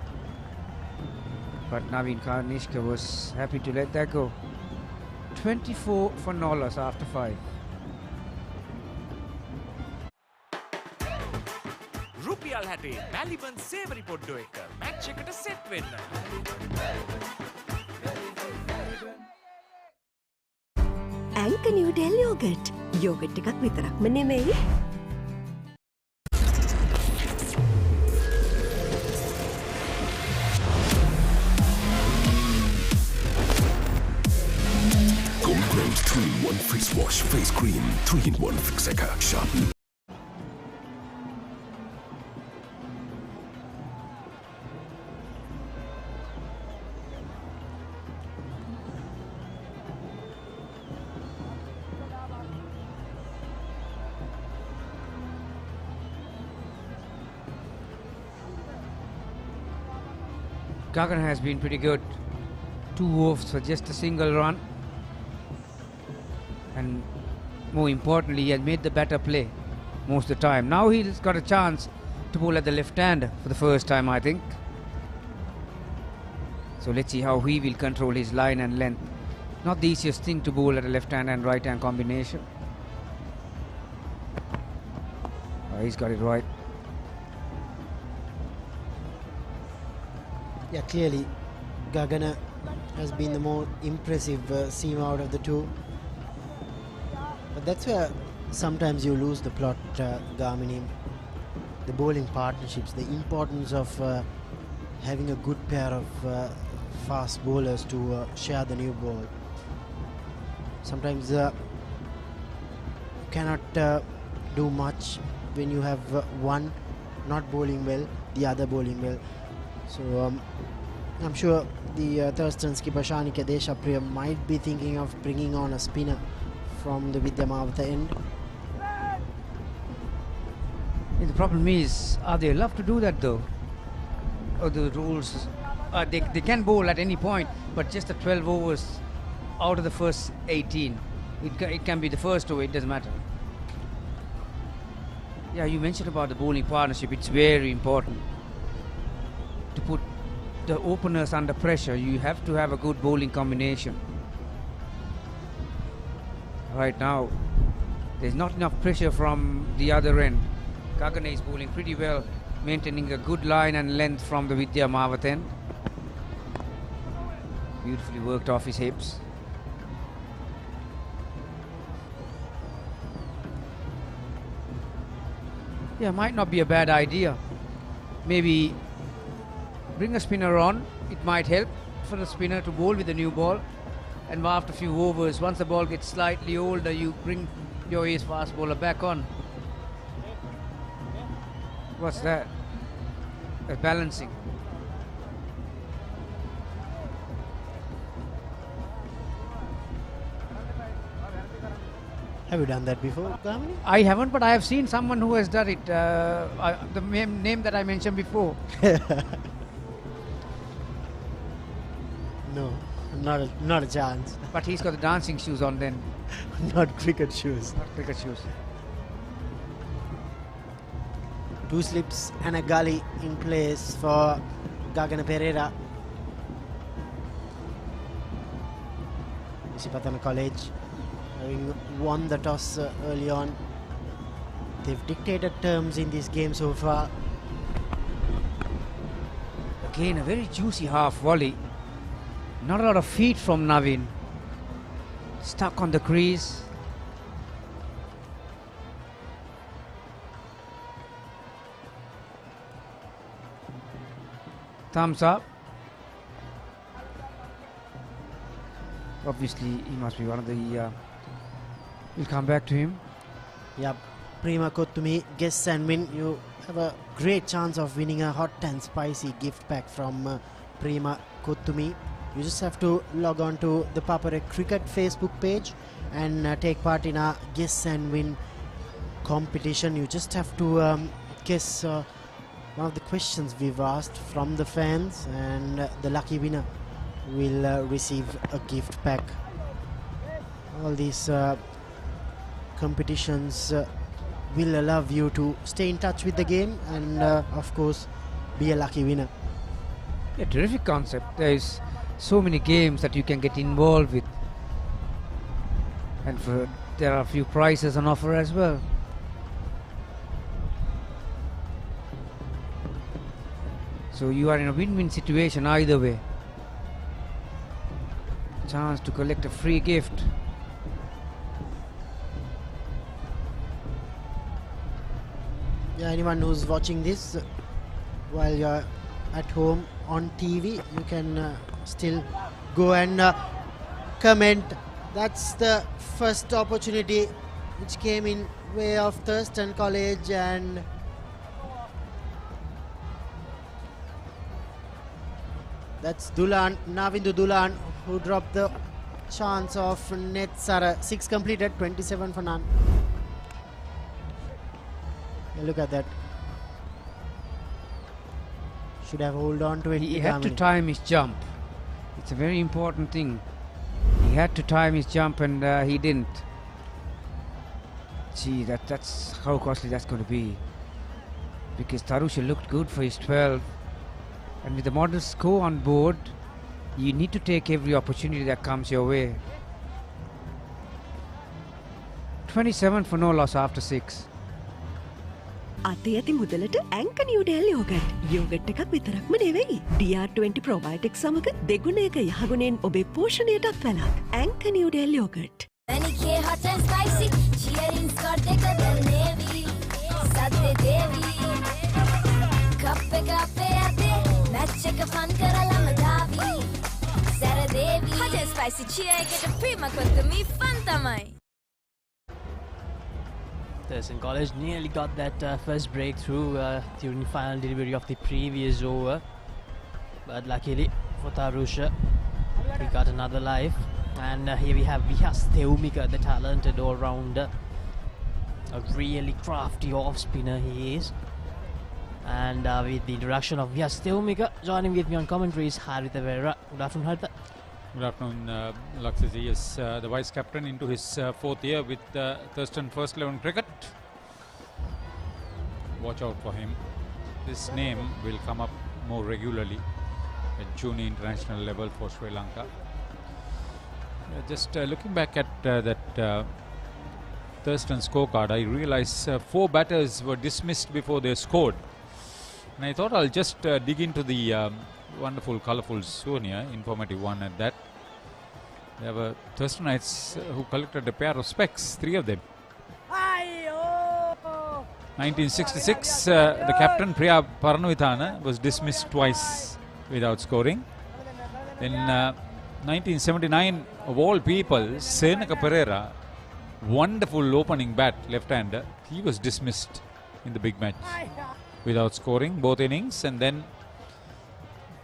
but Naveen Kanishka was happy to let that go. 24 for Nolas after 5. රුපියල් 60 මැලිබන් සේවරි පොඩ්ඩෝ එක match එකට set වෙන්න. ඇංක නිව්ඩෙල් yogurt. Yogurt එකක් විතරක්ම නෙමෙයි. Colombo 2-in-1 face wash, face cream, 3-in-1 fixer, sharpen. Gagan has been pretty good. 2 overs for just a single run. And more importantly, he has made the better play most of the time. Now he's got a chance to bowl at the left-hander for the first time, I think. So let's see how he will control his line and length. Not the easiest thing to bowl at a left hand and right hand combination. He's got it right. Yeah, clearly Gagana has been the more impressive seam out of the two. But that's where sometimes you lose the plot, Gamini. The bowling partnerships, the importance of having a good pair of fast bowlers to share the new ball. Sometimes you cannot do much when you have one not bowling well, the other bowling well. So I'm sure the Thurstan skipper Shanika Deshapriya might be thinking of bringing on a spinner from the Vidyamavata end. The problem is, are they allowed to do that though? Or the rules, they can bowl at any point, but just the 12 overs out of the first 18. It can be the first over, it doesn't matter. Yeah, you mentioned about the bowling partnership, it's very important. To put the openers under pressure, you have to have a good bowling combination. Right now, there's not enough pressure from the other end. Gagana is bowling pretty well, maintaining a good line and length from the Vidya Mavath end. Beautifully worked off his hips. Yeah, might not be a bad idea. Maybe bring a spinner on. It might help for the spinner to bowl with the new ball. And after a few overs, once the ball gets slightly older, you bring your ace fast bowler back on. What's that? Balancing. Have you done that before, Gamini? I haven't, but I have seen someone who has done it. The name that I mentioned before. No, not a chance. But he's got the dancing shoes on then. Not cricket shoes. Not cricket shoes. 2 slips and a gully in place for Gagana Pereira. Isipathana College having won the toss early on. They've dictated terms in this game so far. Again, a very juicy half volley. Not a lot of feet from Navin. Stuck on the crease. Thumbs up. Obviously, he must be one of the... we'll come back to him. Yep. Prima Kottumi, guess and win. You have a great chance of winning a hot and spicy gift pack from Prima Kottumi. You just have to log on to the Papare Cricket Facebook page and take part in our guess and win competition. You just have to guess one of the questions we've asked from the fans, and the lucky winner will receive a gift pack. All these competitions will allow you to stay in touch with the game and of course be a lucky winner. A terrific concept. There is so many games that you can get involved with, and there are a few prizes on offer as well. So you are in a win-win situation either way. Chance to collect a free gift. Yeah, anyone who's watching this while you're at home on TV, you can still go and comment. That's the first opportunity which came in way of Thurstan College, and that's Navindu Dulan, who dropped the chance of net Sara. 6 completed, 27 for none. Look at that. Should have hold on to it. He had to time his jump. It's a very important thing. He had to time his jump, and he didn't. Gee, that's how costly that's going to be. Because Tarusha looked good for his 12. And with the model score on board, You need to take every opportunity that comes your way. 27 for no loss after 6. අතේ ඇති මුදලට ඇංක Newdale yogurt. Yogurt එකක් විතරක්ම නෙවෙයි. DR20 ප්‍රොබයොටික් සමග දෙගුණයක යහගුණෙන් ඔබේ පෝෂණයටත් වැළක්. ඇංක Newdale yoghurt. Manicure hot and spicy, cheering skirt dekada navy, sadde devi. Cup ate, match එක fun කරලම දාවි. Sara devi. Hot and spicy cheer එකට prima කොත්තමි fun තමයි. Thurstan College nearly got that first breakthrough during the final delivery of the previous over, but luckily for Tarusha, he got another life. And here we have Vihas Theumika, the talented all-rounder, a really crafty off-spinner he is. And with the introduction of Vihas Theumika, joining with me on commentary is Haritha Vera. Good afternoon, Haritha. Good afternoon, Laksisi. Yes, the vice captain into his fourth year with Thurstan First 11 Cricket. Watch out for him. This name will come up more regularly at junior international level for Sri Lanka. Just looking back at that Thurstan scorecard, I realized 4 batters were dismissed before they scored. And I thought I'll just dig into the wonderful, colourful souvenir, informative one at that. There were Thurstanites who collected a pair of specs, 3 of them. 1966, the captain Priya Paranavithana was dismissed twice without scoring. Then 1979, of all people, Senaka Pereira, wonderful opening bat, left-hander, he was dismissed in the big match without scoring both innings. And then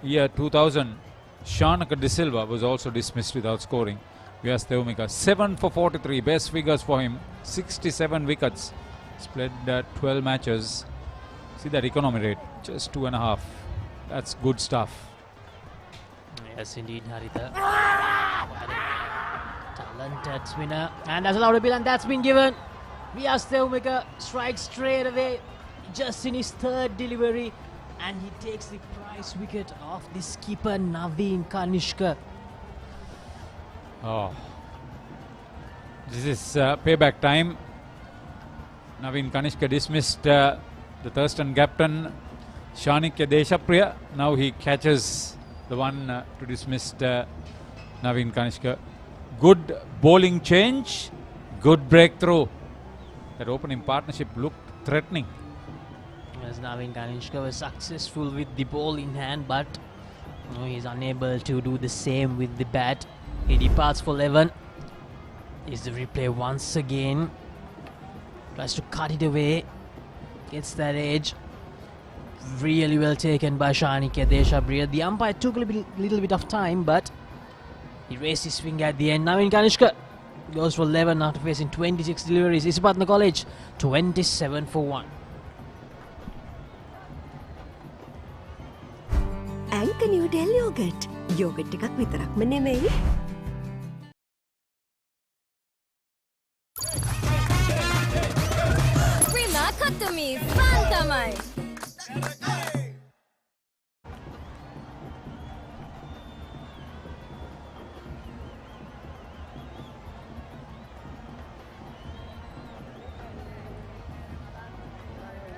year 2000, Shanaka De Silva was also dismissed without scoring. Vyas Theumika, 7 for 43, best figures for him, 67 wickets, split 12 matches. See that economy rate, just 2.5. That's good stuff. Yes, indeed, Haritha. Talented spinner, and that's allowed a bill, and that's been given. Vyas Theumika strikes straight away, just in his 3rd delivery, and he takes the prize wicket of the skipper Naveen Kanishka. Oh, this is payback time. Naveen Kanishka dismissed the Thurstan captain Shanikya Deshapriya. Now he catches the one to dismiss Naveen Kanishka. Good bowling change, good breakthrough. That opening partnership looked threatening. As Naveen Kanishka was successful with the ball in hand, but he is unable to do the same with the bat. He departs for 11. Is the replay once again. Tries to cut it away. Gets that edge. Really well taken by Shanikya Deshapriya. The umpire took a little bit of time, but he raised his finger at the end. Naveen Kanishka goes for 11 after facing 26 deliveries. Isipathana College 27 for 1. ඇංක Newdale yogurt. Yogurt එකක් විතරක්ම නෙමෙයි. Prima kottami fun තමයි.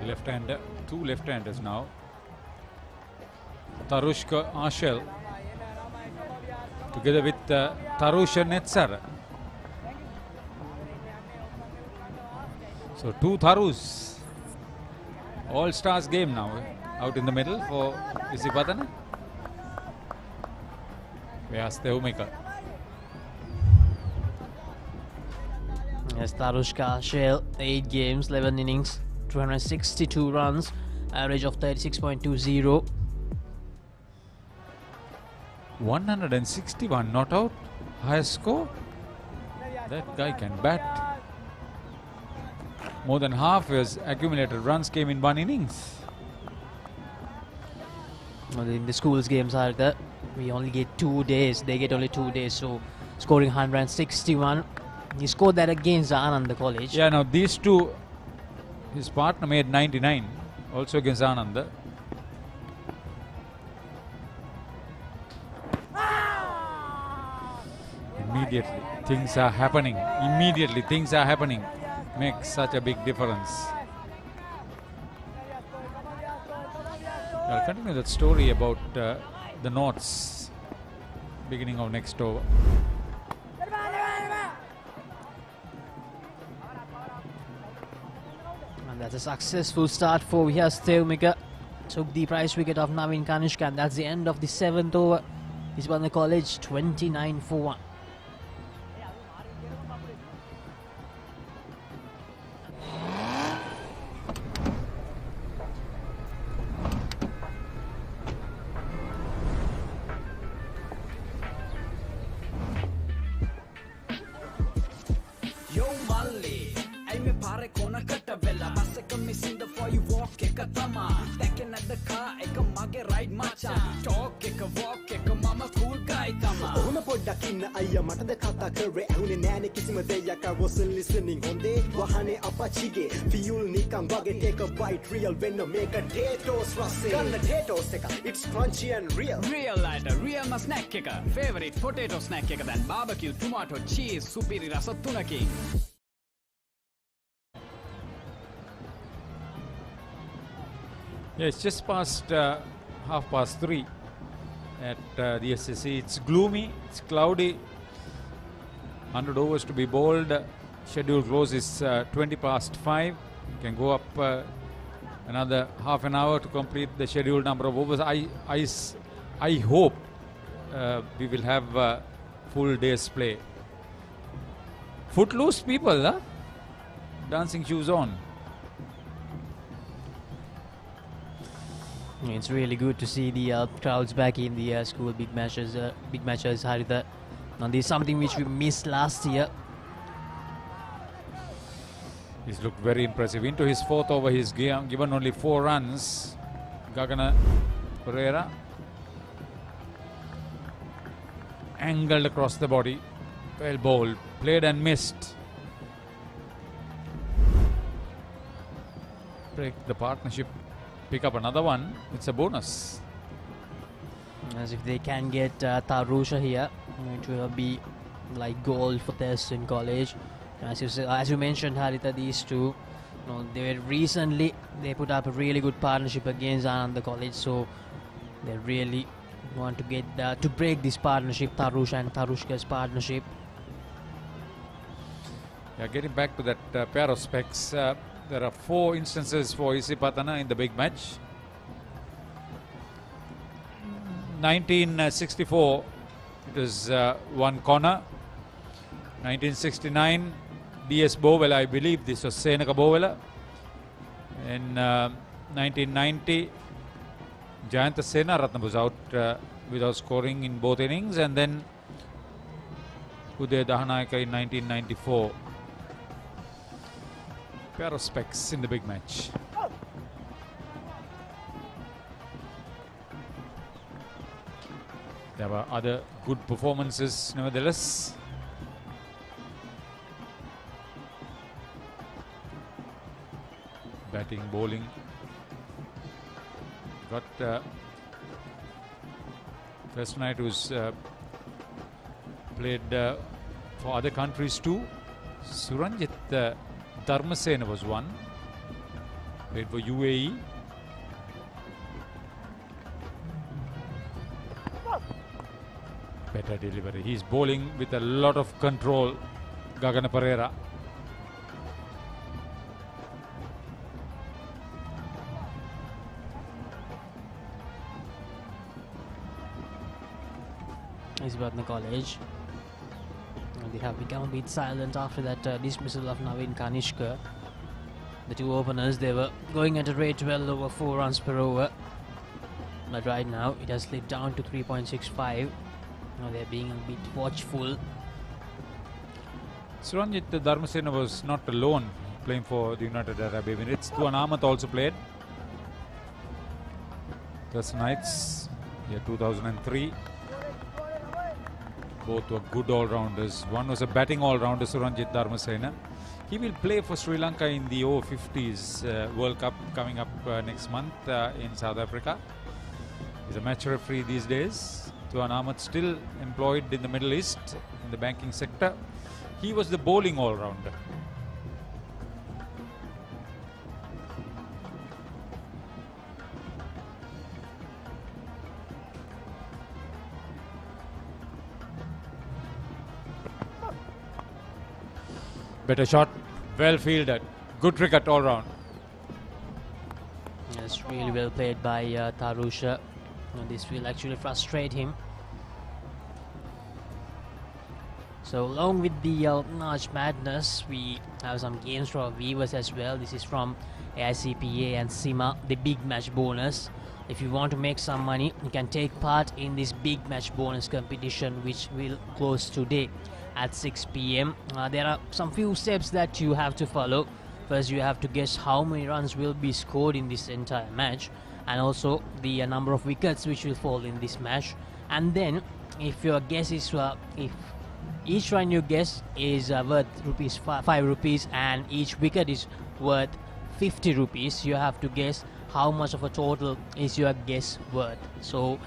Left-hander, 2 left-handers now. Tarushka Ashel together with Tarusha Netsar. So 2 Tharus. All-stars game now out in the middle for Isipathana. Vyas Theumika. Yes, Tarushka Ashel, 8 games, 11 innings, 262 runs, average of 36.20. 161 not out, highest score. That guy can bat. More than half his accumulated runs came in 1 innings. Well, in the schools games are that we only get 2 days. They get only 2 days. So scoring 161. He scored that against Ananda College. Yeah, now these two, his partner made 99, also against Ananda. Immediately, things are happening. Immediately, things are happening. Makes such a big difference. I'll continue that story about the notes beginning of next over. And that's a successful start for Vyas Theumika. Took the prize wicket of Navin Kanishka, and that's the end of the 7th over. Isipathana College 29 for 1. Yo Malli, I me pare kona katta vela Masaka missing the for you walk eka tama Taken at the car eka mage ride macha Talk eka walk eka mama cool guy tama ඔහොම පොඩ්ඩක් ඉන්න අයියා මටද කතා කරේ ඇහුනේ නෑනේ කිසිම දෙයක් I wasn't listening හොඳේ වහනේ අපච්චිගේ fuel නිකන් වගේ take a bite real වෙන්න මේක potatoes රසේ ගන්න potatoes එක it's crunchy and real Real lighter, real ma snack එක favorite potato snack එක දැන් barbecue tomato cheese සුපිරි රස තුනකින් Yeah, it's just past 3:30 at the SSC. It's gloomy, it's cloudy. 100 overs to be bowled. Schedule close is 20 past 5. You can go up another half an hour to complete the scheduled number of overs. I hope we will have full day's play. Footloose people, huh? Dancing shoes on. It's really good to see the crowds back in the school big matches, Haritha. And this is something which we missed last year. He's looked very impressive. Into his 4th over, he's given only 4 runs. Gagana Pereira angled across the body. Well bowled, played and missed. Break the partnership. Pick up another one, it's a bonus. As if they can get Tarusha here, it will be like gold for Thurstan College. As you mentioned, Haritha, these two, they put up a really good partnership against Ananda College, so they really want to get to break this partnership, Tarusha and Tarushka's partnership. Yeah, getting back to that pair of specs. There are 4 instances for Isipathana in the big match. 1964, it was one corner. 1969, DS Bowella, I believe this was Senaka Bowella. In 1990, Jayanta Sena Ratna was out without scoring in both innings, and then Uday Dahanayaka in 1994. Pair of specs in the big match. There were other good performances nevertheless. Batting, bowling. Got first night who's played for other countries too. Suranjit Dharmasena was one. Played for UAE. Better delivery. He's bowling with a lot of control. Gagana Pereira. Isipathana College. They have become a bit silent after that dismissal of Navin Kanishka. The two openers, they were going at a rate well over 4 runs per over. But right now, it has slipped down to 3.65. Now they're being a bit watchful. Suranjit Dharmasena was not alone playing for the United Arab Emirates. Tuan Ahmad also played. Thurstan Knights, year 2003. Both were good all-rounders. One was a batting all-rounder, Suranjit Dharmasena. He will play for Sri Lanka in the over-50s World Cup coming up next month in South Africa. He's a match referee these days. Tuan Ahmed still employed in the Middle East in the banking sector. He was the bowling all-rounder. Better shot, well fielded, good cricket all round. It's really well played by Tarusha. And this will actually frustrate him. So along with the March Madness, we have some games for our viewers as well. This is from AICPA and SIMA, the big match bonus. If you want to make some money, you can take part in this big match bonus competition, which will close today at 6 p.m. There are some few steps that you have to follow. First, you have to guess how many runs will be scored in this entire match, and also the number of wickets which will fall in this match. And then, if your guess is if each run you guess is worth ₹5 and each wicket is worth ₹50, you have to guess how much of a total is your guess worth. So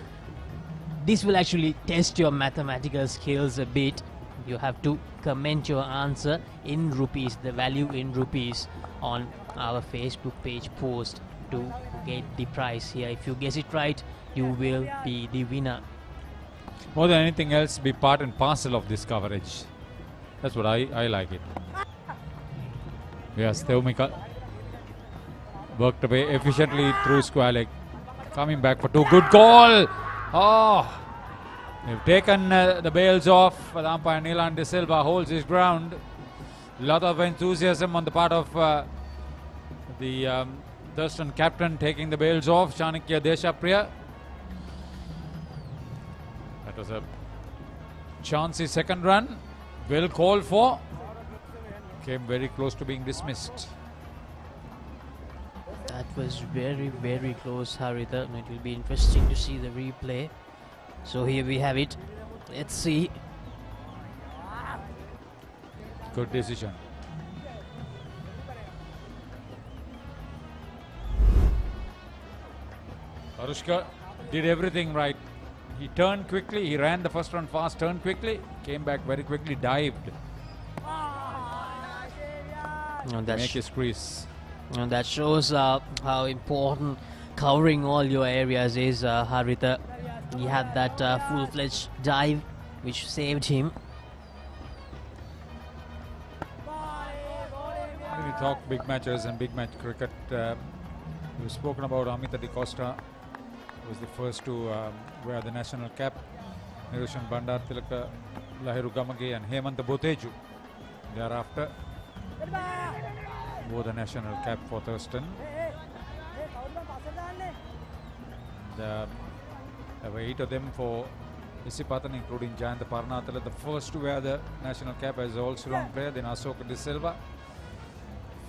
this will actually test your mathematical skills a bit. You have to comment your answer in rupees, the value in rupees, on our Facebook page post to get the prize here. If you guess it right, you will be the winner. More than anything else, be part and parcel of this coverage. That's what I like it. Yes, Theumika worked away efficiently through square leg. Coming back for two. Good goal! Oh! They've taken the bails off. The umpire Nilan De Silva holds his ground. Lot of enthusiasm on the part of the Thurstan captain, taking the bails off. Chanakya Deshapriya. That was a chancy second run. Well called for. Came very close to being dismissed. That was very, very close, Haritha. It will be interesting to see the replay. So here we have it. Let's see. Good decision. Arushka did everything right. He turned quickly, he ran the first run fast, turned quickly, came back very quickly, dived. Make his crease. And that shows how important covering all your areas is, Haritha. He had that full-fledged dive which saved him. When we talk big matches and big match cricket, we've spoken about Amita De Costa, who was the first to wear the national cap. Nirushan Bandartilaka, Lahiru Gamage and Hemanta Boteju thereafter wore the national cap for Thurstan. There were 8 of them for Isipathana, including Jayanta Parnathala, the first to wear the national cap as an all-round player. Then Asoka De Silva,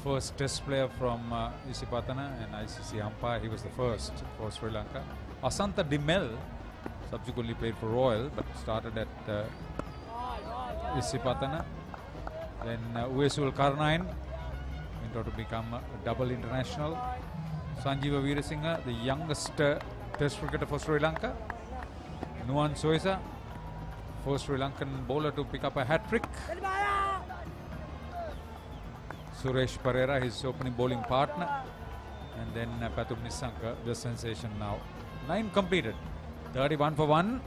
first test player from Isipathana and ICC umpire. He was the first for Sri Lanka. Asantha Dimel subsequently played for Royal but started at Isipathana. Then Uesul Karnain went on to become a double international. Sanjeeva Veerasinghe, the youngest test cricketer for Sri Lanka. Nuwan Soisa, first Sri Lankan bowler to pick up a hat-trick. Suresh Perera, his opening bowling partner. And then Pathum Nissanka, the sensation now. 9 completed. 31 for 1.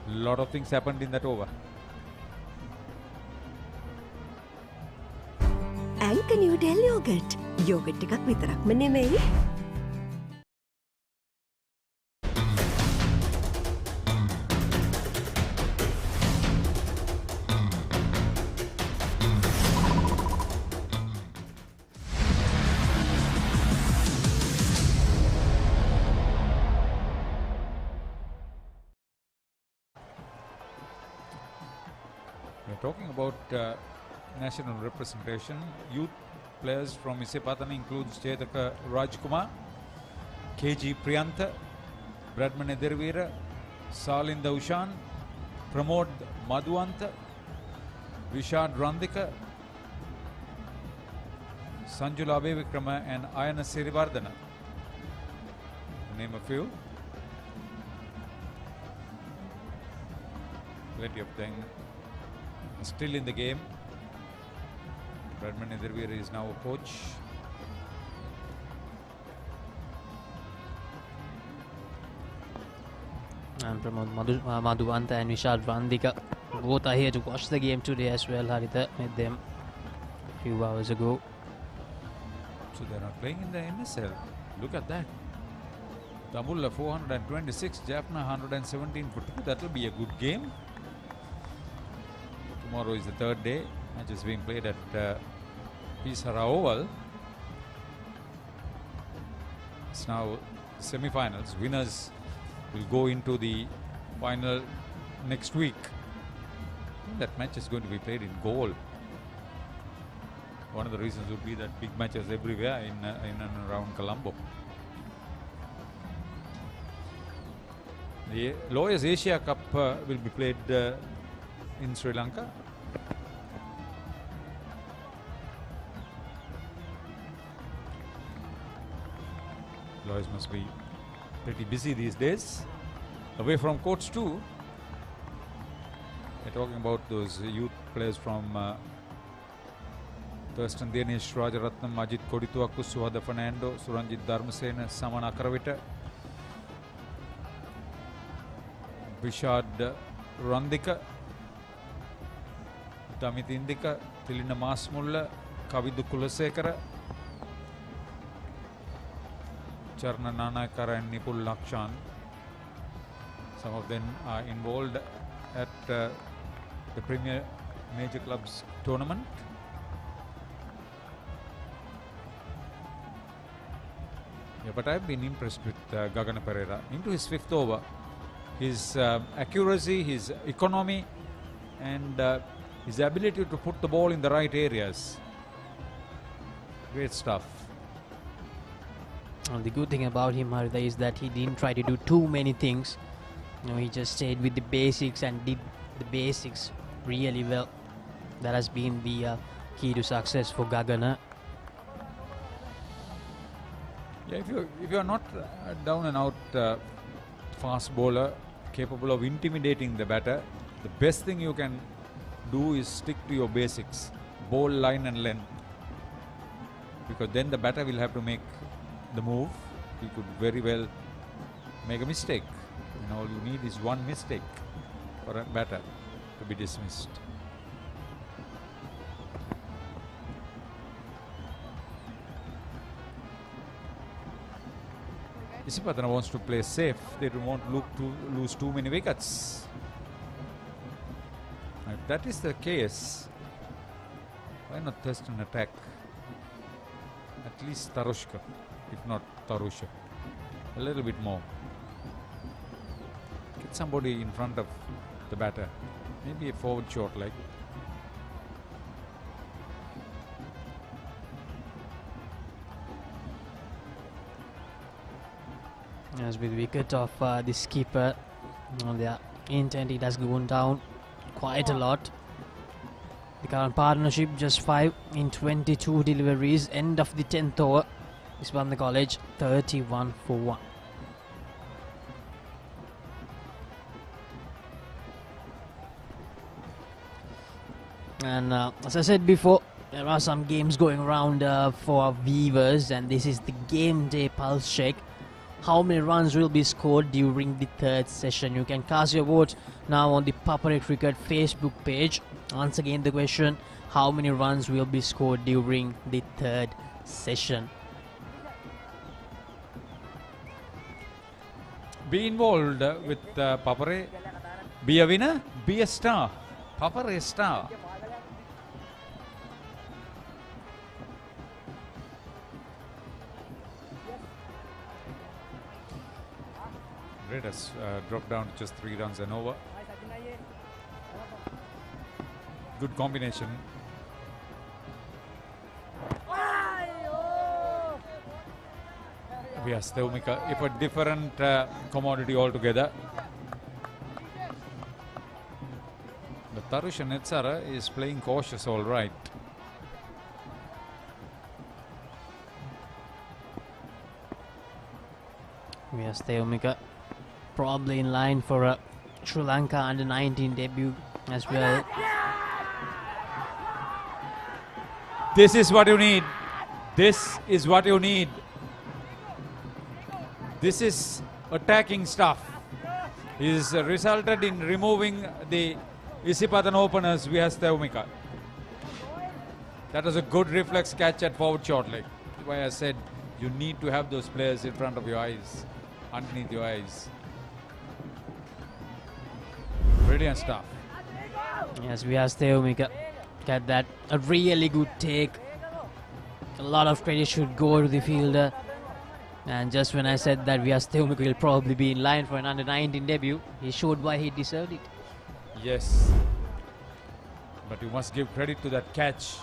Lot of things happened in that over. Anchor Noodle Yogurt. Yogurt එකක් විතරක්ම නෙමෙයි. We're talking about national representation. Youth players from Isipathana includes Chetaka Rajkumar, KG Priyantha, Bradman Ederveera, Salinda Ushan, Pramod Madhuwantha, Vishad Randika, Sanjula Abevikrama and Ayana Sirivardhana, to name a few. plenty of them still in the game. Redmond Ndirveer is now a coach. And Pramod Madhuvanta and Vishal Vandika both are here to watch the game today as well. Haritha met them a few hours ago. So they're not playing in the NSL. Look at that. Tamulla 426, Jaffna 117 for 2. That will be a good game. Tomorrow is the third day. Match is being played at Pisara Oval. It's now semi-finals. Winners will go into the final next week. That match is going to be played in Galle. One of the reasons would be that big matches everywhere in and around Colombo. The Lawyers Asia Cup will be played in Sri Lanka. Lawyers must be pretty busy these days. Away from courts too. We're talking about those youth players from Thurstan, Dinesh Rajaratnam, Ajit Kodituakku, Suhada Fernando, Suranjit Dharmasena, Samana Akaravita, Vishad Randika, Damit Indika, Tilina Masmulla, Kavidu Kulasekara, Charna Nanakara and Nipul Lakshan. Some of them are involved at the Premier Major Clubs tournament. Yeah, but I've been impressed with Gagana Pereira. Into his fifth over, his accuracy, his economy, and his ability to put the ball in the right areas. Great stuff. And the good thing about him, Haritha, is that he didn't try to do too many things. He just stayed with the basics and did the basics really well. That has been the key to success for Gagana. Yeah, if you are not down and out fast bowler capable of intimidating the batter, the best thing you can do is stick to your basics, bowl, line and length, because then the batter will have to make the move. He could very well make a mistake, and all you need is one mistake for a batter to be dismissed. Isipathana wants to play safe. They don't want to lose too many wickets. If that is the case, why not Thurstan attack? At least Tarushka, if not Tarusha. A little bit more. Get somebody in front of the batter. Maybe a forward short leg. As with the wicket of the skipper, their intent, it has gone down quite a lot. The current partnership just 5 in 22 deliveries. End of the 10th over. Isipathana College 31 for 1. And as I said before, there are some games going around for our viewers, and this is the game day pulse check. How many runs will be scored during the third session? You can cast your vote now on the Papare Cricket Facebook page. Once again the question, how many runs will be scored during the third session? Be involved with Papare. Be a winner, be a star. Papare star. Red has dropped down to just 3 runs and over. Good combination. Yes, Deumika, if a different commodity altogether. But Tarusha Netsara is playing cautious all right. Yes, Deumika probably in line for a Sri Lanka under 19 debut as well. This is what you need. This is what you need. This is attacking stuff. Is resulted in removing the Isipathana openers Vyas Theumika. That was a good reflex catch at forward short leg. That's why I said you need to have those players in front of your eyes, underneath your eyes. Brilliant stuff. Yes, Vyas Theumika got that. A really good take. A lot of credit should go to the fielder. And just when I said that Vyas Theumika will probably be in line for an under 19 debut, he showed why he deserved it. Yes. But you must give credit to that catch.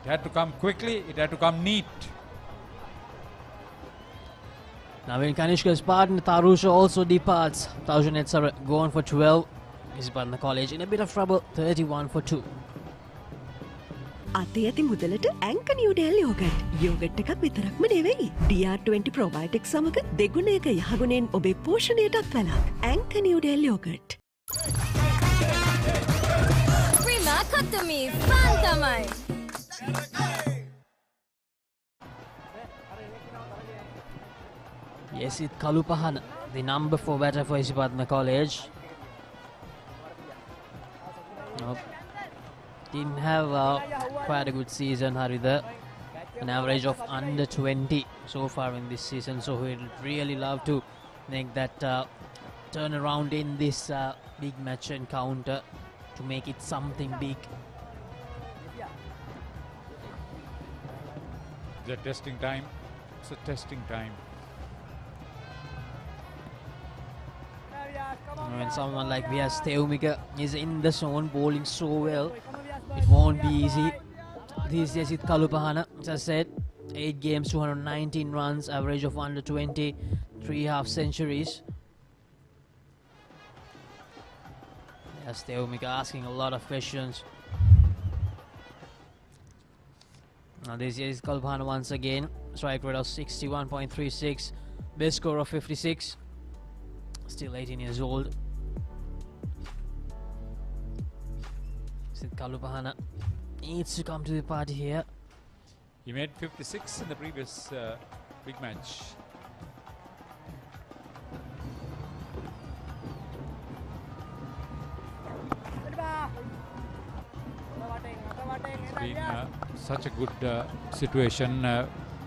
It had to come quickly, it had to come neat. Now in Kanishka's partner, Tarusha also departs. Tarusha nets are going for 12. Isipathana College in a bit of trouble, 31 for 2. අතේ ඇති මුදලට ඇංක Newdale yogurt. Yogurt එකක් විතරක්ම නෙවෙයි. DR20 probiotic සමග දෙගුණයක යහගුණෙන් ඔබේ පෝෂණයටත් වැළක්. ඇංක Newdale yoghurt. Prima Katami, fun tamai. Yes, it's Kalupahana, the number 4 batter for Isipathana College. Didn't have quite a good season, Harida. An average of under 20 so far in this season. So we'd really love to make that turnaround in this big match encounter to make it something big. It's a testing time. It's a testing time. When someone like Vyas Theumika is in the zone bowling so well, it won't be easy. This is it Kalupahana, as I said, 8 games, 219 runs, average of under 20, 3 half centuries. Vyas Theumika asking a lot of questions. Now this is Kalupahana once again, strike rate of 61.36, best score of 56. Still 18 years old. Sid Kalupahana needs to come to the party here. He made 56 in the previous big match. It's been such a good situation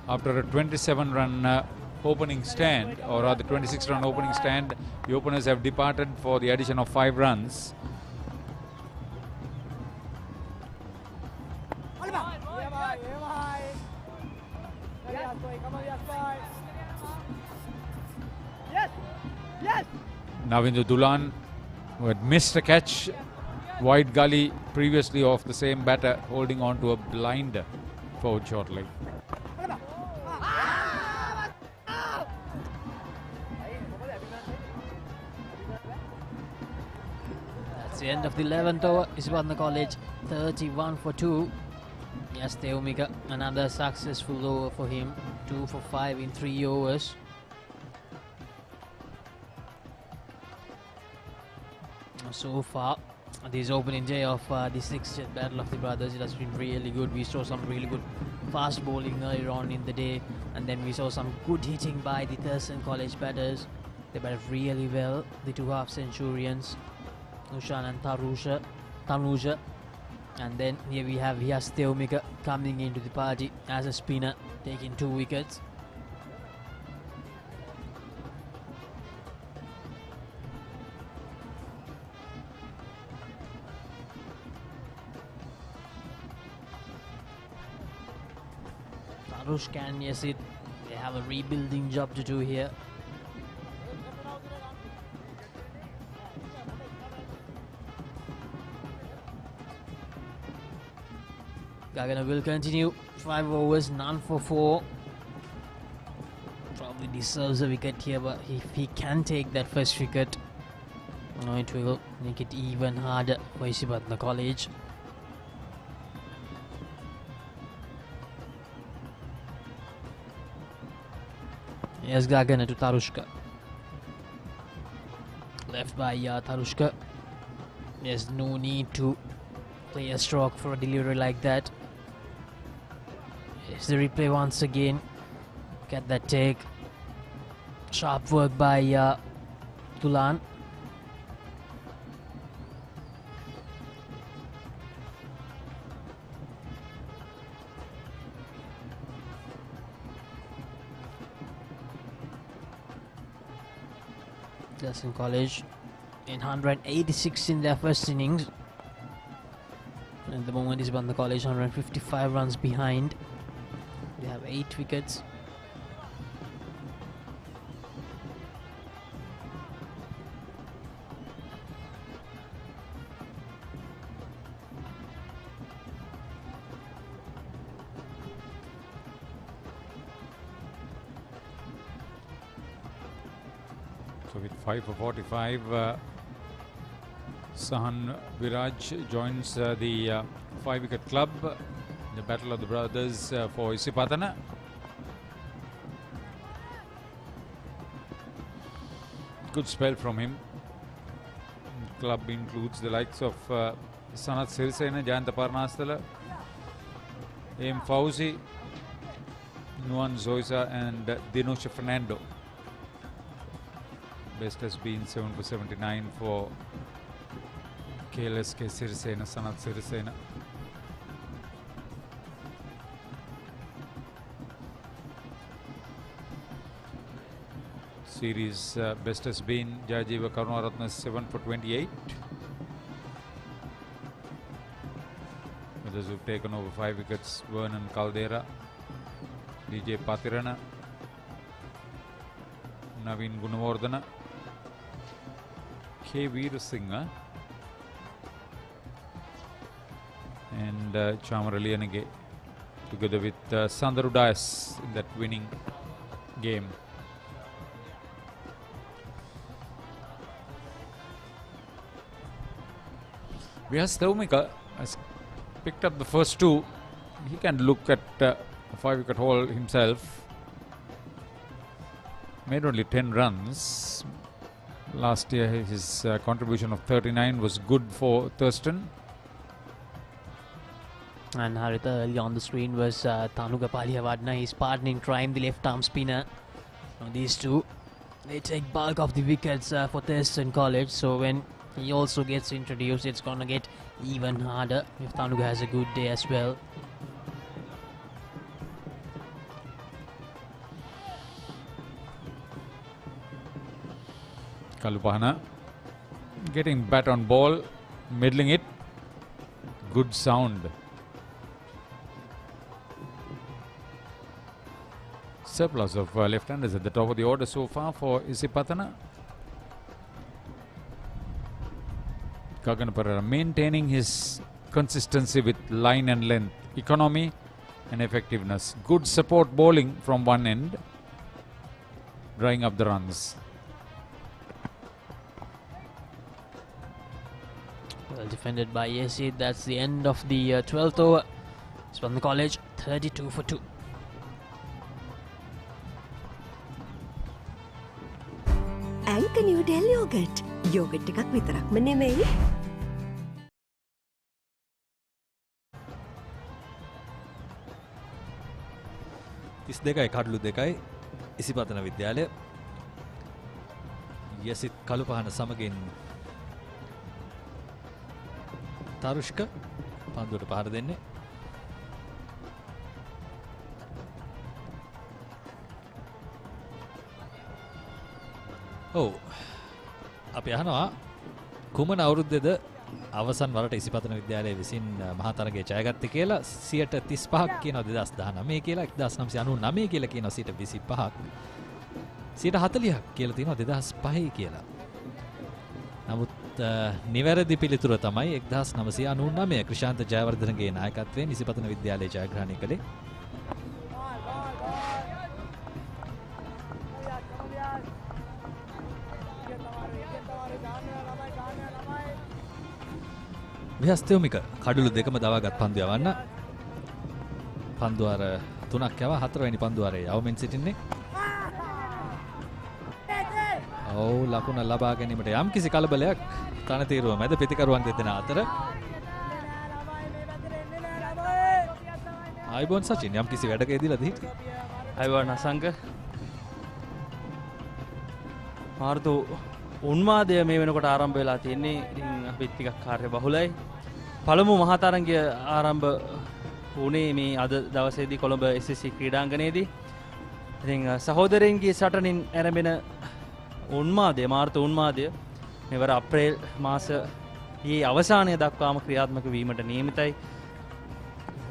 after a 27-run opening stand, or rather 26-run opening stand. The openers have departed for the addition of 5 runs. Navindu Dulan, who had missed a catch wide gully previously off the same batter, holding on to a blind forward short leg. That's the end of the 11th over. Isipathana College 31 for 2. Yes, Theumika, another successful over for him. 2 for 5 in 3 overs. So far, this opening day of the 6th Battle of the Brothers, it has been really good. We saw some really good fast bowling earlier on in the day, and then we saw some good hitting by the Thurstan College batters. They batted really well, the 2 half centurions, Ushan and Tanuja. And then here we have Vyas Theumika coming into the party as a spinner, taking 2 wickets. Tarush can, yes, it. They have a rebuilding job to do here. Gagana will continue. 5 overs, none for 4. Probably deserves a wicket here, but if he can take that first wicket, it will make it even harder for Isipathana College. Yes, Gagana to Tarushka. Left by Tarushka. There's no need to play a stroke for a delivery like that. Here's the replay once again. Get that take. Sharp work by Tulan. Thurstan College in 186 in their first innings. At the moment, Isipathana College 155 runs behind. They have 8 wickets. So with 5 for 45, Sahan Viraj joins the 5-wicket club. The battle of the brothers for Isipathana. Good spell from him. Club includes the likes of Sanath Sirisena, Jayanta Parnasthala, M. Fauzi, Nuan Zoisa and Dinosha Fernando. Best has been 7 for 79 for KLSK Sirisena, Sanath Sirisena. Series best has been Jayajeeva Karunaratne 7 for 28. Others who've taken over 5 wickets: Vernon Caldera, DJ Patirana, Naveen Gunawardana, K. Veerasinghe and Chamara Liyanage, together with Sandaru Dias in that winning game. Vyas Thaumika has picked up the first 2. He can look at a 5-wicket haul himself. Made only 10 runs. Last year his contribution of 39 was good for Thurstan. And Haritha early on the screen was Tanuka Palihawardena, his partner in crime, the left arm spinner. Now these two, they take bulk of the wickets for Thurstan College. So when he also gets introduced, it's gonna get even harder if Tanuka has a good day as well. Kalupahana getting bat on ball, middling it. Good sound. Surplus of left-handers at the top of the order so far for Isipathana. Gagan Perera maintaining his consistency with line and length, economy and effectiveness. Good support bowling from one end, drawing up the runs. Well defended by Yesid. That's the end of the 12th over. Isipathana College 32 for 2. Anchor New Delhi yogurt. Yogurt එකක් විතරක්ම නෙමෙයි. තිස් දෙකයි කඩලු දෙකයි ඉසිපතන විද්‍යාලය. යසිත් කළුපහන සමගින් තරුෂ්ක පන්දුවට පහර දෙන්නේ. ඔව් අපි අහනවා කුමන අවුරුද්දේද අවසන් වරට ඉසිපතන විද්‍යාලය විසින් මහා තරගයේ ජයගත්තේ කියලා. 35ක් කියනවා 2019 කියලා, 1999 කියලා කියනවා 25ක්, 40ක් කියලා තියෙනවා 2005 කියලා. නමුත් නිවැරදි පිළිතුර තමයි 1999 ක්‍රිෂාන්ත ජයවර්ධනගේ නායකත්වයෙන් ඉසිපතන විද්‍යාලය ජයග්‍රහණය කළේ. විහස්තයෝමික කඩුළු දෙකම දවාගත් පන්දු යවන්න. පන්දුවර 3ක් යවා 4 වෙනි පන්දුවරේ යවමින් සිටින්නේ. ඔව් ලකුණ ලබා ගැනීමට යම් කිසි කලබලයක් තනතිරුව මැද පිතිකරුවන් දෙදෙනා අතර. ආයිබෝන් සචින් යම් කිසි වැඩක යෙදিলা දීටි. ආයිබෝන් අසංක. මාර්තු උන්මාදය මේ වෙනකොට ආරම්භ වෙලා තියෙන්නේ. ඉතින් අපිත් ටිකක් කාර්ය බහුලයි. පළමු මහා තරගය ආරම්භ වුණේ මේ අද දවසේදී කොළඹ SSC ක්‍රීඩාංගණයේදී. ඉතින් සහෝදරයන්ගේ සටනින් ආරම්භන උන්මාදය මාර්තු උන්මාදය මෙවර අප්‍රේල් මාසයේ අවසානය දක්වාම ක්‍රියාත්මක වීමට නියමිතයි.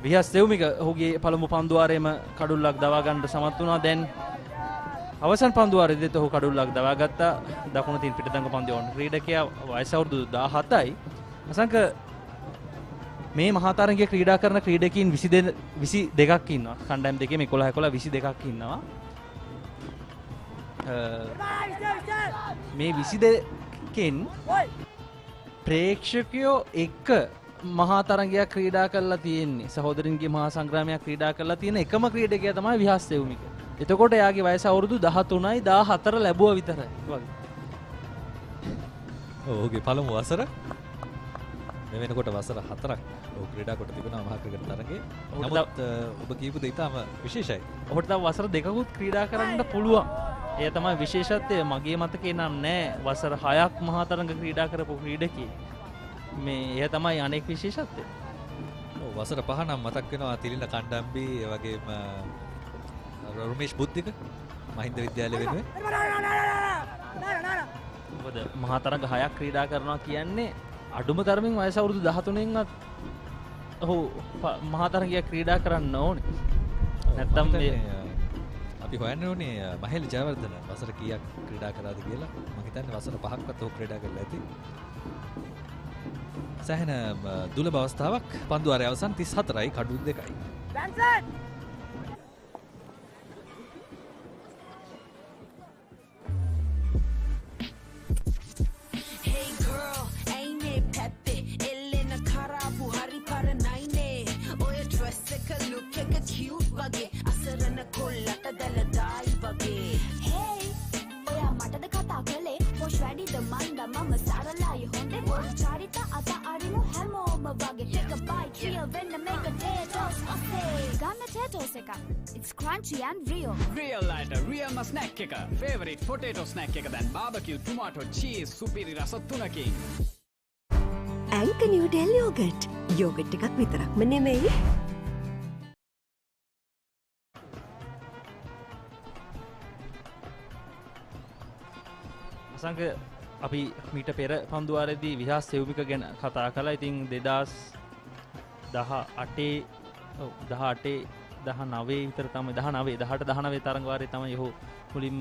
විහස් දෙව්මික ඔහුගේ පළමු පන්දුවාරයේම කඩුල්ලක් දවා ගන්නට සමත් වුණා. දැන් අවසන් පන්දුවාරයේදීත් ඔහු කඩුල්ලක් දවා ගත්තා. දකුණු තින් පිටතංග පන්දුවන ක්‍රීඩකයා වයස අවුරුදු 17යි. අසංක මේ මහා තරගයේ ක්‍රීඩා කරන ක්‍රීඩකීන් 22ක් ඉන්නවා. කණ්ඩායම් දෙකේ 11 22ක් ඉන්නවා. මේ 22කින් ප්‍රේක්ෂකයෝ එක්ක මහා තරගයක් ක්‍රීඩා කරලා තියෙන්නේ. සහෝදරින්ගේ මහා සංග්‍රාමයක් ක්‍රීඩා කරලා තියෙන එකම ක්‍රීඩකයා තමයි විහස් දෙව්මික. එතකොට එයාගේ වයස අවුරුදු 13යි 14 ලැබුවා විතරයි වගේ. ඔහුගේ පළමු වසර මේ වෙනකොට වසර 4ක් ඔහු ක්‍රීඩා කොට තිබෙනවා මහා ක්‍රිකට් තරගයේ. නමුත් ඔබ කියපු දේ ඉතාම විශේෂයි. ඔහුට තව වසර දෙකකුත් ක්‍රීඩා කරන්න පුළුවන්. එය තමයි විශේෂත්වය. මගේ මතකේ නම් නෑ වසර 6ක් මහා තරග ක්‍රීඩා කරපු ක්‍රීඩකයෙක්. මේ එය තමයි අනෙක් විශේෂත්වය. ඔව් වසර 5 නම් මතක් වෙනවා තිලින කණ්ඩම්බි ඒ වගේම රමේෂ් බුද්ධික මහින්ද විද්‍යාලය වෙනුවෙන්. මොකද මහා තරග 6ක් ක්‍රීඩා කරනවා කියන්නේ අඩුම තරමින් වයස අවුරුදු 13න්වත් ඔහු මහා තරගයක් ක්‍රීඩා කරන්න ඕනේ. නැත්තම් මේ අපි හොයන්න ඕනේ මහේල් ජයවර්ධන වසර කීයක් ක්‍රීඩා කරාද කියලා. මම හිතන්නේ වසර 5ක්වත් ඔහු ක්‍රීඩා කරලා ඇති. සෑහෙන දුලබ අවස්ථාවක්. පන්දුවාරය අවසන් 34යි කඩු 2යි. It's crunchy and real. Real lighter, real ma snack එක. Favorite potato snack එක දැන් barbecue, tomato, cheese, සුපිරි රස තුනකින්. ඇන්ක නිව්ඩෙල් යෝගට්. යෝගට් එකක් විතරක්ම නෙමෙයි. අසංක අපි මීට පෙර පන්දුවාරයේදී විහාස් සෙව්මික ගැන කතා කළා. ඉතින් 2018 විතර තමයි 19 තරඟ වාරයේ තමයි ඔහු මුලින්ම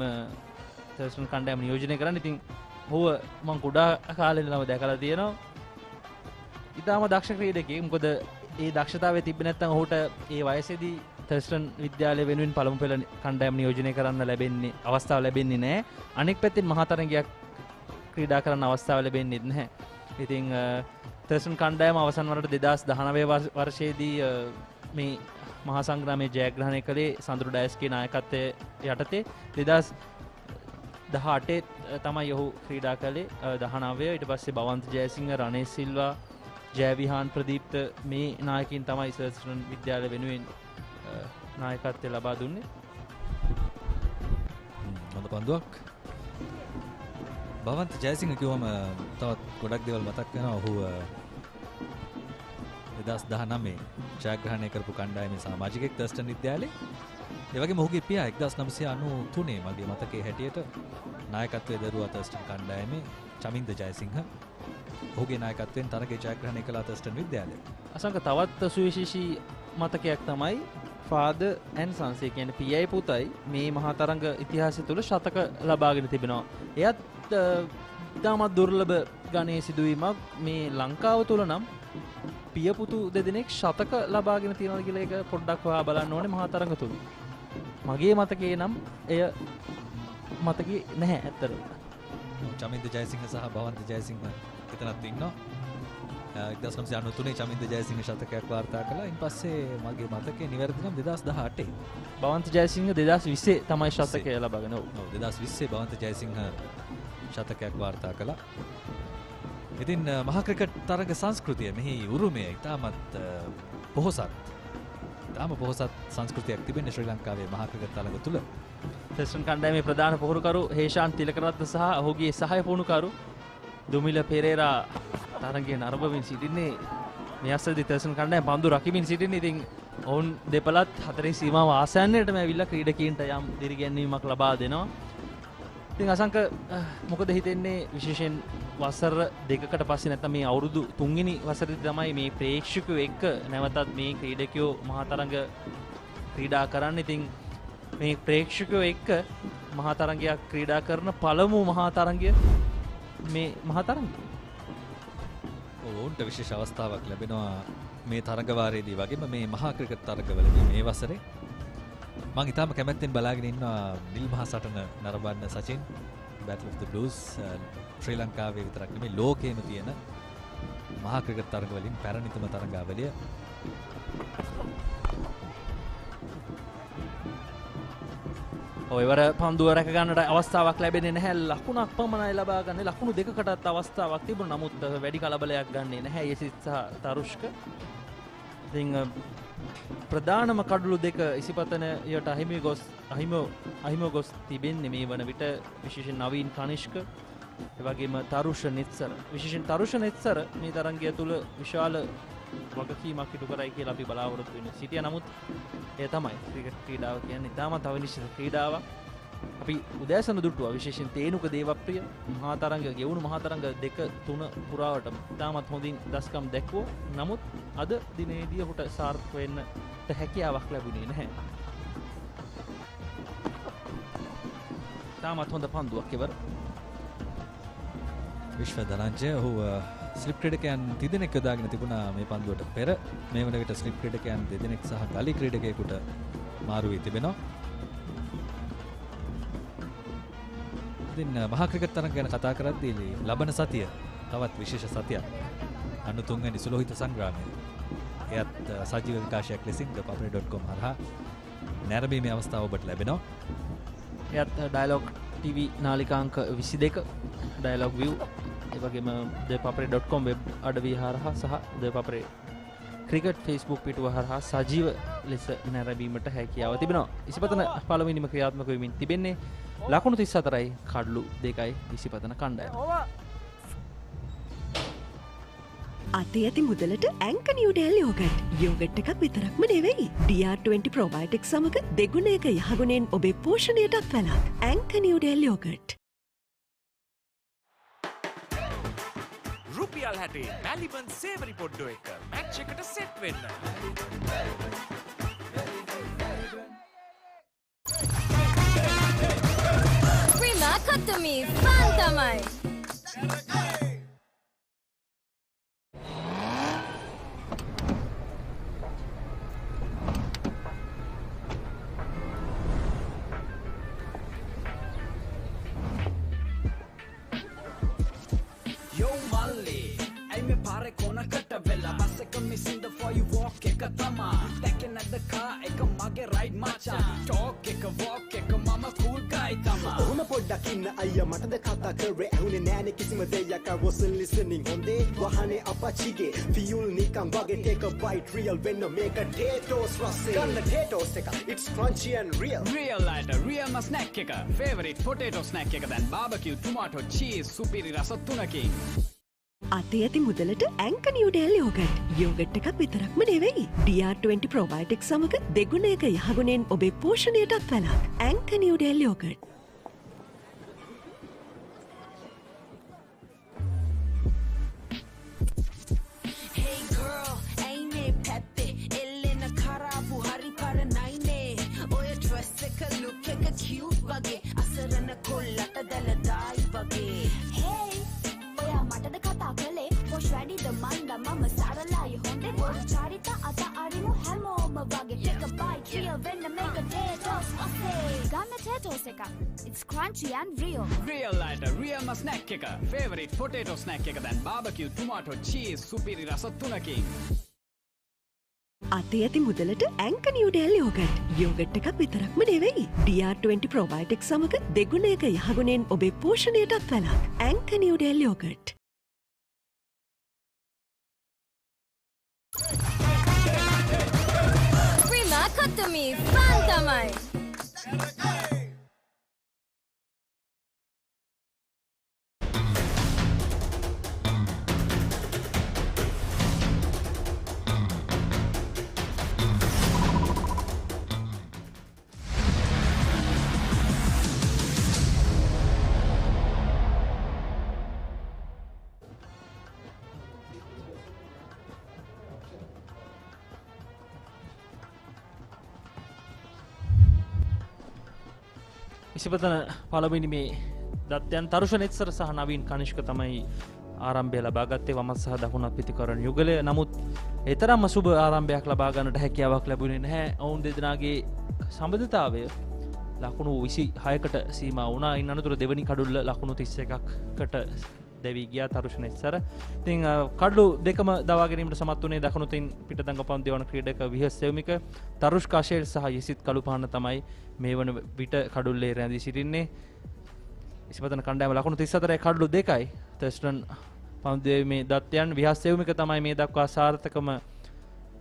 තර්ස්ටන් කණ්ඩායම නියෝජනය කරන්නේ. ඉතින් ඔහුව මම කුඩා කාලේ ඉඳලම දැකලා තියෙනවා. ඊටාම දක්ෂ ක්‍රීඩකයෙක්. මොකද ඒ දක්ෂතාවය තිබ්බේ නැත්නම් ඔහුට ඒ වයසේදී තර්ස්ටන් විද්‍යාලය වෙනුවෙන් පළමු පෙළ කණ්ඩායම නියෝජනය කරන්න අවස්ථාව ලැබෙන්නේ නැහැ. අනෙක් පැත්තෙන් මහා තරගයක් ක්‍රීඩා කරන්න අවස්ථාව ලැබෙන්නේ නැහැ. ඉතින් තර්ස්ටන් කණ්ඩායම අවසන් වරට 2019 වර්ෂයේදී මේ මහා සංග්‍රාමයේ ජයග්‍රහණය කළේ සඳුරු ඩයස්ගේ නායකත්වයේ යටතේ. 2018 තමයි ඔහු ක්‍රීඩා කළේ. 19 ඊට පස්සේ බවන්ත ජයසිංහ, රණේෂ් සිල්වා, ජයවිහාන් ප්‍රදීප්ත මේ නායකයින් තමයි තර්ස්ටන් විද්‍යාලය වෙනුවෙන් නායකත්වය ලබා දුන්නේ. හොඳ පන්දුවක්. බවන්ත ජයසිංහ කිව්වම තවත් ගොඩක් දේවල් මතක් වෙනවා. ඔහු 2019 ජයග්‍රහණය කරපු කණ්ඩායමේ සමාජිකයෙක් තර්ස්ටන් විද්‍යාලයේ. ඒ වගේම ඔහුගේ පියා 1993 මගේ මතකයේ හැටියට නායකත්වයේ දරුවා තර්ස්ටන් කණ්ඩායමේ චමින්ද ජයසිංහ. ඔහුගේ නායකත්වයෙන් තරගය ජයග්‍රහණය කළා තර්ස්ටන් විද්‍යාලය. අසංක තවත් සුවිශේෂී මතකයක් තමයි ෆාදර් ඇන්ඩ් සන්ස්, ඒ කියන්නේ පියයි පුතයි මේ මහා තරඟ ඉතිහාසය තුළ ශතක ලබාගෙන තිබෙනවා. එයත් ඉතාමත් දුර්ලභ ගණයේ සිදුවීමක්. මේ ලංකාව තුළ නම් පිය පුතු දෙදෙනෙක් ශතක ලබාගෙන තියෙනවා කියලා එක පොඩ්ඩක් හොයා බලන්න ඕනේ මහා තරඟ තුල. මගේ මතකේ නම් එය මතකේ නැහැ ඇත්තටම. චමින්ද ජයසිංහ සහ බවන්ත ජයසිංහ එතනත් ඉන්නවා. 1993 චමින්ද ජයසිංහ ශතකයක් වාර්තා කළා. ඉන් පස්සේ මගේ මතකේ නිවැරදි නම් 2018. බවන්ත ජයසිංහ 2020 තමයි ශතකය ලබාගෙන. ඔව් 2020 බවන්ත ජයසිංහ ශතකයක් වාර්තා කළා. ඉතින් මහා ක්‍රිකට් තරග සංස්කෘතිය මෙහි උරුමය ඉතාමත් පොහොසත්. ඉතාම පොහොසත් සංස්කෘතියක් තිබෙන්නේ ශ්‍රී ලංකාවේ මහා ක්‍රිකට් තරග තුල. ටෙස්ටන් කණ්ඩායමේ ප්‍රධාන පුහුණුකරු හේෂාන් තිලකරත්න සහ ඔහුගේ සහාය පුහුණුකරු දුමිල පෙරේරා තරගයේ නරඹමින් සිටින්නේ. මේ අස්සදී ටෙස්ටන් කණ්ඩායම පන්දු රකිමින් සිටින්නේ. ඉතින් ඔවුන් දෙපළත් හතරේ සීමාව ආසන්නයටම ඇවිල්ලා ක්‍රීඩකීන්ට යම් දිරිගැන්වීමක් ලබා දෙනවා. ඉතින් අසංක මොකද හිතෙන්නේ විශේෂයෙන් වසර දෙකකට පස්සේ නැත්නම් මේ අවුරුදු 3 වෙනි වසරේදී තමයි මේ ප්‍රේක්ෂකයෝ එක්ක නැවතත් මේ ක්‍රීඩකයෝ මහා තරඟ ක්‍රීඩා කරන්න. ඉතින් මේ ප්‍රේක්ෂකයෝ එක්ක මහා තරඟයක් ක්‍රීඩා කරන පළමු මහා තරඟය මේ මහා තරඟය. ඔවුන්ට විශේෂ අවස්ථාවක් ලැබෙනවා මේ තරඟ වාරයේදී වගේම මේ මහා ක්‍රිකට් තරඟවලදී මේ වසරේ. මම ඉතාම කැමැත්තෙන් බලාගෙන ඉන්නවා නිල් මහා සටන නරඹන්න සචින්. Battle of the Blues ශ්‍රී ලංකාවේ විතරක් නෙමෙයි ලෝකෙම තියෙන මහා ක්‍රිකට් තරඟ වලින් පැරණිතම තරඟාවලිය. ඔයවර පන්දුව රැක ගන්නට අවස්ථාවක් ලැබෙන්නේ නැහැ. ලකුණක් පමණයි ලබා ගන්න. ලකුණු දෙකකටත් අවස්ථාවක් තිබුණා. නමුත් වැඩි කලබලයක් ගන්නේ නැහැ යසිත් සහ තරුෂ්ක. ඉතින් ප්‍රධානම කඩළු දෙක ඉසිපතනයට අහිමිව ගොස් තිබෙන්නේ මේ වන විට විශේෂයෙන් නවීන් කනිෂ්ක එවැගේම තරුෂ නෙත්සර. විශේෂයෙන් තරුෂ නෙත්සර මේ තරගය තුල විශාල වගකීමක් ඉටු කරයි කියලා අපි බලාපොරොත්තු වෙන සිටියා. නමුත් ඒ තමයි ක්‍රිකට් ක්‍රීඩාව කියන්නේ. ඉතාමත් අවිනිශ්චිත ක්‍රීඩාවක්. අපි උදෑසන දුටුවා විශේෂයෙන් තේනුක දේවප්‍රිය මහා තරඟ ගෙවුණු මහා තරඟ 2-3 පුරාවටම ඉතාමත් හොඳින් දස්කම් දැක්වුවා. නමුත් අද දිනේදී ඔහුට සාර්ථක වෙන්නට හැකියාවක් ලැබුණේ නැහැ. ඉතාමත් හොඳ පන්දුවක් ඉවර. විශ්ව ධනංජය ඔහු ස්ලිප් ක්‍රීඩකයන් තිදෙනෙක් යොදාගෙන තිබුණා මේ පන්දුවට පෙර. මේ වන විට ස්ලිප් ක්‍රීඩකයන් දෙදෙනෙක් සහ ගලි ක්‍රීඩකයෙකුට මාරු වී තිබෙනවා. ඉතින් මහා ක්‍රිකට් තරඟ ගැන කතා කරද්දී ලබන සතිය තවත් විශේෂ සතියක්. 93 වෙනි සුලෝහිත සංග්‍රාමය. එයත් සජීව විකාශයක් ලෙසින් papare.com හරහා නැරඹීමේ අවස්ථාව ඔබට ලැබෙනවා. එයත් ඩයලොග් TV නාලිකාංක 22 ඩයලොග් view එවැගේම papare.com වෙබ් අඩවිය හරහා සහ papare ක්‍රිකට් Facebook පිටුව හරහා සජීව ලෙස නැරඹීමට හැකියාව තිබෙනවා. ඉසිපතන පළවෙනිම ක්‍රියාත්මක වෙමින් තිබෙන්නේ ලකුණු 34යි කඩලු 2යි ඉසිපතන කණ්ඩායම. අතේ ඇති මුදලට ඇංක නිව්ඩෙල් යෝගට්. යෝගට් එකක් විතරක්ම නෙවෙයි. DR20 ප්‍රොබයොටික් සමග දෙගුණයක යහගුණෙන් ඔබේ පෝෂණයටත් වැළක්. ඇංක නිව්ඩෙල් යෝගට්. රුපියල් 60 මැලිබන් සේවරි පොඩ්ඩෝ එක මැච් එකට සෙට් වෙන්න. Prima Katumi Fantamai. Yo Malli, I'm a pare kona kata vela. Masaka missing the for you walk eka tama. Taking at the car eka mage ride macha. Talk eka walk eka mama cool guy tama. ඔහුන පොඩ්ඩක් ඉන්න අයියා මටද කතා කරේ ඇහුනේ නෑනේ කිසිම දෙයක් I wasn't listening හොඳේ වහනේ අපච්චිගේ fuel නිකන් වගේ take a bite real වෙන්න මේක potatoes රස්සේ ගන්න potatoes එක it's crunchy and real Real lighter, real ma snack එක. Favorite potato snack එක දැන් barbecue, tomato, cheese, සුපිරි රස තුනකින්. අතේ ඇති මුදලට ඇංක නිව්ඩෙල් යෝගට්. යෝගට් එකක් විතරක්ම නෙවෙයි. DR20 ප්‍රොබයොටික් සමග දෙගුණයක යහගුණෙන් ඔබේ පෝෂණයටත් වැළක්. ඇංක නිව්ඩෙල් yoghurt. Hey girl, ain't it peppy? Elena Karabu hari para naine. Oya dress එක look එක cute වගේ. අසරණ කොල්ලට දලදායි වගේ. Hey, ඔයා මටද කතා කළේ? පොෂ් වැඩිද මන්ද මම සරලයි හොඳේ. පොඩි චාරිතා අත අරිමු හැමෝම වගේ. Take a bite, real වෙන්න make a potatoes okay. ගන්න potatoes එක. It's crunchy and real. Real lighter, real ma snack එක. Favorite potato snack එක දැන් barbecue, tomato, cheese, සුපිරි රස තුනකින්. අතේ ඇති මුදලට ඇංක නිව්ඩෙල් යෝගට්. යෝගට් එකක් විතරක්ම නෙවෙයි. DR20 ප්‍රොබයොටික් සමග දෙගුණයක යහගුණෙන් ඔබේ පෝෂණයටත් වැළක්. ඇංක නිව්ඩෙල් යෝගට්. Prima Kotomi fan තමයි. ඉසිපතන පළවෙනි මේ දත්යන් තරුෂනෙත්සර සහ නවීන් කනිෂ්ක තමයි ආරම්භය ලබා ගත්තේ වමත් සහ දකුණත් පිතිකරන යුගලය. නමුත් එතරම්ම සුබ ආරම්භයක් ලබා ගන්නට හැකියාවක් ලැබුණේ නැහැ. ඔවුන් දෙදෙනාගේ සම්බන්ධතාවය ලකුණු 26කට සීමා වුණා. ඉන් අනතුරු දෙවනි කඩුල්ල ලකුණු 31කට දැවී ගියා තරුෂනෙත්සර. ඉතින් කඩලු දෙකම දවා ගැනීමට සමත් වුණේ දකුණුතින් පිටදංගපන් දෙවන ක්‍රීඩක විහස් සෙව්මික තරුෂ් කාෂේල් සහ යසිත් කළුපහන තමයි මේ වන විට කඩුල්ලේ රැඳී සිටින්නේ. ඉසිපතන කණ්ඩායම ලකුණු 34 කඩලු 2යි. තර්ස්ටන් පන්දුවේ දත්යන් විහස් සෙව්මික තමයි මේ දක්වා සාර්ථකම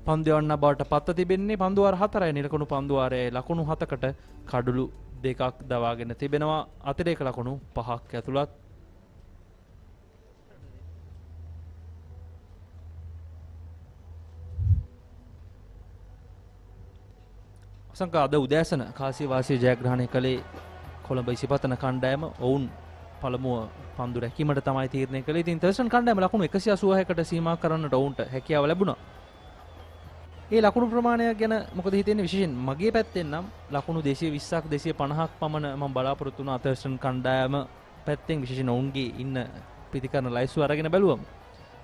පන්දුවන්න බවට පත්ව තිබෙන්නේ. පන්දුවාර 4යි නිලකුණු පන්දුවාරයේ ලකුණු 7කට කඩලු 2ක් දවාගෙන තිබෙනවා. අතිරේක ලකුණු 5ක් ඇතුළත්. සංකා අද උදෑසන කාසිය වාසිය ජයග්‍රහණය කළේ කොළඹ ඉසිපතන කණ්ඩායම. ඔවුන් පළමුව පන්දු රැකීමට තමයි තීරණය කළේ. ඉතින් තර්ස්ටන් කණ්ඩායම ලකුණු 186කට සීමා කරන්නට ඔවුන්ට හැකියාව ලැබුණා. ඒ ලකුණු ප්‍රමාණය ගැන මොකද හිතෙන්නේ? විශේෂයෙන් මගේ පැත්තෙන් නම් ලකුණු 220ක් 250ක් පමණ මම බලාපොරොත්තු වුණා තර්ස්ටන් කණ්ඩායම පැත්තෙන්. විශේෂයෙන් ඔවුන්ගේ ඉන්න පිටිකරන ලයිස්තු අරගෙන බැලුවම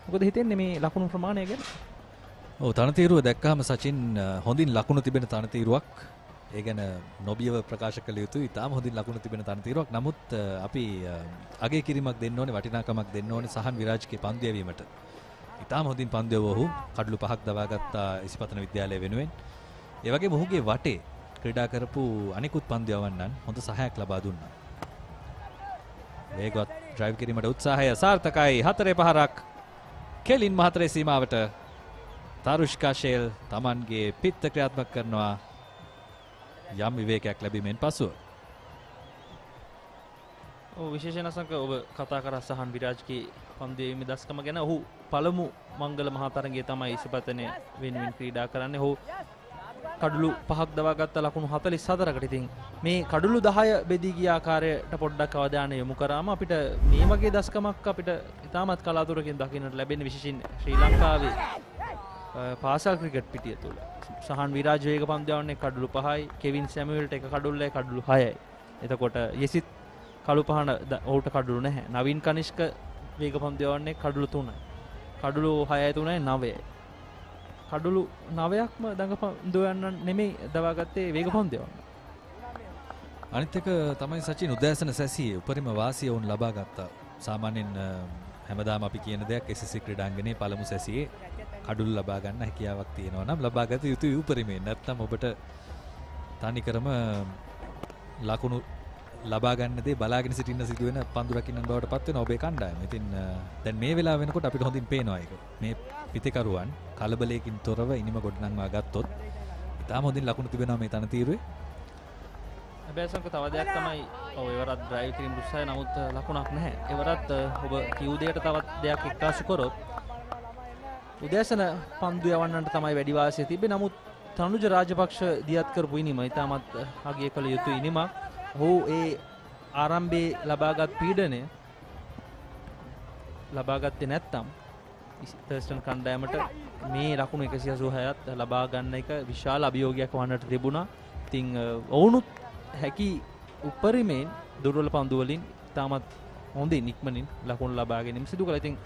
මොකද හිතෙන්නේ මේ ලකුණු ප්‍රමාණය ගැන? ඔව් තනතිරුව දැක්කහම සචින් හොඳින් ලකුණු තිබෙන තනතිරුවක්. ඒ ගැන නොබියව ප්‍රකාශ කළ යුතුයි. ඉතාම හොඳින් ලකුණු තිබෙන තනතිරුවක්. නමුත් අපි අගය කිරීමක් දෙන්න ඕනේ, වටිනාකමක් දෙන්න ඕනේ සහන් විරාජ්ගේ පන්දු යැවීමට. ඉතාම හොඳින් පන්දු යවුව ඔහු කඩලු 5ක් දවාගත්තා ඉසිපතන විද්‍යාලය වෙනුවෙන්. ඒ වගේම ඔහුගේ වටේ ක්‍රීඩා කරපු අනිකුත් පන්දු යවන්නන් හොඳ සහායක් ලබා දුන්නා. වේගවත් ඩ්‍රයිව් කිරීමට උත්සාහය සාර්ථකයි. 4 පහරක් කෙලින් මහතරේ සීමාවට තරුෂ්කා ෂේල් තමන්ගේ පිත්ත ක්‍රියාත්මක කරනවා යම් විවේකයක් ලැබීමෙන් පසුව. විශේෂයෙන් අසංක ඔබ කතා කරා සහන් විරාජ්ගේ පන්දු යැවීමේ දස්කම ගැන. ඔහු පළමු මංගල මහතරගයේ තමයි ඉසිපතනේ වෙනුවෙන් ක්‍රීඩා කරන්නේ. ඔහු කඩලු 5ක් දවාගත්ත ලකුණු 44කට. ඉතින් මේ කඩලු 10 බෙදී ගිය ආකාරයට පොඩ්ඩක් අවධානය යොමු කරාම අපිට මේ වගේ දස්කමක් අපිට ඉතාමත් කලාතුරකින් දකින්නට ලැබෙන. විශේෂයෙන් ශ්‍රී ලංකාවේ පාසල් ක්‍රිකට් පිටිය තුළ සහන් විරාජ් වේග පන්දු යවන්නේ කඩලු 5යි. කෙවින් සැමුවෙල්ට එක කඩුල්ලයි කඩලු 6යි. එතකොට යසිත් කළුපහන ඔහුට කඩලු නැහැ. නවීන් කනිෂ්ක වේග පන්දු යවන්නේ කඩලු 3යි. කඩලු 6යි 3යි 9යි. කඩලු 9ක්ම දඟපන්දු යන්න නෙමෙයි දවාගත්තේ වේග පන්දු යවන්න. අනිත් එක තමයි සචින් උදෑසන සැසියේ උපරිම වාසිය වුන් ලබා ගත්තා. සාමාන්‍යයෙන් හැමදාම අපි කියන දෙයක් SSC ක්‍රීඩාංගණයේ පළමු සැසියේ කඩුළු ලබා ගන්න හැකියාවක් තියෙනවා නම් ලබා ගත යුතුයි උපරිමයෙන්. නැත්නම් ඔබට තනිකරම ලකුණු ලබා ගන්න දේ බලාගෙන සිටින්න සිදුවෙන පන්දු රකින්නන් බවට පත් වෙන ඔබේ කණ්ඩායම. ඉතින් දැන් මේ වෙලාව වෙනකොට අපිට හොඳින් පේනවා ඒක. මේ පිටිකරුවන් කලබලයකින් තොරව ඉනිම ගොඩනංවා ගත්තොත් ඉතාම හොඳින් ලකුණු තිබෙනවා මේ තනතිරුවේ. හැබැයි සංක තව දෙයක් තමයි ඔව් එවරත් ඩ්‍රයිව් කිරීම දුස්සයි. නමුත් ලකුණක් නැහැ. එවරත් ඔබ කිව් දෙයට තවත් දෙයක් එක්කාසු කරොත් උදෑසන පන්දු යවන්නට තමයි වැඩි වාසිය තිබෙන්නේ. නමුත් තනුජ රාජපක්ෂ දියත් කරපු ඉනිම ඉතාමත් අගය කළ යුතු ඉනිමක්. ඔහු ඒ ආරම්භයේ ලබාගත් පීඩනය ලබාගත්තේ නැත්තම් තර්ස්ටන් කණ්ඩායමට මේ ලකුණු 186ත් ලබා ගන්න එක විශාල අභියෝගයක් වන්නට තිබුණා. ඉතින් ඔවුනුත් හැකි උපරිමයෙන් දුර්වල පන්දු වලින් ඉතාමත් හොඳින් ඉක්මනින් ලකුණු ලබා ගැනීම සිදු කළා. ඉතින්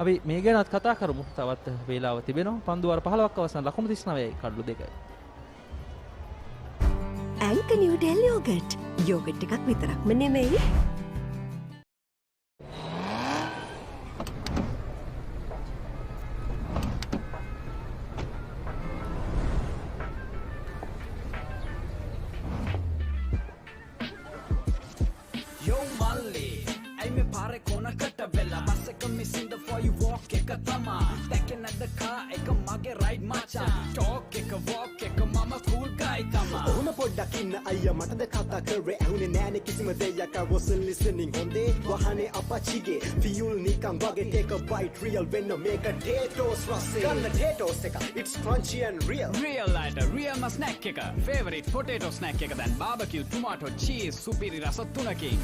අපි මේ ගැනත් කතා කරමු. තවත් වේලාව තිබෙනවා. පන්දු වාර 15ක් අවසන් ලකුණු 39යි කඩලු 2යි. ඇංක නිව්ඩෙල් යෝගට්. යෝගට් එකක් විතරක්ම නෙමෙයි. the car එක මගේ ride මචං talk එක walk එක මම cool guy තමා ඔහුම පොඩ්ඩක් ඉන්න අයියා මටද කතා කරේ ඇහුනේ නෑනේ කිසිම දෙයක් I wasn't listening හොඳේ වහනේ අපච්චිගේ fuel නිකන් වගේ take a bite real වෙන්න මේක potatoes රසේ ගන්න potatoes එක it's crunchy and real real lighter real ma snack එක favorite potato snack එක දැන් barbecue tomato cheese සුපිරි රස තුනකින්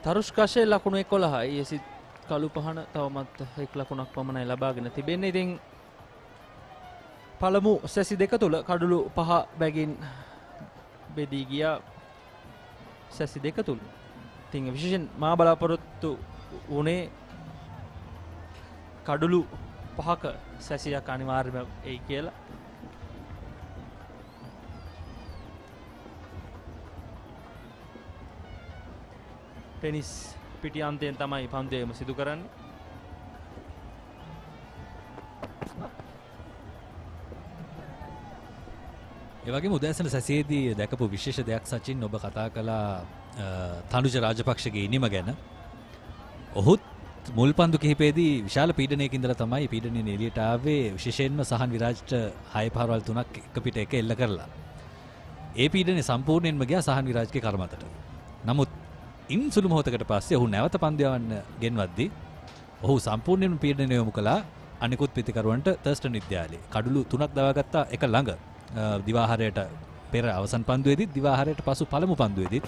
තරුෂ්කාශයේ ලකුණු 11යි. එසිත් කළු පහන තවමත් 1 ලකුණක් පමණයි ලබාගෙන තිබෙන්නේ. ඉතින් පළමු සැසි දෙක තුල කඩළු 5 බැගින් බෙදී ගියා සැසි දෙක තුල. ඉතින් විශේෂයෙන් මා බලාපොරොත්තු වුණේ කඩළු 5ක සැසියක් අනිවාර්යයෙන්ම එයි කියලා. ටෙනිස් පිටියන්තයෙන් තමයි පන්දුවේම සිදු කරන්නේ. ඒ වගේම උදෑසන සැසියේදී දැකපු විශේෂ දෙයක් සචින් ඔබ කතා කළා තනුජ රාජපක්ෂගේ ඉනිම ගැන. ඔහුත් මුල් පන්දු කිහිපයේදී විශාල පීඩනයකින් ඉඳලා තමයි පීඩනයෙන් එළියට ආවේ. විශේෂයෙන්ම සහන් විරාජ්ට 6 පාරවල් 3ක් එක පිට එක එල්ල කරලා. ඒ පීඩනය සම්පූර්ණයෙන්ම ගියා සහන් විරාජ්ගේ කර්මතට. නමුත් ඉන් සුළු මොහොතකට පස්සේ ඔහු නැවත පන්දු යවන්න ගෙන්වද්දී ඔහු සම්පූර්ණයෙන්ම පීඩනය යොමු කළා අනිකුත් පිතිකරුවන්ට තර්ස්ටන් විද්‍යාලයේ. කඩළු 3ක් දවාගත්තා එක ළඟ. දිවාහාරයට පෙර අවසන් පන්දුවේදීත් දිවාහාරයට පසු පළමු පන්දුවේදීත්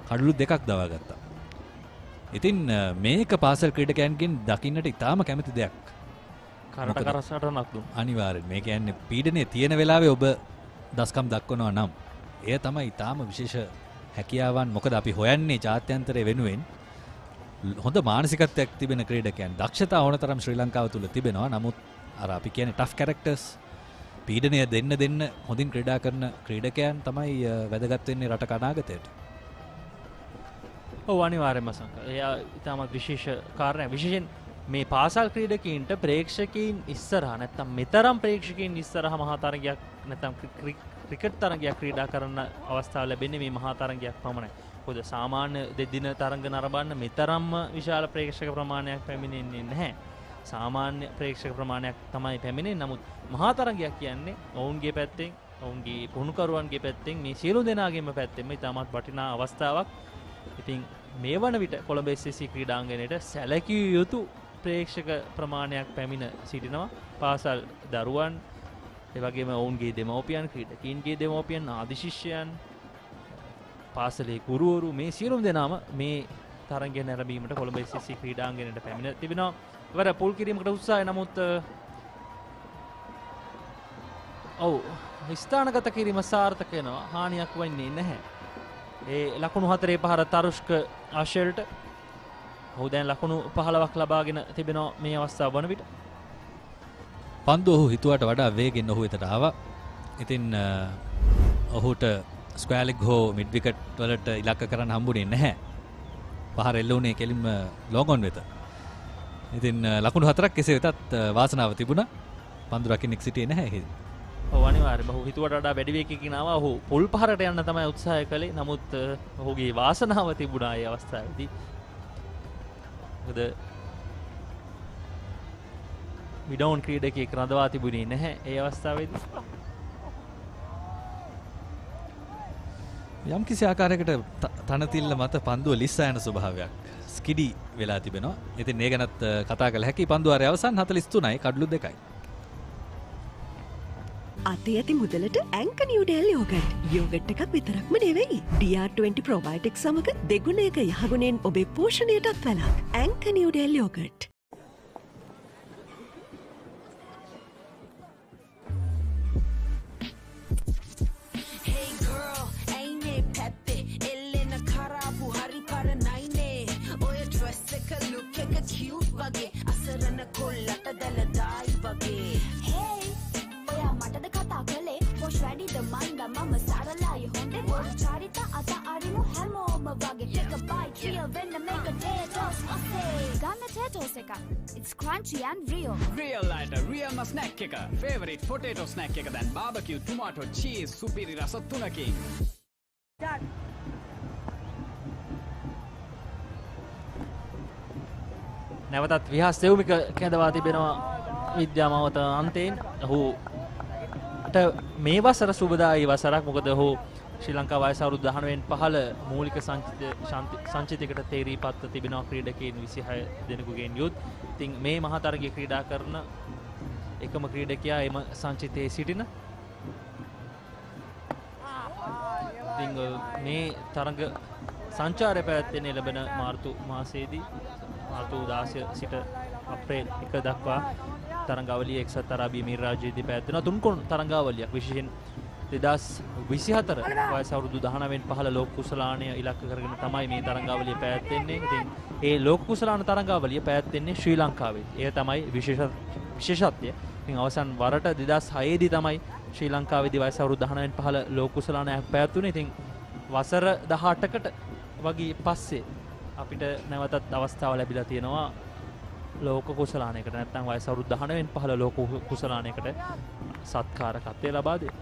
කඩළු 2ක් දවාගත්තා. ඉතින් මේක පාසල් ක්‍රීඩකයන්ගෙන් දකින්නට ඉතාම කැමති දෙයක්. කරට කරසටනක් දුන්න. අනිවාර්යෙන්. මේ කියන්නේ පීඩනයේ තියෙන වෙලාවේ ඔබ දස්කම් දක්වනවා නම් එය තමයි ඉතාම විශේෂ හැකියාවන්. මොකද අපි හොයන්නේ ජාත්‍යන්තරය වෙනුවෙන් හොඳ මානසිකත්වයක් තිබෙන ක්‍රීඩකයන්. දක්ෂතා ඕනතරම් ශ්‍රී ලංකාව තුල තිබෙනවා. නමුත් අර අපි කියන්නේ ටෆ් කැරක්ටර්ස් පීඩනය දෙන්න හොඳින් ක්‍රීඩා කරන ක්‍රීඩකයන් තමයි වැදගත් වෙන්නේ රටක අනාගතයට. ඔව් අනිවාර්යයෙන්ම සංකල්ප. එයා ඉතාමත් විශේෂ කාරණයක්. විශේෂයෙන් මේ පාසල් ක්‍රීඩකීන්ට ප්‍රේක්ෂකීන් ඉස්සරහා නැත්තම් මෙතරම් ප්‍රේක්ෂකීන් ඉස්සරහා මහා තරගයක් නැත්තම් ක්‍රිකට් තරගයක් ක්‍රීඩා කරන අවස්ථාව ලැබෙන්නේ මේ මහා තරගයක් පමණයි. මොකද සාමාන්‍ය දෙදින තරඟ නරඹන්න මෙතරම්ම විශාල ප්‍රේක්ෂක ප්‍රමාණයක් පැමිණෙන්නේ නැහැ. සාමාන්‍ය ප්‍රේක්ෂක ප්‍රමාණයක් තමයි පැමිණෙන්නේ. නමුත් මහා තරගයක් කියන්නේ ඔවුන්ගේ පැත්තෙන්, ඔවුන්ගේ පුහුණුකරුවන්ගේ පැත්තෙන්, මේ සියලු දෙනාගේම පැත්තෙන් ඉතාමත් වටිනා අවස්ථාවක්. ඉතින් මේ වන විට කොළඹ SSC ක්‍රීඩාංගණයට සැලකිය යුතු ප්‍රේක්ෂක ප්‍රමාණයක් පැමිණ සිටිනවා. පාසල් දරුවන්, ඒ වගේම ඔවුන්ගේ දෙමව්පියන්, ක්‍රීඩකීන්ගේ දෙමව්පියන්, ආදි ශිෂ්‍යයන්, පාසලේ ගුරුවරු, මේ සියලුම දෙනාම මේ තරගය නැරඹීමට කොළඹ SSC ක්‍රීඩාංගණයට පැමිණ තිබෙනවා. ඉවර පුල් කිරීමකට උත්සාහය නමුත් ස්ථානගත කිරීම සාර්ථක වෙනවා. හානියක් වෙන්නේ නැහැ. ඒ ලකුණු 4 පහර තරුෂ්ක ආශල්ට ඔහු දැන් ලකුණු 15ක් ලබාගෙන තිබෙනවා මේ අවස්ථාව වන විට. පන්දු ඔහු හිතුවට වඩා වේගෙන් ඔහු වෙතට ආවා. ඉතින් ඔහුට ස්ක්වයර් ලෙග් හෝ මිඩ් විකට් වලට ඉලක්ක කරන්න හම්බුනේ නැහැ. පහර එල්ල වුණේ කෙලින්ම ලොං ඔන් වෙත. ඉතින් ලකුණු 4ක් කෙසේ වෙතත් වාසනාව තිබුණා. පන්දු රකින්නෙක් සිටියේ නැහැ. ඔව් අනිවාර්යයෙන්ම ඔහු හිතුවට වඩා වැඩි වේගයකින් ආවා. ඔහු පොල් පහරට යන්න තමයි උත්සාහය කළේ. නමුත් ඔහුගේ වාසනාව තිබුණා ඒ අවස්ථාවේදී. මොකද විඩවුන් ක්‍රීඩකයෙක් රඳවා තිබුණේ නැහැ ඒ අවස්ථාවේදී. යම් කිසි ආකාරයකට තනතිල්ල මත පන්දුව ලිස්සා යන ස්වභාවයක් ස්කිඩි වෙලා තිබෙනවා. ඉතින් මේ ගැනත් කතා කළ හැකි. පන්දුවාරයේ අවසන් 43යි කඩළු 2යි. අතේ ඇති මුදලට ඇංක නිව්ඩෙල් යෝගට්. යෝගට් එකක් විතරක්ම නෙවෙයි. DR20 ප්‍රොබයොටික් සමග දෙගුණයක යහගුණෙන් ඔබේ පෝෂණයටත් වැළක්. ඇංක නිව්ඩෙල් yoghurt. It's crunchy and real. Real lighter, real ma snack එක. Favorite potato snack එක දැන් barbecue tomato cheese සුපිරි රස තුනකින්. නැවතත් විහාස් සෙව්මික කැඳවා තිබෙනවා විද්‍යාමාවත අන්තයෙන්. ඔහුට මේ වසර සුබදායි වසරක්. මොකද ඔහු ශ්‍රී ලංකා වයස අවුරුදු 19 වෙනි පහළ මූලික සංචිතයකට තේරීපත්ව තිබෙනවා ක්‍රීඩකයන් 26 දෙනෙකුගෙන් යුත්. ඉතින් මේ මහතරගයේ ක්‍රීඩා කරන එකම ක්‍රීඩකයා එම සංචිතයේ සිටින. ඉතින් මේ තරඟ සංචාරය පැවැත්වෙන්නේ ලැබෙන මාර්තු මාසයේදී මාර්තු 16 සිට අප්‍රේල් 1 දක්වා තරඟාවලිය එක්සත් අරාබි එමිරාජ්‍යයේදී පැවැත්වෙනවා. තුන්කොන් තරඟාවලියක් විශේෂයෙන් 2024 වයස අවුරුදු 19 වෙනි පහළ ලෝක කුසලානය ඉලක්ක කරගෙන තමයි මේ තරඟාවලිය පැවැත්වෙන්නේ. ඉතින් ඒ ලෝක කුසලාන තරඟාවලිය පැවැත්වෙන්නේ ශ්‍රී ලංකාවේ. ඒ තමයි විශේෂත්වය. ඉතින් අවසන් වරට 2006 දී තමයි ශ්‍රී ලංකාවේදී වයස අවුරුදු 19 වෙනි පහළ ලෝක කුසලානයක් පැවැත්වුණේ. ඉතින් වසර 18කට වගේ පස්සේ අපිට නැවතත් අවස්ථාව ලැබිලා තියෙනවා ලෝක කුසලානයකට. නැත්නම් වයස අවුරුදු 19 වෙනි පහළ ලෝක කුසලානයකට සත්කාරකත්වය ලබා දෙන්න.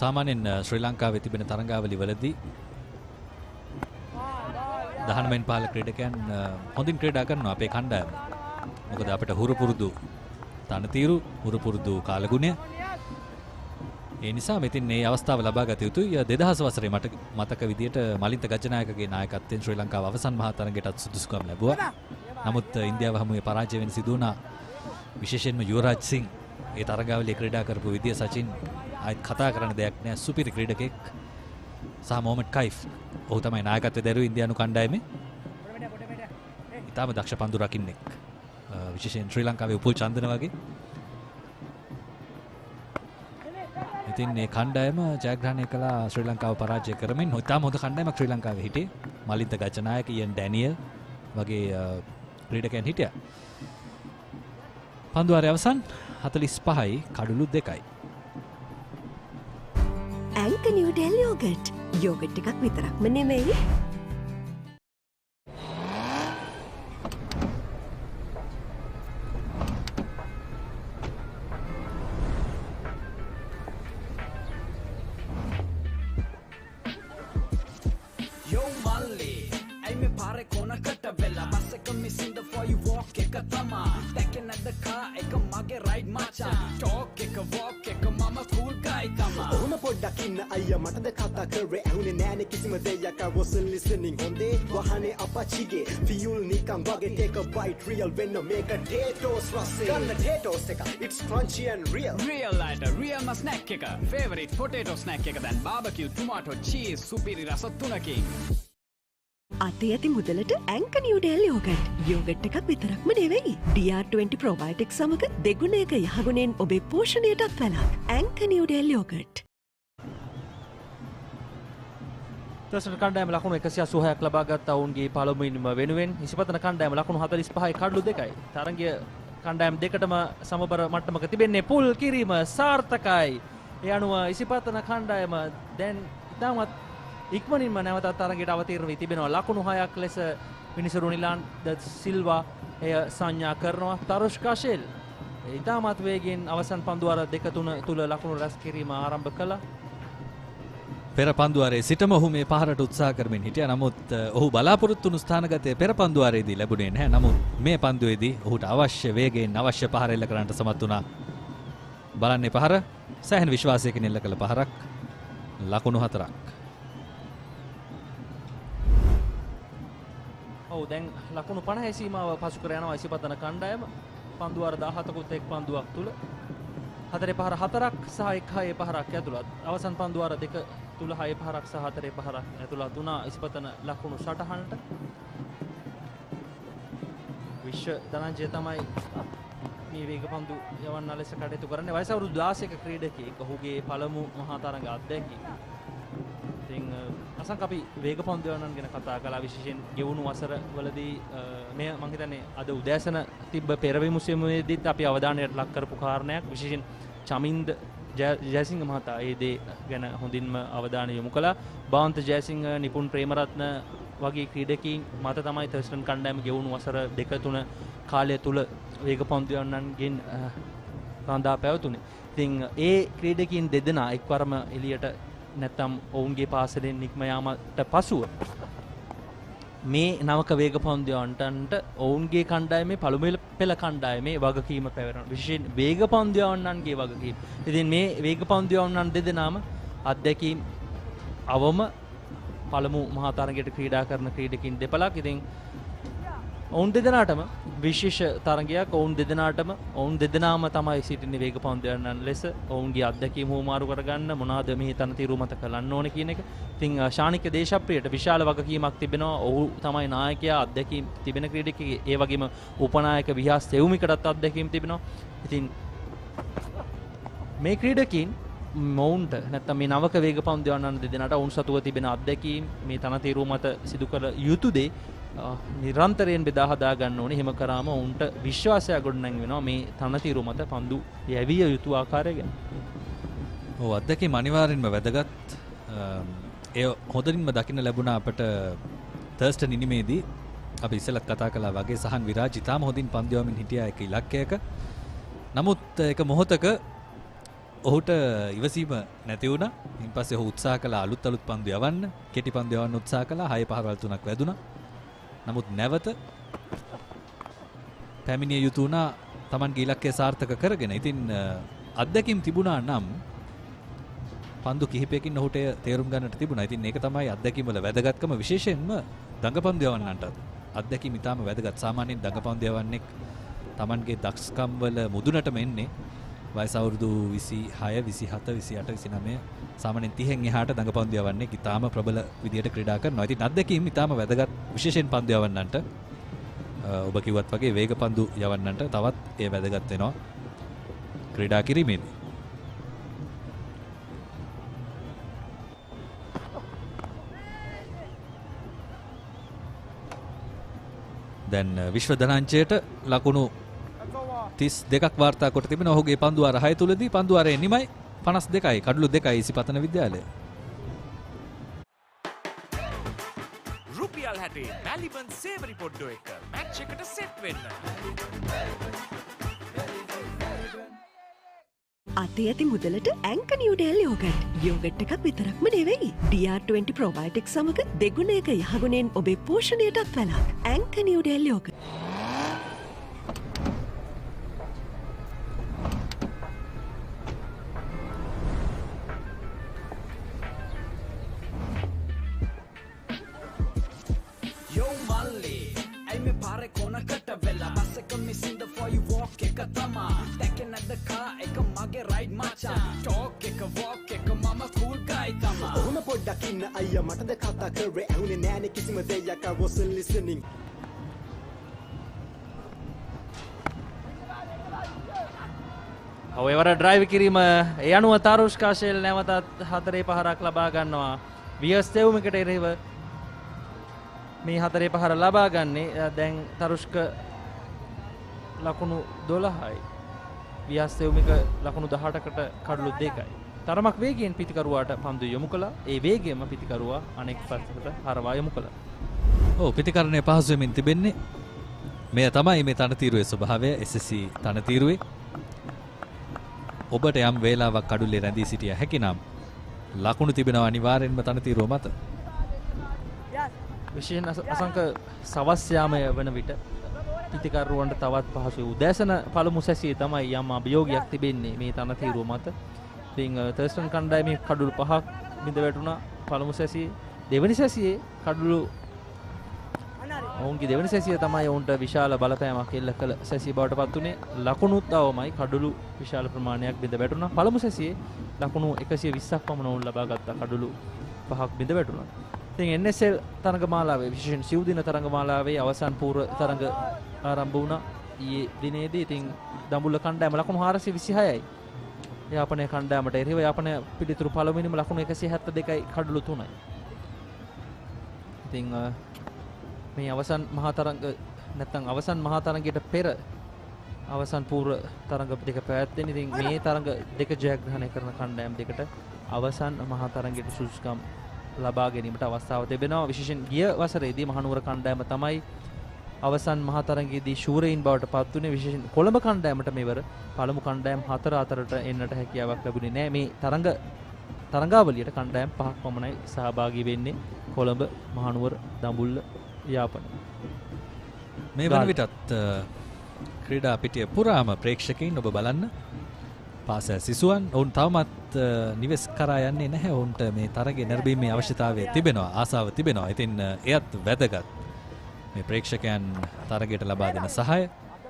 සාමාන්‍යයෙන් ශ්‍රී ලංකාවේ තිබෙන තරඟාවලි වලදී 19 වෙනි පහළ ක්‍රීඩකයන් හොඳින් ක්‍රීඩා කරනවා අපේ කණ්ඩායම. මොකද අපිට හුරු පුරුදු තනතිරු හුරු පුරුදු කාලගුණය. ඒ නිසා මෙතින් මේ අවස්ථාව ලබා ගත යුතුයි. 2000 වසරේ මට මතක විදියට මලින්ත ගජනායකගේ නායකත්වයෙන් ශ්‍රී ලංකාව අවසන් මහා තරඟයටත් සුදුසුකම් ලැබුවා. නමුත් ඉන්දියාව හමුවේ පරාජය වෙන සිදු වුණා. විශේෂයෙන්ම යුවරාජ් සිං ඒ තරඟාවලියේ ක්‍රීඩා කරපු විදිය සචින් ආයෙත් කතා කරන්න දෙයක් නෑ. සුපිරි ක්‍රීඩකෙක් සහ මොහමඩ් කයිෆ් ඔහු තමයි නායකත්වය දැරුවේ ඉන්දියානු කණ්ඩායමේ. ඉතාම දක්ෂ පන්දු රකින්නෙක්. විශේෂයෙන් ශ්‍රී ලංකාවේ උපුල් චන්දන වගේ. ඉතින් මේ කණ්ඩායම ජයග්‍රහණය කළා ශ්‍රී ලංකාව පරාජය කරමින්. ඉතාම හොඳ කණ්ඩායමක් ශ්‍රී ලංකාවේ හිටියේ. මලින්ත ගජනායක ඉයන් ඩැනියල් වගේ ක්‍රීඩකයන් හිටියා. පන්දුවාරය අවසන් 45යි කඩුළු 2යි. ඇංක නිව්ඩෙල් යෝගට්. යෝගට් එකක් විතරක්ම නෙමෙයි. Real when no make a potatoes rusty. Gun the potatoes එක. It's crunchy and real. Real lighter, real ma snack එක. Favorite potato snack එක දැන් barbecue tomato cheese සුපිරි රස තුනකින්. අතේ ඇති මුදලට ඇංක නිව්ඩෙල් යෝගට්. යෝගට් එකක් විතරක්ම නෙවෙයි. DR20 probiotics සමග දෙගුණයක යහගුණෙන් ඔබේ පෝෂණයටත් වැළක්. ඇංක නිව්ඩෙල් යෝගට්. ටර්ස්ටන් කණ්ඩායම ලකුණු 186ක් ලබා ගත්තා ඔවුන්ගේ පළමුවෙනිම වෙනුවෙන්. ඉසිපතන කණ්ඩායම ලකුණු 45යි කඩලු 2යි. තරගය කණ්ඩායම් දෙකටම සමබර මට්ටමක තිබෙන්නේ. පුල් කිරීම සාර්ථකයි. ඒ අනුව ඉසිපතන කණ්ඩායම දැන් ඉතාමත් ඉක්මනින්ම නැවතත් තරගයට අවතීර්ණ වී තිබෙනවා. ලකුණු 6ක් ලෙස විනිසුරු නිලාන්ද සිල්වා එය සංඥා කරනවා. තරුෂ්කා ෂෙල් ඉතාමත් වේගෙන් අවසන් පන්දුවාර 2-3 තුල ලකුණු රැස් කිරීම ආරම්භ කළා. පෙර පන්දුවාරයේ සිටම ඔහු මේ පහරට උත්සාහ කරමින් හිටියා. නමුත් ඔහු බලාපොරොත්තු වුණු ස්ථානගතය පෙර පන්දුවාරයේදී ලැබුණේ නැහැ. නමුත් මේ පන්දුවේදී ඔහුට අවශ්‍ය වේගයෙන් අවශ්‍ය පහර එල්ල කරන්නට සමත් වුණා. බලන්නේ පහර සෑහෙන විශ්වාසයකින් එල්ල කළ පහරක්. ලකුණු 4ක්. ඔව් දැන් ලකුණු 50 සීමාව පසු කර යනවා ඉසිපතන කණ්ඩායම. පන්දුවාර 17කුත් එක් පන්දුවක් තුල 4 පහර 4ක් සහ 1 පහරක් ඇතුළත්. අවසන් පන්දුවාර 2 තුල 6 පහරක් සහ 4 පහරක් ඇතුළත් වුණා ඉසිපතන ලකුණු සටහනට. විශ්ව ධනංජය තමයි මේ වේග පන්දු යවන්න ලෙස කටයුතු කරන්නේ. වයස අවුරුදු 16ක ක්‍රීඩකයෙක්. ඔහුගේ පළමු මහා තරඟ අත්දැකීම. ඉතින් අසංක අපි වේග පන්දු යවන්නන් ගැන කතා කළා. විශේෂයෙන් ගෙවුණු වසර වලදී මේ මම හිතන්නේ අද උදෑසන තිබ්බ පෙරවිමුසෙමේදීත් අපි අවධානයට ලක් කරපු කාරණයක්. විශේෂයෙන් චමින්ද ජයසිංහ මහතා ඒ දේ ගැන හොඳින්ම අවධානය යොමු කළා. බාන්ත ජයසිංහ, නිපුන් ප්‍රේමරත්න වගේ ක්‍රීඩකීන් මත තමයි තර්ස්ටන් කණ්ඩායම ගෙවුණු වසර 2-3 කාලය තුල වේග පන්දු යවන්නන්ගෙන් රඳා පැවතුනේ. ඉතින් ඒ ක්‍රීඩකීන් දෙදෙනා එක්වරම එළියට නැත්නම් ඔවුන්ගේ පාසලෙන් නික්ම යාමට පසුව මේ නවක වේග පන්දුවන්ටන්ට ඔවුන්ගේ කණ්ඩායමේ පළමුවෙනි පෙළ කණ්ඩායමේ වගකීම පැවරෙනවා. විශේෂයෙන් වේග පන්දුවන්නන්ගේ වගකීම. ඉතින් මේ වේග පන්දුවන්නන් දෙදෙනාම අත්දැකීම් අවම පළමු මහා තරගයට ක්‍රීඩා කරන ක්‍රීඩකින් දෙපළක්. ඉතින් ඔවුන් දෙදෙනාටම විශේෂ තරගයක්. ඔවුන් දෙදෙනාම තමයි සිටින්නේ වේග පන්දුවන්නන් ලෙස. ඔවුන්ගේ අත්දැකීම් හුවමාරු කරගන්න මොනවාද මේ තනතිරු මත කරන්න ඕනේ කියන එක. ඉතින් ශානික දේශප්‍රියට විශාල වගකීමක් තිබෙනවා. ඔහු තමයි නායකයා, අත්දැකීම් තිබෙන ක්‍රීඩකයෙක්. ඒ වගේම උපනායක විහාස් තෙවුමිකටත් අත්දැකීම් තිබෙනවා. ඉතින් මේ ක්‍රීඩකින් මොවුන්ට නැත්නම් මේ නවක වේග පන්දුවන්නන් දෙදෙනාට ඔවුන් සතුව තිබෙන අත්දැකීම් මේ තනතිරු මත සිදු කළ යුතු දේ නිරන්තරයෙන් බෙදා හදා ගන්න ඕනේ. එහෙම කරාම ඔවුන්ට විශ්වාසයක් ගොඩනැගෙන වෙනවා මේ තනතිරු මත පන්දු යැවිය යුතු ආකාරය ගැන. ඔව්, අත්දැකීම් අනිවාර්යෙන්ම වැදගත්. ඒ හොඳින්ම දකින්න ලැබුණා අපට තර්ස්ටන් ඉනිමේදී. අපි ඉස්සෙල්ලත් කතා කළා වගේ සහන් විරාජ් ඉතාම හොඳින් පන්දු යවමින් හිටියා එක ඉලක්කයක. නමුත් එක මොහොතක ඔහුට ඉවසීම නැති වුණා. ඊට පස්සේ ඔහු උත්සාහ කළා අලුත් පන්දු යවන්න, කෙටි පන්දු යවන්න උත්සාහ කළා. 6 පහරවල් 3ක් වැදුනා. නමුත් නැවත පැමිණිය යුතු වුණා Tamanගේ ඉලක්කය සාර්ථක කරගෙන. ඉතින් අත්දැකීම් තිබුණා නම් පන්දු කිහිපයකින් ඔහුට තේරුම් ගන්නට තිබුණා. ඉතින් ඒක තමයි අත්දැකීම් වල වැදගත්කම. විශේෂයෙන්ම දඟපන්දු යවන්නන්ට අත්දැකීම් ඉතාම වැදගත්. සාමාන්‍යයෙන් දඟපන්දු යවන්නේ Tamanගේ දක්ෂකම් වල මුදුනටම එන්නේ වයස අවුරුදු 26, 27, 28, 29 සාමාන්‍යයෙන් 30න් එහාට දඟපන්දු යවන්නේ ඉතාම ප්‍රබල විදියට ක්‍රීඩා කරනවා. ඉතින් අත්දැකීම් ඉතාම වැදගත්, විශේෂයෙන් පන්දු යවන්නන්ට. ඔබ කිව්වත් වගේ වේග පන්දු යවන්නන්ට තවත් ඒ වැදගත් වෙනවා ක්‍රීඩා කිරීමේදී. දැන් විශ්ව ධනාංශයට ලකුණු 32ක් වාර්තා කොට තිබෙන ඔහුගේ පන්දුවාර 6 තුලදී පන්දුවාරයේ නිමයි 52යි කඩලු 2යි ඉසිපතන විද්‍යාලය. රුපියල් 60 මැලිබන් සේවරි පොඩ්ඩෝ එක මැච් එකට සෙට් වෙන්න. අතේ ඇති මුදලට ඇංක නිව්ඩෙල් යෝගට්. යෝගට් එකක් විතරක්ම නෙවෙයි. DR20 ප්‍රොබයොටික් සමග දෙගුණයක යහගුණෙන් ඔබේ පෝෂණයටත් වැළක්. ඇංක නිව්ඩෙල් යෝගට්. කොනකට වෙලා බස් එක මිසින් the for you walk එක තමා දැකේ නැද්ද කා එක මගේ රයිඩ් මචා ටෝක් එක වොක් එක මම cool guy තමා ඔහුම පොඩ්ඩක් ඉන්න අයියා මටද කතා කරේ ඇහුනේ නෑනේ කිසිම දෙයක් I wasn't listening. however drive කිරීම ඒ අනුව තාරුෂ්කාශේල් නැවතත් 4 පහරක් ලබා ගන්නවා. වියස් තෙවුමකට එරෙහිව මේ 4 පහර ලබා ගන්නේ දැන් තරුෂ්ක ලකුණු 12යි. වියස් තෙවුමික ලකුණු 18කට කඩලු 2යි. තරමක් වේගයෙන් පිතිකරුවාට පන්දු යොමු කළා. ඒ වේගයම පිතිකරුවා අනෙක් පැත්තට හරවා යොමු කළා. ඔව්, පිතිකරණය පහසු වෙමින් තිබෙන්නේ. මෙය තමයි මේ තනතිරුවේ ස්වභාවය. SSC තනතිරුවේ ඔබට යම් වේලාවක් කඩුල්ලේ රැඳී සිටිය හැකි නම් ලකුණු තිබෙනවා අනිවාර්යෙන්ම තනතිරුව මත. විශේෂයෙන් අසංක සවස් යාමය වන විට පිතිකරුවන්ට තවත් පහසුයි. උදෑසන පළමු සැසියේ තමයි යම් අභියෝගයක් තිබෙන්නේ මේ තනතිරුව මත. ඉතින් තර්ස්ටන් කණ්ඩායමේ කඩුළු 5ක් බිඳ වැටුණා පළමු සැසියේ. දෙවැනි සැසියේ කඩුළු ඔවුන්ගේ දෙවැනි සැසිය තමයි ඔවුන්ට විශාල බලපෑමක් එල්ල කළ සැසිය බවට පත් වුණේ. ලකුණුත් අවමයි කඩුළු විශාල ප්‍රමාණයක් බිඳ වැටුණා. පළමු සැසියේ ලකුණු 120ක් පමණ ඔවුන් ලබා ගත්තා. කඩුළු 5ක් බිඳ වැටුණා. ඉතින් NSL තරඟමාලාවේ විශේෂයෙන් සිව් දින තරඟමාලාවේ අවසන් පූර්ව තරඟ ආරම්භ වුණා ඊයේ දිනේදී. ඉතින් දඹුල්ල කණ්ඩායම ලකුණු 426යි. යාපනයේ කණ්ඩායමට එරෙහිව යාපනය පිළිතුරු පළවෙනිම ලකුණු 172යි කඩලු 3යි. ඉතින් මේ අවසන් මහා තරඟ නැත්නම් අවසන් මහා තරඟයට පෙර අවසන් පූර්ව තරඟ දෙක පැවැත්වෙන. ඉතින් මේ තරඟ දෙක ජයග්‍රහණය කරන කණ්ඩායම් දෙකට අවසන් මහා තරඟයට සුදුසුකම් ලබා ගැනීමට අවස්ථාව තිබෙනවා. විශේෂයෙන් ගිය වසරේදී මහනුවර කණ්ඩායම තමයි අවසන් මහා තරඟයේදී ශූරයින් බවට පත් වුණේ. විශේෂයෙන් කොළඹ කණ්ඩායමට මෙවර පළමු කණ්ඩායම් 4 අතරට එන්නට හැකියාවක් ලැබුණේ නැහැ. මේ තරඟාවලියට කණ්ඩායම් 5ක් පමණයි සහභාගී වෙන්නේ. කොළඹ, මහනුවර, දඹුල්ල, යාපන. මේ වන විටත් ක්‍රීඩා පිටිය පුරාම ප්‍රේක්ෂකයින් ඔබ බලන්න පාසල් සිසුවන් ඔවුන් තවමත් නිවෙස් කරා යන්නේ නැහැ. ඔවුන්ට මේ තරගයේ නැරඹීමේ අවශ්‍යතාවය තිබෙනවා, ආසාව තිබෙනවා. ඉතින් එයත් වැදගත්. මේ ප්‍රේක්ෂකයන් තරගයට ලබා දෙන සහාය.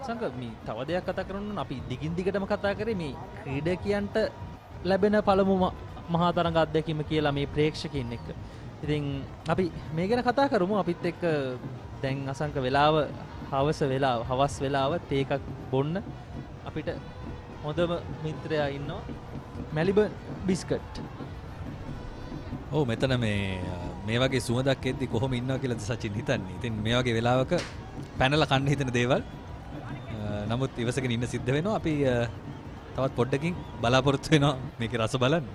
සංක මේ තව දෙයක් කතා කරනවා අපි දිගින් දිගටම කතා කරේ මේ ක්‍රීඩකයන්ට ලැබෙන පළමු මහා තරඟ අත්දැකීම කියලා මේ ප්‍රේක්ෂකයින් එක්ක. ඉතින් අපි මේ ගැන කතා කරමු. අපිත් එක්ක දැන් අසංක වෙලාව හවස් වෙලාව තේ එකක් බොන්න අපිට හොඳම මිත්‍රයා ඉන්නවා මැලිබර්න් බිස්කට්. ඔව් මෙතන මේ වගේ සුවඳක් එද්දි කොහොම ඉන්නවා කියලාද සචින් හිතන්නේ. ඉතින් මේ වගේ වෙලාවක පැනලා කන්න හිතන දේවල් නමුත් ඉවසගෙන ඉන්න සිද්ධ වෙනවා. අපි තවත් පොඩ්ඩකින් බලාපොරොත්තු වෙනවා මේකේ රස බලන්න.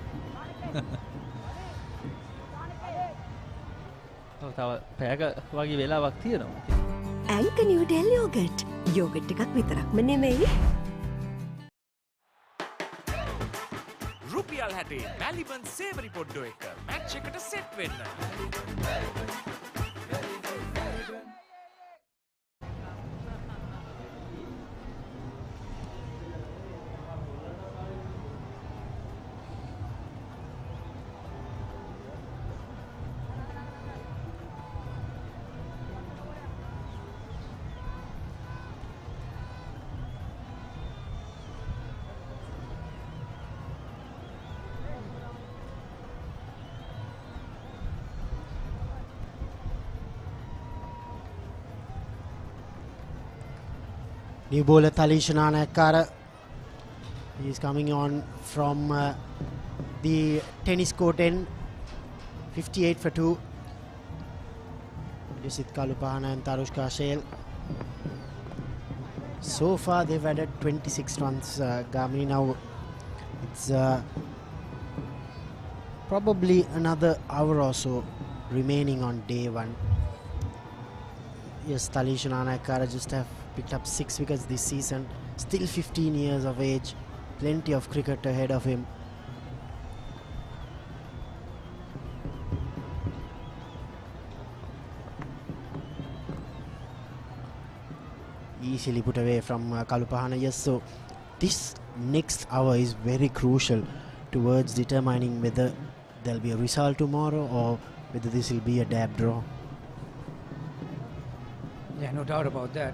තව පැයක වගේ වෙලාවක් තියෙනවා. ඇන්ක නිව්ඩෙල් යෝගට්. යෝගට් එකක් විතරක්ම නෙමෙයි. රුපියල් 60 මැලිබන් සේවරි පොඩ්ඩෝ එක මැච් එකට සෙට් වෙන්න. New bowler Talisha Nakara is coming on from the tennis court end. 58 for 2. Isipathana and Tarushka Shale. So far they've added 26 runs. Gamini now it's probably another hour or so remaining on day one. Yes, Talisha Nakara just have picked up 6 wickets this season. Still 15 years of age. Plenty of cricket ahead of him. Easily put away from Kalupahana. Yes, so this next hour is very crucial towards determining whether there'll be a result tomorrow or whether this will be a dab draw. Yeah, no doubt about that.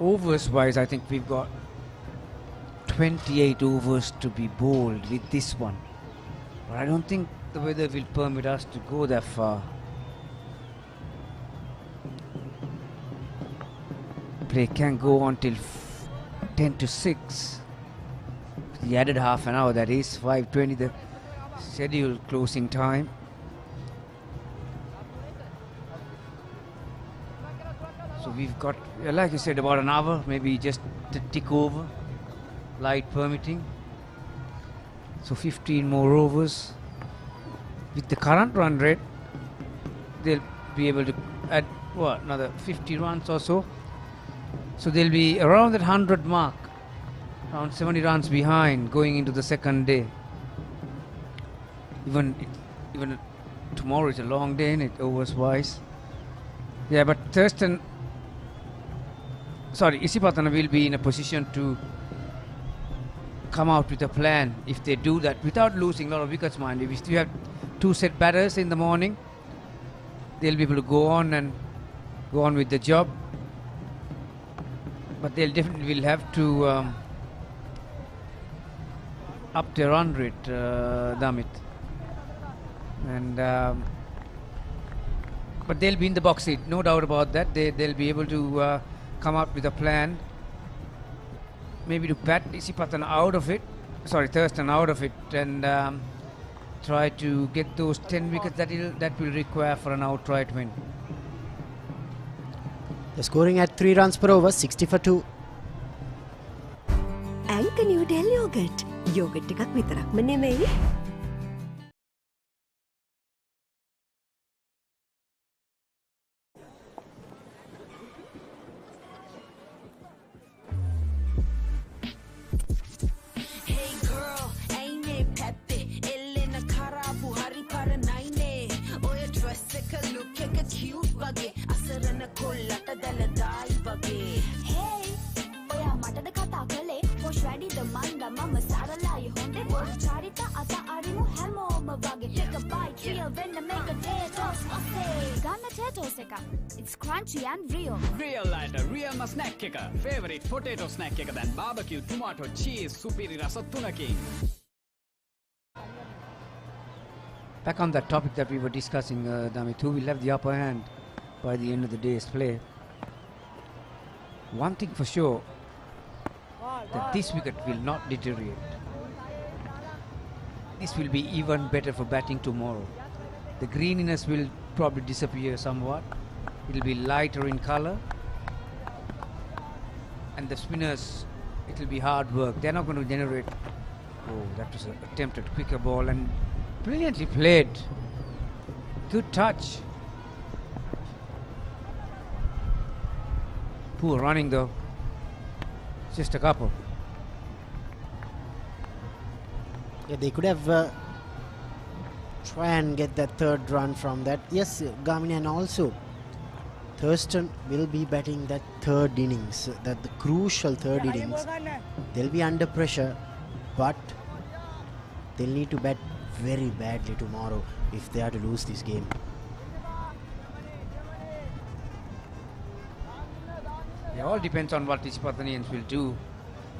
Overs wise, I think we've got 28 overs to be bowled with this one. But I don't think the weather will permit us to go that far. Play can go on till 10 to 6. The added half an hour, that is 5:20, the scheduled closing time. So we've got, like you said, about an hour, maybe just to tick over, light permitting. So 15 more overs. With the current run rate, they'll be able to add, another 50 runs or so. So they'll be around that 100 mark, around 70 runs behind going into the second day. Even tomorrow is a long day, in it, overs wise. Yeah, but Isipathana will be in a position to come out with a plan if they do that without losing a lot of wickets, mind. If you have 2 set batters in the morning, they'll be able to go on with the job. But they'll definitely will have to up their run rate, Damit. And but they'll be in the box seat, no doubt about that. They'll be able to come up with a plan, maybe to bat Isipathana out of it, Thurstan out of it, and try to get those 10 wickets that will require for an outright win. They're scoring at 3 runs per over, 60 for 2. ඇන්ක නිව්ඩෙල් yogurt. Yogurt එකක් විතරක්ම නෙමෙයි. වැඩිද මන්ද මම සරලයි හොඳේ පොඩි චරිත අත අරිමු හැමෝම වගේ take a bite real වෙන්න make a potatoes ගන්න potatoes එක it's crunchy and real Real lighter, real ma snack එක. Favorite potato snack එක දැන් barbecue, tomato, cheese, සුපිරි රස තුනකින්. Back on that topic that we were discussing, Damit, who will have the upper hand by the end of the day's play. One thing for sure, that this wicket will not deteriorate. This will be even better for batting tomorrow. The greeniness will probably disappear somewhat. It will be lighter in color. And the spinners, it will be hard work. They're not going to generate. Oh, that was an attempt at quicker ball and brilliantly played. Good touch. Poor running though. Just a couple. Yeah, they could have try and get that third run from that. Yes, Gamini, and also Thurstan will be batting that third innings, that the crucial third innings. They'll be under pressure, but they'll need to bat very badly tomorrow if they are to lose this game. It all depends on what Isipathanians will do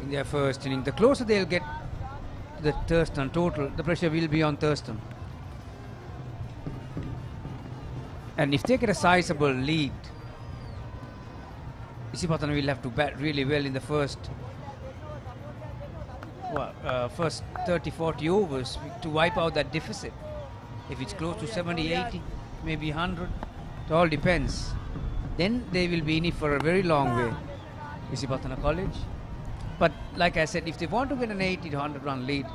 in their first inning. The closer they'll get to the Thurstan total, the pressure will be on Thurstan. And if they get a sizable lead, Isipathana will have to bat really well in the first 30-40 overs to wipe out that deficit. If it's close to 70-80, maybe 100, it all depends. Then they will be in it for a very long way, Isipathana College. But like I said, if they want to get an 80 to 100 run lead,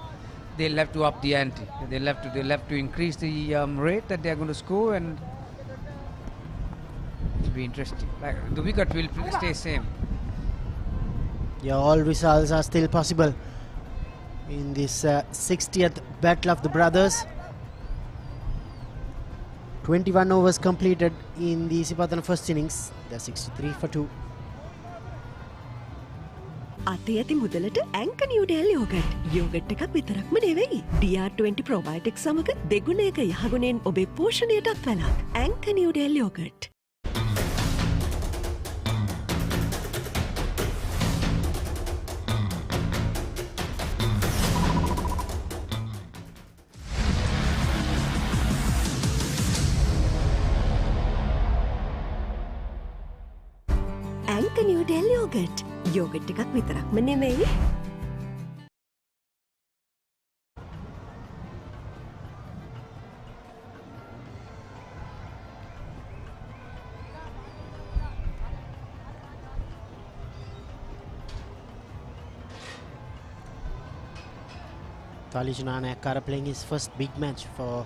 they'll have to up the ante. They'll have to increase the rate that they're going to score, and it'll be interesting. Like the wicket will stay same. Yeah, all results are still possible in this 60th Battle of the Brothers. 21 overs completed in the Isipathana first innings. They're 63 for 2. අතේ ඇති මුදලට ඇංක නිව්ඩෙල් yogurt. Yogurt එකක් විතරක්ම නෙවෙයි. DR20 ප්‍රොබයොටික් සමග දෙගුණයක යහගුණෙන් ඔබේ පෝෂණයටත් වැළක්. ඇංක නිව්ඩෙල් යෝගට්. ඇංක නිව්ඩෙල් යෝගට්. යෝගට් එකක් විතරක්ම නෙමෙයි. Talijana Akkara playing his first big match for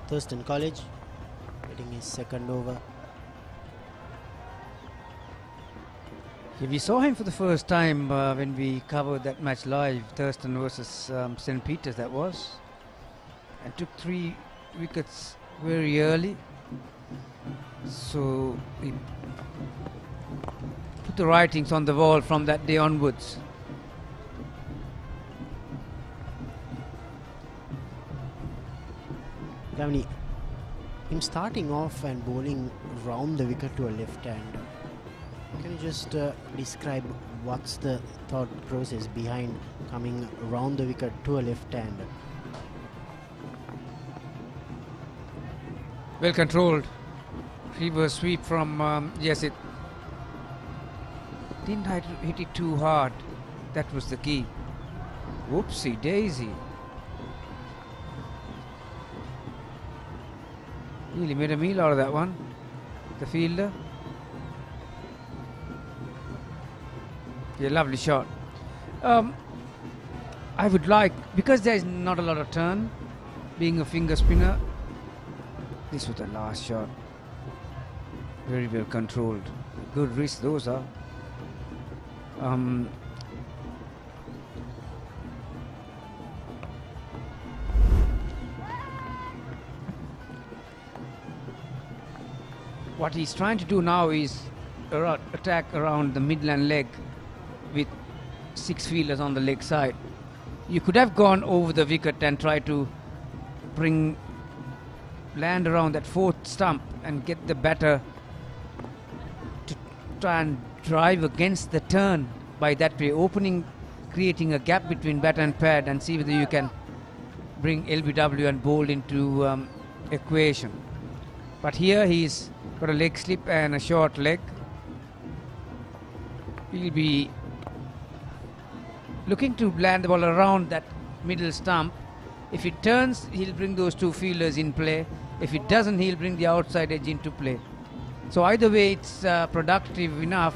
Thurstan College, getting his second over. Yeah, we saw him for the first time when we covered that match live, Thurstan versus St. Peter's that was, and took 3 wickets very early. So he put the writings on the wall from that day onwards. Gamini, him starting off and bowling round the wicket to a left hand. Can you just describe what's the thought process behind coming around the wicket to a left hand? Well controlled. Reverse sweep from, yes, it didn't hit it too hard. That was the key. Whoopsie daisy. Really made a meal out of that one, the fielder. Yeah, lovely shot. I would like, because there is not a lot of turn, being a finger spinner, this was the last shot. Very well controlled. Good wrist those are. What he's trying to do now is attack around the midland leg with 6 fielders on the leg side. You could have gone over the wicket and try to land around that fourth stump and get the batter to try and drive against the turn by that way, creating a gap between batter and pad, and see whether you can bring LBW and Bold into equation. But here he's got a leg slip and a short leg. He'll be looking to land the ball around that middle stump. If it turns, he'll bring those two fielders in play. If it doesn't, he'll bring the outside edge into play. So either way, it's productive enough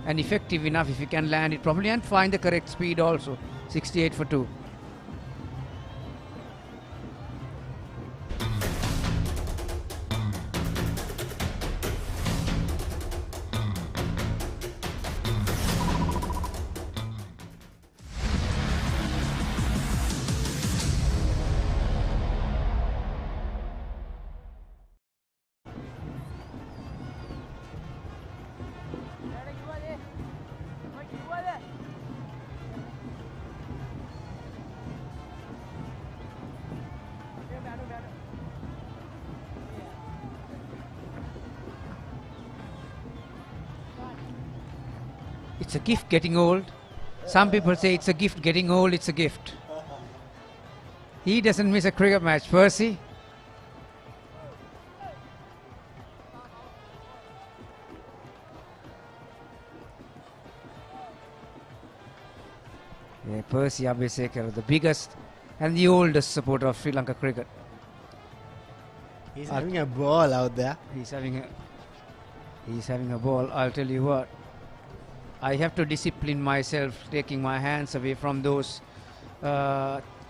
and effective enough if you can land it properly and find the correct speed also. 68 for 2. It's a gift getting old. Some people say it's a gift getting old, it's a gift. He doesn't miss a cricket match. Percy. Yeah, Percy Abhisekar, the biggest and the oldest supporter of Sri Lanka cricket. He's having a ball out there. He's having a ball. I'll tell you what. I have to discipline myself, taking my hands away from those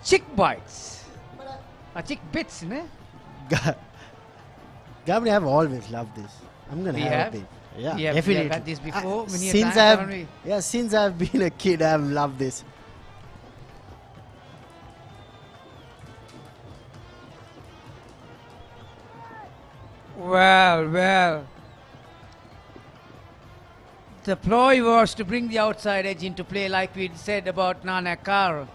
chick bites. Chick bits, ne? Gabri, I've always loved this. I'm gonna have it. Yeah, definitely. We have had this before. Since I've been a kid, I've loved this. Well. The ploy was to bring the outside edge into play, like we said about Nanakar.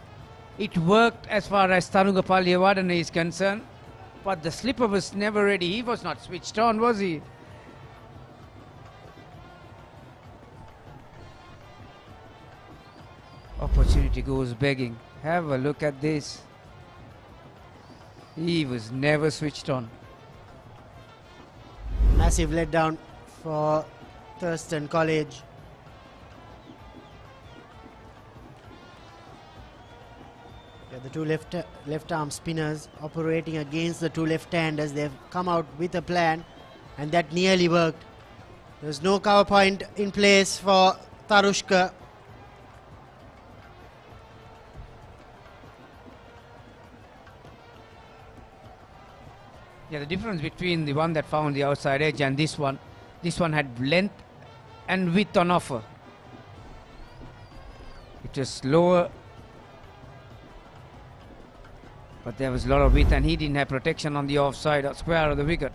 It worked as far as Thanuga Paliyavadana is concerned, but the slipper was never ready. He was not switched on, was he? Opportunity goes begging. Have a look at this. He was never switched on. Massive letdown for Thurstan College. Yeah, the two left arm spinners operating against the two left-handers. They've come out with a plan, and that nearly worked. There's no cover point in place for Tarushka. Yeah, the difference between the one that found the outside edge and this one had length and width on offer. It was lower, but there was a lot of width, and he didn't have protection on the offside or square of the wicket.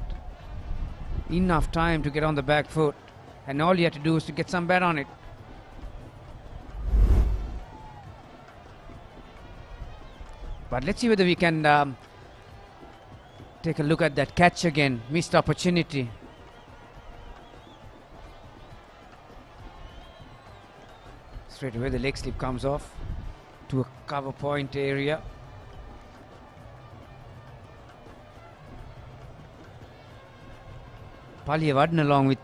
Enough time to get on the back foot, and all you had to do was to get some bat on it. But let's see whether we can take a look at that catch again. Missed opportunity. Straight away the leg slip comes off to a cover point area. Paliyavadana along with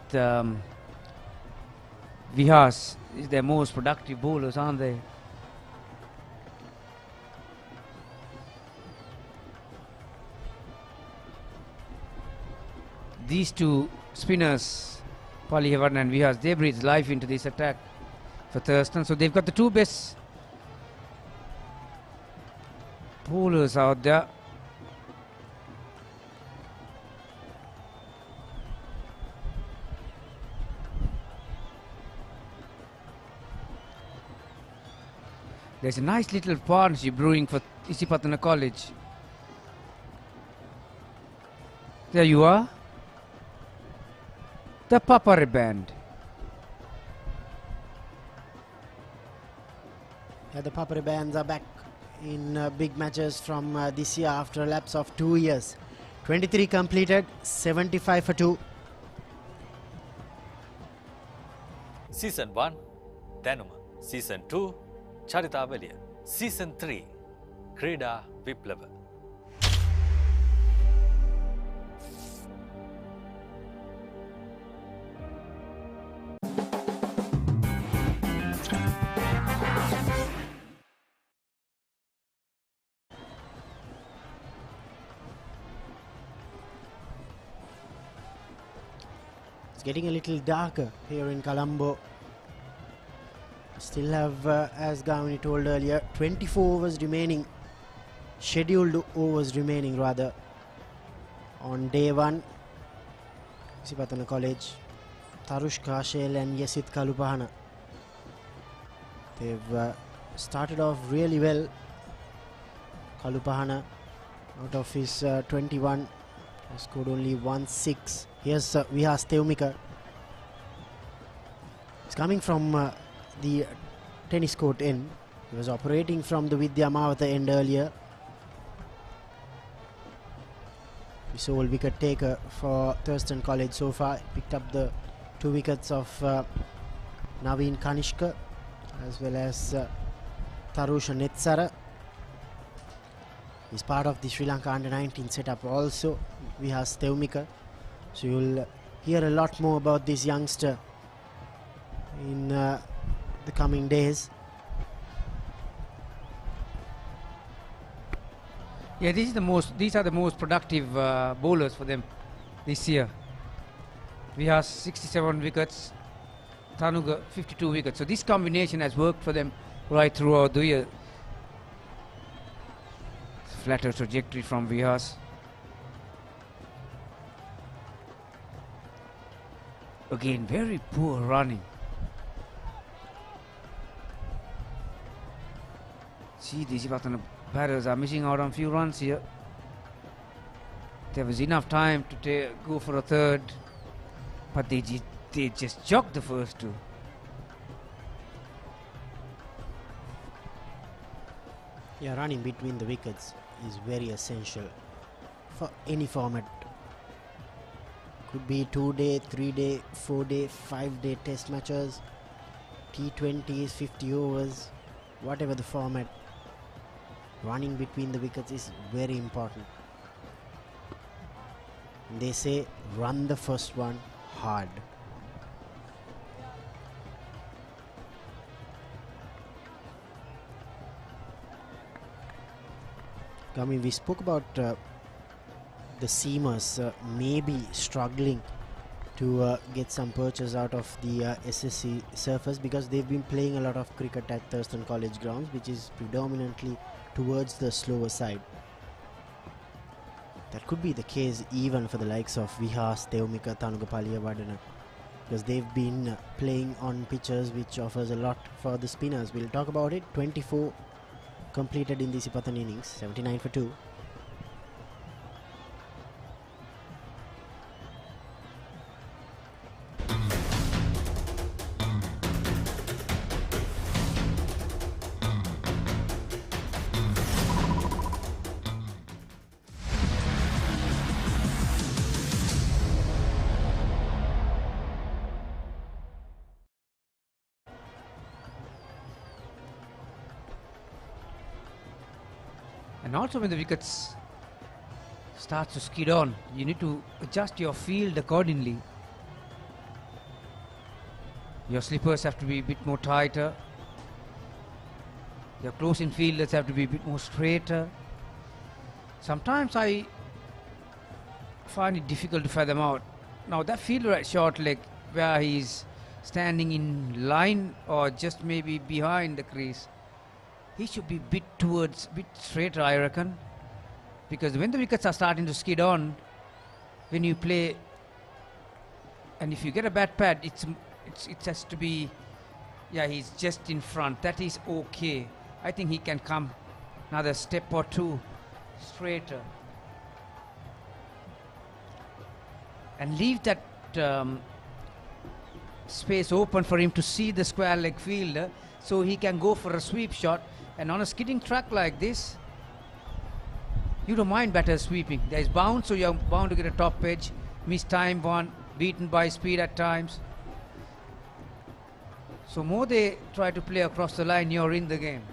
Vihas is their most productive bowlers, aren't they? These two spinners, Paliyavadana and Vihas, they breathe life into this attack for Thurstan. So they've got the two best bowlers out there. There's a nice little partnership brewing for Isipathana College. There you are. The Papare band. The Papare bands are back in big matches from this year after a lapse of 2 years. 23 completed, 75 for 2. Season 1 දැනුම, Season 2 චරිතාවලිය, Season 3 ක්‍රීඩා විප්ලව. It's getting a little darker here in Colombo. Still have, as Gavani told earlier, 24 overs remaining, scheduled overs remaining rather, on day 1. Isipathana College, Tarush Kashel and Yesit Kalupahana. They've started off really well. Kalupahana, out of his 21, has scored only 1-6. Here's Vihas Teumika. It's coming from the tennis court end. He was operating from the Vidya Mavata end earlier. The sole wicket taker for Thurstan College so far. Picked up the 2 wickets of Naveen Kanishka as well as Tarusha Netsara. He's part of the Sri Lanka under-19 setup also. Vihas Teumika. So you'll hear a lot more about this youngster in the coming days. Yeah, these are the most productive bowlers for them this year. We have 67 wickets, Tanuga 52 wickets. So this combination has worked for them right throughout the year. Flatter trajectory from Vihas. Again, very poor running. See, the Isipathana batters are missing out on few runs here. There was enough time to go for a third, but they just jogged the first 2. Yeah, running between the wickets is very essential for any format. Could be 2-day, 3-day, 4-day, 5-day test matches, T20s, 50 overs, whatever the format. Running between the wickets is very important. They say run the first one hard. I mean, we spoke about the seamers maybe struggling to get some purchase out of the SSC surface because they've been playing a lot of cricket at Thurstan College Grounds, which is predominantly towards the slower side. That could be the case even for the likes of Vihas, Teumika, Tanugapaliya Vadana, because they've been playing on pitches which offers a lot for the spinners. We'll talk about it. 24 completed in the Isipathana innings, 79 for 2. And also when the wickets start to skid on, you need to adjust your field accordingly. Your slippers have to be a bit more tighter. Your close-in fielders have to be a bit more straighter. Sometimes I find it difficult to fathom out. Now that fielder at short leg, where he's standing in line or just maybe behind the crease, he should be bit straighter, I reckon, because when the wickets are starting to skid on, when you play, and if you get a bad pad, it has to be, yeah, he's just in front. That is okay. I think he can come another step or 2 straighter and leave that space open for him to see the square leg fielder, so he can go for a sweep shot. And on a skidding track like this, you don't mind batters sweeping. There's bounce, so you're bound to get a top edge. Missed time one, beaten by speed at times. So more they try to play across the line, you're in the game.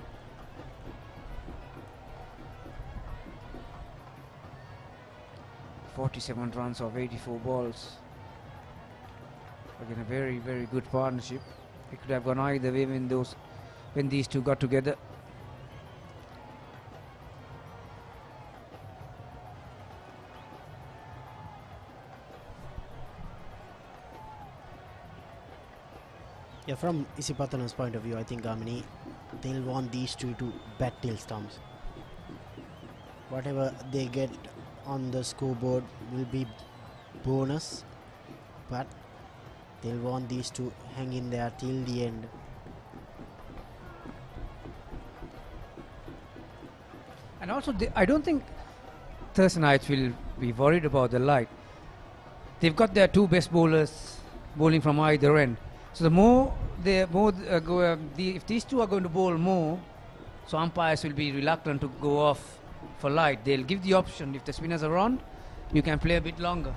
"47 runs of 84 balls. Again, a very, very good partnership. It could have gone either way when these two got together. Yeah, from Isipathana's point of view, I think Gamini, they'll want these two to bat till stumps. Whatever they get on the scoreboard will be bonus, but they'll want these to hang in there till the end. And also, I don't think Thurstan will be worried about the light. They've got their two best bowlers bowling from either end. So the more if these two are going to bowl more, so umpires will be reluctant to go off for light. They'll give the option, if the spinners are on, you can play a bit longer.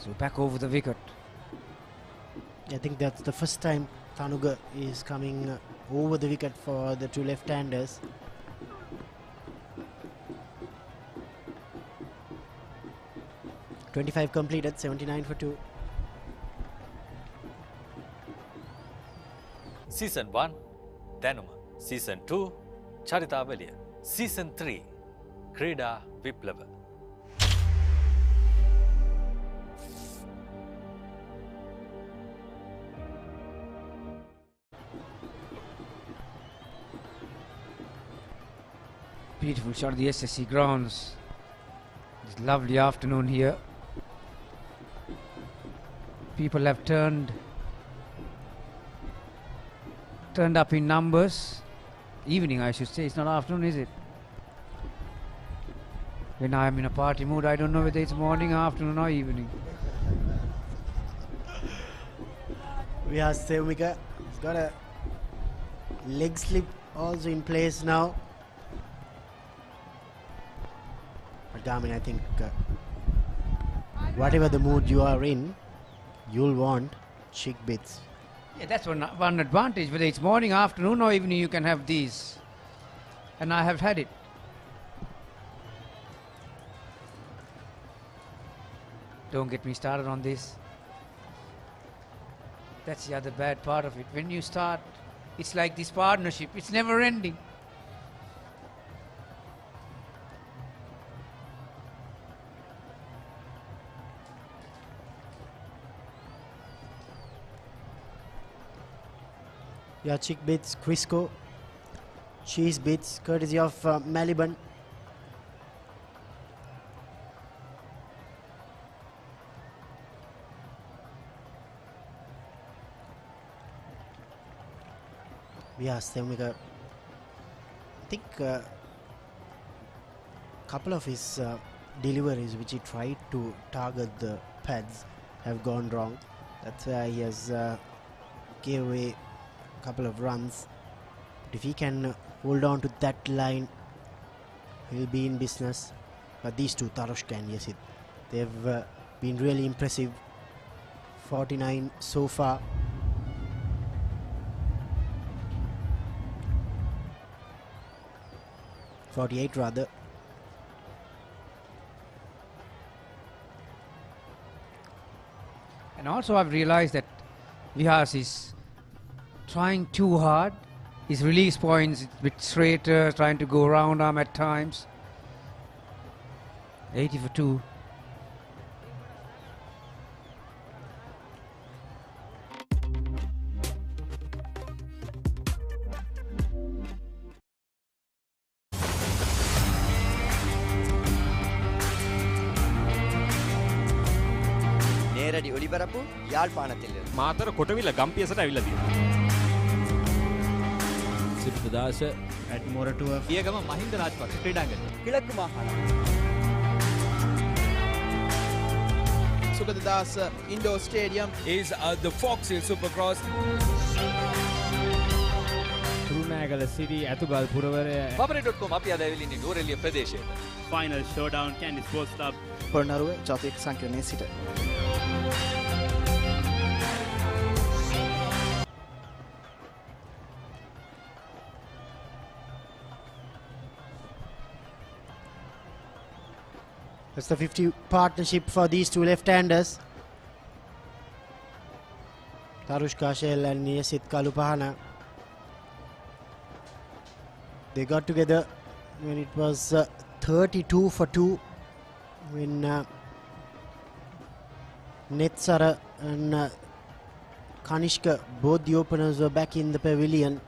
So back over the wicket. I think that's the first time Thanuga is coming over the wicket for the two left-handers. "25 completed, 79 for 2. Season 1 දැනුම, Season 2 චරිතාවලිය, Season 3 ක්‍රීඩා විප්ලව. Beautiful shot of the SSC Grounds. It's a lovely afternoon here. People have turned up in numbers. Evening, I should say. It's not afternoon, is it? When I am in a party mood, I don't know whether it's morning, afternoon or evening. We have Sevmika. He's got a leg slip also in place now. But Gamin, I think whatever the mood you are in, you'll want chick bits. Yeah, that's one advantage. Whether it's morning, afternoon or evening, you can have these. And I have had it. Don't get me started on this. That's the other bad part of it. When you start, it's like this partnership. It's never ending. Yeah, chick bits, Crisco. Cheese bits, courtesy of Maliban. Yes, then we got, I think couple of his deliveries which he tried to target the pads have gone wrong. That's why he has gave away a couple of runs. But if he can hold on to that line, he'll be in business. But these two, Thurstan and Yasid, they've been really impressive. 49 so far. .48 rather. And also I've realized that Vihas is trying too hard. His release points a bit straighter, trying to go round arm at times. 80 for 2. நேரடி ඔලිවරපු යාල්පානතිල්ල. මාතර කොටවිල ගම්පියසට ඇවිල්ලා තියෙනවා. සිරිතදාස ඇඩ්මෝරටුව පියගම Mahinda Rajapaksa ක්‍රීඩාංගණය. කිලක්කු මාහල. Sugatadasa Indoor Stadium is the Fox Hill Supercross. Kurunagala City Athugal Puravara Papare.com අපි අද ඇවිල්ලා ඉන්නේ නුවරඑළිය ප්‍රදේශයට. Final Showdown Candy Sports Club පොරණරුව ජාතික සංකීර්ණයේ සිට It's the 50 partnership for these two left-handers. Tarushka Shell and Yasit Kalupahana. They got together when it was 32 for 2 when Netsara and Kanishka, both the openers, were back in the pavilion.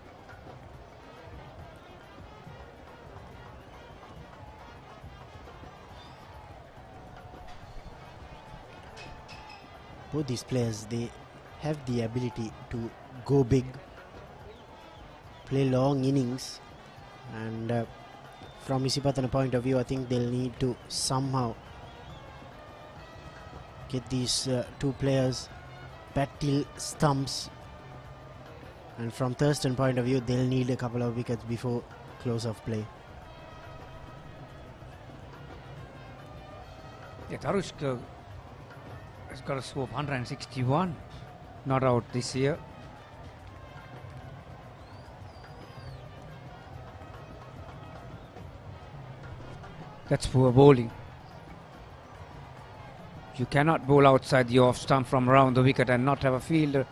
Both these players, they have the ability to go big, play long innings, and from Isipathana point of view, I think they'll need to somehow get these two players bat till stumps, and from Thurstan point of view, they'll need a couple of wickets before close of play. Yeah, Tarushka has got a score of 161, not out this year. That's poor bowling. You cannot bowl outside the off stump from around the wicket and not have a fielder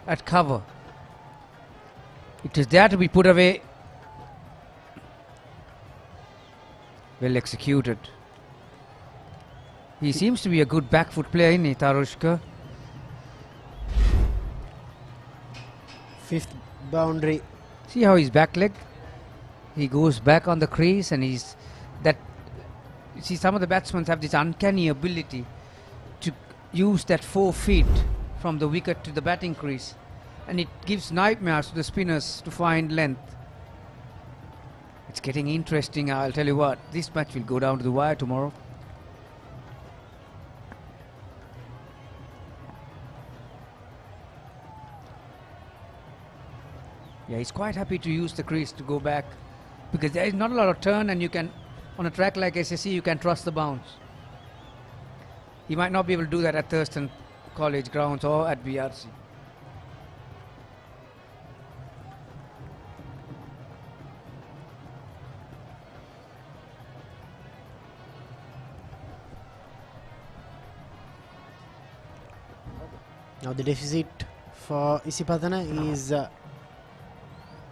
at cover. It is there to be put away. Well executed. He seems to be a good back foot player, isn't he, Tarushka? Fifth boundary. See how his back leg? He goes back on the crease and he's that. See, some of the batsmen have this uncanny ability to use that 4 feet from the wicket to the batting crease, and it gives nightmares to the spinners to find length. It's getting interesting. I'll tell you what, this match will go down to the wire tomorrow. Yeah, he's quite happy to use the crease to go back because there is not a lot of turn, and you can, on a track like SSC, you can trust the bounce. He might not be able to do that at Thurstan College Grounds or at BRC. Now the deficit for Isipathana is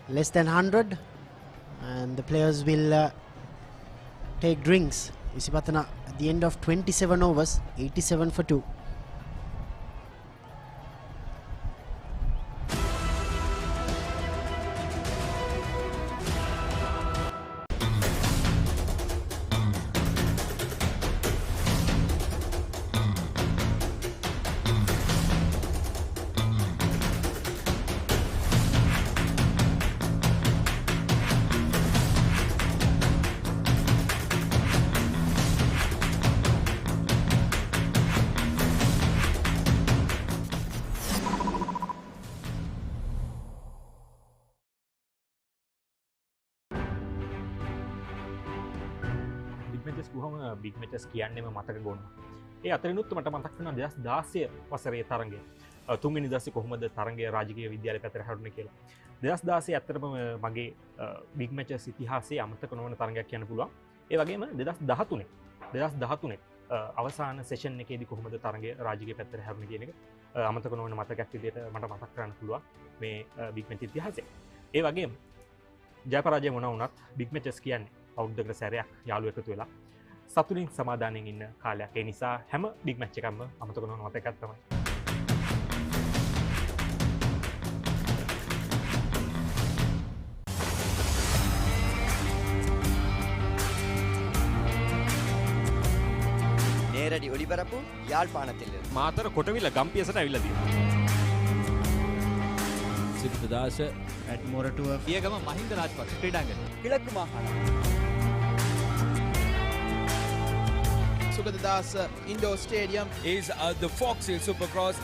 less than 100, and the players will take drinks. Isipathana at the end of 27 overs, 87 for 2. Big matches කියන්නේම මතක ගොන්න. ඒ අතරිනුත් මට මතක් වෙනවා 2016 වසරේ තරඟය. තුන්වෙනි දවසේ කොහොමද තරඟය රාජකීය විද්‍යාලය පැත්තට හැරුණේ කියලා. 2016 ඇත්තටම මගේ බිග් මැචස් ඉතිහාසයේ අමතක නොවන තරඟයක් කියන්න පුළුවන්. ඒ වගේම 2013 අවසාන සෙෂන් එකේදී කොහොමද තරඟය රාජකීය පැත්තට හැරුණේ කියන එක අමතක නොවන මතකයක් විදිහට මට මතක් කරන්න පුළුවන් මේ බිග් මැච් ඉතිහාසයේ. ඒ වගේම ජය පරාජය මොනවා වුණත් බිග් මැචස් කියන්නේ අවුරුද්දකට සැරයක් යාළුවෝ එකතු වෙලා සතුටින් සමාදානයෙන් ඉන්න කාලයක්. ඒ නිසා හැම බිග් මැච් එකක්ම අමතක නොවන මතකයක් තමයි. நேரடி වෙඩිපරපු යාල්පානතිල්ල. මාතර කොටවිල ගම්පියසට ඇවිල්ලා තියෙනවා. සිද්ධාස ඇඩ්මොරටුව පියගම Mahinda Rajapaksa ක්‍රීඩාංගණය. කිලක්කු මාහාන. Sugadadasa Indoor Stadium is the Fox Hill Supercross.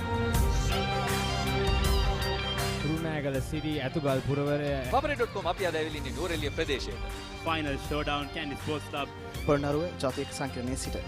රුණෑගල සිටි ඇතුගල් පුරවරය Papare.com අපි අද ඇවිල්ලා ඉන්නේ නුවරඑළිය ප්‍රදේශයට. Final showdown Kandy sports club Polonnaruwa ජාතික සංකීර්ණයේ සිට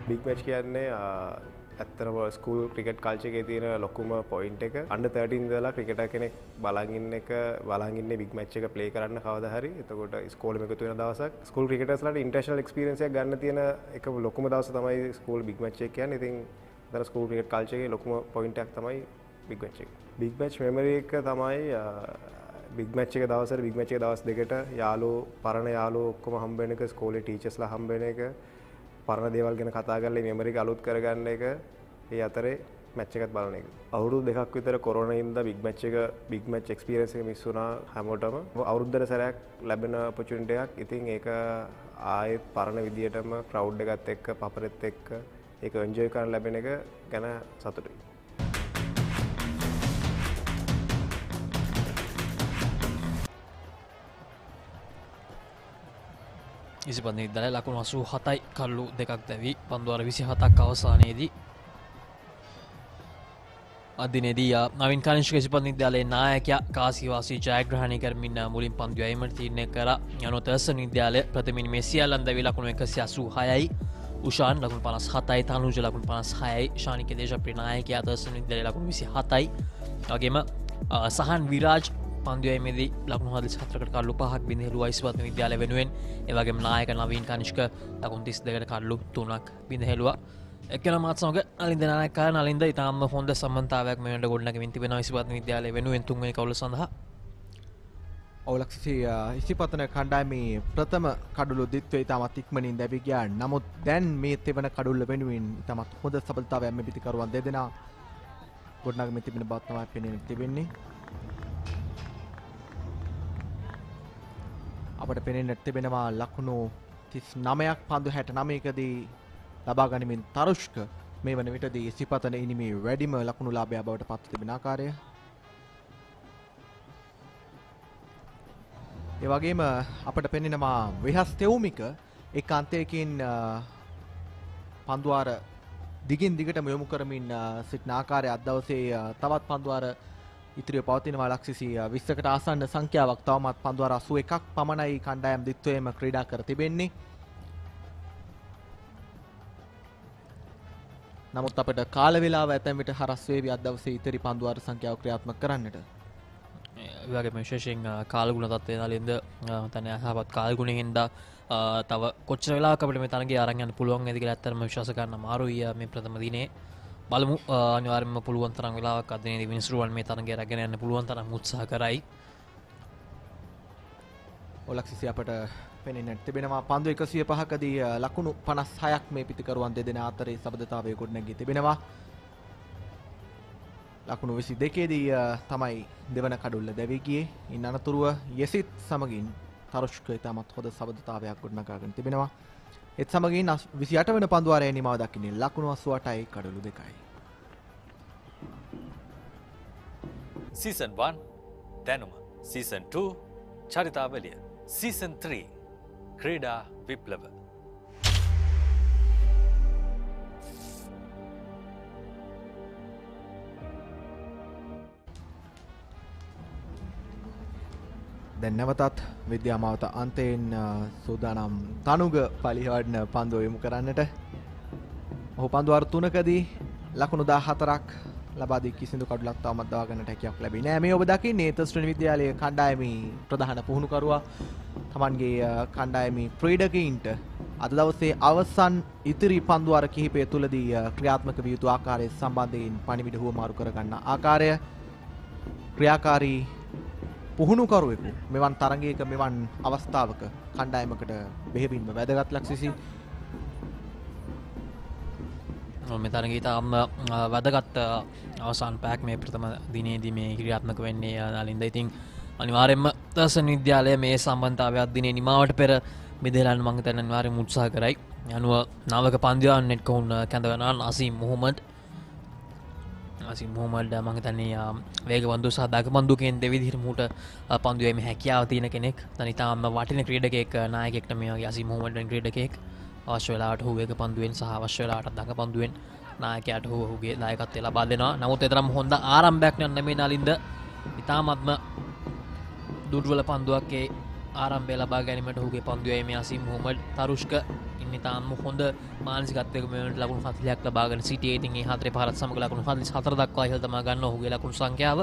බිග් මැච් කියන්නේ ඇත්තටම ස්කූල් ක්‍රිකට් කල්චර් එකේ තියෙන ලොකුම පොයින්ට් එක අන්ඩර් 13 ඉඳලා ක්‍රිකටර් කෙනෙක් බලන් ඉන්නේ බිග් මැච් එක ප්ලේ කරන්න කවදා හරි. එතකොට ස්කෝලෙම එකතු වෙන දවසක් ස්කූල් ක්‍රිකටර්ස්ලාට ඉන්ටර්නැෂනල් එක්ස්පීරියන්ස් එකක් ගන්න තියෙන එක ලොකුම දවස තමයි ස්කූල් බිග් මැච් එක කියන්නේ. ඉතින් අතන ස්කූල් ක්‍රිකට් කල්චර් එකේ ලොකුම පොයින්ට් එකක් තමයි බිග් මැච් එක. බිග් මැච් මෙමරි එක තමයි බිග් මැච් එක දවසට බිග් මැච් එක දවස් දෙකට යාළුවෝ පරණ යාළුවෝ ඔක්කොම හම්බ වෙන එක ස්කෝලේ ටීචර්ස්ලා හම්බ වෙන එක පරණ දේවල් ගැන කතා කරලා මෙමරි එක අලුත් කරගන්න එක ඒ අතරේ මැච් එකත් බලන එක. අවුරුදු දෙකක් විතර කොරෝනා හින්දා බිග් මැච් එක්ස්පීරියන්ස් එක මිස් වුණා හැමෝටම. අවුරුද්දට සැරයක් ලැබෙන ඔපචුනිටි එකක්. ඉතින් ඒක ආයෙත් පරණ විදියටම ක්‍රවුඩ් එකත් එක්ක පපරෙත් එක්ක ඒක එන්ජොයි කරන්න ලැබෙන එක ගැන සතුටුයි. ඉසිපත්න විද්‍යාලය ලකුණු 87යි කල්ලු දෙකක් දැවි පන්දුවාර 27ක් අවසානයේදී අදිනේදී නවීන් කනිෂ්ක ඉසිපත්න විද්‍යාලයේ නායකයා කාසිවාසී ජයග්‍රහණය කරමින් මුලින් පන්දු යැවීමට තීරණය කළා. යනු තර්ස්ටන් විද්‍යාලය ප්‍රථමයෙන් මේ සියල්ලන් දැවි ලකුණු 186යි. උෂාන් ලකුණු 57යි, තනුජ ලකුණු 56යි, ශානික දේශප්‍රිය නායකයා තර්ස්ටන් විද්‍යාලයේ ලකුණු 27යි. වගේම සහන් විරාජ් පන්දුවීමේදී ලකුණු 44කට කල්ලු 5ක් බිඳහෙළුවා ඉසිපත්න විද්‍යාලය වෙනුවෙන්. ඒ වගේම නායක නවීන් කනිෂ්ක ලකුණු 32කට කල්ලු 3ක් බිඳහෙළුවා. එක්කෙන මාත් සමග නලින්ද නායකයා නලින්ද ඉතාම හොඳ සම්බන්ධතාවයක් මේ වෙනකොට ගොඩනගමින් තිබෙනවා ඉසිපත්න විද්‍යාලය වෙනුවෙන් තුන්වෙනි කවුල සඳහා. ඔවලක්ෂි ඉසිපතන කණ්ඩායමේ ප්‍රථම කඩුළු දිත්වේ ඉතාමත් ඉක්මනින් දැවි ගියා. නමුත් දැන් මේ තෙවන කඩුල්ල වෙනුවෙන් ඉතාමත් හොඳ සබලතාවයක් මේ පිටිකරුවන් දෙදෙනා ගොඩනගමින් තිබෙන බව තමයි පෙනෙන්නේ තිබෙන්නේ. අපට පෙනෙන්නට තිබෙනවා ලකුණු 39ක් පන්දු 69කදී ලබා ගනිමින් තරුෂ්ක මේ වන විටදී ඉසිපතන ඉනිමේ වැඩිම ලකුණු ලාභය බවට පත් තිබෙන ආකාරය. ඒ වගේම අපට පෙනෙනවා විහස් තෙවුමික එකාන්තයකින් පන්දුවාර දිගින් දිගටම යොමු කරමින් සිටින ආකාරය අද දවසේ තවත් පන්දුවාර ඉතිරිව පවතිනවා ලක්ෂිසි 20කට ආසන්න සංඛ්‍යාවක් තවමත් පන්දුවාර 81ක් පමණයි කණ්ඩායම් දිත්වයේම ක්‍රීඩා කර තිබෙන්නේ. නමුත් අපිට කාල වේලාව ඇතැම් විට හරස් වේවි අද දවසේ ඉතිරි පන්දුවාර සංඛ්‍යාව ක්‍රියාත්මක කරන්නට. ඒ වගේම විශේෂයෙන් කාලගුණ තත්ත්වය නලින්ද තන යහපත් කාලගුණයෙන් හින්දා තව කොච්චර වෙලාවක අපිට මේ තරගය අරන් යන්න පුළුවන් වේද කියලා ඇත්තටම විශ්වාස කරන්න අමාරුයි මේ ප්‍රථම දිනේ. බලමු අනිවාර්යයෙන්ම පුළුවන් තරම් වෙලාවක් අදිනේදී විනිසුරුවන් මේ තරගය රැගෙන යන්න පුළුවන් තරම් උත්සාහ කරයි. ඔලක්සිසි අපට පෙනෙන්නට තිබෙනවා පන්දු 105කදී ලකුණු 56ක් මේ පිටිකරුවන් දෙදෙනා අතරේ සබඳතාවය ගොඩනැගී තිබෙනවා. ලකුණු 22දී තමයි දෙවන කඩුල්ල දැවී ගියේ. ඉන් අනතුරුව යෙසිත් සමගින් තරුෂ්ක ඉතාමත් හොඳ සබඳතාවයක් ගොඩනගාගෙන තිබෙනවා. ඒත් සමගින් 28 වෙනි පන්දුවාරයේ නිමාව දක්වන්නේ ලකුණු 88යි කඩලු 2යි. සීසන් 1 දැනුම, සීසන් 2 චරිතාවලිය, සීසන් 3 ක්‍රීඩා විප්ලව. දැන් නැවතත් විද්‍යාමාවත අන්තයෙන් සූදානම් තනුග පලිහවඩන පන්දුව යොමු කරන්නට. ඔහු පන්දුවාර 3කදී ලකුණු 14ක් ලබා දී කිසිදු කඩුලක් තවමත් දවා ගන්නට හැකියාවක් ලැබෙන්නේ නැහැ. මේ ඔබ දකින්නේ තර්ස්ටන් විද්‍යාලයේ කණ්ඩායමේ ප්‍රධාන පුහුණුකරුවා තමන්ගේ කණ්ඩායමේ ක්‍රීඩකයින්ට අද දවසේ අවසන් ඉතිරි පන්දු වාර කිහිපය තුලදී ක්‍රියාත්මක විය යුතු ආකාරය සම්බන්ධයෙන් පණිවිඩ හුවමාරු කර ගන්න ආකාරය ක්‍රියාකාරී පුහුණුකරුවෙකු මෙවන් තරගයක මෙවන් අවස්ථාවක කණ්ඩායමකට බෙහෙවින්ම වැදගත් ලක්ෂිසි මේ තරගයේ තාම වැදගත් අවසාන පැක් මේ ප්‍රථම දිනේදී මේ ක්‍රියාත්මක වෙන්නේ නාලින්ද. ඉතින් අනිවාර්යයෙන්ම තර්ස්ටන් විද්‍යාලය මේ සම්බන්ධතාවයක් දිනේ නිමාවට පෙර මෙදෙලන් මං හිතන්නේ අනිවාර්යයෙන්ම උත්සාහ කරයි. අනුව නවක පන්දුවන් නෙට් කවුන් කැඳවනවා අසීම් මොහමඩ් මං හිතන්නේ වේග පන්දු සහ දග පන්දු කියන දෙවිදිහට මූට පන්දු යීමේ හැකියාව තියෙන කෙනෙක්. තනිතාම වටින ක්‍රීඩකයෙක් නායකයෙක්ට මේ වගේ අසීම් මොහමඩ් වෙන ක්‍රීඩකයෙක්. අවශ්‍ය වෙලාවට හු වේග පන්දුවෙන් සහ අවශ්‍ය වෙලාවට දග පන්දුවෙන් නායකයාට ඔහුගේ දායකත්වය ලබා දෙනවා. නමුත් ඒ තරම් හොඳ ආරම්භයක් නෙමෙයි නාලින්ද. ඉතාමත්ම දුර්වල පන්දුවක් ඒ ආරම්භය ලබා ගැනීමට ඔහුගේ පන්දු යීමේ අසීම් මොහමඩ් තරුෂ්ක ඉන්නේ තාම හොඳ මානසිකත්වයක මේ වෙනට ලකුණු 40ක් ලබාගෙන සිටියේ. ඉතින් මේ හතරේ පහරත් සමග ලකුණු 44 දක්වා ඉහළ තමා ගන්න ඔහුගේ ලකුණු සංඛ්‍යාව.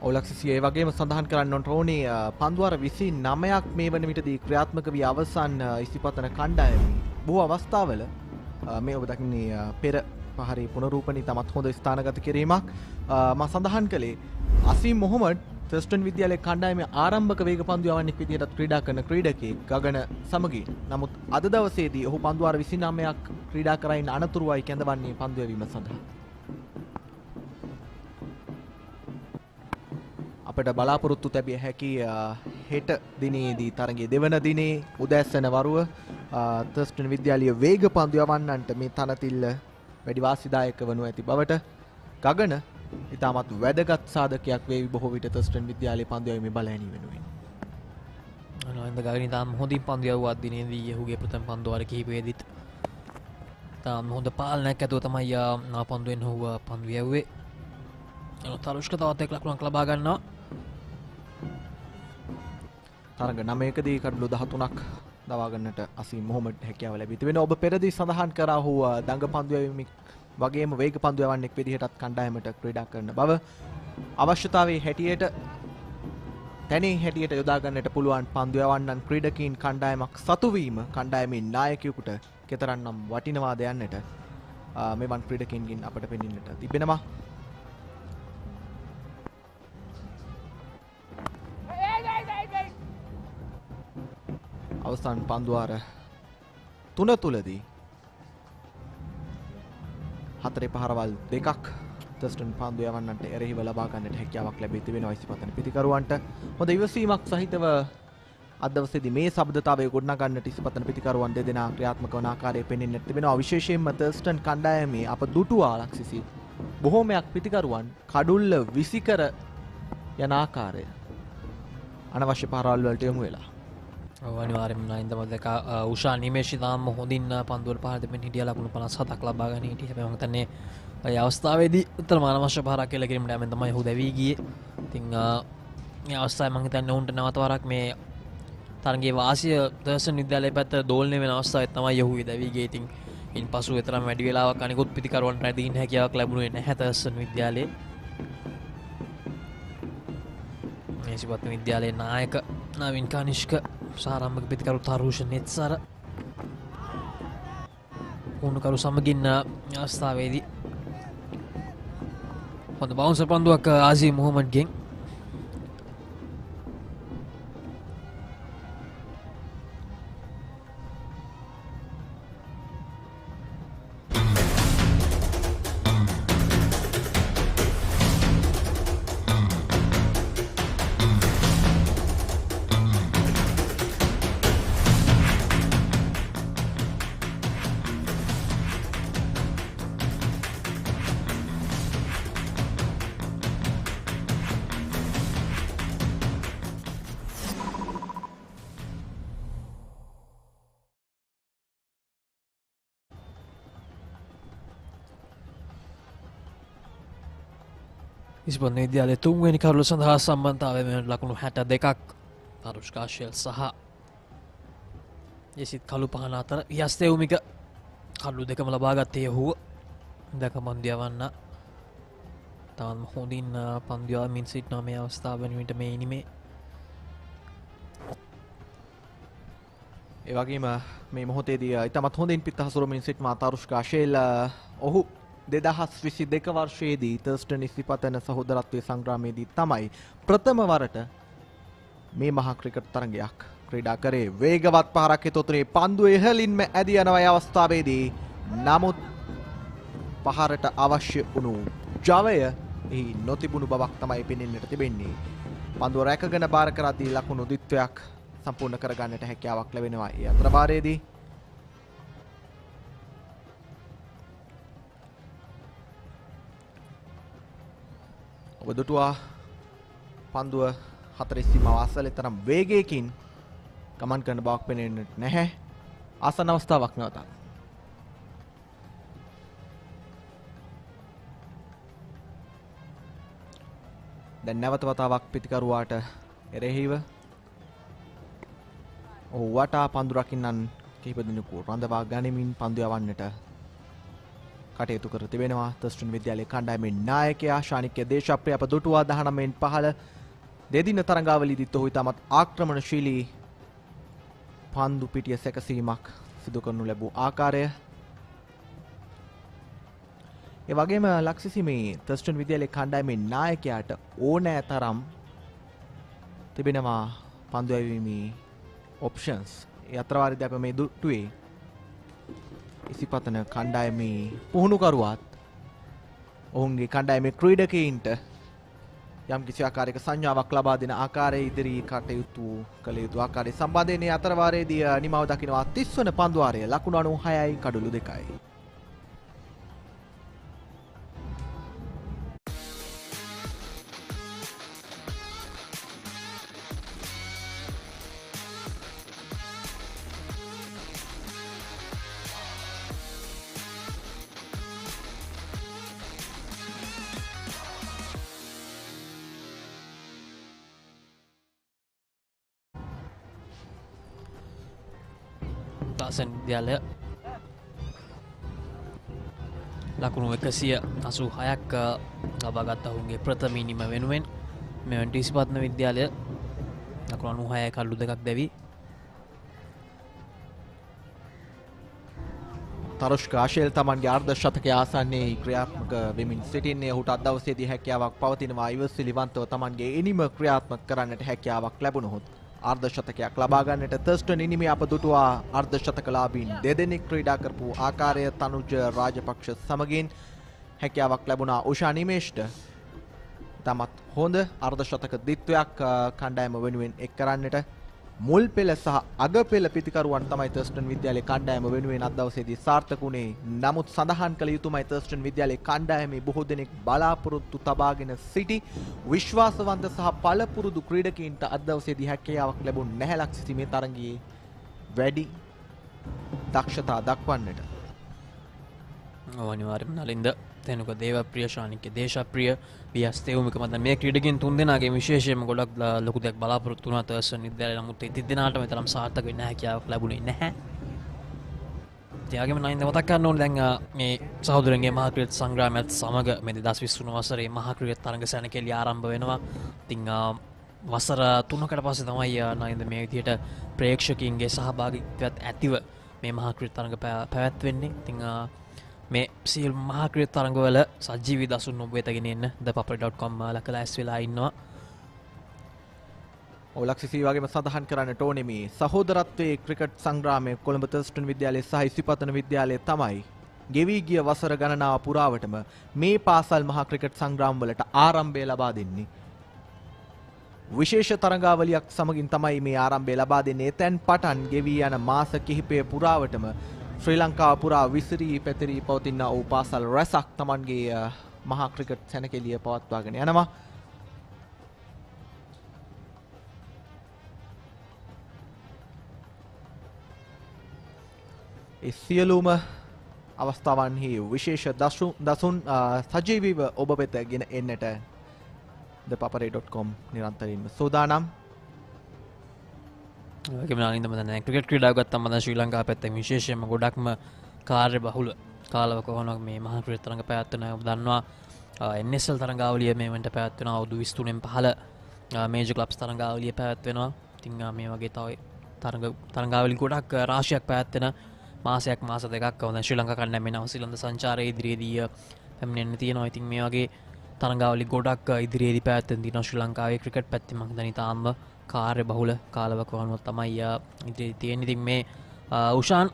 ඔලක්සිසි ඒ වගේම සඳහන් කරන්න ඕනේ පන්දුවාර 29ක් මේ වන විටදී ක්‍රියාත්මක වී අවසන් ඉසිපතන කණ්ඩායමේ බොහෝ අවස්ථාවල මේ ඔබ දකින්නේ පෙර පහරේ පුනරූපණී තමත් හොඳ ස්ථානගත කිරීමක් මම සඳහන් කළේ අසීම් මොහමඩ් තර්ස්ටන් විද්‍යාලයේ කණ්ඩායමේ ආරම්භක වේග පන්දු යවන්නෙක් විදිහට ක්‍රීඩා කරන ක්‍රීඩකයෙක් ගගන සමගින්. නමුත් අද දවසේදී ඔහු පන්දුවාර 29ක් ක්‍රීඩා කරමින් අනතුරුවයි කැඳවන්නේ පන්දු යැවීම සඳහා. අපට බලාපොරොත්තු තැබිය හැකි හෙට දිනේදී තරගයේ දෙවන දිනේ උදැස්සන වරුව තර්ස්ටන් විද්‍යාලීය වේග පන්දු යවන්නන්ට මේ තනතිල්ල වැඩි වාසිදායක වනු ඇති බවට ගගන ඉතාමත් වැදගත් සාධකයක් වේවි බොහෝ විට තර්ස්ටන් විද්‍යාලයේ පන්දු යැවීමේ බලෑණී වෙනුවෙන්. අනන්ද ගගන ඉතාම හොඳින් පන්දු යවුවා දිනේදී ඔහුගේ ප්‍රථම පන්දු වාර කිහිපයේදීත් තාම හොඳ පාලනයක් ඇතුව තමයි පන්දුවෙන් ඔහුව පන්දු යැවුවේ. තරුෂ්ක තවත් එක් ලකුණක් ලබා ගන්නවා. තරග 9කදී කඩලු 13ක් දවා ගන්නට අසීම් මොහමඩ් හැකියාව ලැබී තිබෙනවා. ඔබ පෙරදී සඳහන් කරා ඔහු දඟ පන්දු යැවීමක් වගේම වේග පන්දු යවන්නෙක් විදිහටත් කණ්ඩායමට ක්‍රීඩා කරන බව අවශ්‍යතාවයේ හැටියට තැනේ හැටියට යොදා ගන්නට පුළුවන් පන්දු යවන්නන් ක්‍රීඩකීන් කණ්ඩායමක් සතු වීම කණ්ඩායමේ නායකයෙකුට කෙතරම්නම් වටිනවාද යන්නට මෙවන් ක්‍රීඩකීන්ගෙන් අපට පෙනෙන්නට තිබෙනවා. අවසන් පන්දුවාර 3 තුලදී හතරේ පහරවල් දෙකක් තර්ස්ටන් පන්දු යවන්නන්ට එරෙහිව ලබා ගන්නට හැකියාවක් ලැබී තිබෙනවා ඉසිපතන පිතිකරුවන්ට. හොඳ ඉවසීමක් සහිතව අද දවසේදී මේ ශබ්දතාවය ගොඩනගන්නට ඉසිපතන පිතිකරුවන් දෙදෙනා ක්‍රියාත්මක වන ආකාරය පෙනෙන්නට තිබෙනවා. විශේෂයෙන්ම තර්ස්ටන් කණ්ඩායමේ අප දුටුවා ලක්ෂිසි බොහෝමයක් පිතිකරුවන් කඩුල්ල විසිකර යන ආකාරය අනවශ්‍ය පහරවල් වලට යොමු වෙලා. අනිවාර්යයෙන්ම නයින්ද මදක උෂා නිමේෂි තාම හොඳින් පන්දුවල පහර දෙමින් හිටියා ලකුණු 57ක් ලබා ගන්න හිටියේ. හැබැයි මම හිතන්නේ ඒ අවස්ථාවේදී උත්තරම අනවශ්‍ය පහරක් කියලා කිරීමට යමින් තමයි ඔහු දැවී ගියේ. ඉතින් මේ අවස්ථාවේ මම හිතන්නේ උන්ට නැවත වරක් මේ තරගයේ වාසිය තර්ස්ටන් විද්‍යාලයේ පැත්ත දෝලණය වෙන අවස්ථාවේ තමයි ඔහු දැවී ගියේ. ඉතින් ඉන්පසු ඒතරම් වැඩි වෙලාවක් අනිකුත් පිටිකරුවන්ට රැඳීන්න හැකියාවක් ලැබුණේ නැහැ තර්ස්ටන් විද්‍යාලයේ. මේ ඉසිපතන විද්‍යාලයේ නායක නවීන් කනිෂ්ක සාරම්භක පිතිකරු තරුෂ නෙත්සර පුහුණුකරු සමගින් අවස්ථාවේදී හොඳ බවුන්සර් පන්දුවක් ආසීම් මොහමඩ්ගෙන්. ඉස්පතන විද්‍යාලයේ තුන්වෙනි කරුළු සඳහා සම්බන්ධතාවය වෙන ලකුණු 62ක් තරුෂ්කා ෂෙල් සහ යසිත් කළු පහන අතර යස්තේවුමික කරුළු දෙකම ලබා ගත්තේ ඔහුව. දැක පන්දියවන්න තාම හොඳින් පන්දියාමින් සිටිනා මේ අවස්ථාව වෙනුවට මේ ඉනිමේ. ඒ වගේම මේ මොහොතේදී ඉතාමත් හොඳින් පිට හසුරමින් සිටිනා තරුෂ්කා ශේල් ඔහු 2022 වර්ෂයේදී තර්ස්ටන් ඉසිපතන සහෝදරත්වයේ සංග්‍රාමයේදී තමයි ප්‍රථම වරට මේ මහා ක්‍රිකට් තරගයක් ක්‍රීඩා කරේ. වේගවත් පහරක් හිතොතුනේ පන්දුව ඉහළින්ම ඇදී යන අවස්ථාවේදී නමුත් පහරට අවශ්‍ය වුණු ජවය එහි නොතිබුණු බවක් තමයි පෙනෙන්නට තිබෙන්නේ. පන්දුව රැකගෙන බාර කරද්දී ලකුණු ද්විත්වයක් සම්පූර්ණ කරගන්නට හැකියාවක් ලැබෙනවා. ඒ අතර වාරයේදී ඔබ දුටුවා පන්දුව හතරේ සීමාව අසලේ තරම් වේගයකින් ගමන් කරන බවක් පෙනෙන්නට නැහැ. ආසන්න අවස්ථාවක් නැවතත්. දැන් නැවත වතාවක් පිටිකරුවාට එරෙහිව ඔහු වටා පන්දු රකින්නන් කිහිප දෙනෙකු රඳවා ගනිමින් පන්දු යවන්නට කටයුතු කර තිබෙනවා. තර්ස්ටන් විද්‍යාලයේ කණ්ඩායමේ නායකයා ශානික්‍ය දේශප්‍රිය අප දුටුවා 19න් 15 දෙදින තරඟාවලියේදීත් ඔහු ඉතාමත් ආක්‍රමණශීලී පන්දු පිටිය සැකසීමක් සිදු කරනු ලැබූ ආකාරය. ඒ වගේම ලක්ෂිසි මේ තර්ස්ටන් විද්‍යාලයේ කණ්ඩායමේ නායකයාට ඕනෑ තරම් තිබෙනවා පන්දු යැවීමේ ඔප්ෂන්ස්. ඒ අතරවාරයේදී අප මේ දුටුවේ ඉසිපතන කණ්ඩායමේ පුහුණුකරුවත් ඔවුන්ගේ කණ්ඩායමේ ක්‍රීඩකයින්ට යම් කිසි ආකාරයක සංඥාවක් ලබා දෙන ආකාරයේ ඉදිරි කටයුතු කළ යුතු ආකාරයේ සම්බන්ධයෙන් මේ අතරවාරයේදී නිමාව දකිනවා 30 වන පන්දු වාරය ලකුණු 96යි කඩලු 2යි. විද්‍යාලය ලකුණු 186ක් ලබාගත් ඔවුන්ගේ ප්‍රථම ඉනිම වෙනුවෙන් මෙවැනි ඉසිපතන විද්‍යාලය ලකුණු 96යි කඩලු 2ක් දැවි. තරුෂ්කා ශේල් තමන්ගේ අර්ධ ශතකයේ ආසන්නයේ ක්‍රියාත්මක වෙමින් සිටින්නේ. ඔහුට අද දවසේදී හැකියාවක් පවතිනවා ඉවසිලිවන්තව තමන්ගේ ඉනිම ක්‍රියාත්මක කරන්නට හැකියාවක් ලැබුණොත් අර්ධ ශතකයක් ලබා ගන්නට. තර්ස්ටන් ඉනිමේ අප දුටුවා අර්ධ ශතකලාභීන් දෙදෙනෙක් ක්‍රීඩා කරපු ආකාරය. තනුජ රාජපක්ෂ සමගින් හැකියාවක් ලැබුණා උෂා නිමේෂ්ට තමත් හොඳ අර්ධ ශතක ද්විත්වයක් කණ්ඩායම වෙනුවෙන් එක් කරන්නට. මුල් පෙළ සහ අග පෙළ පිතිකරුවන් තමයි තර්ස්ටන් විද්‍යාලයේ කණ්ඩායම වෙනුවෙන් අද දවසේදී සාර්ථක වුණේ. නමුත් සඳහන් කළ යුතුමයි තර්ස්ටන් විද්‍යාලයේ කණ්ඩායමේ බොහෝ දෙනෙක් බලාපොරොත්තු තබාගෙන සිටි විශ්වාසවන්ත සහ පළපුරුදු ක්‍රීඩකයින්ට අද දවසේදී හැකියාවක් ලැබුණ නැහැ ලක්ෂිසි මේ තරගයේ වැඩි දක්ෂතා දක්වන්නට. අනිවාර්යයෙන්ම නලින්ද තැනුක දේවප්‍රිය ශානික්‍ය දේශප්‍රිය වියස් තෙවුමික මත මේ ක්‍රීඩකයන් තුන් දෙනාගේ විශේෂයෙන්ම ගොඩක් ලොකු දෙයක් බලාපොරොත්තු වුණා තර්ස්ටන් විද්‍යාලය. නමුත් ඒ දෙන්නාට මෙතරම් සාර්ථක වෙන්න හැකියාවක් ලැබුණේ නැහැ. තියාගෙම නයින්ද මතක් කරන්න ඕනේ දැන් මේ සහෝදරයන්ගේ මහා ක්‍රිකට් සංග්‍රාමයත් සමග මේ 2023 වසරේ මහා ක්‍රිකට් තරඟ සැණකෙළිය ආරම්භ වෙනවා. ඉතින් වසර 3කට පස්සේ තමයි නයින්ද මේ විදිහට ප්‍රේක්ෂකයින්ගේ සහභාගීත්වයත් ඇතිව මේ මහා ක්‍රිකට් තරඟ පැවැත්වෙන්නේ. ඉතින් මේ සියලු මහා ක්‍රිකට් තරඟවල සජීවී දසුන් ඔබ වෙතගෙන එන්න thepapare.com ලකලා ඇස් වෙලා ඉන්නවා. ඔලක්සිසි වගේම සඳහන් කරන්නට ඕනේ මේ සහෝදරත්වයේ ක්‍රිකට් සංග්‍රාමයේ කොළඹ තර්ස්ටන් විද්‍යාලයේ සහ ඉසිපතන විද්‍යාලයේ තමයි ගෙවී ගිය වසර ගණනාව පුරාවටම මේ පාසල් මහා ක්‍රිකට් සංග්‍රාම වලට ආරම්භය ලබා දෙන්නේ. විශේෂ තරඟාවලියක් සමගින් තමයි මේ ආරම්භය ලබා දෙන්නේ. එතෙන් පටන් ගෙවී යන මාස කිහිපය පුරාවටම ශ්‍රී ලංකාව පුරා විසිරී පැතිරී පවතින වූ පාසල් රැසක් තමන්ගේ මහා ක්‍රිකට් සැණකෙළිය පවත්වාගෙන යනවා. ඒ සියලුම අවස්ථාවන්හි විශේෂ දසුන් සජීවීව ඔබ වෙත ගෙන එන්නට thepapare.com නිරන්තරයෙන්ම සූදානම්. ක්‍රිකට් ක්‍රීඩාව ගත්තම ශ්‍රී ලංකාව පැත්තෙන් විශේෂයෙන්ම ගොඩක්ම කාර්යබහුල කාලවක වුණා මේ මහා ක්‍රිකට් තරඟ පැවැත්වෙන ඔබ දන්නවා NSL තරඟාවලිය මේ වෙනට පැවැත්වෙනවා අවුරුදු 23න් 15 මේජර් ක්ලබ්ස් තරඟාවලිය පැවැත්වෙනවා. ඉතින් මේ වගේ තව තරඟාවලි ගොඩක් රාශියක් පැවැත්වෙන මාසයක් මාස දෙකක් වුණා ශ්‍රී ලංකා කණ්ඩායමේ නවසීලන්ත සංචාරයේ ඉදිරියේදී පැමිණෙන්න තියෙනවා. ඉතින් මේ වගේ තරඟාවලි ගොඩක් ඉදිරියේදී පැවැත්වෙන දින ශ්‍රී ලංකාවේ ක්‍රිකට් පැත්තේ මම හිතන්නේ තාම කාර්ය බහුල කාලවකවානුව තමයි ඉදිරියේ තියෙන්නේ. ඉතින් මේ උෂාන්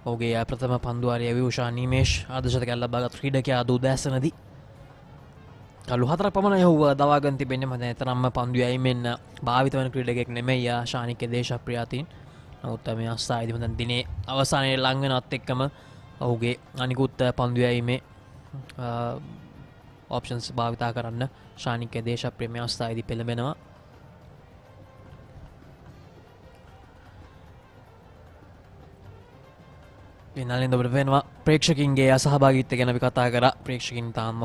ඔහුගේ ප්‍රථම පන්දුවාරය වී උෂාන් නිමේෂ් අර්ධශතකයක් ලබාගත් ක්‍රීඩකයා අද උදෑසනදී කළු 4ක් පමණ ඔහුව දවාගෙන තිබෙන්නේ. මම එතරම්ම පන්දු යැයිමෙන් භාවිත වන ක්‍රීඩකයෙක් නෙමෙයි ශානික දේශප්‍රිය අතින්. නමුත් මේ අවස්ථාවේදී මම දිනේ අවසානයේ ලඟ වෙනවත් එක්කම ඔහුගේ අනිකුත් පන්දු යැයිමේ ඔප්ෂන්ස් භාවිතා කරන්න ශානික දේශප්‍රිය මේ අවස්ථාවේදී පෙළඹෙනවා. වෙනලින් ඔබට වෙනවා ප්‍රේක්ෂකින්ගේ අසහභාගීත්වය ගැන අපි කතා කරා. ප්‍රේක්ෂකින් තාම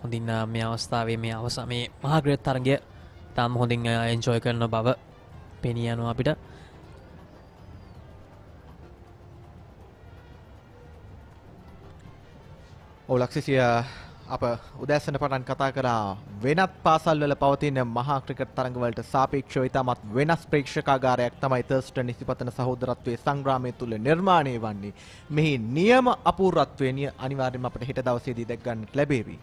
හොඳින් මේ අවස්ථාවේ මේ මහා ක්‍රිකට් තරගය තාම හොඳින් එන්ජොයි කරන බව පෙනී යනවා අපිට. ඔව් ලක්ෂිසිය අප උදෑසන පටන් කතා කරා වෙනත් පාසල්වල පවතින මහා ක්‍රිකට් තරඟවලට සාපේක්ෂව ඉතාමත් වෙනස් ප්‍රේක්ෂකාගාරයක් තමයි තර්ස්ටන් ඉසිපතන සහෝදරත්වයේ සංග්‍රාමයේ තුල නිර්මාණය වන්නේ. මෙහි නියම අපූර්වත්වය අනිවාර්යයෙන්ම අපිට හෙට දවසේදී දැක් ගන්නට ලැබෙවි.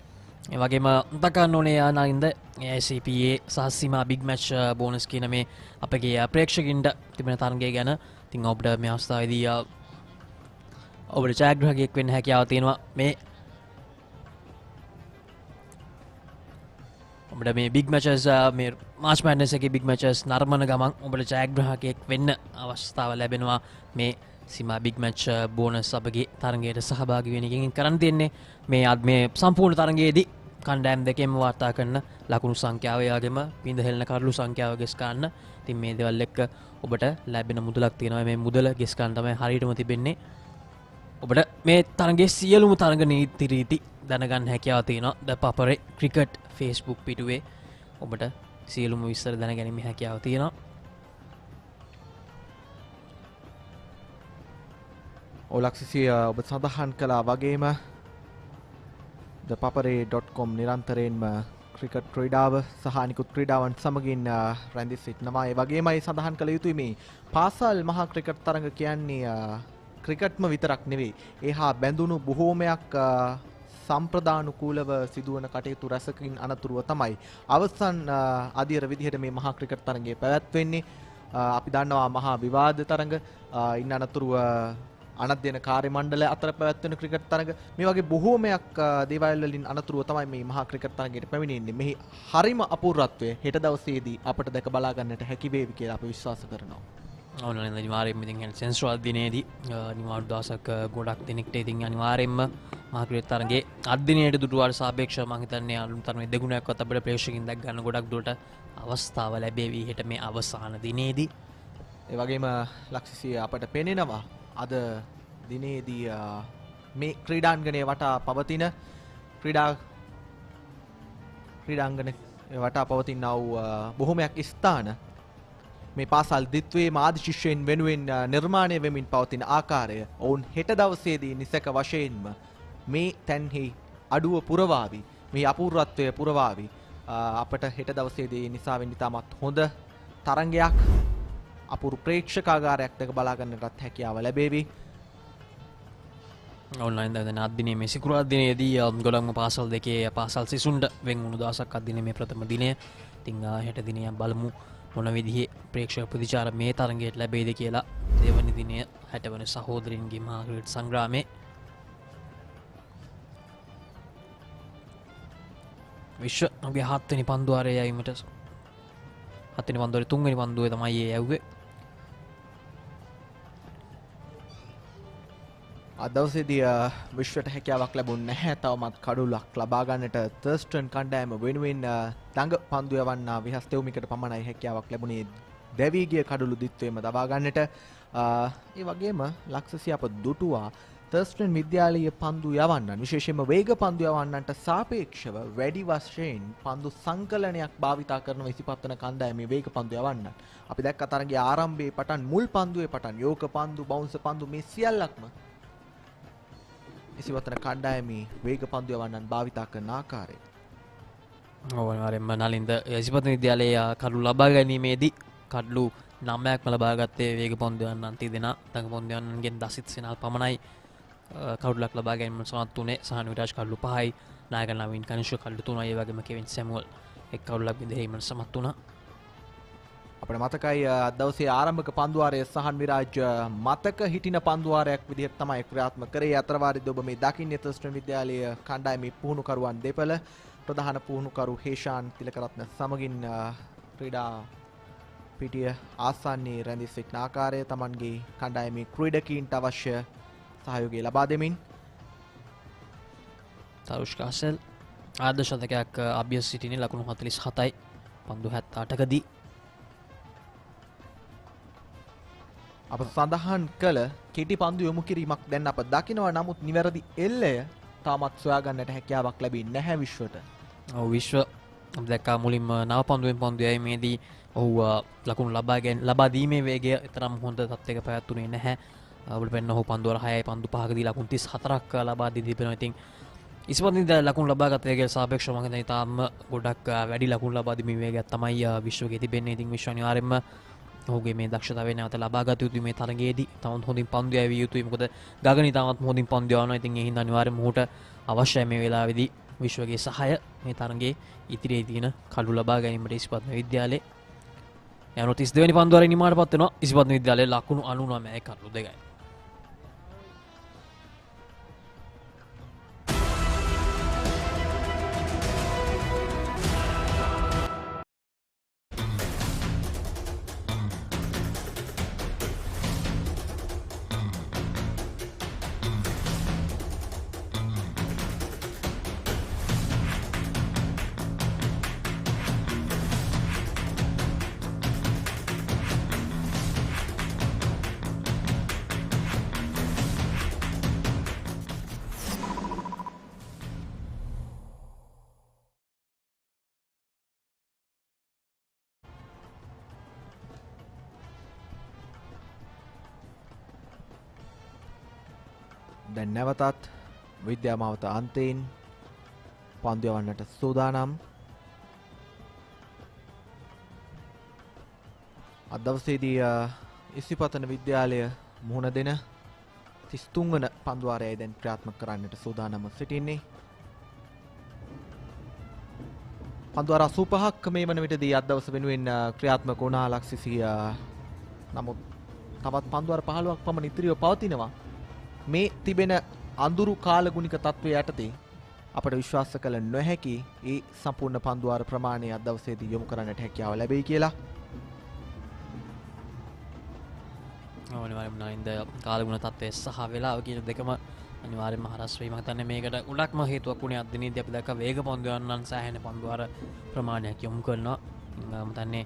ඒ වගේම මතකන්න ඕනේ නාලින්ද ICPA සහ සීමා බිග් මැච් බෝනස් කියන මේ අපගේ ප්‍රේක්ෂකින්ට තිබෙන තරඟය ගැන ඉතින් ඔබට මේ අවස්ථාවේදී ඔබට ජයග්‍රාහකයෙක් වෙන්න හැකියාව තියෙනවා. මේ ඔබට මේ බිග් මැචස් මේ මාර්ච් මැඩ්නස් එකේ බිග් මැචස් නරඹන ගමන් ඔබට ජයග්‍රාහකයෙක් වෙන්න අවස්ථාව ලැබෙනවා. මේ සීමා බිග් මැච් බෝනස් අපගේ තරඟයට සහභාගී වෙන එකකින් කරන්න තියෙන්නේ මේ සම්පූර්ණ තරඟයේදී කණ්ඩායම් දෙකෙන්ම වාර්තා කරන ලකුණු සංඛ්‍යාව වගේම පින්ද හෙළන කරුණු සංඛ්‍යාව ගෙස් ගන්න. ඉතින් මේ දේවල් එක්ක ඔබට ලැබෙන මුදලක් තියෙනවා. මේ මුදල ගෙස් ගන්න තමයි හරියටම තිබෙන්නේ. ඔබට මේ තරඟයේ සියලුම තරඟ නීති රීති දැනගන්න හැකියාව තියෙනවා. ද පපරේ ක්‍රිකට් Facebook පිටුවේ ඔබට සියලුම විස්තර දැනගැනීමේ හැකියාව තියෙනවා. ඔලක්සිසිය ඔබ සඳහන් කළා වගේම thepapare.com නිරන්තරයෙන්ම ක්‍රිකට් ක්‍රීඩාව සහ අනිකුත් ක්‍රීඩාවන් සමගින් රැඳී සිටිනවා. ඒ වගේමයි සඳහන් කළ යුතුයි මේ පාසල් මහා ක්‍රිකට් තරඟ කියන්නේ ක්‍රිකට්ම විතරක් නෙවෙයි. ඒ හා බැඳුණු බොහෝමයක් සම්ප්‍රදානුකූලව සිදුවන කටයුතු රැසකින් අනතුරුව තමයි අවසන් අධීර විදිහට මේ මහා ක්‍රිකට් තරඟය පැවැත්වෙන්නේ. අපි දන්නවා මහා විවාද තරඟ ඉන්න අනතුරුව අනධ්‍යයන කාර්ය මණ්ඩලය අතර පැවැත්වෙන ක්‍රිකට් තරඟ මේ වගේ බොහෝමයක් දේවල් වලින් අනතුරුව තමයි මේ මහා ක්‍රිකට් තරඟයට පැමිණෙන්නේ. මෙහි හරිම අපූර්වත්වය හෙට දවසේදී අපට දැක බලා ගන්නට හැකි වේවි කියලා අපි විශ්වාස කරනවා. ඕන අනිවාර්යෙන්ම ඉතින් සෙන්සුරාල් දිනේදී අනිවාර්ය දවසක් ගොඩක් දිනෙකට ඉතින් අනිවාර්යෙන්ම මහා ක්‍රිකට් තරඟයේ අද්දිනේට දුටුවාට සාපේක්ෂව මම හිතන්නේ අලුත් තරමේ දෙගුණයක්වත් අපිට ප්‍රේක්ෂකින් දැක් ගන්න ගොඩක් දුරට අවස්ථාව ලැබෙවි හෙට මේ අවසාන දිනේදී. ඒ වගේම ලක්ෂිසිය අපට පෙනෙනවා අද දිනේදී මේ ක්‍රීඩාංගණය වටා පවතින ක්‍රීඩාංගණය වටා පවතින බොහොමයක් ස්ථාන මේ පාසල් දිත්වයේ ආදි ශිෂ්‍යයන් වෙනුවෙන් නිර්මාණය වෙමින් පවතින ආකාරය ඔවුන් හෙට දවසේදී නිසක වශයෙන්ම මේ තැන්හි අඩුව පුරවාවි, මේ අපූර්වත්වය පුරවාවි. අපට හෙට දවසේදී නිසා වෙන්න ඉතාමත් හොඳ තරඟයක් අපූර්ව ප්‍රේක්ෂකාගාරයක් දැක බලා ගන්නටත් හැකියාව ලැබේවි. ඔන්ලයින් දැන් අද්දිනේ මේ සිකුරාදා දිනේදී ගොඩක්ම පාසල් දෙකේ පාසල් සිසුන්ට වෙන් වුණු දවසක් අද්දිනේ මේ ප්‍රථම දිනය. ඉතින් හෙට දිනේ බලමු මොන විදිහේ ප්‍රේක්ෂක ප්‍රතිචාර මේ තරඟයට ලැබෙයිද කියලා. දෙවනි දිනය 60 වන සහෝදරින්ගේ මහා ක්‍රිකට් සංග්‍රාමයේ විශ්වගේ 7 වෙනි පන්දුවාරයේ යීමට 7 වෙනි පන්දුවාරේ 3 වෙනි පන්දුවේ තමයි ඒ යවුවේ. අද දවසේදී විශ්වට හැකියාවක් ලැබුණ නැහැ. තවමත් කඩුලක් ලබා ගන්නට තර්ස්ටන් කණ්ඩායම වෙනුවෙන් ළඟ පන්දු යවන්න විහස් තෙවුමිකට පමණයි හැකියාවක් ලැබුණේ දැවී ගිය කඩුළු දිත්වයේම දබා ගන්නට. ඒ වගේම ලක්ෂසිය අප දුටුවා තර්ස්ටන් විද්‍යාලීය පන්දු යවන්නන් විශේෂයෙන්ම වේග පන්දු යවන්නන්ට සාපේක්ෂව වැඩි වශයෙන් පන්දු සංකලනයක් භාවිතා කරන ඉසිපත්තන කණ්ඩායමේ වේග පන්දු යවන්නන්. අපි දැක්ක තරගයේ ආරම්භයේ පටන් මුල් පන්දුවේ පටන් යෝක පන්දු, බවුන්ස් පන්දු මේ සියල්ලක්ම ඉසිපතන කණ්ඩායමේ වේග පන්දු යවන්නන් භාවිතා කරන ආකාරය. ඕනවාරෙන්ම නලින්ද ඉසිපතන විද්‍යාලයේ කඩු ලබා ගැනීමේදී කඩලු 9ක්ම ලබාගත්තේ වේග පන්දු යවන්නන් තිදෙනා. තඟ පන්දු යවන්නන්ගෙන් දසිත් සෙනල් පමණයි කඩුලක් ලබා ගැනීමට සමත් වුණේ. සහන් විරාජ් කඩලු 5යි, නායක නවීන් කනිෂ්ක කඩලු 3යි, ඒ වගේම කෙවින් සැමුවල් එක් කඩුලක් බිඳීමට සමත් වුණා. අපිට මතකයි දවසේ ආරම්භක පන්දුවාරයේ සහන් විරාජ් මතක හිටින පන්දුවාරයක් විදිහට තමයි ක්‍රියාත්මක කරේ. අතරවාරයේදී ඔබ මේ දකින්නේ තර්ස්ටන් විද්‍යාලයේ කණ්ඩායමේ පුහුණුකරුවන් දෙපළ ප්‍රධාන පුහුණුකරු හේෂාන් තිලකරත්න සමගින් ක්‍රීඩා පිටිය ආසන්නයේ රැඳී සිටින ආකාරය Tamanගේ කණ්ඩායමේ ක්‍රීඩකීන්ට අවශ්‍ය සහයෝගය ලබා දෙමින් තරුෂ් කාසල් ආද ශතකයක් අභ්‍යස සිටිනේ ලකුණු 47යි පන්දු 78කදී. අප සඳහන් කළ කෙටි පන්දු යොමු කිරීමක් දැන් අප දකිනවා. නමුත් නිවැරදි එල්ලය තාමත් සොයාගන්නට හැකියාවක් ලැබෙන්නේ නැහැ විශ්වට. ඔව් විශ්ව දැක්කා මුලින්ම නව පන්දුවෙන් පන්දු යැවීමේදී ඔහු ලකුණු ලබා දීමේ වේගය තරම් හොඳ තත්ත්වයක පැවැත්ුණේ නැහැ. ඔබට පෙන්න ඔහු පන්දු වල 6යි පන්දු 5කදී ලකුණු 34ක් ලබා දී තිබෙනවා. ඉතින් ඉස්පතනින් ලකුණු ලබාගත් වේගයට සාපේක්ෂව මම හිතන්නේ තාම ගොඩක් වැඩි ලකුණු ලබා දීමේ වේගයක් තමයි විශ්වයේ තිබෙන්නේ. ඉතින් විශ්ව අනිවාර්යයෙන්ම ඔහුගේ මේ දක්ෂතාවය නැවත ලබාගත යුතුයි මේ තරගයේදී. තමන් හොඳින් පන්දු යැවිය යුතුයි. මොකද ගගනි තාමත් හොඳින් පන්දු යවනවා. ඉතින් ඒ හින්දා අනිවාර්යයෙන්ම ඔහුට අවශ්‍යයි මේ වෙලාවේදී විශ්වගේ සහාය මේ තරගයේ ඉදිරියේ තියෙන කඩු ලබා ගැනීමට ඉස්පතන විද්‍යාලයේ. යන 32 වෙනි පන්දුවාරේ නිමාටපත් වෙනවා ඉස්පතන විද්‍යාලයේ ලකුණු 99යි කඩු 2යි. දැන් නැවතත් විද්‍යාමාවත අන්තයෙන් පන්දු යවන්නට සූදානම්. අද දවසේදී ඉසිපතන විද්‍යාලය මුහුණ දෙන 33 වන පන්දුවාරයයි දැන් ක්‍රියාත්මක කරන්නට සූදානම්ව සිටින්නේ. පන්දුවාර 85ක් මේ වන විටදී අද දවස වෙනුවෙන් ක්‍රියාත්මක වුණා ලක්සිසි. නමුත් තවත් පන්දුවාර 15ක් පමණ ඉතිරිව පවතිනවා. මේ තිබෙන අඳුරු කාලගුණික තත්ත්වය යටතේ අපට විශ්වාස කළ නොහැකි ඒ සම්පූර්ණ පන්දුවාර ප්‍රමාණය අද දවසේදී යොමු කරන්නට හැකියාව ලැබෙයි කියලා. අනිවාර්යයෙන්ම නයින්ද කාලගුණ තත්ත්වය සහ වෙලාව කියන දෙකම අනිවාර්යයෙන්ම හරස් වෙයි. මම හිතන්නේ මේකට උඩක්ම හේතුවක් වුණේ අද දිනේදී අපි දැක්ක වේග පන්දු යන්නන් සෑහෙන පන්දුවාර ප්‍රමාණයක් යොමු කරනවා. මම හිතන්නේ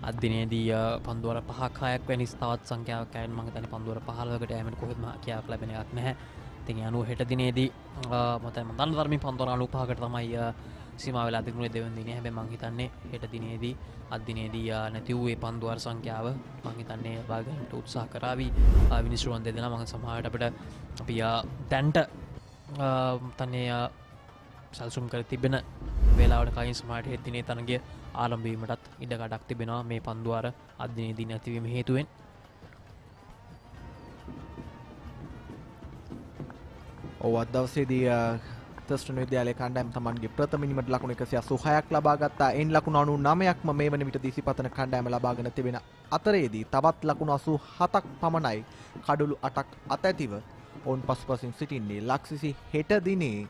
අද දිනේදී පන්දුවාර 5ක් 6ක් වැනි තවත් සංඛ්‍යාවක් ඇයන් මම හිතන්නේ පන්දුවාර 15කට යෑමට කොහෙත්ම හැකියාවක් ලැබෙන එකක් නැහැ. ඉතින් ඒ අනුව හෙට දිනේදී මම දන්න ධර්මී පන්දුවාර 95කට තමයි සීමා වෙලා තිබුණේ දෙවන දිනේ. හැබැයි මම හිතන්නේ හෙට දිනේදී අද දිනේදී නැති වූ ඒ පන්දුවාර සංඛ්‍යාව මම හිතන්නේ භාගයන්ට උත්සාහ කරાવી විනිශ්චයන් දෙදෙනා මම සමහරවිට අපිට අපි දැන්ට තන්නේ සැලසුම් කර තිබෙන වේලාවට කලින් සමහරට හෙට දිනේ තරගය ආරම්භ වීමටත් ඉඩකඩක් තිබෙනවා මේ පන්දුවාර අද දිනේදී නැතිවීම හේතුවෙන්. ඔව් අද දවසේදී තර්ස්ටන් විද්‍යාලයේ කණ්ඩායම තමන්ගේ ප්‍රථම ඉනිමට ලකුණු 186ක් ලබා ගත්තා. එයින් ලකුණු 99ක්ම මේ වන විට ඉසිපතන කණ්ඩායම ලබාගෙන තිබෙන අතරේදී තවත් ලකුණු 87ක් පමණයි කඩලු 8ක් අතැතිව ඔවුන් පසුපසින් සිටින්නේ. ලක්සිසි හෙට දිනේ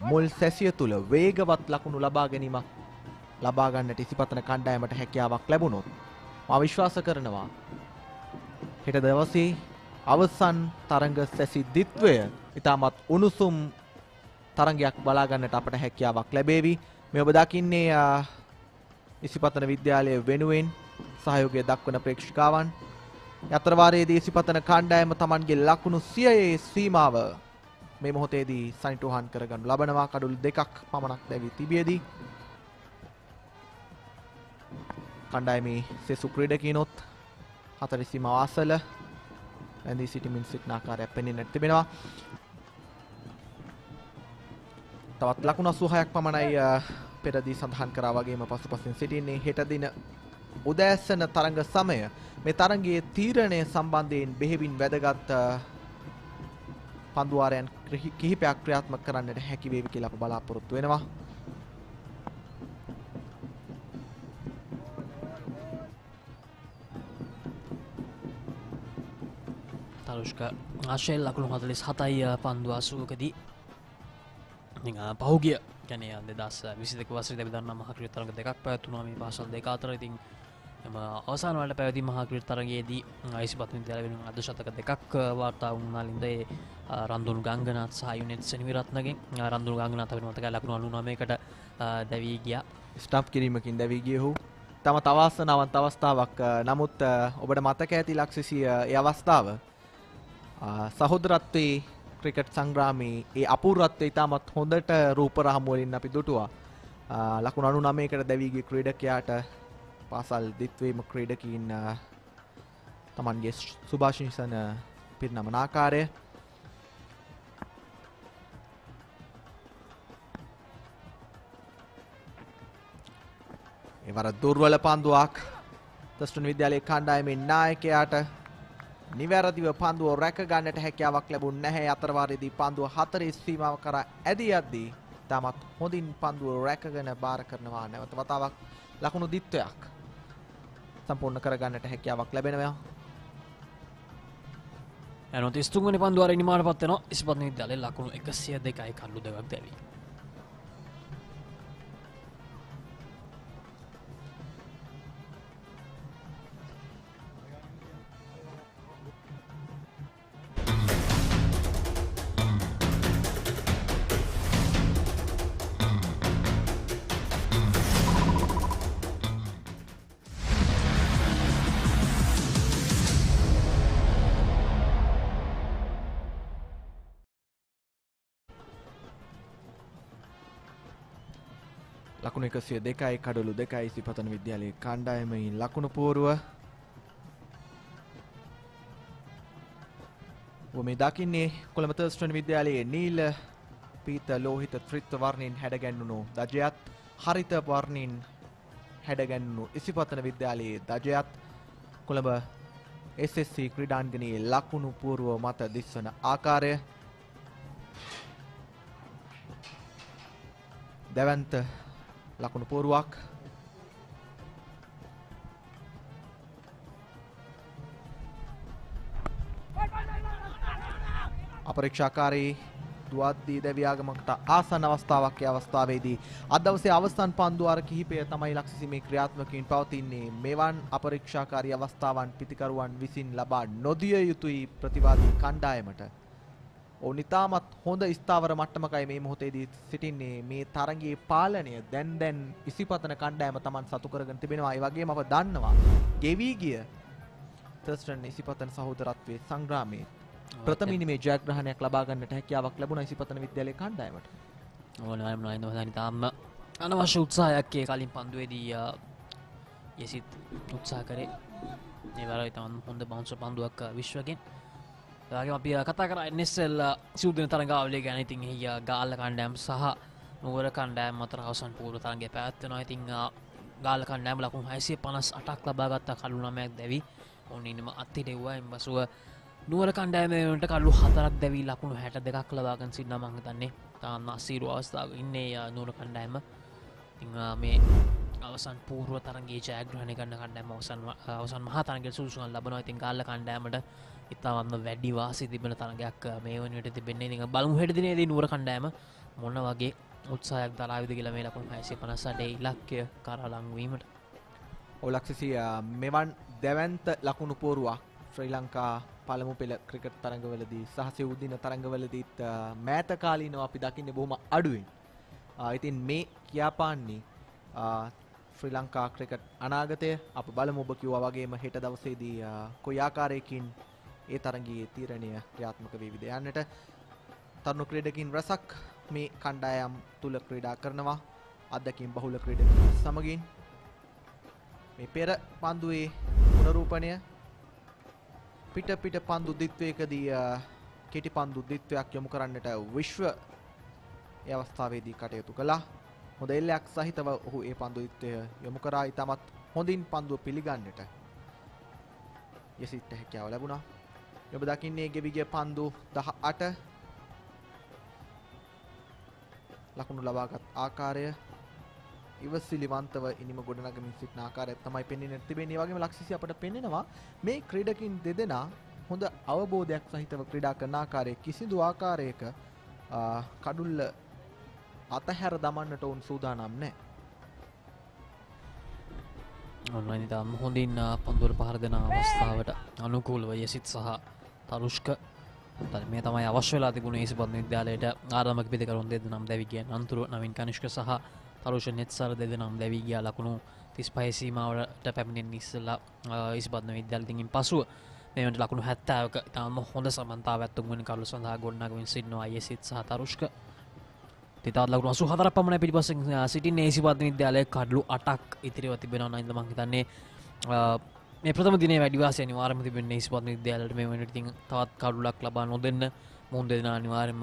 මුල් සැසිය තුල වේගවත් ලකුණු ලබා ගැනීමක් ලබා ගන්නට ඉසිපතන කණ්ඩායමට හැකියාවක් ලැබුණොත් මම විශ්වාස කරනවා හෙට දවසේ අවසන් තරඟ සැසිදිත්වය ඉතාමත් උණුසුම් තරඟයක් බලා ගන්නට අපට හැකියාවක් ලැබේවි. මේ ඔබ දකින්නේ ඉසිපතන විද්‍යාලය වෙනුවෙන් සහයෝගය දක්වන ප්‍රේක්ෂකාවන්. යතරවාරයේදී ඉසිපතන කණ්ඩායම Tamanගේ ලකුණු 100 සීමාව මේ මොහොතේදී සනිටුහන් කරගනු ලබනවා. කඩුළු 2ක් පමණක් දැවී තිබියදී කණ්ඩායමේ සෙසු ක්‍රීඩකිනොත් 40 සීමාව අසල වැඳී සිටමින් සිටින ආකාරයක් පෙනෙන්නට තිබෙනවා. තවත් ලකුණු 86ක් පමණයි පෙරදී සඳහන් කරා වගේම පසුපසින් සිටින්නේ හෙට දින උදෑසන තරඟ සමය. මේ තරඟයේ තීරණය සම්බන්ධයෙන් බෙහෙවින් වැදගත් පන්දුවාරයන් කිහිපයක් ක්‍රියාත්මක කරන්නට හැකි වේවි කියලා අප බලාපොරොත්තු වෙනවා. තරුෂ්ක ආශේල් ලකුණු 47යි පන්දු 80කදී පහුගිය කියන්නේ 2022 වසරේ අපි දන්නා මහා ක්‍රීඩා තරඟ දෙකක් පැවැත්වුණා මේ පාසල් දෙක අතර. ඉතින් එම අවසාන වලට පැවති මහා ක්‍රීඩා තරඟයේදී ඉසිපතන විද්‍යාලය වෙනුවෙන් අර්ධ ශතක දෙකක් වාර්තා වුණා. ලින්දේ රන්දුණු ගංගනාත් සහ යුනිට් සෙනවිරත්නගෙන් රන්දුණු ගංගනාත් අපිට මතකයි ලකුණු 99කට දැවී ගියා. ස්ටම්ප් කිරීමකින් දැවී ගියේ ඔහු. තම තවාසනාවන්ත අවස්ථාවක්. නමුත් ඔබට මතක ඇති ලක්ෂසිය ඒ අවස්ථාව සහෝදරත්වයේ ක්‍රිකට් සංග්‍රාමයේ ඒ අපූර්වත්වය ඉතාමත් හොඳට රූපරහමු වලින් අපි දුටුවා. ලකුණු 99කට දැවී ගිය ක්‍රීඩකයාට පාසල් දිත්වීම ක්‍රීඩකීන් තමන්ගේ සුභාශිංසන පිරිනමන ආකාරය එවර දුර්වල පන්දුවක් තස්ටන් විද්‍යාලයේ කණ්ඩායමේ නායකයාට නිවැරදිව පන්දුව රැක ගන්නට හැකියාවක් ලැබුණ නැහැ. අතරවාරයේදී පන්දුව 4 සීමාව කරා ඇදී යද්දී තාමත් හොඳින් පන්දුව රැකගෙන බාර කරනවා. නැවත වතාවක් ලකුණු දිත්වයක් සම්පූර්ණ කරගන්නට හැකියාවක් ලැබෙනවා. එනොත් 33 වෙනි පන්දුවාරේ නිමානපත් වෙනවා. ඉසිපතන විද්‍යාලයේ ලකුණු 102යි කල්ලු දෙකක් දැවි. ලකුණු 102යි කඩලු 2යි ඉසිපතන විද්‍යාලයේ කණ්ඩායමේ ලකුණු පෝරුව. මේ දකින්නේ කොළඹ තර්ස්ටන් විද්‍යාලයේ නීල පීත ලෝහිත ත්‍රිත්ව වර්ණයෙන් හැඩගැන්වුණු දජයත් හරිත වර්ණයෙන් හැඩගැන්වුණු ඉසිපතන විද්‍යාලයේ දජයත් කොළඹ SSC ක්‍රීඩාංගණයේ ලකුණු පෝරුව මත දිස්වන ආකාරය දැවන්ත ලකුණු පෝරුවක්. අපරීක්ෂාකාරී දුවද්දී දැවියාගමකට ආසන්න අවස්ථාවක්. ඒ අවස්ථාවේදී අද දවසේ අවසන් පන්දුවාර කිහිපය තමයි ලක්ෂසි මේ ක්‍රියාත්මකයෙන් පවතින්නේ. මෙවන් අපරීක්ෂාකාරී අවස්ථාවන් පිතිකරුවන් විසින් ලබා නොදිය යුතුයි ප්‍රතිවාදී කණ්ඩායමට. ඔවුන් ඉතාමත් හොඳ ස්ථාවර මට්ටමකයි මේ මොහොතේදී සිටින්නේ. මේ තරගයේ පාලනය දැන් ඉසිපතන කණ්ඩායම Taman සතු කරගෙන තිබෙනවා. ඒ වගේම අප දන්නවා ගෙවි ගිය තර්ස්ටන් ඉසිපතන සහෝදරත්වයේ සංග්‍රාමයේ ප්‍රථම ඉනිමේ ජයග්‍රහණයක් ලබා ගන්නට හැකියාවක් ලැබුණා ඉසිපතන විද්‍යාලයේ කණ්ඩායමට. ඕනෑම නයින්ද වදානි තාම අනවශ්‍ය උත්සාහයක් ඒ කලින් පන්දුවේදී යසිත් උත්සාහ කරේ. ඒ වරයි තමන් හොඳ බවුන්ස් පන්දුවක් විශ්වගෙන්. ඒ වගේම අපි කතා කරා NSL සිවුදින තරඟාවලිය ගැන. ඉතින් එහි ගාල්ල කණ්ඩායම සහ නුවර කණ්ඩායම අතර අවසන් පූර්ව තරඟය පැවැත්වෙනවා. ඉතින් ගාල්ල කණ්ඩායම ලකුණු 658ක් ලබා ගත්තා කළු 9ක් දැවි. ඔන්න ඉන්නම අත්හිටෙව්වා. එම්බසුව නුවර කණ්ඩායමේ වලට කළු 4ක් දැවි ලකුණු 62ක් ලබාගෙන සිටිනවා. මම හිතන්නේ තාම අසීරු අවස්ථාවක ඉන්නේ නුවර කණ්ඩායම. ඉතින් මේ අවසන් පූර්ව තරඟයේ ජයග්‍රහණය ගන්න කණ්ඩායම අවසන් මහා තරඟයේ සුදුසුකම් ලබනවා. ඉතින් ගාල්ල කණ්ඩායමට ඉතාමත්ම වැඩි වාසි තිබෙන තරඟයක් මේ වනියට තිබෙන්නේ. ඉතින් බලමු හෙට දිනේදී නුවර කණ්ඩායම මොන වගේ උත්සාහයක් දරාවිද කියලා මේ ලකුණු 658 ඉලක්කය කරා ලං වීමට. ඔලක්සිය මෙවන් දැවැන්ත ලකුණු පෝරුවක් ශ්‍රී ලංකා පළමු පෙළ ක්‍රිකට් තරඟවලදී සහ සිවුදින තරඟවලදීත් මෑත කාලීනව අපි දකින්නේ බොහොම අඩුවෙන්. ඉතින් මේ කියාපාන්නේ ශ්‍රී ලංකා ක්‍රිකට් අනාගතය. අප බලමු ඔබ කිව්වා වගේම හෙට දවසේදී කොයි ආකාරයකින් ඒ තරගයේ තීරණය ක්‍රියාත්මක වේවිද යන්නට. තරුණ ක්‍රීඩකින් රසක් මේ කණ්ඩායම් තුල ක්‍රීඩා කරනවා. අත්දැකීම් බහුල ක්‍රීඩකින් සමගින් මේ පෙර පන්දුවේ පුනරූපණය පිට පන්දු දිත්වයකදී කෙටි පන්දු දිත්වයක් යොමු කරන්නට විශ්ව ඒ අවස්ථාවේදී කටයුතු කළා. හොඳ එල්ලයක් සහිතව ඔහු ඒ පන්දු දිත්වය යොමු කරා. ඊටමත් හොඳින් පන්දුව පිළිගන්නට යසිට හැකියාව ලැබුණා. ඔබ දකින්නේ ගෙවි ගිය පන්දු 18 ලකුණු ලබාගත් ආකාරය ඉවසිලිවන්තව ඉනිම ගොඩනගමින් සිටින ආකාරය තමයි පෙන්වන්න තිබෙන්නේ. ඒ වගේම ලක්ෂිසි අපට පෙන්වනවා මේ ක්‍රීඩකින් දෙදෙනා හොඳ අවබෝධයක් සහිතව ක්‍රීඩා කරන ආකාරය කිසිදු ආකාරයක කඩුල්ල අතහැර දමන්නට උන් සූදානම් නැහැ. ඔන්ලයින් ඉතාම හොඳින් පන්දුවට පහර දෙන අවස්ථාවට අනුකූලව යසිත් සහ තරුෂ්ක මේ තමයි අවශ්‍ය වෙලා තිබුණේ ඉසිපතන විද්‍යාලයට ආරම්භක පිළිකරුන් දෙදෙනාම දැවි ගියන් අනතුරු නවීන් කනිෂ්ක සහ තරුෂ නෙත්සර දෙදෙනාම දැවි ගියා ලකුණු 35 සීමාවට පැමිණෙන ඉස්සෙල්ලා ඉසිපතන විද්‍යාලයෙන් පසුව මේ වෙනට ලකුණු 70ක ඉතාම හොඳ සමන්තාවයක් තුන්වෙනි කඩුව සඳහා ගොඩනගමින් සිටිනවා යසිත් සහ තරුෂ්ක. තවත් ලකුණු 84ක් පමණ පිටිපස්සෙන් සිටින ඉසිපතන විද්‍යාලයේ කඩලු 8ක් ඉතිරිව තිබෙනවා නේද මම හිතන්නේ මේ ප්‍රථම දිනේ වැඩි වාසිය අනිවාර්යයෙන්ම තිබෙන්නේ ඉස්පතන විද්‍යාලයට මේ වෙනට ඉතින් තවත් කඩුලක් ලබා නොදෙන්න මොහොන් දෙදෙනා අනිවාර්යයෙන්ම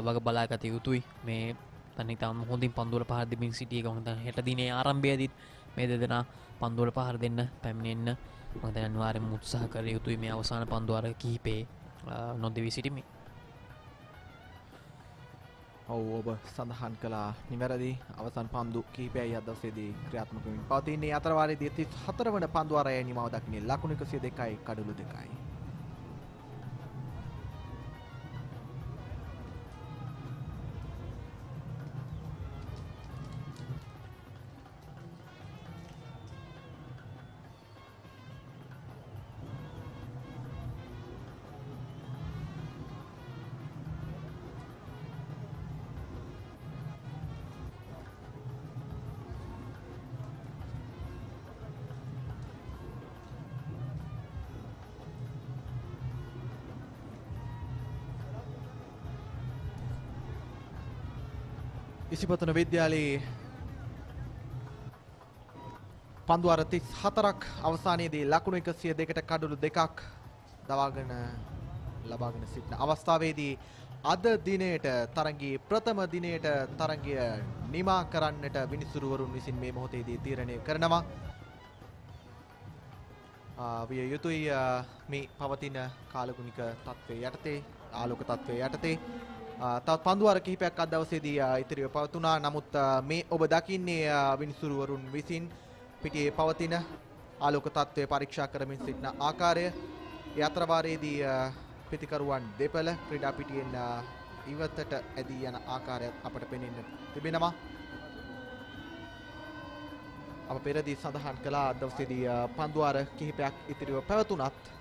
වග බලා ගත යුතුයි. මේ තනින් තාම හොඳින් පන්දුවල පහර දෙමින් සිටි එක මම හිතන්නේ හෙට දිනේ ආරම්භයේදීත් මේ දෙදෙනා පන්දුවල පහර දෙන්න පැමිණෙන්න මම දැන් අනිවාර්යයෙන්ම උත්සාහ කර යුතුයි මේ අවසාන පන්දුවර කිහිපේ නොදෙවි සිටිමි. ඔබ සඳහන් කළා නිවැරදි අවසන් පන්දු කිහිපයයි අද දවසේදී ක්‍රියාත්මක වෙමින් පවතින්නේ. අතර වාරයේදී 34 වන පන්දු ආරයයි නිමාව දක්න්නේ ලකුණු 102යි කඩලු 2යි. ඉසිපතන විද්‍යාලයේ පන්දු අර 34ක් අවසානයේදී ලකුණු 102කට කඩලු 2ක් දවාගෙන ලබාගෙන සිටින අවස්ථාවේදී අද දිනේට තරගයේ ප්‍රථම දිනේට තරගය නිමා කරන්නට විනිසුරුවරුන් විසින් මේ මොහොතේදී තීරණය කරනවා. විය යුතුයි මේ පවතින කාලගුණික තත්ත්වයේ යටතේ ආලෝක තත්ත්වයේ යටතේ තවත් පන්දුවාර කිහිපයක් අද දවසේදී ඉතිරිව පවතුනා. නමුත් මේ ඔබ දකින්නේ විනිසුරුවරුන් විසින් පිටියේ පවතින ආලෝක තත්ත්වය පරීක්ෂා කරමින් සිටින ආකාරය. ඒ අතර වාරයේදී පිටිකරුවන් දෙපළ ක්‍රීඩා පිටියෙන් ඉවතට ඇදී යන ආකාරයත් අපට පෙනෙන්න තිබෙනවා. අප පෙරදී සඳහන් කළා අද දවසේදී පන්දුවාර කිහිපයක් ඉතිරිව පැවතුනත්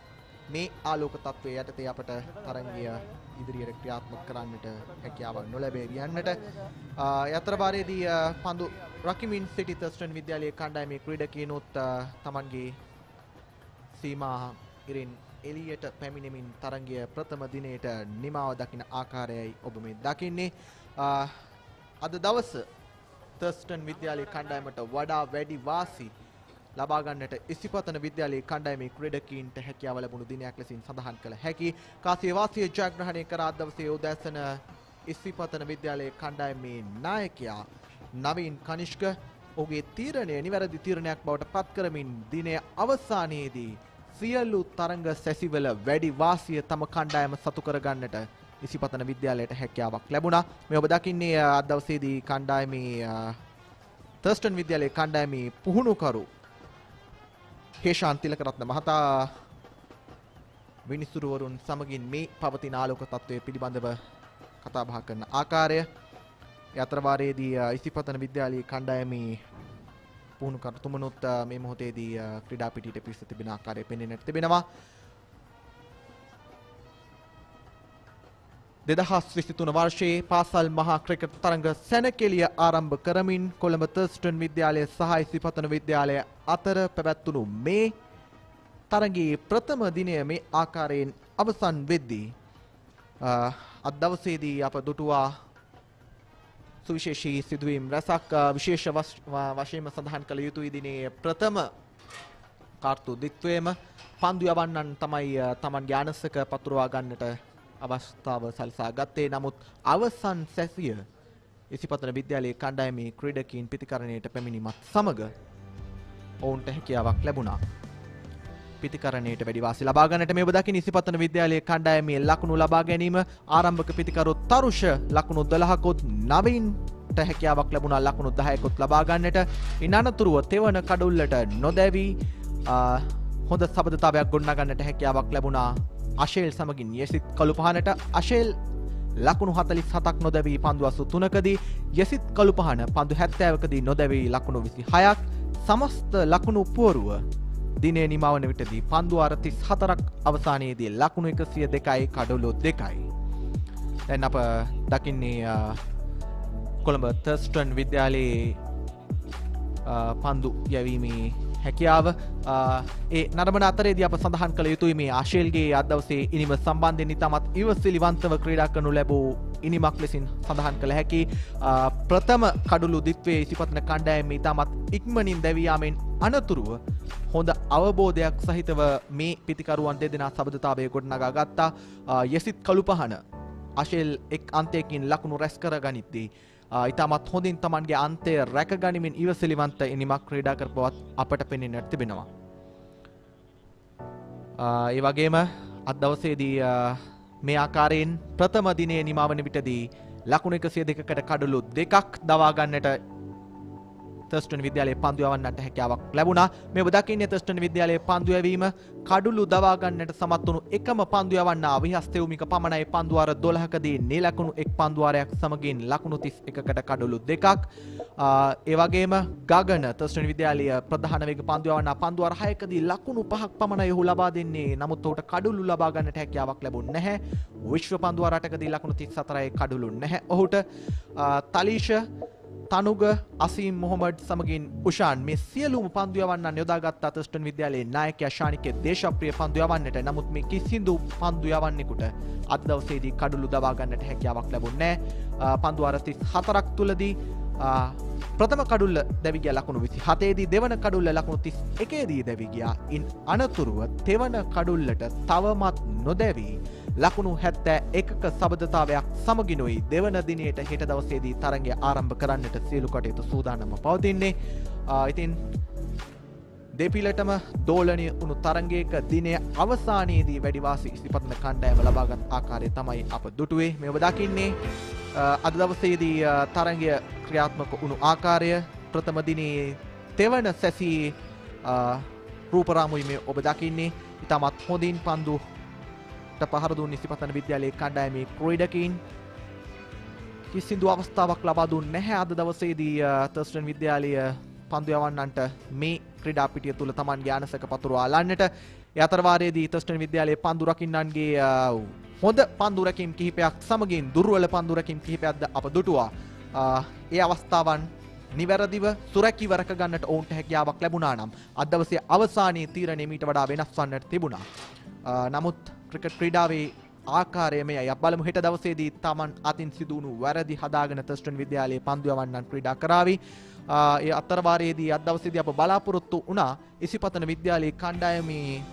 මේ ආලෝක තත්ත්වයේ යටතේ අපට තරගය ඉදිරියට ක්‍රියාත්මක කරන්නට හැකියාවක් නොලැබේ යන්නට. යතර වාරයේදී පන්දු රකිමින් සිටි තර්ස්ටන් විද්‍යාලයේ කණ්ඩායමේ ක්‍රීඩකයනුත් තමන්ගේ සීමා ඉරින් එළියට පැමිණෙමින් තරගය ප්‍රථම දිනේට නිමාව දකින ආකාරයයි ඔබ මේ දකින්නේ. අද දවස තර්ස්ටන් විද්‍යාලයේ කණ්ඩායමට වඩා වැඩි වාසි ලබා ගන්නට ඉසිපතන විද්‍යාලයේ කණ්ඩායමේ ක්‍රීඩකීන්ට හැකියාව ලැබුණු දිනයක් ලෙසින් සඳහන් කළ හැකි. කාසිය වාසිය ජයග්‍රහණය කර අද දවසේ උදෑසන ඉසිපතන විද්‍යාලයේ කණ්ඩායමේ නායකයා නවීන් කනිෂ්ක ඔහුගේ තීරණය නිවැරදි තීරණයක් බවට පත් කරමින් දිනය අවසානයේදී සියලු තරඟ සැසිවල වැඩි වාසිය තම කණ්ඩායම සතු කර ගන්නට ඉසිපතන විද්‍යාලයට හැකියාවක් ලැබුණා. මේ ඔබ දකින්නේ අද දවසේදී කණ්ඩායමේ තර්ස්ටන් විද්‍යාලයේ කණ්ඩායමේ පුහුණුකරු හේෂාන් තිලකරත්න මහතා විනිසුරුවරුන් සමගින් මේ පවතින ආලෝක තත්ත්වය පිළිබඳව කතා බහ කරන ආකාරය. ඒ අතර වාරයේදී ඉසිපතන විද්‍යාලයේ කණ්ඩායමේ පුහුණුකරු තුමනුත් මේ මොහොතේදී ක්‍රීඩා පිටියට පිවිස තිබෙන ආකාරය පෙනෙන්නට තිබෙනවා. 2023 වර්ෂයේ පාසල් මහා ක්‍රිකට් තරඟ සැනකෙළිය ආරම්භ කරමින් කොළඹ තර්ස්ටන් විද්‍යාලය සහ ඉසිපතන විද්‍යාලය අතර පැවැත්වුණු මේ තරඟයේ ප්‍රථම දිනය මේ ආකාරයෙන් අවසන් වෙද්දී අද දවසේදී අප දුටුවා සුවිශේෂී සිදුවීම් රැසක්. විශේෂ වශයෙන්ම සඳහන් කළ යුතුයි දිනේ ප්‍රථම කාර්තු දිත්වයේම පන්දු යවන්නන් තමයි තමන්ගේ අනසක පතුරවා ගන්නට අවස්ථාව සලසා ගත්තේ. නමුත් අවසන් සැසිය ඉසිපතන විද්‍යාලයේ කණ්ඩායමේ ක්‍රීඩකීන් පිතිකරණයට පැමිණීමත් සමග ඔවුන්ට හැකියාවක් ලැබුණා පිතිකරණයට වැඩි වාසි ලබා ගන්නට. මේ ඔබ දකින ඉසිපතන විද්‍යාලයේ කණ්ඩායමේ ලකුණු ලබා ගැනීම ආරම්භක පිතිකරු තරුෂ ලකුණු 12කොත් නවීන්ට හැකියාවක් ලැබුණා ලකුණු 10කොත් ලබා ගන්නට. ඉන් අනතුරුව තෙවන කඩුල්ලට නොදැවි හොඳ සබඳතාවයක් ගොඩනගන්නට හැකියාවක් ලැබුණා අශේල් සමගින් යසිත් කළුපහනට. අශේල් ලකුණු 47ක් නොදැවී පන්දු 83කදී, යසිත් කළුපහන පන්දු 70කදී නොදැවී ලකුණු 26ක්. සමස්ත ලකුණු පුවරුව දිනේ නිමවන විටදී පන්දු 34ක් අවසානයේදී ලකුණු 102යි කඩොළු 2යි. දැන් අප දකින්නේ කොළඹ තර්ස්ටන් විද්‍යාලයේ පන්දු යැවීමේ හැකියාව. ඒ නරඹන අතරේදී අප සඳහන් කළ යුතුයි මේ ආශේල්ගේ අද දවසේ ඉනිම සම්බන්ධයෙන් ඉතාමත් ඉවසිලිවන්තව ක්‍රීඩා කරනු ලැබූ ඉනිමක් ලෙසින් සඳහන් කළ හැකි. ප්‍රථම කඩුළු දිත්වයේ ඉසිපතන කණ්ඩායමේ ඉතාමත් ඉක්මනින් දැවී යාමෙන් අනතුරුව හොඳ අවබෝධයක් සහිතව මේ පිතිකරුවන් දෙදෙනා සබඳතාවය ගොඩනගා ගත්තා. යසිත් කළුපහන ආශේල් එක් අන්තයකින් ලකුණු රැස් කර ගනිද්දී ඉතාමත් හොඳින් තමන්ගේ අන්තය රැකගනිමින් ඉවසිලිවන්ත ඉනිමක් ක්‍රීඩා කර බවත් අපට පෙනෙන්නට තිබෙනවා. ඒ වගේම අද දවසේදී මේ ආකාරයෙන් ප්‍රථම දිනයේ නිමවන විටදී ලකුණු 102කට කඩලු 2ක් දවා ගන්නට තර්ස්ටන් විද්‍යාලයේ පන්දු යවන්නට හැකියාවක් ලැබුණා. මේ ඔබ දකින්නේ තර්ස්ටන් විද්‍යාලයේ පන්දු යැවීම කඩලු දවා ගන්නට සමත් වුණු එකම පන්දු යවන්නා විහස් තෙවුමික පමණයි. පන්දු වාර 12කදී නිලකුණු එක් පන්දු වාරයක් සමගින් ලකුණු 31කට කඩලු 2ක්. ඒ වගේම ගගන තර්ස්ටන් විද්‍යාලය ප්‍රධාන වේග පන්දු යවන්නා පන්දු වාර 6කදී ලකුණු 5ක් පමණයි ඔහු ලබා දෙන්නේ. නමුත් ඔහුට කඩලු ලබා ගන්නට හැකියාවක් ලැබුණේ නැහැ. විශ්ව පන්දු වාර 8කදී ලකුණු 34යි කඩලු නැහැ ඔහුට. තලීෂ තනුග අසීම් මොහොමඩ් සමගින් උෂාන් මේ සියලුම පන්දු යවන්නන් යොදාගත් තර්ස්ටන් විද්‍යාලයේ නායකයා ශානිකේ දේශප්‍රිය පන්දු යවන්නට. නමුත් මේ කිසිදු පන්දු යවන්නෙකුට අද දවසේදී කඩලු දවා ගන්නට හැකියාවක් ලැබුණේ නැහැ. පන්දු වාර 34ක් තුලදී ප්‍රථම කඩුල්ල දැවි ගියා ලකුණු 27දී, දෙවන කඩුල්ල ලකුණු 31දී දැවි ගියා. ඉන් අනතුරුව තෙවන කඩුල්ලට තවමත් නොදැවි ලකුණු 71ක සබඳතාවයක් සමගිනුයි දෙවන දිනයට හෙට දවසේදී තරගය ආරම්භ කරන්නට සියලු කටයුතු සූදානම්ව පවතින්නේ. ඉතින් දෙපිලටම දෝලනය වුණු තරගයක දිනය අවසානයේදී වැඩි වාසි ඉසිපතන කණ්ඩායම ලබාගත් ආකාරය තමයි අප දුටුවේ. මේ ඔබ දකින්නේ අද දවසේදී තරගය ක්‍රියාත්මක වුණු ආකාරය. ප්‍රථම දිනේ තෙවන සැසියේ රූපරාමුයි මේ ඔබ දකින්නේ. ඉතාමත් හොඳින් පන්දු පහර දුන් ඉසිපතන විද්‍යාලයේ කණ්ඩායමේ ක්‍රීඩකීන් කිසිදු අවස්ථාවක් ලබා දුන්නේ නැහැ. අද දවසේදී තර්ස්ටන් විද්‍යාලය පන්දු යවන්නන්ට මේ ක්‍රීඩා පිටිය තුල Tamanගේ අනසක පතුරවා අලන්නට. ඒ අතරවාරයේදී තර්ස්ටන් විද්‍යාලයේ පන්දු රකින්නන්ගේ හොඳ පන්දු රැකීම් කිහිපයක් සමගින් දුර්වල පන්දු රැකීම් කිහිපයක්ද අප දුටුවා. ඒ අවස්ථාවන් නිවැරදිව සුරැකීව රැක ගන්නට ඔවුන්ට හැකියාවක් ලැබුණා නම් අද දවසේ අවසානයේ තීරණය මීට වඩා වෙනස් වන්නට තිබුණා. නමුත් ක්‍රිකට් ක්‍රීඩාවේ ආකාරය මෙයයි. අප බලමු හෙට දවසේදී Taman අතින් සිදුවුණු වැරදි හදාගෙන තර්ස්ටන් විද්‍යාලයේ පන්දු යවන්නන් ක්‍රීඩා කරાવી. ඒ අතරවාරයේදී අද දවසේදී අප බලාපොරොත්තු වුණා ඉසිපතන විද්‍යාලයේ කණ්ඩායමේ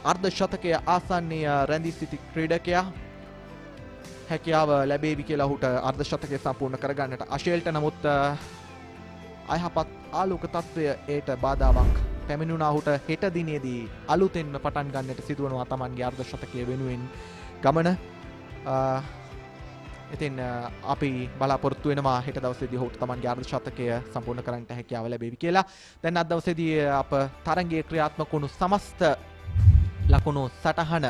අර්ධ ශතකය ආසන්නයේ රැඳී සිටි ක්‍රීඩකයා හැකියාව ලැබේවි කියලා ඔහුට අර්ධ ශතකය සම්පූර්ණ කරගන්නට අශේල්ට. නමුත් අයහපත් ආලෝක තත්ත්වය ඒට බාධාවක් පැමිණුණා. ඔහුට හෙට දිනේදී අලුතෙන්ම පටන් ගන්නට සිදුවනවා Tamanගේ අර්ධ ශතකය වෙනුවෙන් ගමන. ඉතින් අපි බලාපොරොත්තු වෙනවා හෙට දවසේදී ඔහුට Tamanගේ අර්ධ ශතකය සම්පූර්ණ කරන්නට හැකියාව ලැබේවි කියලා. දැන් අද දවසේදී අප තරගයේ ක්‍රියාත්මක වුණු සමස්ත ලකුණු සටහන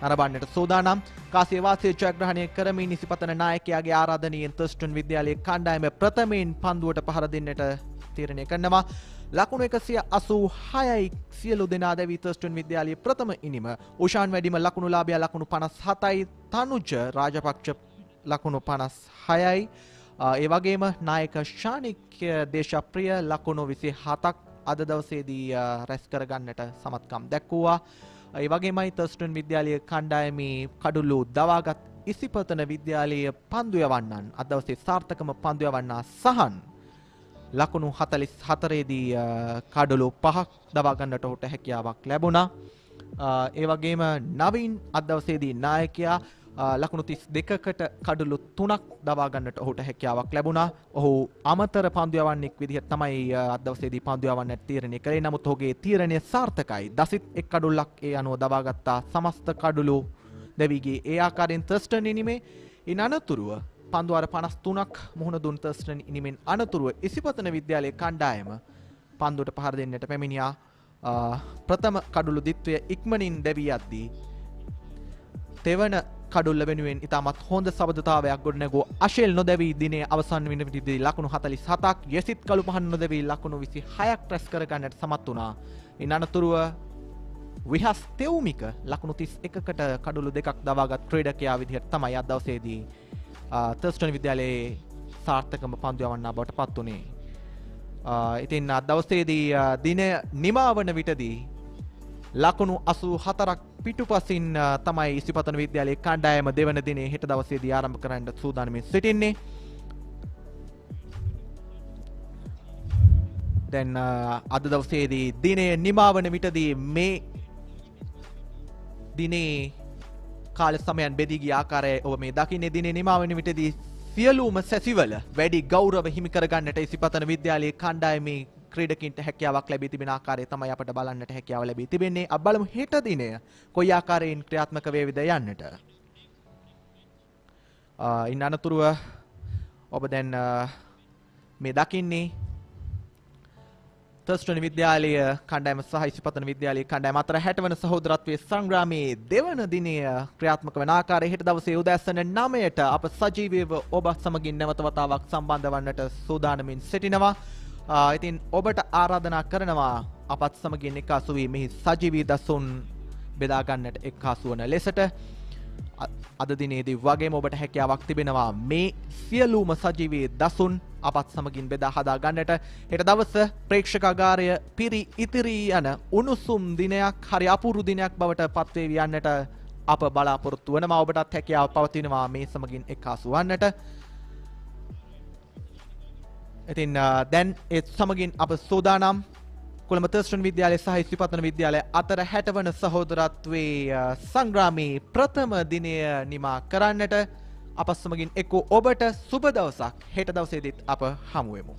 නරඹන්නට සූදානම්. කාසිය වාසිය ජයග්‍රහණය කරමින් ඉසිපතන නායකයාගේ ආරාධනයෙන් තර්ස්ටන් විද්‍යාලයේ කණ්ඩායම ප්‍රථමයෙන් පන්දුවට පහර දෙන්නට තීරණය කරනවා. ලකුණු 186යි සියලු දෙනා දැවී තර්ස්ටන් විද්‍යාලයේ ප්‍රථම ඉනිම. උෂාන් වැඩිම ලකුණු ලාභය ලකුණු 57යි. තනුජ රාජපක්ෂ ලකුණු 56යි. ඒ වගේම නායක ශානික් දේශප්‍රිය ලකුණු 27ක් අද දවසේදී රැස් කරගන්නට සමත්කම් දැක්වුවා. ඒ වගේමයි තර්ස්ටන් විද්‍යාලයේ කණ්ඩායමේ කඩුළු දවාගත් ඉසිපතන විද්‍යාලයේ පන්දු යවන්නන් අද දවසේ සාර්ථකම පන්දු යවන්නා සහන් ලකුණු 44 දී කඩලු 5ක් දවා ගන්නට ඔහුට හැකියාවක් ලැබුණා. ඒ වගේම නවීන් අද දවසේදී නායකයා ලකුණු 32කට කඩලු 3ක් දවා ගන්නට ඔහුට හැකියාවක් ලැබුණා. ඔහු අමතර පන්දු යවන්නෙක් විදිහට තමයි අද දවසේදී පන්දු යවන්නට තීරණය කළේ. නමුත් ඔහුගේ තීරණය සාර්ථකයි. දසිත් එක් කඩුල්ලක් ඒ අනුව දවා ගත්තා. සමස්ත කඩුලු දෙවිගේ ඒ ආකාරයෙන් තර්ස්ටන් ඉනිමේ ඉන් අනතුරුව පන්දුවාර 53ක් මුහුණ දුන් තර්ස්ටන් ඉනිමෙන් අනතුරුව ඉසිපතන විද්‍යාලයේ කණ්ඩායම පන්දුවට පහර දෙන්නට පැමිණියා. ප්‍රථම කඩුළු දිත්වය ඉක්මනින් දැවී යද්දී තෙවන කඩුල්ල වෙනුවෙන් ඉතාමත් හොඳ සබඳතාවයක් ගොඩනැගූ අශේල් නොදැවී දිනේ අවසන් වෙන විදිහදී ලකුණු 47ක් යසිත් කළු පහන් නොදැවී ලකුණු 26ක් රැස් කර ගන්නට සමත් වුණා. ඉන් අනතුරුව විහස් තෙවුමික ලකුණු 31කට කඩුළු දෙකක් දවාගත් ක්‍රීඩකයා විදිහට තමයි අද දවසේදී තර්ස්ටන් විද්‍යාලයේ සාර්ථකම පන්දු යවන්නා බවට පත් වුණේ. ඉතින් අද දවසේදී දින නිමාවන විටදී ලකුණු 84ක් පිටුපසින් තමයි ඉසිපතන විද්‍යාලයේ කණ්ඩායම දෙවන දිනේ හෙට දවසේදී ආරම්භ කරන්න සූදානම්ින් සිටින්නේ. දැන් අද දවසේදී දිනේ නිමාවන විටදී මේ දිනේ කාල සමයන් බෙදී ගිය ආකාරය ඔබ මේ දකින්නේ. දිනේ නිමාවන විටදී සියලුම සැසිවල වැඩි ගෞරව හිමි කරගන්නට ඉසිපතන විද්‍යාලයේ කණ්ඩායමේ ක්‍රීඩකින්ට හැකියාවක් ලැබී තිබෙන ආකාරය තමයි අපට බලන්නට හැකියාව ලැබී තිබෙන්නේ. අප බලමු හෙට දිනය කොයි ආකාරයෙන් ක්‍රියාත්මක වේවිද යන්නට. ඉන් අනතුරුව ඔබ දැන් මේ දකින්නේ තර්ස්ටන් විද්‍යාලය කණ්ඩායම සහ ඉසිපතන විද්‍යාලයේ කණ්ඩායම අතර 60 වන සහෝදරත්වයේ සංග්‍රාමයේ දෙවන දිනය ක්‍රියාත්මක වන ආකාරය හෙට දවසේ උදෑසන 9ට අප සජීවීව ඔබ සමගින් නැවත වතාවක් සම්බන්ධ වන්නට සූදානමින් සිටිනවා. ඉතින් ඔබට ආරාධනා කරනවා අපත් සමගින් එක්කාසු වී මෙහි සජීවී දසුන් බෙදා ගන්නට එක්කාසු වන ලෙසට. අද දිනේදී වගේම ඔබට හැකියාවක් තිබෙනවා මේ සියලුම සජීවී දසුන් අපත් සමගින් බෙදා හදා ගන්නට. හෙට දවස ප්‍රේක්ෂකාගාරය පිරි ඉතිරි යන උණුසුම් දිනයක්, හරි අපූර්ව දිනයක් බවට පත්වේවි යන්නට අප බලාපොරොත්තු වෙනවා. ඔබටත් හැකියාව පවතිනවා මේ සමගින් එක්කාසු වන්නට. ඉතින් දැන් ඒ සමගින් අප සෝදානම් කොළඹ තර්ස්ටන් විද්‍යාලය සහ ඉසිපතන විද්‍යාලය අතර 60 වන සහෝදරත්වයේ සංග්‍රාමයේ ප්‍රථම දිනය නිමා කරන්නට. අප සමගින් එක්කෝ ඔබට සුබ දවසක්. හෙට දවසේදීත් අප හමු වෙමු.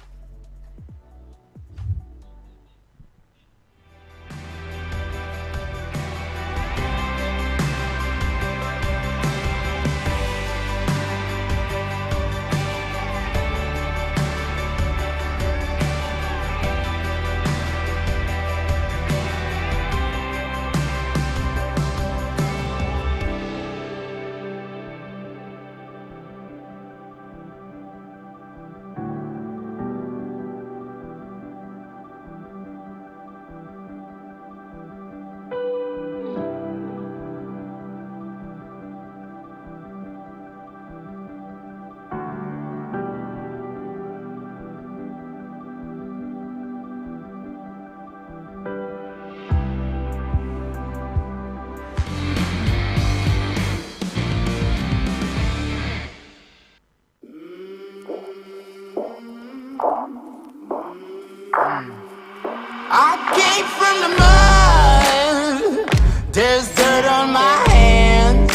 I came from the mud, there's dirt on my hands.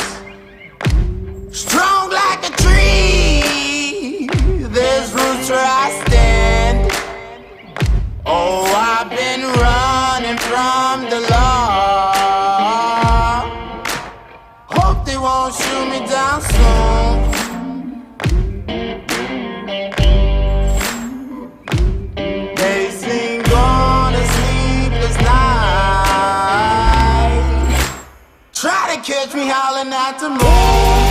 Strong like a tree, there's roots where I stand. Oh, I've been running from the law. Hope they won't shoot me down soon. Catch me howling at the moon.